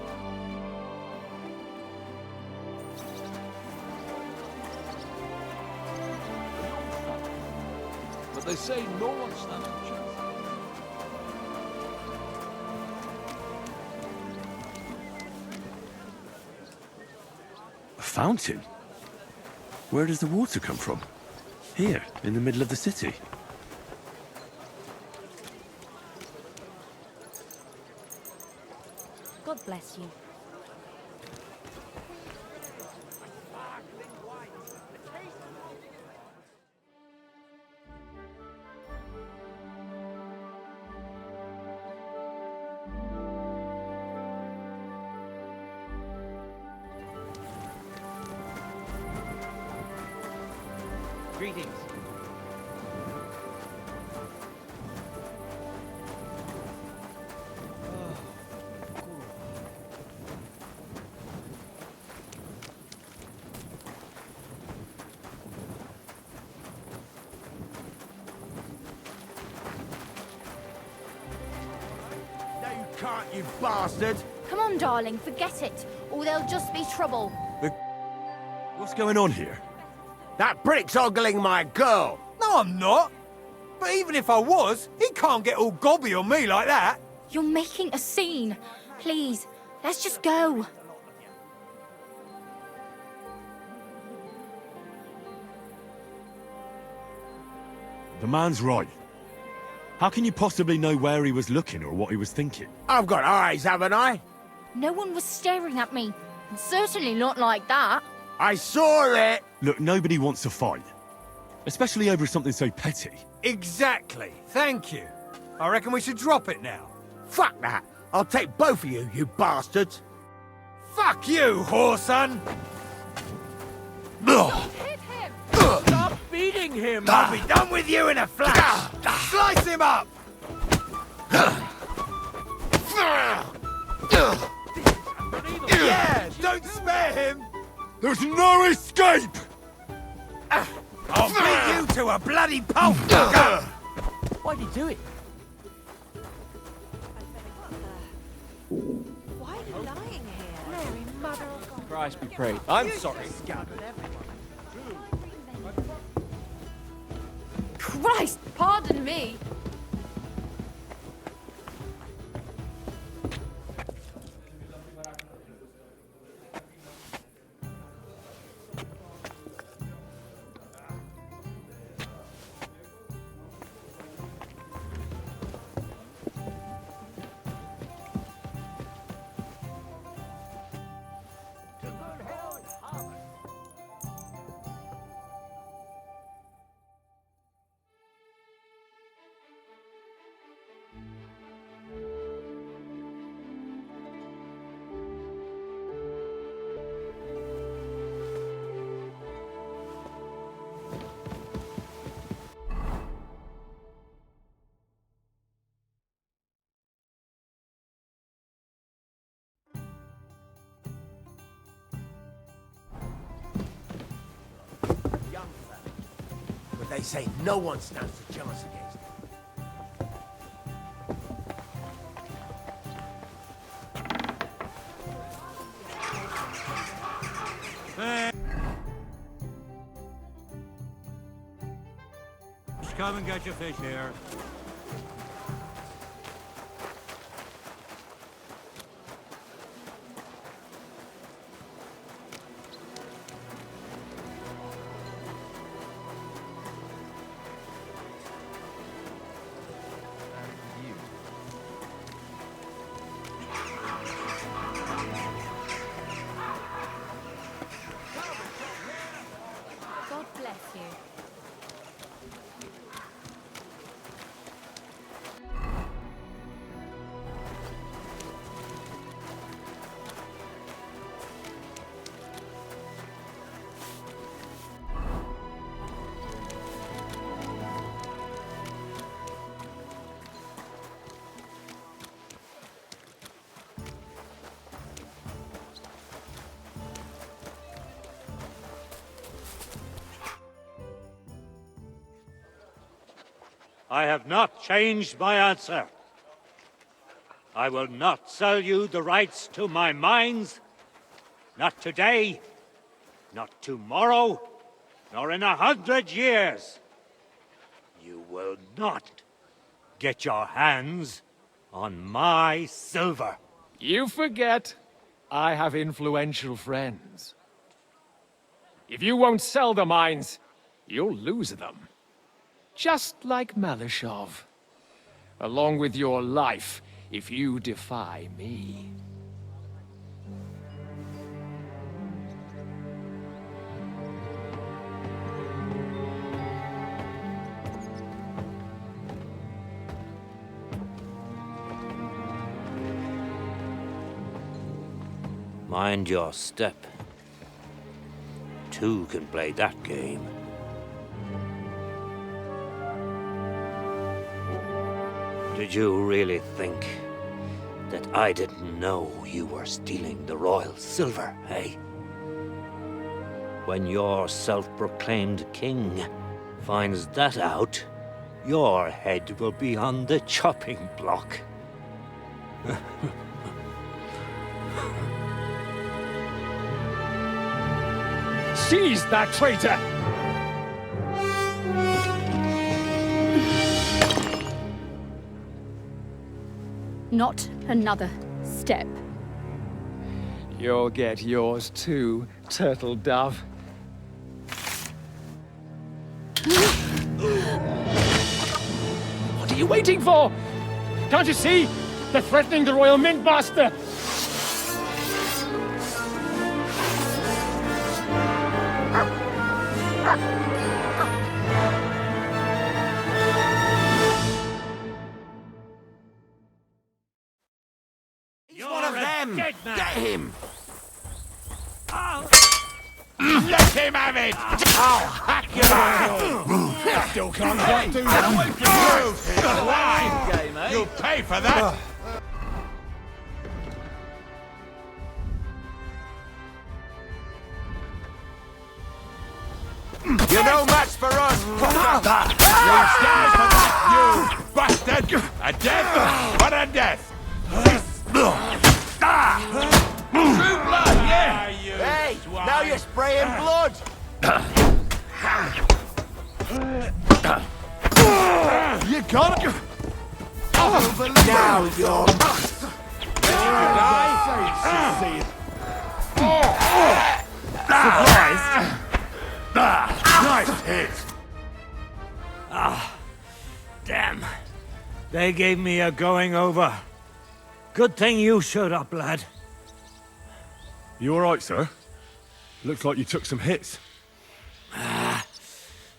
[SPEAKER 23] But they say no one stands a chance.
[SPEAKER 8] A fountain? Where does the water come from? Here, in the middle of the city.
[SPEAKER 1] God bless you.
[SPEAKER 5] Greetings.
[SPEAKER 22] No, you can't, you bastard!
[SPEAKER 14] Come on, darling, forget it, or there'll just be trouble.
[SPEAKER 8] What's going on here?
[SPEAKER 22] That prick's ogling my girl!
[SPEAKER 5] No, I'm not. But even if I was, he can't get all gobby on me like that.
[SPEAKER 14] You're making a scene. Please, let's just go.
[SPEAKER 4] The man's right. How can you possibly know where he was looking or what he was thinking?
[SPEAKER 22] I've got eyes, haven't I?
[SPEAKER 14] No one was staring at me. And certainly not like that.
[SPEAKER 22] I saw it!
[SPEAKER 4] Look, nobody wants to fight. Especially over something so petty.
[SPEAKER 5] Exactly. Thank you. I reckon we should drop it now.
[SPEAKER 22] Fuck that! I'll take both of you, you bastards!
[SPEAKER 5] Fuck you, whoreson!
[SPEAKER 22] Ugh.
[SPEAKER 5] Stop beating him! I'll be done with you in a flash! Slice him up! Yeah, don't spare him!
[SPEAKER 4] There's no escape!
[SPEAKER 5] I'll beat you to a bloody pulp!
[SPEAKER 15] Why'd he do it?
[SPEAKER 11] Why are you lying here? Mary, mother of God.
[SPEAKER 7] Christ be praised. I'm sorry.
[SPEAKER 2] Christ, pardon me.
[SPEAKER 5] They say no one stands a chance against him.
[SPEAKER 6] Just come and get your fish here.
[SPEAKER 2] God bless you.
[SPEAKER 6] I have not changed my answer. I will not sell you the rights to my mines. Not today, not tomorrow, nor in 100 years. You will not get your hands on my silver.
[SPEAKER 13] You forget I have influential friends. If you won't sell the mines, you'll lose them. Just like Malishov. Along with your life, if you defy me.
[SPEAKER 6] Mind your step. Two can play that game. Did you really think that I didn't know you were stealing the royal silver, eh? When your self-proclaimed king finds that out, your head will be on the chopping block.
[SPEAKER 13] Seize that traitor!
[SPEAKER 2] Not another step.
[SPEAKER 13] You'll get yours too, turtle dove. What are you waiting for? Can't you see? They're threatening the Royal Mint Master!
[SPEAKER 5] He's one of them!
[SPEAKER 6] dead man.
[SPEAKER 5] Get him! Let him have it! I'll hack your head!
[SPEAKER 21] Still can't quite do that.
[SPEAKER 5] You'll pay for that! You're no match for us! You'll die for that, you bastard! A death, but a death! True blood, yeah! Hey, now you're spraying blood!
[SPEAKER 21] You got it.
[SPEAKER 5] Now you're...
[SPEAKER 21] Surprised?
[SPEAKER 5] Nice hit!
[SPEAKER 6] Ah, damn. They gave me a going over. Good thing you showed up, lad.
[SPEAKER 4] You alright, sir? Looks like you took some hits.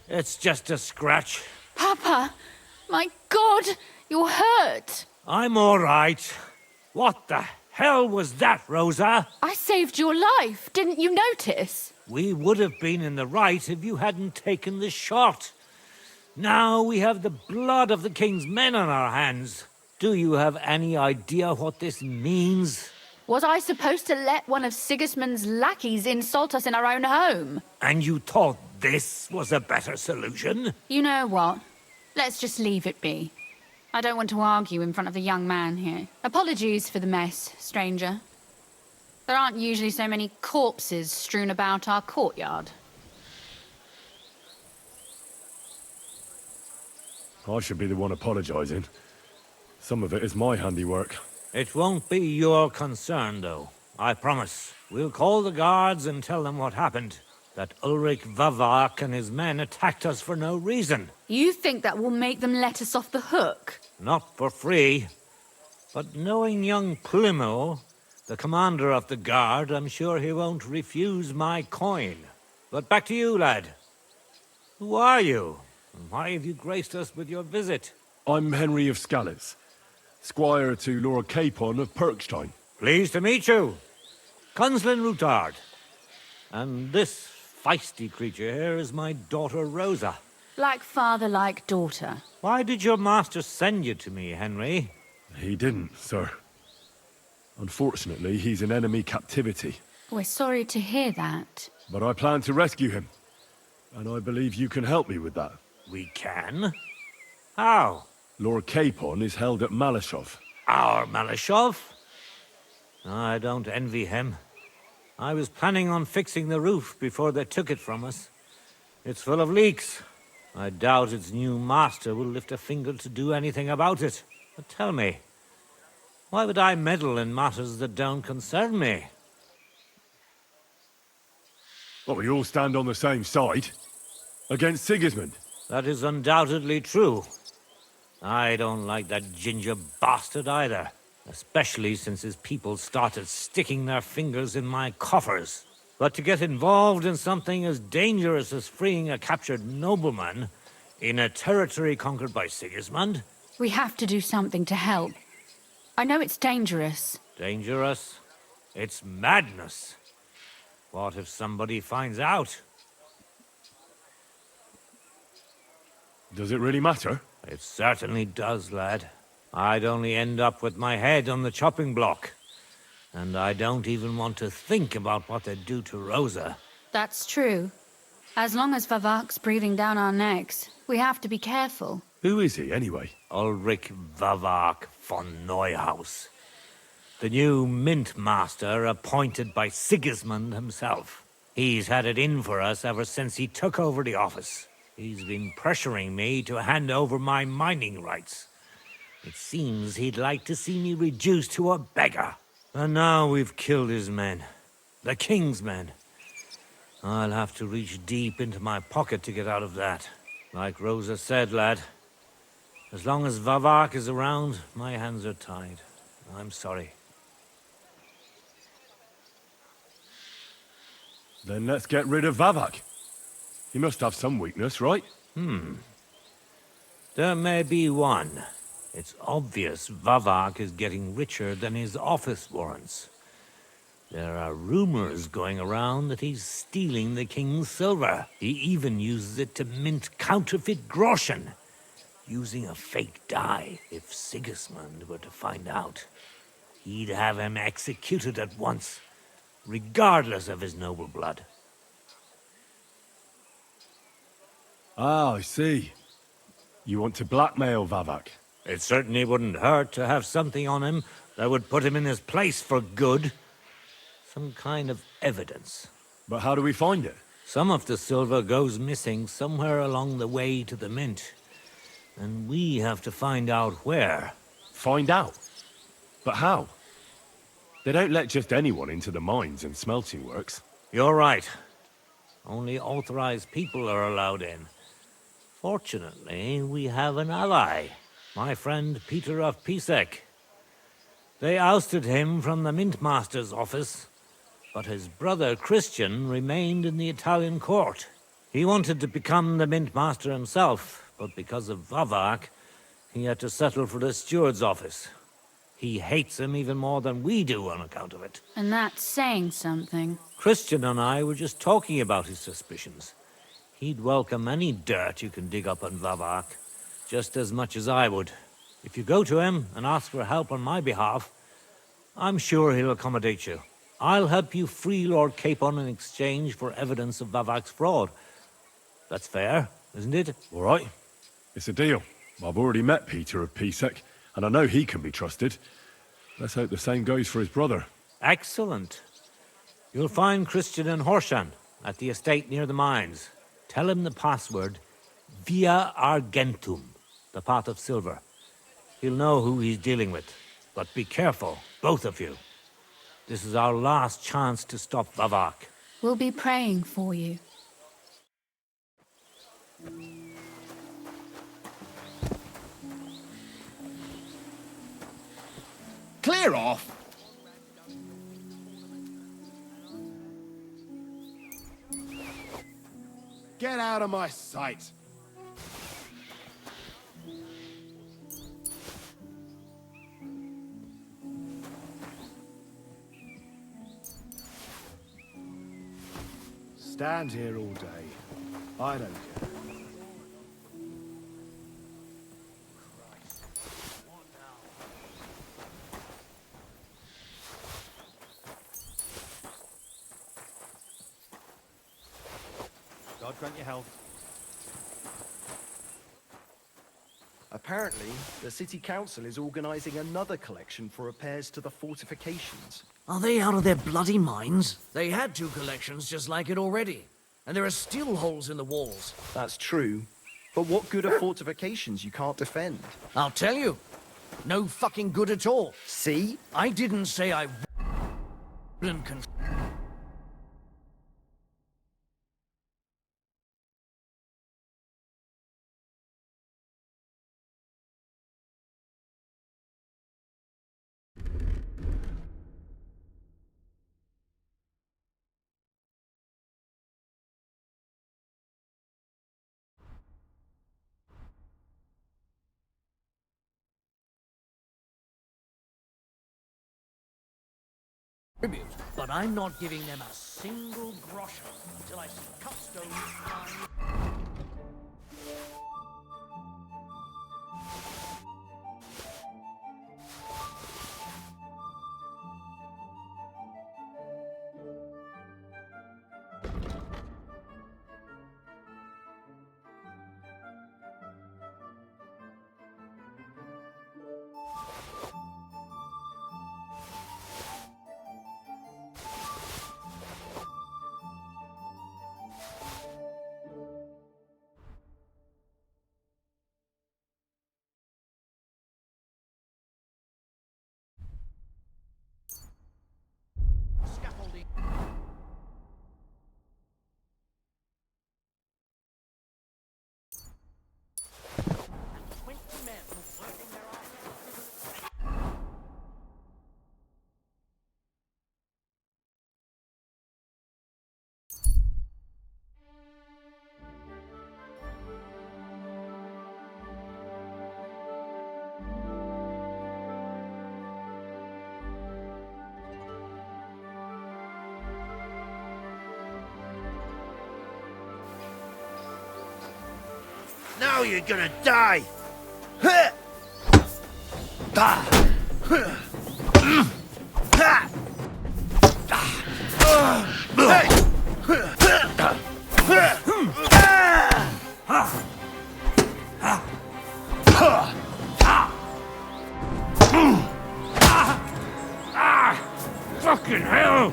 [SPEAKER 6] It's just a scratch.
[SPEAKER 2] Papa! My God! You're hurt!
[SPEAKER 6] I'm all right. What the hell was that, Rosa?
[SPEAKER 2] I saved your life. Didn't you notice?
[SPEAKER 6] We would have been in the right if you hadn't taken the shot. Now we have the blood of the king's men on our hands. Do you have any idea what this means?
[SPEAKER 2] Was I supposed to let one of Sigismund's lackeys insult us in our own home?
[SPEAKER 6] And you thought this was a better solution?
[SPEAKER 2] You know what? Let's just leave it be. I don't want to argue in front of the young man here. Apologies for the mess, stranger. There aren't usually so many corpses strewn about our courtyard.
[SPEAKER 4] I should be the one apologising. Some of it is my handiwork.
[SPEAKER 6] It won't be your concern, though. I promise. We'll call the guards and tell them what happened. That Ulrich Vavak and his men attacked us for no reason.
[SPEAKER 2] You think that will make them let us off the hook?
[SPEAKER 6] Not for free. But knowing young Plimo, the commander of the guard, I'm sure he won't refuse my coin. But back to you, lad. Who are you? And why have you graced us with your visit?
[SPEAKER 4] I'm Henry of Scales, squire to Lord Capon of Perkstein.
[SPEAKER 6] Pleased to meet you. Conslin Routard. And this feisty creature here is my daughter Rosa.
[SPEAKER 2] Like father, like daughter.
[SPEAKER 6] Why did your master send you to me, Henry?
[SPEAKER 4] He didn't, sir. Unfortunately, he's in enemy captivity.
[SPEAKER 2] We're sorry to hear that.
[SPEAKER 4] But I plan to rescue him. And I believe you can help me with that.
[SPEAKER 6] We can? How?
[SPEAKER 4] Lord Capon is held at Malashov.
[SPEAKER 6] Our Malashov? I don't envy him. I was planning on fixing the roof before they took it from us. It's full of leaks. I doubt its new master will lift a finger to do anything about it. But tell me, why would I meddle in matters that don't concern me?
[SPEAKER 4] Well, we all stand on the same side. Against Sigismund.
[SPEAKER 6] That is undoubtedly true. I don't like that ginger bastard either. Especially since his people started sticking their fingers in my coffers. But to get involved in something as dangerous as freeing a captured nobleman in a territory conquered by Sigismund?
[SPEAKER 2] We have to do something to help. I know it's dangerous.
[SPEAKER 6] Dangerous? It's madness. What if somebody finds out?
[SPEAKER 4] Does it really matter?
[SPEAKER 6] It certainly does, lad. I'd only end up with my head on the chopping block. And I don't even want to think about what they'd do to Rosa.
[SPEAKER 2] That's true. As long as Vavak's breathing down our necks, we have to be careful.
[SPEAKER 4] Who is he, anyway?
[SPEAKER 6] Ulrich Vavak von Neuhaus. The new mint master appointed by Sigismund himself. He's had it in for us ever since he took over the office. He's been pressuring me to hand over my mining rights. It seems he'd like to see me reduced to a beggar. And now we've killed his men. The king's men. I'll have to reach deep into my pocket to get out of that. Like Rosa said, lad. As long as Vavak is around, my hands are tied. I'm sorry.
[SPEAKER 4] Then let's get rid of Vavak. He must have some weakness, right?
[SPEAKER 6] There may be one. It's obvious Vavak is getting richer than his office warrants. There are rumors going around that he's stealing the king's silver. He even uses it to mint counterfeit groschen, using a fake dye. If Sigismund were to find out, he'd have him executed at once, regardless of his noble blood.
[SPEAKER 4] Ah, I see. You want to blackmail Vavak?
[SPEAKER 6] It certainly wouldn't hurt to have something on him that would put him in his place for good. Some kind of evidence.
[SPEAKER 4] But how do we find it?
[SPEAKER 6] Some of the silver goes missing somewhere along the way to the mint. And we have to find out where.
[SPEAKER 4] Find out? But how? They don't let just anyone into the mines and smelting works.
[SPEAKER 6] You're right. Only authorized people are allowed in. Fortunately, we have an ally. My friend Peter of Pisek. They ousted him from the Mint Master's office, but his brother Christian remained in the Italian court. He wanted to become the Mint Master himself, but because of Vavak, he had to settle for the steward's office. He hates him even more than we do on account of it.
[SPEAKER 2] And that's saying something.
[SPEAKER 6] Christian and I were just talking about his suspicions. He'd welcome any dirt you can dig up on Vavak, just as much as I would. If you go to him and ask for help on my behalf, I'm sure he'll accommodate you. I'll help you free Lord Capon in exchange for evidence of Vavak's fraud. That's fair, isn't it?
[SPEAKER 4] All right. It's a deal. I've already met Peter of Pisek, and I know he can be trusted. Let's hope the same goes for his brother.
[SPEAKER 6] Excellent. You'll find Christian and Horshan at the estate near the mines. Tell him the password, Via Argentum, the pot of silver. He'll know who he's dealing with. But be careful, both of you. This is our last chance to stop Vavak.
[SPEAKER 2] We'll be praying for you.
[SPEAKER 21] Clear off! Get out of my sight! Stand here all day. I don't care.
[SPEAKER 12] God grant you health.
[SPEAKER 22] Apparently, the city council is organizing another collection for repairs to the fortifications.
[SPEAKER 16] Are they out of their bloody minds? They had 2 collections just like it already. And there are still holes in the walls.
[SPEAKER 22] That's true. But what good are fortifications you can't defend?
[SPEAKER 16] I'll tell you. No fucking good at all.
[SPEAKER 22] See?
[SPEAKER 16] I didn't say I wouldn't but I'm not giving them a single grosh until I see cupstones flying.
[SPEAKER 21] Now you're gonna die!
[SPEAKER 6] Fucking hell!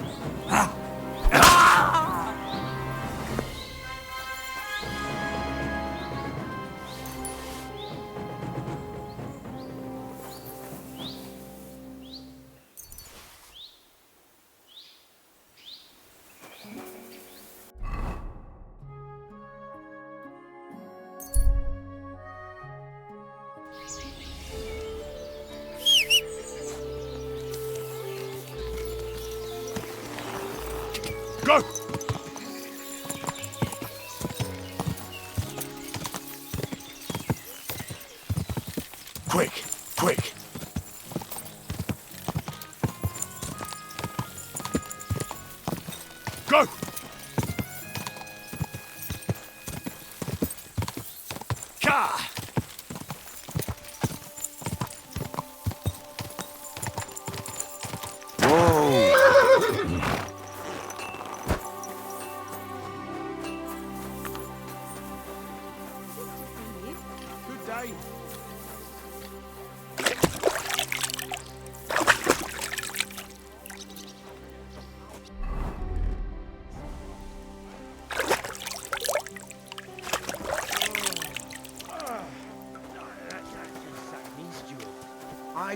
[SPEAKER 21] Go! Quick! Quick! Go! Ka!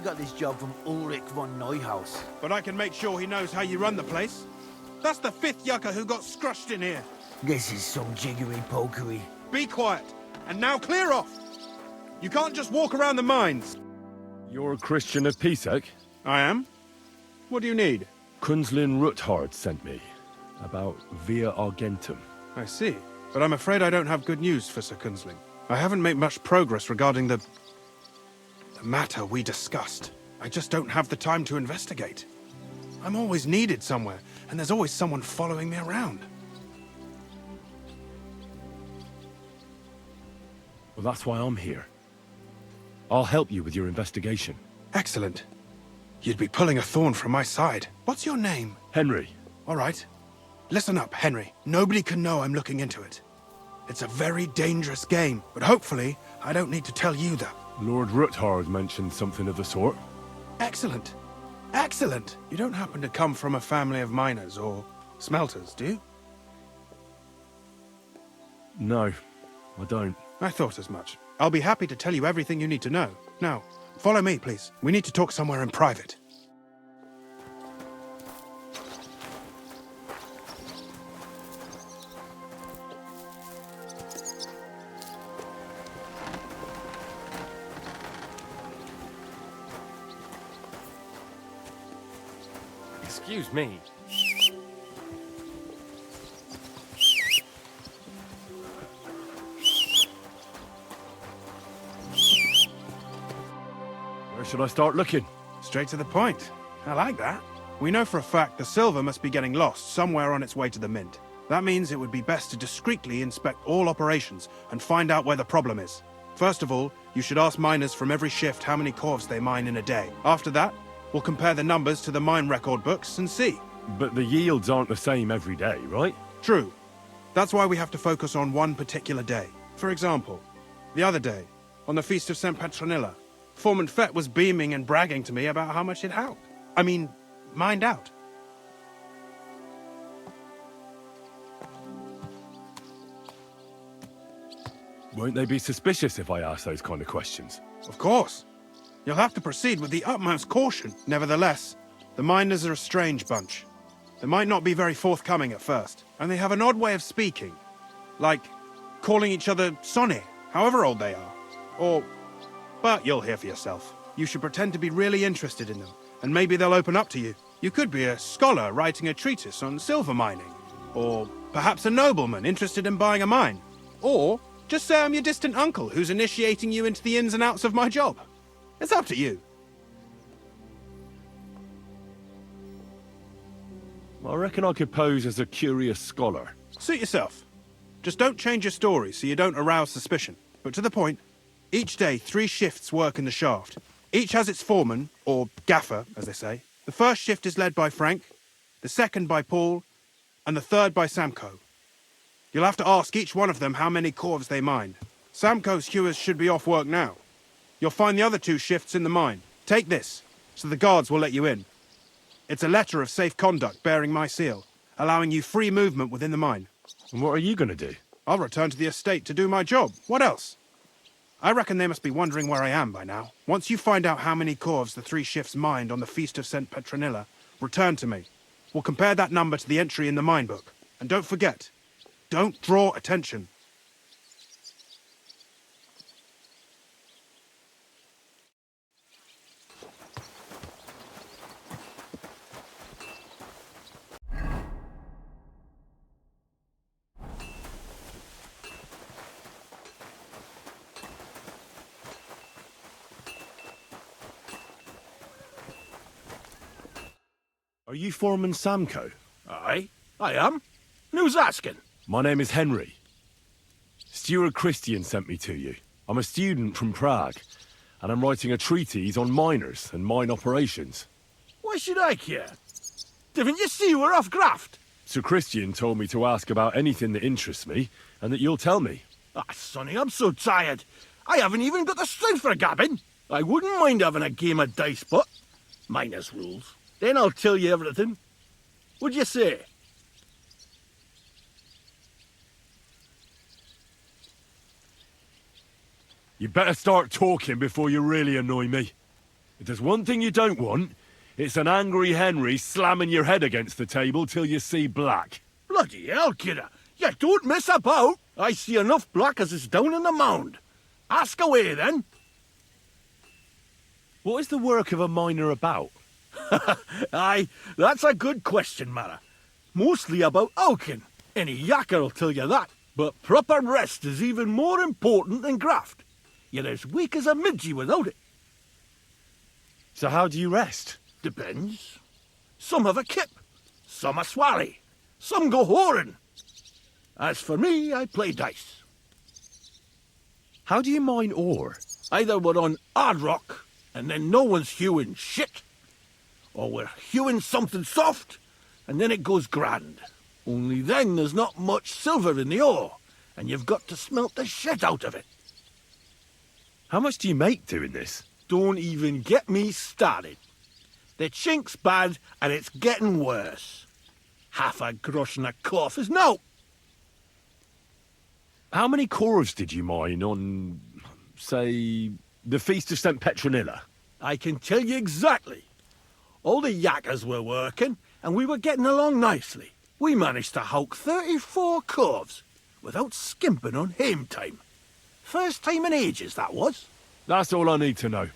[SPEAKER 15] got this job from Ulrich von Neuhaus.
[SPEAKER 5] But I can make sure he knows how you run the place. That's the 5th yucca who got scrushed in here.
[SPEAKER 15] This is some jiggery-pokery.
[SPEAKER 5] Be quiet. And now clear off. You can't just walk around the mines.
[SPEAKER 3] You're a Christian of Pisek?
[SPEAKER 5] I am. What do you need?
[SPEAKER 3] Kunzlin Ruthard sent me. About Via Argentum.
[SPEAKER 5] I see. But I'm afraid I don't have good news for Sir Kunzling. I haven't made much progress regarding the matter we discussed. I just don't have the time to investigate. I'm always needed somewhere, and there's always someone following me around.
[SPEAKER 3] Well, that's why I'm here. I'll help you with your investigation.
[SPEAKER 5] Excellent. You'd be pulling a thorn from my side. What's your name?
[SPEAKER 3] Henry.
[SPEAKER 5] All right. Listen up, Henry. Nobody can know I'm looking into it. It's a very dangerous game, but hopefully I don't need to tell you that.
[SPEAKER 3] Lord Ruthard mentioned something of the sort.
[SPEAKER 5] Excellent. Excellent. You don't happen to come from a family of miners or smelters, do you?
[SPEAKER 3] No, I don't.
[SPEAKER 5] I thought as much. I'll be happy to tell you everything you need to know. Now, follow me, please. We need to talk somewhere in private.
[SPEAKER 7] Excuse me.
[SPEAKER 3] Where should I start looking?
[SPEAKER 5] Straight to the point. I like that. We know for a fact the silver must be getting lost somewhere on its way to the mint. That means it would be best to discreetly inspect all operations and find out where the problem is. First of all, you should ask miners from every shift how many corves they mine in a day. After that, we'll compare the numbers to the mine record books and see.
[SPEAKER 3] But the yields aren't the same every day, right?
[SPEAKER 5] True. That's why we have to focus on one particular day. For example, the other day, on the Feast of St. Petronilla, Foreman Fett was beaming and bragging to me about how much it helped. Mined out.
[SPEAKER 3] Won't they be suspicious if I ask those kind of questions?
[SPEAKER 5] Of course. You'll have to proceed with the utmost caution. Nevertheless, the miners are a strange bunch. They might not be very forthcoming at first, and they have an odd way of speaking. Like calling each other Sonny, however old they are. But you'll hear for yourself. You should pretend to be really interested in them, and maybe they'll open up to you. You could be a scholar writing a treatise on silver mining, or perhaps a nobleman interested in buying a mine. Or just say I'm your distant uncle who's initiating you into the ins and outs of my job. It's up to you.
[SPEAKER 3] I reckon I could pose as a curious scholar.
[SPEAKER 5] Suit yourself. Just don't change your story so you don't arouse suspicion. But to the point, each day 3 shifts work in the shaft. Each has its foreman, or gaffer, as they say. The first shift is led by Frank, the second by Paul, and the third by Samko. You'll have to ask each one of them how many corves they mine. Samko's hewers should be off work now. You'll find the other 2 shifts in the mine. Take this, so the guards will let you in. It's a letter of safe conduct bearing my seal, allowing you free movement within the mine.
[SPEAKER 3] And what are you going to do?
[SPEAKER 5] I'll return to the estate to do my job. What else? I reckon they must be wondering where I am by now. Once you find out how many corves the 3 shifts mined on the Feast of St. Petronilla, return to me. We'll compare that number to the entry in the mine book. And don't forget, don't draw attention.
[SPEAKER 3] Are you Foreman Samko?
[SPEAKER 21] Aye, I am. And who's asking?
[SPEAKER 3] My name is Henry. Stuart Christian sent me to you. I'm a student from Prague, and I'm writing a treatise on miners and mine operations.
[SPEAKER 21] Why should I care? Didn't you see we're off graft?
[SPEAKER 3] Sir Christian told me to ask about anything that interests me, and that you'll tell me.
[SPEAKER 21] Ah, Sonny, I'm so tired. I haven't even got the strength for gabbing. I wouldn't mind having a game of dice, but miners' rules. Then I'll tell you everything. What'd you say?
[SPEAKER 3] You better start talking before you really annoy me.
[SPEAKER 4] If there's one thing you don't want, it's an angry Henry slamming your head against the table till you see black.
[SPEAKER 21] Bloody hell, kidder. You don't miss about. I see enough black as is down in the mound. Ask away, then.
[SPEAKER 4] What is the work of a miner about?
[SPEAKER 21] Aye, that's a good question, Mara. Mostly about oaking. Any yakker'll tell you that. But proper rest is even more important than graft. You're as weak as a midgie without it.
[SPEAKER 4] So how do you rest?
[SPEAKER 21] Depends. Some have a kip. Some a swally. Some go whoring. As for me, I play dice.
[SPEAKER 4] How do you mine ore?
[SPEAKER 21] Either we're on hard rock, and then no one's hewing shit. Or we're hewing something soft, and then it goes grand. Only then there's not much silver in the ore, and you've got to smelt the shit out of it.
[SPEAKER 4] How much do you make doing this?
[SPEAKER 21] Don't even get me started. The chink's bad, and it's getting worse. Half a grosh and a cough is no.
[SPEAKER 4] How many corves did you mine on, say, the Feast of St. Petronilla?
[SPEAKER 21] I can tell you exactly. All the yakkers were working, and we were getting along nicely. We managed to hulk 34 corves, without skimping on hame time. First time in ages, that was.
[SPEAKER 4] That's all I need to know.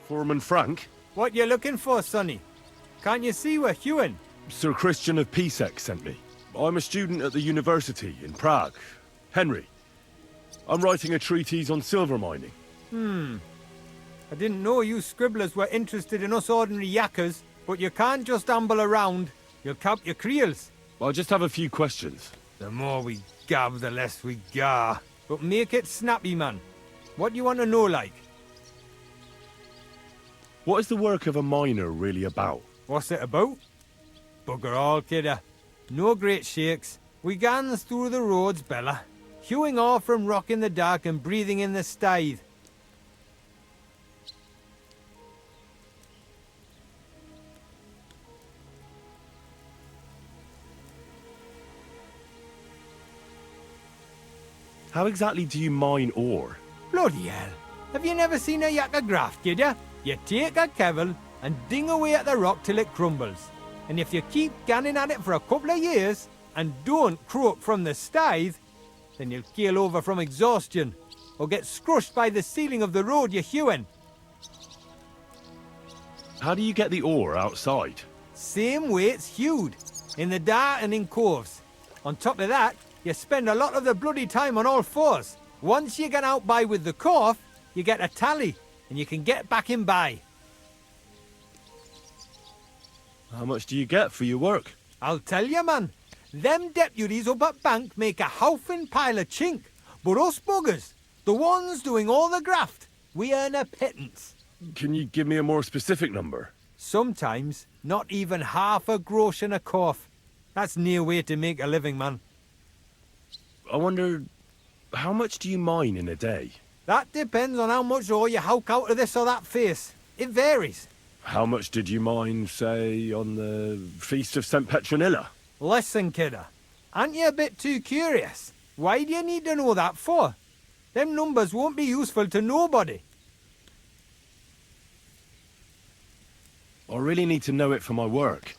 [SPEAKER 4] Foreman Frank?
[SPEAKER 12] What you looking for, Sonny? Can't you see we're hewing?
[SPEAKER 4] Sir Christian of Pisek sent me. I'm a student at the university in Prague. Henry. I'm writing a treatise on silver mining.
[SPEAKER 12] I didn't know you scribblers were interested in us ordinary yakkers, but you can't just amble around. You'll count your creels.
[SPEAKER 4] I just have a few questions.
[SPEAKER 12] The more we gab, the less we gar. But make it snappy, man. What do you want to know, like?
[SPEAKER 4] What is the work of a miner really about?
[SPEAKER 12] What's it about? Bugger all, kidder. No great shakes. We gans through the roads, Bella. Hewing off from rock in the dark and breathing in the stithe.
[SPEAKER 4] How exactly do you mine ore?
[SPEAKER 12] Bloody hell. Have you never seen a yakker graft, kid ya? You take a kevel and ding away at the rock till it crumbles. And if you keep ganning at it for a couple of years and don't croak from the stithe, then you'll keel over from exhaustion or get scrushed by the ceiling of the road you're hewing.
[SPEAKER 4] How do you get the ore outside?
[SPEAKER 12] Same way it's hewed, in the dark and in coves. On top of that, you spend a lot of the bloody time on all fours. Once you get out by with the cough, you get a tally, and you can get back in by.
[SPEAKER 4] How much do you get for your work?
[SPEAKER 12] I'll tell you, man. Them deputies up at bank make a howfin' pile of chink. But us buggers, the ones doing all the graft, we earn a pittance.
[SPEAKER 4] Can you give me a more specific number?
[SPEAKER 12] Sometimes, not even half a grosh and a cough. That's near way to make a living, man.
[SPEAKER 4] I wonder, how much do you mine in a day?
[SPEAKER 12] That depends on how much ore you howk out of this or that face. It varies.
[SPEAKER 4] How much did you mine, say, on the Feast of St. Petronilla?
[SPEAKER 12] Listen, kidder. Aren't you a bit too curious? Why do you need to know that for? Them numbers won't be useful to nobody.
[SPEAKER 4] I really need to know it for my work.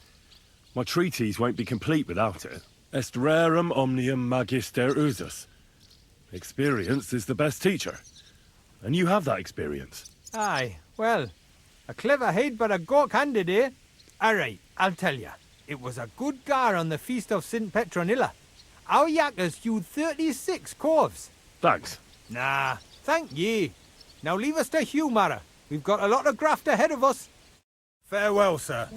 [SPEAKER 4] My treatise won't be complete without it. Est rerum omnium magister usus. Experience is the best teacher. And you have that experience.
[SPEAKER 12] Aye, well, a clever head but a gawk-handed, eh? All right, I'll tell you. It was a good gar on the Feast of St. Petronilla. Our yakkers hewed 36 corves.
[SPEAKER 4] Thanks.
[SPEAKER 12] Nah, thank ye. Now leave us to hew, Mara. We've got a lot of graft ahead of us.
[SPEAKER 21] Farewell, sir.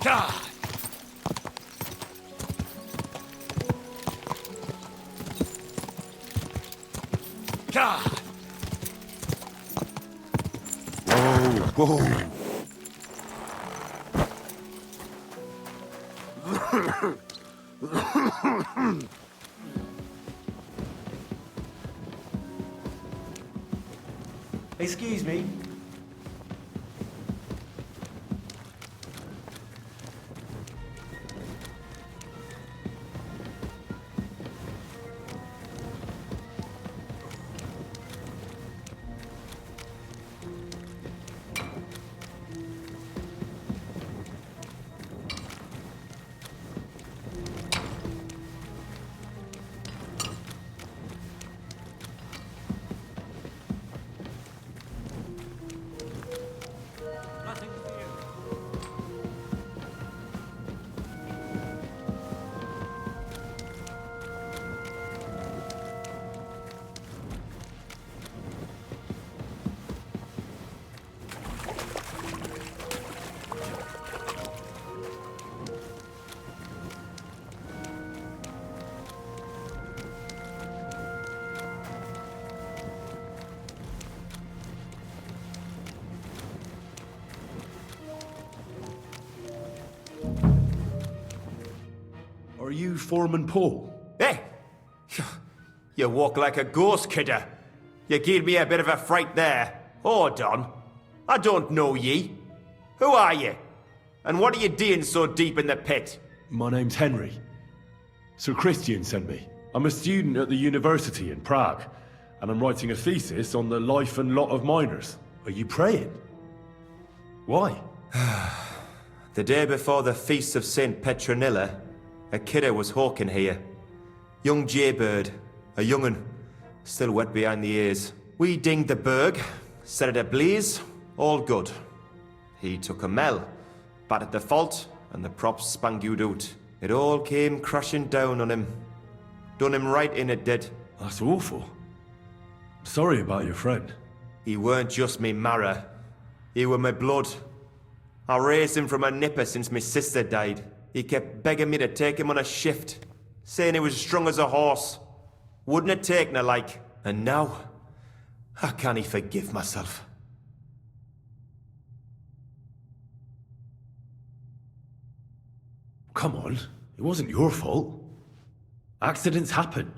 [SPEAKER 8] God! God!
[SPEAKER 19] Whoa, whoa.
[SPEAKER 9] Excuse me.
[SPEAKER 4] Are you Foreman Paul?
[SPEAKER 17] Hey! You walk like a ghost, kidder. You gave me a bit of a fright there. Hold on. I don't know ye. Who are you? And what are you doing so deep in the pit?
[SPEAKER 4] My name's Henry. Sir Christian sent me. I'm a student at the university in Prague, and I'm writing a thesis on the life and lot of miners. Are you praying? Why?
[SPEAKER 17] The day before the feast of St. Petronilla, a kidder was hawking here. Young jaybird, a young'un, still wet behind the ears. We dinged the berg, set it ablaze, all good. He took a mell, battered the fault, and the props spangued out. It all came crashing down on him. Done him right in, it did.
[SPEAKER 4] That's awful. Sorry about your friend.
[SPEAKER 17] He weren't just me marrow. He were my blood. I raised him from a nipper since my sister died. He kept begging me to take him on a shift, saying he was strong as a horse. Wouldn't it take no like. And now, I can't forgive myself.
[SPEAKER 4] Come on, it wasn't your fault. Accidents happen.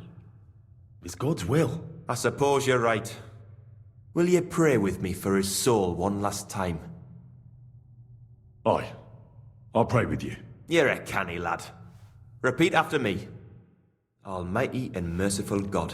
[SPEAKER 4] It's God's will.
[SPEAKER 17] I suppose you're right. Will you pray with me for his soul one last time?
[SPEAKER 4] Aye. I'll pray with you.
[SPEAKER 17] You're a canny lad. Repeat after me. Almighty and merciful God,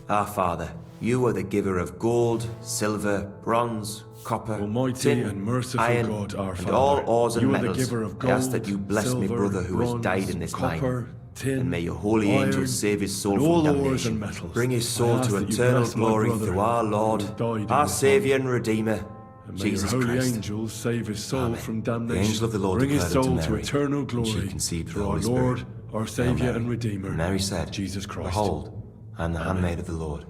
[SPEAKER 17] our Father, you are the giver of gold, silver, bronze, copper,
[SPEAKER 4] Almighty
[SPEAKER 17] tin,
[SPEAKER 4] and merciful
[SPEAKER 17] iron,
[SPEAKER 4] God, our
[SPEAKER 17] and
[SPEAKER 4] Father,
[SPEAKER 17] all ores and
[SPEAKER 4] you are
[SPEAKER 17] metals.
[SPEAKER 4] the giver of
[SPEAKER 17] I ask
[SPEAKER 4] gold,
[SPEAKER 17] that you bless
[SPEAKER 4] silver,
[SPEAKER 17] me brother who has
[SPEAKER 4] bronze,
[SPEAKER 17] died in this
[SPEAKER 4] copper,
[SPEAKER 17] mine.
[SPEAKER 4] tin,
[SPEAKER 17] And may your holy
[SPEAKER 4] iron,
[SPEAKER 17] angels save his soul
[SPEAKER 4] and
[SPEAKER 17] from
[SPEAKER 4] all ores
[SPEAKER 17] damnation.
[SPEAKER 4] and metals.
[SPEAKER 17] Bring his
[SPEAKER 4] I
[SPEAKER 17] soul
[SPEAKER 4] ask
[SPEAKER 17] to
[SPEAKER 4] that you
[SPEAKER 17] eternal
[SPEAKER 4] bless my
[SPEAKER 17] glory
[SPEAKER 4] brother
[SPEAKER 17] through our
[SPEAKER 4] who
[SPEAKER 17] Lord,
[SPEAKER 4] died in
[SPEAKER 17] our
[SPEAKER 4] this
[SPEAKER 17] Saviour and Redeemer,
[SPEAKER 4] And may
[SPEAKER 17] Jesus
[SPEAKER 4] your holy
[SPEAKER 17] Christ.
[SPEAKER 4] angels save his soul
[SPEAKER 17] Amen.
[SPEAKER 4] from
[SPEAKER 17] The
[SPEAKER 4] damnation.
[SPEAKER 17] angel of the Lord
[SPEAKER 4] Bring his
[SPEAKER 17] declared
[SPEAKER 4] soul
[SPEAKER 17] unto
[SPEAKER 4] to
[SPEAKER 17] Mary,
[SPEAKER 4] eternal
[SPEAKER 17] and
[SPEAKER 4] glory
[SPEAKER 17] she conceived
[SPEAKER 4] through
[SPEAKER 17] the
[SPEAKER 4] our
[SPEAKER 17] Holy
[SPEAKER 4] Lord,
[SPEAKER 17] Spirit.
[SPEAKER 4] our
[SPEAKER 17] Hail
[SPEAKER 4] Saviour
[SPEAKER 17] Mary.
[SPEAKER 4] and Redeemer,
[SPEAKER 17] And Mary said,
[SPEAKER 4] Jesus Christ.
[SPEAKER 17] Behold, I am the
[SPEAKER 4] Amen.
[SPEAKER 17] handmaid of the Lord.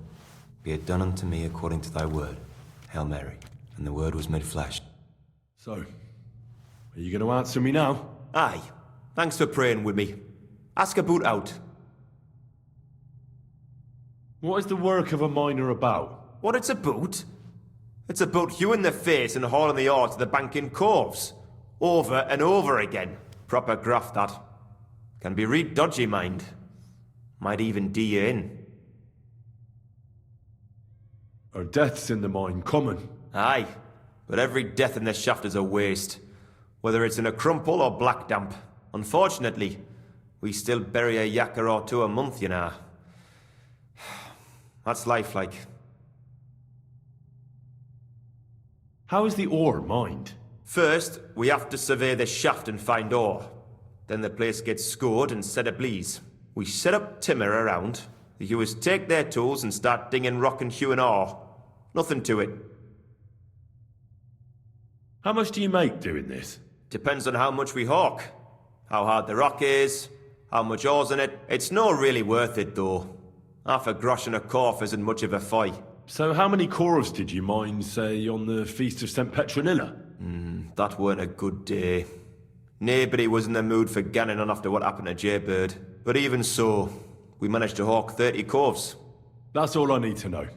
[SPEAKER 17] Be it done unto me according to thy word. Hail Mary. And the word was made flesh.
[SPEAKER 4] So, are you going to answer me now?
[SPEAKER 17] Aye. Thanks for praying with me. Ask about out.
[SPEAKER 4] What is the work of a miner about?
[SPEAKER 17] What it's about? It's about hewing the face and hauling the ore to the bank in coves. Over and over again. Proper graft, that. Can be real dodgy, mind. Might even do you in.
[SPEAKER 4] Are deaths in the mine common?
[SPEAKER 17] Aye. But every death in the shaft is a waste. Whether it's in a crumple or black damp. Unfortunately, we still bury a yakker or two a month, you know. That's life like.
[SPEAKER 4] How is the ore mined?
[SPEAKER 17] First, we have to survey the shaft and find ore. Then the place gets scored and set ablaze. We set up timber around. The hewers take their tools and start dinging rock and hewing ore. Nothing to it.
[SPEAKER 4] How much do you make doing this?
[SPEAKER 17] Depends on how much we hawk. How hard the rock is, how much ore's in it. It's not really worth it, though. Half a grosh and a corf isn't much of a fight.
[SPEAKER 4] So how many corves did you mine, say, on the Feast of St. Petronilla?
[SPEAKER 17] That weren't a good day. Nobody was in the mood for ganning on after what happened to Jaybird. But even so, we managed to hawk 30 corves.
[SPEAKER 4] That's all I need to know.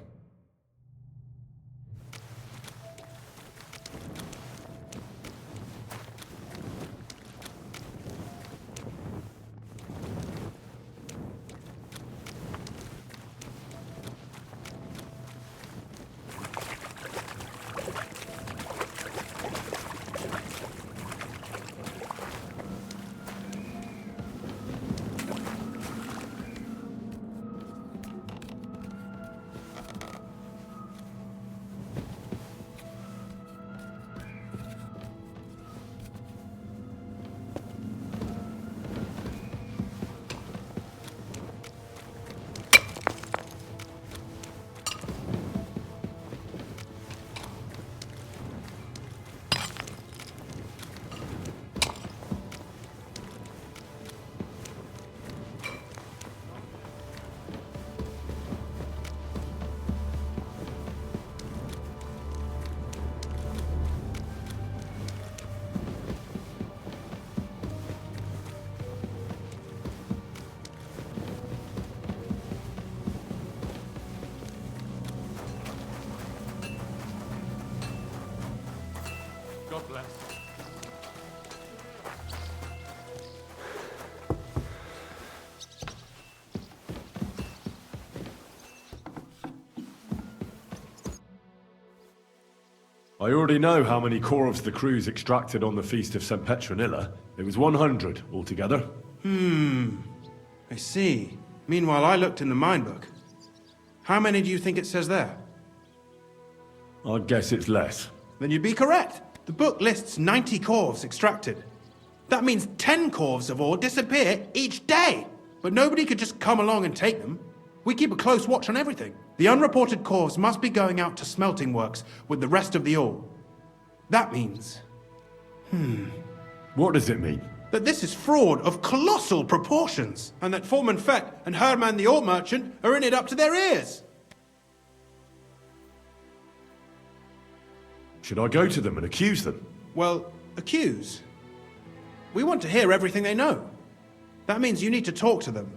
[SPEAKER 13] God bless.
[SPEAKER 4] I already know how many corves the crews extracted on the Feast of St. Petronilla. It was 100 altogether.
[SPEAKER 5] I see. Meanwhile, I looked in the mine book. How many do you think it says there?
[SPEAKER 4] I'd guess it's less.
[SPEAKER 5] Then you'd be correct. The book lists 90 corves extracted. That means 10 corves of ore disappear each day. But nobody could just come along and take them. We keep a close watch on everything. The unreported corves must be going out to smelting works with the rest of the ore. That means...
[SPEAKER 4] What does it mean?
[SPEAKER 5] that this is fraud of colossal proportions, and that Foreman Fett and Herman the ore merchant are in it up to their ears.
[SPEAKER 4] Should I go to them and accuse them?
[SPEAKER 5] Well, accuse? We want to hear everything they know. That means you need to talk to them.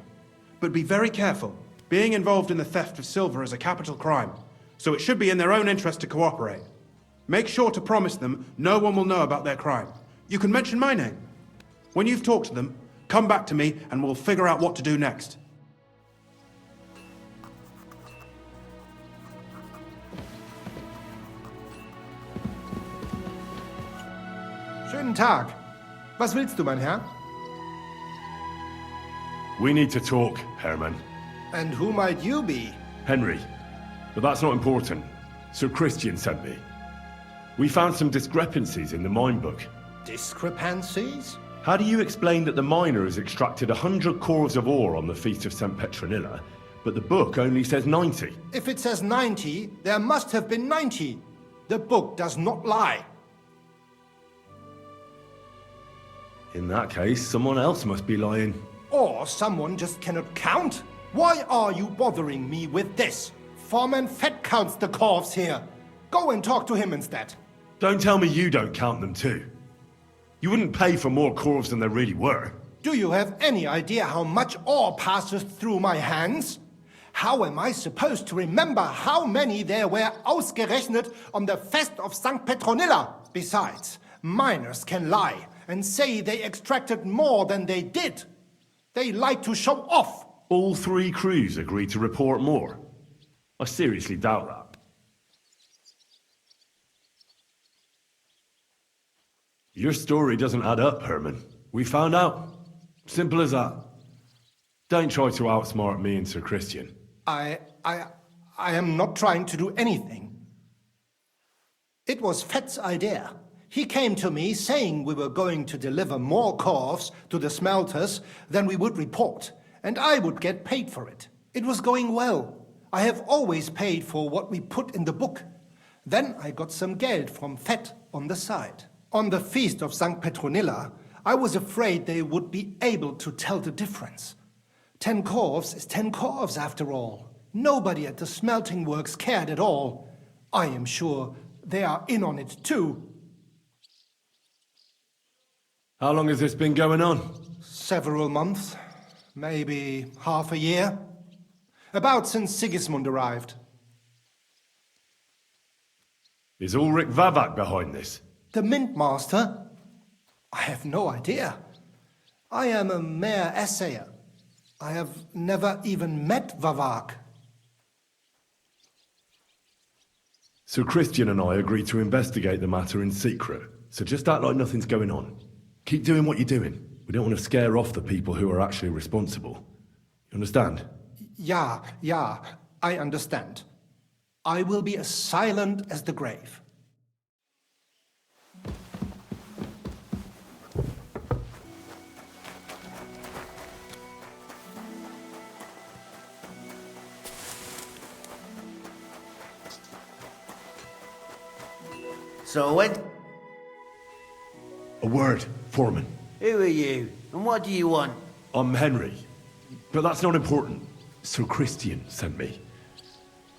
[SPEAKER 5] But be very careful. Being involved in the theft of silver is a capital crime, so it should be in their own interest to cooperate. Make sure to promise them no one will know about their crime. You can mention my name. When you've talked to them, come back to me and we'll figure out what to do next.
[SPEAKER 9] Schönen Tag. Was willst du, mein Herr?
[SPEAKER 4] We need to talk, Herman.
[SPEAKER 9] And who might you be?
[SPEAKER 4] Henry. But that's not important. Sir Christian sent me. We found some discrepancies in the mine book.
[SPEAKER 9] Discrepancies?
[SPEAKER 4] How do you explain that the miner has extracted 100 cores of ore on the Feast of St. Petronilla, but the book only says 90?
[SPEAKER 9] If it says 90, there must have been 90. The book does not lie.
[SPEAKER 4] In that case, someone else must be lying.
[SPEAKER 9] Or someone just cannot count. Why are you bothering me with this? Foreman Fett counts the corves here. Go and talk to him instead.
[SPEAKER 4] Don't tell me you don't count them too. You wouldn't pay for more corves than there really were.
[SPEAKER 9] Do you have any idea how much ore passes through my hands? How am I supposed to remember how many there were ausgerechnet on the Fest of St. Petronilla? Besides, miners can lie and say they extracted more than they did. They like to show off.
[SPEAKER 4] All three crews agreed to report more. I seriously doubt that. Your story doesn't add up, Herman. We found out. Simple as that. Don't try to outsmart me and Sir Christian.
[SPEAKER 9] I am not trying to do anything. It was Fett's idea. He came to me saying we were going to deliver more corves to the smelters than we would report, and I would get paid for it. It was going well. I have always paid for what we put in the book. Then I got some geld from Fett on the side. On the Feast of St. Petronilla, I was afraid they would be able to tell the difference. 10 corves is 10 corves after all. Nobody at the smelting works cared at all. I am sure they are in on it too.
[SPEAKER 4] How long has this been going on?
[SPEAKER 9] Several months. Maybe half a year. About since Sigismund arrived.
[SPEAKER 4] Is Ulrich Vavak behind this?
[SPEAKER 9] The Mint Master? I have no idea. I am a mere assayer. I have never even met Vavak.
[SPEAKER 4] So Christian and I agreed to investigate the matter in secret. So just act like nothing's going on. Keep doing what you're doing. We don't want to scare off the people who are actually responsible. You understand?
[SPEAKER 9] Yeah, I understand. I will be as silent as the grave.
[SPEAKER 16] So when...
[SPEAKER 4] A word, Foreman.
[SPEAKER 16] Who are you? And what do you want?
[SPEAKER 4] I'm Henry. But that's not important. Sir Christian sent me.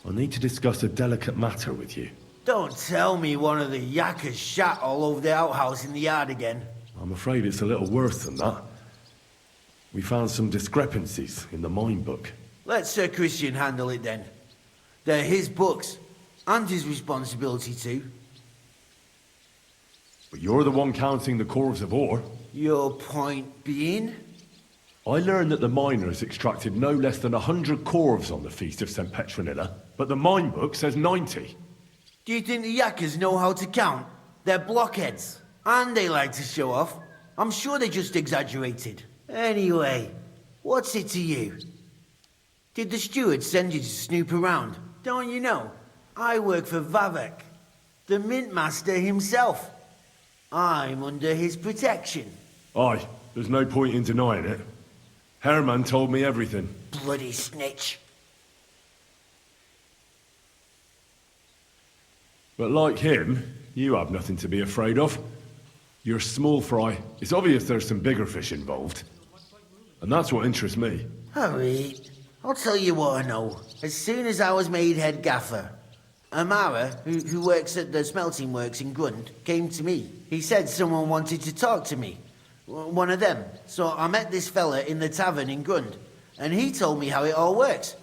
[SPEAKER 4] I need to discuss a delicate matter with you.
[SPEAKER 16] Don't tell me one of the yakkers shot all over the outhouse in the yard again.
[SPEAKER 4] I'm afraid it's a little worse than that. We found some discrepancies in the mine book.
[SPEAKER 16] Let Sir Christian handle it then. They're his books, and his responsibility too.
[SPEAKER 4] But you're the one counting the corves of ore.
[SPEAKER 16] Your point being?
[SPEAKER 4] I learned that the miners extracted no less than 100 corves on the Feast of St. Petronilla, but the mine book says 90.
[SPEAKER 16] Do you think the yakkers know how to count? They're blockheads, and they like to show off. I'm sure they just exaggerated. Anyway, what's it to you? Did the steward send you to snoop around? Don't you know? I work for Vavek, the mint master himself. I'm under his protection.
[SPEAKER 4] Aye, there's no point in denying it. Herman told me everything.
[SPEAKER 16] Bloody snitch.
[SPEAKER 4] But like him, you have nothing to be afraid of. You're small fry. It's obvious there's some bigger fish involved. And that's what interests me.
[SPEAKER 16] Alright, I'll tell you what I know. As soon as I was made head gaffer, Amara, who works at the smelting works in Grund, came to me. He said someone wanted to talk to me. One of them. So I met this fella in the tavern in Grund, and he told me how it all works.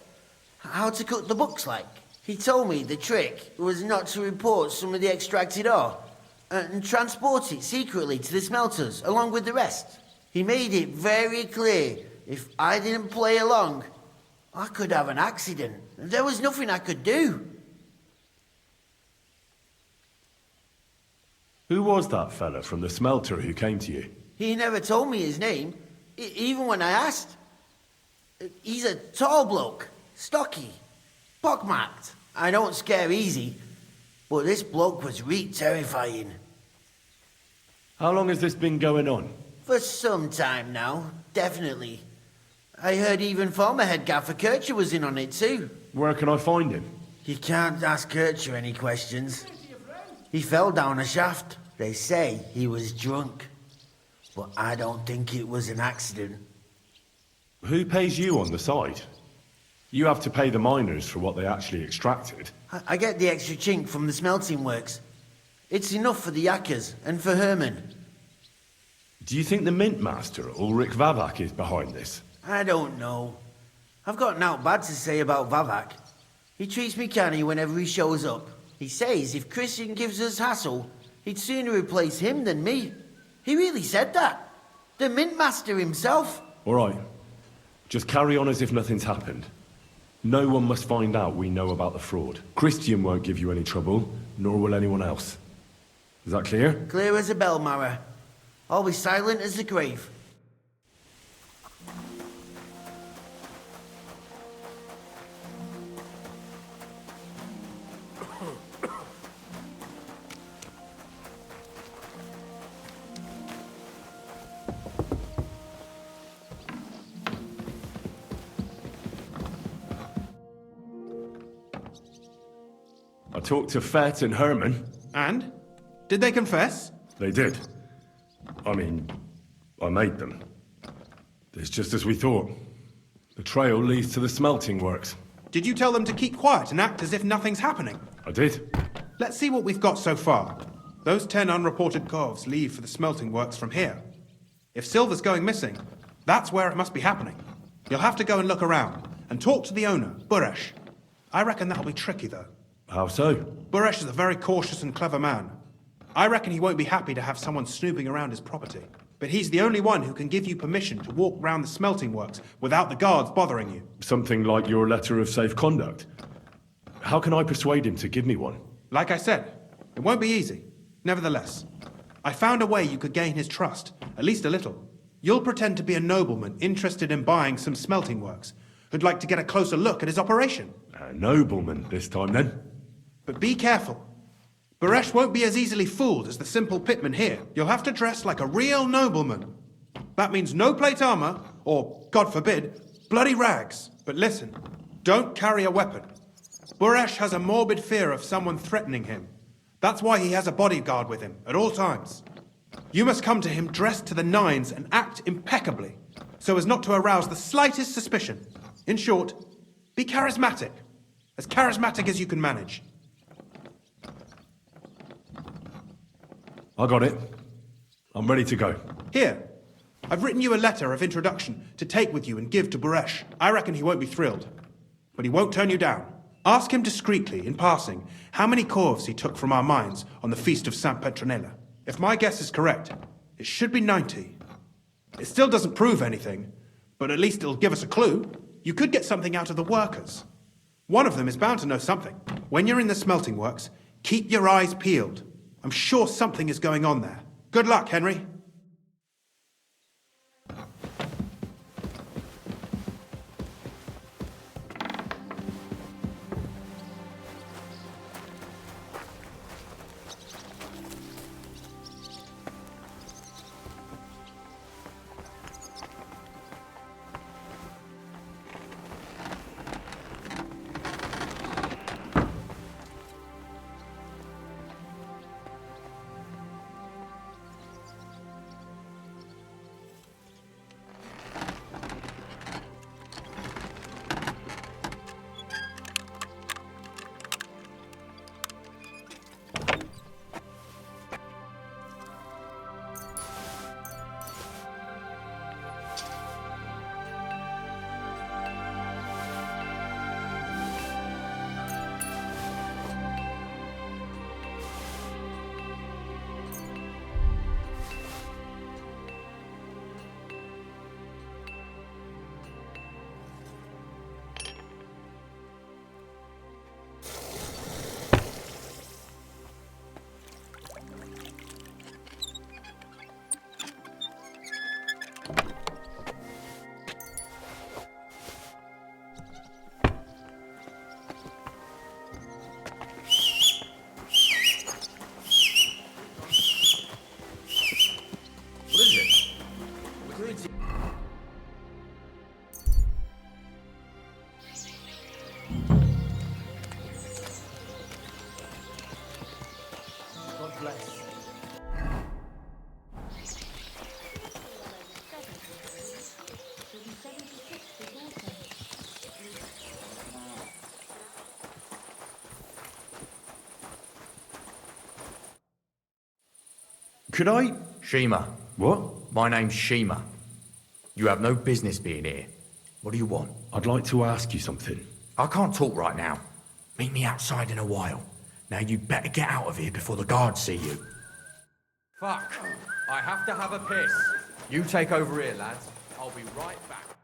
[SPEAKER 16] How to cut the books like. He told me the trick was not to report some of the extracted ore, and transport it secretly to the smelters, along with the rest. He made it very clear, if I didn't play along, I could have an accident. There was nothing I could do.
[SPEAKER 4] Who was that fella from the smelter who came to you?
[SPEAKER 16] He never told me his name, even when I asked. He's a tall bloke, stocky, pockmarked. I don't scare easy, but this bloke was terrifying.
[SPEAKER 4] How long has this been going on?
[SPEAKER 16] For some time now, definitely. I heard even former head gaffer Kircher was in on it too.
[SPEAKER 4] Where can I find him?
[SPEAKER 16] You can't ask Kircher any questions. He fell down a shaft. They say he was drunk. But I don't think it was an accident.
[SPEAKER 4] Who pays you on the side? You have to pay the miners for what they actually extracted.
[SPEAKER 16] I get the extra chink from the smelting works. It's enough for the yakkers and for Herman.
[SPEAKER 4] Do you think the mint master, Ulrich Vavak, is behind this?
[SPEAKER 16] I don't know. I've got naught bad to say about Vavak. He treats me canny whenever he shows up. He says if Christian gives us hassle, he'd sooner replace him than me. He really said that. The mint master himself.
[SPEAKER 4] All right. Just carry on as if nothing's happened. No one must find out we know about the fraud. Christian won't give you any trouble, nor will anyone else. Is that clear?
[SPEAKER 16] Clear as a bell, Mara. I'll be silent as the grave.
[SPEAKER 4] I talked to Fett and Herman.
[SPEAKER 5] And? Did they confess?
[SPEAKER 4] They did. I mean, I made them. It's just as we thought. The trail leads to the smelting works.
[SPEAKER 5] Did you tell them to keep quiet and act as if nothing's happening?
[SPEAKER 4] I did.
[SPEAKER 5] Let's see what we've got so far. Those 10 unreported corves leave for the smelting works from here. If silver's going missing, that's where it must be happening. You'll have to go and look around, and talk to the owner, Buresh. I reckon that'll be tricky, though.
[SPEAKER 4] How so?
[SPEAKER 5] Buresh is a very cautious and clever man. I reckon he won't be happy to have someone snooping around his property. But he's the only one who can give you permission to walk round the smelting works without the guards bothering you.
[SPEAKER 4] Something like your letter of safe conduct? How can I persuade him to give me one?
[SPEAKER 5] Like I said, it won't be easy. Nevertheless, I found a way you could gain his trust, at least a little. You'll pretend to be a nobleman interested in buying some smelting works, who'd like to get a closer look at his operation.
[SPEAKER 4] A nobleman this time, then?
[SPEAKER 5] But be careful. Buresh won't be as easily fooled as the simple pitman here. You'll have to dress like a real nobleman. That means no plate armor, or, God forbid, bloody rags. But listen, don't carry a weapon. Buresh has a morbid fear of someone threatening him. That's why he has a bodyguard with him at all times. You must come to him dressed to the nines and act impeccably, so as not to arouse the slightest suspicion. In short, be charismatic as you can manage.
[SPEAKER 4] I got it. I'm ready to go.
[SPEAKER 5] Here, I've written you a letter of introduction to take with you and give to Buresh. I reckon he won't be thrilled, but he won't turn you down. Ask him discreetly, in passing, how many corves he took from our mines on the feast of Saint Petronilla. If my guess is correct, it should be 90. It still doesn't prove anything, but at least it'll give us a clue. You could get something out of the workers. One of them is bound to know something. When you're in the smelting works, keep your eyes peeled. I'm sure something is going on there. Good luck, Henry.
[SPEAKER 4] Could I...
[SPEAKER 10] Shima.
[SPEAKER 4] What?
[SPEAKER 10] My name's Shima. You have no business being here. What do you want?
[SPEAKER 4] I'd like to ask you something.
[SPEAKER 10] I can't talk right now. Meet me outside in a while. Now you better get out of here before the guards see you.
[SPEAKER 7] Fuck. I have to have a piss. You take over here, lads. I'll be right back.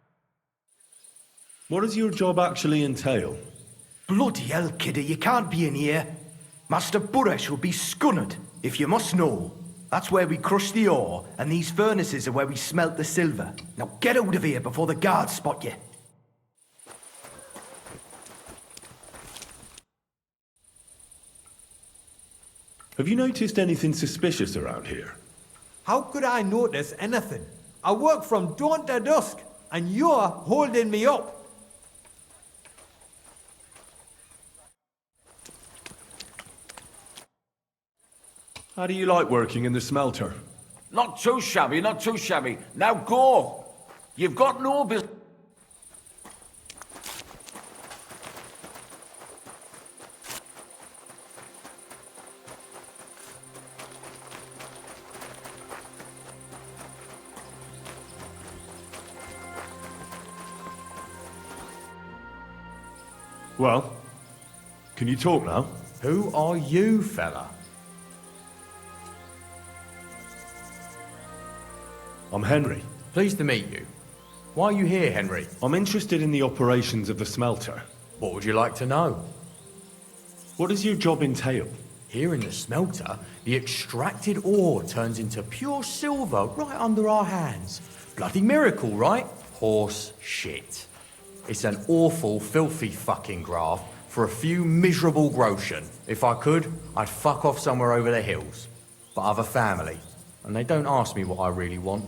[SPEAKER 4] What does your job actually entail?
[SPEAKER 22] Bloody hell, kidder, you can't be in here. Master Buresh will be scunnered, if you must know. That's where we crush the ore, and these furnaces are where we smelt the silver. Now get out of here before the guards spot you.
[SPEAKER 4] Have you noticed anything suspicious around here?
[SPEAKER 12] How could I notice anything? I work from dawn to dusk, and you're holding me up.
[SPEAKER 4] How do you like working in the smelter?
[SPEAKER 18] Not too shabby, not too shabby. Now go! You've got no business.
[SPEAKER 4] Well, can you talk now?
[SPEAKER 10] Who are you, fella?
[SPEAKER 4] I'm Henry.
[SPEAKER 10] Pleased to meet you. Why are you here, Henry?
[SPEAKER 4] I'm interested in the operations of the smelter.
[SPEAKER 10] What would you like to know?
[SPEAKER 4] What does your job entail?
[SPEAKER 10] Here in the smelter, the extracted ore turns into pure silver right under our hands. Bloody miracle, right? Horse shit. It's an awful, filthy fucking graft for a few miserable groschen. If I could, I'd fuck off somewhere over the hills. But I've a family, and they don't ask me what I really want.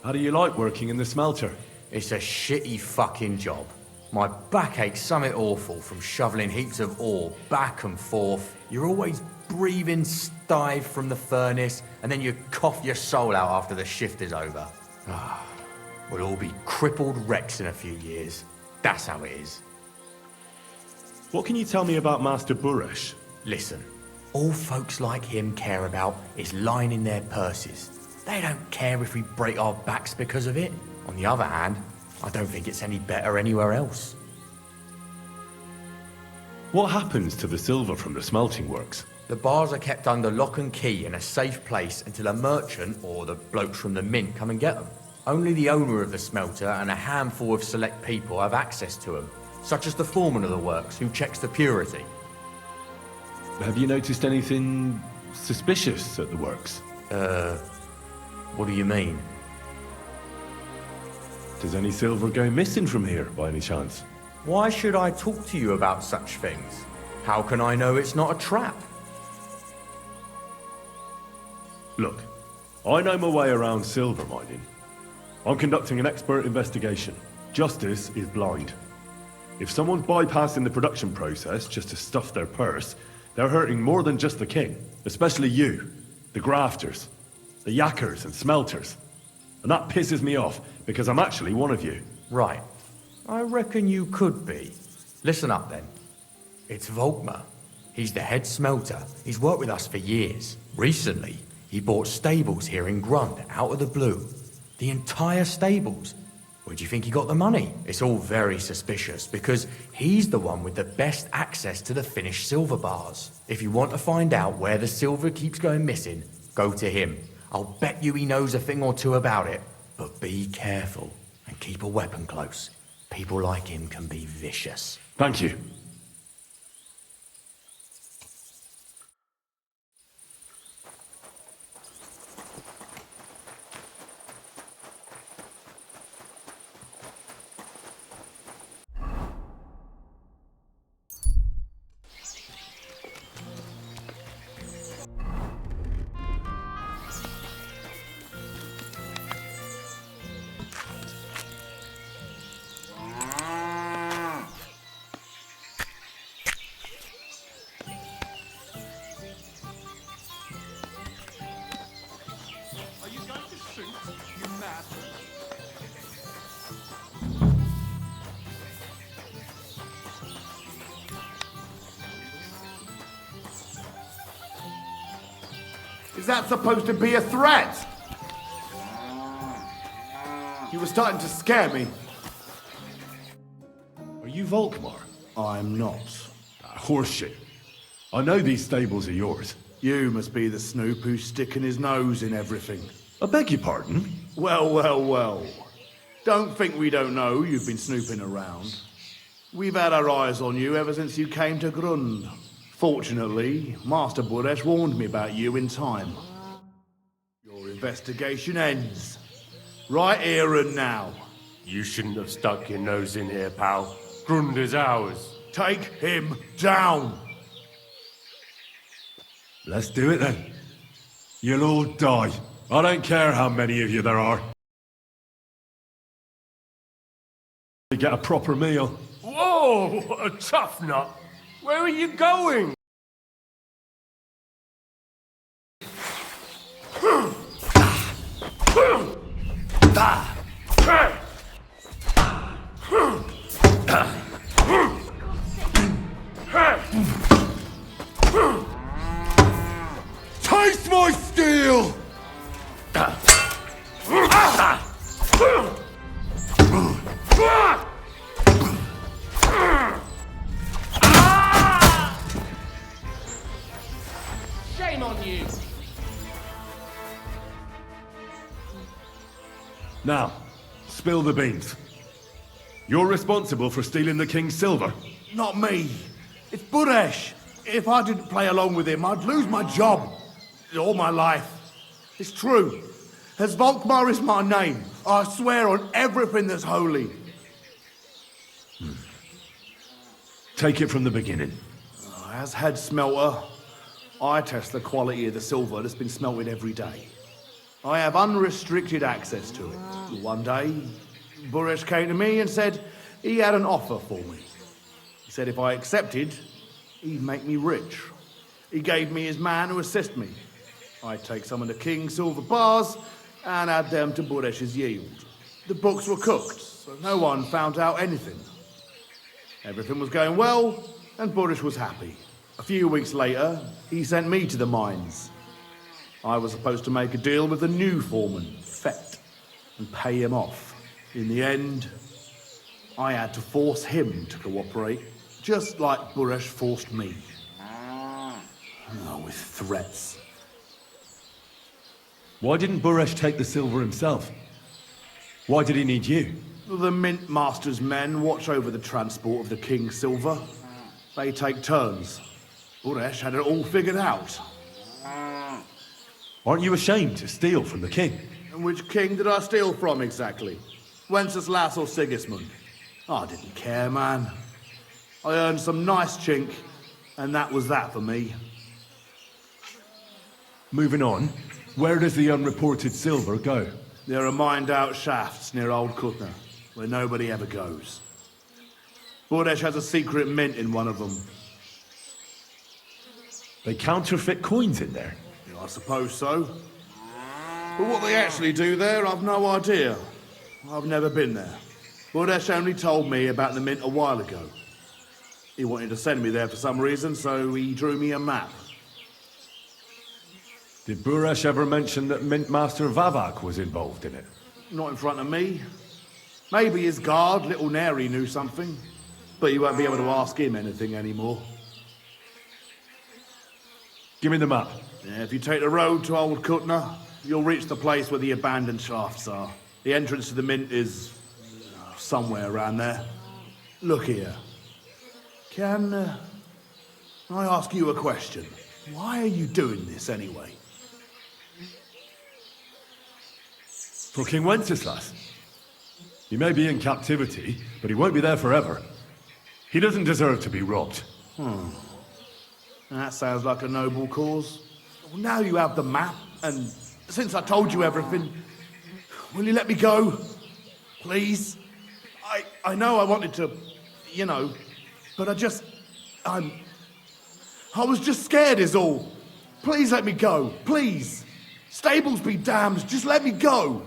[SPEAKER 4] How do you like working in the smelter?
[SPEAKER 10] It's a shitty fucking job. My back aches something awful from shoveling heaps of ore back and forth. You're always breathing stive from the furnace, and then you cough your soul out after the shift is over. We'll all be crippled wrecks in a few years. That's how it is.
[SPEAKER 4] What can you tell me about Master Buresh?
[SPEAKER 10] Listen, all folks like him care about is lining their purses. They don't care if we break our backs because of it. On the other hand, I don't think it's any better anywhere else.
[SPEAKER 4] What happens to the silver from the smelting works?
[SPEAKER 10] The bars are kept under lock and key in a safe place until a merchant or the blokes from the mint come and get them. Only the owner of the smelter and a handful of select people have access to them, such as the foreman of the works who checks the purity.
[SPEAKER 4] Have you noticed anything suspicious at the works?
[SPEAKER 10] What do you mean?
[SPEAKER 4] Does any silver go missing from here, by any chance?
[SPEAKER 10] Why should I talk to you about such things? How can I know it's not a trap?
[SPEAKER 4] Look, I know my way around silver mining. I'm conducting an expert investigation. Justice is blind. If someone's bypassing the production process just to stuff their purse, they're hurting more than just the king. Especially you, the grafters, the yackers and smelters. And that pisses me off, because I'm actually one of you.
[SPEAKER 10] Right. I reckon you could be. Listen up then. It's Volkmar. He's the head smelter. He's worked with us for years. Recently, he bought stables here in Grund, out of the blue. The entire stables. Where do you think he got the money? It's all very suspicious, because he's the one with the best access to the finished silver bars. If you want to find out where the silver keeps going missing, go to him. I'll bet you he knows a thing or two about it. But be careful, and keep a weapon close. People like him can be vicious.
[SPEAKER 4] Thank you.
[SPEAKER 19] Is that supposed to be a threat? You were starting to scare me.
[SPEAKER 4] Are you Volkmar?
[SPEAKER 19] I'm not.
[SPEAKER 4] Horseshit. I know these stables are yours.
[SPEAKER 19] You must be the snoop who's sticking his nose in everything.
[SPEAKER 4] I beg your pardon?
[SPEAKER 19] Well, well, well. Don't think we don't know you've been snooping around. We've had our eyes on you ever since you came to Grund. Fortunately, Master Buresh warned me about you in time. Your investigation ends. Right here and now.
[SPEAKER 1] You shouldn't have stuck your nose in here, pal. Grund is ours.
[SPEAKER 19] Take him down!
[SPEAKER 4] Let's do it then. You'll all die. I don't care how many of you there are. To get a proper meal.
[SPEAKER 1] Whoa, a tough nut. Where are you going?
[SPEAKER 19] Taste my steel!
[SPEAKER 18] Shame on you!
[SPEAKER 4] Now, spill the beans. You're responsible for stealing the king's silver.
[SPEAKER 19] Not me. It's Buresh. If I didn't play along with him, I'd lose my job. All my life. It's true. As Volkmar is my name, I swear on everything that's holy.
[SPEAKER 4] Take it from the beginning.
[SPEAKER 19] As head smelter, I test the quality of the silver that's been smelted every day. I have unrestricted access to it. One day, Buresh came to me and said he had an offer for me. He said if I accepted, he'd make me rich. He gave me his man to assist me. I'd take some of the king's silver bars and add them to Buresh's yield. The books were cooked, so no one found out anything. Everything was going well, and Buresh was happy. A few weeks later, he sent me to the mines. I was supposed to make a deal with the new foreman, Fett, and pay him off. In the end, I had to force him to cooperate, just like Buresh forced me. With threats.
[SPEAKER 4] Why didn't Buresh take the silver himself? Why did he need you?
[SPEAKER 19] The Mint Master's men watch over the transport of the king's silver. They take turns. Buresh had it all figured out.
[SPEAKER 4] Aren't you ashamed to steal from the king?
[SPEAKER 19] And which king did I steal from exactly? Wenceslas or Sigismund? I didn't care, man. I earned some nice chink, and that was that for me.
[SPEAKER 4] Moving on, where does the unreported silver go?
[SPEAKER 19] There are mined-out shafts near Old Kutna, where nobody ever goes. Buresh has a secret mint in one of them.
[SPEAKER 4] They counterfeit coins in there?
[SPEAKER 19] I suppose so. But what they actually do there, I've no idea. I've never been there. Buresh only told me about the mint a while ago. He wanted to send me there for some reason, so he drew me a map.
[SPEAKER 4] Did Buresh ever mention that Mint Master Vavak was involved in it?
[SPEAKER 19] Not in front of me. Maybe his guard, Little Neri, knew something. But you won't be able to ask him anything anymore.
[SPEAKER 4] Give me the map.
[SPEAKER 19] Yeah, if you take the road to Old Kutna, you'll reach the place where the abandoned shafts are. The entrance to the mint is somewhere around there. Look here. Can I ask you a question? Why are you doing this anyway?
[SPEAKER 4] For King Wenceslas. He may be in captivity, but he won't be there forever. He doesn't deserve to be robbed.
[SPEAKER 19] That sounds like a noble cause. Well, now you have the map, and since I told you everything, will you let me go? Please? I know I wanted to, but I was just scared is all. Please let me go, please. Stables be damned, just let me go.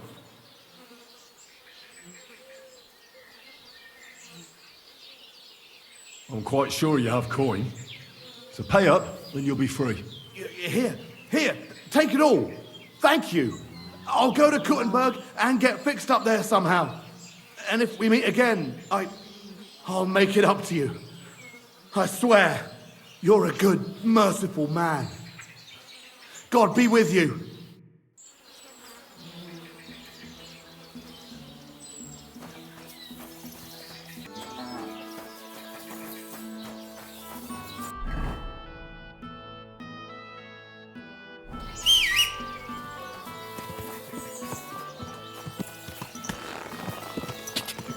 [SPEAKER 4] I'm quite sure you have coin. So pay up, and you'll be free.
[SPEAKER 19] Here, take it all. Thank you. I'll go to Kuttenberg and get fixed up there somehow. And if we meet again, I'll make it up to you. I swear, you're a good, merciful man. God be with you.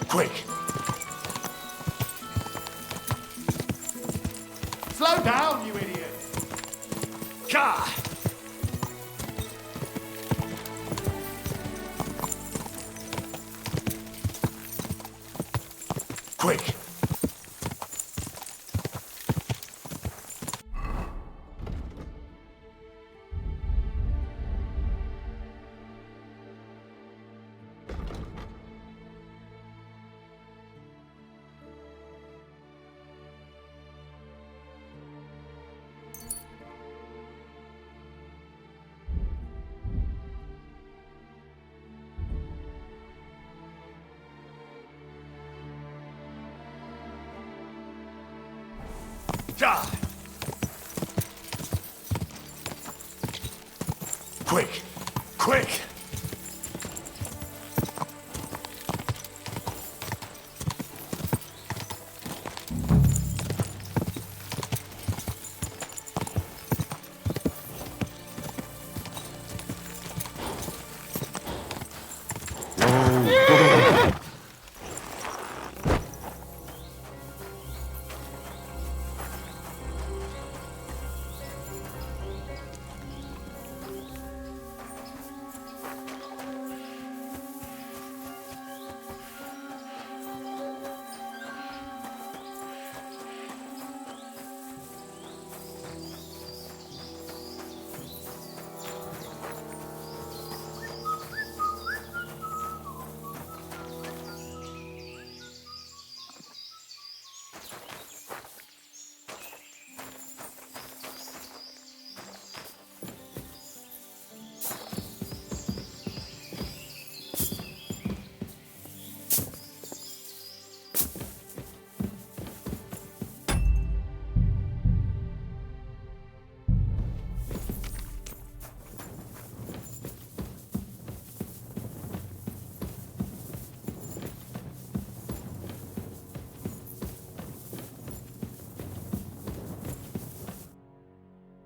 [SPEAKER 21] Quick!
[SPEAKER 19] Slow down, you idiot!
[SPEAKER 21] Car! Quick! Quick! Quick!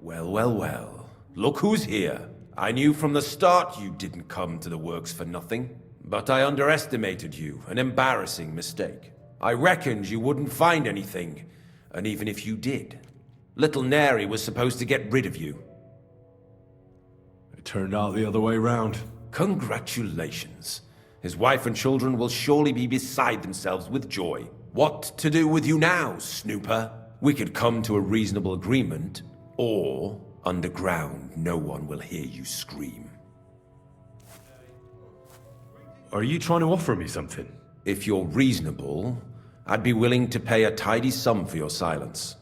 [SPEAKER 14] Well, well, well. Look who's here. I knew from the start you didn't come to the works for nothing. But I underestimated you, an embarrassing mistake. I reckoned you wouldn't find anything, and even if you did, little Neri was supposed to get rid of you.
[SPEAKER 4] It turned out the other way round.
[SPEAKER 14] Congratulations. His wife and children will surely be beside themselves with joy. What to do with you now, snooper? We could come to a reasonable agreement, or underground, no one will hear you scream.
[SPEAKER 3] Are you trying to offer me something?
[SPEAKER 14] If you're reasonable, I'd be willing to pay a tidy sum for your silence.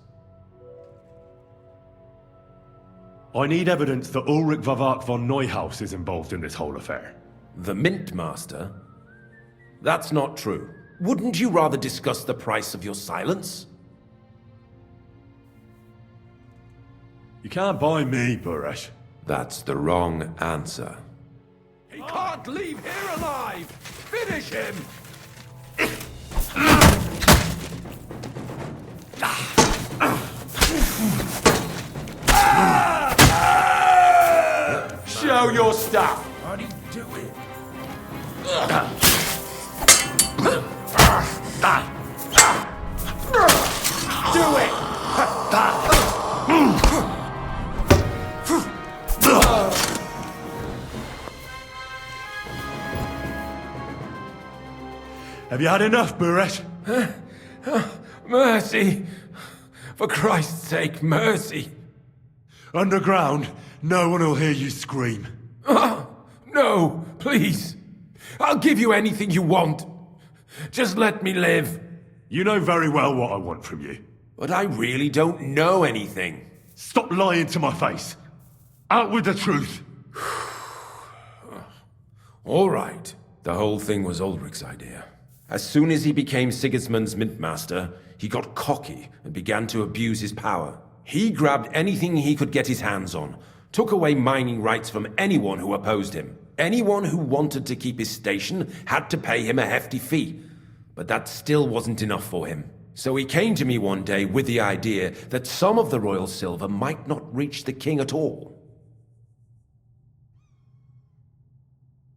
[SPEAKER 3] I need evidence that Ulrich Vavak von Neuhaus is involved in this whole affair.
[SPEAKER 14] The Mint Master? That's not true. Wouldn't you rather discuss the price of your silence?
[SPEAKER 3] You can't buy me, Buresh.
[SPEAKER 14] That's the wrong answer.
[SPEAKER 18] He can't leave here alive! Finish him! Show your stuff! How do you do it? Do it!
[SPEAKER 3] Have you had enough, Buresh?
[SPEAKER 14] Mercy! For Christ's sake, mercy!
[SPEAKER 3] Underground, no one will hear you scream.
[SPEAKER 14] No, please! I'll give you anything you want. Just let me live.
[SPEAKER 3] You know very well what I want from you.
[SPEAKER 14] But I really don't know anything.
[SPEAKER 3] Stop lying to my face. Out with the truth.
[SPEAKER 14] All right. The whole thing was Ulrich's idea. As soon as he became Sigismund's Mintmaster, he got cocky and began to abuse his power. He grabbed anything he could get his hands on, took away mining rights from anyone who opposed him. Anyone who wanted to keep his station had to pay him a hefty fee. But that still wasn't enough for him. So he came to me one day with the idea that some of the royal silver might not reach the king at all.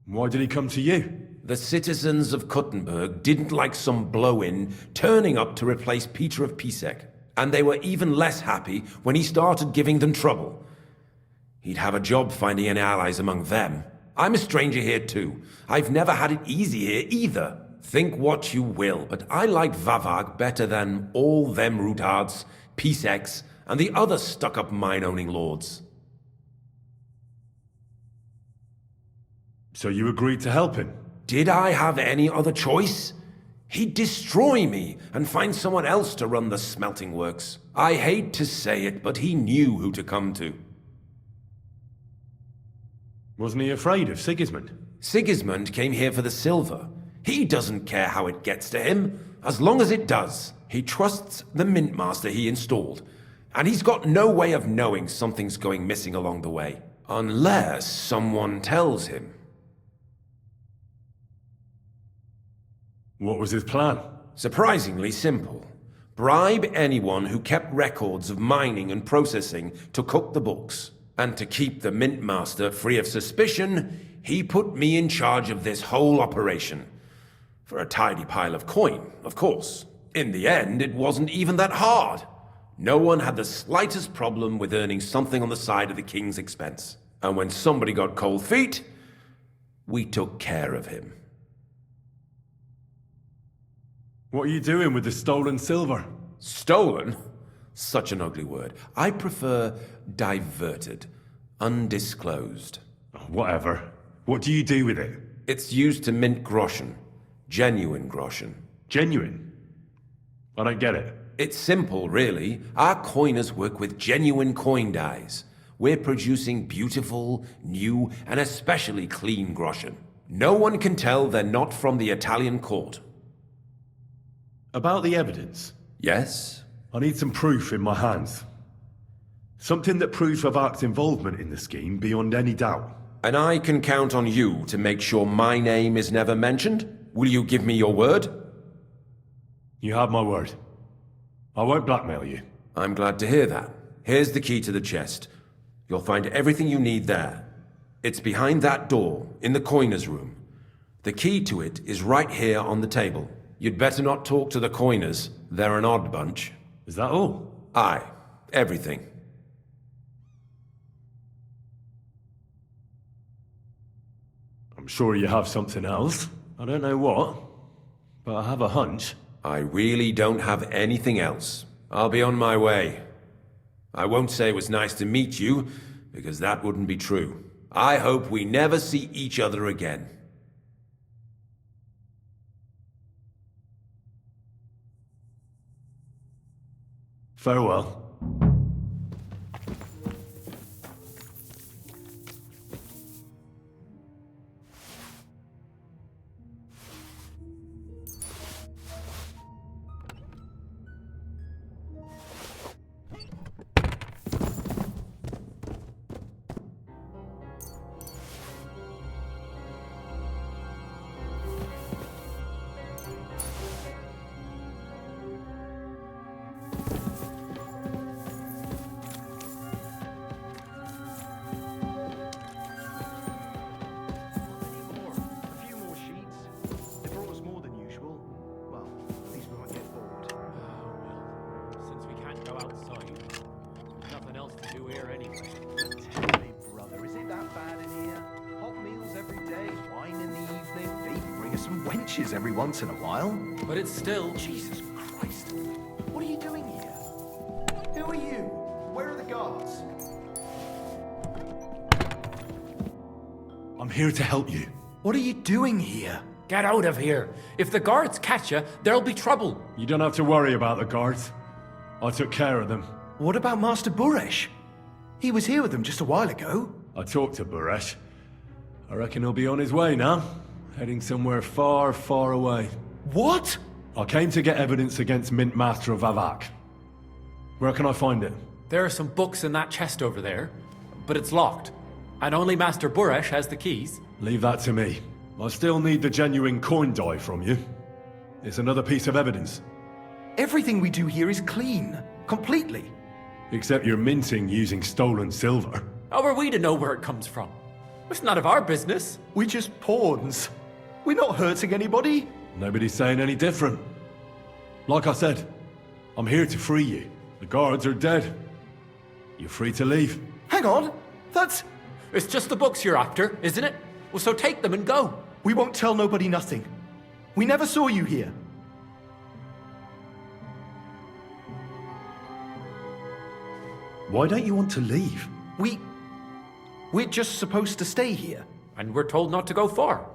[SPEAKER 3] Why did he come to you?
[SPEAKER 14] The citizens of Kuttenberg didn't like some blow-in turning up to replace Peter of Pisek, and they were even less happy when he started giving them trouble. He'd have a job finding any allies among them. I'm a stranger here too. I've never had it easy here either. Think what you will, but I like Vavag better than all them Rutards, Piseks, and the other stuck-up mine-owning lords.
[SPEAKER 3] So you agreed to help him?
[SPEAKER 14] Did I have any other choice? He'd destroy me and find someone else to run the smelting works. I hate to say it, but he knew who to come to.
[SPEAKER 3] Wasn't he afraid of Sigismund?
[SPEAKER 14] Sigismund came here for the silver. He doesn't care how it gets to him, as long as it does. He trusts the Mintmaster he installed, and he's got no way of knowing something's going missing along the way. Unless someone tells him.
[SPEAKER 3] What was his plan?
[SPEAKER 14] Surprisingly simple. Bribe anyone who kept records of mining and processing to cook the books. And to keep the Mint Master free of suspicion, he put me in charge of this whole operation. For a tidy pile of coin, of course. In the end, it wasn't even that hard. No one had the slightest problem with earning something on the side of the king's expense. And when somebody got cold feet, we took care of him.
[SPEAKER 3] What are you doing with the stolen silver?
[SPEAKER 14] Stolen? Such an ugly word. I prefer diverted, undisclosed.
[SPEAKER 3] Whatever. What do you do with it?
[SPEAKER 14] It's used to mint groschen. Genuine groschen.
[SPEAKER 3] Genuine? I don't get it.
[SPEAKER 14] It's simple, really. Our coiners work with genuine coin dyes. We're producing beautiful, new, and especially clean groschen. No one can tell they're not from the Italian court.
[SPEAKER 3] About the evidence?
[SPEAKER 14] Yes?
[SPEAKER 3] I need some proof in my hands. Something that proves Vavak's involvement in the scheme beyond any doubt.
[SPEAKER 14] And I can count on you to make sure my name is never mentioned? Will you give me your word?
[SPEAKER 3] You have my word. I won't blackmail you.
[SPEAKER 14] I'm glad to hear that. Here's the key to the chest. You'll find everything you need there. It's behind that door, in the coiner's room. The key to it is right here on the table. You'd better not talk to the coiners. They're an odd bunch.
[SPEAKER 3] Is that all?
[SPEAKER 14] Aye. Everything.
[SPEAKER 3] I'm sure you have something else. I don't know what, but I have a hunch.
[SPEAKER 14] I really don't have anything else. I'll be on my way. I won't say it was nice to meet you, because that wouldn't be true. I hope we never see each other again.
[SPEAKER 3] Farewell.
[SPEAKER 21] Every once in a while.
[SPEAKER 10] But it's still...
[SPEAKER 21] Jesus Christ. What are you doing here? Who are you? Where are the guards?
[SPEAKER 3] I'm here to help you.
[SPEAKER 21] What are you doing here?
[SPEAKER 10] Get out of here. If the guards catch you, there'll be trouble.
[SPEAKER 3] You don't have to worry about the guards. I took care of them.
[SPEAKER 21] What about Master Buresh? He was here with them just a while ago.
[SPEAKER 3] I talked to Buresh. I reckon he'll be on his way now. Heading somewhere far, far away.
[SPEAKER 21] What?
[SPEAKER 3] I came to get evidence against Mint Master of Vavak. Where can I find it?
[SPEAKER 10] There are some books in that chest over there, but it's locked. And only Master Buresh has the keys.
[SPEAKER 3] Leave that to me. I still need the genuine coin die from you. It's another piece of evidence.
[SPEAKER 21] Everything we do here is clean. Completely.
[SPEAKER 3] Except you're minting using stolen silver.
[SPEAKER 10] How are we to know where it comes from? It's none of our business.
[SPEAKER 21] We're just pawns. We're not hurting anybody.
[SPEAKER 3] Nobody's saying any different. Like I said, I'm here to free you. The guards are dead. You're free to leave.
[SPEAKER 21] Hang on. That's...
[SPEAKER 10] It's just the books you're after, isn't it? Well, so take them and go.
[SPEAKER 21] We won't tell nobody nothing. We never saw you here.
[SPEAKER 3] Why don't you want to leave?
[SPEAKER 21] We're just supposed to stay here.
[SPEAKER 10] And we're told not to go far.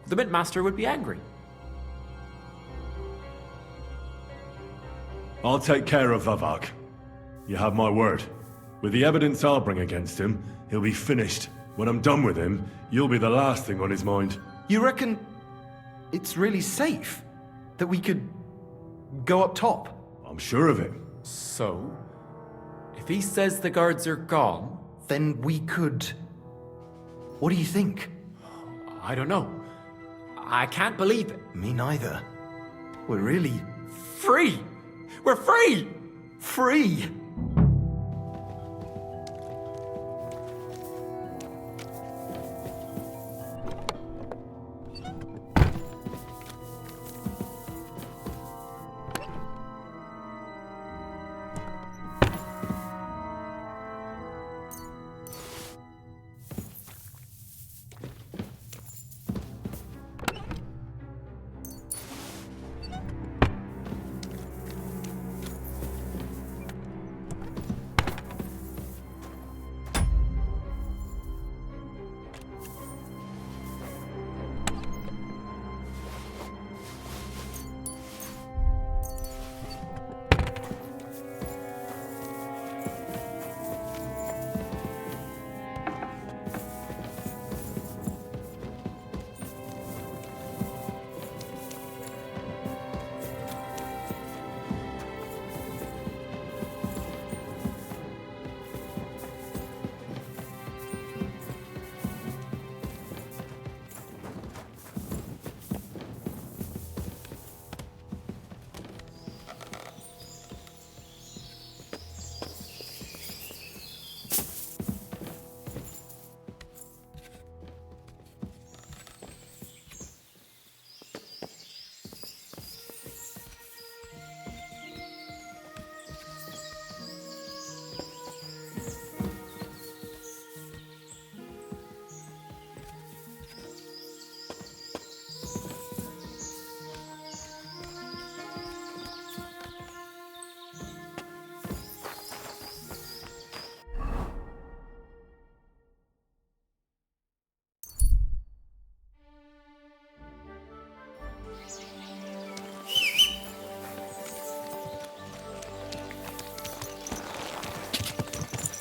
[SPEAKER 10] The Mint Master would be angry.
[SPEAKER 3] I'll take care of Vavak. You have my word. With the evidence I'll bring against him, he'll be finished. When I'm done with him, you'll be the last thing on his mind.
[SPEAKER 21] You reckon it's really safe that we could go up top?
[SPEAKER 3] I'm sure of it.
[SPEAKER 10] So, if he says the guards are gone...
[SPEAKER 21] Then we could
[SPEAKER 10] What do you think?
[SPEAKER 7] I don't know. I can't believe it.
[SPEAKER 10] Me neither. We're really
[SPEAKER 7] Free! We're free!
[SPEAKER 10] free!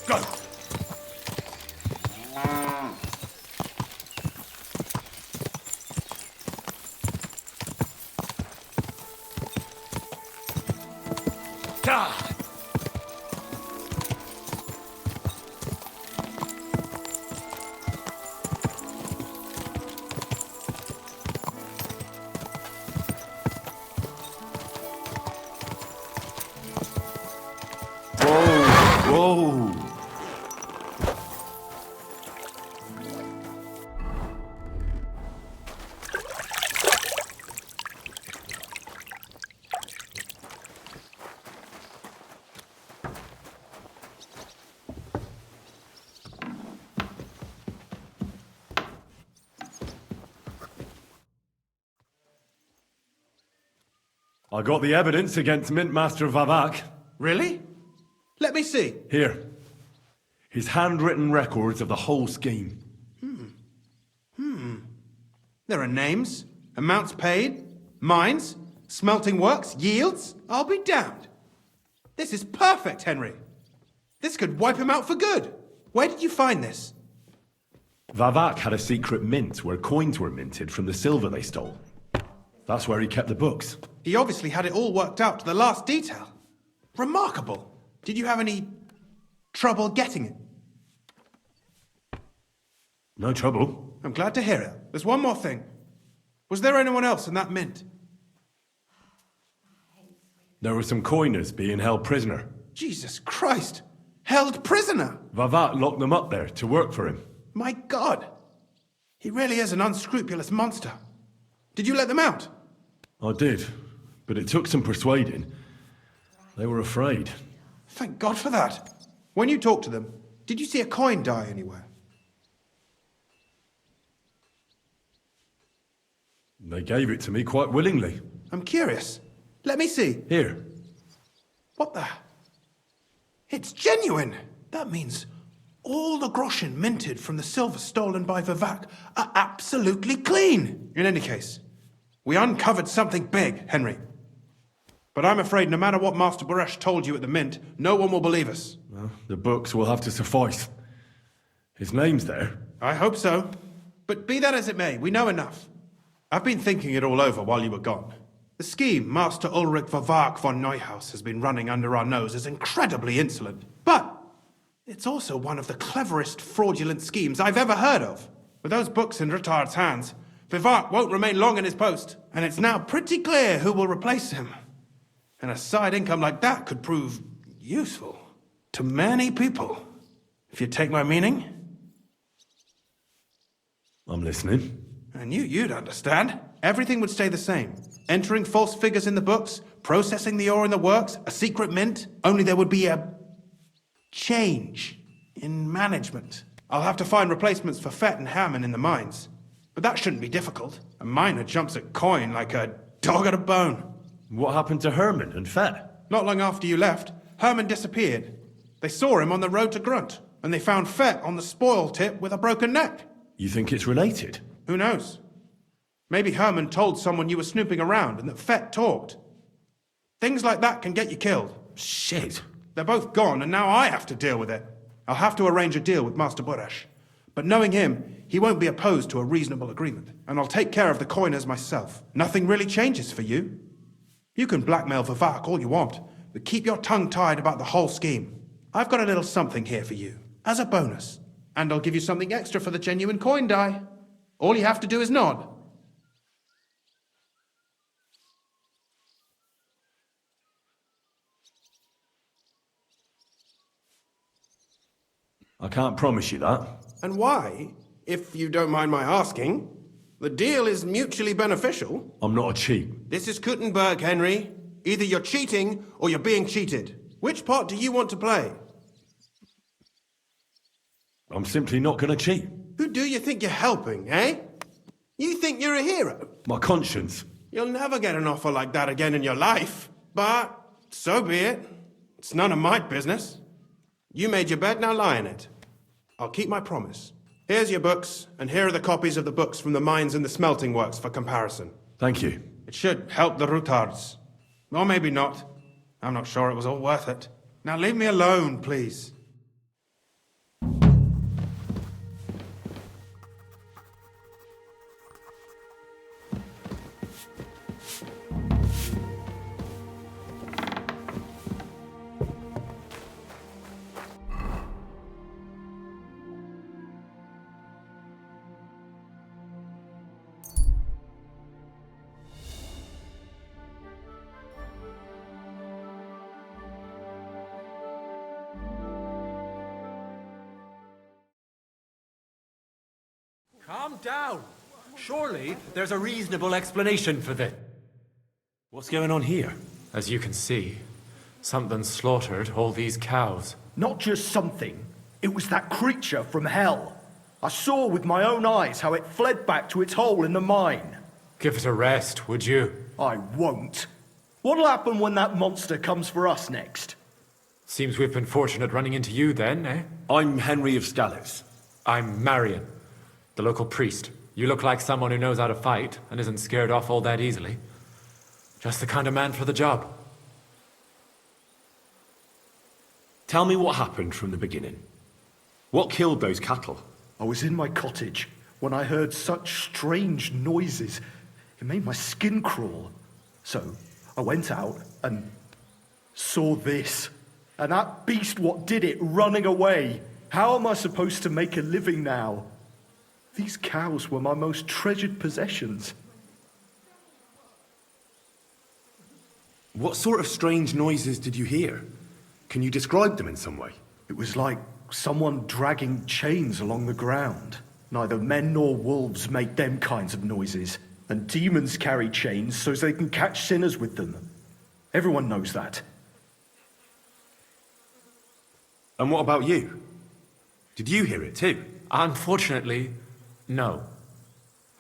[SPEAKER 5] Go!
[SPEAKER 19] Whoa!
[SPEAKER 4] I got the evidence against Mintmaster Vavak.
[SPEAKER 5] Really? Let me see.
[SPEAKER 4] Here. His handwritten records of the whole scheme.
[SPEAKER 5] There are names, amounts paid, mines, smelting works, yields. I'll be damned. This is perfect, Henry. This could wipe him out for good. Where did you find this?
[SPEAKER 4] Vavak had a secret mint where coins were minted from the silver they stole. That's where he kept the books.
[SPEAKER 5] He obviously had it all worked out to the last detail. Remarkable. Did you have any trouble getting it?
[SPEAKER 4] No trouble.
[SPEAKER 5] I'm glad to hear it. There's one more thing. Was there anyone else in that mint?
[SPEAKER 4] There were some coiners being held prisoner.
[SPEAKER 5] Jesus Christ! Held prisoner!
[SPEAKER 4] Vavak locked them up there to work for him.
[SPEAKER 5] My God! He really is an unscrupulous monster. Did you let them out?
[SPEAKER 4] I did, but it took some persuading. They were afraid.
[SPEAKER 5] Thank God for that. When you talked to them, did you see a coin die anywhere?
[SPEAKER 4] They gave it to me quite willingly.
[SPEAKER 5] I'm curious. Let me see.
[SPEAKER 4] Here.
[SPEAKER 5] What the? It's genuine! That means all the groschen minted from the silver stolen by Vivak are absolutely clean! In any case, we uncovered something big, Henry. But I'm afraid no matter what Master Baresh told you at the mint, no one will believe us.
[SPEAKER 4] Well, the books will have to suffice. His name's there.
[SPEAKER 5] I hope so. But be that as it may, we know enough. I've been thinking it all over while you were gone. The scheme Master Ulrich Vavak von Neuhaus has been running under our nose is incredibly insolent. But it's also one of the cleverest fraudulent schemes I've ever heard of. With those books in Rutard's hands, Vivart won't remain long in his post, and it's now pretty clear who will replace him. And a side income like that could prove useful to many people, if you take my meaning.
[SPEAKER 4] I'm listening.
[SPEAKER 5] I knew you'd understand. Everything would stay the same. Entering false figures in the books, processing the ore in the works, a secret mint, only there would be a change in management. I'll have to find replacements for Fett and Hammond in the mines. But that shouldn't be difficult. A miner jumps at coin like a dog at a bone.
[SPEAKER 3] What happened to Herman and Fett?
[SPEAKER 5] Not long after you left, Herman disappeared. They saw him on the road to Grunt, and they found Fett on the spoil tip with a broken neck.
[SPEAKER 3] You think it's related?
[SPEAKER 5] Who knows? Maybe Herman told someone you were snooping around and that Fett talked. Things like that can get you killed.
[SPEAKER 3] Shit.
[SPEAKER 5] They're both gone, and now I have to deal with it. I'll have to arrange a deal with Master Burash. But knowing him, he won't be opposed to a reasonable agreement. And I'll take care of the coiners myself. Nothing really changes for you. You can blackmail Vivak all you want, but keep your tongue tied about the whole scheme. I've got a little something here for you, as a bonus. And I'll give you something extra for the genuine coin die. All you have to do is nod.
[SPEAKER 3] I can't promise you that.
[SPEAKER 5] And why, if you don't mind my asking? The deal is mutually beneficial.
[SPEAKER 3] I'm not a cheat.
[SPEAKER 5] This is Kuttenberg, Henry. Either you're cheating or you're being cheated. Which part do you want to play?
[SPEAKER 3] I'm simply not going to cheat.
[SPEAKER 5] Who do you think you're helping, eh? You think you're a hero?
[SPEAKER 3] My conscience.
[SPEAKER 5] You'll never get an offer like that again in your life. But so be it. It's none of my business. You made your bed, now lie in it. I'll keep my promise. Here's your books, and here are the copies of the books from the mines and the smelting works for comparison.
[SPEAKER 3] Thank you.
[SPEAKER 5] It should help the Rutards. Or maybe not. I'm not sure it was all worth it. Now leave me alone, please.
[SPEAKER 10] Calm down. Surely there's a reasonable explanation for this.
[SPEAKER 3] What's going on here?
[SPEAKER 11] As you can see, something slaughtered all these cows.
[SPEAKER 22] Not just something. It was that creature from hell. I saw with my own eyes how it fled back to its hole in the mine.
[SPEAKER 11] Give it a rest, would you?
[SPEAKER 22] I won't. What'll happen when that monster comes for us next?
[SPEAKER 11] Seems we've been fortunate running into you then, eh?
[SPEAKER 3] I'm Henry of Scallows.
[SPEAKER 11] I'm Marion, the local priest. You look like someone who knows how to fight and isn't scared off all that easily. Just the kind of man for the job.
[SPEAKER 3] Tell me what happened from the beginning. What killed those cattle?
[SPEAKER 22] I was in my cottage when I heard such strange noises. It made my skin crawl. So I went out and saw this. And that beast what did it running away. How am I supposed to make a living now? These cows were my most treasured possessions.
[SPEAKER 3] What sort of strange noises did you hear? Can you describe them in some way?
[SPEAKER 22] It was like someone dragging chains along the ground. Neither men nor wolves make them kinds of noises. And demons carry chains so they can catch sinners with them. Everyone knows that.
[SPEAKER 3] And what about you? Did you hear it too?
[SPEAKER 11] Unfortunately, no.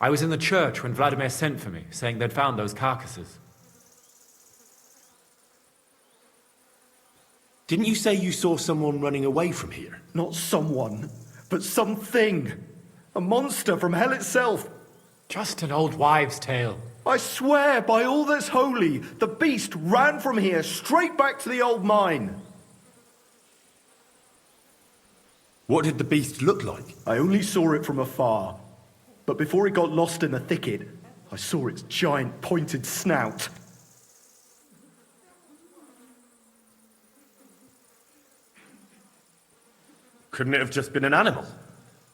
[SPEAKER 11] I was in the church when Vladimir sent for me, saying they'd found those carcasses.
[SPEAKER 3] Didn't you say you saw someone running away from here?
[SPEAKER 22] Not someone, but something. A monster from hell itself.
[SPEAKER 11] Just an old wives' tale.
[SPEAKER 22] I swear by all that's holy, the beast ran from here straight back to the old mine.
[SPEAKER 3] What did the beast look like?
[SPEAKER 22] I only saw it from afar. But before it got lost in the thicket, I saw its giant pointed snout.
[SPEAKER 3] Couldn't it have just been an animal?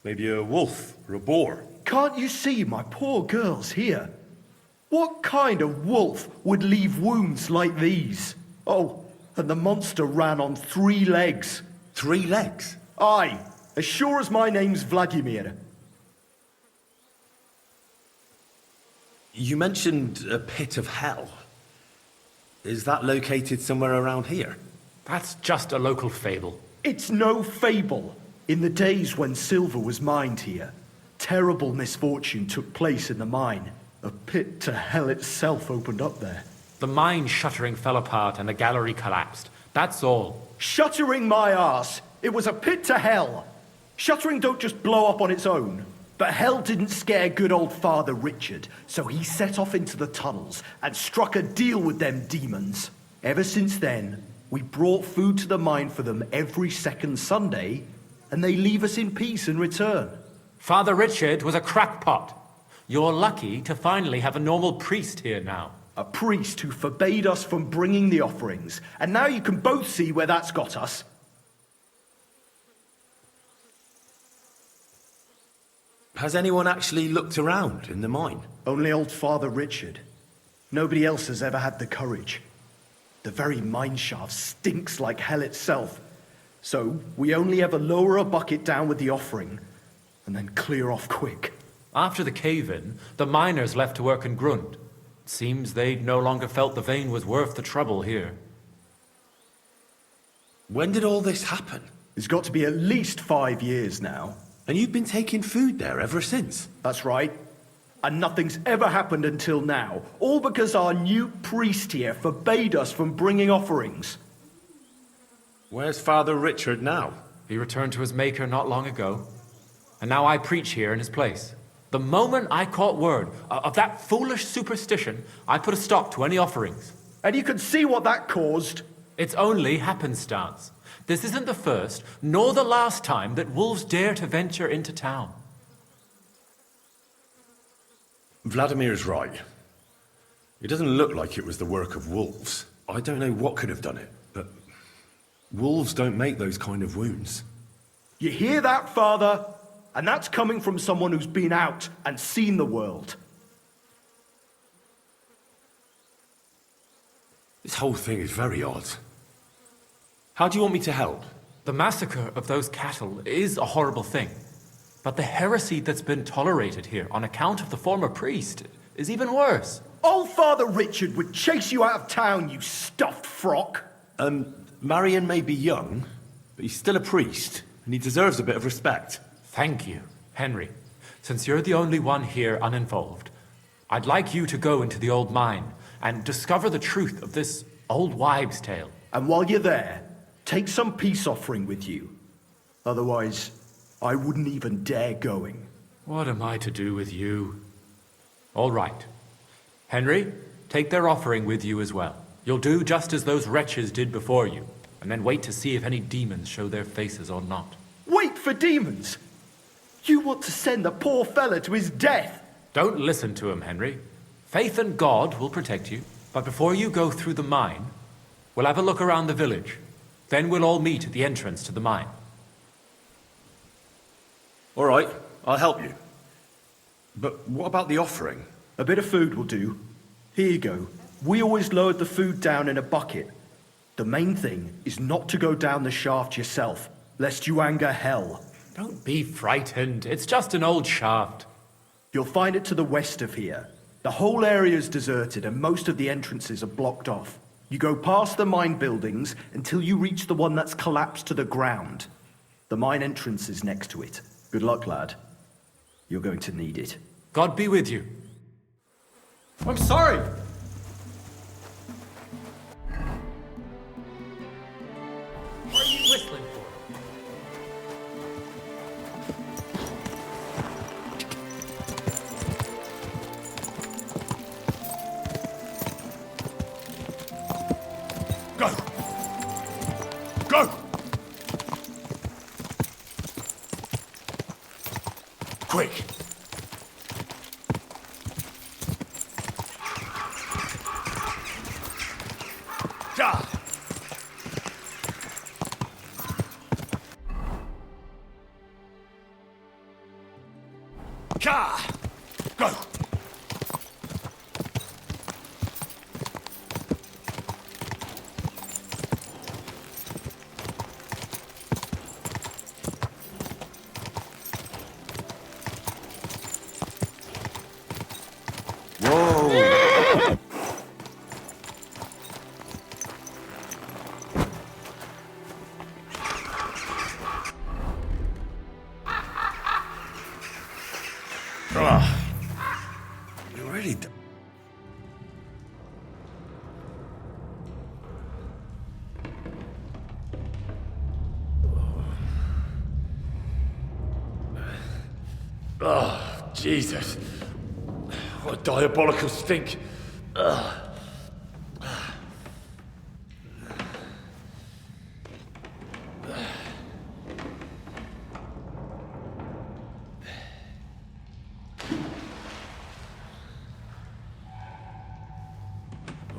[SPEAKER 8] Maybe a wolf or a boar.
[SPEAKER 22] Can't you see my poor girl's here? What kind of wolf would leave wounds like these? Oh, and the monster ran on 3 legs.
[SPEAKER 8] 3 legs?
[SPEAKER 22] Aye, as sure as my name's Vladimir.
[SPEAKER 8] You mentioned a pit of hell. Is that located somewhere around here?
[SPEAKER 11] That's just a local fable.
[SPEAKER 22] It's no fable. In the days when silver was mined here, terrible misfortune took place in the mine. A pit to hell itself opened up there.
[SPEAKER 11] The mine shuttering fell apart and the gallery collapsed. That's all.
[SPEAKER 22] Shuttering my arse! It was a pit to hell! Shuttering don't just blow up on its own. But hell didn't scare good old Father Richard, so he set off into the tunnels and struck a deal with them demons. Ever since then, we brought food to the mine for them every second Sunday, and they leave us in peace in return.
[SPEAKER 11] Father Richard was a crackpot. You're lucky to finally have a normal priest here now.
[SPEAKER 22] A priest who forbade us from bringing the offerings, and now you can both see where that's got us.
[SPEAKER 8] Has anyone actually looked around in the mine?
[SPEAKER 22] Only old Father Richard. Nobody else has ever had the courage. The very mine shaft stinks like hell itself. So we only ever lower a bucket down with the offering, and then clear off quick.
[SPEAKER 11] After the cave-in, the miners left to work in Grund. It seems they'd no longer felt the vein was worth the trouble here.
[SPEAKER 8] When did all this happen?
[SPEAKER 22] It's got to be at least 5 years now.
[SPEAKER 8] And you've been taking food there ever since?
[SPEAKER 22] That's right. And nothing's ever happened until now. All because our new priest here forbade us from bringing offerings.
[SPEAKER 8] Where's Father Richard now?
[SPEAKER 11] He returned to his maker not long ago. And now I preach here in his place. The moment I caught word of that foolish superstition, I put a stop to any offerings.
[SPEAKER 22] And you can see what that caused.
[SPEAKER 11] It's only happenstance. This isn't the first, nor the last time that wolves dare to venture into town.
[SPEAKER 8] Vladimir's right. It doesn't look like it was the work of wolves. I don't know what could have done it, but wolves don't make those kind of wounds.
[SPEAKER 22] You hear that, Father? And that's coming from someone who's been out and seen the world.
[SPEAKER 8] This whole thing is very odd. How do you want me to help?
[SPEAKER 11] The massacre of those cattle is a horrible thing. But the heresy that's been tolerated here on account of the former priest is even worse.
[SPEAKER 22] Old Father Richard would chase you out of town, you stuffed frock.
[SPEAKER 8] Marion may be young, but he's still a priest, and he deserves a bit of respect.
[SPEAKER 11] Thank you, Henry. Since you're the only one here uninvolved, I'd like you to go into the old mine and discover the truth of this old wives' tale.
[SPEAKER 22] And while you're there, take some peace offering with you. Otherwise, I wouldn't even dare going.
[SPEAKER 11] What am I to do with you? All right. Henry, take their offering with you as well. You'll do just as those wretches did before you, and then wait to see if any demons show their faces or not.
[SPEAKER 22] Wait for demons? You want to send the poor fella to his death?
[SPEAKER 11] Don't listen to him, Henry. Faith in God will protect you. But before you go through the mine, we'll have a look around the village. Then we'll all meet at the entrance to the mine.
[SPEAKER 8] All right, I'll help you. But what about the offering?
[SPEAKER 22] A bit of food will do. Here you go. We always lowered the food down in a bucket. The main thing is not to go down the shaft yourself, lest you anger hell.
[SPEAKER 11] Don't be frightened. It's just an old shaft.
[SPEAKER 22] You'll find it to the west of here. The whole area is deserted and most of the entrances are blocked off. You go past the mine buildings until you reach the one that's collapsed to the ground. The mine entrance is next to it. Good luck, lad. You're going to need it.
[SPEAKER 11] God be with you. I'm sorry! What are you whistling for?
[SPEAKER 8] Go! Go! Quick! Ja!
[SPEAKER 21] Ka! Go!
[SPEAKER 17] Whoa!
[SPEAKER 4] You really d Oh, Jesus. What a diabolical stink. Ugh.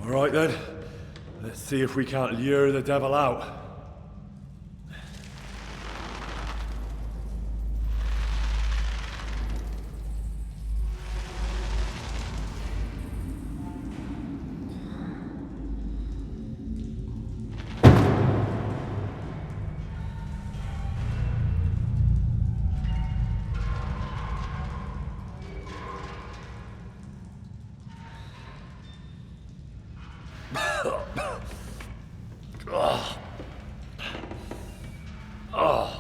[SPEAKER 4] All right then. Let's see if we can't lure the devil out. Oh. Oh.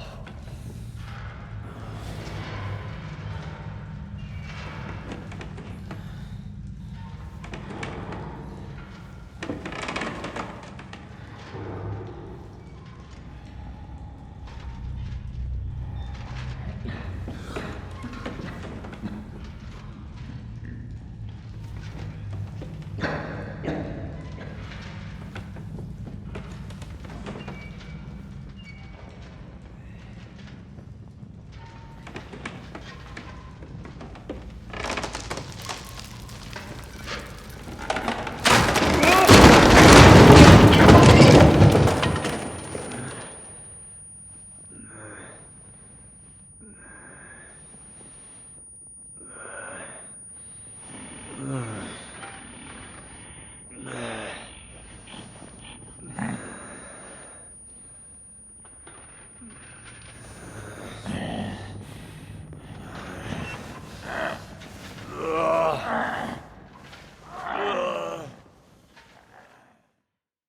[SPEAKER 4] Ugh.